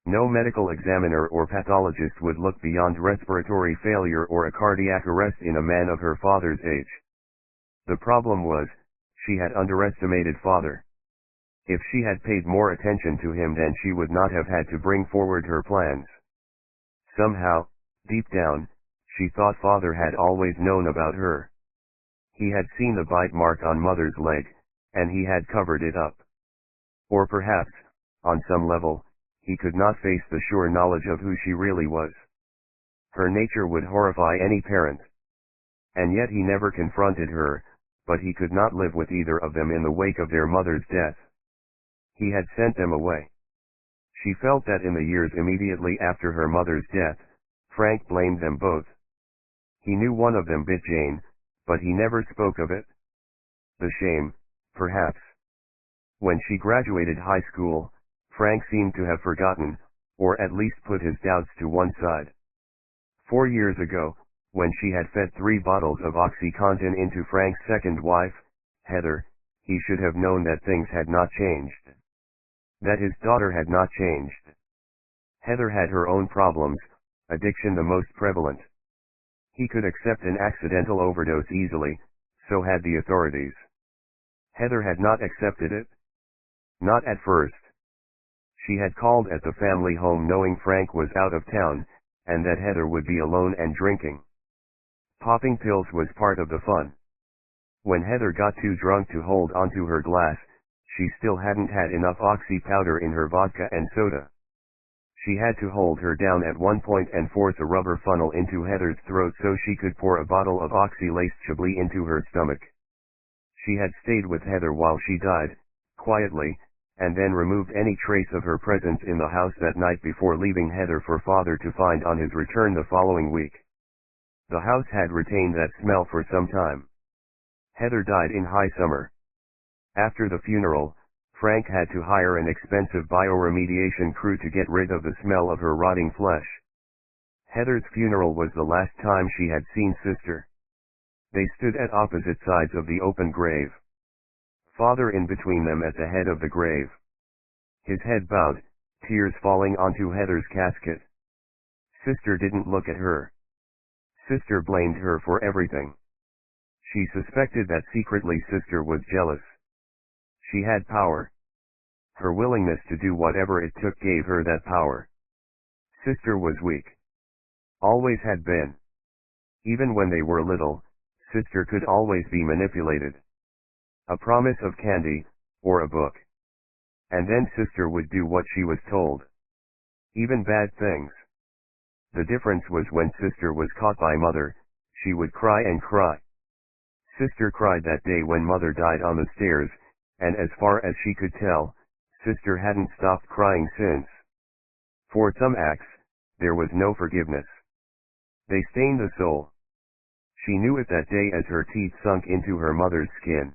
No medical examiner or pathologist would look beyond respiratory failure or a cardiac arrest in a man of her father's age. The problem was, she had underestimated father. If she had paid more attention to him, then she would not have had to bring forward her plans. Somehow, deep down, she thought father had always known about her. He had seen the bite mark on mother's leg, and he had covered it up. Or perhaps, on some level, he could not face the sure knowledge of who she really was. Her nature would horrify any parent. And yet he never confronted her, but he could not live with either of them in the wake of their mother's death. He had sent them away. She felt that in the years immediately after her mother's death, Frank blamed them both. He knew one of them bit Jane, but he never spoke of it. The shame, perhaps. When she graduated high school, Frank seemed to have forgotten, or at least put his doubts to one side. 4 years ago, when she had fed 3 bottles of OxyContin into Frank's second wife, Heather, he should have known that things had not changed. That his daughter had not changed. Heather had her own problems, addiction the most prevalent. He could accept an accidental overdose easily, so had the authorities. Heather had not accepted it. Not at first. She had called at the family home knowing Frank was out of town, and that Heather would be alone and drinking. Popping pills was part of the fun. When Heather got too drunk to hold onto her glass, she still hadn't had enough oxy powder in her vodka and soda. She had to hold her down at one point and force a rubber funnel into Heather's throat so she could pour a bottle of oxy-laced Chablis into her stomach. She had stayed with Heather while she died, quietly, and then removed any trace of her presence in the house that night before leaving Heather for father to find on his return the following week. The house had retained that smell for some time. Heather died in high summer. After the funeral, Frank had to hire an expensive bioremediation crew to get rid of the smell of her rotting flesh. Heather's funeral was the last time she had seen sister. They stood at opposite sides of the open grave. Father in between them at the head of the grave. His head bowed, tears falling onto Heather's casket. Sister didn't look at her. Sister blamed her for everything. She suspected that secretly sister was jealous. She had power. Her willingness to do whatever it took gave her that power. Sister was weak. Always had been. Even when they were little, sister could always be manipulated. A promise of candy, or a book. And then sister would do what she was told. Even bad things. The difference was when sister was caught by mother, she would cry and cry. Sister cried that day when mother died on the stairs, and as far as she could tell, sister hadn't stopped crying since. For some acts, there was no forgiveness. They stained the soul. She knew it that day as her teeth sunk into her mother's skin.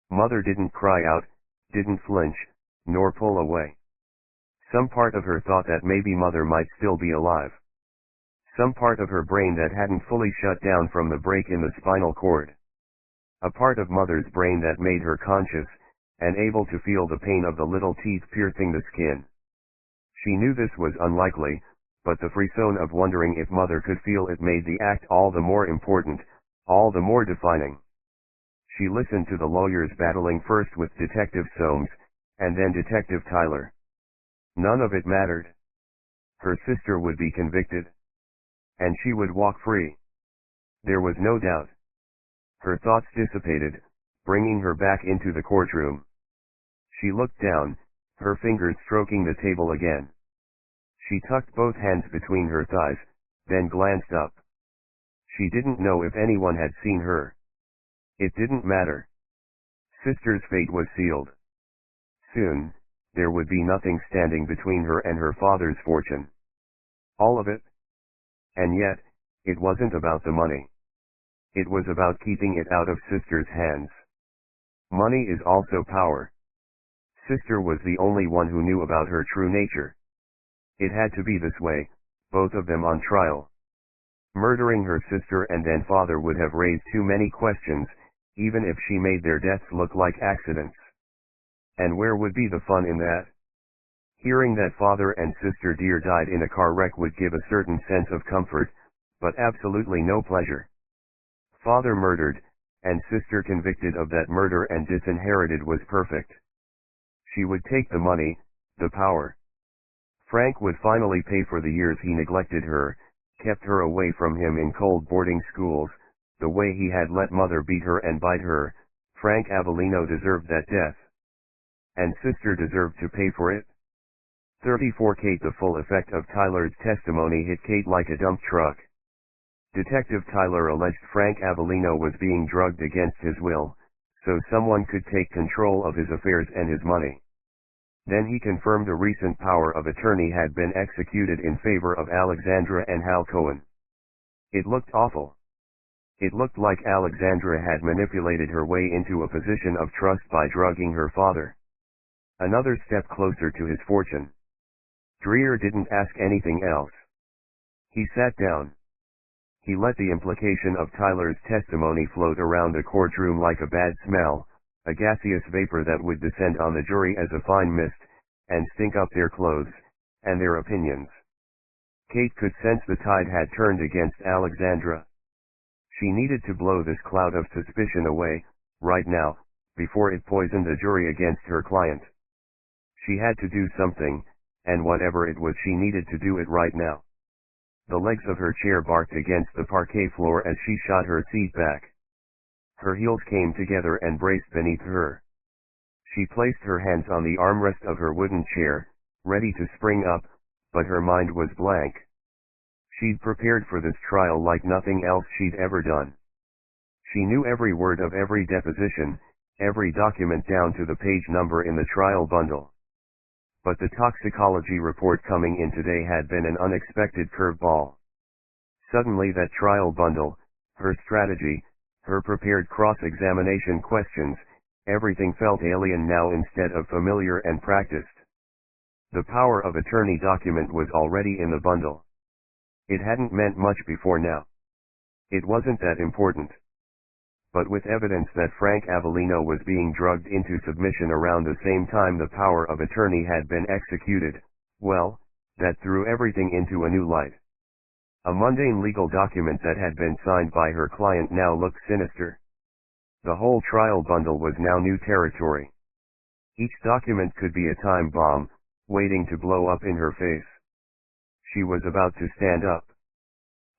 Mother didn't cry out, didn't flinch, nor pull away. Some part of her thought that maybe mother might still be alive. Some part of her brain that hadn't fully shut down from the break in the spinal cord. A part of mother's brain that made her conscious, and able to feel the pain of the little teeth piercing the skin. She knew this was unlikely, but the frisson of wondering if mother could feel it made the act all the more important, all the more defining. She listened to the lawyers battling first with Detective Soames, and then Detective Tyler. None of it mattered. Her sister would be convicted. And she would walk free. There was no doubt. Her thoughts dissipated, bringing her back into the courtroom. She looked down, her fingers stroking the table again. She tucked both hands between her thighs, then glanced up. She didn't know if anyone had seen her. It didn't matter. Sister's fate was sealed. Soon, there would be nothing standing between her and her father's fortune. All of it. And yet, it wasn't about the money. It was about keeping it out of sister's hands. Money is also power. Sister was the only one who knew about her true nature. It had to be this way, both of them on trial. Murdering her sister and then father would have raised too many questions, even if she made their deaths look like accidents. And where would be the fun in that? Hearing that father and sister dear died in a car wreck would give a certain sense of comfort, but absolutely no pleasure. Father murdered, and sister convicted of that murder and disinherited was perfect. She would take the money, the power. Frank would finally pay for the years he neglected her, kept her away from him in cold boarding schools, the way he had let mother beat her and bite her. Frank Avellino deserved that death. And sister deserved to pay for it. 34 Kate. The full effect of Tyler's testimony hit Kate like a dump truck. Detective Tyler alleged Frank Avellino was being drugged against his will, so someone could take control of his affairs and his money. Then he confirmed a recent power of attorney had been executed in favor of Alexandra and Hal Cohen. It looked awful. It looked like Alexandra had manipulated her way into a position of trust by drugging her father. Another step closer to his fortune. Dreer didn't ask anything else. He sat down. He let the implication of Tyler's testimony float around the courtroom like a bad smell, a gaseous vapor that would descend on the jury as a fine mist, and stink up their clothes, and their opinions. Kate could sense the tide had turned against Alexandra. She needed to blow this cloud of suspicion away, right now, before it poisoned the jury against her client. She had to do something, and whatever it was she needed to do it right now. The legs of her chair barked against the parquet floor as she shot her seat back. Her heels came together and braced beneath her. She placed her hands on the armrest of her wooden chair, ready to spring up, but her mind was blank. She'd prepared for this trial like nothing else she'd ever done. She knew every word of every deposition, every document down to the page number in the trial bundle. But the toxicology report coming in today had been an unexpected curveball. Suddenly that trial bundle, her strategy, her prepared cross-examination questions, everything felt alien now instead of familiar and practiced. The power of attorney document was already in the bundle. It hadn't meant much before now. It wasn't that important. But with evidence that Frank Avellino was being drugged into submission around the same time the power of attorney had been executed, well, that threw everything into a new light. A mundane legal document that had been signed by her client now looked sinister. The whole trial bundle was now new territory. Each document could be a time bomb, waiting to blow up in her face. She was about to stand up.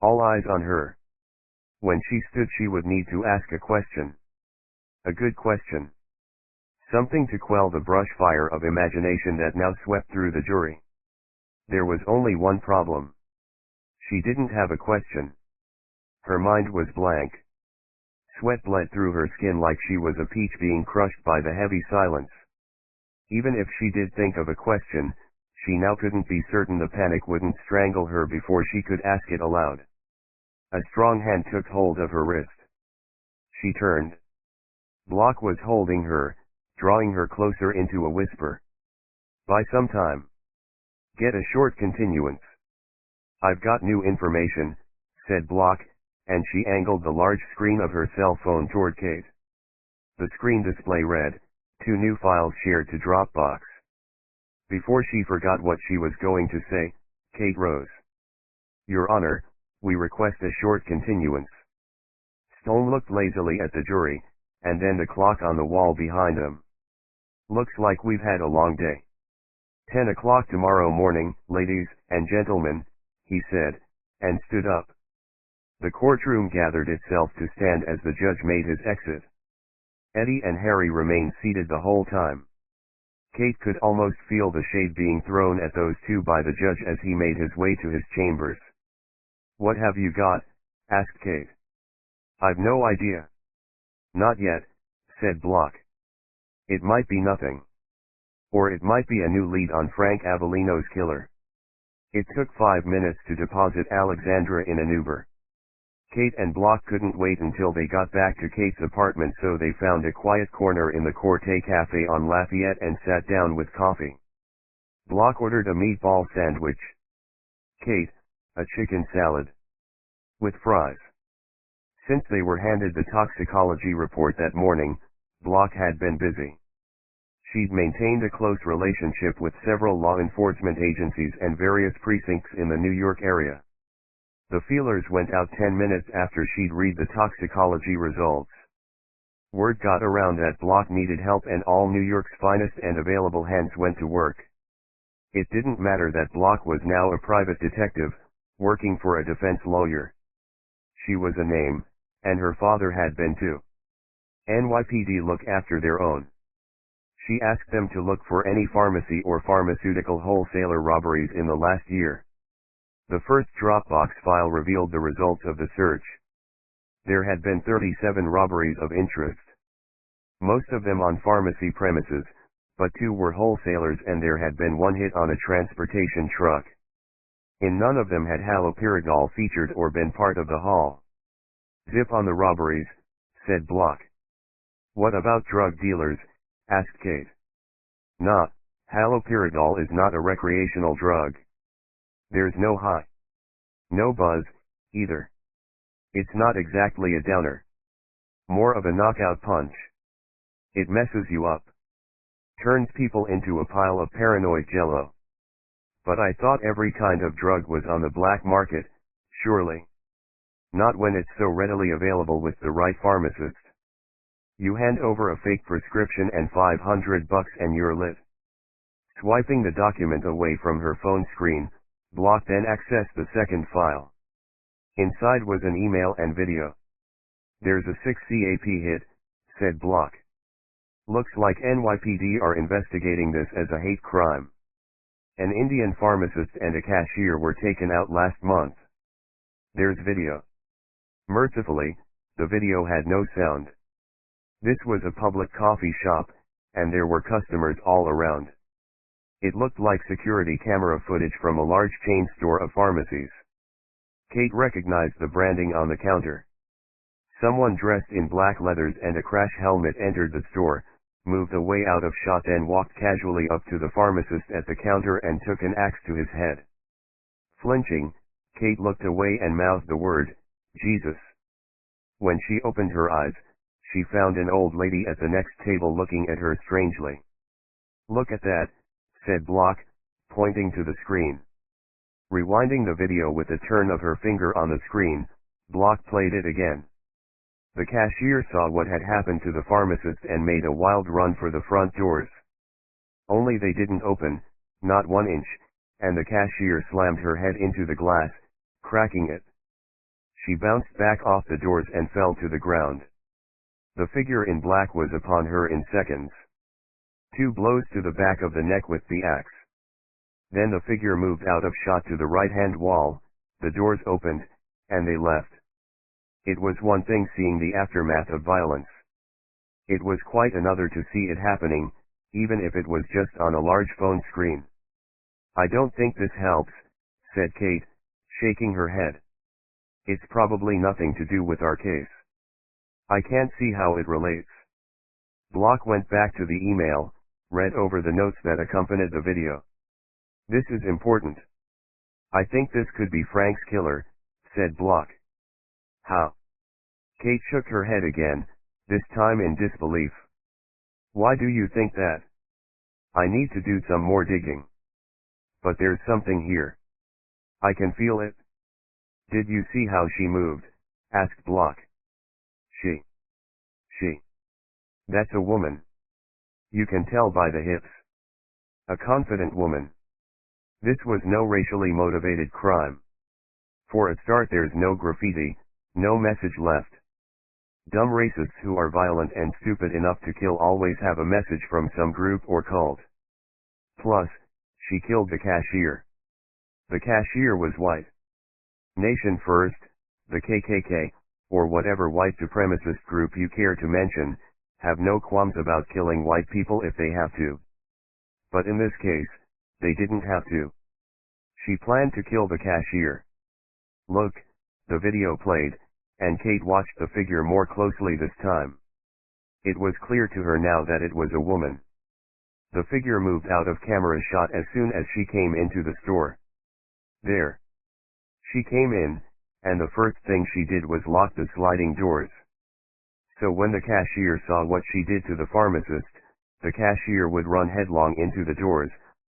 All eyes on her. When she stood she would need to ask a question. A good question. Something to quell the brush fire of imagination that now swept through the jury. There was only one problem. She didn't have a question. Her mind was blank. Sweat bled through her skin like she was a peach being crushed by the heavy silence. Even if she did think of a question, she now couldn't be certain the panic wouldn't strangle her before she could ask it aloud. A strong hand took hold of her wrist. She turned. Block was holding her, drawing her closer into a whisper. Buy some time. Get a short continuance. I've got new information, said Block, and she angled the large screen of her cell phone toward Kate. The screen display read, 2 new files shared to Dropbox. Before she forgot what she was going to say, Kate rose. Your Honor, we request a short continuance. Stone looked lazily at the jury, and then the clock on the wall behind them. Looks like we've had a long day. 10 o'clock tomorrow morning, ladies and gentlemen, he said, and stood up. The courtroom gathered itself to stand as the judge made his exit. Eddie and Harry remained seated the whole time. Kate could almost feel the shade being thrown at those two by the judge as he made his way to his chambers. What have you got? Asked Kate. I've no idea. Not yet, said Block. It might be nothing. Or it might be a new lead on Frank Avellino's killer. It took 5 minutes to deposit Alexandra in an Uber. Kate and Block couldn't wait until they got back to Kate's apartment, so they found a quiet corner in the Corte Cafe on Lafayette and sat down with coffee. Block ordered a meatball sandwich. Kate, a chicken salad. With fries. Since they were handed the toxicology report that morning, Block had been busy. She'd maintained a close relationship with several law enforcement agencies and various precincts in the New York area. The feelers went out 10 minutes after she'd read the toxicology results. Word got around that Block needed help and all New York's finest and available hands went to work. It didn't matter that Block was now a private detective, working for a defense lawyer. She was a name, and her father had been too. NYPD look after their own. She asked them to look for any pharmacy or pharmaceutical wholesaler robberies in the last year. The first Dropbox file revealed the results of the search. There had been 37 robberies of interest. Most of them on pharmacy premises, but 2 were wholesalers and there had been 1 hit on a transportation truck. In none of them had haloperidol featured or been part of the haul. Zip on the robberies, said Block. What about drug dealers? Asked Kate. Nah, haloperidol is not a recreational drug. There's no high. No buzz, either. It's not exactly a downer. More of a knockout punch. It messes you up. Turns people into a pile of paranoid jello. But I thought every kind of drug was on the black market, surely. Not when it's so readily available with the right pharmacist. You hand over a fake prescription and $500 and you're lit. Swiping the document away from her phone screen, Block then accessed the second file. Inside was an email and video. There's a 6 CAP hit, said Block. Looks like NYPD are investigating this as a hate crime. An Indian pharmacist and a cashier were taken out last month. There's video. Mercifully, the video had no sound. This was a public coffee shop, and there were customers all around. It looked like security camera footage from a large chain store of pharmacies. Kate recognized the branding on the counter. Someone dressed in black leathers and a crash helmet entered the store, moved away out of shot, then walked casually up to the pharmacist at the counter and took an axe to his head. Flinching, Kate looked away and mouthed the word, Jesus. When she opened her eyes, she found an old lady at the next table looking at her strangely. Look at that, said Block, pointing to the screen. Rewinding the video with a turn of her finger on the screen, Block played it again. The cashier saw what had happened to the pharmacist and made a wild run for the front doors. Only they didn't open, not 1 inch, and the cashier slammed her head into the glass, cracking it. She bounced back off the doors and fell to the ground. The figure in black was upon her in seconds. 2 blows to the back of the neck with the axe. Then the figure moved out of shot to the right-hand wall, the doors opened, and they left. It was one thing seeing the aftermath of violence. It was quite another to see it happening, even if it was just on a large phone screen. I don't think this helps, said Kate, shaking her head. It's probably nothing to do with our case. I can't see how it relates. Block went back to the email, read over the notes that accompanied the video. This is important. I think this could be Frank's killer, said Block. How? Kate shook her head again, this time in disbelief. Why do you think that? I need to do some more digging. But there's something here. I can feel it. Did you see how she moved? Asked Block. She. That's a woman. You can tell by the hips. A confident woman. This was no racially motivated crime. For a start, there's no graffiti, no message left. Dumb racists who are violent and stupid enough to kill always have a message from some group or cult. Plus, she killed the cashier. The cashier was white. Nation First, the KKK, or whatever white supremacist group you care to mention, have no qualms about killing white people if they have to. But in this case, they didn't have to. She planned to kill the cashier. Look, the video played, and Kate watched the figure more closely this time. It was clear to her now that it was a woman. The figure moved out of camera shot as soon as she came into the store. There. She came in, and the first thing she did was lock the sliding doors. So when the cashier saw what she did to the pharmacist, the cashier would run headlong into the doors,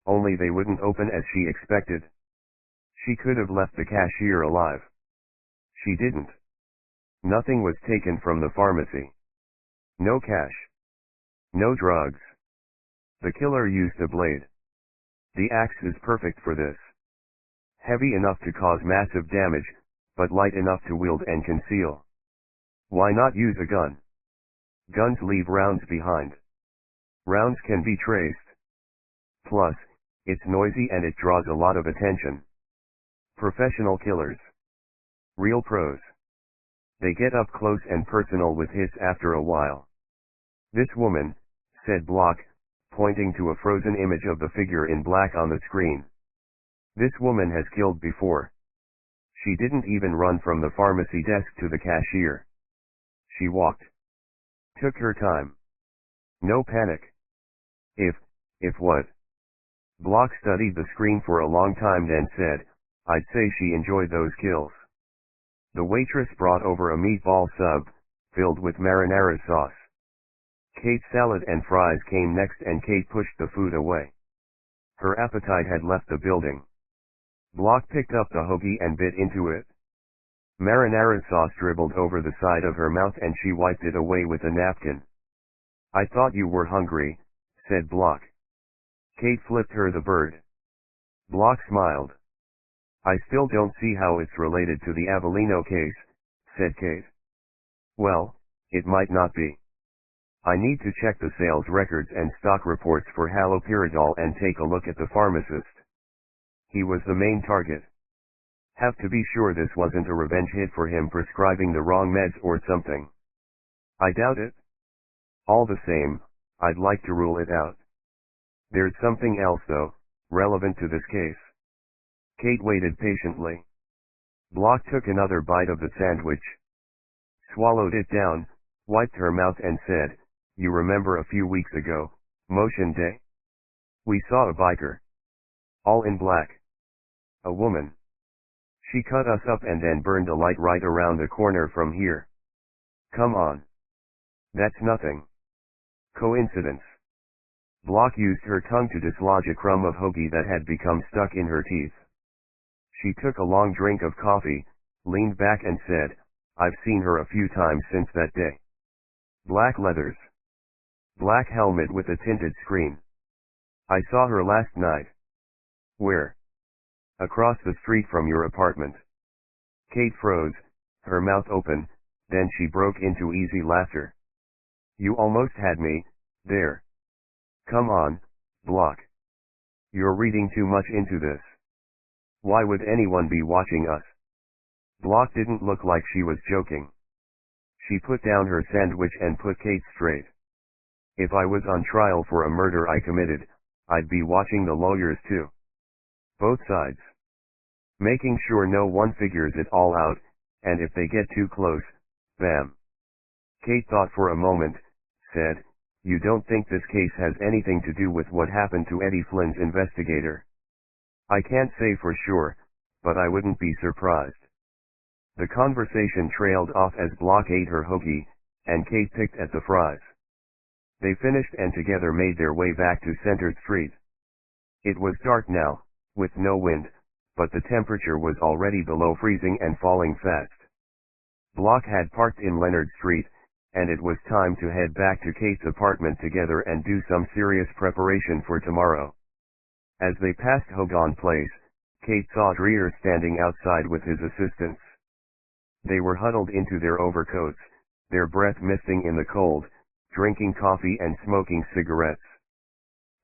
only they wouldn't open as she expected. She could have left the cashier alive. She didn't. Nothing was taken from the pharmacy. No cash. No drugs. The killer used a blade. The axe is perfect for this. Heavy enough to cause massive damage, but light enough to wield and conceal. Why not use a gun? Guns leave rounds behind. Rounds can be traced. Plus, it's noisy and it draws a lot of attention. Professional killers. Real pros. They get up close and personal with hits after a while. This woman, said Block, pointing to a frozen image of the figure in black on the screen. This woman has killed before. She didn't even run from the pharmacy desk to the cashier. She walked. Took her time. No panic. If what? Block studied the screen for a long time then said, I'd say she enjoyed those kills. The waitress brought over a meatball sub, filled with marinara sauce. Kate's salad and fries came next and Kate pushed the food away. Her appetite had left the building. Block picked up the hoagie and bit into it. Marinara sauce dribbled over the side of her mouth and she wiped it away with a napkin. I thought you were hungry, said Block. Kate flipped her the bird. Block smiled. I still don't see how it's related to the Avellino case, said Kate. Well, it might not be. I need to check the sales records and stock reports for haloperidol and take a look at the pharmacist. He was the main target. Have to be sure this wasn't a revenge hit for him prescribing the wrong meds or something. I doubt it. All the same, I'd like to rule it out. There's something else though, relevant to this case. Kate waited patiently. Block took another bite of the sandwich. Swallowed it down, wiped her mouth and said, you remember a few weeks ago, Motion Day? We saw a biker. All in black. A woman. She cut us up and then burned a light right around the corner from here. Come on. That's nothing. Coincidence. Block used her tongue to dislodge a crumb of hoagie that had become stuck in her teeth. She took a long drink of coffee, leaned back and said, I've seen her a few times since that day. Black leathers. Black helmet with a tinted screen. I saw her last night. Where? Across the street from your apartment. Kate froze, her mouth open, then she broke into easy laughter. You almost had me, there. Come on, Block. You're reading too much into this. Why would anyone be watching us? Block didn't look like she was joking. She put down her sandwich and put Kate straight. If I was on trial for a murder I committed, I'd be watching the lawyers too. Both sides. Making sure no one figures it all out, and if they get too close, bam. Kate thought for a moment, said, you don't think this case has anything to do with what happened to Eddie Flynn's investigator? I can't say for sure, but I wouldn't be surprised. The conversation trailed off as Block ate her hoagie, and Kate picked at the fries. They finished and together made their way back to Center Street. It was dark now, with no wind, but the temperature was already below freezing and falling fast. Block had parked in Leonard Street, and it was time to head back to Kate's apartment together and do some serious preparation for tomorrow. As they passed Hogan Place, Kate saw Dreer standing outside with his assistants. They were huddled into their overcoats, their breath misting in the cold, drinking coffee and smoking cigarettes.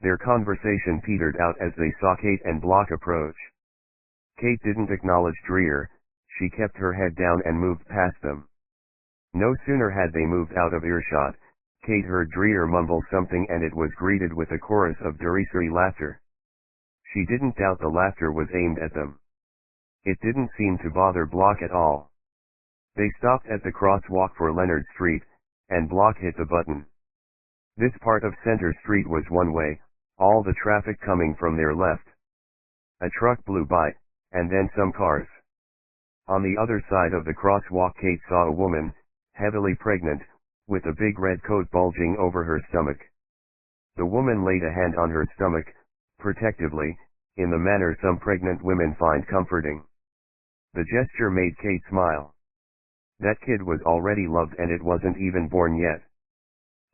Their conversation petered out as they saw Kate and Block approach. Kate didn't acknowledge Dreer, she kept her head down and moved past them. No sooner had they moved out of earshot, Kate heard Dreer mumble something and it was greeted with a chorus of derisory laughter. She didn't doubt the laughter was aimed at them. It didn't seem to bother Block at all. They stopped at the crosswalk for Leonard Street, and Block hit the button. This part of Center Street was one way, all the traffic coming from their left. A truck blew by, and then some cars. On the other side of the crosswalk Kate saw a woman, heavily pregnant, with a big red coat bulging over her stomach. The woman laid a hand on her stomach, protectively, in the manner some pregnant women find comforting. The gesture made Kate smile. That kid was already loved and it wasn't even born yet.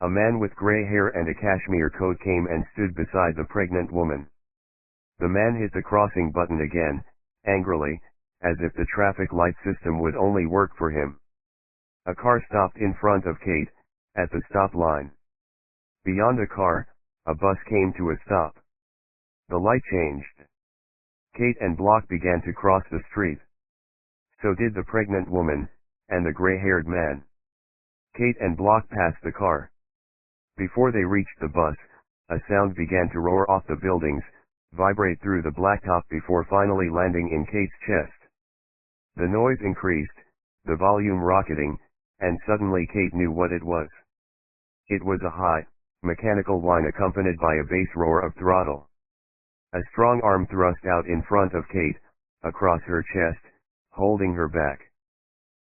A man with gray hair and a cashmere coat came and stood beside the pregnant woman. The man hit the crossing button again, angrily, as if the traffic light system would only work for him. A car stopped in front of Kate, at the stop line. Beyond the car, a bus came to a stop. The light changed. Kate and Block began to cross the street. So did the pregnant woman, and the gray-haired man. Kate and Block passed the car. Before they reached the bus, a sound began to roar off the buildings, vibrate through the blacktop before finally landing in Kate's chest. The noise increased, the volume rocketing, and suddenly Kate knew what it was. It was a high, mechanical whine accompanied by a bass roar of throttle. A strong arm thrust out in front of Kate, across her chest, holding her back.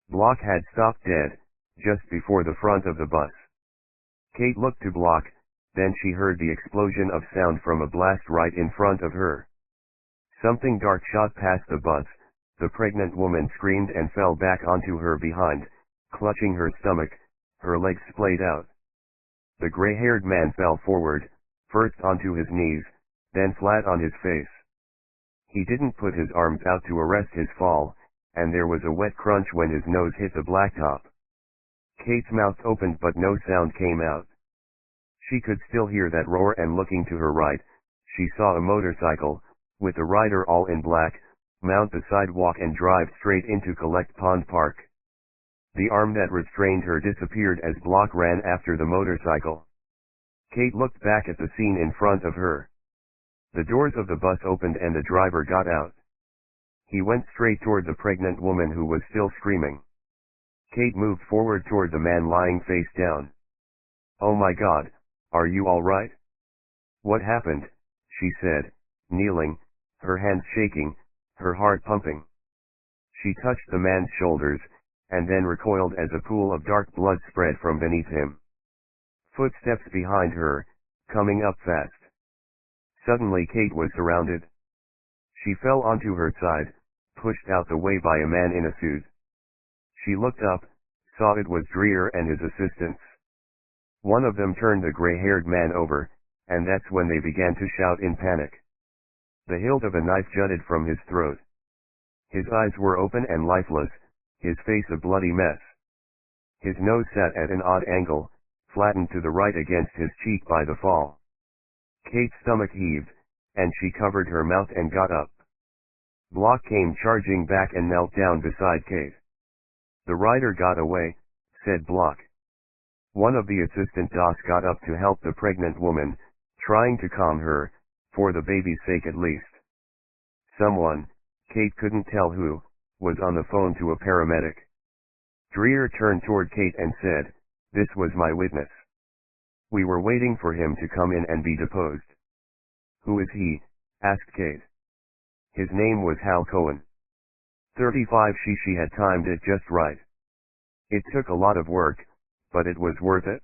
Block had stopped dead, just before the front of the bus. Kate looked to Block, then she heard the explosion of sound from a blast right in front of her. Something dark shot past the bus, the pregnant woman screamed and fell back onto her behind, clutching her stomach, her legs splayed out. The gray-haired man fell forward, first onto his knees, then flat on his face. He didn't put his arms out to arrest his fall, and there was a wet crunch when his nose hit the blacktop. Kate's mouth opened but no sound came out. She could still hear that roar, and looking to her right, she saw a motorcycle, with a rider all in black, mount the sidewalk and drive straight into Collect Pond Park. The arm that restrained her disappeared as Block ran after the motorcycle. Kate looked back at the scene in front of her. The doors of the bus opened and the driver got out. He went straight toward the pregnant woman who was still screaming. Kate moved forward toward the man lying face down. "Oh my God, are you all right?" "What happened?" she said, kneeling, her hands shaking, her heart pumping. She touched the man's shoulders, and then recoiled as a pool of dark blood spread from beneath him. Footsteps behind her, coming up fast. Suddenly Kate was surrounded. She fell onto her side, pushed out the way by a man in a suit. She looked up, saw it was Dreer and his assistants. One of them turned the gray-haired man over, and that's when they began to shout in panic. The hilt of a knife jutted from his throat. His eyes were open and lifeless, his face a bloody mess. His nose sat at an odd angle, flattened to the right against his cheek by the fall. Kate's stomach heaved, and she covered her mouth and got up. Block came charging back and knelt down beside Kate. "The rider got away," said Block. One of the assistant docs got up to help the pregnant woman, trying to calm her, for the baby's sake at least. Someone, Kate couldn't tell who, was on the phone to a paramedic. Dreer turned toward Kate and said, "This was my witness. We were waiting for him to come in and be deposed." "Who is he?" asked Kate. "His name was Hal Cohen. 35. She had timed it just right. It took a lot of work, but it was worth it."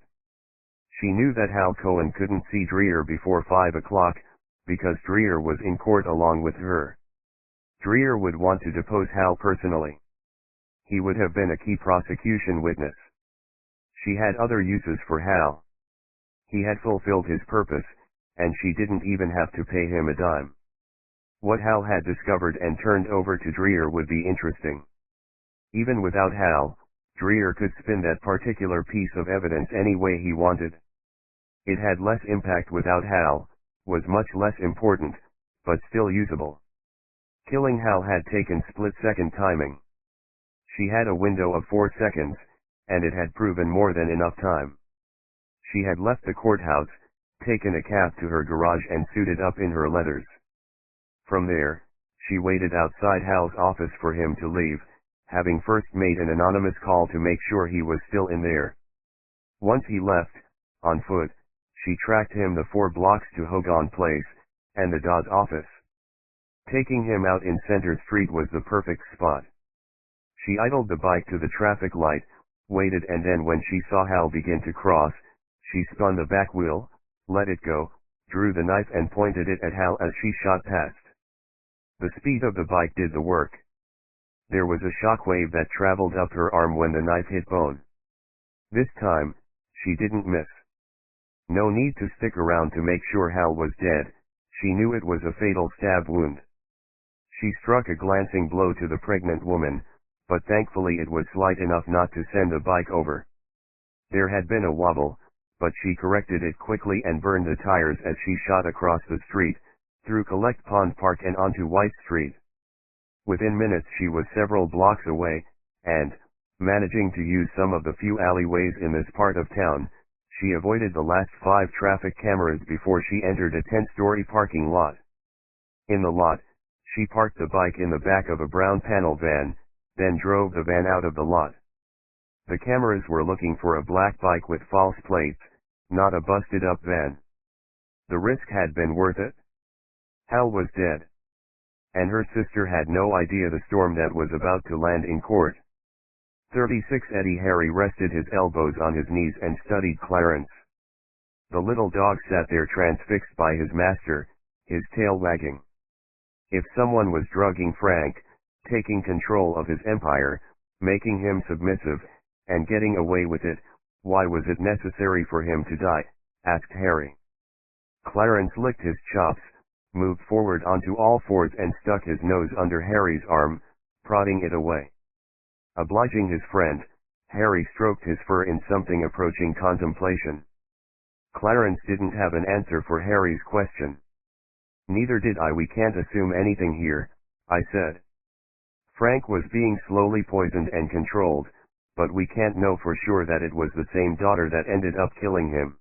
She knew that Hal Cohen couldn't see Dreer before 5 o'clock, because Dreer was in court along with her. Dreer would want to depose Hal personally. He would have been a key prosecution witness. She had other uses for Hal. He had fulfilled his purpose, and she didn't even have to pay him a dime. What Hal had discovered and turned over to Dreer would be interesting. Even without Hal, Dreer could spin that particular piece of evidence any way he wanted. It had less impact without Hal, was much less important, but still usable. Killing Hal had taken split-second timing. She had a window of 4 seconds, and it had proven more than enough time. She had left the courthouse, taken a cab to her garage and suited up in her leathers. From there, she waited outside Hal's office for him to leave, having first made an anonymous call to make sure he was still in there. Once he left, on foot, she tracked him the 4 blocks to Hogan Place, and the Dawes office. Taking him out in Center Street was the perfect spot. She idled the bike to the traffic light, waited, and then when she saw Hal begin to cross, she spun the back wheel, let it go, drew the knife and pointed it at Hal as she shot past. The speed of the bike did the work. There was a shockwave that traveled up her arm when the knife hit bone. This time, she didn't miss. No need to stick around to make sure Hal was dead, she knew it was a fatal stab wound. She struck a glancing blow to the pregnant woman, but thankfully it was slight enough not to send the bike over. There had been a wobble, but she corrected it quickly and burned the tires as she shot across the street, through Collect Pond Park and onto White Street. Within minutes she was several blocks away, and, managing to use some of the few alleyways in this part of town, she avoided the last 5 traffic cameras before she entered a 10-story parking lot. In the lot, she parked the bike in the back of a brown panel van, then drove the van out of the lot. The cameras were looking for a black bike with false plates, not a busted-up van. The risk had been worth it. Hal was dead. And her sister had no idea the storm that was about to land in court. 36 Eddie Harry rested his elbows on his knees and studied Clarence. The little dog sat there transfixed by his master, his tail wagging. If someone was drugging Frank, taking control of his empire, making him submissive, and getting away with it, why was it necessary for him to die? Asked Harry. Clarence licked his chops, moved forward onto all fours and stuck his nose under Harry's arm, prodding it away. Obliging his friend, Harry stroked his fur in something approaching contemplation. Clarence didn't have an answer for Harry's question. Neither did I. We can't assume anything here, I said. Frank was being slowly poisoned and controlled, but we can't know for sure that it was the same daughter that ended up killing him.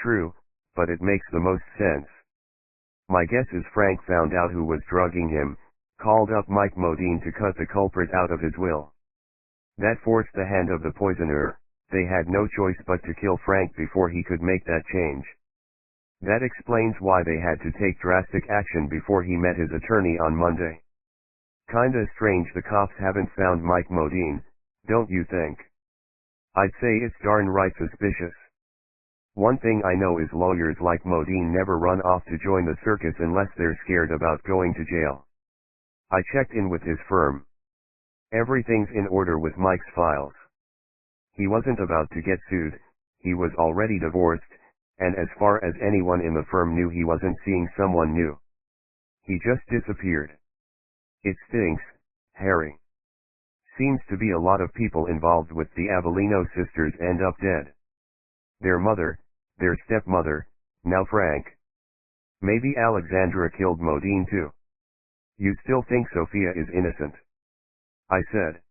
True, but it makes the most sense. My guess is Frank found out who was drugging him, called up Mike Modine to cut the culprit out of his will. That forced the hand of the poisoner. They had no choice but to kill Frank before he could make that change. That explains why they had to take drastic action before he met his attorney on Monday. Kinda strange the cops haven't found Mike Modine, don't you think? I'd say it's darn right suspicious. One thing I know is lawyers like Modine never run off to join the circus unless they're scared about going to jail. I checked in with his firm. Everything's in order with Mike's files. He wasn't about to get sued, he was already divorced, and as far as anyone in the firm knew, he wasn't seeing someone new. He just disappeared. It stinks, Harry. Seems to be a lot of people involved with the Avellino sisters end up dead. Their mother, their stepmother, now Frank. Maybe Alexandra killed Modine too. You still think Sophia is innocent? I said.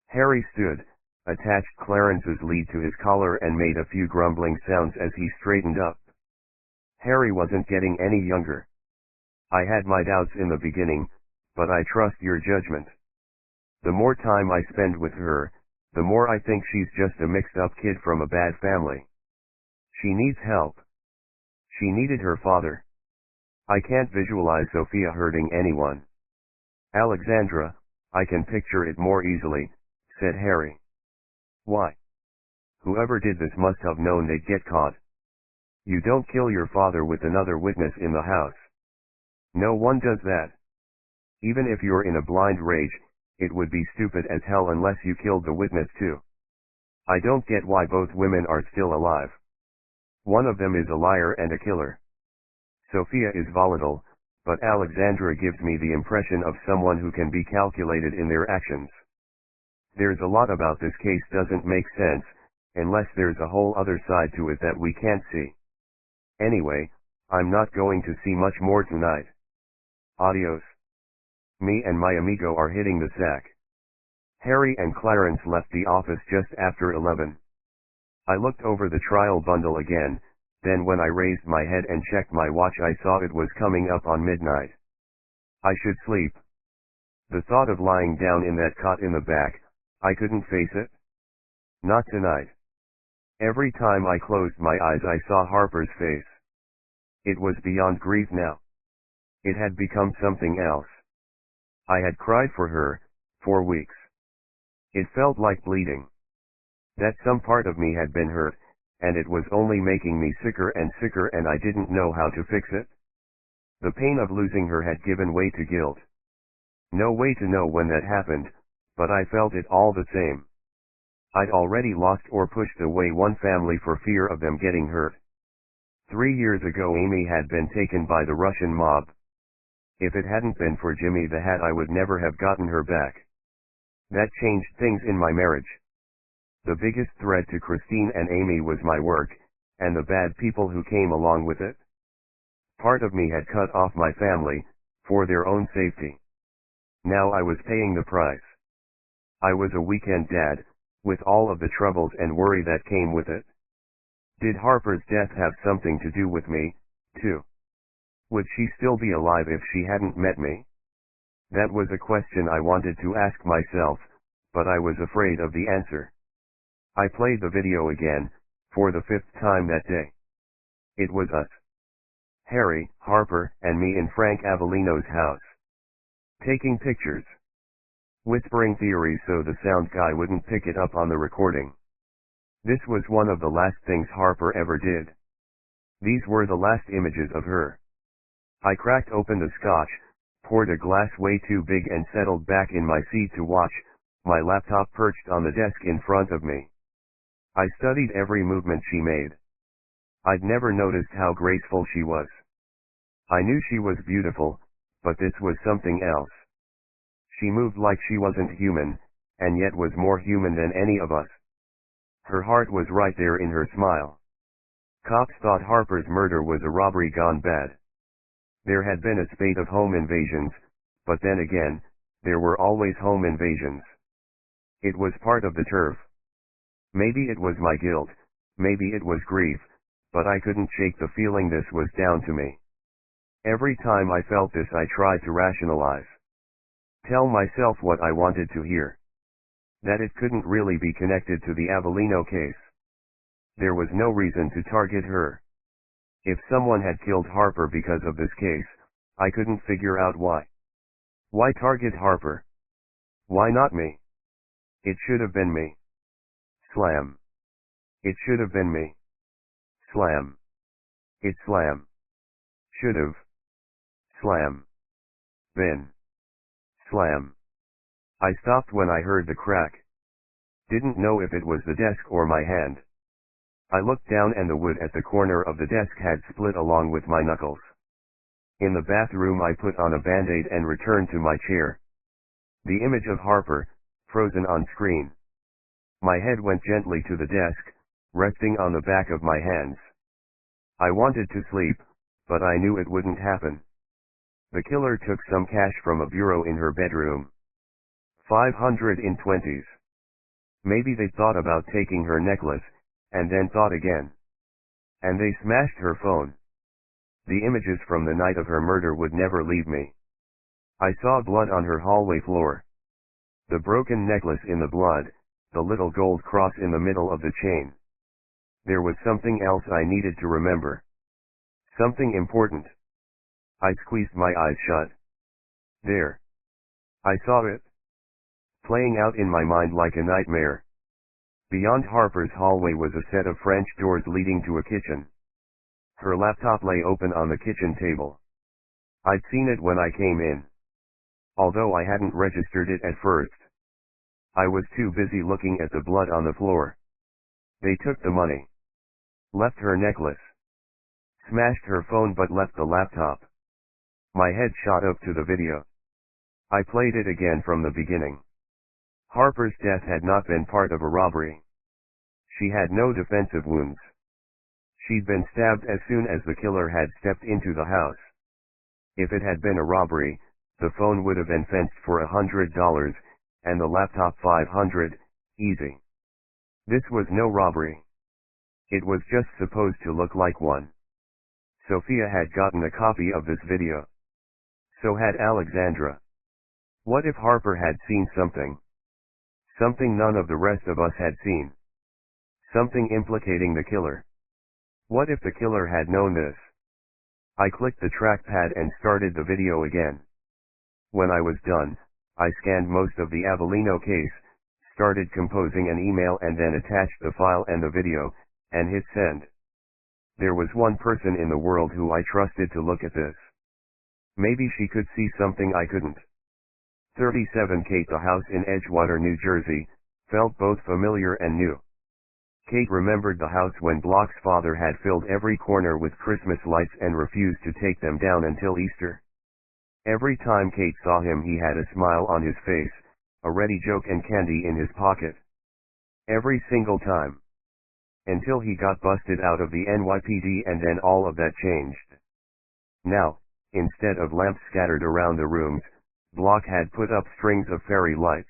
Harry stood, attached Clarence's lead to his collar and made a few grumbling sounds as he straightened up. Harry wasn't getting any younger. I had my doubts in the beginning, but I trust your judgment. The more time I spend with her, the more I think she's just a mixed-up kid from a bad family. She needs help. She needed her father. I can't visualize Sophia hurting anyone. Alexandra, I can picture it more easily, said Harry. Why? Whoever did this must have known they'd get caught. You don't kill your father with another witness in the house. No one does that. Even if you're in a blind rage, it would be stupid as hell unless you killed the witness too. I don't get why both women are still alive. One of them is a liar and a killer. Sophia is volatile, but Alexandra gives me the impression of someone who can be calculated in their actions. There's a lot about this case doesn't make sense, unless there's a whole other side to it that we can't see. Anyway, I'm not going to see much more tonight. Adios. Me and my amigo are hitting the sack. Harry and Clarence left the office just after 11. I looked over the trial bundle again, then when I raised my head and checked my watch I saw it was coming up on midnight. I should sleep. The thought of lying down in that cot in the back, I couldn't face it. Not tonight. Every time I closed my eyes I saw Harper's face. It was beyond grief now. It had become something else. I had cried for her, for weeks. It felt like bleeding. That some part of me had been hurt, and it was only making me sicker and sicker, and I didn't know how to fix it. The pain of losing her had given way to guilt. No way to know when that happened, but I felt it all the same. I'd already lost or pushed away one family for fear of them getting hurt. 3 years ago Amy had been taken by the Russian mob. If it hadn't been for Jimmy the Hat I would never have gotten her back. That changed things in my marriage. The biggest threat to Christine and Amy was my work, and the bad people who came along with it. Part of me had cut off my family, for their own safety. Now I was paying the price. I was a weekend dad, with all of the troubles and worry that came with it. Did Harper's death have something to do with me, too? Would she still be alive if she hadn't met me? That was a question I wanted to ask myself, but I was afraid of the answer. I played the video again, for the 5th time that day. It was us. Harry, Harper, and me in Frank Avellino's house. Taking pictures. Whispering theories so the sound guy wouldn't pick it up on the recording. This was one of the last things Harper ever did. These were the last images of her. I cracked open the scotch, poured a glass way too big and settled back in my seat to watch, my laptop perched on the desk in front of me. I studied every movement she made. I'd never noticed how graceful she was. I knew she was beautiful, but this was something else. She moved like she wasn't human, and yet was more human than any of us. Her heart was right there in her smile. Cops thought Harper's murder was a robbery gone bad. There had been a spate of home invasions, but then again, there were always home invasions. It was part of the turf. Maybe it was my guilt, maybe it was grief, but I couldn't shake the feeling this was down to me. Every time I felt this I tried to rationalize. Tell myself what I wanted to hear. That it couldn't really be connected to the Avellino case. There was no reason to target her. If someone had killed Harper because of this case, I couldn't figure out why. Why target Harper? Why not me? It should have been me. Slam. It should have been me. Slam. It slam. Should've. Slam. Been. Slam. I stopped when I heard the crack. Didn't know if it was the desk or my hand. I looked down and the wood at the corner of the desk had split along with my knuckles. In the bathroom I put on a band-aid and returned to my chair. The image of Harper, frozen on screen. My head went gently to the desk, resting on the back of my hands. I wanted to sleep, but I knew it wouldn't happen. The killer took some cash from a bureau in her bedroom. 500 in 20s. Maybe they thought about taking her necklace, and then thought again. And they smashed her phone. The images from the night of her murder would never leave me. I saw blood on her hallway floor. The broken necklace in the blood, the little gold cross in the middle of the chain. There was something else I needed to remember. Something important. I squeezed my eyes shut. There. I saw it. Playing out in my mind like a nightmare. Beyond Harper's hallway was a set of French doors leading to a kitchen. Her laptop lay open on the kitchen table. I'd seen it when I came in. Although I hadn't registered it at first. I was too busy looking at the blood on the floor. They took the money. Left her necklace. Smashed her phone but left the laptop. My head shot up to the video. I played it again from the beginning. Harper's death had not been part of a robbery. She had no defensive wounds. She'd been stabbed as soon as the killer had stepped into the house. If it had been a robbery, the phone would have been fenced for $100, and the laptop $500, easy. This was no robbery. It was just supposed to look like one. Sophia had gotten a copy of this video. So had Alexandra. What if Harper had seen something? Something none of the rest of us had seen. Something implicating the killer. What if the killer had known this? I clicked the trackpad and started the video again. When I was done, I scanned most of the Avellino case, started composing an email and then attached the file and the video, and hit send. There was one person in the world who I trusted to look at this. Maybe she could see something I couldn't. 37 Kate. The house in Edgewater, New Jersey, felt both familiar and new. Kate remembered the house when Block's father had filled every corner with Christmas lights and refused to take them down until Easter. Every time Kate saw him he had a smile on his face, a ready joke and candy in his pocket. Every single time. Until he got busted out of the NYPD, and then all of that changed. Now, instead of lamps scattered around the rooms, Block had put up strings of fairy lights.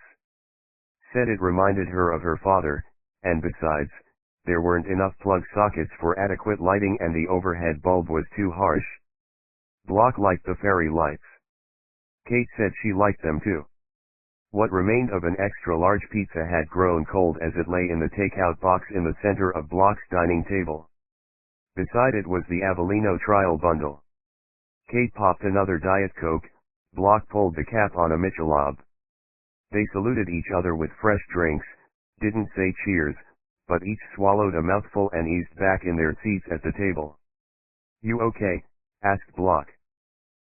Said it reminded her of her father, and besides, there weren't enough plug sockets for adequate lighting and the overhead bulb was too harsh. Block liked the fairy lights. Kate said she liked them too. What remained of an extra-large pizza had grown cold as it lay in the takeout box in the center of Block's dining table. Beside it was the Avellino trial bundle. Kate popped another Diet Coke. Block pulled the cap on a Michelob. They saluted each other with fresh drinks, didn't say cheers, but each swallowed a mouthful and eased back in their seats at the table. "You okay?" asked Block.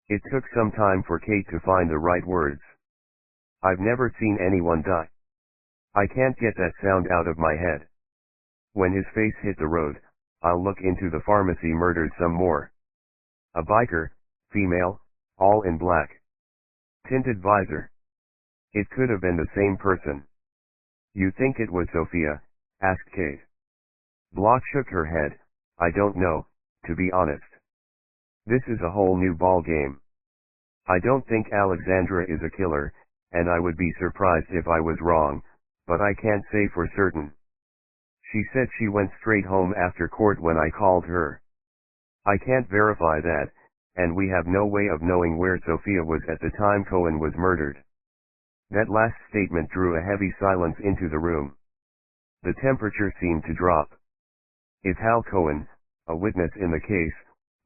It took some time for Kate to find the right words. "I've never seen anyone die. I can't get that sound out of my head. When his face hit the road, I'll look into the pharmacy murders some more. A biker, female, all in black. Tinted visor. It could have been the same person." "You think it was Sophia?" asked Kate. Block shook her head. "I don't know, to be honest. This is a whole new ball game. I don't think Alexandra is a killer, and I would be surprised if I was wrong, but I can't say for certain. She said she went straight home after court when I called her. I can't verify that, and we have no way of knowing where Sophia was at the time Cohen was murdered." That last statement drew a heavy silence into the room. The temperature seemed to drop. If Hal Cohen, a witness in the case,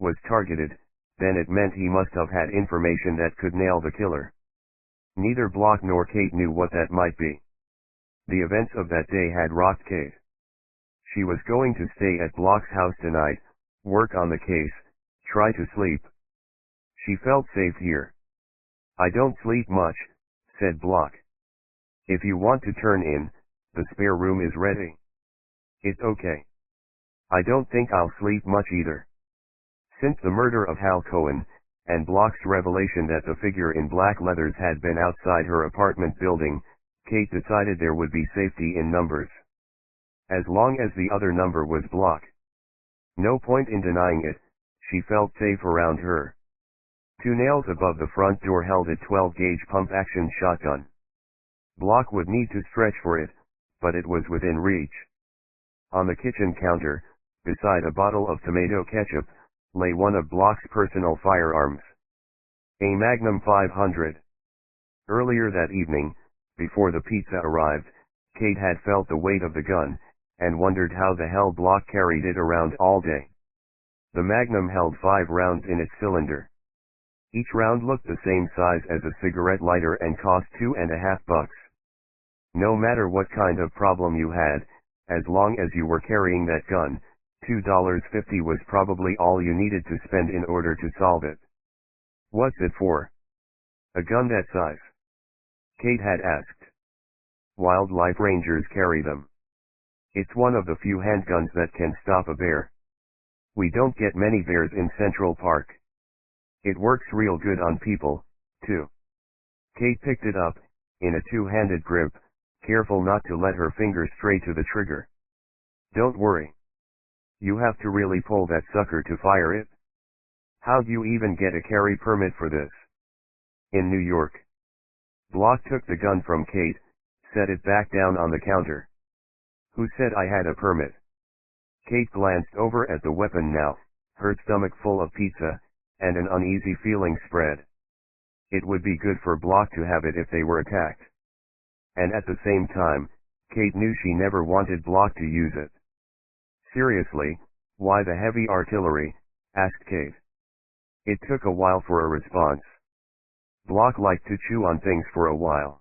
was targeted, then it meant he must have had information that could nail the killer. Neither Block nor Kate knew what that might be. The events of that day had rocked Kate. She was going to stay at Block's house tonight, work on the case, try to sleep. She felt safe here. "I don't sleep much," said Block. "If you want to turn in, the spare room is ready." "It's okay. I don't think I'll sleep much either." Since the murder of Hal Cohen, and Block's revelation that the figure in black leathers had been outside her apartment building, Kate decided there would be safety in numbers. As long as the other number was Block. No point in denying it, she felt safe around her. 2 nails above the front door held a 12-gauge pump-action shotgun. Block would need to stretch for it, but it was within reach. On the kitchen counter, beside a bottle of tomato ketchup, lay one of Block's personal firearms. A Magnum 500. Earlier that evening, before the pizza arrived, Kate had felt the weight of the gun, and wondered how the hell Block carried it around all day. The Magnum held 5 rounds in its cylinder. Each round looked the same size as a cigarette lighter and cost $2.50. No matter what kind of problem you had, as long as you were carrying that gun, $2.50 was probably all you needed to spend in order to solve it. "What's it for?" "A gun that size?" Kate had asked. "Wildlife rangers carry them. It's one of the few handguns that can stop a bear. We don't get many bears in Central Park. It works real good on people, too." Kate picked it up, in a 2-handed grip, careful not to let her finger stray to the trigger. "Don't worry. You have to really pull that sucker to fire it. How'd you even get a carry permit for this?" "In New York." Block took the gun from Kate, set it back down on the counter. "Who said I had a permit?" Kate glanced over at the weapon now, her stomach full of pizza, and an uneasy feeling spread. It would be good for Block to have it if they were attacked. And at the same time, Kate knew she never wanted Block to use it. Seriously, why the heavy artillery? Asked Kate. It took a while for a response. Block liked to chew on things for a while.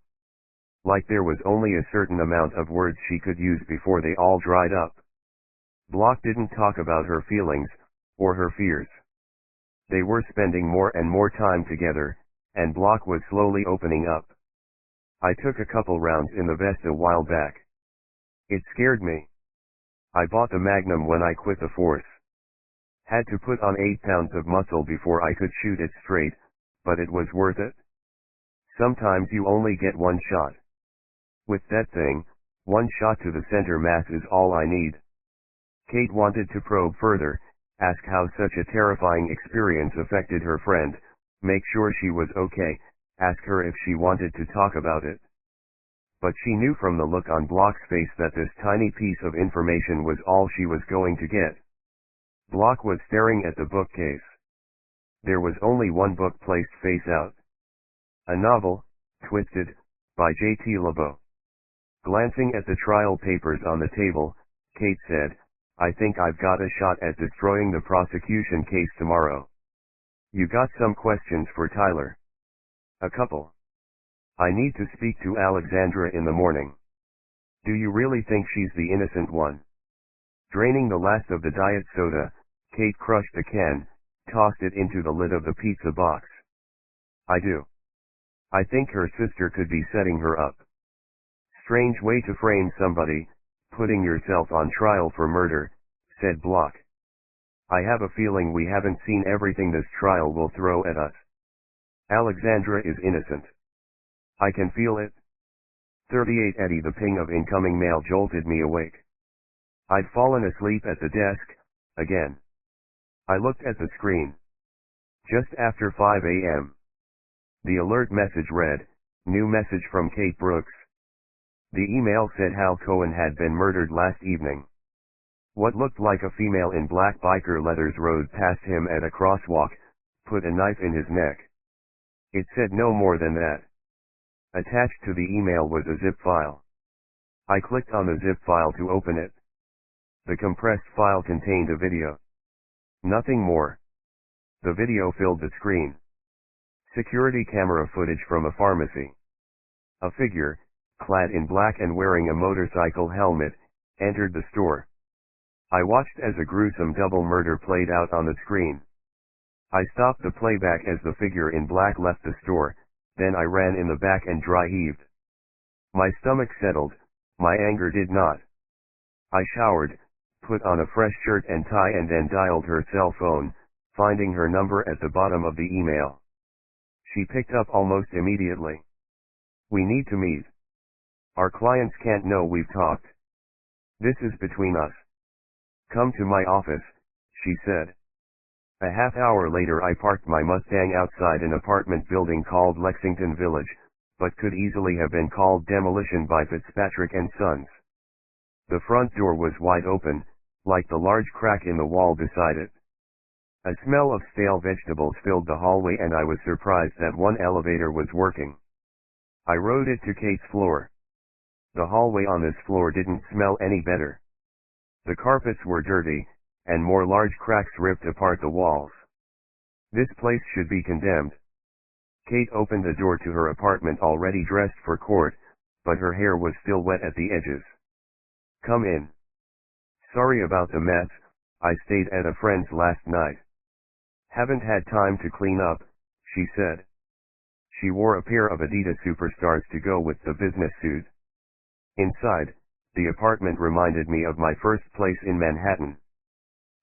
Like there was only a certain amount of words she could use before they all dried up. Block didn't talk about her feelings, or her fears. They were spending more and more time together, and Block was slowly opening up. I took a couple rounds in the vest a while back. It scared me. I bought the Magnum when I quit the force. Had to put on 8 pounds of muscle before I could shoot it straight, but it was worth it. Sometimes you only get one shot. With that thing, one shot to the center mass is all I need. Kate wanted to probe further, ask how such a terrifying experience affected her friend, make sure she was okay, ask her if she wanted to talk about it. But she knew from the look on Block's face that this tiny piece of information was all she was going to get. Block was staring at the bookcase. There was only one book placed face out. A novel, Twisted, by J.T. LeBeau. Glancing at the trial papers on the table, Kate said, I think I've got a shot at destroying the prosecution case tomorrow. You got some questions for Tyler? A couple. I need to speak to Alexandra in the morning. Do you really think she's the innocent one? Draining the last of the diet soda, Kate crushed the can, tossed it into the lid of the pizza box. I do. I think her sister could be setting her up. Strange way to frame somebody, putting yourself on trial for murder, said Block. I have a feeling we haven't seen everything this trial will throw at us. Alexandra is innocent. I can feel it. 38 Eddie. The ping of incoming mail jolted me awake. I'd fallen asleep at the desk, again. I looked at the screen. Just after 5 a.m. The alert message read, new message from Kate Brooks. The email said Hal Cohen had been murdered last evening. What looked like a female in black biker leathers rode past him at a crosswalk, put a knife in his neck. It said no more than that. Attached to the email was a zip file. I clicked on the zip file to open it. The compressed file contained a video. Nothing more. The video filled the screen. Security camera footage from a pharmacy. A figure, clad in black and wearing a motorcycle helmet, entered the store. I watched as a gruesome double murder played out on the screen. I stopped the playback as the figure in black left the store, then I ran in the back and dry heaved. My stomach settled, my anger did not. I showered, put on a fresh shirt and tie and then dialed her cell phone, finding her number at the bottom of the email. She picked up almost immediately. We need to meet. Our clients can't know we've talked. This is between us. Come to my office, she said. A half hour later I parked my Mustang outside an apartment building called Lexington Village, but could easily have been called Demolition by Fitzpatrick and Sons. The front door was wide open, like the large crack in the wall beside it. A smell of stale vegetables filled the hallway and I was surprised that one elevator was working. I rode it to Kate's floor. The hallway on this floor didn't smell any better. The carpets were dirty, and more large cracks ripped apart the walls. This place should be condemned. Kate opened the door to her apartment already dressed for court, but her hair was still wet at the edges. Come in. Sorry about the mess, I stayed at a friend's last night. Haven't had time to clean up, she said. She wore a pair of Adidas Superstars to go with the business suit. Inside, the apartment reminded me of my first place in Manhattan.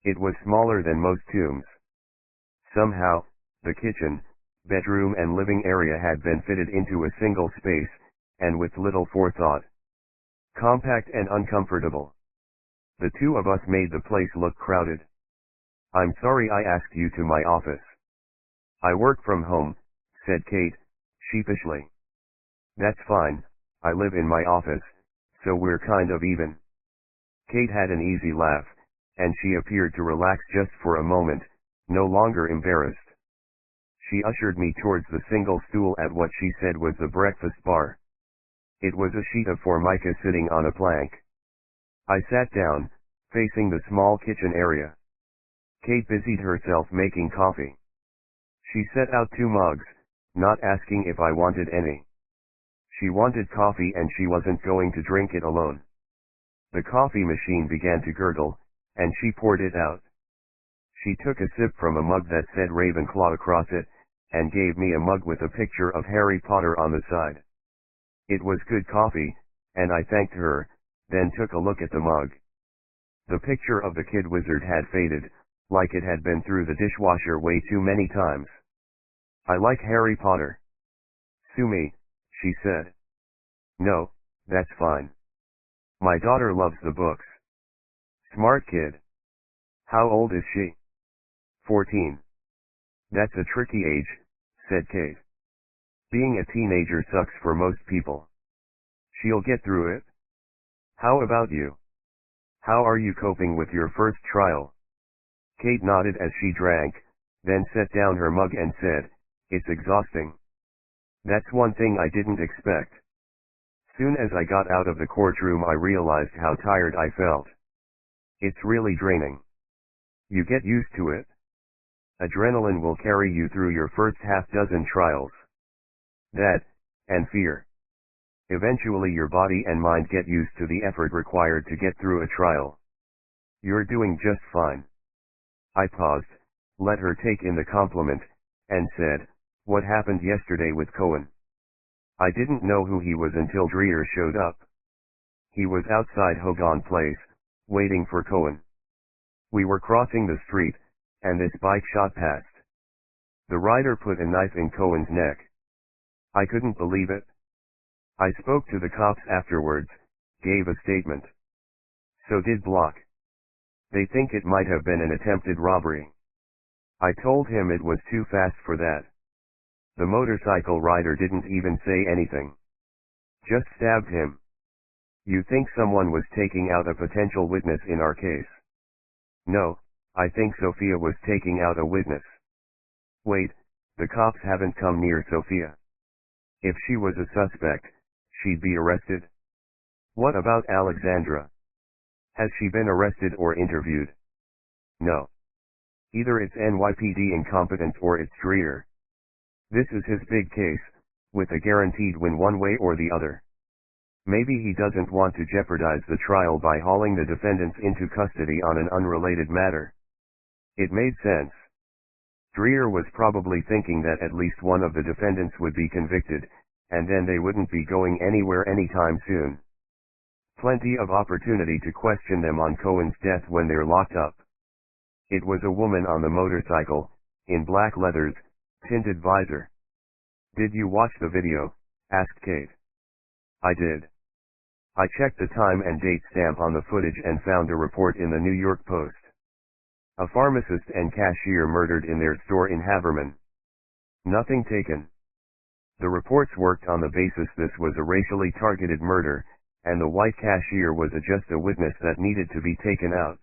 It was smaller than most tombs. Somehow, the kitchen, bedroom and living area had been fitted into a single space, and with little forethought. Compact and uncomfortable. The two of us made the place look crowded. I'm sorry I asked you to my office. I work from home, said Kate, sheepishly. That's fine, I live in my office, so we're kind of even. Kate had an easy laugh, and she appeared to relax just for a moment, no longer embarrassed. She ushered me towards the single stool at what she said was the breakfast bar. It was a sheet of formica sitting on a plank. I sat down, facing the small kitchen area. Kate busied herself making coffee. She set out 2 mugs, not asking if I wanted any. She wanted coffee and she wasn't going to drink it alone. The coffee machine began to gurgle, and she poured it out. She took a sip from a mug that said Ravenclaw across it, and gave me a mug with a picture of Harry Potter on the side. It was good coffee, and I thanked her, then took a look at the mug. The picture of the kid wizard had faded, like it had been through the dishwasher way too many times. I like Harry Potter. Sue me, she said. No, that's fine. My daughter loves the books. Smart kid. How old is she? 14. That's a tricky age, said Kate. Being a teenager sucks for most people. She'll get through it. How about you? How are you coping with your first trial? Kate nodded as she drank, then set down her mug and said, It's exhausting. That's one thing I didn't expect. Soon as I got out of the courtroom I realized how tired I felt. It's really draining. You get used to it. Adrenaline will carry you through your first half-dozen trials. That, and fear. Eventually your body and mind get used to the effort required to get through a trial. You're doing just fine. I paused, let her take in the compliment, and said, What happened yesterday with Cohen? I didn't know who he was until Dreer showed up. He was outside Hogan Place, waiting for Cohen. We were crossing the street, and this bike shot past. The rider put a knife in Cohen's neck. I couldn't believe it. I spoke to the cops afterwards, gave a statement. So did Block. They think it might have been an attempted robbery. I told him it was too fast for that. The motorcycle rider didn't even say anything. Just stabbed him. You think someone was taking out a potential witness in our case? No, I think Sophia was taking out a witness. Wait, the cops haven't come near Sophia. If she was a suspect, she'd be arrested. What about Alexandra? Has she been arrested or interviewed? No. Either it's NYPD incompetence or it's Dreer. This is his big case, with a guaranteed win one way or the other. Maybe he doesn't want to jeopardize the trial by hauling the defendants into custody on an unrelated matter. It made sense. Dreer was probably thinking that at least one of the defendants would be convicted, and then they wouldn't be going anywhere anytime soon. Plenty of opportunity to question them on Cohen's death when they're locked up. It was a woman on the motorcycle, in black leathers, tinted visor. Did you watch the video? Asked Kate. I did. I checked the time and date stamp on the footage and found a report in the New York Post. A pharmacist and cashier murdered in their store in Haverman. Nothing taken. The reports worked on the basis this was a racially targeted murder, and the white cashier was just a witness that needed to be taken out.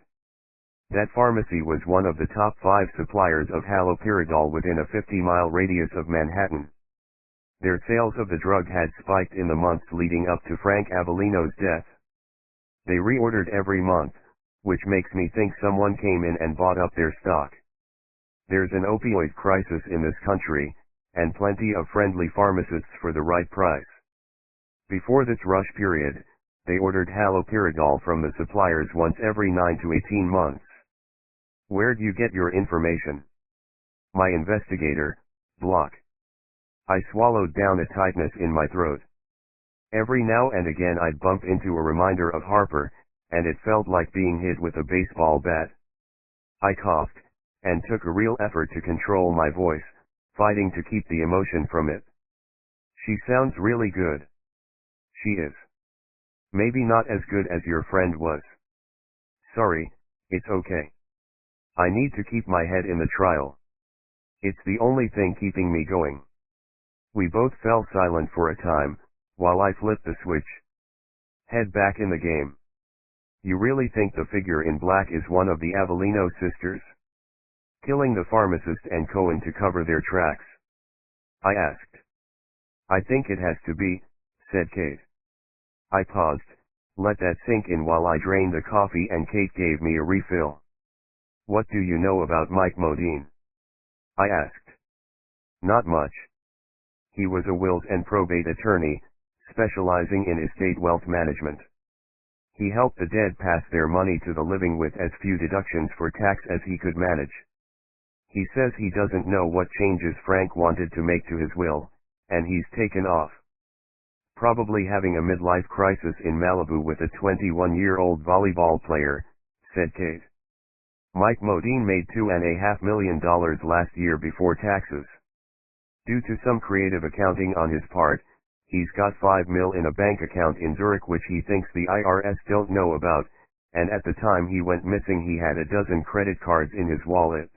That pharmacy was one of the top 5 suppliers of haloperidol within a 50-mile radius of Manhattan. Their sales of the drug had spiked in the months leading up to Frank Avellino's death. They reordered every month, which makes me think someone came in and bought up their stock. There's an opioid crisis in this country, and plenty of friendly pharmacists for the right price. Before this rush period, they ordered haloperidol from the suppliers once every 9 to 18 months. Where'd you get your information? My investigator, Block. I swallowed down a tightness in my throat. Every now and again I'd bump into a reminder of Harper, and it felt like being hit with a baseball bat. I coughed, and took a real effort to control my voice, fighting to keep the emotion from it. She sounds really good. She is. Maybe not as good as your friend was. Sorry, it's okay. I need to keep my head in the trial. It's the only thing keeping me going. We both fell silent for a time, while I flipped the switch. Head back in the game. You really think the figure in black is one of the Avellino sisters? Killing the pharmacist and Cohen to cover their tracks. I asked. I think it has to be, said Kate. I paused, let that sink in while I drained the coffee, and Kate gave me a refill. What do you know about Mike Modine? I asked. Not much. He was a wills and probate attorney, specializing in estate wealth management. He helped the dead pass their money to the living with as few deductions for tax as he could manage. He says he doesn't know what changes Frank wanted to make to his will, and he's taken off. Probably having a midlife crisis in Malibu with a 21-year-old volleyball player, said Kate. Mike Modine made $2.5 million last year before taxes. Due to some creative accounting on his part, he's got $5 million in a bank account in Zurich which he thinks the IRS don't know about, and at the time he went missing he had a dozen credit cards in his wallet.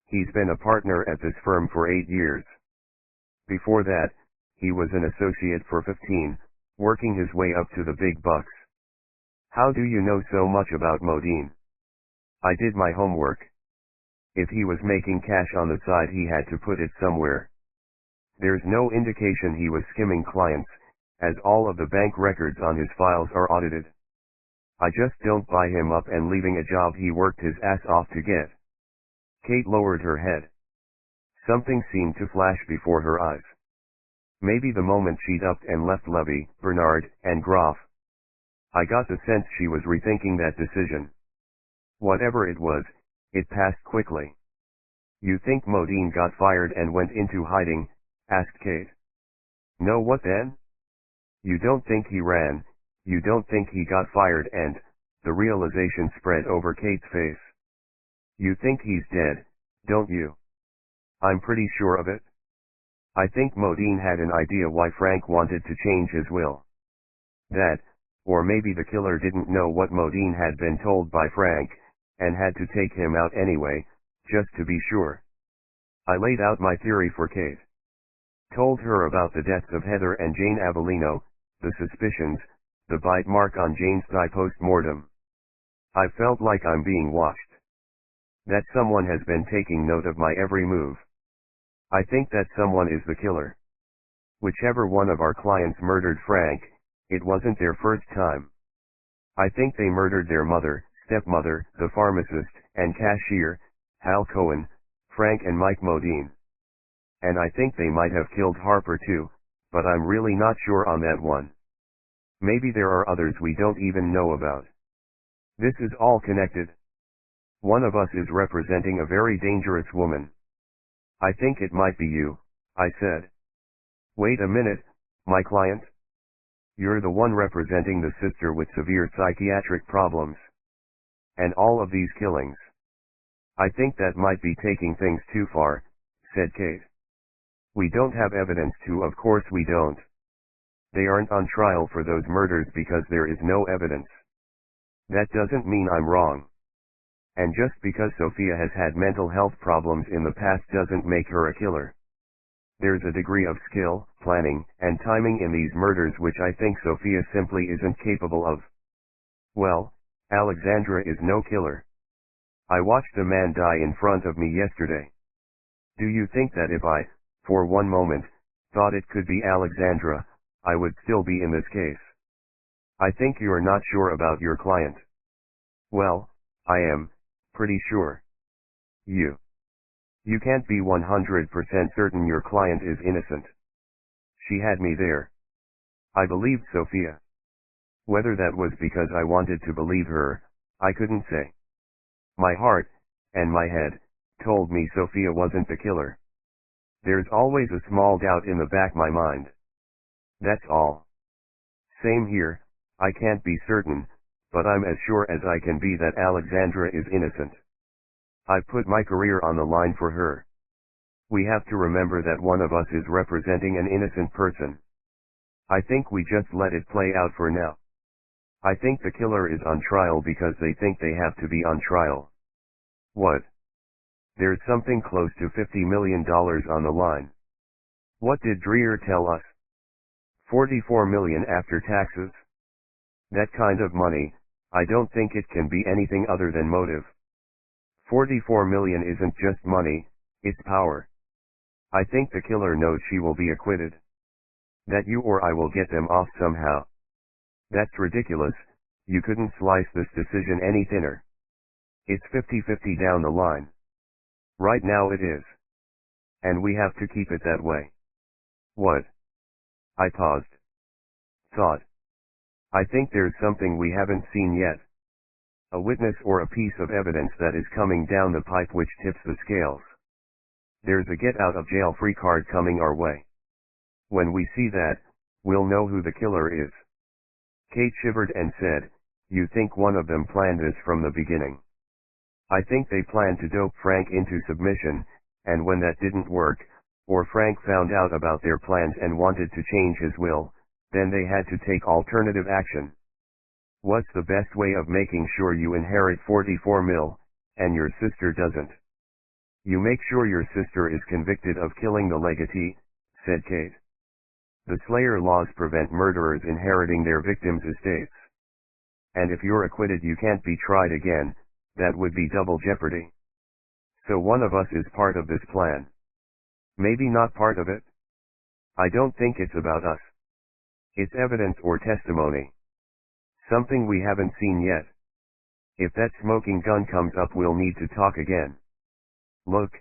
He's been a partner at this firm for 8 years. Before that, he was an associate for 15, working his way up to the big bucks. How do you know so much about Modine? I did my homework. If he was making cash on the side he had to put it somewhere. There's no indication he was skimming clients, as all of the bank records on his files are audited. I just don't buy him up and leaving a job he worked his ass off to get. Kate lowered her head. Something seemed to flash before her eyes. Maybe the moment she'd upped and left Levy, Bernard, and Groff. I got the sense she was rethinking that decision. Whatever it was, it passed quickly. You think Modine got fired and went into hiding? Asked Kate. No, what then? You don't think he ran, you don't think he got fired, and the realization spread over Kate's face. You think he's dead, don't you? I'm pretty sure of it. I think Modine had an idea why Frank wanted to change his will. That, or maybe the killer didn't know what Modine had been told by Frank, and had to take him out anyway, just to be sure. I laid out my theory for Kate. Told her about the deaths of Heather and Jane Avellino, the suspicions, the bite mark on Jane's thigh post-mortem. I felt like I'm being watched. That someone has been taking note of my every move. I think that someone is the killer. Whichever one of our clients murdered Frank, it wasn't their first time. I think they murdered their mother, stepmother, the pharmacist, and cashier, Hal Cohen, Frank and Mike Modine. And I think they might have killed Harper too, but I'm really not sure on that one. Maybe there are others we don't even know about. This is all connected. One of us is representing a very dangerous woman. I think it might be you, I said. Wait a minute, my client? You're the one representing the sister with severe psychiatric problems. And all of these killings. I think that might be taking things too far, said Kate. We don't have evidence to, of course we don't. They aren't on trial for those murders because there is no evidence. That doesn't mean I'm wrong. And just because Sophia has had mental health problems in the past doesn't make her a killer. There's a degree of skill, planning, and timing in these murders which I think Sophia simply isn't capable of. Well, Alexandra is no killer. I watched a man die in front of me yesterday. Do you think that if I, for one moment, thought it could be Alexandra, I would still be in this case? I think you're not sure about your client. Well, I am, pretty sure. You can't be 100% certain your client is innocent. She had me there. I believed Sophia. Whether that was because I wanted to believe her, I couldn't say. My heart, and my head, told me Sophia wasn't the killer. There's always a small doubt in the back of my mind. That's all. Same here, I can't be certain, but I'm as sure as I can be that Alexandra is innocent. I put my career on the line for her. We have to remember that one of us is representing an innocent person. I think we just let it play out for now. I think the killer is on trial because they think they have to be on trial. What? There's something close to $50 million on the line. What did Dreer tell us? $44 million after taxes? That kind of money, I don't think it can be anything other than motive. $44 million isn't just money, it's power. I think the killer knows she will be acquitted. That you or I will get them off somehow. That's ridiculous, you couldn't slice this decision any thinner. It's 50-50 down the line. Right now it is. And we have to keep it that way. What? I paused. Thought. I think there's something we haven't seen yet. A witness or a piece of evidence that is coming down the pipe which tips the scales. There's a get out of jail free card coming our way. When we see that, we'll know who the killer is. Kate shivered and said, you think one of them planned this from the beginning? I think they planned to dope Frank into submission, and when that didn't work, or Frank found out about their plans and wanted to change his will, then they had to take alternative action. What's the best way of making sure you inherit 44 mil, and your sister doesn't? You make sure your sister is convicted of killing the legatee, said Kate. The Slayer laws prevent murderers inheriting their victims' estates. And if you're acquitted you can't be tried again, that would be double jeopardy. So one of us is part of this plan. Maybe not part of it. I don't think it's about us. It's evidence or testimony. Something we haven't seen yet. If that smoking gun comes up we'll need to talk again. Look,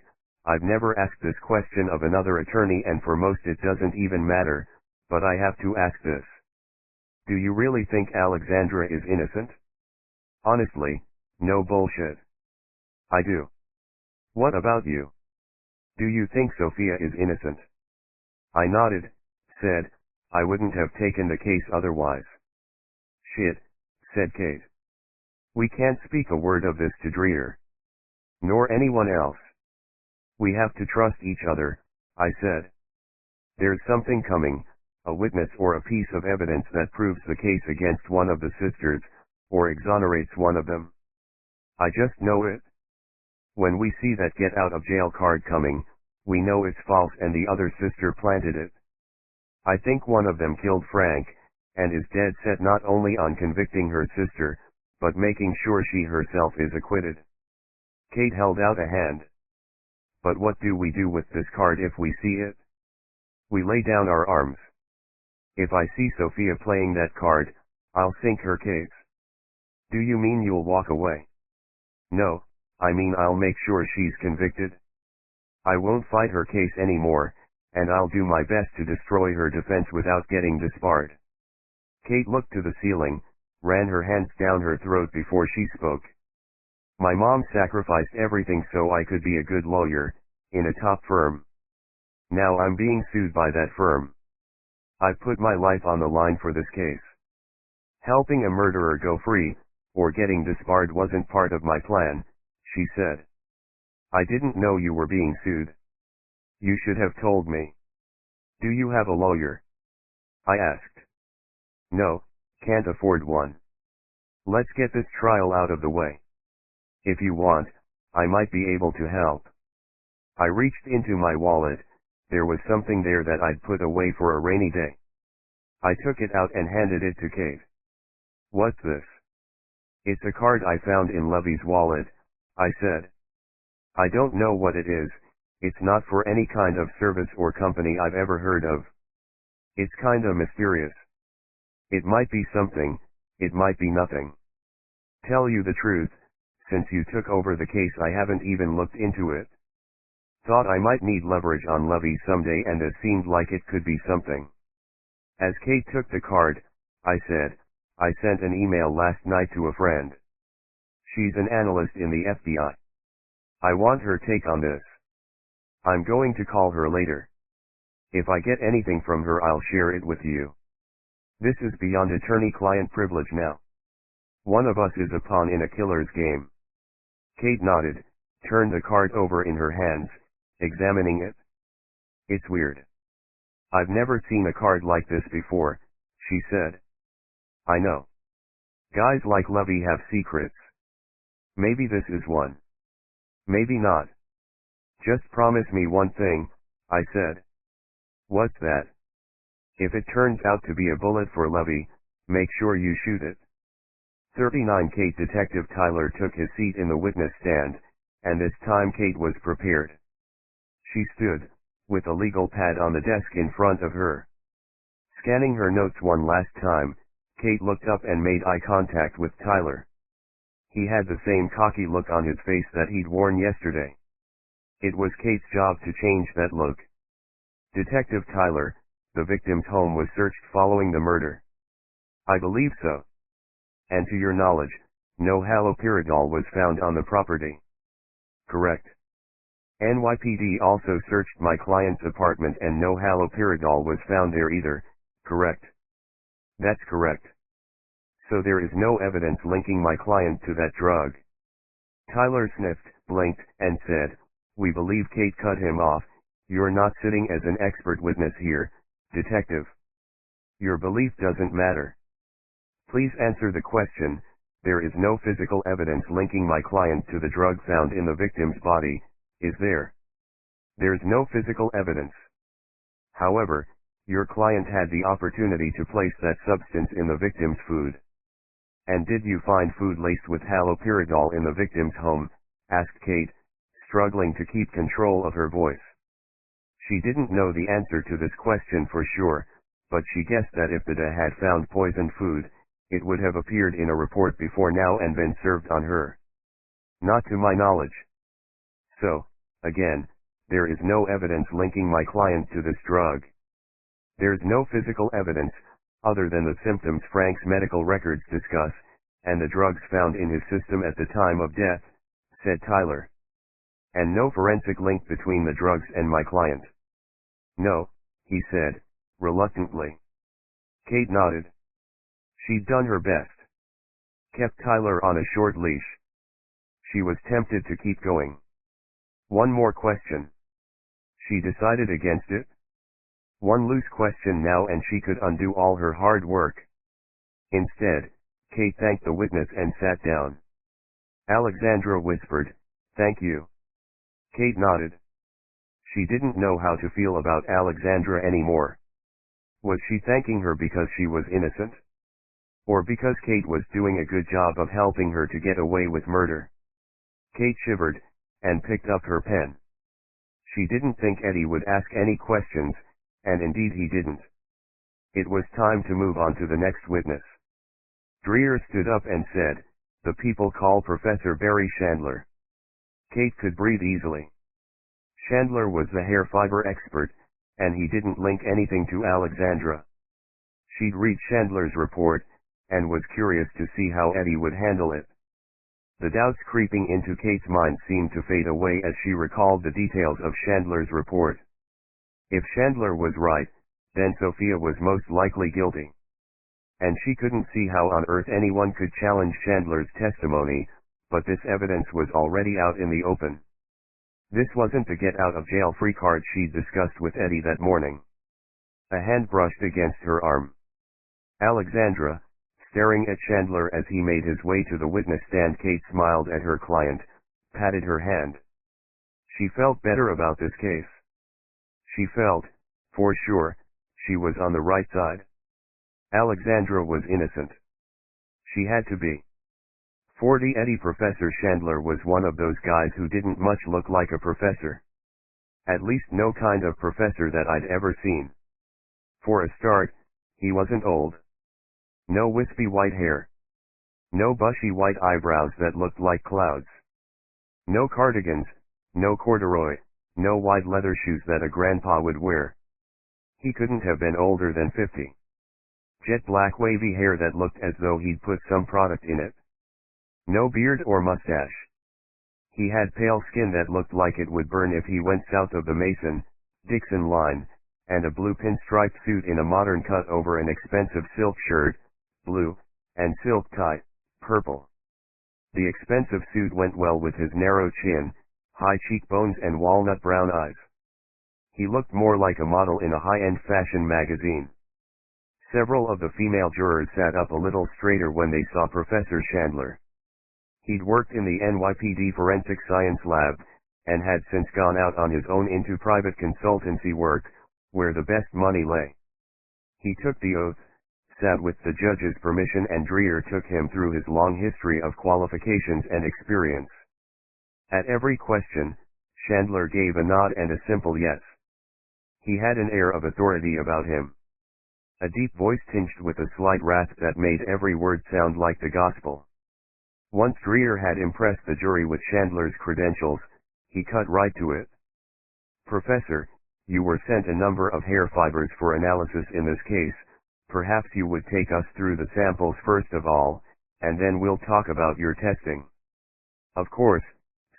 I've never asked this question of another attorney and for most it doesn't even matter, but I have to ask this. Do you really think Alexandra is innocent? Honestly, no bullshit. I do. What about you? Do you think Sophia is innocent? I nodded, said, I wouldn't have taken the case otherwise. Shit, said Kate. We can't speak a word of this to Dreer. Nor anyone else. We have to trust each other, I said. There's something coming, a witness or a piece of evidence that proves the case against one of the sisters, or exonerates one of them. I just know it. When we see that get out of jail card coming, we know it's false and the other sister planted it. I think one of them killed Frank, and is dead set not only on convicting her sister, but making sure she herself is acquitted. Kate held out a hand. But what do we do with this card if we see it? We lay down our arms. If I see Sophia playing that card, I'll sink her case. Do you mean you'll walk away? No, I mean I'll make sure she's convicted. I won't fight her case anymore, and I'll do my best to destroy her defense without getting disbarred. Kate looked to the ceiling, ran her hands down her throat before she spoke. My mom sacrificed everything so I could be a good lawyer, in a top firm. Now I'm being sued by that firm. I've put my life on the line for this case. Helping a murderer go free, or getting disbarred wasn't part of my plan, she said. I didn't know you were being sued. You should have told me. Do you have a lawyer? I asked. No, can't afford one. Let's get this trial out of the way. If you want, I might be able to help. I reached into my wallet, there was something there that I'd put away for a rainy day. I took it out and handed it to Kate. What's this? It's a card I found in Levy's wallet, I said. I don't know what it is, it's not for any kind of service or company I've ever heard of. It's kinda mysterious. It might be something, it might be nothing. Tell you the truth, since you took over the case I haven't even looked into it. Thought I might need leverage on Levy someday and it seemed like it could be something. As Kate took the card, I said, I sent an email last night to a friend. She's an analyst in the FBI. I want her take on this. I'm going to call her later. If I get anything from her I'll share it with you. This is beyond attorney-client privilege now. One of us is a pawn in a killer's game. Kate nodded, turned the card over in her hands, examining it. It's weird. I've never seen a card like this before, she said. I know. Guys like Levy have secrets. Maybe this is one. Maybe not. Just promise me one thing, I said. What's that? If it turns out to be a bullet for Levy, make sure you shoot it. 39 Kate Detective Tyler took his seat in the witness stand, and this time Kate was prepared. She stood, with a legal pad on the desk in front of her. Scanning her notes one last time, Kate looked up and made eye contact with Tyler. He had the same cocky look on his face that he'd worn yesterday. It was Kate's job to change that look. Detective Tyler, the victim's home was searched following the murder. I believe so. And to your knowledge, no haloperidol was found on the property. Correct. NYPD also searched my client's apartment and no haloperidol was found there either, correct? That's correct. So there is no evidence linking my client to that drug. Tyler sniffed, blinked, and said, we believe Kate cut him off. You're not sitting as an expert witness here, detective. Your belief doesn't matter. Please answer the question. There is no physical evidence linking my client to the drug found in the victim's body, is there? There's no physical evidence. However, your client had the opportunity to place that substance in the victim's food. And did you find food laced with haloperidol in the victim's home? Asked Kate, struggling to keep control of her voice. She didn't know the answer to this question for sure, but she guessed that if the DA had found poisoned food, it would have appeared in a report before now and been served on her. Not to my knowledge. So, again, there is no evidence linking my client to this drug. There's no physical evidence, other than the symptoms Frank's medical records discuss, and the drugs found in his system at the time of death, said Tyler. And no forensic link between the drugs and my client. No, he said, reluctantly. Kate nodded. She'd done her best. Kept Tyler on a short leash. She was tempted to keep going. One more question. She decided against it. One loose question now and she could undo all her hard work. Instead, Kate thanked the witness and sat down. Alexandra whispered, thank you. Kate nodded. She didn't know how to feel about Alexandra anymore. Was she thanking her because she was innocent? Or because Kate was doing a good job of helping her to get away with murder? Kate shivered, and picked up her pen. She didn't think Eddie would ask any questions, and indeed he didn't. It was time to move on to the next witness. Dreer stood up and said, the people call Professor Barry Chandler. Kate could breathe easily. Chandler was the hair fiber expert, and he didn't link anything to Alexandra. She'd read Chandler's report, and was curious to see how Eddie would handle it. The doubts creeping into Kate's mind seemed to fade away as she recalled the details of Chandler's report. If Chandler was right, then Sophia was most likely guilty. And she couldn't see how on earth anyone could challenge Chandler's testimony, but this evidence was already out in the open. This wasn't the get-out-of-jail-free card she'd discussed with Eddie that morning. A hand brushed against her arm. Alexandra, staring at Chandler as he made his way to the witness stand. Kate smiled at her client, patted her hand. She felt better about this case. She felt, for sure, she was on the right side. Alexandra was innocent. She had to be. 40 Eddie Professor Chandler was one of those guys who didn't much look like a professor. At least no kind of professor that I'd ever seen. For a start, he wasn't old. No wispy white hair. No bushy white eyebrows that looked like clouds. No cardigans, no corduroy, no wide leather shoes that a grandpa would wear. He couldn't have been older than 50. Jet black wavy hair that looked as though he'd put some product in it. No beard or mustache. He had pale skin that looked like it would burn if he went south of the Mason-Dixon line, and a blue pinstriped suit in a modern cut over an expensive silk shirt, blue, and silk tie, purple. The expensive suit went well with his narrow chin, high cheekbones and walnut brown eyes. He looked more like a model in a high-end fashion magazine. Several of the female jurors sat up a little straighter when they saw Professor Chandler. He'd worked in the NYPD Forensic Science Lab, and had since gone out on his own into private consultancy work, where the best money lay. He took the oath, sat with the judge's permission, and Dreer took him through his long history of qualifications and experience. At every question, Chandler gave a nod and a simple yes. He had an air of authority about him. A deep voice tinged with a slight rasp that made every word sound like the gospel. Once Dreyer had impressed the jury with Chandler's credentials, he cut right to it. "Professor, you were sent a number of hair fibers for analysis in this case. Perhaps you would take us through the samples first of all, and then we'll talk about your testing." "Of course,"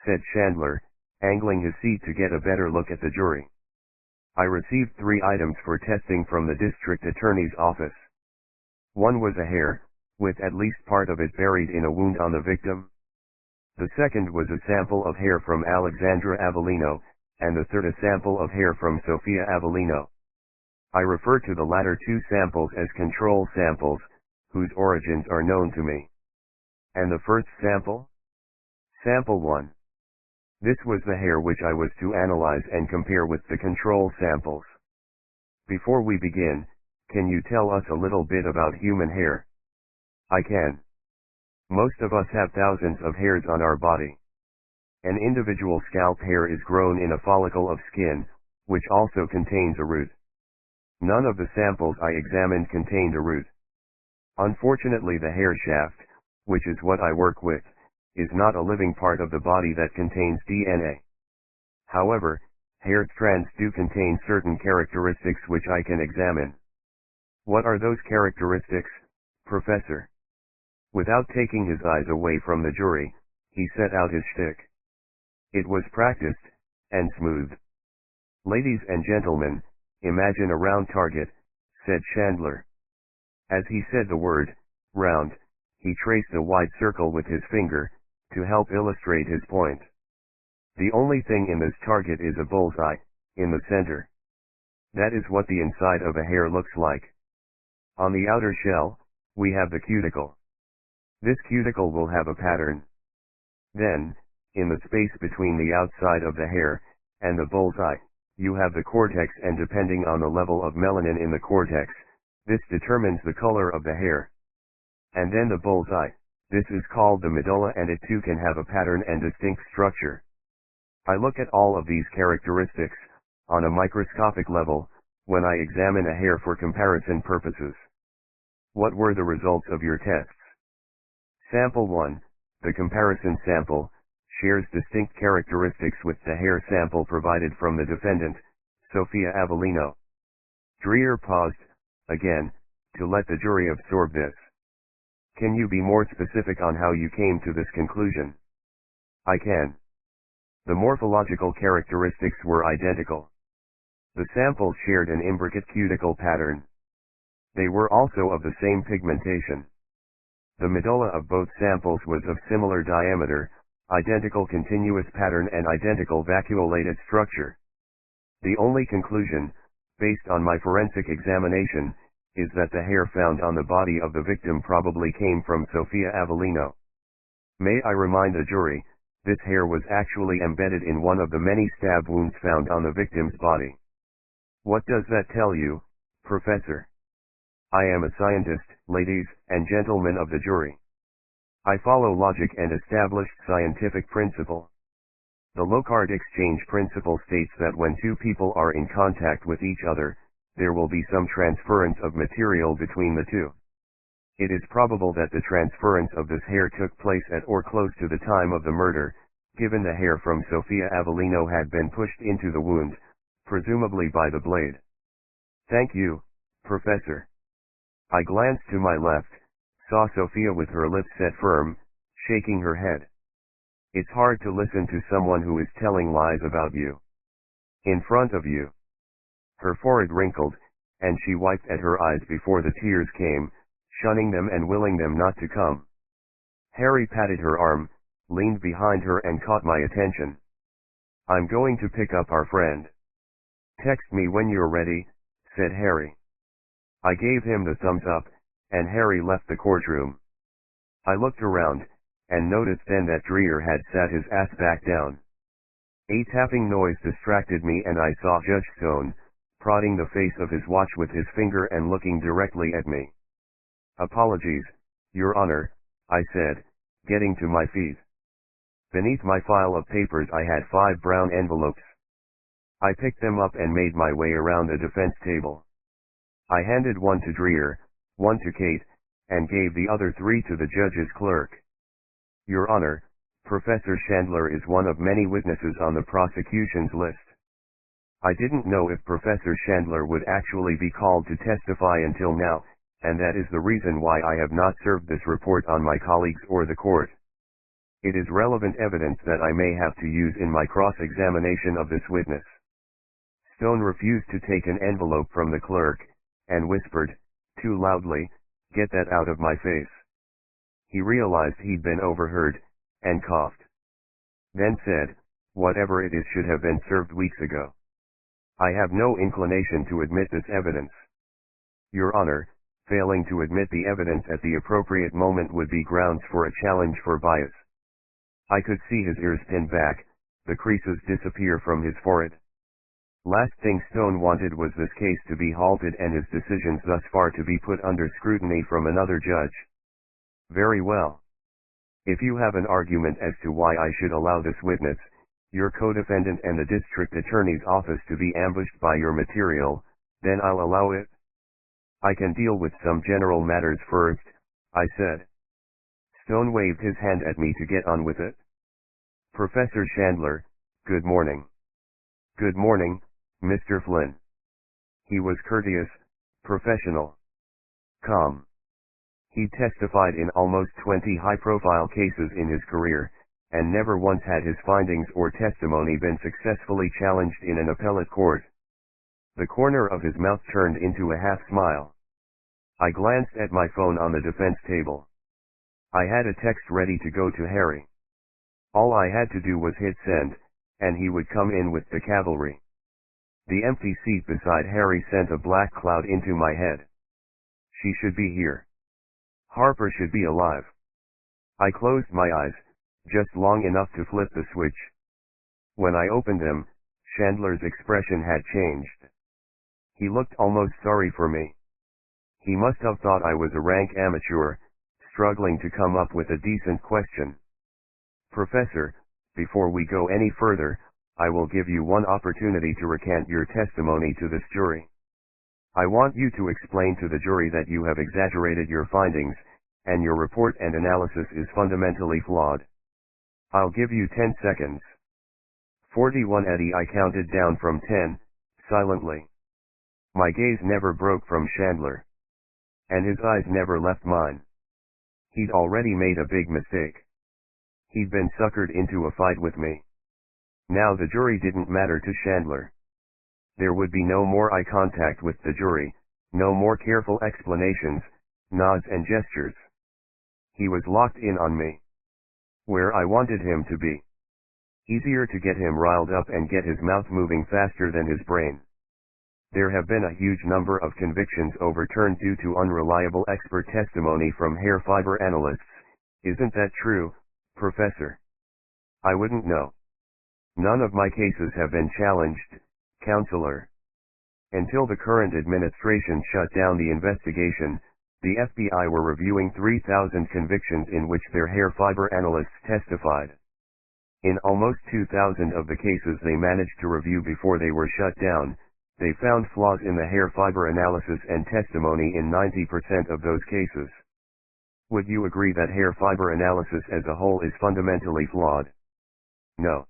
said Chandler, angling his seat to get a better look at the jury. "I received 3 items for testing from the district attorney's office. One was a hair, with at least part of it buried in a wound on the victim. The second was a sample of hair from Alexandra Avellino, and the third a sample of hair from Sophia Avellino. I refer to the latter 2 samples as control samples, whose origins are known to me." "And the first sample?" "Sample 1. This was the hair which I was to analyze and compare with the control samples. Before we begin, can you tell us a little bit about human hair?" "I can. Most of us have thousands of hairs on our body. An individual scalp hair is grown in a follicle of skin, which also contains a root. None of the samples I examined contained a root. Unfortunately, the hair shaft, which is what I work with, is not a living part of the body that contains DNA. However, hair strands do contain certain characteristics which I can examine." "What are those characteristics, Professor?" Without taking his eyes away from the jury, he set out his shtick. It was practiced, and smooth. "Ladies and gentlemen, imagine a round target," said Chandler. As he said the word, round, he traced a wide circle with his finger, to help illustrate his point. "The only thing in this target is a bullseye, in the center. That is what the inside of a hair looks like. On the outer shell, we have the cuticle. This cuticle will have a pattern. Then, in the space between the outside of the hair and the bullseye, you have the cortex, and depending on the level of melanin in the cortex, this determines the color of the hair. And then the bullseye, this is called the medulla, and it too can have a pattern and distinct structure. I look at all of these characteristics, on a microscopic level, when I examine a hair for comparison purposes. What were the results of your tests?" Sample 1, the comparison sample, shares distinct characteristics with the hair sample provided from the defendant, Sophia Avellino. Dreyer paused, again, to let the jury absorb this. "Can you be more specific on how you came to this conclusion?" "I can. The morphological characteristics were identical. The samples shared an imbricate cuticle pattern. They were also of the same pigmentation. The medulla of both samples was of similar diameter, identical continuous pattern, and identical vacuolated structure. The only conclusion, based on my forensic examination, is that the hair found on the body of the victim probably came from Sophia Avellino. May I remind the jury, this hair was actually embedded in one of the many stab wounds found on the victim's body. What does that tell you, Professor?" "I am a scientist, ladies and gentlemen of the jury. I follow logic and established scientific principle. The Locard exchange principle states that when 2 people are in contact with each other, there will be some transference of material between the 2. It is probable that the transference of this hair took place at or close to the time of the murder, given the hair from Sophia Avellino had been pushed into the wound, presumably by the blade." "Thank you, Professor." I glanced to my left, saw Sophia with her lips set firm, shaking her head. "It's hard to listen to someone who is telling lies about you. In front of you." Her forehead wrinkled, and she wiped at her eyes before the tears came, shunning them and willing them not to come. Harry patted her arm, leaned behind her, and caught my attention. "I'm going to pick up our friend." "Text me when you're ready," said Harry. I gave him the thumbs up, and Harry left the courtroom. I looked around, and noticed then that Dreyer had sat his ass back down. A tapping noise distracted me, and I saw Judge Stone, prodding the face of his watch with his finger and looking directly at me. "Apologies, Your Honor," I said, getting to my feet. Beneath my file of papers I had 5 brown envelopes. I picked them up and made my way around the defense table. I handed one to Dreer, one to Kate, and gave the other 3 to the judge's clerk. Your Honor, Professor Chandler is one of many witnesses on the prosecution's list. I didn't know if Professor Chandler would actually be called to testify until now, and that is the reason why I have not served this report on my colleagues or the court. It is relevant evidence that I may have to use in my cross-examination of this witness. Stone refused to take an envelope from the clerk, and whispered, too loudly, "Get that out of my face." He realized he'd been overheard, and coughed. Then said, "Whatever it is should have been served weeks ago. I have no inclination to admit this evidence. Your Honor, failing to admit the evidence at the appropriate moment would be grounds for a challenge for bias." I could see his ears pin back, the creases disappear from his forehead. Last thing Stone wanted was this case to be halted and his decisions thus far to be put under scrutiny from another judge. Very well. If you have an argument as to why I should allow this witness, your co-defendant and the district attorney's office to be ambushed by your material, then I'll allow it. I can deal with some general matters first, I said. Stone waved his hand at me to get on with it. Professor Chandler, good morning. Good morning, Mr. Flynn. He was courteous, professional, calm. He testified in almost 20 high-profile cases in his career, and never once had his findings or testimony been successfully challenged in an appellate court. The corner of his mouth turned into a half-smile. I glanced at my phone on the defense table. I had a text ready to go to Harry. All I had to do was hit send, and he would come in with the cavalry. The empty seat beside Harry sent a black cloud into my head. She should be here. Harper should be alive. I closed my eyes, just long enough to flip the switch. When I opened them, Chandler's expression had changed. He looked almost sorry for me. He must have thought I was a rank amateur, struggling to come up with a decent question. Professor, before we go any further, I will give you one opportunity to recant your testimony to this jury. I want you to explain to the jury that you have exaggerated your findings, and your report and analysis is fundamentally flawed. I'll give you 10 seconds. 41 Eddie. I counted down from 10, silently. My gaze never broke from Chandler. And his eyes never left mine. He'd already made a big mistake. He'd been suckered into a fight with me. Now the jury didn't matter to Chandler. There would be no more eye contact with the jury, no more careful explanations, nods and gestures. He was locked in on me. Where I wanted him to be. Easier to get him riled up and get his mouth moving faster than his brain. There have been a huge number of convictions overturned due to unreliable expert testimony from hair fiber analysts. Isn't that true, Professor? I wouldn't know. None of my cases have been challenged, Counselor. Until the current administration shut down the investigation, the FBI were reviewing 3,000 convictions in which their hair fiber analysts testified. In almost 2,000 of the cases they managed to review before they were shut down, they found flaws in the hair fiber analysis and testimony in 90% of those cases. Would you agree that hair fiber analysis as a whole is fundamentally flawed? No.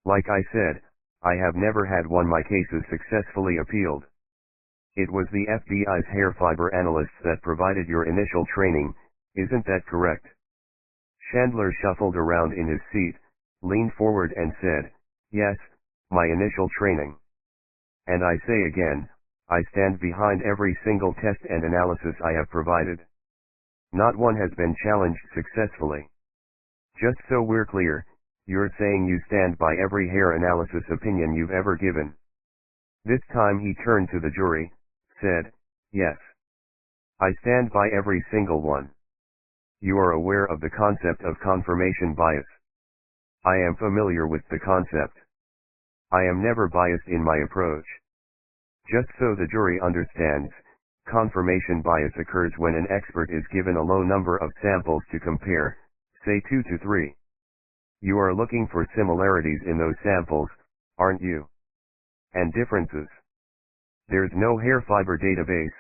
Like I said, I have never had one of my cases successfully appealed. It was the FBI's hair fiber analysts that provided your initial training, isn't that correct? Chandler shuffled around in his seat, leaned forward and said, yes, my initial training. And I say again, I stand behind every single test and analysis I have provided. Not one has been challenged successfully. Just so we're clear, you're saying you stand by every hair analysis opinion you've ever given. This time he turned to the jury, said, yes. I stand by every single one. You are aware of the concept of confirmation bias. I am familiar with the concept. I am never biased in my approach. Just so the jury understands, confirmation bias occurs when an expert is given a low number of samples to compare, say 2 to 3. You are looking for similarities in those samples, aren't you? and differences. There's no hair fiber database,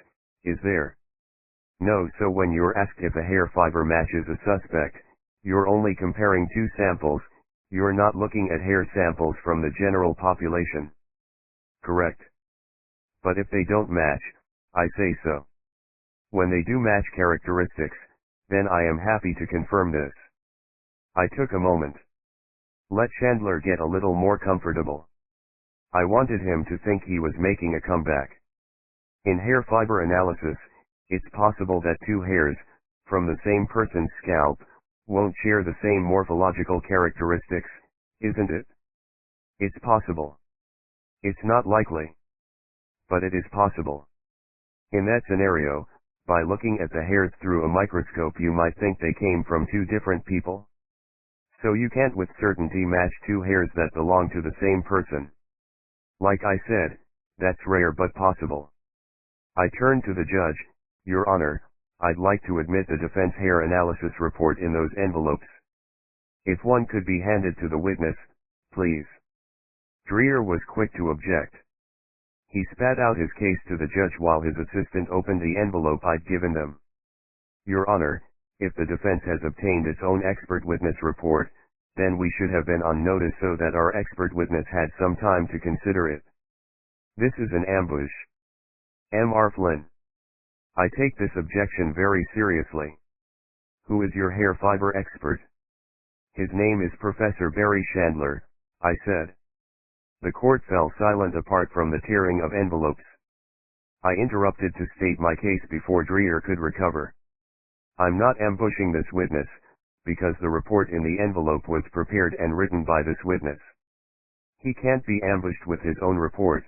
is there? No, so when you're asked if a hair fiber matches a suspect, you're only comparing two samples, you're not looking at hair samples from the general population. Correct. But if they don't match, I say so. When they do match characteristics, then I am happy to confirm this. I took a moment. Let Chandler get a little more comfortable. I wanted him to think he was making a comeback. In hair fiber analysis, it's possible that two hairs, from the same person's scalp, won't share the same morphological characteristics, isn't it? It's possible. It's not likely. But it is possible. In that scenario, by looking at the hairs through a microscope you might think they came from two different people. So you can't with certainty match two hairs that belong to the same person. Like I said, that's rare but possible. I turned to the judge. Your Honor, I'd like to admit the defense hair analysis report in those envelopes. If one could be handed to the witness, please. Dreer was quick to object. He spat out his case to the judge while his assistant opened the envelope I'd given them. Your Honor, if the defense has obtained its own expert witness report, then we should have been on notice so that our expert witness had some time to consider it. This is an ambush. M.R. Flynn. I take this objection very seriously. Who is your hair fiber expert? His name is Professor Barry Chandler, I said. The court fell silent apart from the tearing of envelopes. I interrupted to state my case before Dreer could recover. I'm not ambushing this witness, because the report in the envelope was prepared and written by this witness. He can't be ambushed with his own report.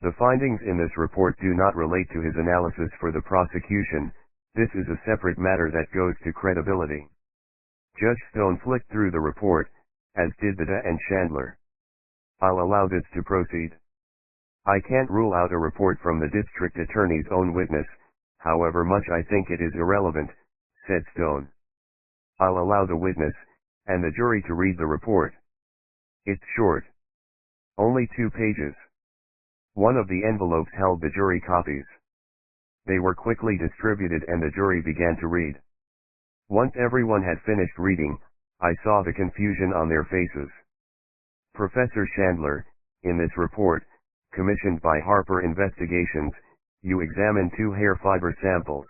The findings in this report do not relate to his analysis for the prosecution. This is a separate matter that goes to credibility. Judge Stone flicked through the report, as did Bada and Chandler. I'll allow this to proceed. I can't rule out a report from the district attorney's own witness, however much I think it is irrelevant, said Stone. I'll allow the witness, and the jury to read the report. It's short. Only 2 pages. One of the envelopes held the jury copies. They were quickly distributed and the jury began to read. Once everyone had finished reading, I saw the confusion on their faces. Professor Chandler, in this report, commissioned by Harper Investigations, you examined 2 hair fiber samples.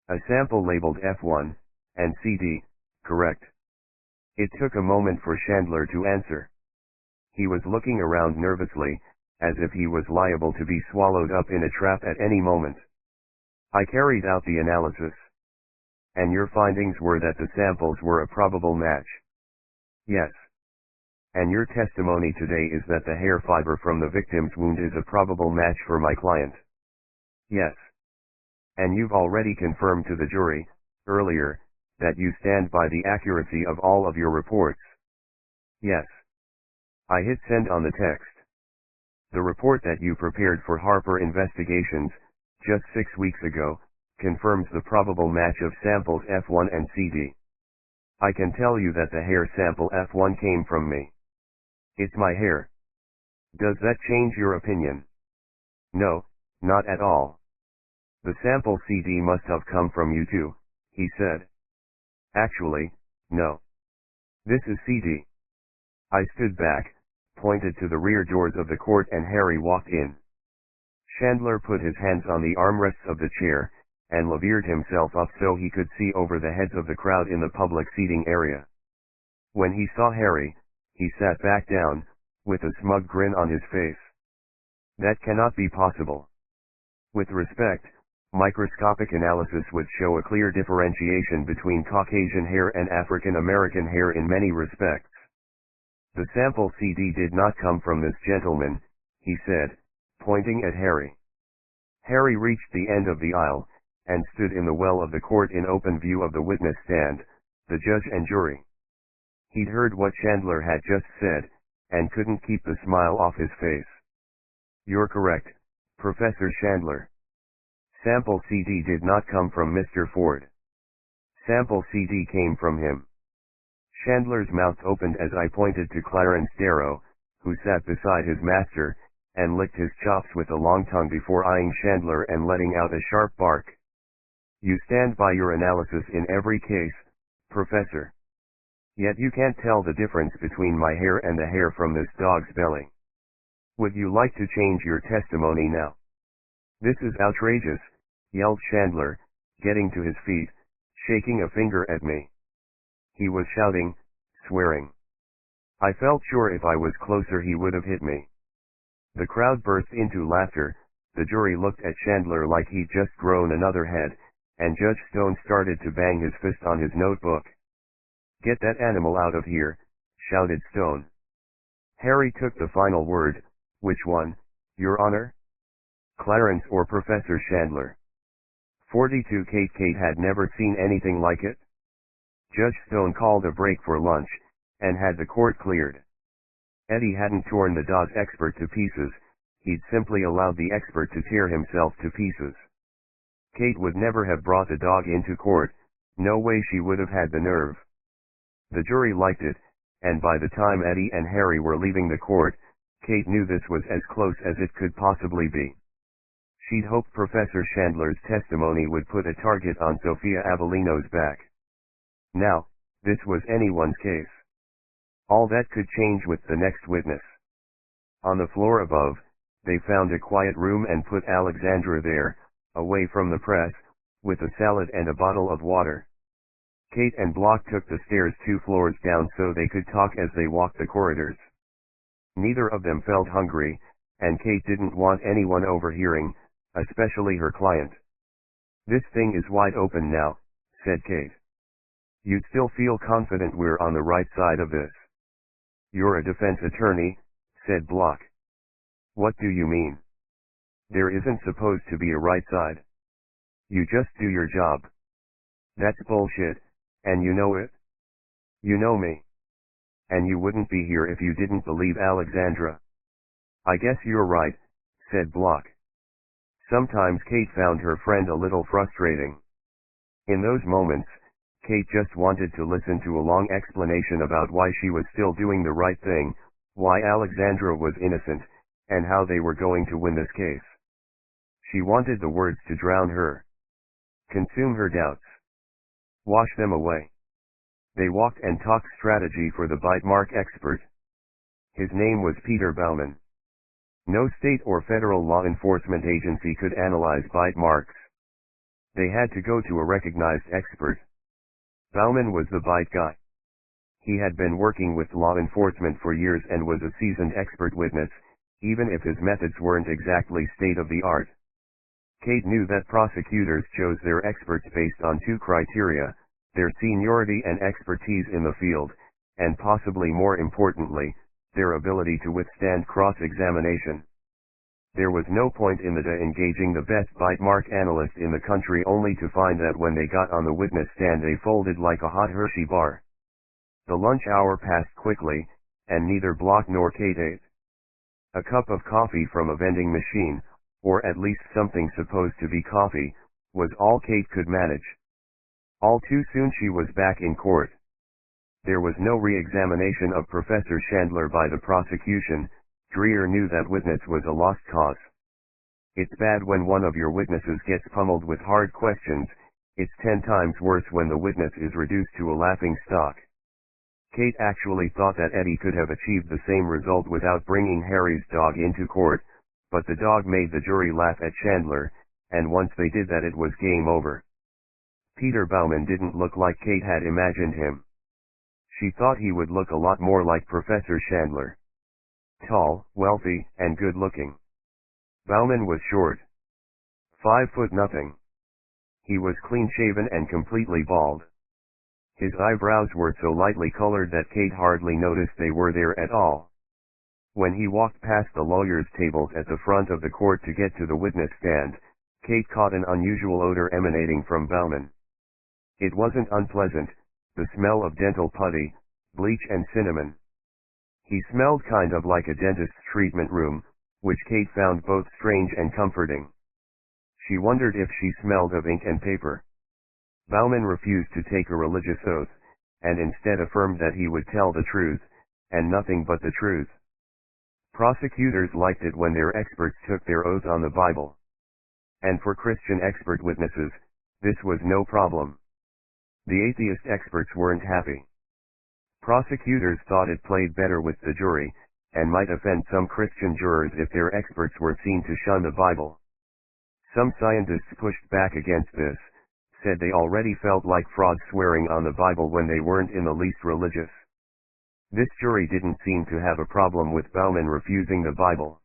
A sample labeled F1, and CD, correct? It took a moment for Chandler to answer. He was looking around nervously, as if he was liable to be swallowed up in a trap at any moment. I carried out the analysis. And your findings were that the samples were a probable match? Yes. And your testimony today is that the hair fiber from the victim's wound is a probable match for my client? Yes. And you've already confirmed to the jury, earlier, that you stand by the accuracy of all of your reports? Yes. I hit send on the text. The report that you prepared for Harper Investigations, just 6 weeks ago, confirms the probable match of samples F1 and CD. I can tell you that the hair sample F1 came from me. It's my hair. Does that change your opinion? No, not at all. The sample CD must have come from you too, he said. Actually, no. This is CD. I stood back, pointed to the rear doors of the court and Harry walked in. Chandler put his hands on the armrests of the chair, and levered himself up so he could see over the heads of the crowd in the public seating area. When he saw Harry, he sat back down, with a smug grin on his face. That cannot be possible. With respect, microscopic analysis would show a clear differentiation between Caucasian hair and African American hair in many respects. The sample CD did not come from this gentleman, he said, pointing at Harry. Harry reached the end of the aisle, and stood in the well of the court in open view of the witness stand, the judge and jury. He'd heard what Chandler had just said, and couldn't keep the smile off his face. You're correct, Professor Chandler. Sample CD did not come from Mr. Ford. Sample CD came from him. Chandler's mouth opened as I pointed to Clarence Darrow, who sat beside his master, and licked his chops with a long tongue before eyeing Chandler and letting out a sharp bark. You stand by your analysis in every case, Professor. Yet you can't tell the difference between my hair and the hair from this dog's belly. Would you like to change your testimony now? This is outrageous, yelled Chandler, getting to his feet, shaking a finger at me. He was shouting, swearing. I felt sure if I was closer he would have hit me. The crowd burst into laughter, the jury looked at Chandler like he'd just grown another head, and Judge Stone started to bang his fist on his notebook. Get that animal out of here, shouted Stone. Harry took the final word. Which one, Your Honor? Clarence or Professor Chandler? 42. Kate had never seen anything like it. Judge Stone called a break for lunch, and had the court cleared. Eddie hadn't torn the dog's expert to pieces, he'd simply allowed the expert to tear himself to pieces. Kate would never have brought the dog into court, no way she would have had the nerve. The jury liked it, and by the time Eddie and Harry were leaving the court, Kate knew this was as close as it could possibly be. She'd hoped Professor Chandler's testimony would put a target on Sophia Avellino's back. Now, this was anyone's case. All that could change with the next witness. On the floor above, they found a quiet room and put Alexandra there, away from the press, with a salad and a bottle of water. Kate and Block took the stairs 2 floors down so they could talk as they walked the corridors. Neither of them felt hungry, and Kate didn't want anyone overhearing, especially her client. This thing is wide open now, said Kate. You still feel confident we're on the right side of this? You're a defense attorney, said Block. What do you mean? There isn't supposed to be a right side. You just do your job. That's bullshit, and you know it. You know me. And you wouldn't be here if you didn't believe Alexandra. I guess you're right, said Block. Sometimes Kate found her friend a little frustrating. In those moments, Kate just wanted to listen to a long explanation about why she was still doing the right thing, why Alexandra was innocent, and how they were going to win this case. She wanted the words to drown her. Consume her doubts. Wash them away. They walked and talked strategy for the bite mark expert. His name was Peter Bauman. No state or federal law enforcement agency could analyze bite marks. They had to go to a recognized expert. Bauman was the bite guy. He had been working with law enforcement for years and was a seasoned expert witness, even if his methods weren't exactly state-of-the-art. Kate knew that prosecutors chose their experts based on 2 criteria, their seniority and expertise in the field, and possibly more importantly, their ability to withstand cross-examination. There was no point in the day engaging the best bite mark analyst in the country only to find that when they got on the witness stand they folded like a hot Hershey bar. The lunch hour passed quickly, and neither Block nor Kate ate. A cup of coffee from a vending machine, or at least something supposed to be coffee, was all Kate could manage. All too soon she was back in court. There was no re-examination of Professor Chandler by the prosecution. Dreer knew that witness was a lost cause. It's bad when one of your witnesses gets pummeled with hard questions, it's 10 times worse when the witness is reduced to a laughing stock. Kate actually thought that Eddie could have achieved the same result without bringing Harry's dog into court, but the dog made the jury laugh at Chandler, and once they did that it was game over. Peter Bauman didn't look like Kate had imagined him. She thought he would look a lot more like Professor Chandler. Tall, wealthy, and good-looking. Bauman was short. 5'0". He was clean-shaven and completely bald. His eyebrows were so lightly colored that Kate hardly noticed they were there at all. When he walked past the lawyers' tables at the front of the court to get to the witness stand, Kate caught an unusual odor emanating from Bauman. It wasn't unpleasant, the smell of dental putty, bleach and cinnamon. He smelled kind of like a dentist's treatment room, which Kate found both strange and comforting. She wondered if she smelled of ink and paper. Bauman refused to take a religious oath, and instead affirmed that he would tell the truth, and nothing but the truth. Prosecutors liked it when their experts took their oath on the Bible. And for Christian expert witnesses, this was no problem. The atheist experts weren't happy. Prosecutors thought it played better with the jury, and might offend some Christian jurors if their experts were seen to shun the Bible. Some scientists pushed back against this, said they already felt like frauds swearing on the Bible when they weren't in the least religious. This jury didn't seem to have a problem with Bauman refusing the Bible.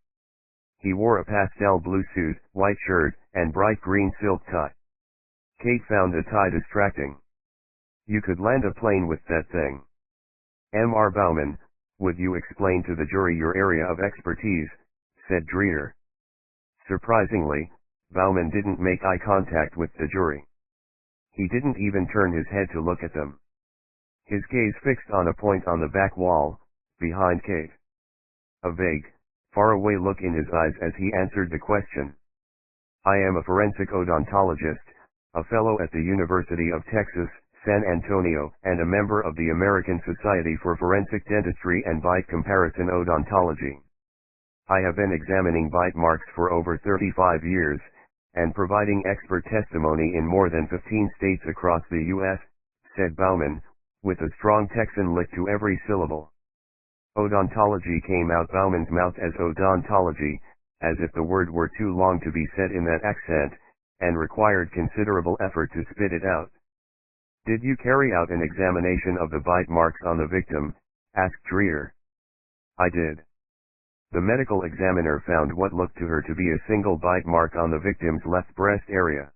He wore a pastel blue suit, white shirt, and bright green silk tie. Kate found the tie distracting. You could land a plane with that thing. Mr. Bauman, would you explain to the jury your area of expertise, said Dreher. Surprisingly, Bauman didn't make eye contact with the jury. He didn't even turn his head to look at them. His gaze fixed on a point on the back wall, behind Kate. A vague, faraway look in his eyes as he answered the question. I am a forensic odontologist, a fellow at the University of Texas, San Antonio, and a member of the American Society for Forensic Dentistry and Bite Comparison Odontology. I have been examining bite marks for over 35 years, and providing expert testimony in more than 15 states across the U.S., said Bauman, with a strong Texan lick to every syllable. Odontology came out Bauman's mouth as odontology, as if the word were too long to be said in that accent, and required considerable effort to spit it out. Did you carry out an examination of the bite marks on the victim? Asked Dreher. I did. The medical examiner found what looked to her to be a single bite mark on the victim's left breast area.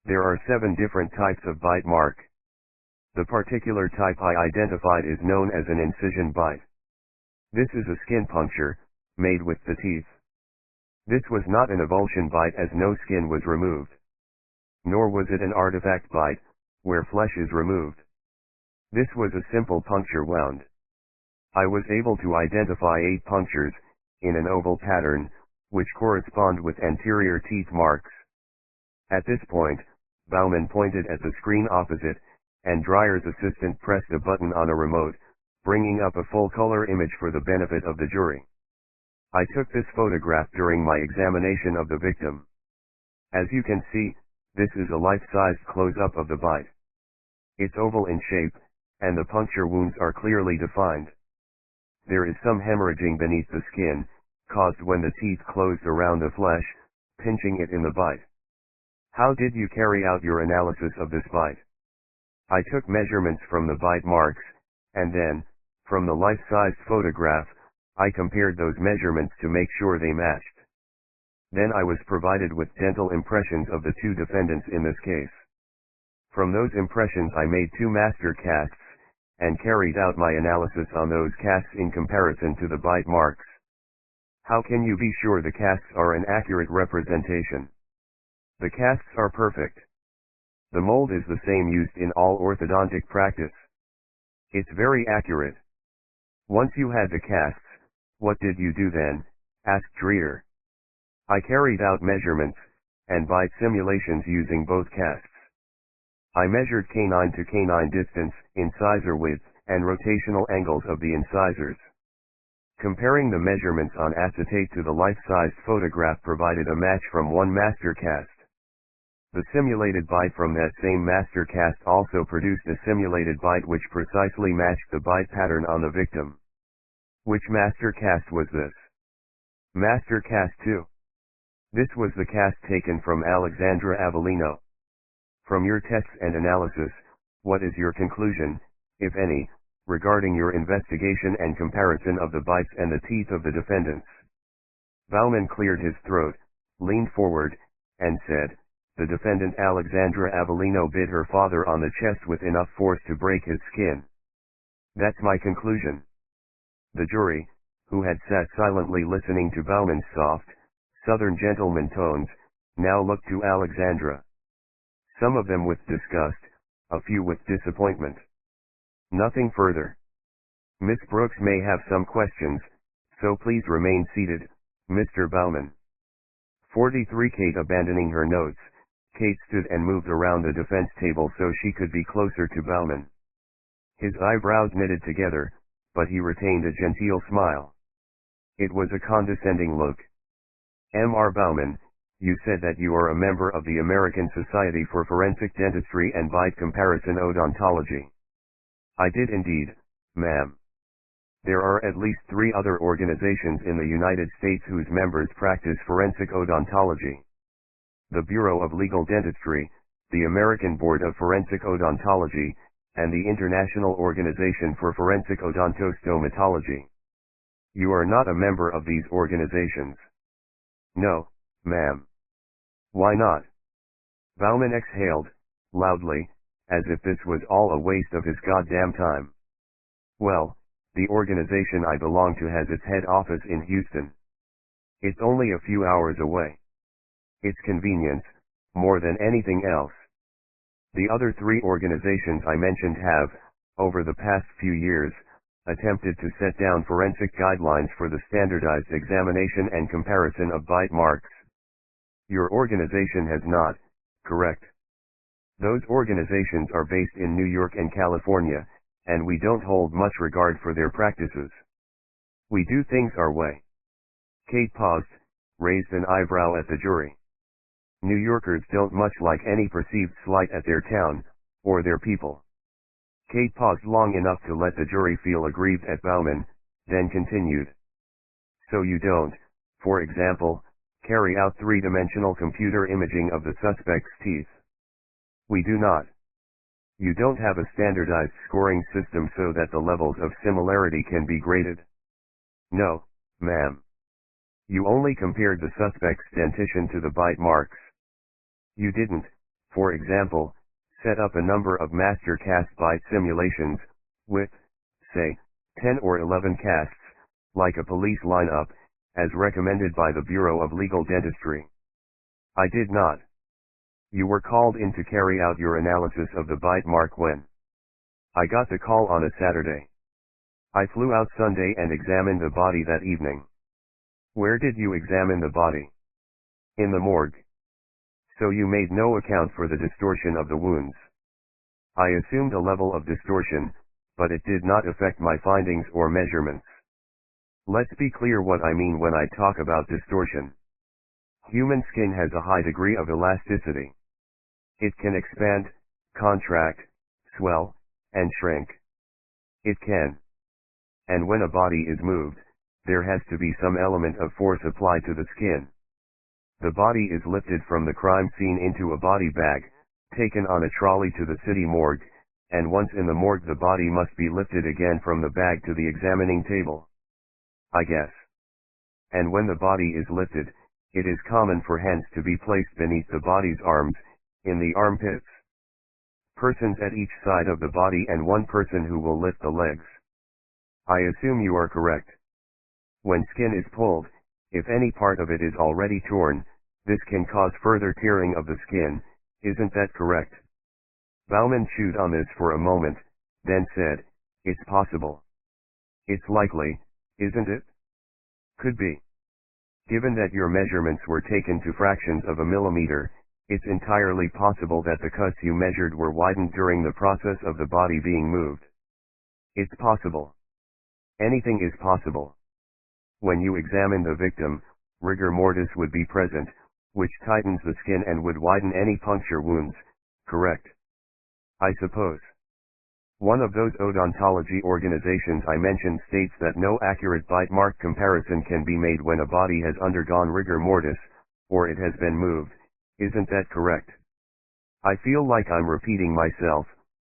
There are 7 different types of bite mark. The particular type I identified is known as an incision bite. This is a skin puncture, made with the teeth. This was not an avulsion bite as no skin was removed. Nor was it an artifact bite, where flesh is removed. This was a simple puncture wound. I was able to identify 8 punctures, in an oval pattern, which correspond with anterior teeth marks. At this point, Bauman pointed at the screen opposite, and Dreher's assistant pressed a button on a remote, bringing up a full-color image for the benefit of the jury. I took this photograph during my examination of the victim. As you can see, this is a life-sized close-up of the bite. It's oval in shape, and the puncture wounds are clearly defined. There is some hemorrhaging beneath the skin, caused when the teeth closed around the flesh, pinching it in the bite. How did you carry out your analysis of this bite? I took measurements from the bite marks, and then, from the life-sized photograph, I compared those measurements to make sure they matched. Then I was provided with dental impressions of the 2 defendants in this case. From those impressions I made 2 master casts, and carried out my analysis on those casts in comparison to the bite marks. How can you be sure the casts are an accurate representation? The casts are perfect. The mold is the same used in all orthodontic practice. It's very accurate. Once you had the casts, what did you do then? Asked Dreher. I carried out measurements, and bite simulations using both casts. I measured canine to canine distance, incisor width, and rotational angles of the incisors. Comparing the measurements on acetate to the life-sized photograph provided a match from 1 master cast. The simulated bite from that same master cast also produced a simulated bite which precisely matched the bite pattern on the victim. Which master cast was this? Master cast 2. This was the cast taken from Alexandra Avellino. From your tests and analysis, what is your conclusion, if any, regarding your investigation and comparison of the bites and the teeth of the defendants? Bauman cleared his throat, leaned forward, and said, the defendant Alexandra Avellino bit her father on the chest with enough force to break his skin. That's my conclusion. The jury, who had sat silently listening to Bauman's soft, southern gentleman tones, now looked to Alexandra. Some of them with disgust, a few with disappointment. Nothing further. Miss Brooks may have some questions, so please remain seated, Mr. Bauman. 43 Kate abandoning her notes, Kate stood and moved around the defense table so she could be closer to Bauman. His eyebrows knitted together, but he retained a genteel smile. It was a condescending look. M.R. Bauman, you said that you are a member of the American Society for Forensic Dentistry and Bite Comparison Odontology. I did indeed, ma'am. There are at least 3 other organizations in the United States whose members practice forensic odontology. The Bureau of Legal Dentistry, the American Board of Forensic Odontology, and the International Organization for Forensic Odontostomatology. You are not a member of these organizations. No, ma'am. Why not? Bauman exhaled, loudly, as if this was all a waste of his goddamn time. Well, the organization I belong to has its head office in Houston. It's only a few hours away. It's convenience, more than anything else. The other 3 organizations I mentioned have, over the past few years, attempted to set down forensic guidelines for the standardized examination and comparison of bite marks. Your organization has not, correct? Those organizations are based in New York and California, and we don't hold much regard for their practices. We do things our way. Kate paused, raised an eyebrow at the jury. New Yorkers don't much like any perceived slight at their town, or their people. Kate paused long enough to let the jury feel aggrieved at Bauman, then continued. So you don't, for example, carry out 3-dimensional computer imaging of the suspect's teeth. We do not. You don't have a standardized scoring system so that the levels of similarity can be graded. No, ma'am. You only compared the suspect's dentition to the bite marks. You didn't, for example, set up a number of master cast bite simulations, with, say, 10 or 11 casts, like a police lineup, as recommended by the Bureau of Legal Dentistry. I did not. You were called in to carry out your analysis of the bite mark when? I got the call on a Saturday. I flew out Sunday and examined the body that evening. Where did you examine the body? In the morgue. So you made no account for the distortion of the wounds. I assumed a level of distortion, but it did not affect my findings or measurements. Let's be clear what I mean when I talk about distortion. Human skin has a high degree of elasticity. It can expand, contract, swell, and shrink. It can. And when a body is moved, there has to be some element of force applied to the skin. The body is lifted from the crime scene into a body bag, taken on a trolley to the city morgue, and once in the morgue the body must be lifted again from the bag to the examining table. I guess. And when the body is lifted, it is common for hands to be placed beneath the body's arms, in the armpits. Persons at each side of the body and one person who will lift the legs. I assume you are correct. When skin is pulled, if any part of it is already torn, this can cause further tearing of the skin, isn't that correct? Bauman chewed on this for a moment, then said, it's possible. It's likely, isn't it? Could be. Given that your measurements were taken to fractions of a millimeter, it's entirely possible that the cuts you measured were widened during the process of the body being moved. It's possible. Anything is possible. When you examine the victim, rigor mortis would be present, which tightens the skin and would widen any puncture wounds, correct? I suppose. One of those odontology organizations I mentioned states that no accurate bite mark comparison can be made when a body has undergone rigor mortis, or it has been moved, isn't that correct? I feel like I'm repeating myself,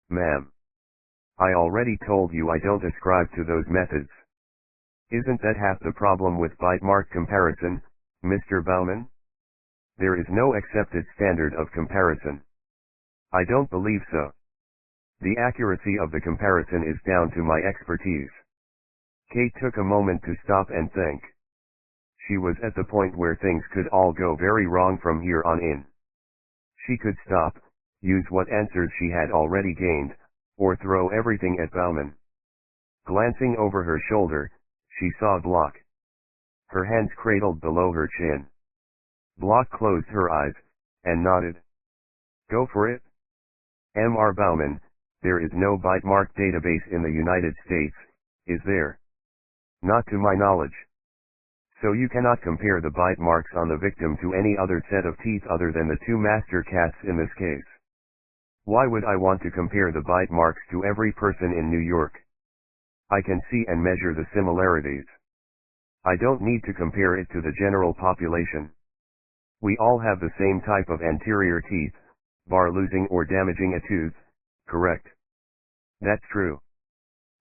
ma'am. I already told you I don't ascribe to those methods. Isn't that half the problem with bite mark comparison, Mr. Bauman? There is no accepted standard of comparison. I don't believe so. The accuracy of the comparison is down to my expertise. Kate took a moment to stop and think. She was at the point where things could all go very wrong from here on in. She could stop, use what answers she had already gained, or throw everything at Bauman. Glancing over her shoulder, she saw Block. Her hands cradled below her chin. Block closed her eyes, and nodded. Go for it. M.R. Bauman, there is no bite mark database in the United States, is there? Not to my knowledge. So you cannot compare the bite marks on the victim to any other set of teeth other than the two master cats in this case. Why would I want to compare the bite marks to every person in New York? I can see and measure the similarities. I don't need to compare it to the general population. We all have the same type of anterior teeth, bar losing or damaging a tooth, correct? That's true.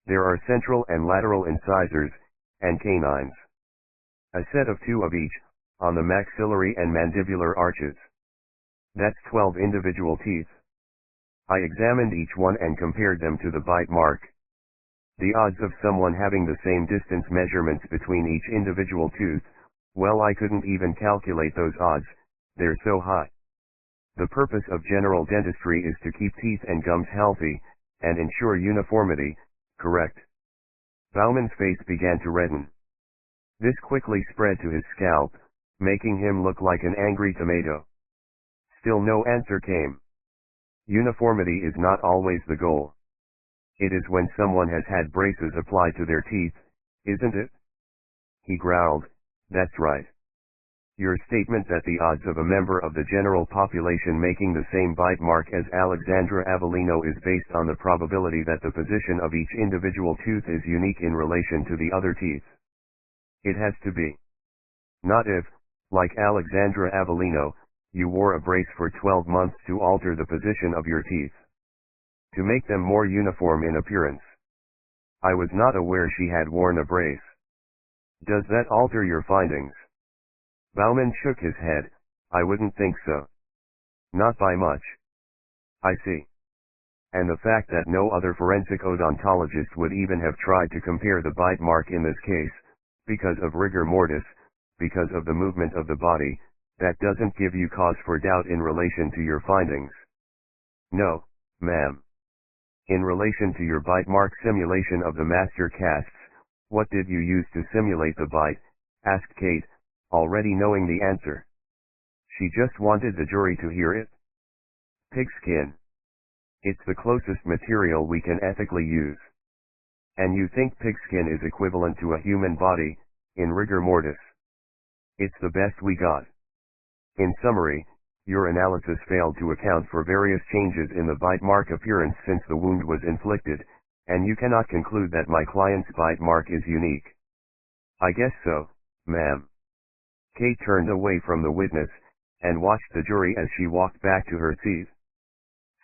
There are central and lateral incisors, and canines. A set of 2 of each, on the maxillary and mandibular arches. That's 12 individual teeth. I examined each one and compared them to the bite mark. The odds of someone having the same distance measurements between each individual tooth, well, I couldn't even calculate those odds, they're so high. The purpose of general dentistry is to keep teeth and gums healthy, and ensure uniformity, correct? Bauman's face began to redden. This quickly spread to his scalp, making him look like an angry tomato. Still no answer came. Uniformity is not always the goal. It is when someone has had braces applied to their teeth, isn't it? He growled, that's right. Your statement that the odds of a member of the general population making the same bite mark as Alexandra Avellino is based on the probability that the position of each individual tooth is unique in relation to the other teeth. It has to be. Not if, like Alexandra Avellino, you wore a brace for 12 months to alter the position of your teeth. To make them more uniform in appearance. I was not aware she had worn a brace. Does that alter your findings? Bauman shook his head, I wouldn't think so. Not by much. I see. And the fact that no other forensic odontologist would even have tried to compare the bite mark in this case, because of rigor mortis, because of the movement of the body, that doesn't give you cause for doubt in relation to your findings. No, ma'am. In relation to your bite mark simulation of the master casts, what did you use to simulate the bite? Asked Kate, already knowing the answer. She just wanted the jury to hear it. Pigskin. It's the closest material we can ethically use. And you think pigskin is equivalent to a human body, in rigor mortis? It's the best we got. In summary, your analysis failed to account for various changes in the bite mark appearance since the wound was inflicted, and you cannot conclude that my client's bite mark is unique. I guess so, ma'am. Kate turned away from the witness, and watched the jury as she walked back to her seat.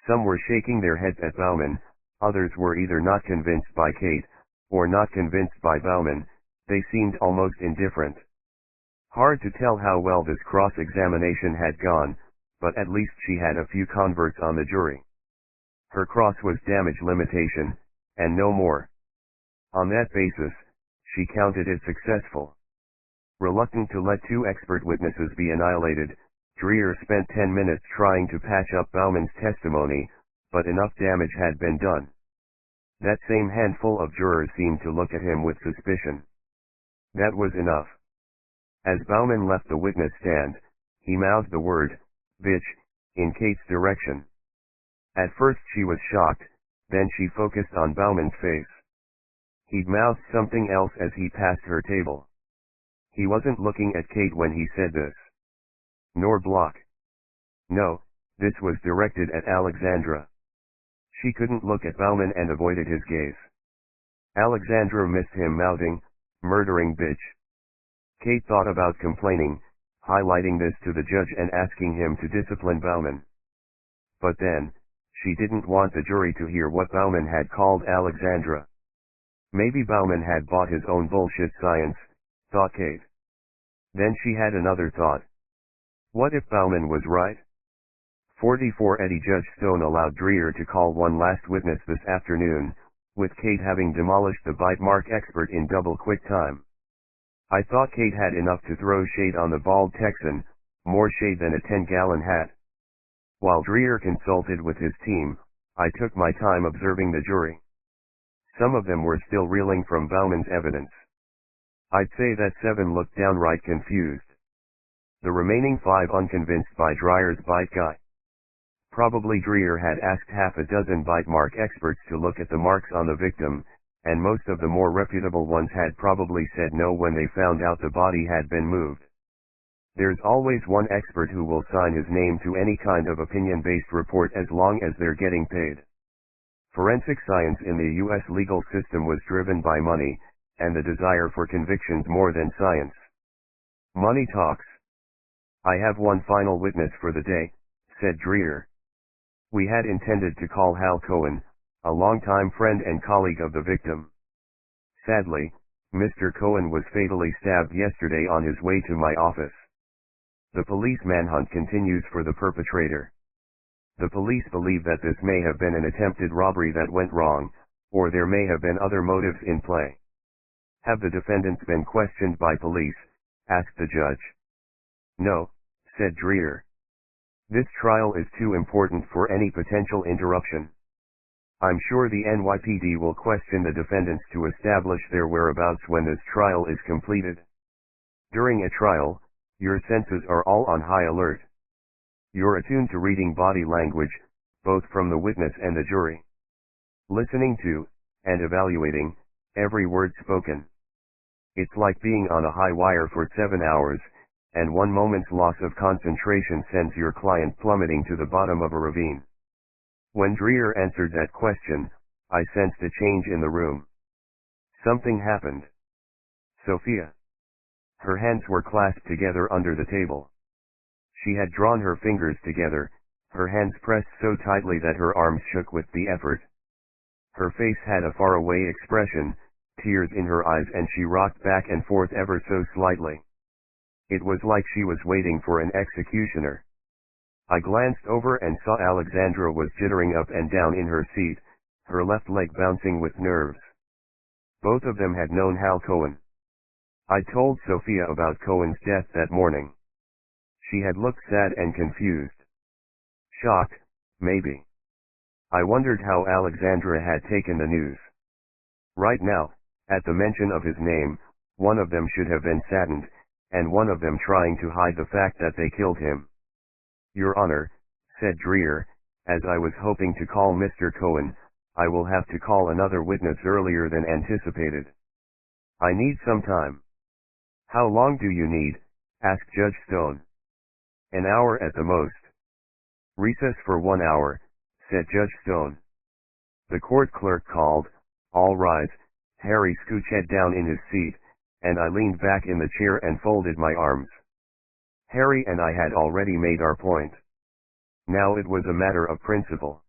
Some were shaking their heads at Bauman, others were either not convinced by Kate, or not convinced by Bauman, they seemed almost indifferent. Hard to tell how well this cross-examination had gone, but at least she had a few converts on the jury. Her cross was damage limitation, and no more. On that basis, she counted it successful. Reluctant to let 2 expert witnesses be annihilated, Dreer spent 10 minutes trying to patch up Bauman's testimony, but enough damage had been done. That same handful of jurors seemed to look at him with suspicion. That was enough. As Bauman left the witness stand, he mouthed the word, bitch, in Kate's direction. At first she was shocked, then she focused on Bauman's face. He'd mouthed something else as he passed her table. He wasn't looking at Kate when he said this. Nor Block. No, this was directed at Alexandra. She couldn't look at Bauman and avoided his gaze. Alexandra missed him mouthing, murdering bitch. Kate thought about complaining, highlighting this to the judge and asking him to discipline Bauman. But then, she didn't want the jury to hear what Bauman had called Alexandra. Maybe Bauman had bought his own bullshit science, thought Kate. Then she had another thought. What if Bauman was right? 44 Eddie Judge Stone allowed Dreer to call one last witness this afternoon, with Kate having demolished the bite mark expert in double quick time. I thought Kate had enough to throw shade on the bald Texan, more shade than a 10-gallon hat. While Dreer consulted with his team, I took my time observing the jury. Some of them were still reeling from Bauman's evidence. I'd say that 7 looked downright confused. The remaining 5 unconvinced by Dreyer's bite guy. Probably Dreer had asked half a dozen bite mark experts to look at the marks on the victim, and most of the more reputable ones had probably said no when they found out the body had been moved. There's always one expert who will sign his name to any kind of opinion-based report as long as they're getting paid. Forensic science in the U.S. legal system was driven by money, and the desire for convictions more than science. Money talks. I have one final witness for the day, said Dreer. We had intended to call Hal Cohen, a longtime friend and colleague of the victim. Sadly, Mr. Cohen was fatally stabbed yesterday on his way to my office. The police manhunt continues for the perpetrator. The police believe that this may have been an attempted robbery that went wrong, or there may have been other motives in play. Have the defendants been questioned by police? Asked the judge. No, said Dreer. This trial is too important for any potential interruption. I'm sure the NYPD will question the defendants to establish their whereabouts when this trial is completed. During a trial, your senses are all on high alert. You're attuned to reading body language, both from the witness and the jury. Listening to, and evaluating, every word spoken. It's like being on a high wire for 7 hours, and one moment's loss of concentration sends your client plummeting to the bottom of a ravine. When Dreer answered that question, I sensed a change in the room. Something happened. Sophia. Her hands were clasped together under the table. She had drawn her fingers together, her hands pressed so tightly that her arms shook with the effort. Her face had a faraway expression, tears in her eyes, and she rocked back and forth ever so slightly. It was like she was waiting for an executioner. I glanced over and saw Alexandra was jittering up and down in her seat, her left leg bouncing with nerves. Both of them had known Hal Cohen. I told Sophia about Cohen's death that morning. She had looked sad and confused. Shocked, maybe. I wondered how Alexandra had taken the news. Right now, at the mention of his name, one of them should have been saddened, and one of them trying to hide the fact that they killed him. Your Honor, said Dreer, as I was hoping to call Mr. Cohen, I will have to call another witness earlier than anticipated. I need some time. How long do you need? Asked Judge Stone. An hour at the most. Recess for 1 hour, said Judge Stone. The court clerk called, all rise. Harry scooched head down in his seat, and I leaned back in the chair and folded my arms. Harry and I had already made our point. Now it was a matter of principle.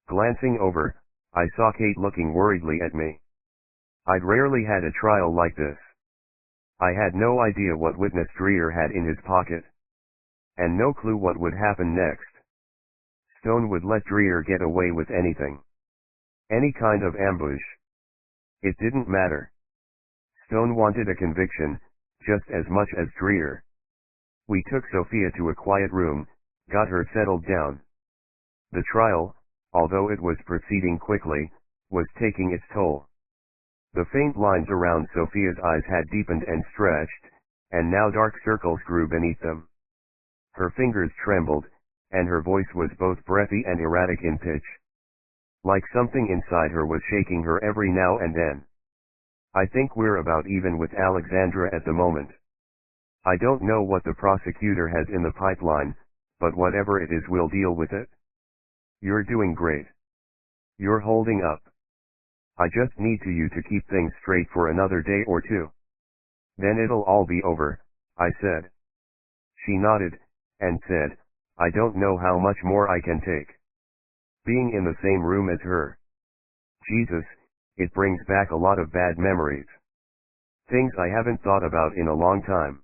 Glancing over, I saw Kate looking worriedly at me. I'd rarely had a trial like this. I had no idea what witness Dreer had in his pocket. And no clue what would happen next. Stone would let Dreer get away with anything. Any kind of ambush. It didn't matter. Stone wanted a conviction, just as much as Dreer. We took Sophia to a quiet room, got her settled down. The trial, although it was proceeding quickly, was taking its toll. The faint lines around Sophia's eyes had deepened and stretched, and now dark circles grew beneath them. Her fingers trembled, and her voice was both breathy and erratic in pitch. Like something inside her was shaking her every now and then. I think we're about even with Alexandra at the moment. I don't know what the prosecutor has in the pipeline, but whatever it is we'll deal with it. You're doing great. You're holding up. I just need you to keep things straight for another day or two. Then it'll all be over, I said. She nodded, and said, I don't know how much more I can take. Being in the same room as her. Jesus, it brings back a lot of bad memories. Things I haven't thought about in a long time.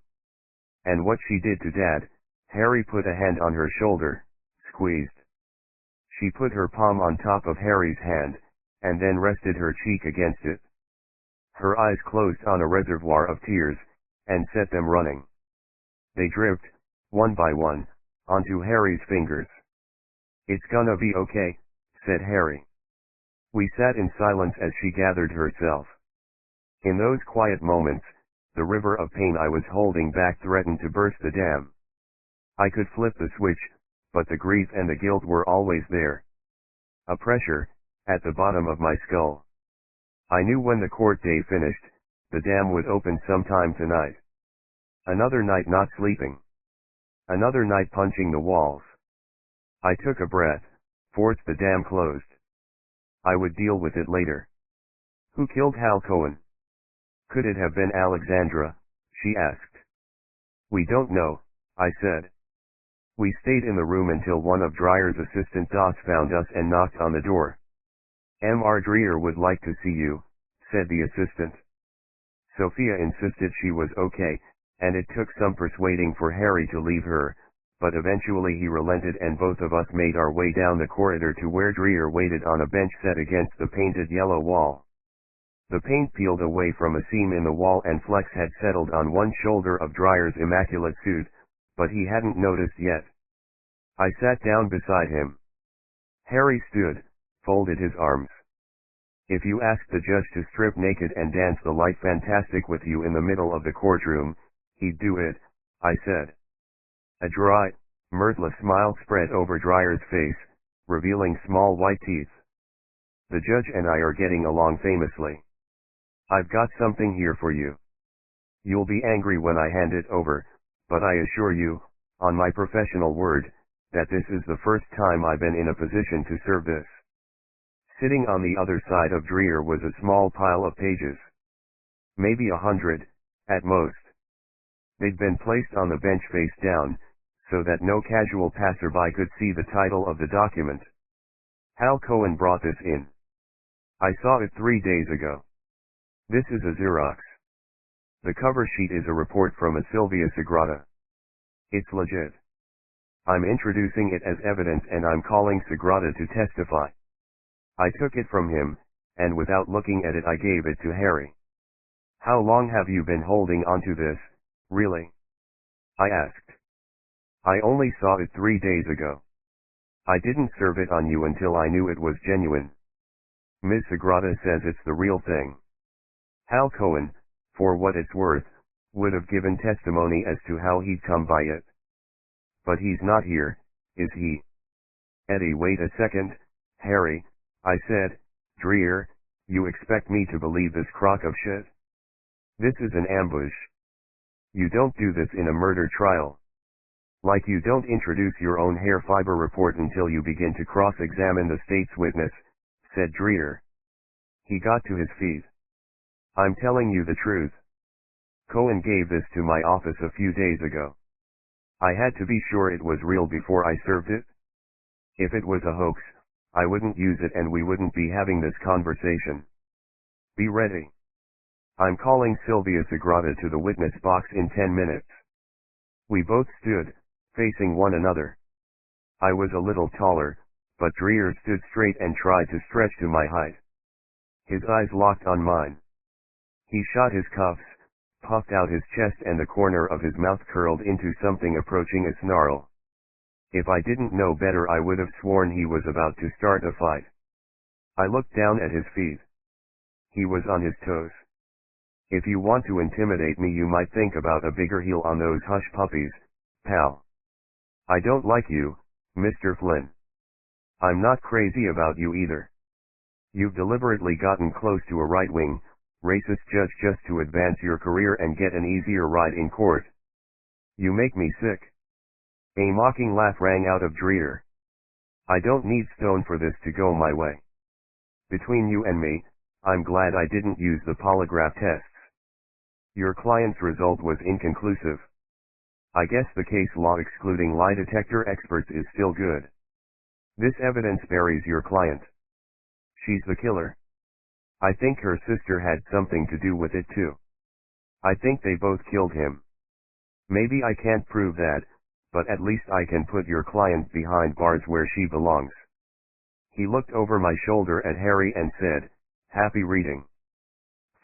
And what she did to Dad. Harry put a hand on her shoulder, squeezed. She put her palm on top of Harry's hand, and then rested her cheek against it. Her eyes closed on a reservoir of tears, and set them running. They dripped, one by one, onto Harry's fingers. It's gonna be okay, said Harry. We sat in silence as she gathered herself. In those quiet moments, the river of pain I was holding back threatened to burst the dam. I could flip the switch, but the grief and the guilt were always there. A pressure, at the bottom of my skull. I knew when the court day finished, the dam would open sometime tonight. Another night not sleeping. Another night punching the walls. I took a breath, forced the dam closed. I would deal with it later. Who killed Hal Cohen? Could it have been Alexandra? She asked. We don't know, I said. We stayed in the room until one of Dreyer's assistant docs found us and knocked on the door. Mr. Dreyer would like to see you, said the assistant. Sophia insisted she was okay, and it took some persuading for Harry to leave her, but eventually he relented and both of us made our way down the corridor to where Dreyer waited on a bench set against the painted yellow wall. The paint peeled away from a seam in the wall and flecks had settled on one shoulder of Dreyer's immaculate suit, but he hadn't noticed yet. I sat down beside him. Harry stood, folded his arms. If you asked the judge to strip naked and dance the light fantastic with you in the middle of the courtroom, he'd do it, I said. A dry, mirthless smile spread over Dreyer's face, revealing small white teeth. The judge and I are getting along famously. I've got something here for you. You'll be angry when I hand it over, but I assure you, on my professional word, that this is the first time I've been in a position to serve this. Sitting on the other side of Dreyer was a small pile of pages. Maybe 100, at most. They'd been placed on the bench face down, so that no casual passerby could see the title of the document. Hal Cohen brought this in. I saw it 3 days ago. This is a Xerox. The cover sheet is a report from a Sylvia Sagrada. It's legit. I'm introducing it as evidence and I'm calling Sagrada to testify. I took it from him, and without looking at it I gave it to Harry. How long have you been holding onto this, really? I asked. I only saw it 3 days ago. I didn't serve it on you until I knew it was genuine. Ms. Sagrada says it's the real thing. Hal Cohen, for what it's worth, would have given testimony as to how he'd come by it. But he's not here, is he? Eddie, wait a second, Harry, I said. Dreyer, you expect me to believe this crock of shit? This is an ambush. You don't do this in a murder trial. Like you don't introduce your own hair fiber report until you begin to cross-examine the state's witness, said Dreyer. He got to his feet. I'm telling you the truth. Cohen gave this to my office a few days ago. I had to be sure it was real before I served it. If it was a hoax, I wouldn't use it and we wouldn't be having this conversation. Be ready. I'm calling Sylvia Sagrada to the witness box in 10 minutes. We both stood, facing one another. I was a little taller, but Dreyer stood straight and tried to stretch to my height. His eyes locked on mine. He shot his cuffs, puffed out his chest and the corner of his mouth curled into something approaching a snarl. If I didn't know better I would have sworn he was about to start a fight. I looked down at his feet. He was on his toes. If you want to intimidate me you might think about a bigger heel on those hush puppies, pal. I don't like you, Mr. Flynn. I'm not crazy about you either. You've deliberately gotten close to a right-wing, racist judge just to advance your career and get an easier ride in court. You make me sick. A mocking laugh rang out of Dreyer. I don't need stone for this to go my way. Between you and me, I'm glad I didn't use the polygraph tests. Your client's result was inconclusive. I guess the case law excluding lie detector experts is still good. This evidence buries your client. She's the killer. I think her sister had something to do with it too. I think they both killed him. Maybe I can't prove that, but at least I can put your client behind bars where she belongs. He looked over my shoulder at Harry and said, happy reading.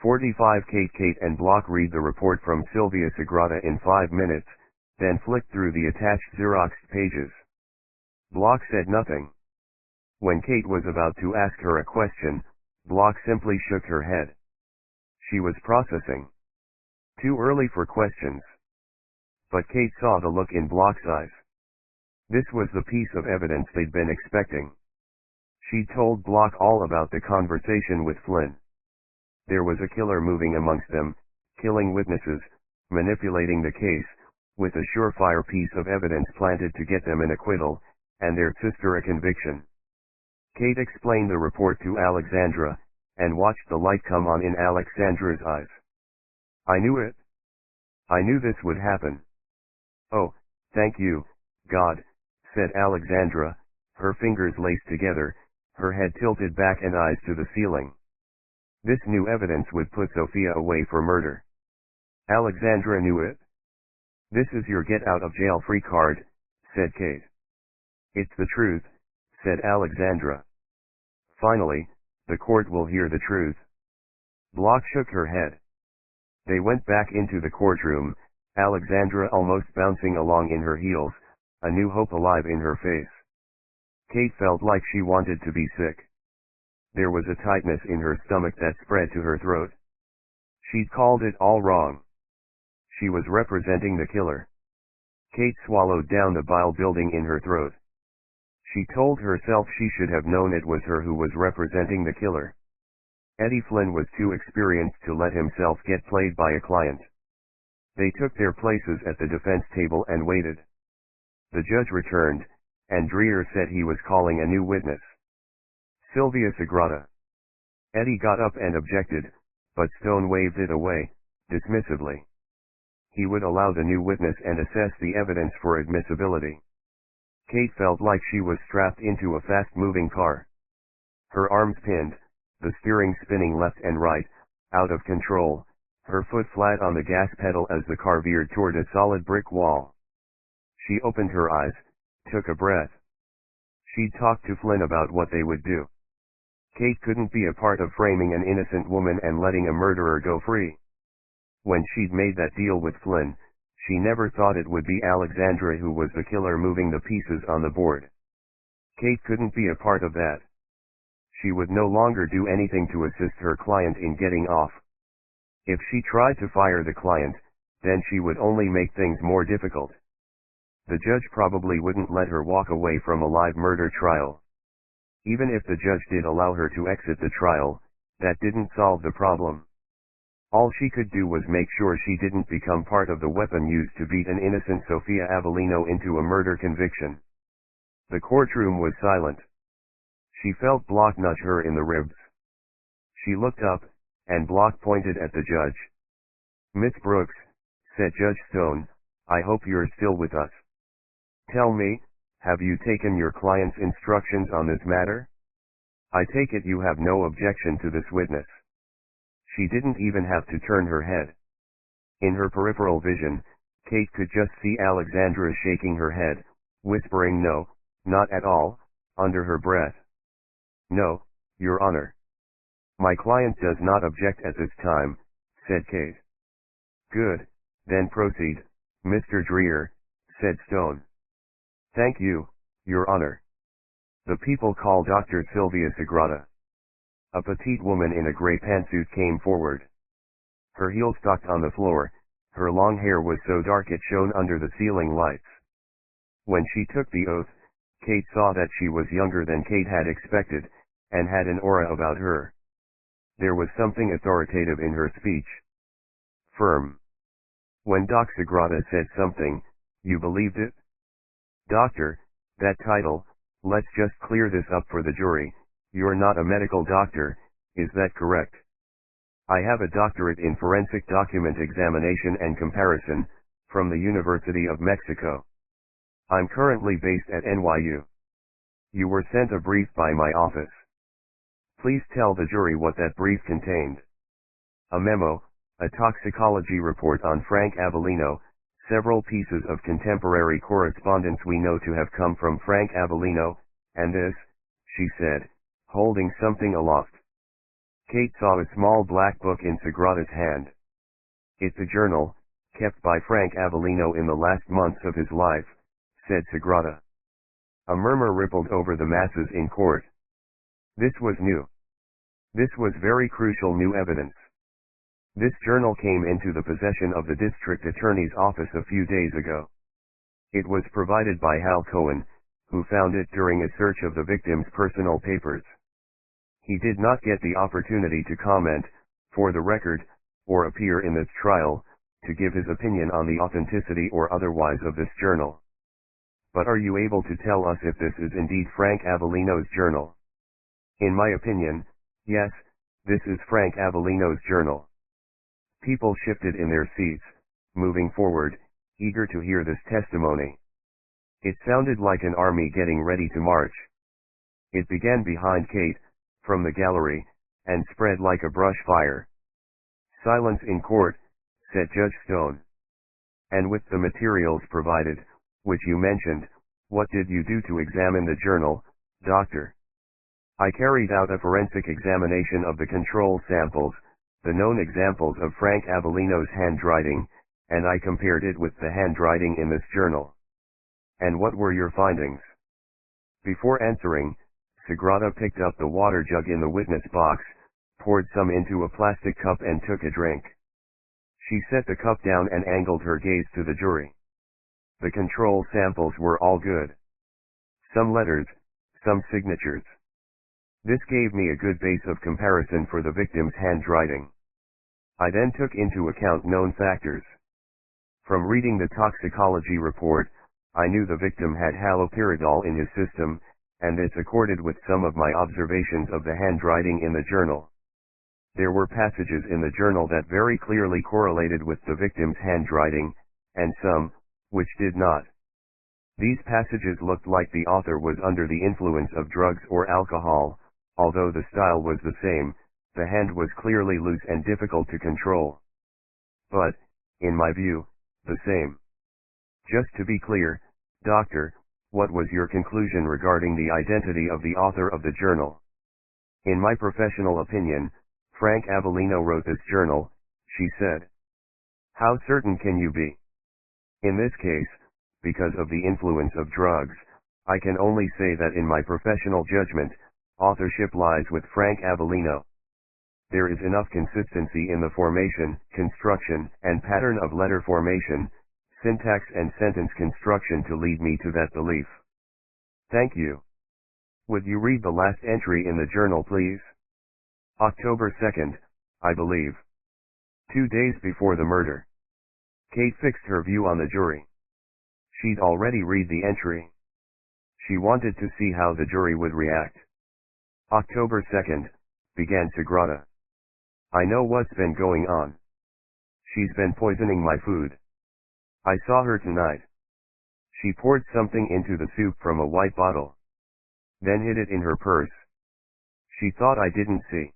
45 Kate and Block read the report from Sylvia Sagrada in 5 minutes, then flicked through the attached Xeroxed pages. Block said nothing. When Kate was about to ask her a question, Block simply shook her head. She was processing. Too early for questions. But Kate saw the look in Block's eyes. This was the piece of evidence they'd been expecting. She told Block all about the conversation with Flynn. There was a killer moving amongst them, killing witnesses, manipulating the case, with a surefire piece of evidence planted to get them an acquittal, and their sister a conviction. Kate explained the report to Alexandra, and watched the light come on in Alexandra's eyes. I knew it. I knew this would happen. Oh, thank you, God, said Alexandra, her fingers laced together, her head tilted back and eyes to the ceiling. This new evidence would put Sophia away for murder. Alexandra knew it. This is your get-out-of-jail-free card, said Kate. It's the truth, said Alexandra. Finally, the court will hear the truth. Block shook her head. They went back into the courtroom, Alexandra almost bouncing along in her heels, a new hope alive in her face. Kate felt like she wanted to be sick. There was a tightness in her stomach that spread to her throat. She'd called it all wrong. She was representing the killer. Kate swallowed down the bile building in her throat. She told herself she should have known it was her who was representing the killer. Eddie Flynn was too experienced to let himself get played by a client. They took their places at the defense table and waited. The judge returned, and Dreer said he was calling a new witness. Sylvia Sagrada. Eddie got up and objected, but Stone waved it away, dismissively. He would allow the new witness and assess the evidence for admissibility. Kate felt like she was strapped into a fast-moving car. Her arms pinned, the steering spinning left and right, out of control, her foot flat on the gas pedal as the car veered toward a solid brick wall. She opened her eyes, took a breath. She'd talked to Flynn about what they would do. Kate couldn't be a part of framing an innocent woman and letting a murderer go free. When she'd made that deal with Flynn, she never thought it would be Alexandra who was the killer moving the pieces on the board. Kate couldn't be a part of that. She would no longer do anything to assist her client in getting off. If she tried to fire the client, then she would only make things more difficult. The judge probably wouldn't let her walk away from a live murder trial. Even if the judge did allow her to exit the trial, that didn't solve the problem. All she could do was make sure she didn't become part of the weapon used to beat an innocent Sophia Avellino into a murder conviction. The courtroom was silent. She felt Block nudge her in the ribs. She looked up, and Block pointed at the judge. Miss Brooks, said Judge Stone, I hope you're still with us. Tell me, have you taken your client's instructions on this matter? I take it you have no objection to this witness. She didn't even have to turn her head. In her peripheral vision, Kate could just see Alexandra shaking her head, whispering no, not at all, under her breath. No, Your Honor. My client does not object at this time, said Kate. Good, then proceed, Mr. Dreer, said Stone. Thank you, Your Honor. The people call Dr. Sylvia Sagrada. A petite woman in a gray pantsuit came forward. Her heels stuck on the floor, her long hair was so dark it shone under the ceiling lights. When she took the oath, Kate saw that she was younger than Kate had expected, and had an aura about her. There was something authoritative in her speech. Firm. When Doc Sagrada said something, you believed it? Doctor, that title, let's just clear this up for the jury. You're not a medical doctor, is that correct? I have a doctorate in forensic document examination and comparison, from the University of Mexico. I'm currently based at NYU. You were sent a brief by my office. Please tell the jury what that brief contained. A memo, a toxicology report on Frank Avellino, several pieces of contemporary correspondence we know to have come from Frank Avellino, and this, she said, holding something aloft. Kate saw a small black book in Sagrada's hand. It's a journal, kept by Frank Avellino in the last months of his life, said Sagrada. A murmur rippled over the masses in court. This was new. This was very crucial new evidence. This journal came into the possession of the district attorney's office a few days ago. It was provided by Hal Cohen, who found it during a search of the victim's personal papers. He did not get the opportunity to comment, for the record, or appear in this trial, to give his opinion on the authenticity or otherwise of this journal. But are you able to tell us if this is indeed Frank Avellino's journal? In my opinion, yes, this is Frank Avellino's journal. People shifted in their seats, moving forward, eager to hear this testimony. It sounded like an army getting ready to march. It began behind Kate, from the gallery, and spread like a brush fire. "Silence in court," said Judge Stone. "And with the materials provided, which you mentioned, what did you do to examine the journal, doctor?" "I carried out a forensic examination of the control samples, the known examples of Frank Avellino's handwriting, and I compared it with the handwriting in this journal." "And what were your findings?" Before answering, Sagrada picked up the water jug in the witness box, poured some into a plastic cup and took a drink. She set the cup down and angled her gaze to the jury. The control samples were all good. Some letters, some signatures. This gave me a good base of comparison for the victim's handwriting. I then took into account known factors. From reading the toxicology report, I knew the victim had haloperidol in his system, and this accorded with some of my observations of the handwriting in the journal. There were passages in the journal that very clearly correlated with the victim's handwriting, and some, which did not. These passages looked like the author was under the influence of drugs or alcohol. Although the style was the same, the hand was clearly loose and difficult to control. But, in my view, the same. Just to be clear, doctor, what was your conclusion regarding the identity of the author of the journal? In my professional opinion, Frank Avellino wrote this journal, she said. How certain can you be? In this case, because of the influence of drugs, I can only say that in my professional judgment, authorship lies with Frank Avellino. There is enough consistency in the formation, construction, and pattern of letter formation, syntax and sentence construction to lead me to that belief. Thank you. Would you read the last entry in the journal, please? October 2nd, I believe. 2 days before the murder. Kate fixed her view on the jury. She'd already read the entry. She wanted to see how the jury would react. October 2nd, began Sagrada. I know what's been going on. She's been poisoning my food. I saw her tonight. She poured something into the soup from a white bottle. Then hid it in her purse. She thought I didn't see.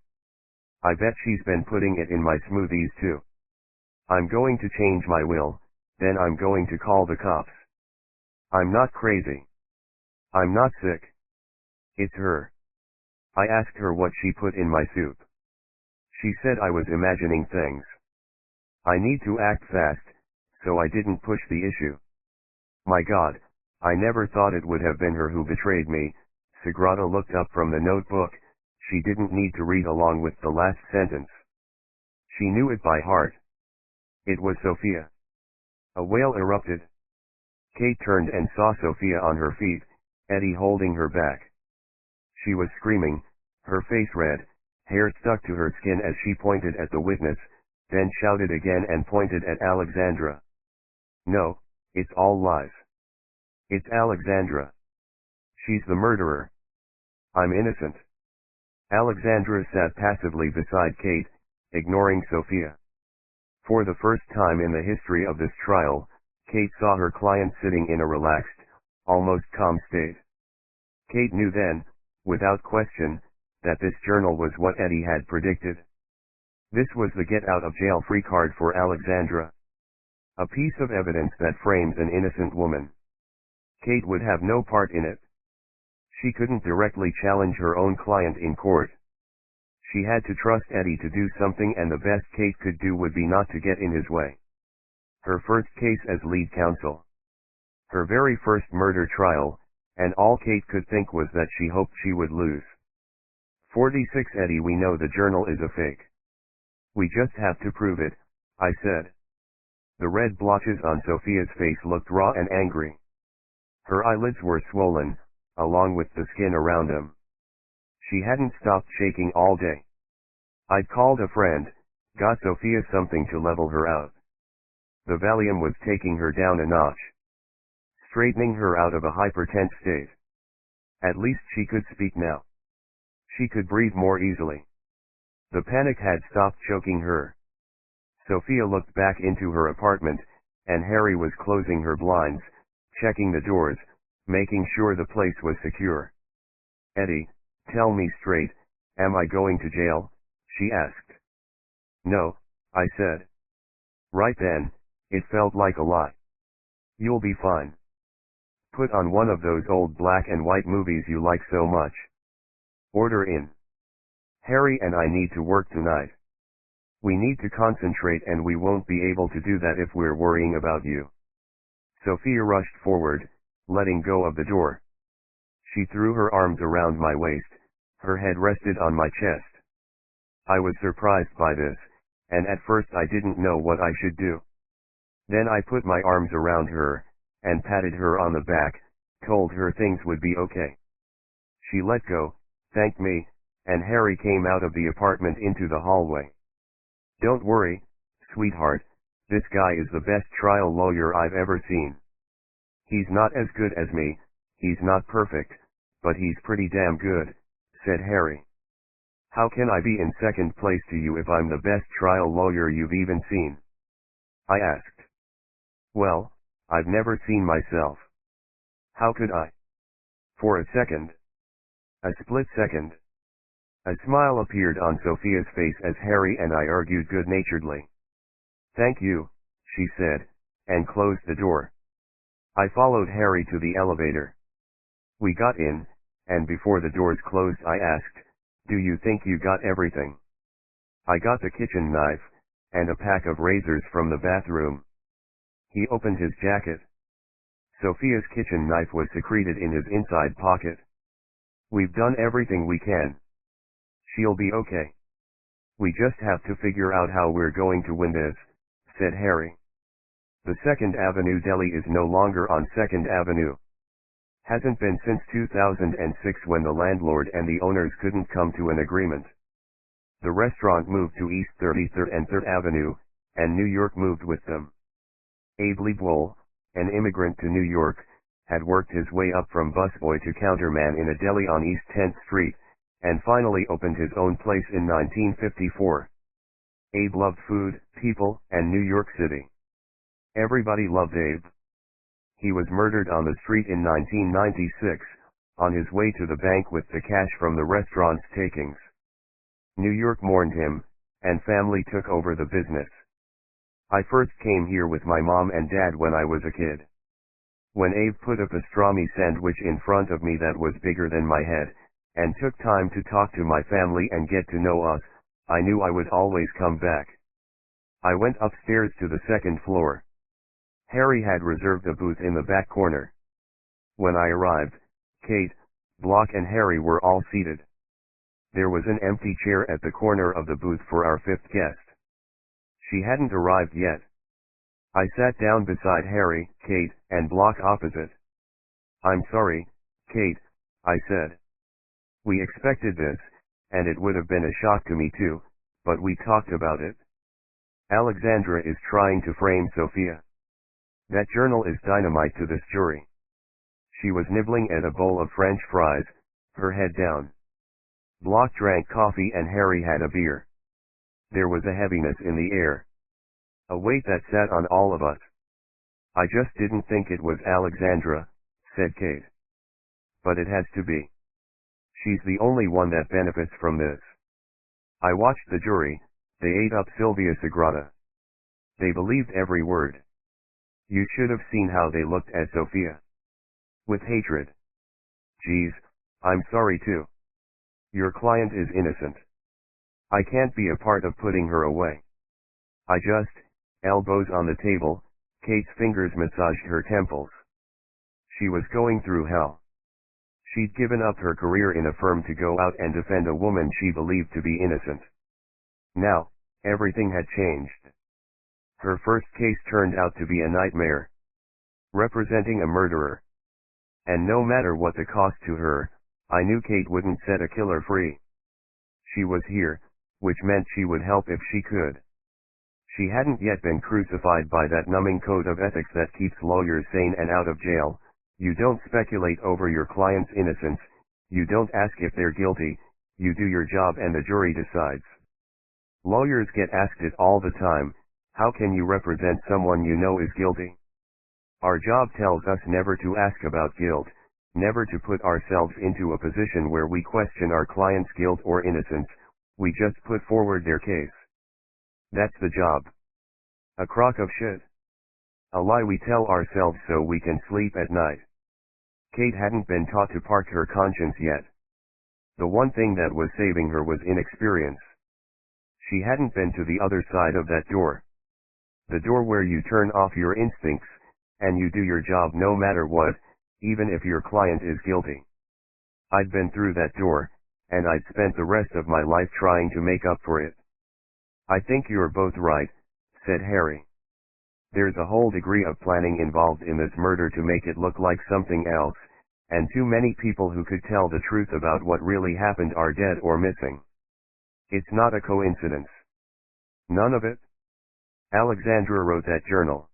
I bet she's been putting it in my smoothies too. I'm going to change my will, then I'm going to call the cops. I'm not crazy. I'm not sick. It's her. I asked her what she put in my soup. She said I was imagining things. I need to act fast, so I didn't push the issue. My God, I never thought it would have been her who betrayed me. Sagrada looked up from the notebook. She didn't need to read along with the last sentence. She knew it by heart. It was Sophia. A wail erupted. Kate turned and saw Sophia on her feet, Eddie holding her back. She was screaming, her face red, hair stuck to her skin as she pointed at the witness, then shouted again and pointed at Alexandra. No, it's all lies. It's Alexandra. She's the murderer. I'm innocent. Alexandra sat passively beside Kate, ignoring Sophia. For the first time in the history of this trial, Kate saw her client sitting in a relaxed, almost calm state. Kate knew then, without question, that this journal was what Eddie had predicted. This was the get-out-of-jail-free card for Alexandra. A piece of evidence that frames an innocent woman. Kate would have no part in it. She couldn't directly challenge her own client in court. She had to trust Eddie to do something, and the best Kate could do would be not to get in his way. Her first case as lead counsel. Her very first murder trial, and all Kate could think was that she hoped she would lose. 46 Eddie, we know the journal is a fake. We just have to prove it, I said. The red blotches on Sophia's face looked raw and angry. Her eyelids were swollen, along with the skin around them. She hadn't stopped shaking all day. I'd called a friend, Got Sophia something to level her out. The Valium was taking her down a notch, straightening her out of a hypertense state. At least she could speak now. She could breathe more easily. The panic had stopped choking her. Sophia looked back into her apartment, and Harry was closing her blinds, checking the doors, making sure the place was secure. "Eddie, tell me straight, am I going to jail?" she asked. "No," I said. Right then, it felt like a lie. "You'll be fine. Put on one of those old black and white movies you like so much. Order in. Harry and I need to work tonight. We need to concentrate, and we won't be able to do that if we're worrying about you." Sophia rushed forward, letting go of the door. She threw her arms around my waist, her head rested on my chest. I was surprised by this, and at first I didn't know what I should do. Then I put my arms around her, and patted her on the back, told her things would be okay. She let go, thanked me, and Harry came out of the apartment into the hallway. "Don't worry, sweetheart, this guy is the best trial lawyer I've ever seen. He's not as good as me, he's not perfect, but he's pretty damn good," said Harry. "How can I be in second place to you if I'm the best trial lawyer you've even seen?" I asked. "Well, I've never seen myself. How could I?" For a second. A split second. A smile appeared on Sophia's face as Harry and I argued good-naturedly. "Thank you," she said, and closed the door. I followed Harry to the elevator. We got in, and before the doors closed I asked, "Do you think you got everything?" "I got the kitchen knife, and a pack of razors from the bathroom." He opened his jacket. Sophia's kitchen knife was secreted in his inside pocket. "We've done everything we can. She'll be okay. We just have to figure out how we're going to win this," said Harry. "The 2nd Avenue Deli is no longer on 2nd Avenue. Hasn't been since 2006 when the landlord and the owners couldn't come to an agreement. The restaurant moved to East 33rd and 3rd Avenue, and New York moved with them. Abe Leibwohl, an immigrant to New York, had worked his way up from busboy to counterman in a deli on East 10th Street, and finally opened his own place in 1954. Abe loved food, people, and New York City. Everybody loved Abe. He was murdered on the street in 1996, on his way to the bank with the cash from the restaurant's takings. New York mourned him, and family took over the business. I first came here with my mom and dad when I was a kid. When Abe put a pastrami sandwich in front of me that was bigger than my head, and took time to talk to my family and get to know us, I knew I would always come back. I went upstairs to the 2nd floor. Harry had reserved a booth in the back corner. When I arrived, Kate, Block and Harry were all seated. There was an empty chair at the corner of the booth for our 5th guest. She hadn't arrived yet. I sat down beside Harry, Kate, and Block opposite. "I'm sorry, Kate," I said. "We expected this, and it would have been a shock to me too, but we talked about it. Alexandra is trying to frame Sophia. That journal is dynamite to this jury." She was nibbling at a bowl of French fries, her head down. Block drank coffee and Harry had a beer. There was a heaviness in the air. A weight that sat on all of us. "I just didn't think it was Alexandra," said Kate. "But it has to be. She's the only one that benefits from this." I watched the jury. They ate up Sylvia Sagrada. They believed every word. You should have seen how they looked at Sophia. With hatred. "Geez, I'm sorry too. Your client is innocent. I can't be a part of putting her away. I just," elbows on the table, Kate's fingers massaged her temples. She was going through hell. She'd given up her career in a firm to go out and defend a woman she believed to be innocent. Now, everything had changed. Her first case turned out to be a nightmare. Representing a murderer. And no matter what the cost to her, I knew Kate wouldn't set a killer free. She was here, which meant she would help if she could. She hadn't yet been crucified by that numbing code of ethics that keeps lawyers sane and out of jail. You don't speculate over your client's innocence, you don't ask if they're guilty, you do your job and the jury decides. Lawyers get asked it all the time, how can you represent someone you know is guilty? Our job tells us never to ask about guilt, never to put ourselves into a position where we question our client's guilt or innocence, we just put forward their case. That's the job. A crock of shit. A lie we tell ourselves so we can sleep at night. Kate hadn't been taught to park her conscience yet. The one thing that was saving her was inexperience. She hadn't been to the other side of that door. The door where you turn off your instincts, and you do your job no matter what, even if your client is guilty. I'd been through that door, and I'd spent the rest of my life trying to make up for it. I think you're both right, said Harry. There's a whole degree of planning involved in this murder to make it look like something else, and too many people who could tell the truth about what really happened are dead or missing. It's not a coincidence. None of it? Alexandra wrote that journal.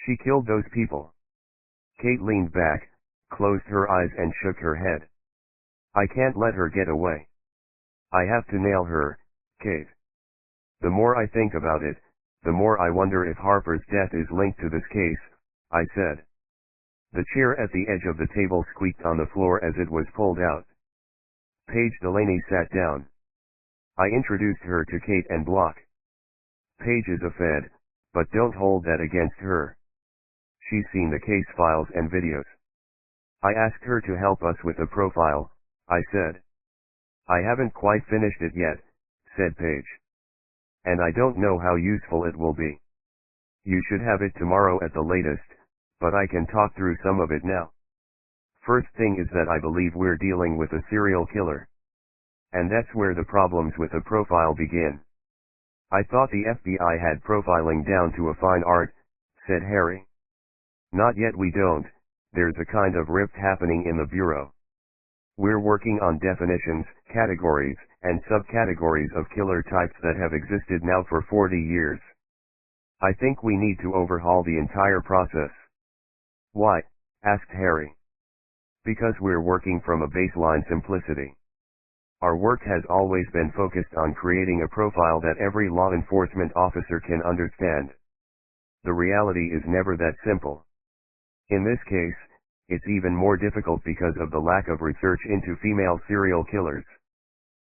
She killed those people. Kate leaned back, closed her eyes and shook her head. I can't let her get away. I have to nail her, Kate. The more I think about it, the more I wonder if Harper's death is linked to this case, I said. The chair at the edge of the table squeaked on the floor as it was pulled out. Paige Delaney sat down. I introduced her to Kate and Block. Paige is a Fed, but don't hold that against her. She's seen the case files and videos. I asked her to help us with the profile, I said. I haven't quite finished it yet, said Paige. And I don't know how useful it will be. You should have it tomorrow at the latest, but I can talk through some of it now. First thing is that I believe we're dealing with a serial killer. And that's where the problems with the profile begin. I thought the FBI had profiling down to a fine art, said Harry. Not yet, we don't, there's a kind of rift happening in the Bureau. We're working on definitions, categories, and subcategories of killer types that have existed now for 40 years. I think we need to overhaul the entire process. Why? Asked Harry. Because we're working from a baseline simplicity. Our work has always been focused on creating a profile that every law enforcement officer can understand. The reality is never that simple. In this case, it's even more difficult because of the lack of research into female serial killers.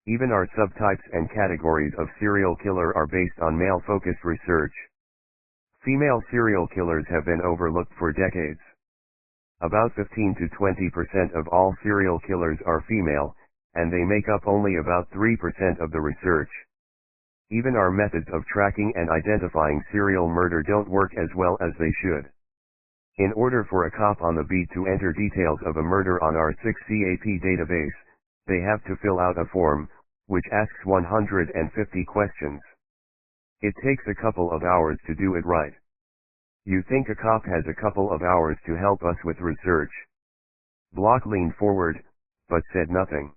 Even our subtypes and categories of serial killer are based on male-focused research. Female serial killers have been overlooked for decades. About 15 to 20% of all serial killers are female, and they make up only about 3% of the research. Even our methods of tracking and identifying serial murder don't work as well as they should. In order for a cop on the beat to enter details of a murder on our 6CAP database, they have to fill out a form, which asks 150 questions. It takes a couple of hours to do it right. You think a cop has a couple of hours to help us with research? Block leaned forward, but said nothing.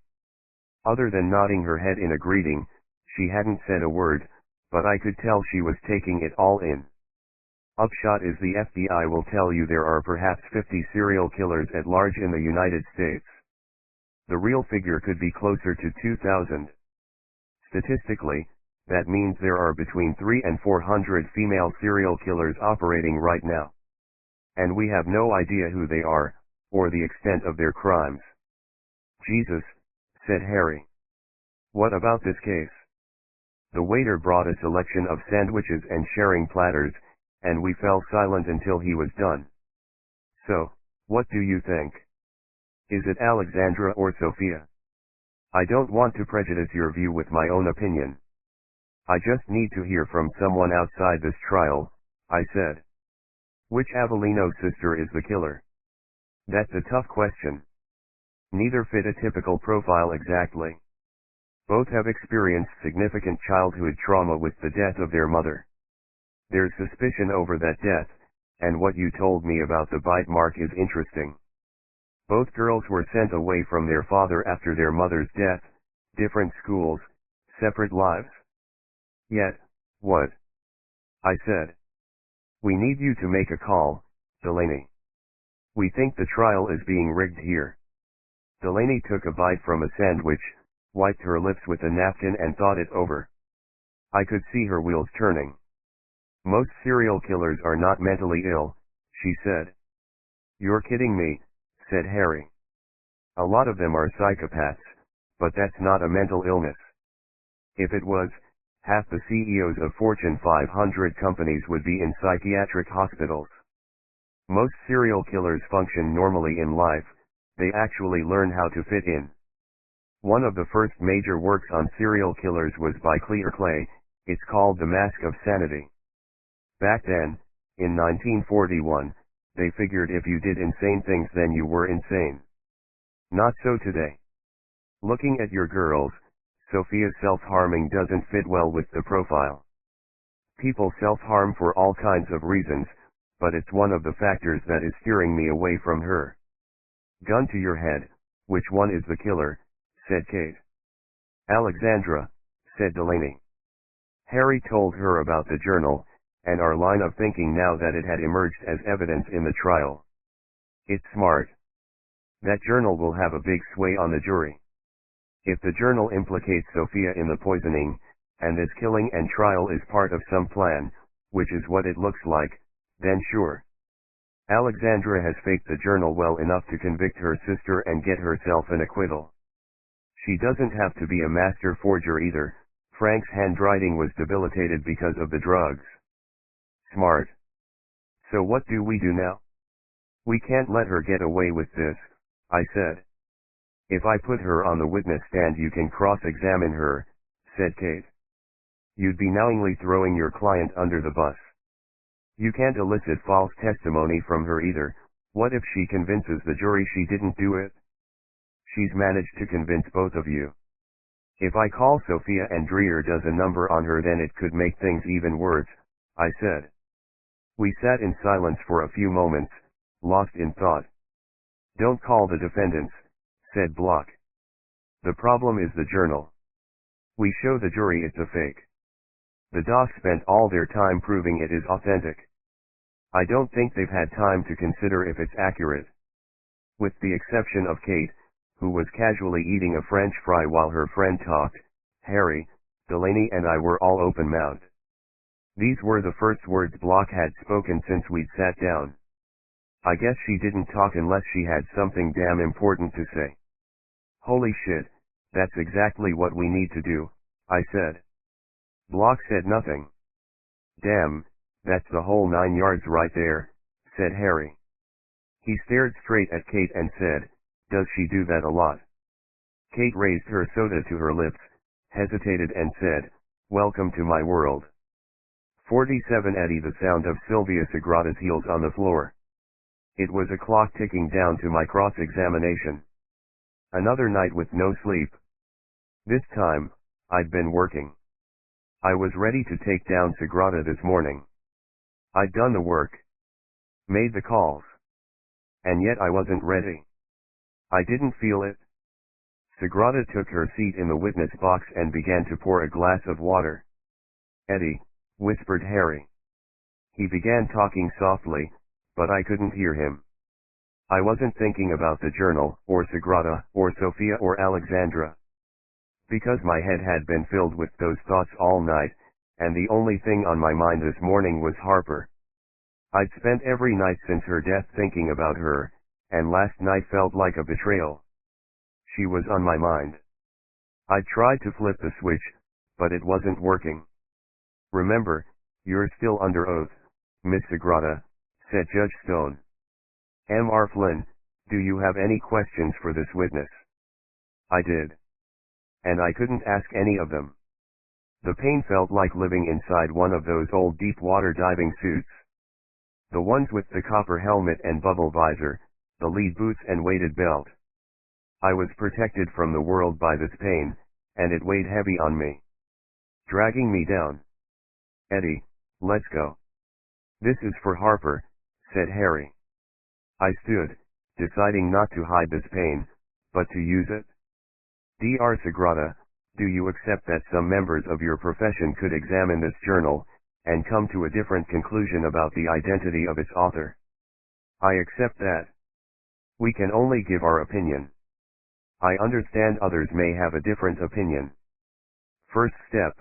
Other than nodding her head in a greeting, she hadn't said a word, but I could tell she was taking it all in. Upshot is the FBI will tell you there are perhaps 50 serial killers at large in the United States. The real figure could be closer to 2,000. Statistically, that means there are between 300 and 400 female serial killers operating right now. And we have no idea who they are, or the extent of their crimes. Jesus, said Harry. What about this case? The waiter brought a selection of sandwiches and sharing platters, and we fell silent until he was done. So, what do you think? Is it Alexandra or Sophia? I don't want to prejudice your view with my own opinion. I just need to hear from someone outside this trial, I said. Which Avellino sister is the killer? That's a tough question. Neither fit a typical profile exactly. Both have experienced significant childhood trauma with the death of their mother. There's suspicion over that death, and what you told me about the bite mark is interesting. Both girls were sent away from their father after their mother's death, different schools, separate lives. Yet, what? I said. We need you to make a call, Delaney. We think the trial is being rigged here. Delaney took a bite from a sandwich, wiped her lips with a napkin and thought it over. I could see her wheels turning. Most serial killers are not mentally ill, she said. You're kidding me, said Harry. A lot of them are psychopaths, but that's not a mental illness. If it was, half the CEOs of Fortune 500 companies would be in psychiatric hospitals. Most serial killers function normally in life, they actually learn how to fit in. One of the first major works on serial killers was by Clear Clay, it's called The Mask of Sanity. Back then, in 1941, they figured if you did insane things then you were insane. Not so today. Looking at your girls, Sophia's self-harming doesn't fit well with the profile. People self-harm for all kinds of reasons, but it's one of the factors that is steering me away from her. Gun to your head, which one is the killer, said Kate. Alexandra, said Delaney. Harry told her about the journal, and our line of thinking now that it had emerged as evidence in the trial. It's smart. That journal will have a big sway on the jury. If the journal implicates Sophia in the poisoning, and this killing and trial is part of some plan, which is what it looks like, then sure. Alexandra has faked the journal well enough to convict her sister and get herself an acquittal. She doesn't have to be a master forger either. Frank's handwriting was debilitated because of the drugs. Smart. So what do we do now? We can't let her get away with this, I said. If I put her on the witness stand you can cross-examine her, said Kate. You'd be knowingly throwing your client under the bus. You can't elicit false testimony from her either. What if she convinces the jury she didn't do it? She's managed to convince both of you. If I call Sophia and Dreer does a number on her then it could make things even worse, I said. We sat in silence for a few moments, lost in thought. Don't call the defendants, said Block. The problem is the journal. We show the jury it's a fake. The docs spent all their time proving it is authentic. I don't think they've had time to consider if it's accurate. With the exception of Kate, who was casually eating a French fry while her friend talked, Harry, Delaney and I were all open-mouthed. These were the first words Block had spoken since we'd sat down. I guess she didn't talk unless she had something damn important to say. Holy shit, that's exactly what we need to do, I said. Block said nothing. Damn, that's the whole 9 yards right there, said Harry. He stared straight at Kate and said, does she do that a lot? Kate raised her soda to her lips, hesitated and said, welcome to my world. 47 Eddie. The sound of Sylvia Sagrada's heels on the floor. It was a clock ticking down to my cross-examination. Another night with no sleep. This time, I'd been working. I was ready to take down Sagrada this morning. I'd done the work. Made the calls. And yet I wasn't ready. I didn't feel it. Sagrada took her seat in the witness box and began to pour a glass of water. Eddie, whispered Harry. He began talking softly, but I couldn't hear him. I wasn't thinking about the journal, or Sagrada, or Sophia or Alexandra. Because my head had been filled with those thoughts all night, and the only thing on my mind this morning was Harper. I'd spent every night since her death thinking about her, and last night felt like a betrayal. She was on my mind. I'd tried to flip the switch, but it wasn't working. Remember, you're still under oath, Miss Sagrada, said Judge Stone. M.R. Flynn, do you have any questions for this witness? I did. And I couldn't ask any of them. The pain felt like living inside one of those old deep-water diving suits. The ones with the copper helmet and bubble visor, the lead boots and weighted belt. I was protected from the world by this pain, and it weighed heavy on me, dragging me down. Eddie, let's go. This is for Harper, said Harry. I stood, deciding not to hide this pain, but to use it. Dr. Sagrada, do you accept that some members of your profession could examine this journal, and come to a different conclusion about the identity of its author. I accept that. We can only give our opinion. I understand others may have a different opinion. First step.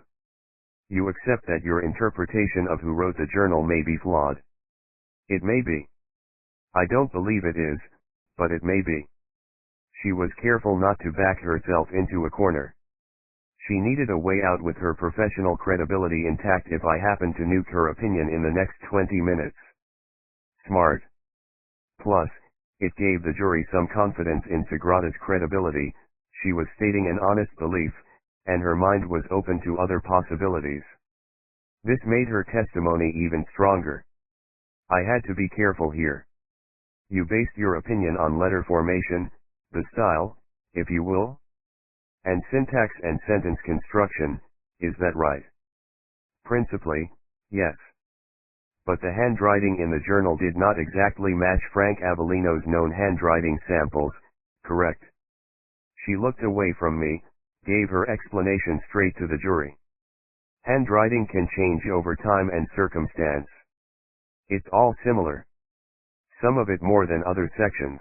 You accept that your interpretation of who wrote the journal may be flawed. It may be. I don't believe it is, but it may be. She was careful not to back herself into a corner. She needed a way out with her professional credibility intact if I happened to nuke her opinion in the next 20 minutes. Smart. Plus, it gave the jury some confidence in Sagrada's credibility. She was stating an honest belief, and her mind was open to other possibilities. This made her testimony even stronger. I had to be careful here. You based your opinion on letter formation, the style, if you will, and syntax and sentence construction, is that right? Principally, yes. But the handwriting in the journal did not exactly match Frank Avellino's known handwriting samples, correct? She looked away from me, gave her explanation straight to the jury. Handwriting can change over time and circumstance. It's all similar. Some of it more than other sections.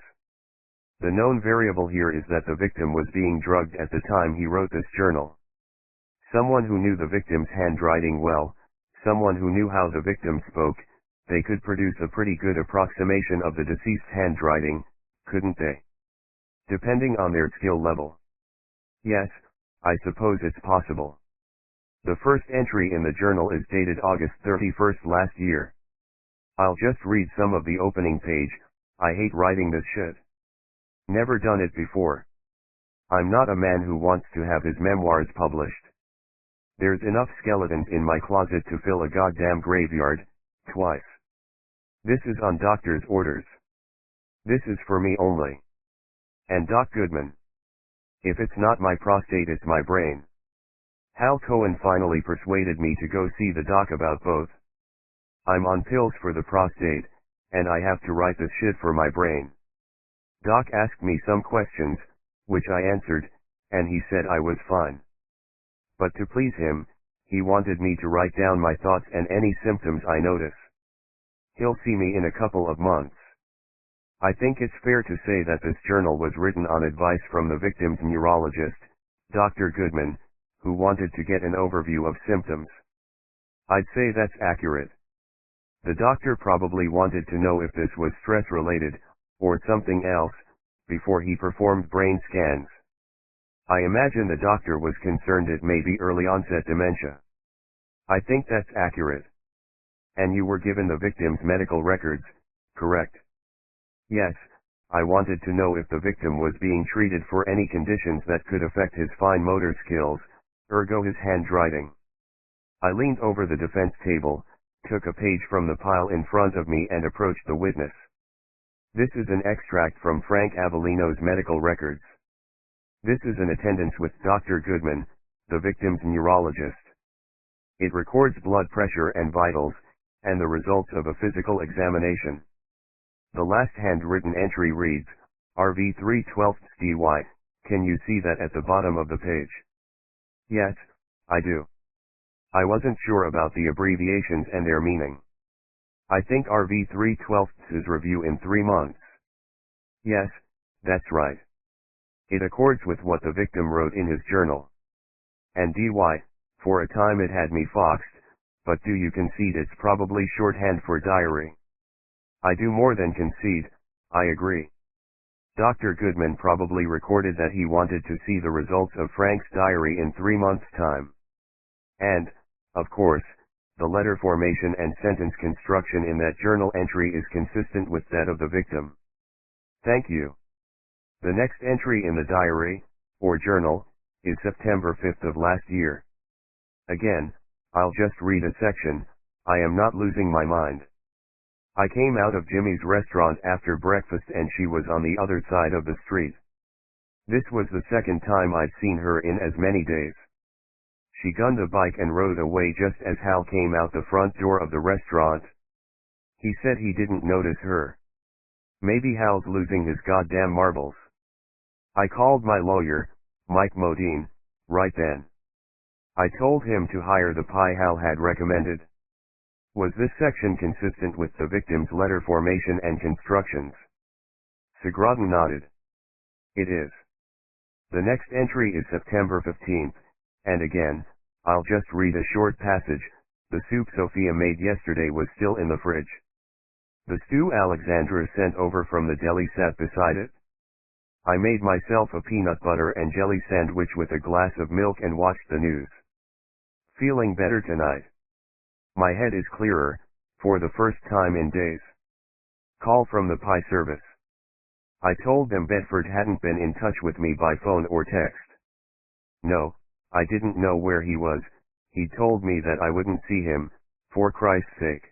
The known variable here is that the victim was being drugged at the time he wrote this journal. Someone who knew the victim's handwriting well, someone who knew how the victim spoke, they could produce a pretty good approximation of the deceased's handwriting, couldn't they? Depending on their skill level. Yes, I suppose it's possible. The first entry in the journal is dated August 31st last year. I'll just read some of the opening page. I hate writing this shit. Never done it before. I'm not a man who wants to have his memoirs published. There's enough skeletons in my closet to fill a goddamn graveyard, twice. This is on doctor's orders. This is for me only. And Doc Goodman. If it's not my prostate, it's my brain. Hal Cohen finally persuaded me to go see the doc about both. I'm on pills for the prostate, and I have to write this shit for my brain. Doc asked me some questions, which I answered, and he said I was fine. But to please him, he wanted me to write down my thoughts and any symptoms I notice. He'll see me in a couple of months. I think it's fair to say that this journal was written on advice from the victim's neurologist, Dr. Goodman, who wanted to get an overview of symptoms. I'd say that's accurate. The doctor probably wanted to know if this was stress-related, or something else, before he performed brain scans. I imagine the doctor was concerned it may be early-onset dementia. I think that's accurate. And you were given the victim's medical records, correct? Yes, I wanted to know if the victim was being treated for any conditions that could affect his fine motor skills, ergo his handwriting. I leaned over the defense table, took a page from the pile in front of me and approached the witness. This is an extract from Frank Avellino's medical records. This is an attendance with Dr. Goodman, the victim's neurologist. It records blood pressure and vitals, and the results of a physical examination. The last handwritten entry reads, RV 3/12 DY, can you see that at the bottom of the page? Yes, I do. I wasn't sure about the abbreviations and their meaning. I think RV 3/12 is review in 3 months. Yes, that's right. It accords with what the victim wrote in his journal. And DY, for a time it had me foxed, but do you concede it's probably shorthand for diary? I do more than concede, I agree. Dr. Goodman probably recorded that he wanted to see the results of Frank's diary in 3 months' time. And, of course, the letter formation and sentence construction in that journal entry is consistent with that of the victim. Thank you. The next entry in the diary, or journal, is September 5th of last year. Again, I'll just read a section. I am not losing my mind. I came out of Jimmy's restaurant after breakfast and she was on the other side of the street. This was the second time I'd seen her in as many days. She gunned a bike and rode away just as Hal came out the front door of the restaurant. He said he didn't notice her. Maybe Hal's losing his goddamn marbles. I called my lawyer, Mike Modine, right then. I told him to hire the pie Hal had recommended. Was this section consistent with the victim's letter formation and constructions? Sagrada nodded. It is. The next entry is September 15th, and again, I'll just read a short passage. The soup Sophia made yesterday was still in the fridge. The stew Alexandra sent over from the deli sat beside it. I made myself a peanut butter and jelly sandwich with a glass of milk and watched the news. Feeling better tonight. My head is clearer, for the first time in days. Call from the pie service. I told them Bedford hadn't been in touch with me by phone or text. No, I didn't know where he was. He told me that I wouldn't see him, for Christ's sake.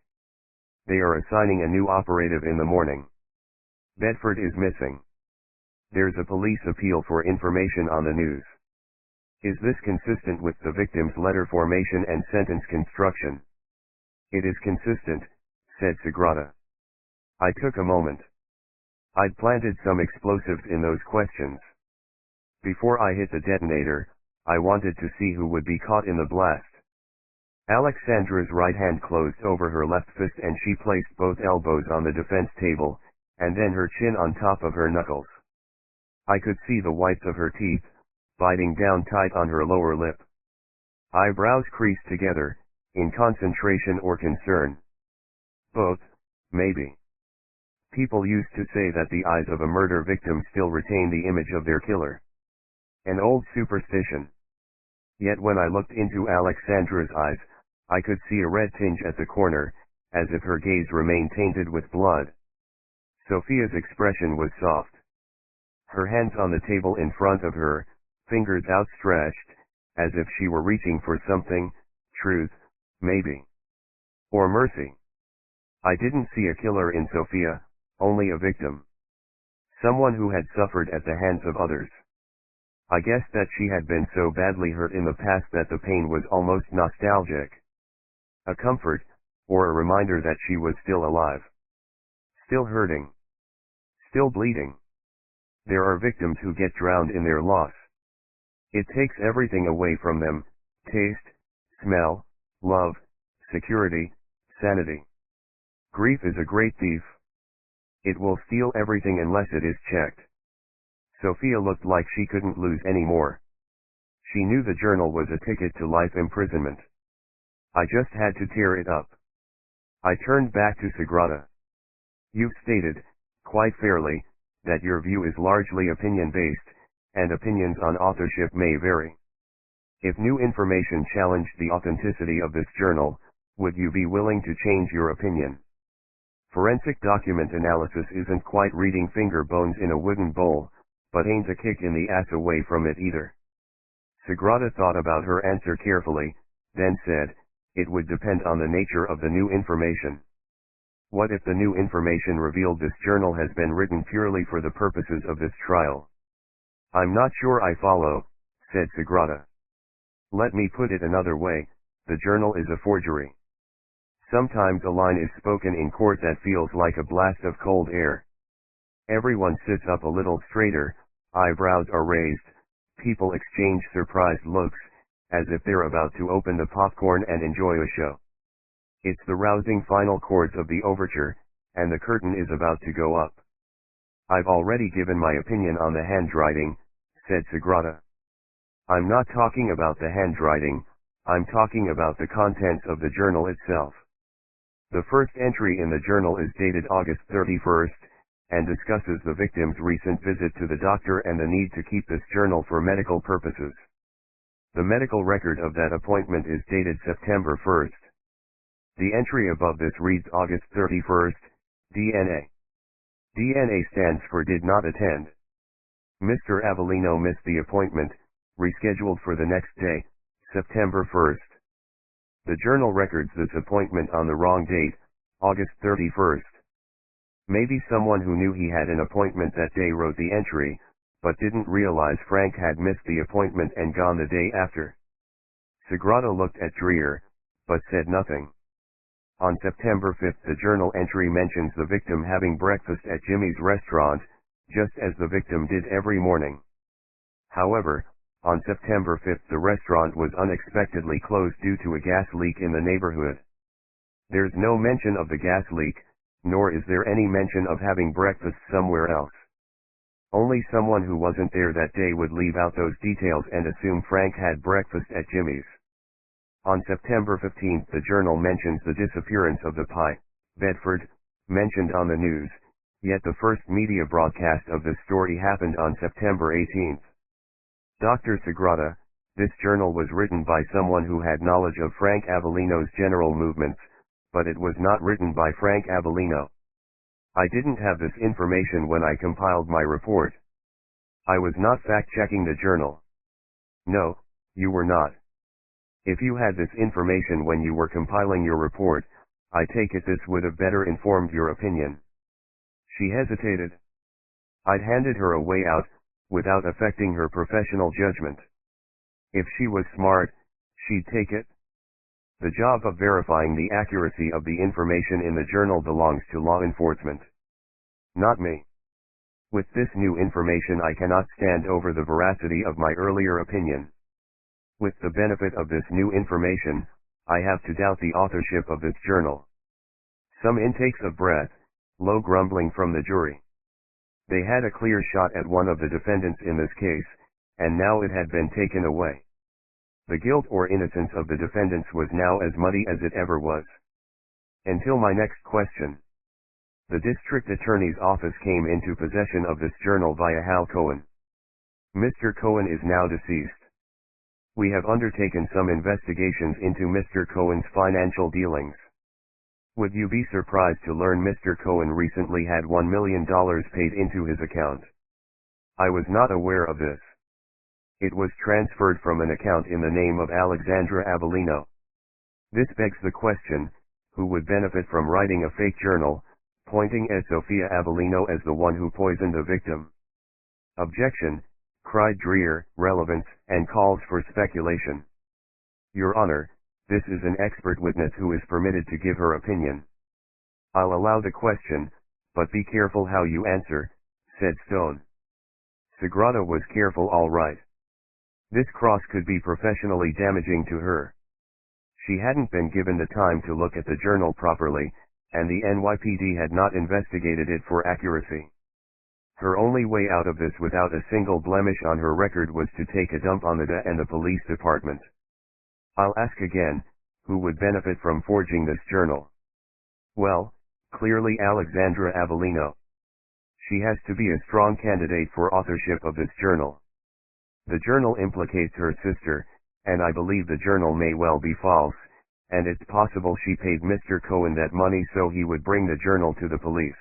They are assigning a new operative in the morning. Bedford is missing. There's a police appeal for information on the news. Is this consistent with the victim's letter formation and sentence construction? It is consistent, said Sagrada. I took a moment. I'd planted some explosives in those questions. Before I hit the detonator, I wanted to see who would be caught in the blast. Alexandra's right hand closed over her left fist and she placed both elbows on the defense table, and then her chin on top of her knuckles. I could see the whites of her teeth, biting down tight on her lower lip. Eyebrows creased together, in concentration or concern. Both, maybe. People used to say that the eyes of a murder victim still retain the image of their killer. An old superstition. Yet when I looked into Alexandra's eyes, I could see a red tinge at the corner, as if her gaze remained tainted with blood. Sophia's expression was soft. Her hands on the table in front of her, fingers outstretched, as if she were reaching for something, truth, maybe. Or mercy. I didn't see a killer in Sophia, only a victim. Someone who had suffered at the hands of others. I guessed that she had been so badly hurt in the past that the pain was almost nostalgic. A comfort, or a reminder that she was still alive. Still hurting. Still bleeding. There are victims who get drowned in their loss. It takes everything away from them: taste, smell, love, security, sanity. Grief is a great thief. It will steal everything unless it is checked. Sophia looked like she couldn't lose any more. She knew the journal was a ticket to life imprisonment. I just had to tear it up. I turned back to Sagrada. You've stated, quite fairly, that your view is largely opinion-based, and opinions on authorship may vary. If new information challenged the authenticity of this journal, would you be willing to change your opinion? Forensic document analysis isn't quite reading finger bones in a wooden bowl, but ain't a kick in the ass away from it either. Sagrada thought about her answer carefully, then said, it would depend on the nature of the new information. What if the new information revealed this journal has been written purely for the purposes of this trial? I'm not sure I follow, said Sagrada. Let me put it another way, the journal is a forgery. Sometimes a line is spoken in court that feels like a blast of cold air. Everyone sits up a little straighter, eyebrows are raised, people exchange surprised looks, as if they're about to open the popcorn and enjoy a show. It's the rousing final chords of the overture, and the curtain is about to go up. I've already given my opinion on the handwriting, said Sagrada. I'm not talking about the handwriting, I'm talking about the contents of the journal itself. The first entry in the journal is dated August 31st, and discusses the victim's recent visit to the doctor and the need to keep this journal for medical purposes. The medical record of that appointment is dated September 1st. The entry above this reads August 31st, DNA. DNA stands for did not attend. Mr. Avellino missed the appointment, rescheduled for the next day, September 1st. The journal records this appointment on the wrong date, August 31st. Maybe someone who knew he had an appointment that day wrote the entry, but didn't realize Frank had missed the appointment and gone the day after. Sagrada looked at Dreer, but said nothing. On September 5th the journal entry mentions the victim having breakfast at Jimmy's restaurant, just as the victim did every morning. However, on September 5th the restaurant was unexpectedly closed due to a gas leak in the neighborhood. There's no mention of the gas leak, nor is there any mention of having breakfast somewhere else. Only someone who wasn't there that day would leave out those details and assume Frank had breakfast at Jimmy's. On September 15, the journal mentions the disappearance of the pie, Bedford, mentioned on the news, yet the first media broadcast of this story happened on September 18. Dr. Sagrada, this journal was written by someone who had knowledge of Frank Avellino's general movements, but it was not written by Frank Avellino. I didn't have this information when I compiled my report. I was not fact-checking the journal. No, you were not. If you had this information when you were compiling your report, I take it this would have better informed your opinion. She hesitated. I'd handed her a way out, without affecting her professional judgment. If she was smart, she'd take it. The job of verifying the accuracy of the information in the journal belongs to law enforcement. Not me. With this new information I cannot stand over the veracity of my earlier opinion. With the benefit of this new information, I have to doubt the authorship of this journal. Some intakes of breath, low grumbling from the jury. They had a clear shot at one of the defendants in this case, and now it had been taken away. The guilt or innocence of the defendants was now as muddy as it ever was. Until my next question. The district attorney's office came into possession of this journal via Hal Cohen. Mr. Cohen is now deceased. We have undertaken some investigations into Mr. Cohen's financial dealings. Would you be surprised to learn Mr. Cohen recently had $1 million paid into his account? I was not aware of this. It was transferred from an account in the name of Alexandra Avellino. This begs the question, who would benefit from writing a fake journal, pointing at Sophia Avellino as the one who poisoned the victim? Objection, cried Dreer, relevance, and calls for speculation. Your Honor, this is an expert witness who is permitted to give her opinion. I'll allow the question, but be careful how you answer, said Stone. Sagrada was careful all right. This cross could be professionally damaging to her. She hadn't been given the time to look at the journal properly, and the NYPD had not investigated it for accuracy. Her only way out of this without a single blemish on her record was to take a dump on the DA and the police department. I'll ask again, who would benefit from forging this journal? Well, clearly Alexandra Avellino. She has to be a strong candidate for authorship of this journal. The journal implicates her sister, and I believe the journal may well be false, and it's possible she paid Mr. Cohen that money so he would bring the journal to the police.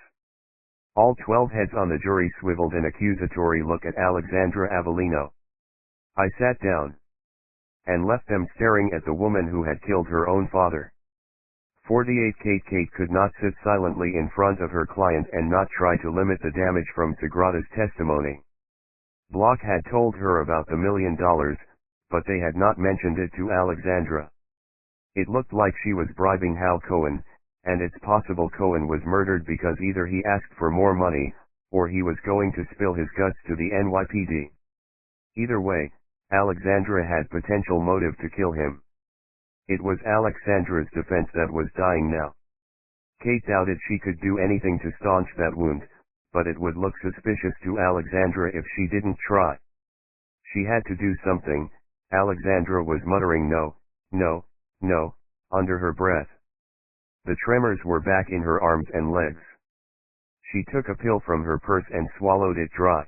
All 12 heads on the jury swiveled an accusatory look at Alexandra Avellino. I sat down and left them staring at the woman who had killed her own father. 48 Kate could not sit silently in front of her client and not try to limit the damage from Sagrada's testimony. Block had told her about the $1 million, but they had not mentioned it to Alexandra. It looked like she was bribing Hal Cohen, and it's possible Cohen was murdered because either he asked for more money, or he was going to spill his guts to the NYPD. Either way, Alexandra had potential motive to kill him. It was Alexandra's defense that was dying now. Kate doubted she could do anything to staunch that wound, but it would look suspicious to Alexandra if she didn't try. She had to do something. Alexandra was muttering no, no, no, under her breath. The tremors were back in her arms and legs. She took a pill from her purse and swallowed it dry.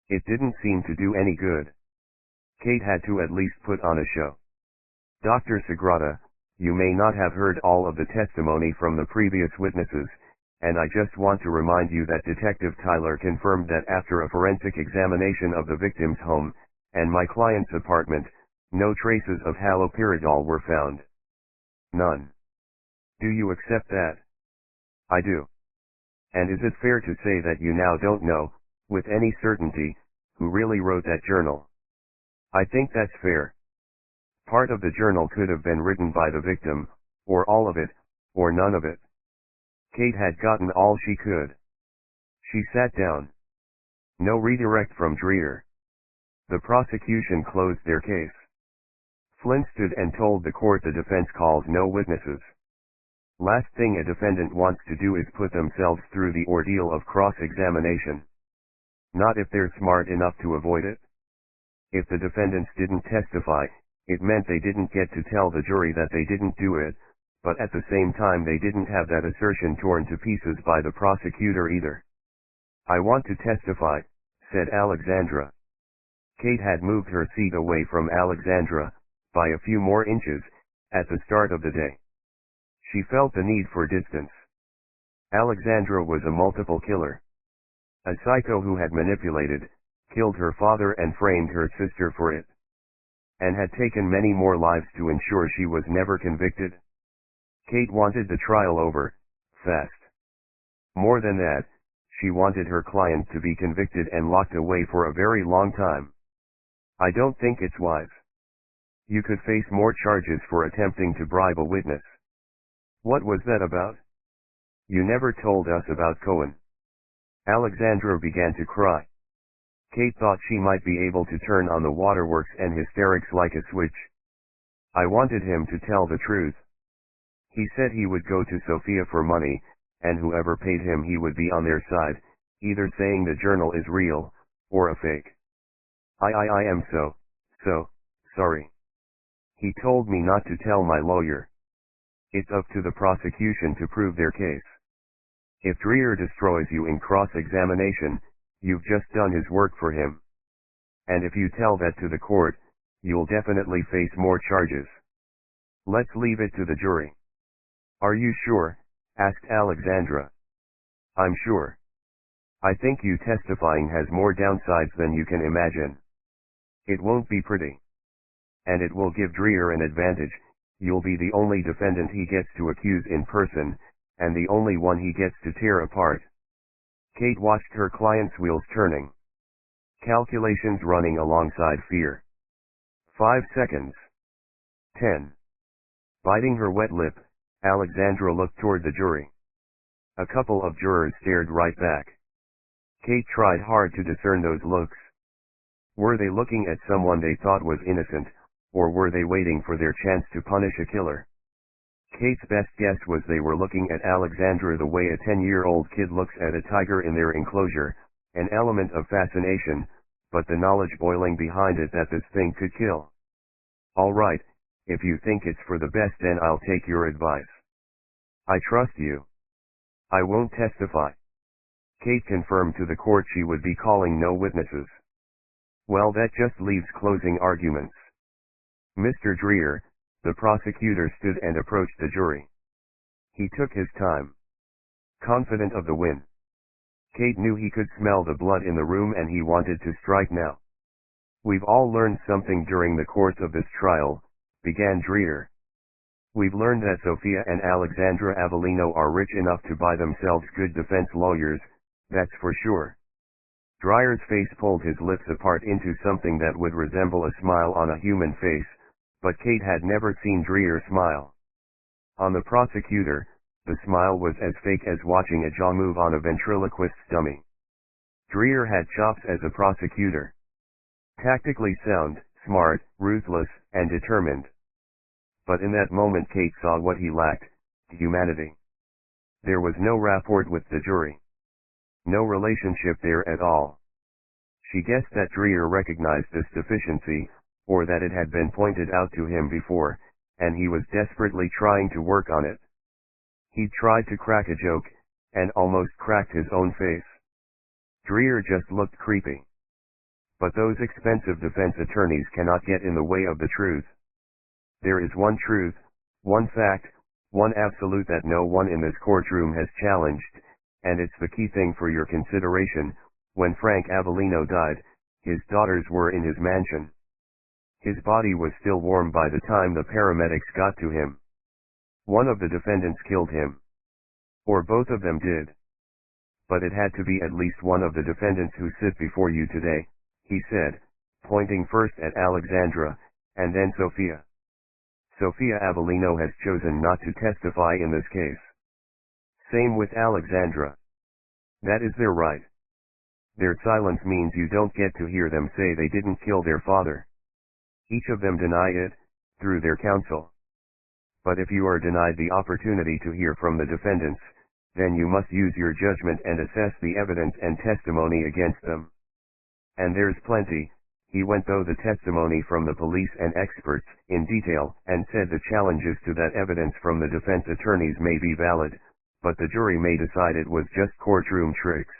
It didn't seem to do any good. Kate had to at least put on a show. Dr. Sagrada, you may not have heard all of the testimony from the previous witnesses, and I just want to remind you that Detective Tyler confirmed that after a forensic examination of the victim's home, and my client's apartment, no traces of haloperidol were found. None. Do you accept that? I do. And is it fair to say that you now don't know, with any certainty, who really wrote that journal? I think that's fair. Part of the journal could have been written by the victim, or all of it, or none of it. Kate had gotten all she could. She sat down. No redirect from Dreer. The prosecution closed their case. Flynn stood and told the court the defense calls no witnesses. Last thing a defendant wants to do is put themselves through the ordeal of cross-examination. Not if they're smart enough to avoid it. If the defendants didn't testify, it meant they didn't get to tell the jury that they didn't do it, but at the same time they didn't have that assertion torn to pieces by the prosecutor either. "I want to testify," said Alexandra. Kate had moved her seat away from Alexandra, by a few more inches, at the start of the day. She felt the need for distance. Alexandra was a multiple killer. A psycho who had manipulated, killed her father and framed her sister for it. And had taken many more lives to ensure she was never convicted. Kate wanted the trial over, fast. More than that, she wanted her client to be convicted and locked away for a very long time. "I don't think it's wise. You could face more charges for attempting to bribe a witness." "What was that about? You never told us about Cohen." Alexandra began to cry. Kate thought she might be able to turn on the waterworks and hysterics like a switch. "I wanted him to tell the truth. He said he would go to Sophia for money, and whoever paid him he would be on their side, either saying the journal is real, or a fake. I am so sorry. He told me not to tell my lawyer. It's up to the prosecution to prove their case. If Dreher destroys you in cross-examination, you've just done his work for him. And if you tell that to the court, you'll definitely face more charges. Let's leave it to the jury." "Are you sure?" asked Alexandra. "I'm sure. I think you testifying has more downsides than you can imagine. It won't be pretty. And it will give Dreher an advantage. You'll be the only defendant he gets to accuse in person, and the only one he gets to tear apart." Kate watched her client's wheels turning. Calculations running alongside fear. 5 seconds. 10. Biting her wet lip, Alexandra looked toward the jury. A couple of jurors stared right back. Kate tried hard to discern those looks. Were they looking at someone they thought was innocent, or were they waiting for their chance to punish a killer? Kate's best guess was they were looking at Alexandra the way a 10-year-old kid looks at a tiger in their enclosure, an element of fascination, but the knowledge boiling behind it that this thing could kill. "All right, if you think it's for the best then I'll take your advice. I trust you. I won't testify." Kate confirmed to the court she would be calling no witnesses. "Well, that just leaves closing arguments. Mr. Dreher." The prosecutor stood and approached the jury. He took his time. Confident of the win. Kate knew he could smell the blood in the room and he wanted to strike now. "We've all learned something during the course of this trial," began Dreher. "We've learned that Sophia and Alexandra Avellino are rich enough to buy themselves good defense lawyers, that's for sure." Dreher's face pulled his lips apart into something that would resemble a smile on a human face, but Kate had never seen Dreher smile. On the prosecutor, the smile was as fake as watching a jaw move on a ventriloquist's dummy. Dreher had chops as a prosecutor. Tactically sound, smart, ruthless, and determined. But in that moment Kate saw what he lacked: humanity. There was no rapport with the jury. No relationship there at all. She guessed that Dreher recognized this deficiency, or that it had been pointed out to him before, and he was desperately trying to work on it. He tried to crack a joke, and almost cracked his own face. Dreher just looked creepy. But those expensive defense attorneys cannot get in the way of the truth. There is one truth, one fact, one absolute that no one in this courtroom has challenged, and it's the key thing for your consideration. When Frank Avellino died, his daughters were in his mansion. His body was still warm by the time the paramedics got to him. One of the defendants killed him. Or both of them did. But it had to be at least one of the defendants who sit before you today, he said, pointing first at Alexandra, and then Sophia. Sophia Avellino has chosen not to testify in this case. Same with Alexandra. That is their right. Their silence means you don't get to hear them say they didn't kill their father. Each of them deny it, through their counsel. But if you are denied the opportunity to hear from the defendants, then you must use your judgment and assess the evidence and testimony against them. And there's plenty. He went through the testimony from the police and experts in detail, and said the challenges to that evidence from the defense attorneys may be valid, but the jury may decide it was just courtroom tricks.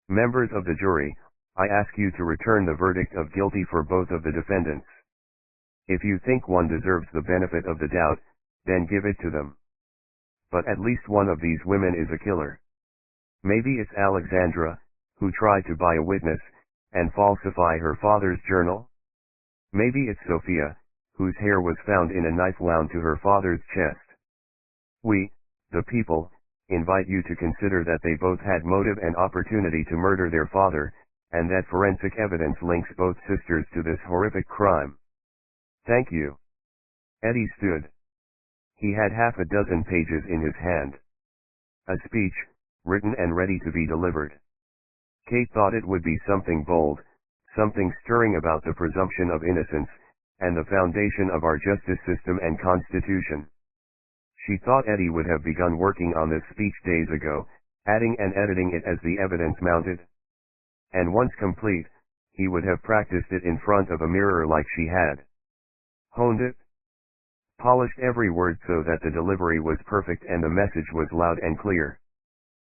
Members of the jury, I ask you to return the verdict of guilty for both of the defendants. If you think one deserves the benefit of the doubt, then give it to them. But at least one of these women is a killer. Maybe it's Alexandra, who tried to buy a witness and falsify her father's journal? Maybe it's Sophia, whose hair was found in a knife wound to her father's chest. We, the people, invite you to consider that they both had motive and opportunity to murder their father, and that forensic evidence links both sisters to this horrific crime. Thank you. Eddie stood. He had half a dozen pages in his hand. A speech, written and ready to be delivered. Kate thought it would be something bold, something stirring about the presumption of innocence, and the foundation of our justice system and constitution. She thought Eddie would have begun working on this speech days ago, adding and editing it as the evidence mounted. And once complete, he would have practiced it in front of a mirror like she had. Honed it. Polished every word so that the delivery was perfect and the message was loud and clear.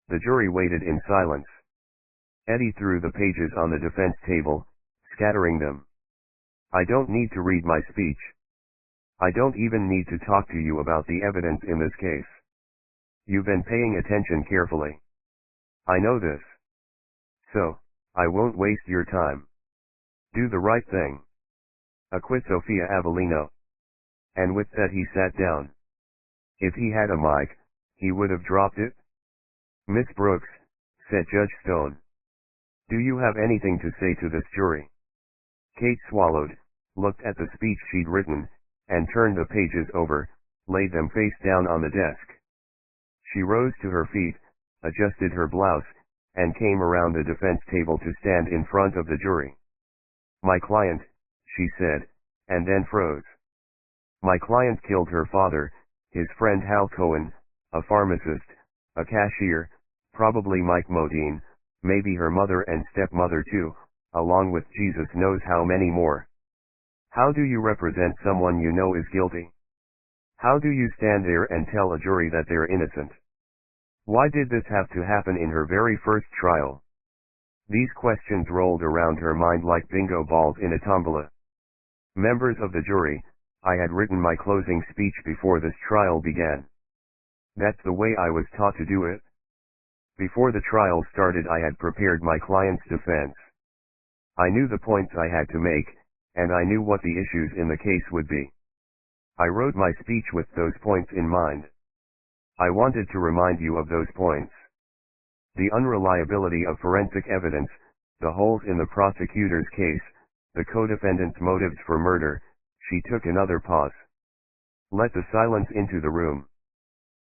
The jury waited in silence. Eddie threw the pages on the defense table, scattering them. I don't need to read my speech. I don't even need to talk to you about the evidence in this case. You've been paying attention carefully. I know this. So, I won't waste your time. Do the right thing. Acquit Sophia Avellino. And with that he sat down. If he had a mic, he would have dropped it. Miss Brooks, said Judge Stone. Do you have anything to say to this jury? Kate swallowed, looked at the speech she'd written, and turned the pages over, laid them face down on the desk. She rose to her feet, adjusted her blouse, and came around the defense table to stand in front of the jury. My client, she said, and then froze. My client killed her father, his friend Hal Cohen, a pharmacist, a cashier, probably Mike Modine, maybe her mother and stepmother too, along with Jesus knows how many more. How do you represent someone you know is guilty? How do you stand there and tell a jury that they're innocent? Why did this have to happen in her very first trial? These questions rolled around her mind like bingo balls in a tombola. Members of the jury, I had written my closing speech before this trial began. That's the way I was taught to do it. Before the trial started I had prepared my client's defense. I knew the points I had to make, and I knew what the issues in the case would be. I wrote my speech with those points in mind. I wanted to remind you of those points. The unreliability of forensic evidence, the holes in the prosecutor's case, the co-defendant's motives for murder. She took another pause. Let the silence into the room.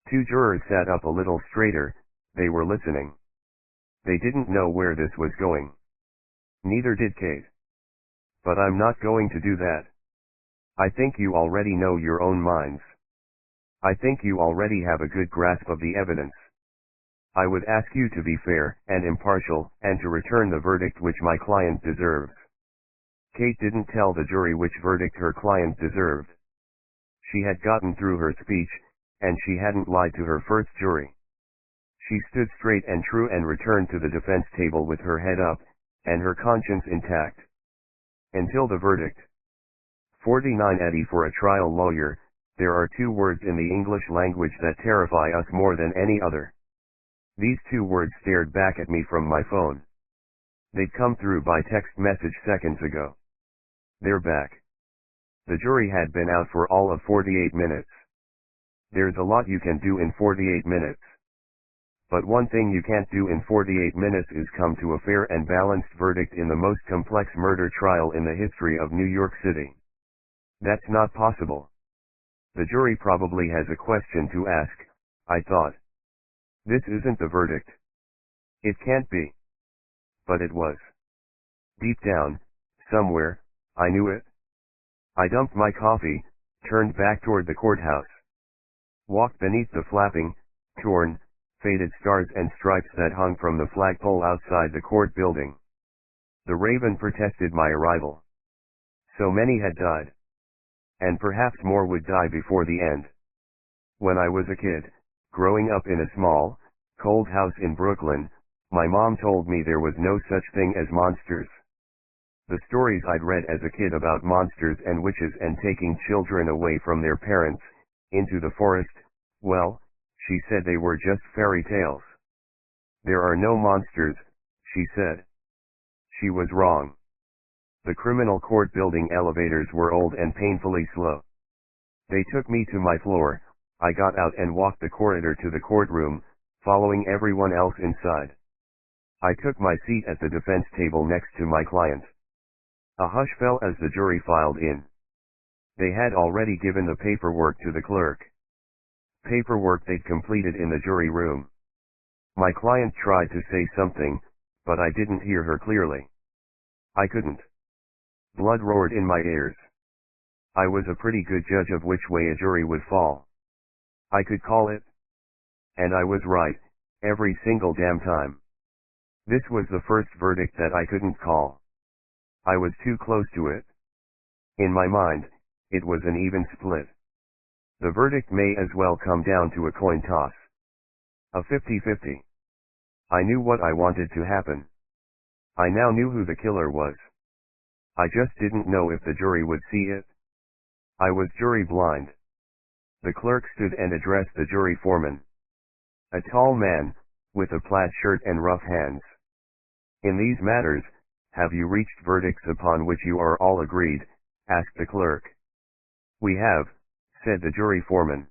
Two jurors sat up a little straighter, they were listening. They didn't know where this was going. Neither did Kate. But I'm not going to do that. I think you already know your own minds. I think you already have a good grasp of the evidence. I would ask you to be fair and impartial, and to return the verdict which my client deserves. Kate didn't tell the jury which verdict her client deserved. She had gotten through her speech, and she hadn't lied to her first jury. She stood straight and true and returned to the defense table with her head up, and her conscience intact. Until the verdict. 49 Eddie. For a trial lawyer, there are two words in the English language that terrify us more than any other. These two words stared back at me from my phone. They'd come through by text message seconds ago. They're back. The jury had been out for all of 48 minutes. There's a lot you can do in 48 minutes. But one thing you can't do in 48 minutes is come to a fair and balanced verdict in the most complex murder trial in the history of New York City. That's not possible. The jury probably has a question to ask, I thought. This isn't the verdict. It can't be. But it was. Deep down, somewhere, I knew it. I dumped my coffee, turned back toward the courthouse. walked beneath the flapping, torn, faded stars and stripes that hung from the flagpole outside the court building. The raven protested my arrival. So many had died. And perhaps more would die before the end. When I was a kid, growing up in a small, cold house in Brooklyn, my mom told me there was no such thing as monsters. The stories I'd read as a kid about monsters and witches and taking children away from their parents, into the forest, well, she said they were just fairy tales. There are no monsters, she said. She was wrong. The criminal court building elevators were old and painfully slow. They took me to my floor. I got out and walked the corridor to the courtroom, following everyone else inside. I took my seat at the defense table next to my client. A hush fell as the jury filed in. They had already given the paperwork to the clerk. Paperwork they'd completed in the jury room. My client tried to say something, but I didn't hear her clearly. I couldn't. Blood roared in my ears. I was a pretty good judge of which way a jury would fall. I could call it. And I was right, every single damn time. This was the first verdict that I couldn't call. I was too close to it. In my mind, it was an even split. The verdict may as well come down to a coin toss. A 50-50. I knew what I wanted to happen. I now knew who the killer was. I just didn't know if the jury would see it. I was jury blind. The clerk stood and addressed the jury foreman. A tall man, with a plaid shirt and rough hands. In these matters, have you reached verdicts upon which you are all agreed? Asked the clerk. We have, said the jury foreman.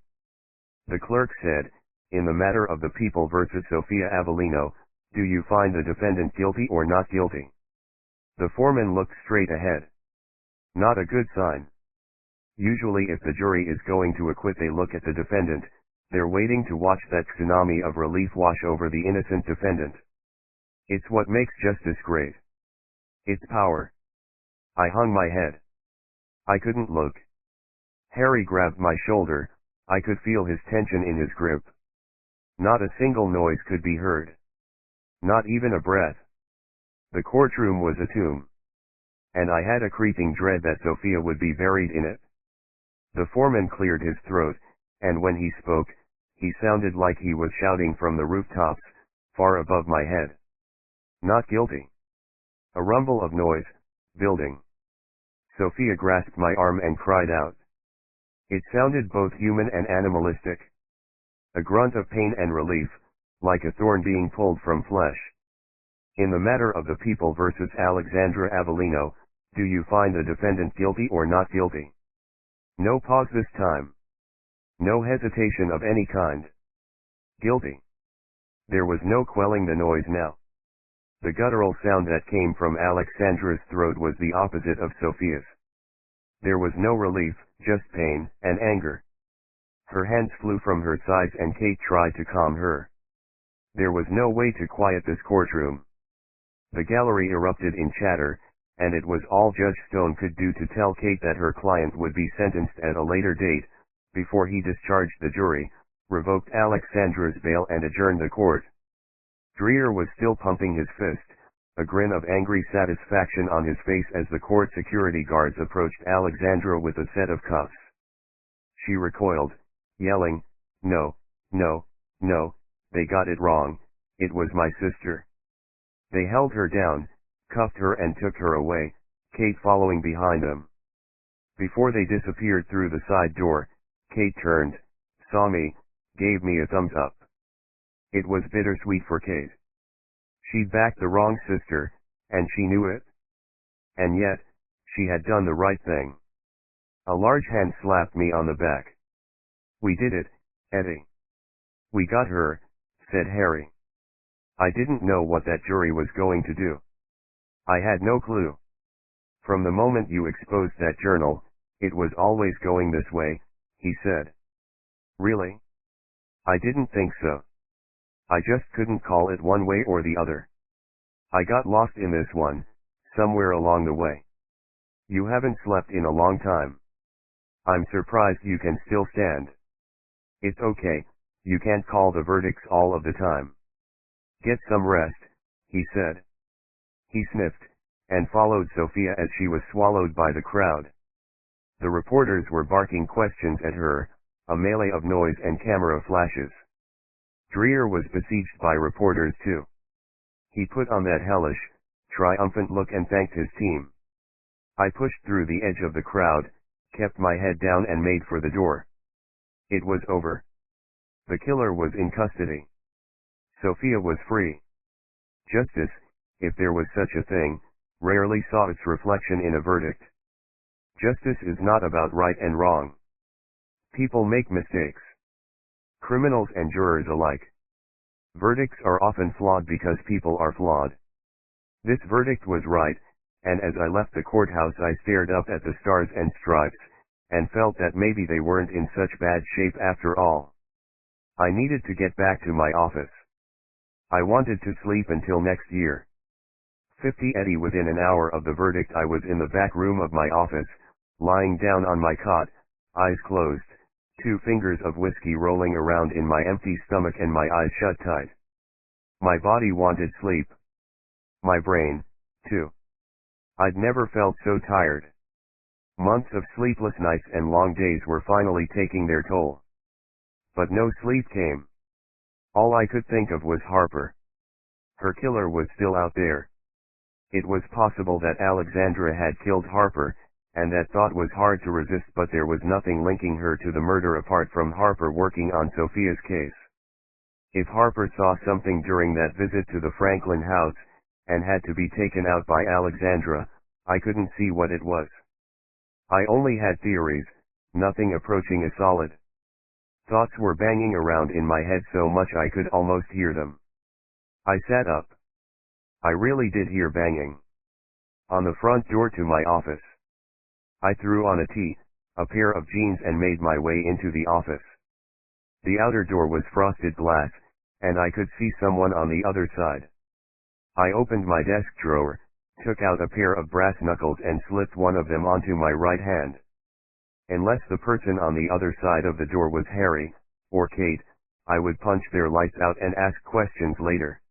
The clerk said, in the matter of the People versus Sophia Avellino, do you find the defendant guilty or not guilty? The foreman looked straight ahead. Not a good sign. Usually if the jury is going to acquit they look at the defendant, they're waiting to watch that tsunami of relief wash over the innocent defendant. It's what makes justice great. It's power. I hung my head. I couldn't look. Harry grabbed my shoulder, I could feel his tension in his grip. Not a single noise could be heard. Not even a breath. The courtroom was a tomb. And I had a creeping dread that Sophia would be buried in it. The foreman cleared his throat, and when he spoke, he sounded like he was shouting from the rooftops, far above my head. Not guilty. A rumble of noise, building. Sophia grasped my arm and cried out. It sounded both human and animalistic. A grunt of pain and relief, like a thorn being pulled from flesh. In the matter of the People versus Alexandra Avellino, do you find the defendant guilty or not guilty? No pause this time. No hesitation of any kind. Guilty. There was no quelling the noise now. The guttural sound that came from Alexandra's throat was the opposite of Sophia's. There was no relief, just pain and anger. Her hands flew from her sides and Kate tried to calm her. There was no way to quiet this courtroom. The gallery erupted in chatter, and it was all Judge Stone could do to tell Kate that her client would be sentenced at a later date, before he discharged the jury, revoked Alexandra's bail and adjourned the court. Dreer was still pumping his fist, a grin of angry satisfaction on his face as the court security guards approached Alexandra with a set of cuffs. She recoiled, yelling, "No, no, no, they got it wrong, it was my sister." They held her down, cuffed her and took her away, Kate following behind them. Before they disappeared through the side door, Kate turned, saw me, gave me a thumbs up. It was bittersweet for Kate. She'd backed the wrong sister, and she knew it. And yet, she had done the right thing. A large hand slapped me on the back. "We did it, Eddie. We got her," said Harry. I didn't know what that jury was going to do. I had no clue. "From the moment you exposed that journal, it was always going this way," he said. "Really? I didn't think so. I just couldn't call it one way or the other. I got lost in this one, somewhere along the way. You haven't slept in a long time. I'm surprised you can still stand." It's okay, you can't call the verdicts all of the time. Get some rest, he said. He sniffed, and followed Sophia as she was swallowed by the crowd. The reporters were barking questions at her, a melee of noise and camera flashes. Dreer was besieged by reporters too. He put on that hellish, triumphant look and thanked his team. I pushed through the edge of the crowd, kept my head down and made for the door. It was over. The killer was in custody. Sophia was free. Justice, if there was such a thing, rarely saw its reflection in a verdict. Justice is not about right and wrong. People make mistakes. Criminals and jurors alike. Verdicts are often flawed because people are flawed. This verdict was right, and as I left the courthouse I stared up at the stars and stripes, and felt that maybe they weren't in such bad shape after all. I needed to get back to my office. I wanted to sleep until next year. 50 Eddie. Within an hour of the verdict I was in the back room of my office, lying down on my cot, eyes closed, 2 fingers of whiskey rolling around in my empty stomach and my eyes shut tight. My body wanted sleep. My brain, too. I'd never felt so tired. Months of sleepless nights and long days were finally taking their toll. But no sleep came. All I could think of was Harper. Her killer was still out there. It was possible that Alexandra had killed Harper, and that thought was hard to resist, but there was nothing linking her to the murder apart from Harper working on Sophia's case. If Harper saw something during that visit to the Franklin house, and had to be taken out by Alexandra, I couldn't see what it was. I only had theories, nothing approaching a solid. Thoughts were banging around in my head so much I could almost hear them. I sat up. I really did hear banging. On the front door to my office. I threw on a tee, a pair of jeans and made my way into the office. The outer door was frosted glass, and I could see someone on the other side. I opened my desk drawer, took out a pair of brass knuckles and slipped one of them onto my right hand. Unless the person on the other side of the door was Harry, or Kate, I would punch their lights out and ask questions later.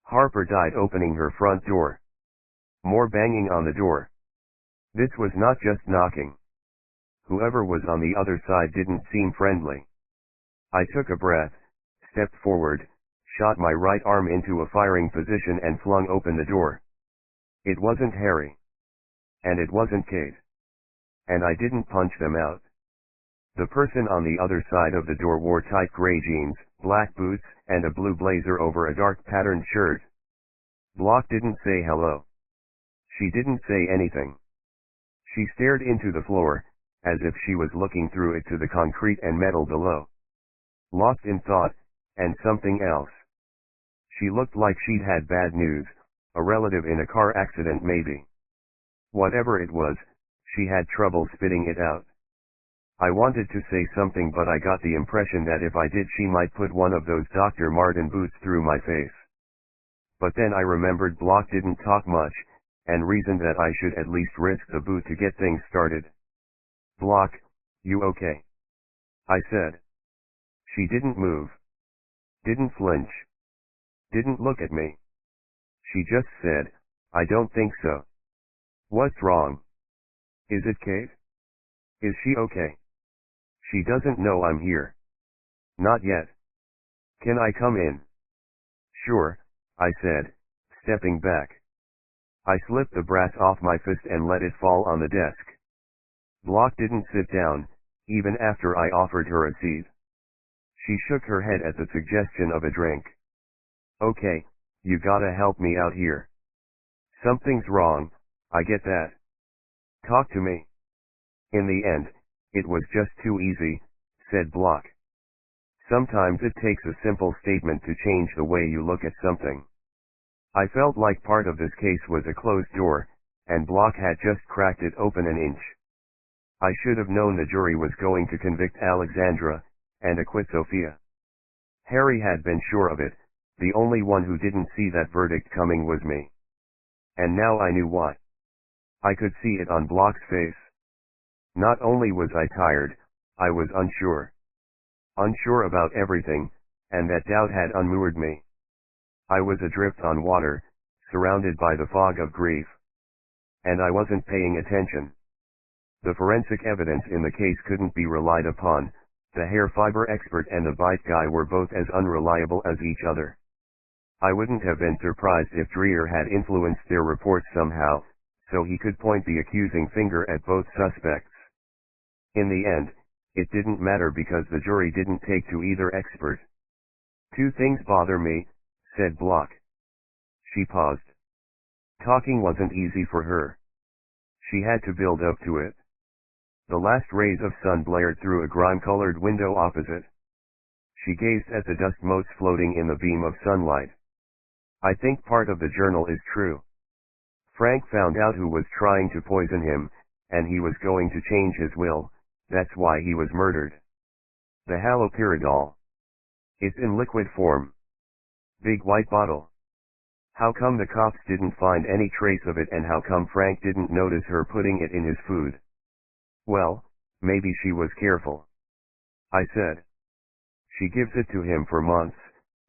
Harper died opening her front door. More banging on the door. This was not just knocking. Whoever was on the other side didn't seem friendly. I took a breath, stepped forward, shot my right arm into a firing position and flung open the door. It wasn't Harry. And it wasn't Kate. And I didn't punch them out. The person on the other side of the door wore tight gray jeans, black boots, and a blue blazer over a dark patterned shirt. Block didn't say hello. She didn't say anything. She stared into the floor, as if she was looking through it to the concrete and metal below. Lost in thought, and something else. She looked like she'd had bad news, a relative in a car accident maybe. Whatever it was, she had trouble spitting it out. I wanted to say something, but I got the impression that if I did she might put one of those Dr. Martin boots through my face. But then I remembered Block didn't talk much, and reasoned that I should at least risk the boot to get things started. Block, you okay? I said. She didn't move. Didn't flinch. Didn't look at me. She just said, I don't think so. What's wrong? Is it Kate? Is she okay? She doesn't know I'm here. Not yet. Can I come in? Sure, I said, stepping back. I slipped the brass off my fist and let it fall on the desk. Block didn't sit down, even after I offered her a seat. She shook her head at the suggestion of a drink. Okay, you gotta help me out here. Something's wrong, I get that. Talk to me. In the end, it was just too easy, said Block. Sometimes it takes a simple statement to change the way you look at something. I felt like part of this case was a closed door, and Block had just cracked it open an inch. I should have known the jury was going to convict Alexandra, and acquit Sophia. Harry had been sure of it, the only one who didn't see that verdict coming was me. And now I knew why. I could see it on Block's face. Not only was I tired, I was unsure. unsure about everything, and that doubt had unmoored me. I was adrift on water, surrounded by the fog of grief. And I wasn't paying attention. The forensic evidence in the case couldn't be relied upon. The hair fiber expert and the bite guy were both as unreliable as each other. I wouldn't have been surprised if Dreer had influenced their reports somehow, so he could point the accusing finger at both suspects. In the end, it didn't matter because the jury didn't take to either expert. Two things bother me, said Block. She paused. Talking wasn't easy for her. She had to build up to it. The last rays of sun blared through a grime-colored window opposite. She gazed at the dust motes floating in the beam of sunlight. I think part of the journal is true. Frank found out who was trying to poison him, and he was going to change his will. That's why he was murdered. The haloperidol. It's in liquid form. Big white bottle. How come the cops didn't find any trace of it, and how come Frank didn't notice her putting it in his food? Well, maybe she was careful. I said. She gives it to him for months,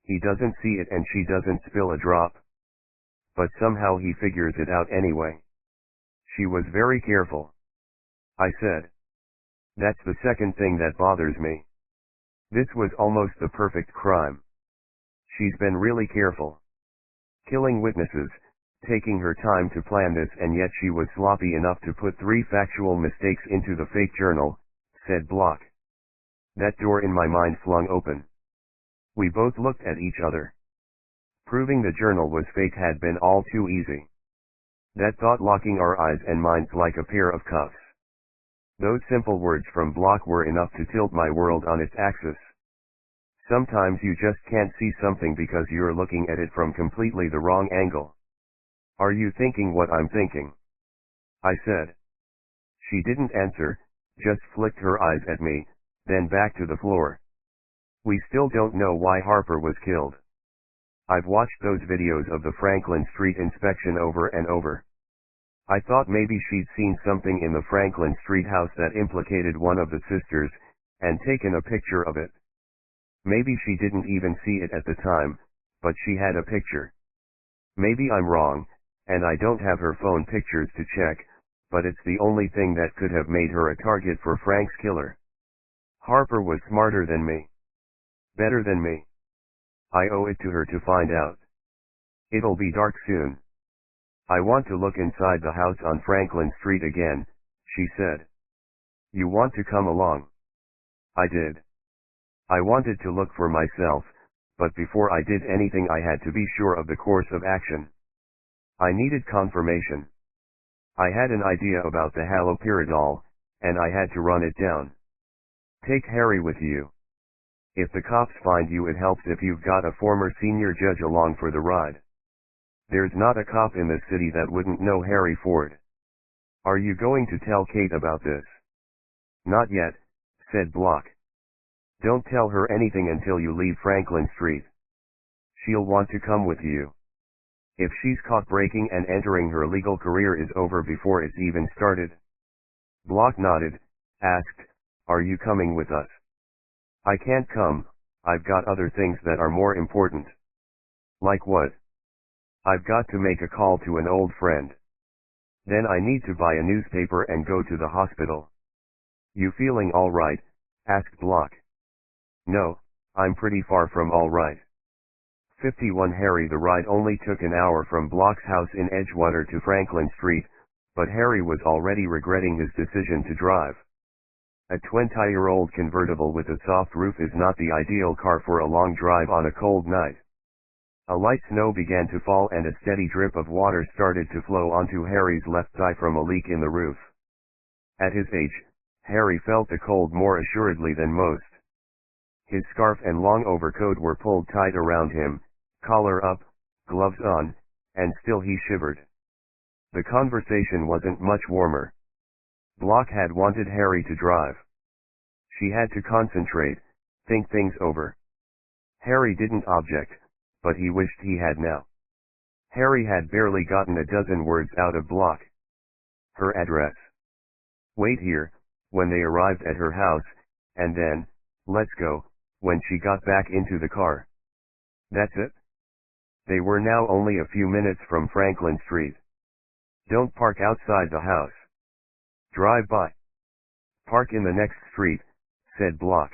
he doesn't see it and she doesn't spill a drop. But somehow he figures it out anyway. She was very careful. I said. That's the second thing that bothers me. This was almost the perfect crime. She's been really careful. Killing witnesses, taking her time to plan this, and yet she was sloppy enough to put 3 factual mistakes into the fake journal, said Block. That door in my mind flung open. We both looked at each other. Proving the journal was fake had been all too easy. That thought locking our eyes and minds like a pair of cuffs. Those simple words from Block were enough to tilt my world on its axis. Sometimes you just can't see something because you're looking at it from completely the wrong angle. Are you thinking what I'm thinking? I said. She didn't answer, just flicked her eyes at me, then back to the floor. We still don't know why Harper was killed. I've watched those videos of the Franklin Street inspection over and over. I thought maybe she'd seen something in the Franklin Street house that implicated one of the sisters, and taken a picture of it. Maybe she didn't even see it at the time, but she had a picture. Maybe I'm wrong, and I don't have her phone pictures to check, but it's the only thing that could have made her a target for Frank's killer. Harper was smarter than me. Better than me. I owe it to her to find out. It'll be dark soon. I want to look inside the house on Franklin Street again, she said. You want to come along? I did. I wanted to look for myself, but before I did anything I had to be sure of the course of action. I needed confirmation. I had an idea about the haloperidol, and I had to run it down. Take Harry with you. If the cops find you, it helps if you've got a former senior judge along for the ride. There's not a cop in the city that wouldn't know Harry Ford. Are you going to tell Kate about this? Not yet, said Block. Don't tell her anything until you leave Franklin Street. She'll want to come with you. If she's caught breaking and entering, her legal career is over before it's even started. Block nodded, asked, Are you coming with us? I can't come, I've got other things that are more important. Like what? I've got to make a call to an old friend. Then I need to buy a newspaper and go to the hospital. You feeling all right? Asked Block. No, I'm pretty far from all right. 51 Harry. The ride only took an hour from Block's house in Edgewater to Franklin Street, but Harry was already regretting his decision to drive. A 20-year-old convertible with a soft roof is not the ideal car for a long drive on a cold night. A light snow began to fall and a steady drip of water started to flow onto Harry's left thigh from a leak in the roof. At his age, Harry felt the cold more assuredly than most. His scarf and long overcoat were pulled tight around him, collar up, gloves on, and still he shivered. The conversation wasn't much warmer. Block had wanted Harry to drive. She had to concentrate, think things over. Harry didn't object, but he wished he had now. Harry had barely gotten a dozen words out of Block. Her address. Wait here, when they arrived at her house, and then, let's go, when she got back into the car. That's it? They were now only a few minutes from Franklin Street. Don't park outside the house. Drive by. Park in the next street, said Block.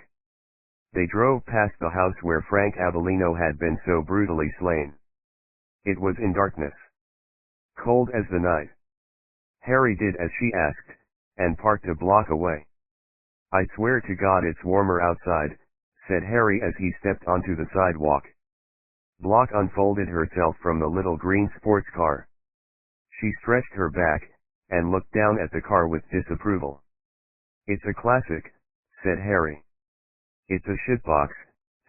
They drove past the house where Frank Avellino had been so brutally slain. It was in darkness, cold as the night. Harry did as she asked, and parked a block away. I swear to God it's warmer outside, said Harry as he stepped onto the sidewalk. Block unfolded herself from the little green sports car. She stretched her back, and looked down at the car with disapproval. It's a classic, said Harry. It's a shitbox,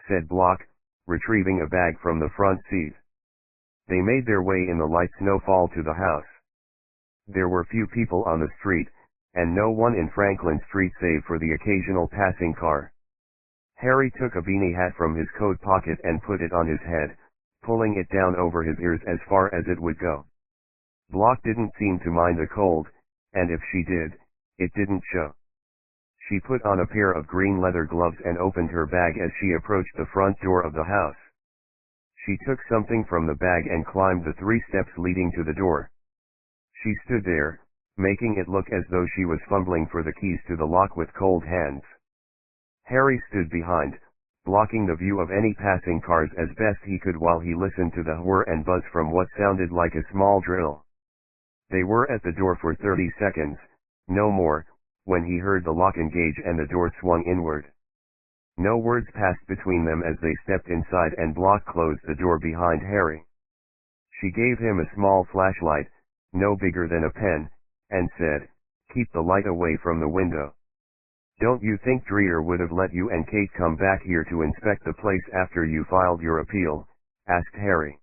said Block, retrieving a bag from the front seat. They made their way in the light snowfall to the house. There were few people on the street, and no one in Franklin Street save for the occasional passing car. Harry took a beanie hat from his coat pocket and put it on his head, pulling it down over his ears as far as it would go. Block didn't seem to mind the cold, and if she did, it didn't show. She put on a pair of green leather gloves and opened her bag as she approached the front door of the house. She took something from the bag and climbed the 3 steps leading to the door. She stood there, making it look as though she was fumbling for the keys to the lock with cold hands. Harry stood behind, blocking the view of any passing cars as best he could while he listened to the whir and buzz from what sounded like a small drill. They were at the door for 30 seconds, no more, when he heard the lock engage and the door swung inward. No words passed between them as they stepped inside and Block closed the door behind Harry. She gave him a small flashlight, no bigger than a pen, and said, "Keep the light away from the window." "Don't you think Dreer would have let you and Kate come back here to inspect the place after you filed your appeal?" asked Harry.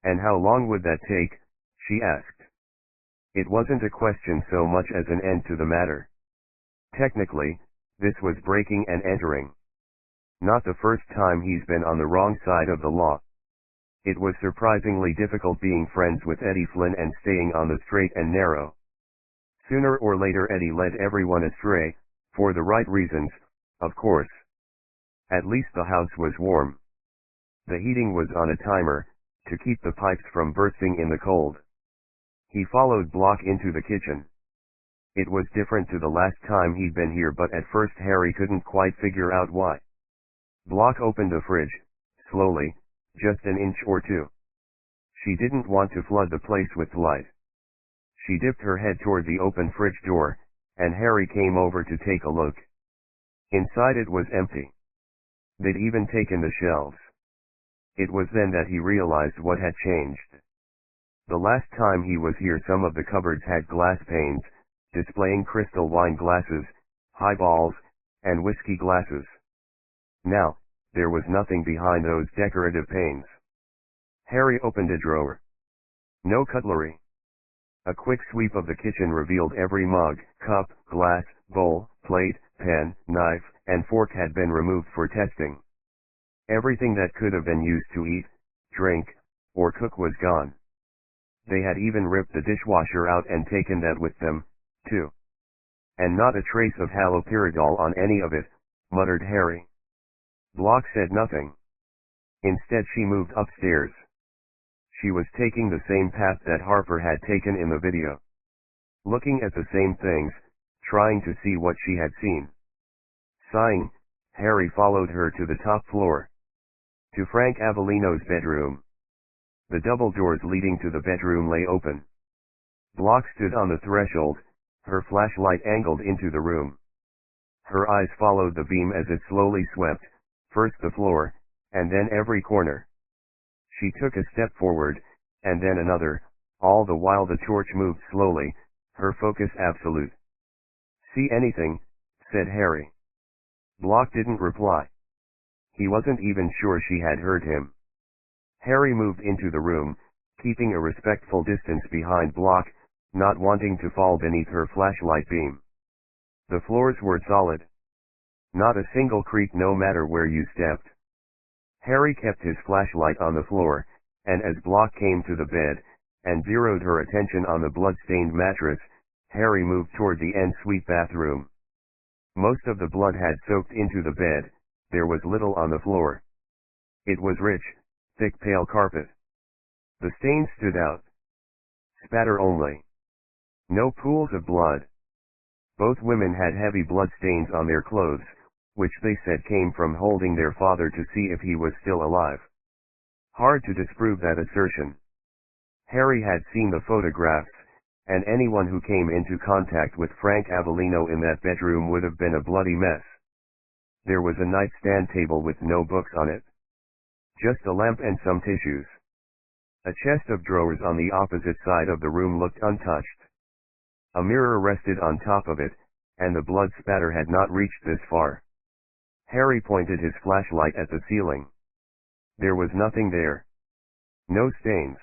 "And how long would that take?" she asked. It wasn't a question so much as an end to the matter. Technically, this was breaking and entering. Not the first time he's been on the wrong side of the law. It was surprisingly difficult being friends with Eddie Flynn and staying on the straight and narrow. Sooner or later Eddie led everyone astray, for the right reasons, of course. At least the house was warm. The heating was on a timer, to keep the pipes from bursting in the cold. He followed Block into the kitchen. It was different to the last time he'd been here, but at first Harry couldn't quite figure out why. Block opened the fridge, slowly, just an inch or two. She didn't want to flood the place with light. She dipped her head toward the open fridge door, and Harry came over to take a look. Inside it was empty. They'd even taken the shelves. It was then that he realized what had changed. The last time he was here some of the cupboards had glass panes, displaying crystal wine glasses, highballs, and whiskey glasses. Now, there was nothing behind those decorative panes. Harry opened a drawer. No cutlery. A quick sweep of the kitchen revealed every mug, cup, glass, bowl, plate, pen, knife, and fork had been removed for testing. Everything that could have been used to eat, drink, or cook was gone. They had even ripped the dishwasher out and taken that with them, too. And not a trace of haloperidol on any of it, muttered Harry. Block said nothing. Instead she moved upstairs. She was taking the same path that Harper had taken in the video. Looking at the same things, trying to see what she had seen. Sighing, Harry followed her to the top floor. To Frank Avellino's bedroom. The double doors leading to the bedroom lay open. Block stood on the threshold, her flashlight angled into the room. Her eyes followed the beam as it slowly swept, first the floor, and then every corner. She took a step forward, and then another, all the while the torch moved slowly, her focus absolute. "See anything?" said Harry. Block didn't reply. He wasn't even sure she had heard him. Harry moved into the room, keeping a respectful distance behind Block, not wanting to fall beneath her flashlight beam. The floors were solid. Not a single creak no matter where you stepped. Harry kept his flashlight on the floor, and as Block came to the bed, and zeroed her attention on the blood-stained mattress, Harry moved toward the ensuite bathroom. Most of the blood had soaked into the bed, there was little on the floor. It was rich, thick pale carpet. The stains stood out. Spatter only. No pools of blood. Both women had heavy blood stains on their clothes, which they said came from holding their father to see if he was still alive. Hard to disprove that assertion. Harry had seen the photographs, and anyone who came into contact with Frank Avellino in that bedroom would have been a bloody mess. There was a nightstand table with no books on it. Just a lamp and some tissues. A chest of drawers on the opposite side of the room looked untouched. A mirror rested on top of it, and the blood spatter had not reached this far. Harry pointed his flashlight at the ceiling. There was nothing there. No stains.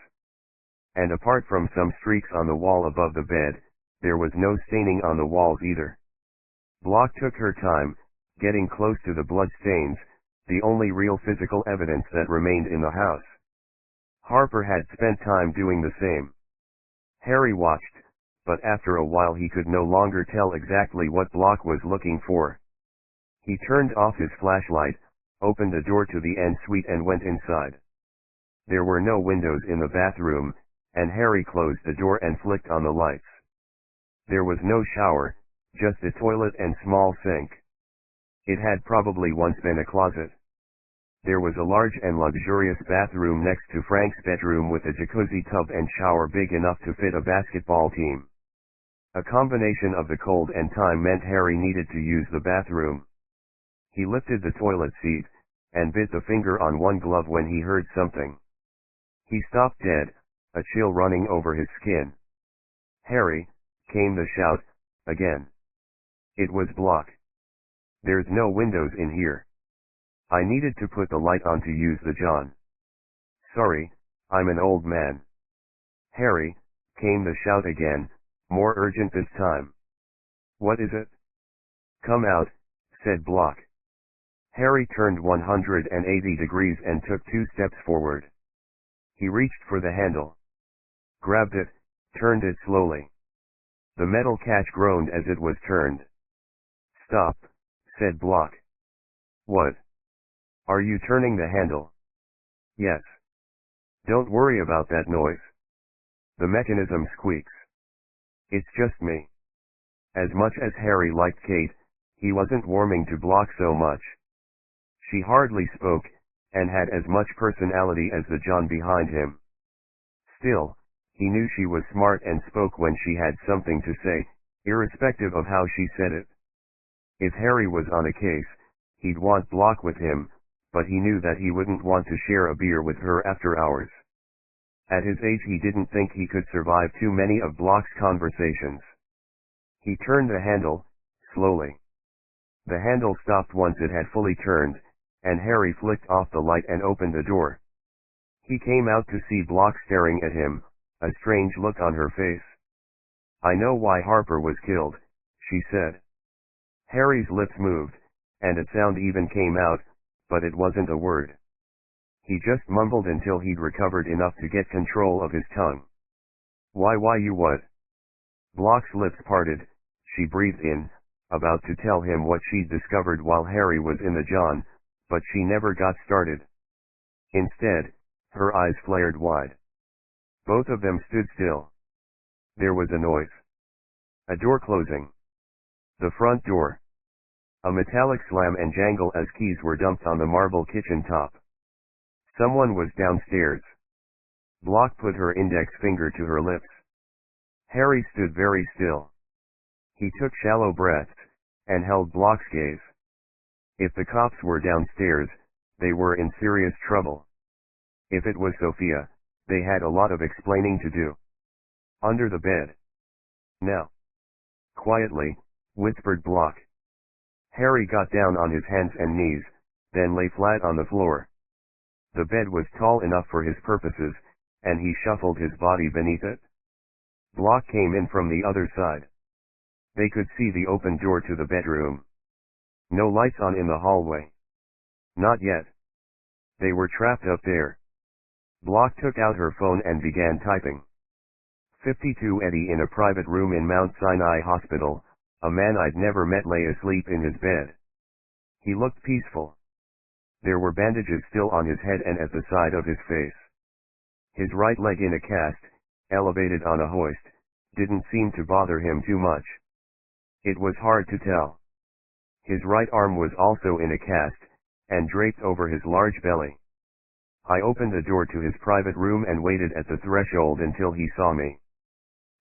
And apart from some streaks on the wall above the bed, there was no staining on the walls either. Block took her time, getting close to the blood stains, the only real physical evidence that remained in the house. Harper had spent time doing the same. Harry watched, but after a while he could no longer tell exactly what Block was looking for. He turned off his flashlight, opened the door to the en-suite and went inside. There were no windows in the bathroom, and Harry closed the door and flicked on the lights. There was no shower, just a toilet and small sink. It had probably once been a closet. There was a large and luxurious bathroom next to Frank's bedroom with a jacuzzi tub and shower big enough to fit a basketball team. A combination of the cold and time meant Harry needed to use the bathroom. He lifted the toilet seat, and bit the finger on one glove when he heard something. He stopped dead, a chill running over his skin. "Harry," came the shout, again. It was Block. "There's no windows in here. I needed to put the light on to use the John. Sorry, I'm an old man." "Harry," came the shout again, more urgent this time. "What is it?" "Come out," said Block. Harry turned 180 degrees and took 2 steps forward. He reached for the handle. Grabbed it, turned it slowly. The metal catch groaned as it was turned. "Stop," said Block. "What? Are you turning the handle?" "Yes." "Don't worry about that noise. The mechanism squeaks. It's just me." As much as Harry liked Kate, he wasn't warming to Block so much. She hardly spoke, and had as much personality as the John behind him. Still, he knew she was smart and spoke when she had something to say, irrespective of how she said it. If Harry was on a case, he'd want Block with him, but he knew that he wouldn't want to share a beer with her after hours. At his age he didn't think he could survive too many of Block's conversations. He turned the handle, slowly. The handle stopped once it had fully turned, and Harry flicked off the light and opened the door. He came out to see Block staring at him, a strange look on her face. "I know why Harper was killed," she said. Harry's lips moved, and a sound even came out, but it wasn't a word. He just mumbled until he'd recovered enough to get control of his tongue. Why you what?" Block's lips parted, she breathed in, about to tell him what she'd discovered while Harry was in the John, but she never got started. Instead, her eyes flared wide. Both of them stood still. There was a noise. A door closing. The front door. A metallic slam and jangle as keys were dumped on the marble kitchen top. Someone was downstairs. Block put her index finger to her lips. Harry stood very still. He took shallow breaths, and held Block's gaze. If the cops were downstairs, they were in serious trouble. If it was Sophia, they had a lot of explaining to do. Under the bed. "Now." Quietly, whispered Block. Harry got down on his hands and knees, then lay flat on the floor. The bed was tall enough for his purposes, and he shuffled his body beneath it. Block came in from the other side. They could see the open door to the bedroom. No lights on in the hallway. Not yet. They were trapped up there. Block took out her phone and began typing. 52 Eddie in a private room in Mount Sinai Hospital, a man I'd never met lay asleep in his bed. He looked peaceful. There were bandages still on his head and at the side of his face. His right leg in a cast, elevated on a hoist, didn't seem to bother him too much. It was hard to tell. His right arm was also in a cast, and draped over his large belly. I opened the door to his private room and waited at the threshold until he saw me.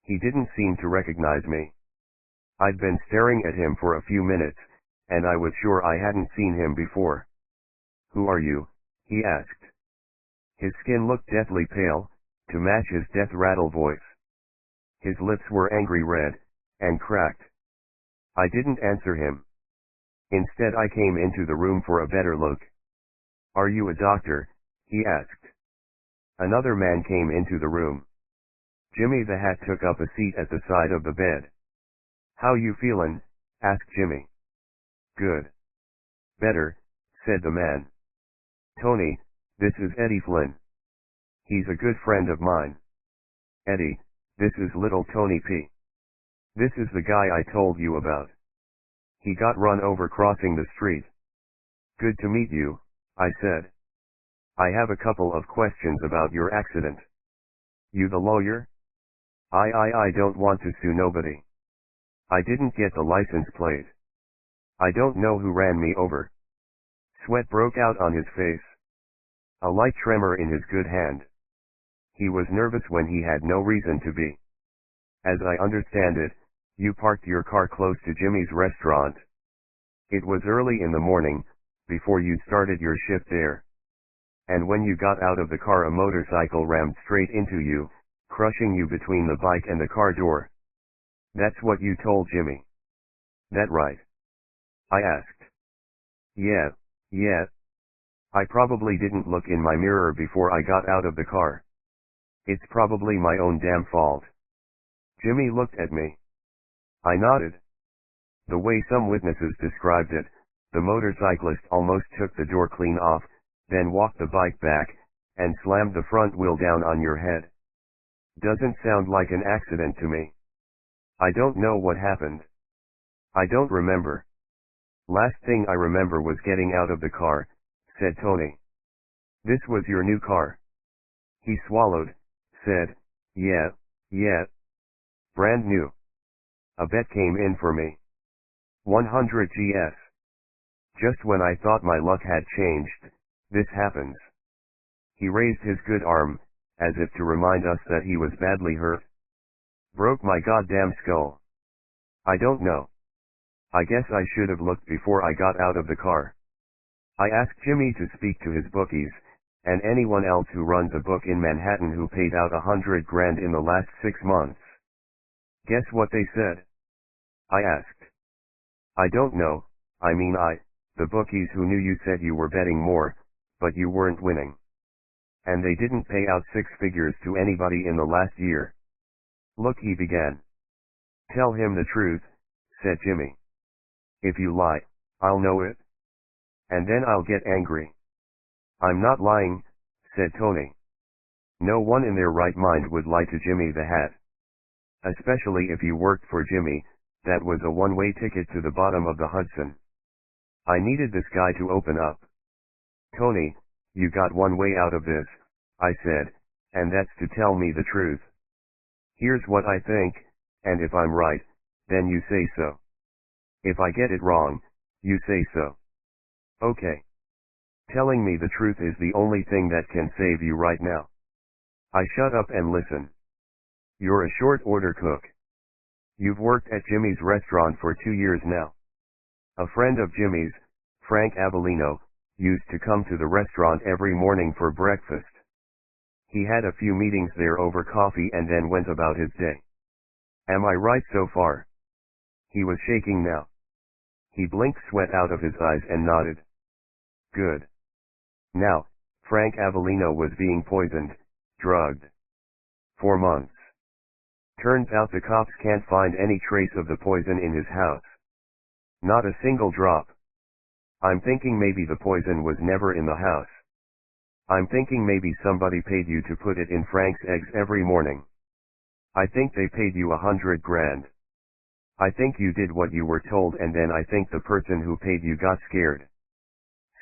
He didn't seem to recognize me. I'd been staring at him for a few minutes, and I was sure I hadn't seen him before. "Who are you?" he asked. His skin looked deathly pale, to match his death-rattle voice. His lips were angry red, and cracked. I didn't answer him. Instead I came into the room for a better look. "Are you a doctor?" he asked. Another man came into the room. Jimmy the Hat took up a seat at the side of the bed. "How you feelin'?" asked Jimmy. "Good." "Better," said the man. "Tony, this is Eddie Flynn. He's a good friend of mine." "Eddie, this is little Tony P. This is the guy I told you about. He got run over crossing the street." "Good to meet you," I said. "I have a couple of questions about your accident." "You the lawyer?" I don't want to sue nobody. I didn't get the license plate. I don't know who ran me over." Sweat broke out on his face. A light tremor in his good hand. He was nervous when he had no reason to be. "As I understand it, you parked your car close to Jimmy's restaurant. It was early in the morning, before you started your shift there. And when you got out of the car a motorcycle rammed straight into you, crushing you between the bike and the car door. That's what you told Jimmy. That right?" I asked. Yeah. I probably didn't look in my mirror before I got out of the car. It's probably my own damn fault." Jimmy looked at me. I nodded. The way some witnesses described it, the motorcyclist almost took the door clean off, then walked the bike back, and slammed the front wheel down on your head. Doesn't sound like an accident to me. I don't know what happened. I don't remember. Last thing I remember was getting out of the car, said Tony. This was your new car? He swallowed, said, Yeah. Brand new. A bet came in for me. 100 GS. Just when I thought my luck had changed, this happens. He raised his good arm, as if to remind us that he was badly hurt. Broke my goddamn skull. I don't know. I guess I should have looked before I got out of the car. I asked Jimmy to speak to his bookies, and anyone else who runs a book in Manhattan who paid out 100 grand in the last 6 months. Guess what they said? I asked. I don't know, the bookies who knew you said you were betting more, but you weren't winning. And they didn't pay out 6 figures to anybody in the last year. Look, he began. Tell him the truth, said Jimmy. If you lie, I'll know it. And then I'll get angry. I'm not lying, said Tony. No one in their right mind would lie to Jimmy the Hat. Especially if you worked for Jimmy, that was a one-way ticket to the bottom of the Hudson. I needed this guy to open up. Tony, you got one way out of this, I said, and that's to tell me the truth. Here's what I think, and if I'm right, then you say so. If I get it wrong, you say so. Okay. Telling me the truth is the only thing that can save you right now. I shut up and listen. You're a short order cook. You've worked at Jimmy's restaurant for 2 years now. A friend of Jimmy's, Frank Avellino, used to come to the restaurant every morning for breakfast. He had a few meetings there over coffee and then went about his day. Am I right so far? He was shaking now. He blinked sweat out of his eyes and nodded. Good. Now, Frank Avellino was being poisoned, drugged. 4 months. Turns out the cops can't find any trace of the poison in his house. Not a single drop. I'm thinking maybe the poison was never in the house. I'm thinking maybe somebody paid you to put it in Frank's eggs every morning. I think they paid you 100 grand. I think you did what you were told, and then I think the person who paid you got scared.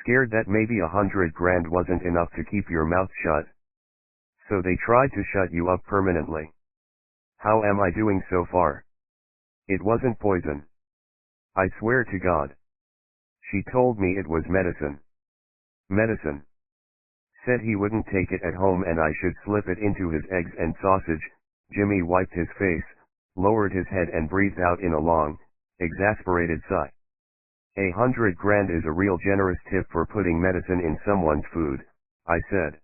Scared that maybe 100 grand wasn't enough to keep your mouth shut. So they tried to shut you up permanently. How am I doing so far? It wasn't poison. I swear to God. She told me it was medicine. Medicine. Said he wouldn't take it at home and I should slip it into his eggs and sausage. Jimmy wiped his face, lowered his head and breathed out in a long, exasperated sigh. 100 grand is a real generous tip for putting medicine in someone's food, I said.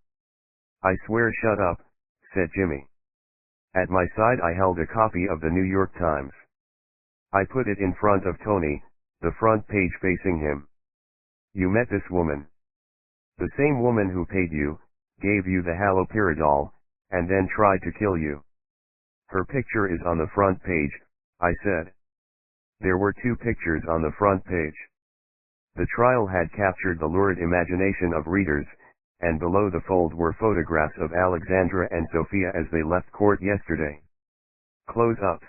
I swear shut up, said Jimmy. At my side I held a copy of the New York Times. I put it in front of Tony, the front page facing him. You met this woman. The same woman who paid you, gave you the haloperidol, and then tried to kill you. Her picture is on the front page, I said. There were 2 pictures on the front page. The trial had captured the lurid imagination of readers, and below the fold were photographs of Alexandra and Sophia as they left court yesterday. Close-ups.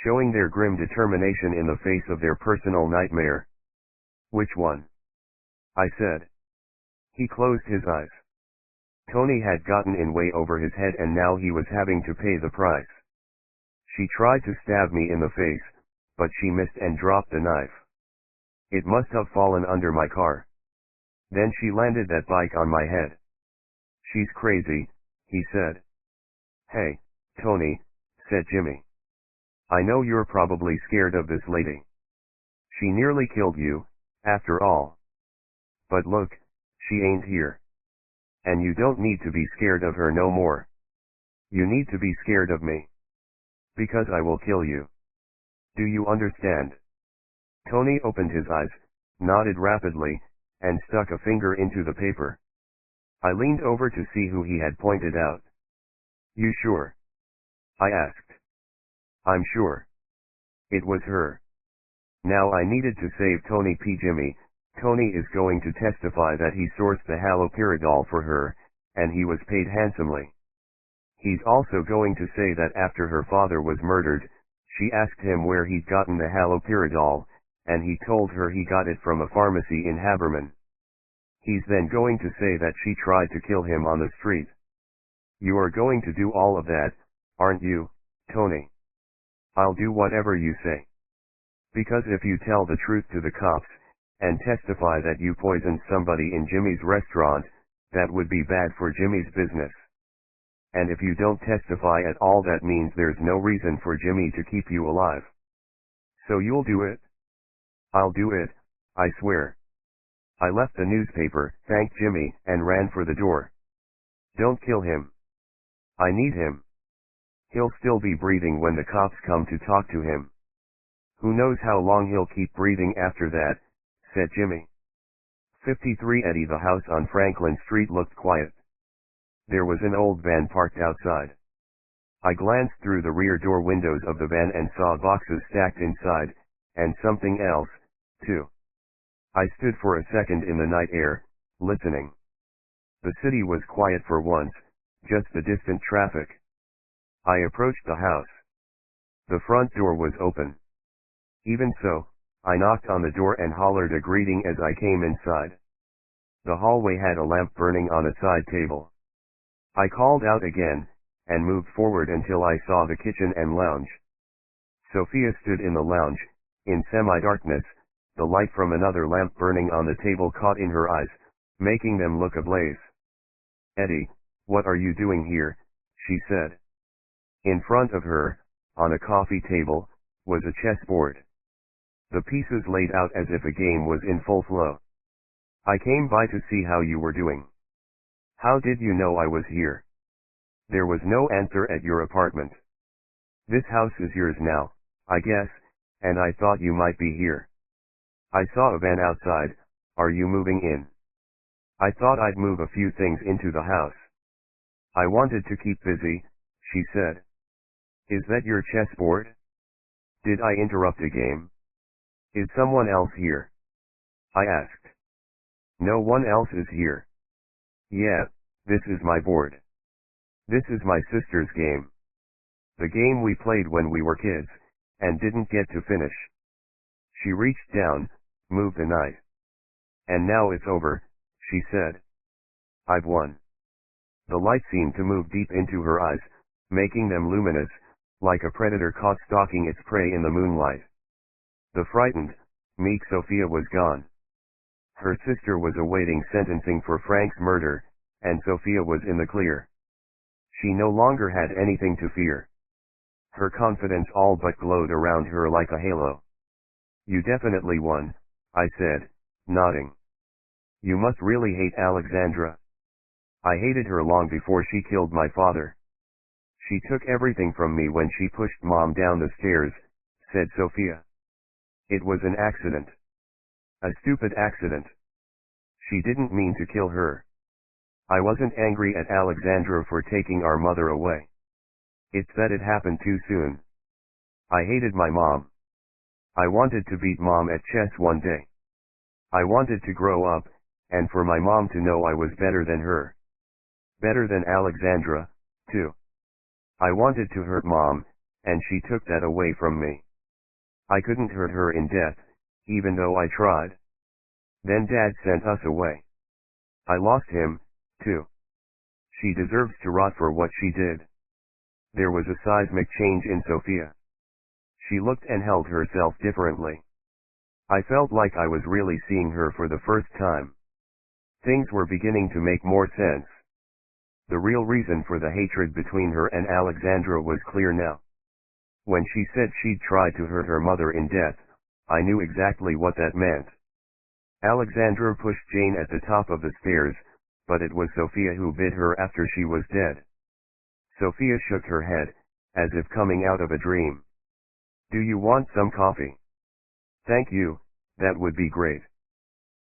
Showing their grim determination in the face of their personal nightmare. Which one? I said. He closed his eyes. Tony had gotten in way over his head and now he was having to pay the price. She tried to stab me in the face, but she missed and dropped the knife. It must have fallen under my car. Then she landed that bike on my head. She's crazy, he said. Hey, Tony, said Jimmy. I know you're probably scared of this lady. She nearly killed you, after all. But look, she ain't here. And you don't need to be scared of her no more. You need to be scared of me. Because I will kill you. Do you understand? Tony opened his eyes, nodded rapidly, and stuck a finger into the paper. I leaned over to see who he had pointed out. You sure? I asked. I'm sure. It was her. Now I needed to save Tony P. Jimmy. Tony is going to testify that he sourced the haloperidol for her, and he was paid handsomely. He's also going to say that after her father was murdered, she asked him where he'd gotten the haloperidol, and he told her he got it from a pharmacy in Haberman. He's then going to say that she tried to kill him on the street. You are going to do all of that, aren't you, Tony? I'll do whatever you say. Because if you tell the truth to the cops, and testify that you poisoned somebody in Jimmy's restaurant, that would be bad for Jimmy's business. And if you don't testify at all, that means there's no reason for Jimmy to keep you alive. So you'll do it? I'll do it, I swear. I left the newspaper, thanked Jimmy, and ran for the door. Don't kill him. I need him. He'll still be breathing when the cops come to talk to him. Who knows how long he'll keep breathing after that, said Jimmy. 53 Eddie. The house on Franklin Street looked quiet. There was an old van parked outside. I glanced through the rear door windows of the van and saw boxes stacked inside, and something else, too. I stood for a second in the night air, listening. The city was quiet for once, just the distant traffic. I approached the house. The front door was open. Even so, I knocked on the door and hollered a greeting as I came inside. The hallway had a lamp burning on a side table. I called out again, and moved forward until I saw the kitchen and lounge. Sophia stood in the lounge, in semi-darkness, the light from another lamp burning on the table caught in her eyes, making them look ablaze. Eddie, what are you doing here? She said. In front of her, on a coffee table, was a chessboard. The pieces laid out as if a game was in full flow. I came by to see how you were doing. How did you know I was here? There was no answer at your apartment. This house is yours now, I guess, and I thought you might be here. I saw a van outside. Are you moving in? I thought I'd move a few things into the house. I wanted to keep busy, she said. Is that your chessboard? Did I interrupt a game? Is someone else here? I asked. No one else is here. Yeah, this is my board. This is my sister's game. The game we played when we were kids, and didn't get to finish. She reached down, moved the knight. And now it's over, she said. I've won. The light seemed to move deep into her eyes, making them luminous, like a predator caught stalking its prey in the moonlight. The frightened, meek Sophia was gone. Her sister was awaiting sentencing for Frank's murder, and Sophia was in the clear. She no longer had anything to fear. Her confidence all but glowed around her like a halo. You definitely won, I said, nodding. You must really hate Alexandra. I hated her long before she killed my father. She took everything from me when she pushed Mom down the stairs, said Sophia. It was an accident. A stupid accident. She didn't mean to kill her. I wasn't angry at Alexandra for taking our mother away. It's that it happened too soon. I hated my mom. I wanted to beat Mom at chess one day. I wanted to grow up, and for my mom to know I was better than her. Better than Alexandra, too. I wanted to hurt Mom, and she took that away from me. I couldn't hurt her in death, even though I tried. Then Dad sent us away. I lost him, too. She deserves to rot for what she did. There was a seismic change in Sophia. She looked and held herself differently. I felt like I was really seeing her for the first time. Things were beginning to make more sense. The real reason for the hatred between her and Alexandra was clear now. When she said she'd tried to hurt her mother in death, I knew exactly what that meant. Alexandra pushed Jane at the top of the stairs, but it was Sophia who bit her after she was dead. Sophia shook her head, as if coming out of a dream. Do you want some coffee? Thank you, that would be great.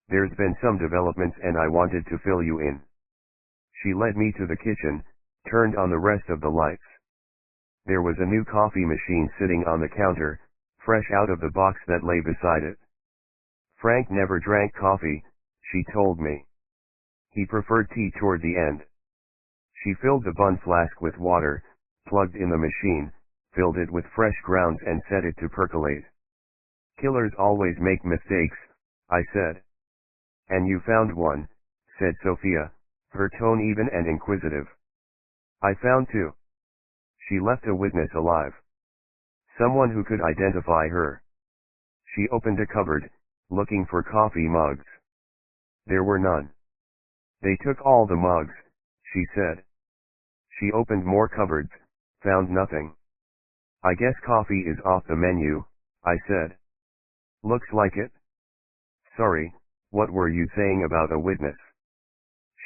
There's been some developments and I wanted to fill you in. She led me to the kitchen, turned on the rest of the lights. There was a new coffee machine sitting on the counter, fresh out of the box that lay beside it. Frank never drank coffee, she told me. He preferred tea toward the end. She filled the bun flask with water, plugged in the machine, filled it with fresh grounds and set it to percolate. Killers always make mistakes, I said. And you found one, said Sophia, her tone even and inquisitive. I found two. She left a witness alive. Someone who could identify her. She opened a cupboard, looking for coffee mugs. There were none. They took all the mugs, she said. She opened more cupboards, found nothing. I guess coffee is off the menu, I said. Looks like it. Sorry, what were you saying about a witness?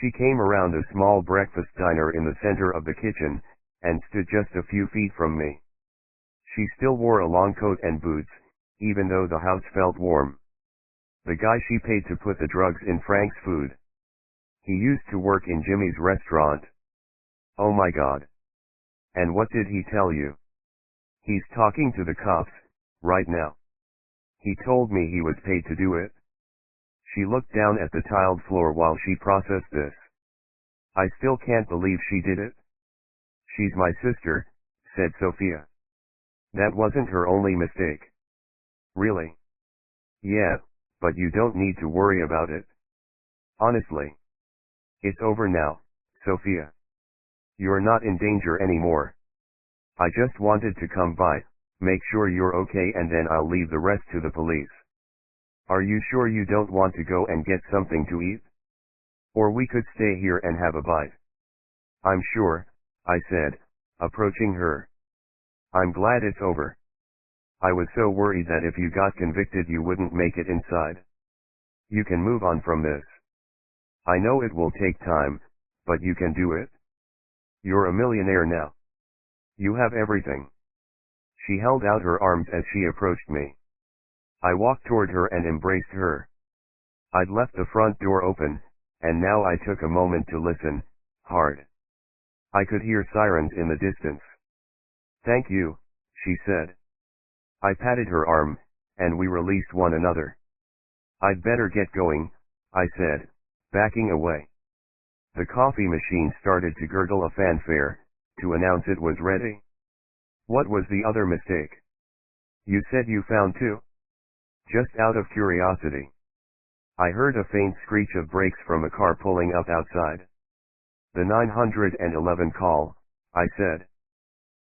She came around a small breakfast diner in the center of the kitchen, and stood just a few feet from me. She still wore a long coat and boots, even though the house felt warm. The guy she paid to put the drugs in Frank's food. He used to work in Jimmy's restaurant. Oh my God. And what did he tell you? He's talking to the cops, right now. He told me he was paid to do it. She looked down at the tiled floor while she processed this. I still can't believe she did it. She's my sister, said Sophia. That wasn't her only mistake. Really? Yeah, but you don't need to worry about it. Honestly. It's over now, Sophia. You're not in danger anymore. I just wanted to come by, make sure you're okay, and then I'll leave the rest to the police. Are you sure you don't want to go and get something to eat? Or we could stay here and have a bite. I'm sure, I said, approaching her. I'm glad it's over. I was so worried that if you got convicted you wouldn't make it inside. You can move on from this. I know it will take time, but you can do it. You're a millionaire now. You have everything. She held out her arms as she approached me. I walked toward her and embraced her. I'd left the front door open, and now I took a moment to listen, hard. I could hear sirens in the distance. Thank you, she said. I patted her arm, and we released one another. I'd better get going, I said, backing away. The coffee machine started to gurgle a fanfare, to announce it was ready. What was the other mistake? You said you found two? Just out of curiosity. I heard a faint screech of brakes from a car pulling up outside. The 911 call, I said.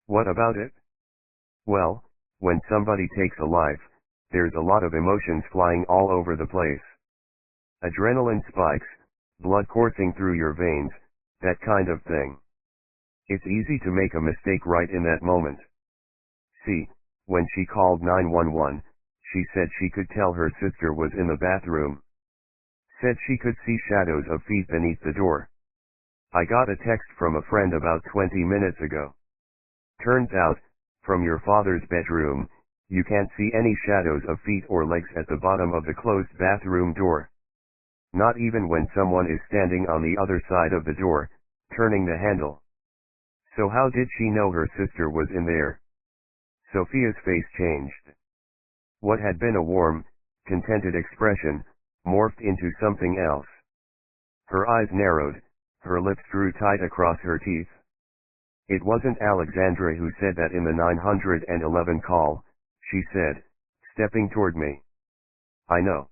What about it? Well, when somebody takes a life, there's a lot of emotions flying all over the place. Adrenaline spikes, blood coursing through your veins, that kind of thing. It's easy to make a mistake right in that moment. See, when she called 911, she said she could tell her sister was in the bathroom. Said she could see shadows of feet beneath the door. I got a text from a friend about 20 minutes ago. Turns out, from your father's bedroom, you can't see any shadows of feet or legs at the bottom of the closed bathroom door. Not even when someone is standing on the other side of the door, turning the handle. So how did she know her sister was in there? Sophia's face changed. What had been a warm, contented expression, morphed into something else. Her eyes narrowed, her lips drew tight across her teeth. It wasn't Alexandra who said that in the 911 call, she said, stepping toward me. I know.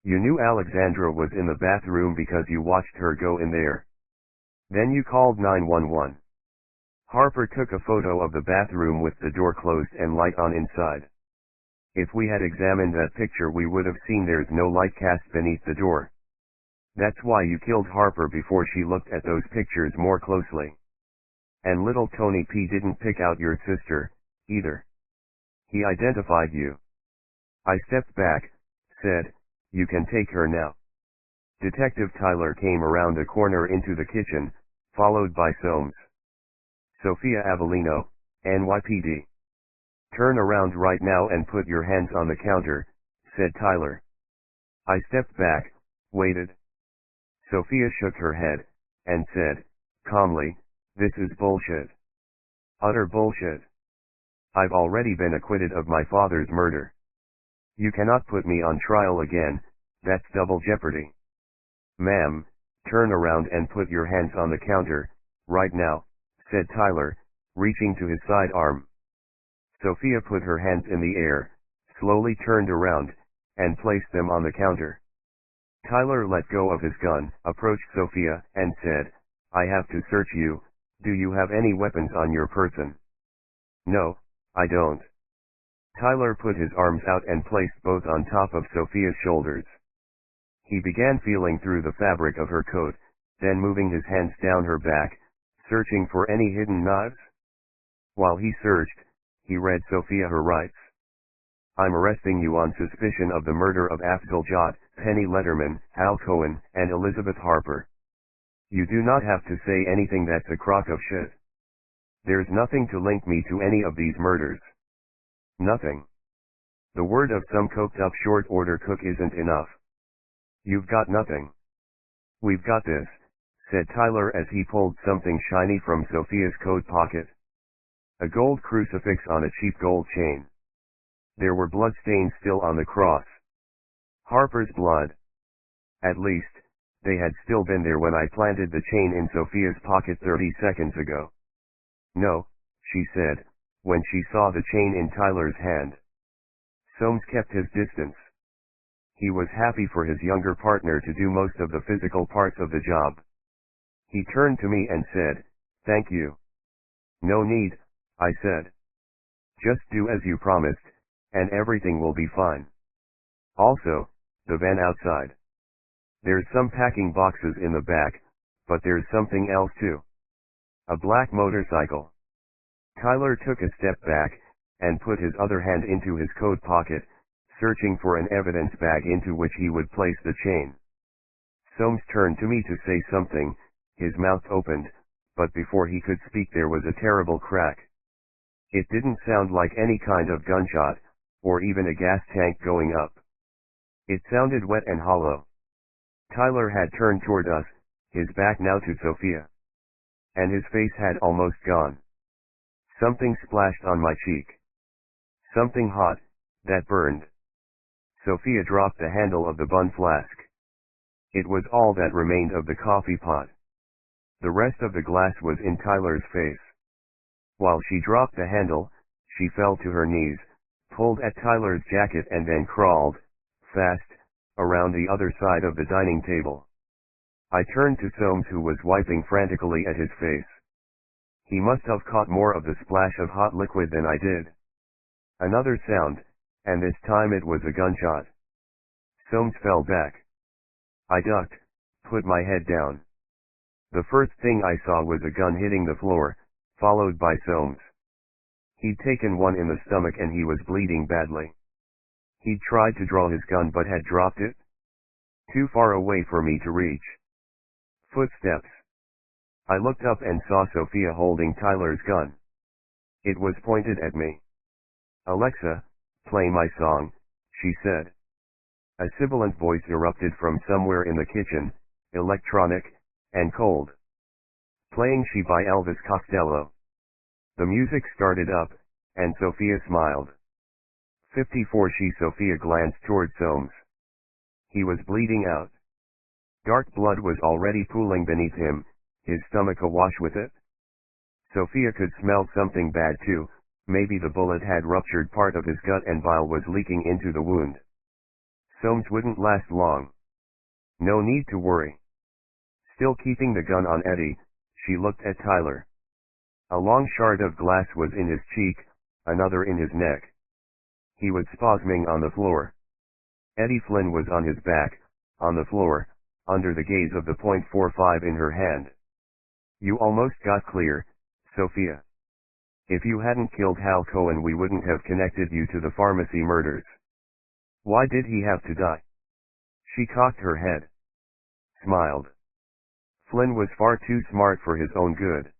You knew Alexandra was in the bathroom because you watched her go in there. Then you called 911. Harper took a photo of the bathroom with the door closed and light on inside. If we had examined that picture we would have seen there's no light cast beneath the door. That's why you killed Harper before she looked at those pictures more closely. And little Tony P didn't pick out your sister, either. He identified you. I stepped back, said, you can take her now. Detective Tyler came around the corner into the kitchen, followed by Soames. Sophia Avellino, NYPD. Turn around right now and put your hands on the counter, said Tyler. I stepped back, waited. Sophia shook her head, and said, calmly, this is bullshit. Utter bullshit. I've already been acquitted of my father's murder. You cannot put me on trial again, that's double jeopardy. Ma'am, turn around and put your hands on the counter, right now, said Tyler, reaching to his sidearm. Sophia put her hands in the air, slowly turned around, and placed them on the counter. Tyler let go of his gun, approached Sophia, and said, I have to search you, do you have any weapons on your person? No, I don't. Tyler put his arms out and placed both on top of Sophia's shoulders. He began feeling through the fabric of her coat, then moving his hands down her back, searching for any hidden knives. While he searched, he read Sophia her rights. I'm arresting you on suspicion of the murder of Afzal Jott, Penny Letterman, Hal Cohen, and Elizabeth Harper. You do not have to say anything that's a crock of shit. There's nothing to link me to any of these murders. Nothing. The word of some coked-up short order cook isn't enough. You've got nothing. We've got this, said Tyler as he pulled something shiny from Sophia's coat pocket. A gold crucifix on a cheap gold chain. There were bloodstains still on the cross. Harper's blood. At least, they had still been there when I planted the chain in Sophia's pocket 30 seconds ago. No, she said, when she saw the chain in Tyler's hand. Soames kept his distance. He was happy for his younger partner to do most of the physical parts of the job. He turned to me and said, thank you. No need, I said. Just do as you promised, and everything will be fine. Also, the van outside. There's some packing boxes in the back, but there's something else too. A black motorcycle. Tyler took a step back, and put his other hand into his coat pocket, searching for an evidence bag into which he would place the chain. Soames turned to me to say something, his mouth opened, but before he could speak there was a terrible crack. It didn't sound like any kind of gunshot, or even a gas tank going up. It sounded wet and hollow. Tyler had turned toward us, his back now to Sophia. And his face had almost gone. Something splashed on my cheek. Something hot, that burned. Sophia dropped the handle of the bun flask. It was all that remained of the coffee pot. The rest of the glass was in Tyler's face. While she dropped the handle, she fell to her knees, pulled at Tyler's jacket and then crawled, fast, around the other side of the dining table. I turned to Soames, who was wiping frantically at his face. He must have caught more of the splash of hot liquid than I did. Another sound, and this time it was a gunshot. Soames fell back. I ducked, put my head down. The first thing I saw was a gun hitting the floor, followed by Soames. He'd taken one in the stomach and he was bleeding badly. He'd tried to draw his gun but had dropped it. Too far away for me to reach. Footsteps. I looked up and saw Sophia holding Tyler's gun. It was pointed at me. "Alexa, play my song," she said. A sibilant voice erupted from somewhere in the kitchen, electronic, and cold. "Playing She by Elvis Costello." The music started up, and Sophia smiled. 54 Sophia glanced toward Soames. He was bleeding out. Dark blood was already pooling beneath him, his stomach awash with it. Sophia could smell something bad too, maybe the bullet had ruptured part of his gut and bile was leaking into the wound. Soames wouldn't last long. No need to worry. Still keeping the gun on Eddie, she looked at Tyler. A long shard of glass was in his cheek, another in his neck. He was spasming on the floor. Eddie Flynn was on his back, on the floor, under the gaze of the .45 in her hand. "You almost got clear, Sophia. If you hadn't killed Hal Cohen, we wouldn't have connected you to the pharmacy murders. Why did he have to die?" She cocked her head. Smiled. Flynn was far too smart for his own good.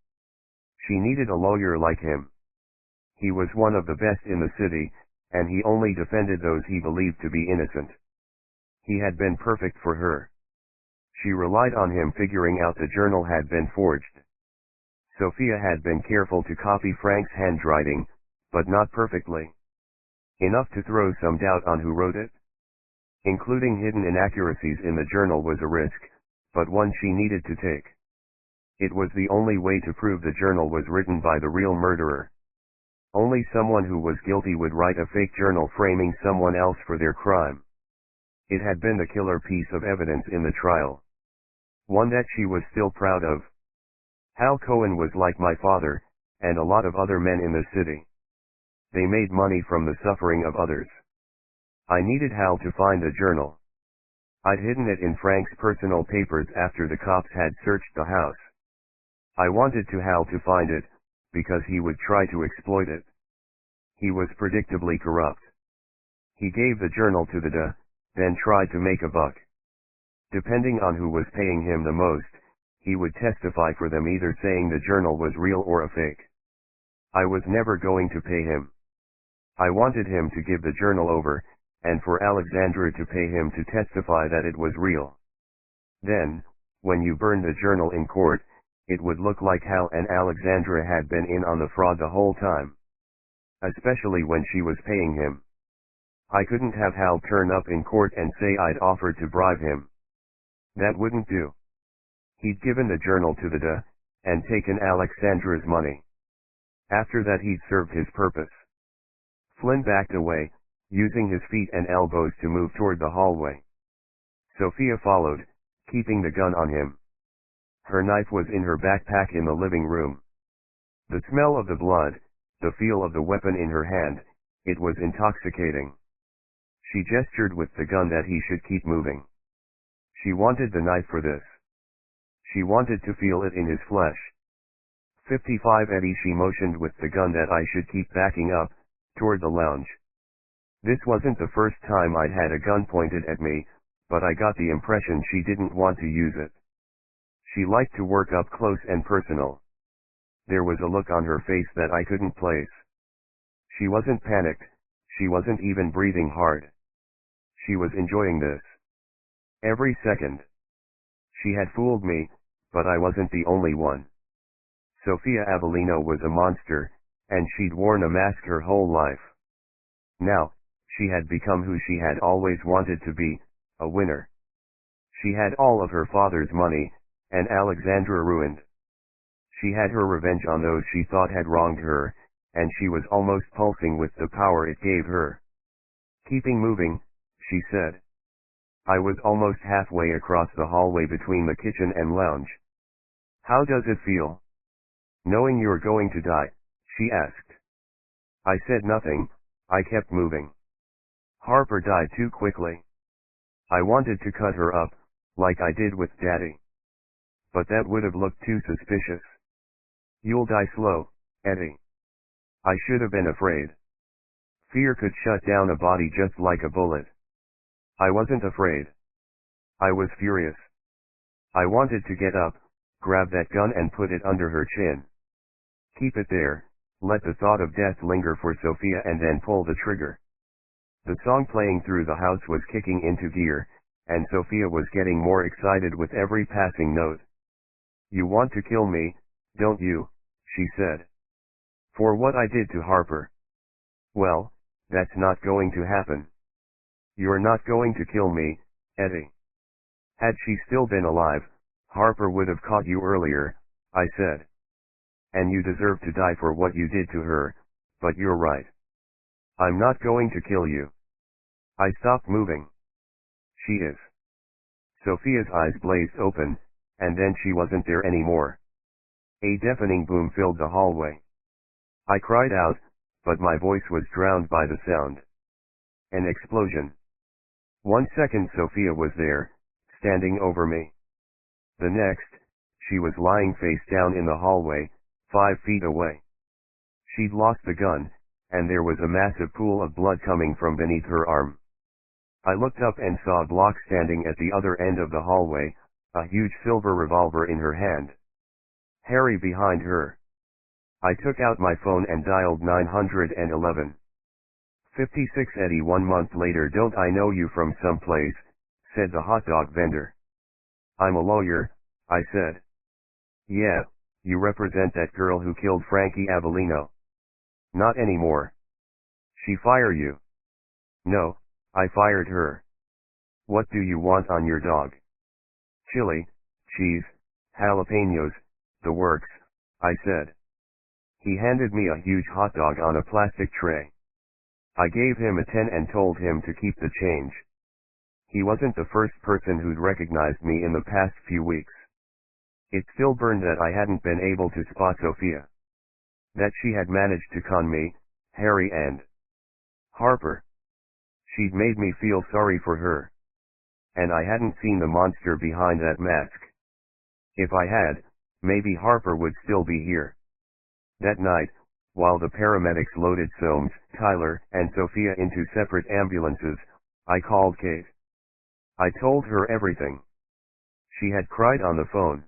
She needed a lawyer like him. He was one of the best in the city, and he only defended those he believed to be innocent. He had been perfect for her. She relied on him figuring out the journal had been forged. Sophia had been careful to copy Frank's handwriting, but not perfectly. Enough to throw some doubt on who wrote it. Including hidden inaccuracies in the journal was a risk, but one she needed to take. It was the only way to prove the journal was written by the real murderer. Only someone who was guilty would write a fake journal framing someone else for their crime. It had been the killer piece of evidence in the trial. One that she was still proud of. Hal Cohen was like my father, and a lot of other men in the city. They made money from the suffering of others. I needed Hal to find the journal. I'd hidden it in Frank's personal papers after the cops had searched the house. I wanted Hal to find it, because he would try to exploit it. He was predictably corrupt. He gave the journal to the then tried to make a buck. Depending on who was paying him the most, he would testify for them, either saying the journal was real or a fake. I was never going to pay him. I wanted him to give the journal over, and for Alexandra to pay him to testify that it was real. Then, when you burned the journal in court, it would look like Hal and Alexandra had been in on the fraud the whole time. Especially when she was paying him. I couldn't have Hal turn up in court and say I'd offered to bribe him. That wouldn't do. He'd given the journal to the and taken Alexandra's money. After that he'd served his purpose. Flynn backed away, using his feet and elbows to move toward the hallway. Sophia followed, keeping the gun on him. Her knife was in her backpack in the living room. The smell of the blood, the feel of the weapon in her hand, it was intoxicating. She gestured with the gun that he should keep moving. She wanted the knife for this. She wanted to feel it in his flesh. 55 Eddie, she motioned with the gun that I should keep backing up, toward the lounge. This wasn't the first time I'd had a gun pointed at me, but I got the impression she didn't want to use it. She liked to work up close and personal. There was a look on her face that I couldn't place. She wasn't panicked, she wasn't even breathing hard. She was enjoying this. Every second. She had fooled me, but I wasn't the only one. Sophia Avellino was a monster, and she'd worn a mask her whole life. Now, she had become who she had always wanted to be, a winner. She had all of her father's money, and Alexandra ruined. She had her revenge on those she thought had wronged her, and she was almost pulsing with the power it gave her. Keeping moving, she said. I was almost halfway across the hallway between the kitchen and lounge. How does it feel? Knowing you're going to die, she asked. I said nothing, I kept moving. Harper died too quickly. I wanted to cut her up, like I did with Daddy. But that would have looked too suspicious. You'll die slow, Eddie. I should have been afraid. Fear could shut down a body just like a bullet. I wasn't afraid. I was furious. I wanted to get up, grab that gun and put it under her chin. Keep it there, let the thought of death linger for Sophia and then pull the trigger. The song playing through the house was kicking into gear, and Sophia was getting more excited with every passing note. You want to kill me, don't you? She said. For what I did to Harper. Well, that's not going to happen. You're not going to kill me, Eddie. Had she still been alive, Harper would have caught you earlier, I said. And you deserve to die for what you did to her, but you're right. I'm not going to kill you. I stopped moving. She is. Sophia's eyes blazed open, and then she wasn't there anymore. A deafening boom filled the hallway. I cried out, but my voice was drowned by the sound. An explosion. 1 second Sophia was there, standing over me. The next, she was lying face down in the hallway, 5 feet away. She'd lost the gun, and there was a massive pool of blood coming from beneath her arm. I looked up and saw Block standing at the other end of the hallway, a huge silver revolver in her hand. Harry behind her. I took out my phone and dialed 911. 56 Eddie. 1 month later. Don't I know you from someplace, said the hot dog vendor. I'm a lawyer, I said. Yeah, you represent that girl who killed Frankie Avellino. Not anymore. She fire you? No, I fired her. What do you want on your dog? Chili, cheese, jalapenos, the works, I said. He handed me a huge hot dog on a plastic tray. I gave him a 10 and told him to keep the change. He wasn't the first person who'd recognized me in the past few weeks. It still burned that I hadn't been able to spot Sophia. That she had managed to con me, Harry and Harper. She'd made me feel sorry for her. And I hadn't seen the monster behind that mask. If I had, maybe Harper would still be here. That night, while the paramedics loaded Soames, Tyler, and Sophia into separate ambulances, I called Kate. I told her everything. She had cried on the phone.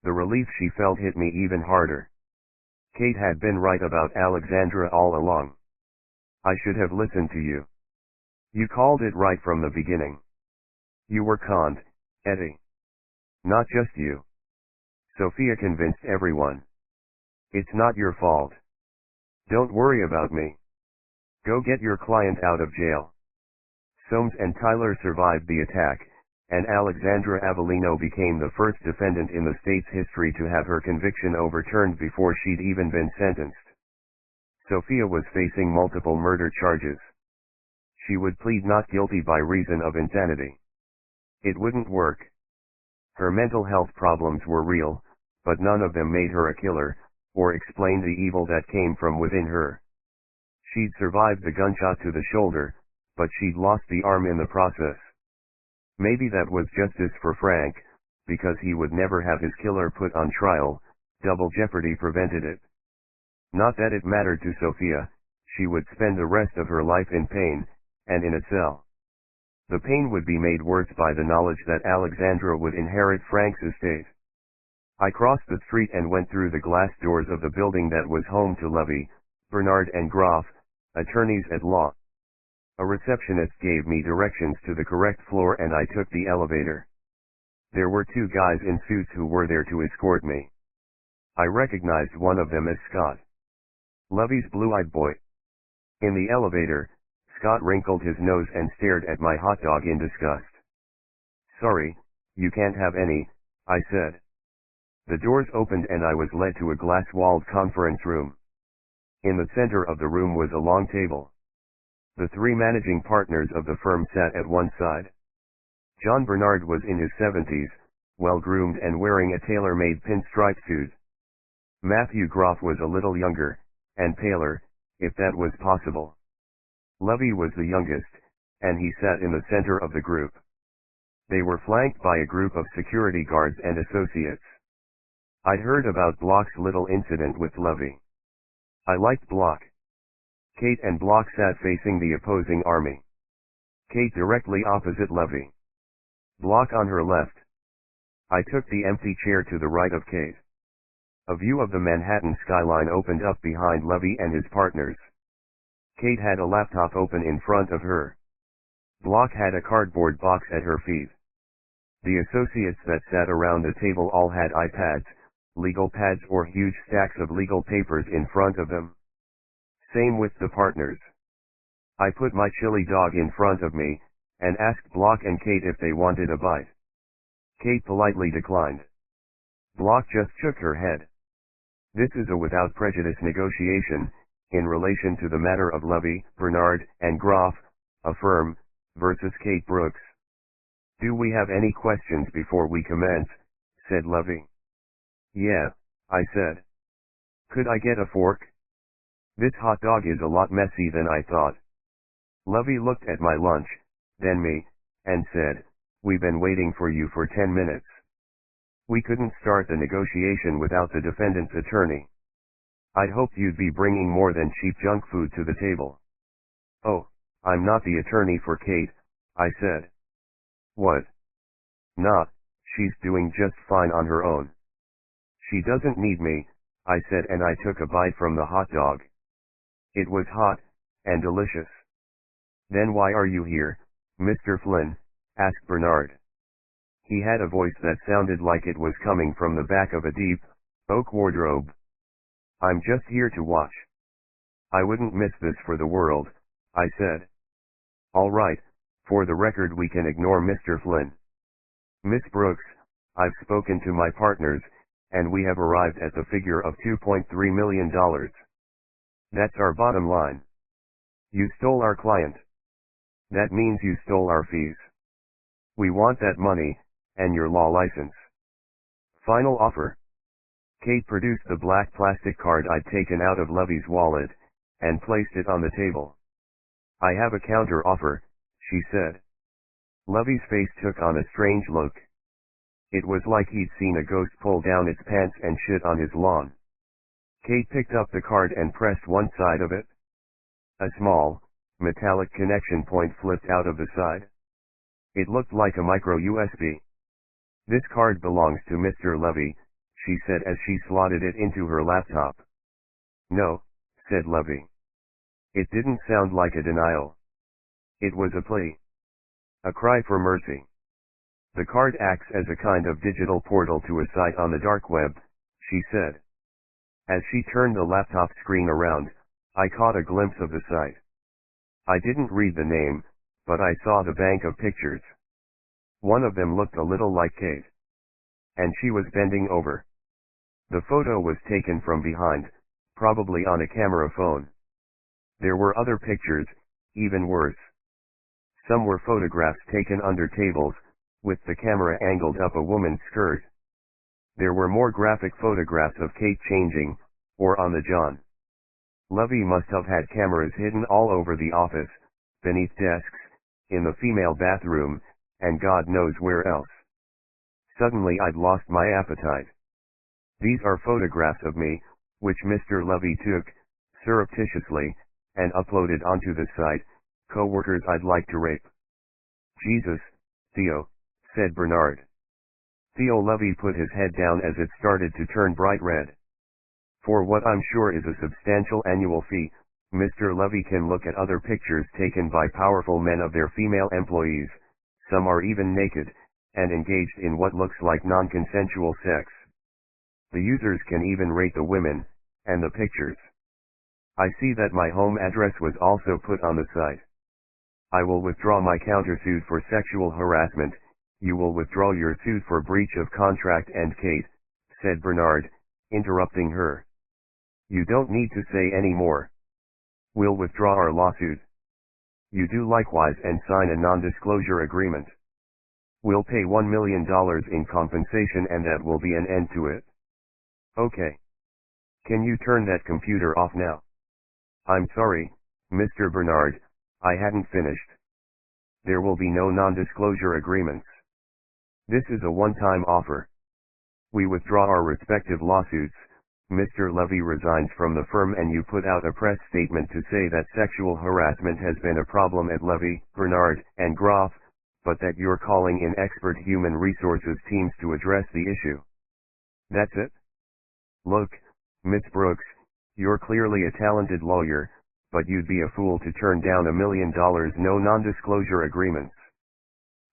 The relief she felt hit me even harder. Kate had been right about Alexandra all along. I should have listened to you. You called it right from the beginning. You were conned, Eddie. Not just you. Sophia convinced everyone. It's not your fault. Don't worry about me. Go get your client out of jail. Soames and Tyler survived the attack, and Alexandra Avellino became the first defendant in the state's history to have her conviction overturned before she'd even been sentenced. Sophia was facing multiple murder charges. She would plead not guilty by reason of insanity. It wouldn't work. Her mental health problems were real, but none of them made her a killer, or explained the evil that came from within her. She'd survived the gunshot to the shoulder, but she'd lost the arm in the process. Maybe that was justice for Frank, because he would never have his killer put on trial. Double jeopardy prevented it. Not that it mattered to Sophia, she would spend the rest of her life in pain, and in a cell. The pain would be made worse by the knowledge that Alexandra would inherit Frank's estate. I crossed the street and went through the glass doors of the building that was home to Levy, Bernard and Groff, attorneys at law. A receptionist gave me directions to the correct floor and I took the elevator. There were 2 guys in suits who were there to escort me. I recognized one of them as Scott. Levy's blue-eyed boy. In the elevator, Scott wrinkled his nose and stared at my hot dog in disgust. Sorry, you can't have any, I said. The doors opened and I was led to a glass-walled conference room. In the center of the room was a long table. The 3 managing partners of the firm sat at one side. John Bernard was in his 70s, well-groomed and wearing a tailor-made pinstripe suit. Matthew Groff was a little younger, and paler, if that was possible. Levy was the youngest, and he sat in the center of the group. They were flanked by a group of security guards and associates. I'd heard about Block's little incident with Levy. I liked Block. Kate and Block sat facing the opposing army. Kate directly opposite Levy. Block on her left. I took the empty chair to the right of Kate. A view of the Manhattan skyline opened up behind Levy and his partners. Kate had a laptop open in front of her. Block had a cardboard box at her feet. The associates that sat around the table all had iPads, legal pads or huge stacks of legal papers in front of them. Same with the partners. I put my chili dog in front of me, and asked Block and Kate if they wanted a bite. Kate politely declined. Block just shook her head. This is a without prejudice negotiation, in relation to the matter of Levy, Bernard, and Groff, a firm, versus Kate Brooks. Do we have any questions before we commence? Said Levy. Yeah, I said. Could I get a fork? This hot dog is a lot messy than I thought. Levy looked at my lunch, then me, and said, we've been waiting for you for 10 minutes. We couldn't start the negotiation without the defendant's attorney. I'd hoped you'd be bringing more than cheap junk food to the table. Oh, I'm not the attorney for Kate, I said. What? Not, she's doing just fine on her own. She doesn't need me, I said, and I took a bite from the hot dog. It was hot, and delicious. Then why are you here, Mr. Flynn? Asked Bernard. He had a voice that sounded like it was coming from the back of a deep, oak wardrobe. I'm just here to watch. I wouldn't miss this for the world, I said. All right, for the record we can ignore Mr. Flynn. Miss Brooks, I've spoken to my partners, and we have arrived at the figure of $2.3 million. That's our bottom line. You stole our client. That means you stole our fees. We want that money, and your law license. Final offer. Kate produced the black plastic card I'd taken out of Levy's wallet, and placed it on the table. I have a counter offer, she said. Levy's face took on a strange look. It was like he'd seen a ghost pull down its pants and shit on his lawn. Kate picked up the card and pressed one side of it. A small, metallic connection point flipped out of the side. It looked like a micro USB. This card belongs to Mr. Levy, she said as she slotted it into her laptop. No, said Levy. It didn't sound like a denial. It was a plea. A cry for mercy. The card acts as a kind of digital portal to a site on the dark web, she said. As she turned the laptop screen around, I caught a glimpse of the site. I didn't read the name, but I saw the bank of pictures. One of them looked a little like Kate. And she was bending over. The photo was taken from behind, probably on a camera phone. There were other pictures, even worse. Some were photographs taken under tables, with the camera angled up a woman's skirt. There were more graphic photographs of Kate changing, or on the john. Levy must have had cameras hidden all over the office, beneath desks, in the female bathroom, and God knows where else. Suddenly I'd lost my appetite. These are photographs of me, which Mr. Levy took, surreptitiously, and uploaded onto the site, co-workers I'd like to rape. Jesus, Theo, said Bernard. Theo Levy put his head down as it started to turn bright red. For what I'm sure is a substantial annual fee, Mr. Levy can look at other pictures taken by powerful men of their female employees, some are even naked, and engaged in what looks like non-consensual sex. The users can even rate the women, and the pictures. I see that my home address was also put on the site. I will withdraw my countersuit for sexual harassment, you will withdraw your suit for breach of contract and Kate, said Bernard, interrupting her. You don't need to say any more. We'll withdraw our lawsuit. You do likewise and sign a non-disclosure agreement. We'll pay $1 million in compensation and that will be an end to it. Okay. Can you turn that computer off now? I'm sorry, Mr. Bernard, I hadn't finished. There will be no non-disclosure agreements. This is a one-time offer. We withdraw our respective lawsuits, Mr. Levy resigns from the firm and you put out a press statement to say that sexual harassment has been a problem at Levy, Bernard, and Groff, but that you're calling in expert human resources teams to address the issue. That's it? Look, Miss Brooks, you're clearly a talented lawyer, but you'd be a fool to turn down $1 million no non-disclosure agreements.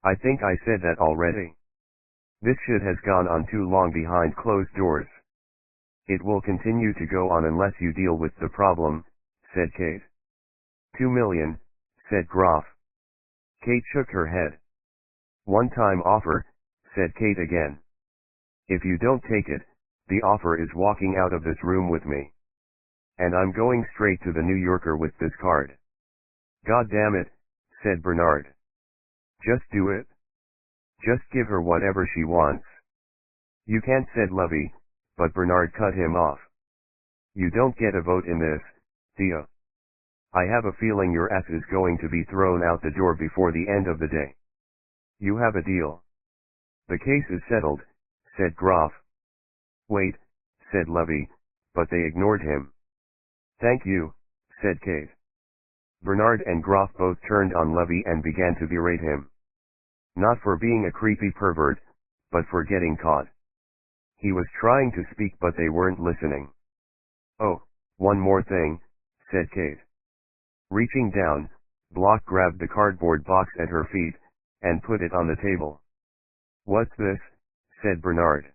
I think I said that already. This shit has gone on too long behind closed doors. It will continue to go on unless you deal with the problem, said Kate. $2 million, said Groff. Kate shook her head. One-time offer, said Kate again. If you don't take it, the offer is walking out of this room with me. And I'm going straight to the New Yorker with this card. God damn it, said Bernard. Just do it. Just give her whatever she wants. You can't, said Levy, but Bernard cut him off. You don't get a vote in this, Theo. I have a feeling your ass is going to be thrown out the door before the end of the day. You have a deal. The case is settled, said Groff. Wait, said Levy, but they ignored him. Thank you, said Kate. Bernard and Groff both turned on Levy and began to berate him. Not for being a creepy pervert, but for getting caught. He was trying to speak but they weren't listening. Oh, one more thing, said Kate. Reaching down, Block grabbed the cardboard box at her feet, and put it on the table. What's this? Said Bernard.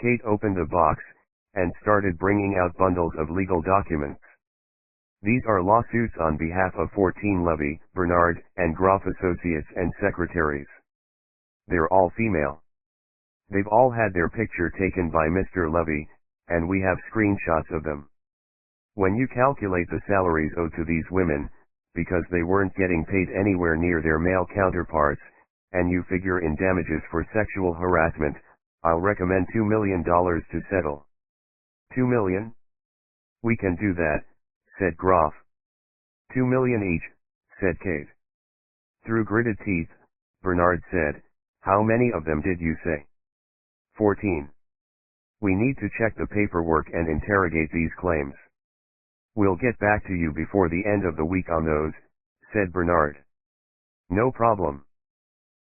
Kate opened the box, and started bringing out bundles of legal documents. These are lawsuits on behalf of 14 Levy, Bernard, and Groff associates and secretaries. They're all female. They've all had their picture taken by Mr. Levy, and we have screenshots of them. When you calculate the salaries owed to these women, because they weren't getting paid anywhere near their male counterparts, and you figure in damages for sexual harassment, I'll recommend $2 million to settle. $2 million? We can do that, said Groff. $2 million each, said Kate. Through gritted teeth, Bernard said, how many of them did you say? 14. We need to check the paperwork and interrogate these claims. We'll get back to you before the end of the week on those, said Bernard. No problem.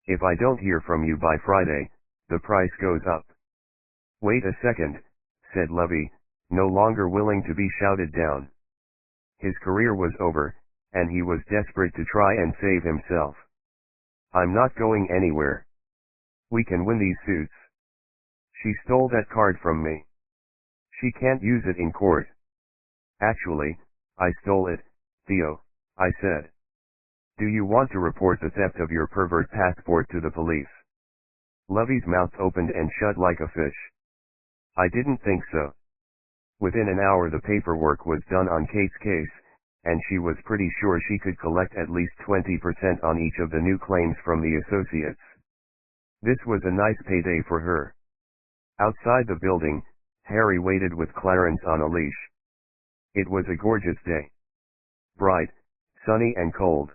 If I don't hear from you by Friday, the price goes up. Wait a second, said Levy, no longer willing to be shouted down. His career was over, and he was desperate to try and save himself. I'm not going anywhere. We can win these suits. She stole that card from me. She can't use it in court. Actually, I stole it, Theo, I said. Do you want to report the theft of your pervert passport to the police? Levy's mouth opened and shut like a fish. I didn't think so. Within an hour the paperwork was done on Kate's case, and she was pretty sure she could collect at least 20% on each of the new claims from the associates. This was a nice payday for her. Outside the building, Harry waited with Clarence on a leash. It was a gorgeous day. Bright, sunny and cold.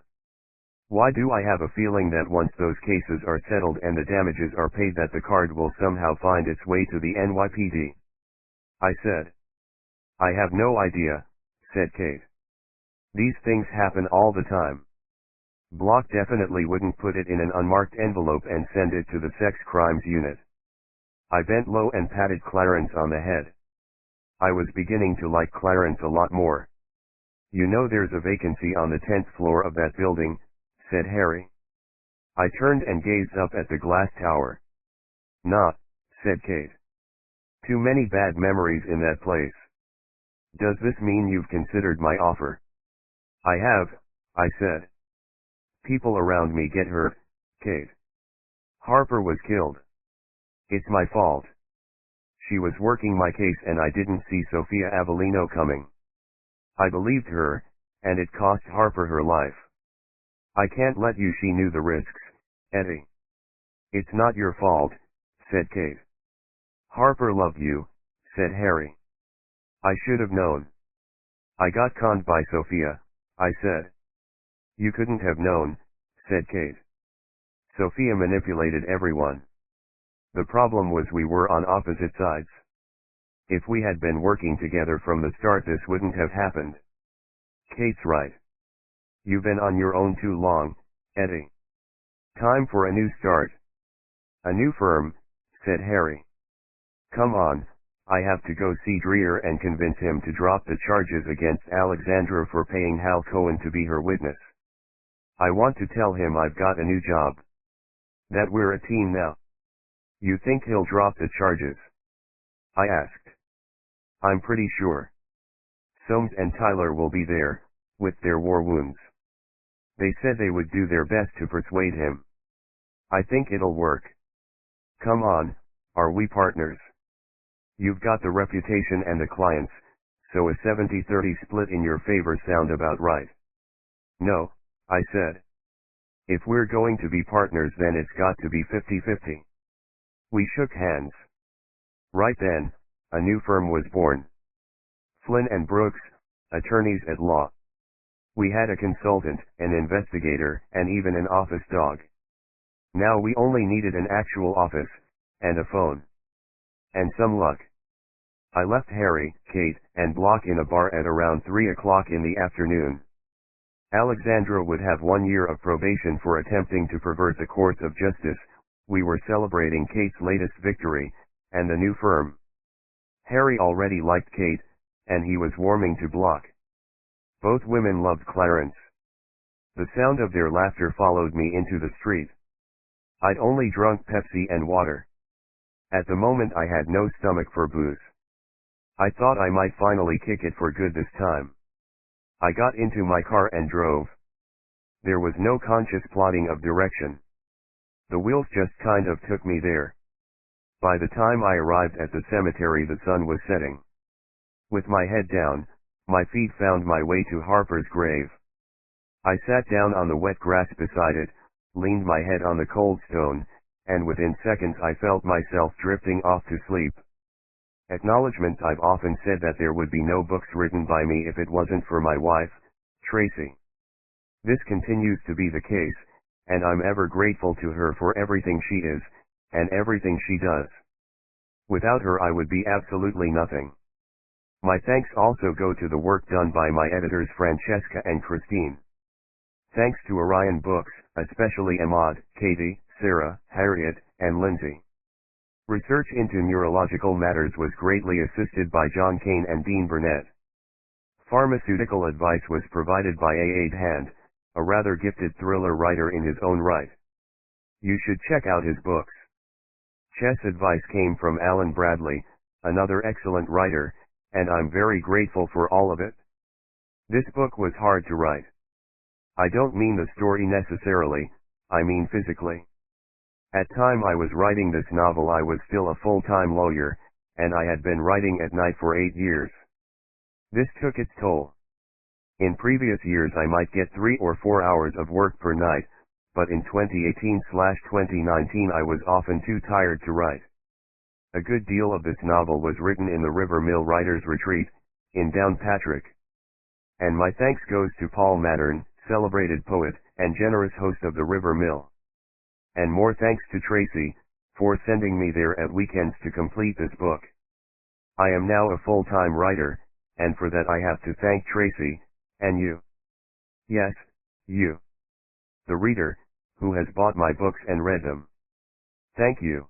Why do I have a feeling that once those cases are settled and the damages are paid that the card will somehow find its way to the NYPD? I said. I have no idea, said Kate. These things happen all the time. Block definitely wouldn't put it in an unmarked envelope and send it to the sex crimes unit. I bent low and patted Clarence on the head. I was beginning to like Clarence a lot more. You know there's a vacancy on the 10th floor of that building, said Harry. I turned and gazed up at the glass tower. Not, said Kate. Too many bad memories in that place. Does this mean you've considered my offer? I have, I said. People around me get hurt, Kate. Harper was killed. It's my fault. She was working my case and I didn't see Sophia Avellino coming. I believed her, and it cost Harper her life. I can't let you. She knew the risks, Eddie. It's not your fault, said Kate. Harper loved you, said Harry. I should have known. I got conned by Sophia, I said. You couldn't have known, said Kate. Sophia manipulated everyone. The problem was we were on opposite sides. If we had been working together from the start, this wouldn't have happened. Kate's right. You've been on your own too long, Eddie. Time for a new start. A new firm, said Harry. Come on, I have to go see Dreer and convince him to drop the charges against Alexandra for paying Hal Cohen to be her witness. I want to tell him I've got a new job. That we're a team now. You think he'll drop the charges? I asked. I'm pretty sure. Soames and Tyler will be there, with their war wounds. They said they would do their best to persuade him. I think it'll work. Come on, are we partners? You've got the reputation and the clients, so a 70-30 split in your favor sound about right. No, I said. If we're going to be partners, then it's got to be 50-50. We shook hands. Right then, a new firm was born. Flynn and Brooks, attorneys at law. We had a consultant, an investigator, and even an office dog. Now we only needed an actual office, and a phone. And some luck. I left Harry, Kate, and Block in a bar at around 3 o'clock in the afternoon. Alexandra would have 1 year of probation for attempting to pervert the course of justice. We were celebrating Kate's latest victory, and the new firm. Harry already liked Kate, and he was warming to Block. Both women loved Clarence. The sound of their laughter followed me into the street. I'd only drunk Pepsi and water. At the moment I had no stomach for booze. I thought I might finally kick it for good this time. I got into my car and drove. There was no conscious plotting of direction. The wheels just kind of took me there. By the time I arrived at the cemetery, the sun was setting. With my head down, my feet found my way to Harper's grave. I sat down on the wet grass beside it, leaned my head on the cold stone, and within seconds I felt myself drifting off to sleep. Acknowledgements. I've often said that there would be no books written by me if it wasn't for my wife, Tracy. This continues to be the case, and I'm ever grateful to her for everything she is, and everything she does. Without her I would be absolutely nothing. My thanks also go to the work done by my editors Francesca and Christine. Thanks to Orion Books, especially Ahmad, Katie, Sarah, Harriet, and Lindsay. Research into neurological matters was greatly assisted by John Kane and Dean Burnett. Pharmaceutical advice was provided by A. Hand, a rather gifted thriller writer in his own right. You should check out his books. Chess advice came from Alan Bradley, another excellent writer, and I'm very grateful for all of it. This book was hard to write. I don't mean the story necessarily, I mean physically. At time I was writing this novel I was still a full-time lawyer, and I had been writing at night for 8 years. This took its toll. In previous years I might get 3 or 4 hours of work per night, but in 2018/2019 I was often too tired to write. A good deal of this novel was written in the River Mill Writers' Retreat, in Downpatrick. And my thanks goes to Paul Mattern, celebrated poet, and generous host of the River Mill. And more thanks to Tracy, for sending me there at weekends to complete this book. I am now a full-time writer, and for that I have to thank Tracy, and you. Yes, you. The reader, who has bought my books and read them. Thank you.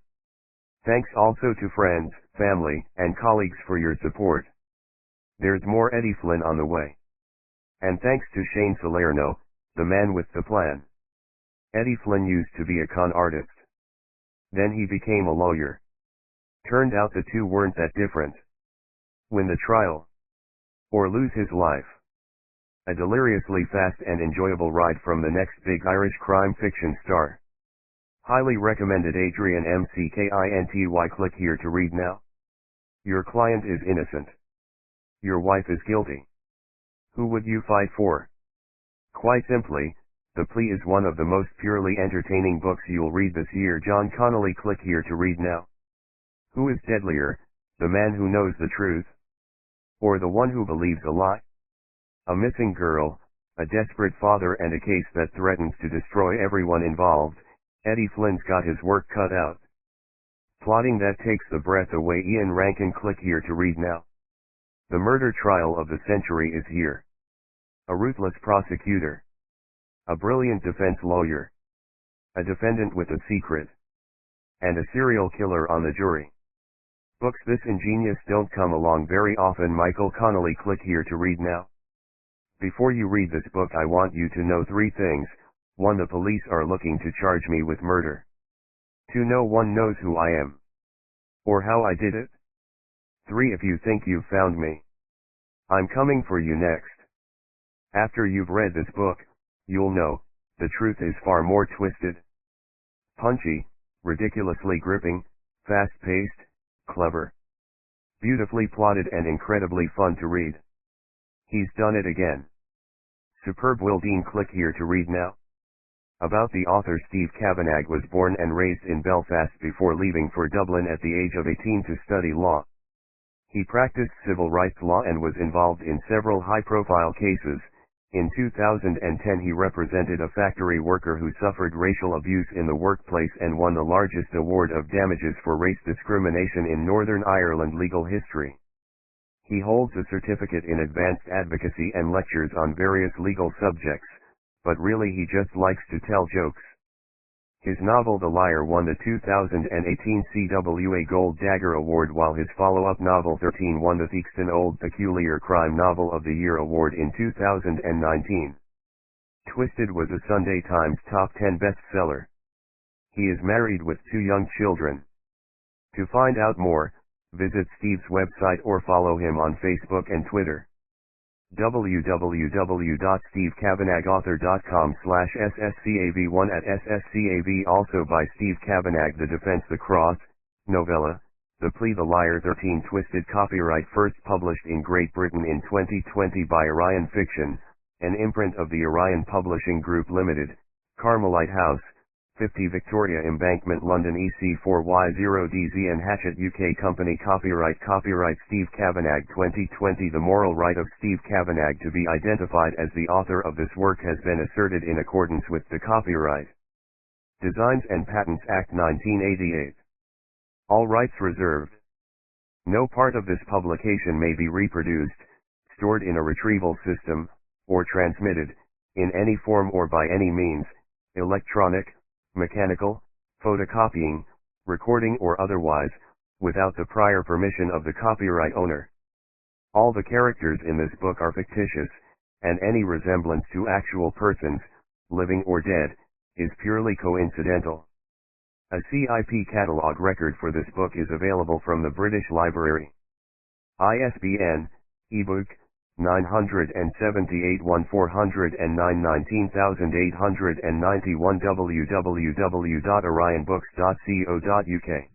Thanks also to friends, family, and colleagues for your support. There's more Eddie Flynn on the way. And thanks to Shane Salerno, the man with the plan. Eddie Flynn used to be a con artist. Then he became a lawyer. Turned out the two weren't that different. Win the trial. Or lose his life. A deliriously fast and enjoyable ride from the next big Irish crime fiction star. Highly recommended. Adrian McKinty. Click here to read now. Your client is innocent. Your wife is guilty. Who would you fight for? Quite simply, The Plea is one of the most purely entertaining books you'll read this year. John Connolly. Click here to read now. Who is deadlier, the man who knows the truth, or the one who believes a lie? A missing girl, a desperate father, and a case that threatens to destroy everyone involved. Eddie Flynn's got his work cut out. Plotting that takes the breath away. Ian Rankin. Click here to read now. The murder trial of the century is here. A ruthless prosecutor, a brilliant defense lawyer, a defendant with a secret, and a serial killer on the jury. Books this ingenious don't come along very often. Michael Connolly. Click here to read now. Before you read this book, I want you to know 3 things. 1. The police are looking to charge me with murder. 2. No one knows who I am, or how I did it. 3. If you think you've found me, I'm coming for you next. After you've read this book, you'll know, the truth is far more twisted, punchy, ridiculously gripping, fast-paced, clever, beautifully plotted, and incredibly fun to read. He's done it again. Superb. Will Dean. Click here to read now. About the author. Steve Kavanagh was born and raised in Belfast before leaving for Dublin at the age of 18 to study law. He practiced civil rights law and was involved in several high-profile cases. In 2010 he represented a factory worker who suffered racial abuse in the workplace and won the largest award of damages for race discrimination in Northern Ireland legal history. He holds a certificate in advanced advocacy and lectures on various legal subjects, but really he just likes to tell jokes. His novel The Liar won the 2018 CWA Gold Dagger Award, while his follow-up novel 13 won the Theakston Old Peculiar Crime Novel of the Year Award in 2019. Twisted was a Sunday Times Top 10 bestseller. He is married with 2 young children. To find out more, visit Steve's website or follow him on Facebook and Twitter. www.stevekavanaghauthor.com/sscav1 at sscav. Also by Steve Kavanagh. The Defense, The Cross, novella, The Plea, The Liar 13 Twisted. Copyright first published in Great Britain in 2020 by Orion Fiction, an imprint of the Orion Publishing Group Limited, Carmelite House, 50 Victoria Embankment, London EC4Y0DZ and Hatchet UK Company. Copyright Steve Kavanagh 2020. The moral right of Steve Kavanagh to be identified as the author of this work has been asserted in accordance with the Copyright Designs and Patents Act 1988. All rights reserved. No part of this publication may be reproduced, stored in a retrieval system, or transmitted, in any form or by any means, electronic, mechanical, photocopying, recording or otherwise, without the prior permission of the copyright owner. All the characters in this book are fictitious, and any resemblance to actual persons, living or dead, is purely coincidental. A CIP catalog record for this book is available from the British Library. ISBN, ebook, 978-1409-19891 www.orionbooks.co.uk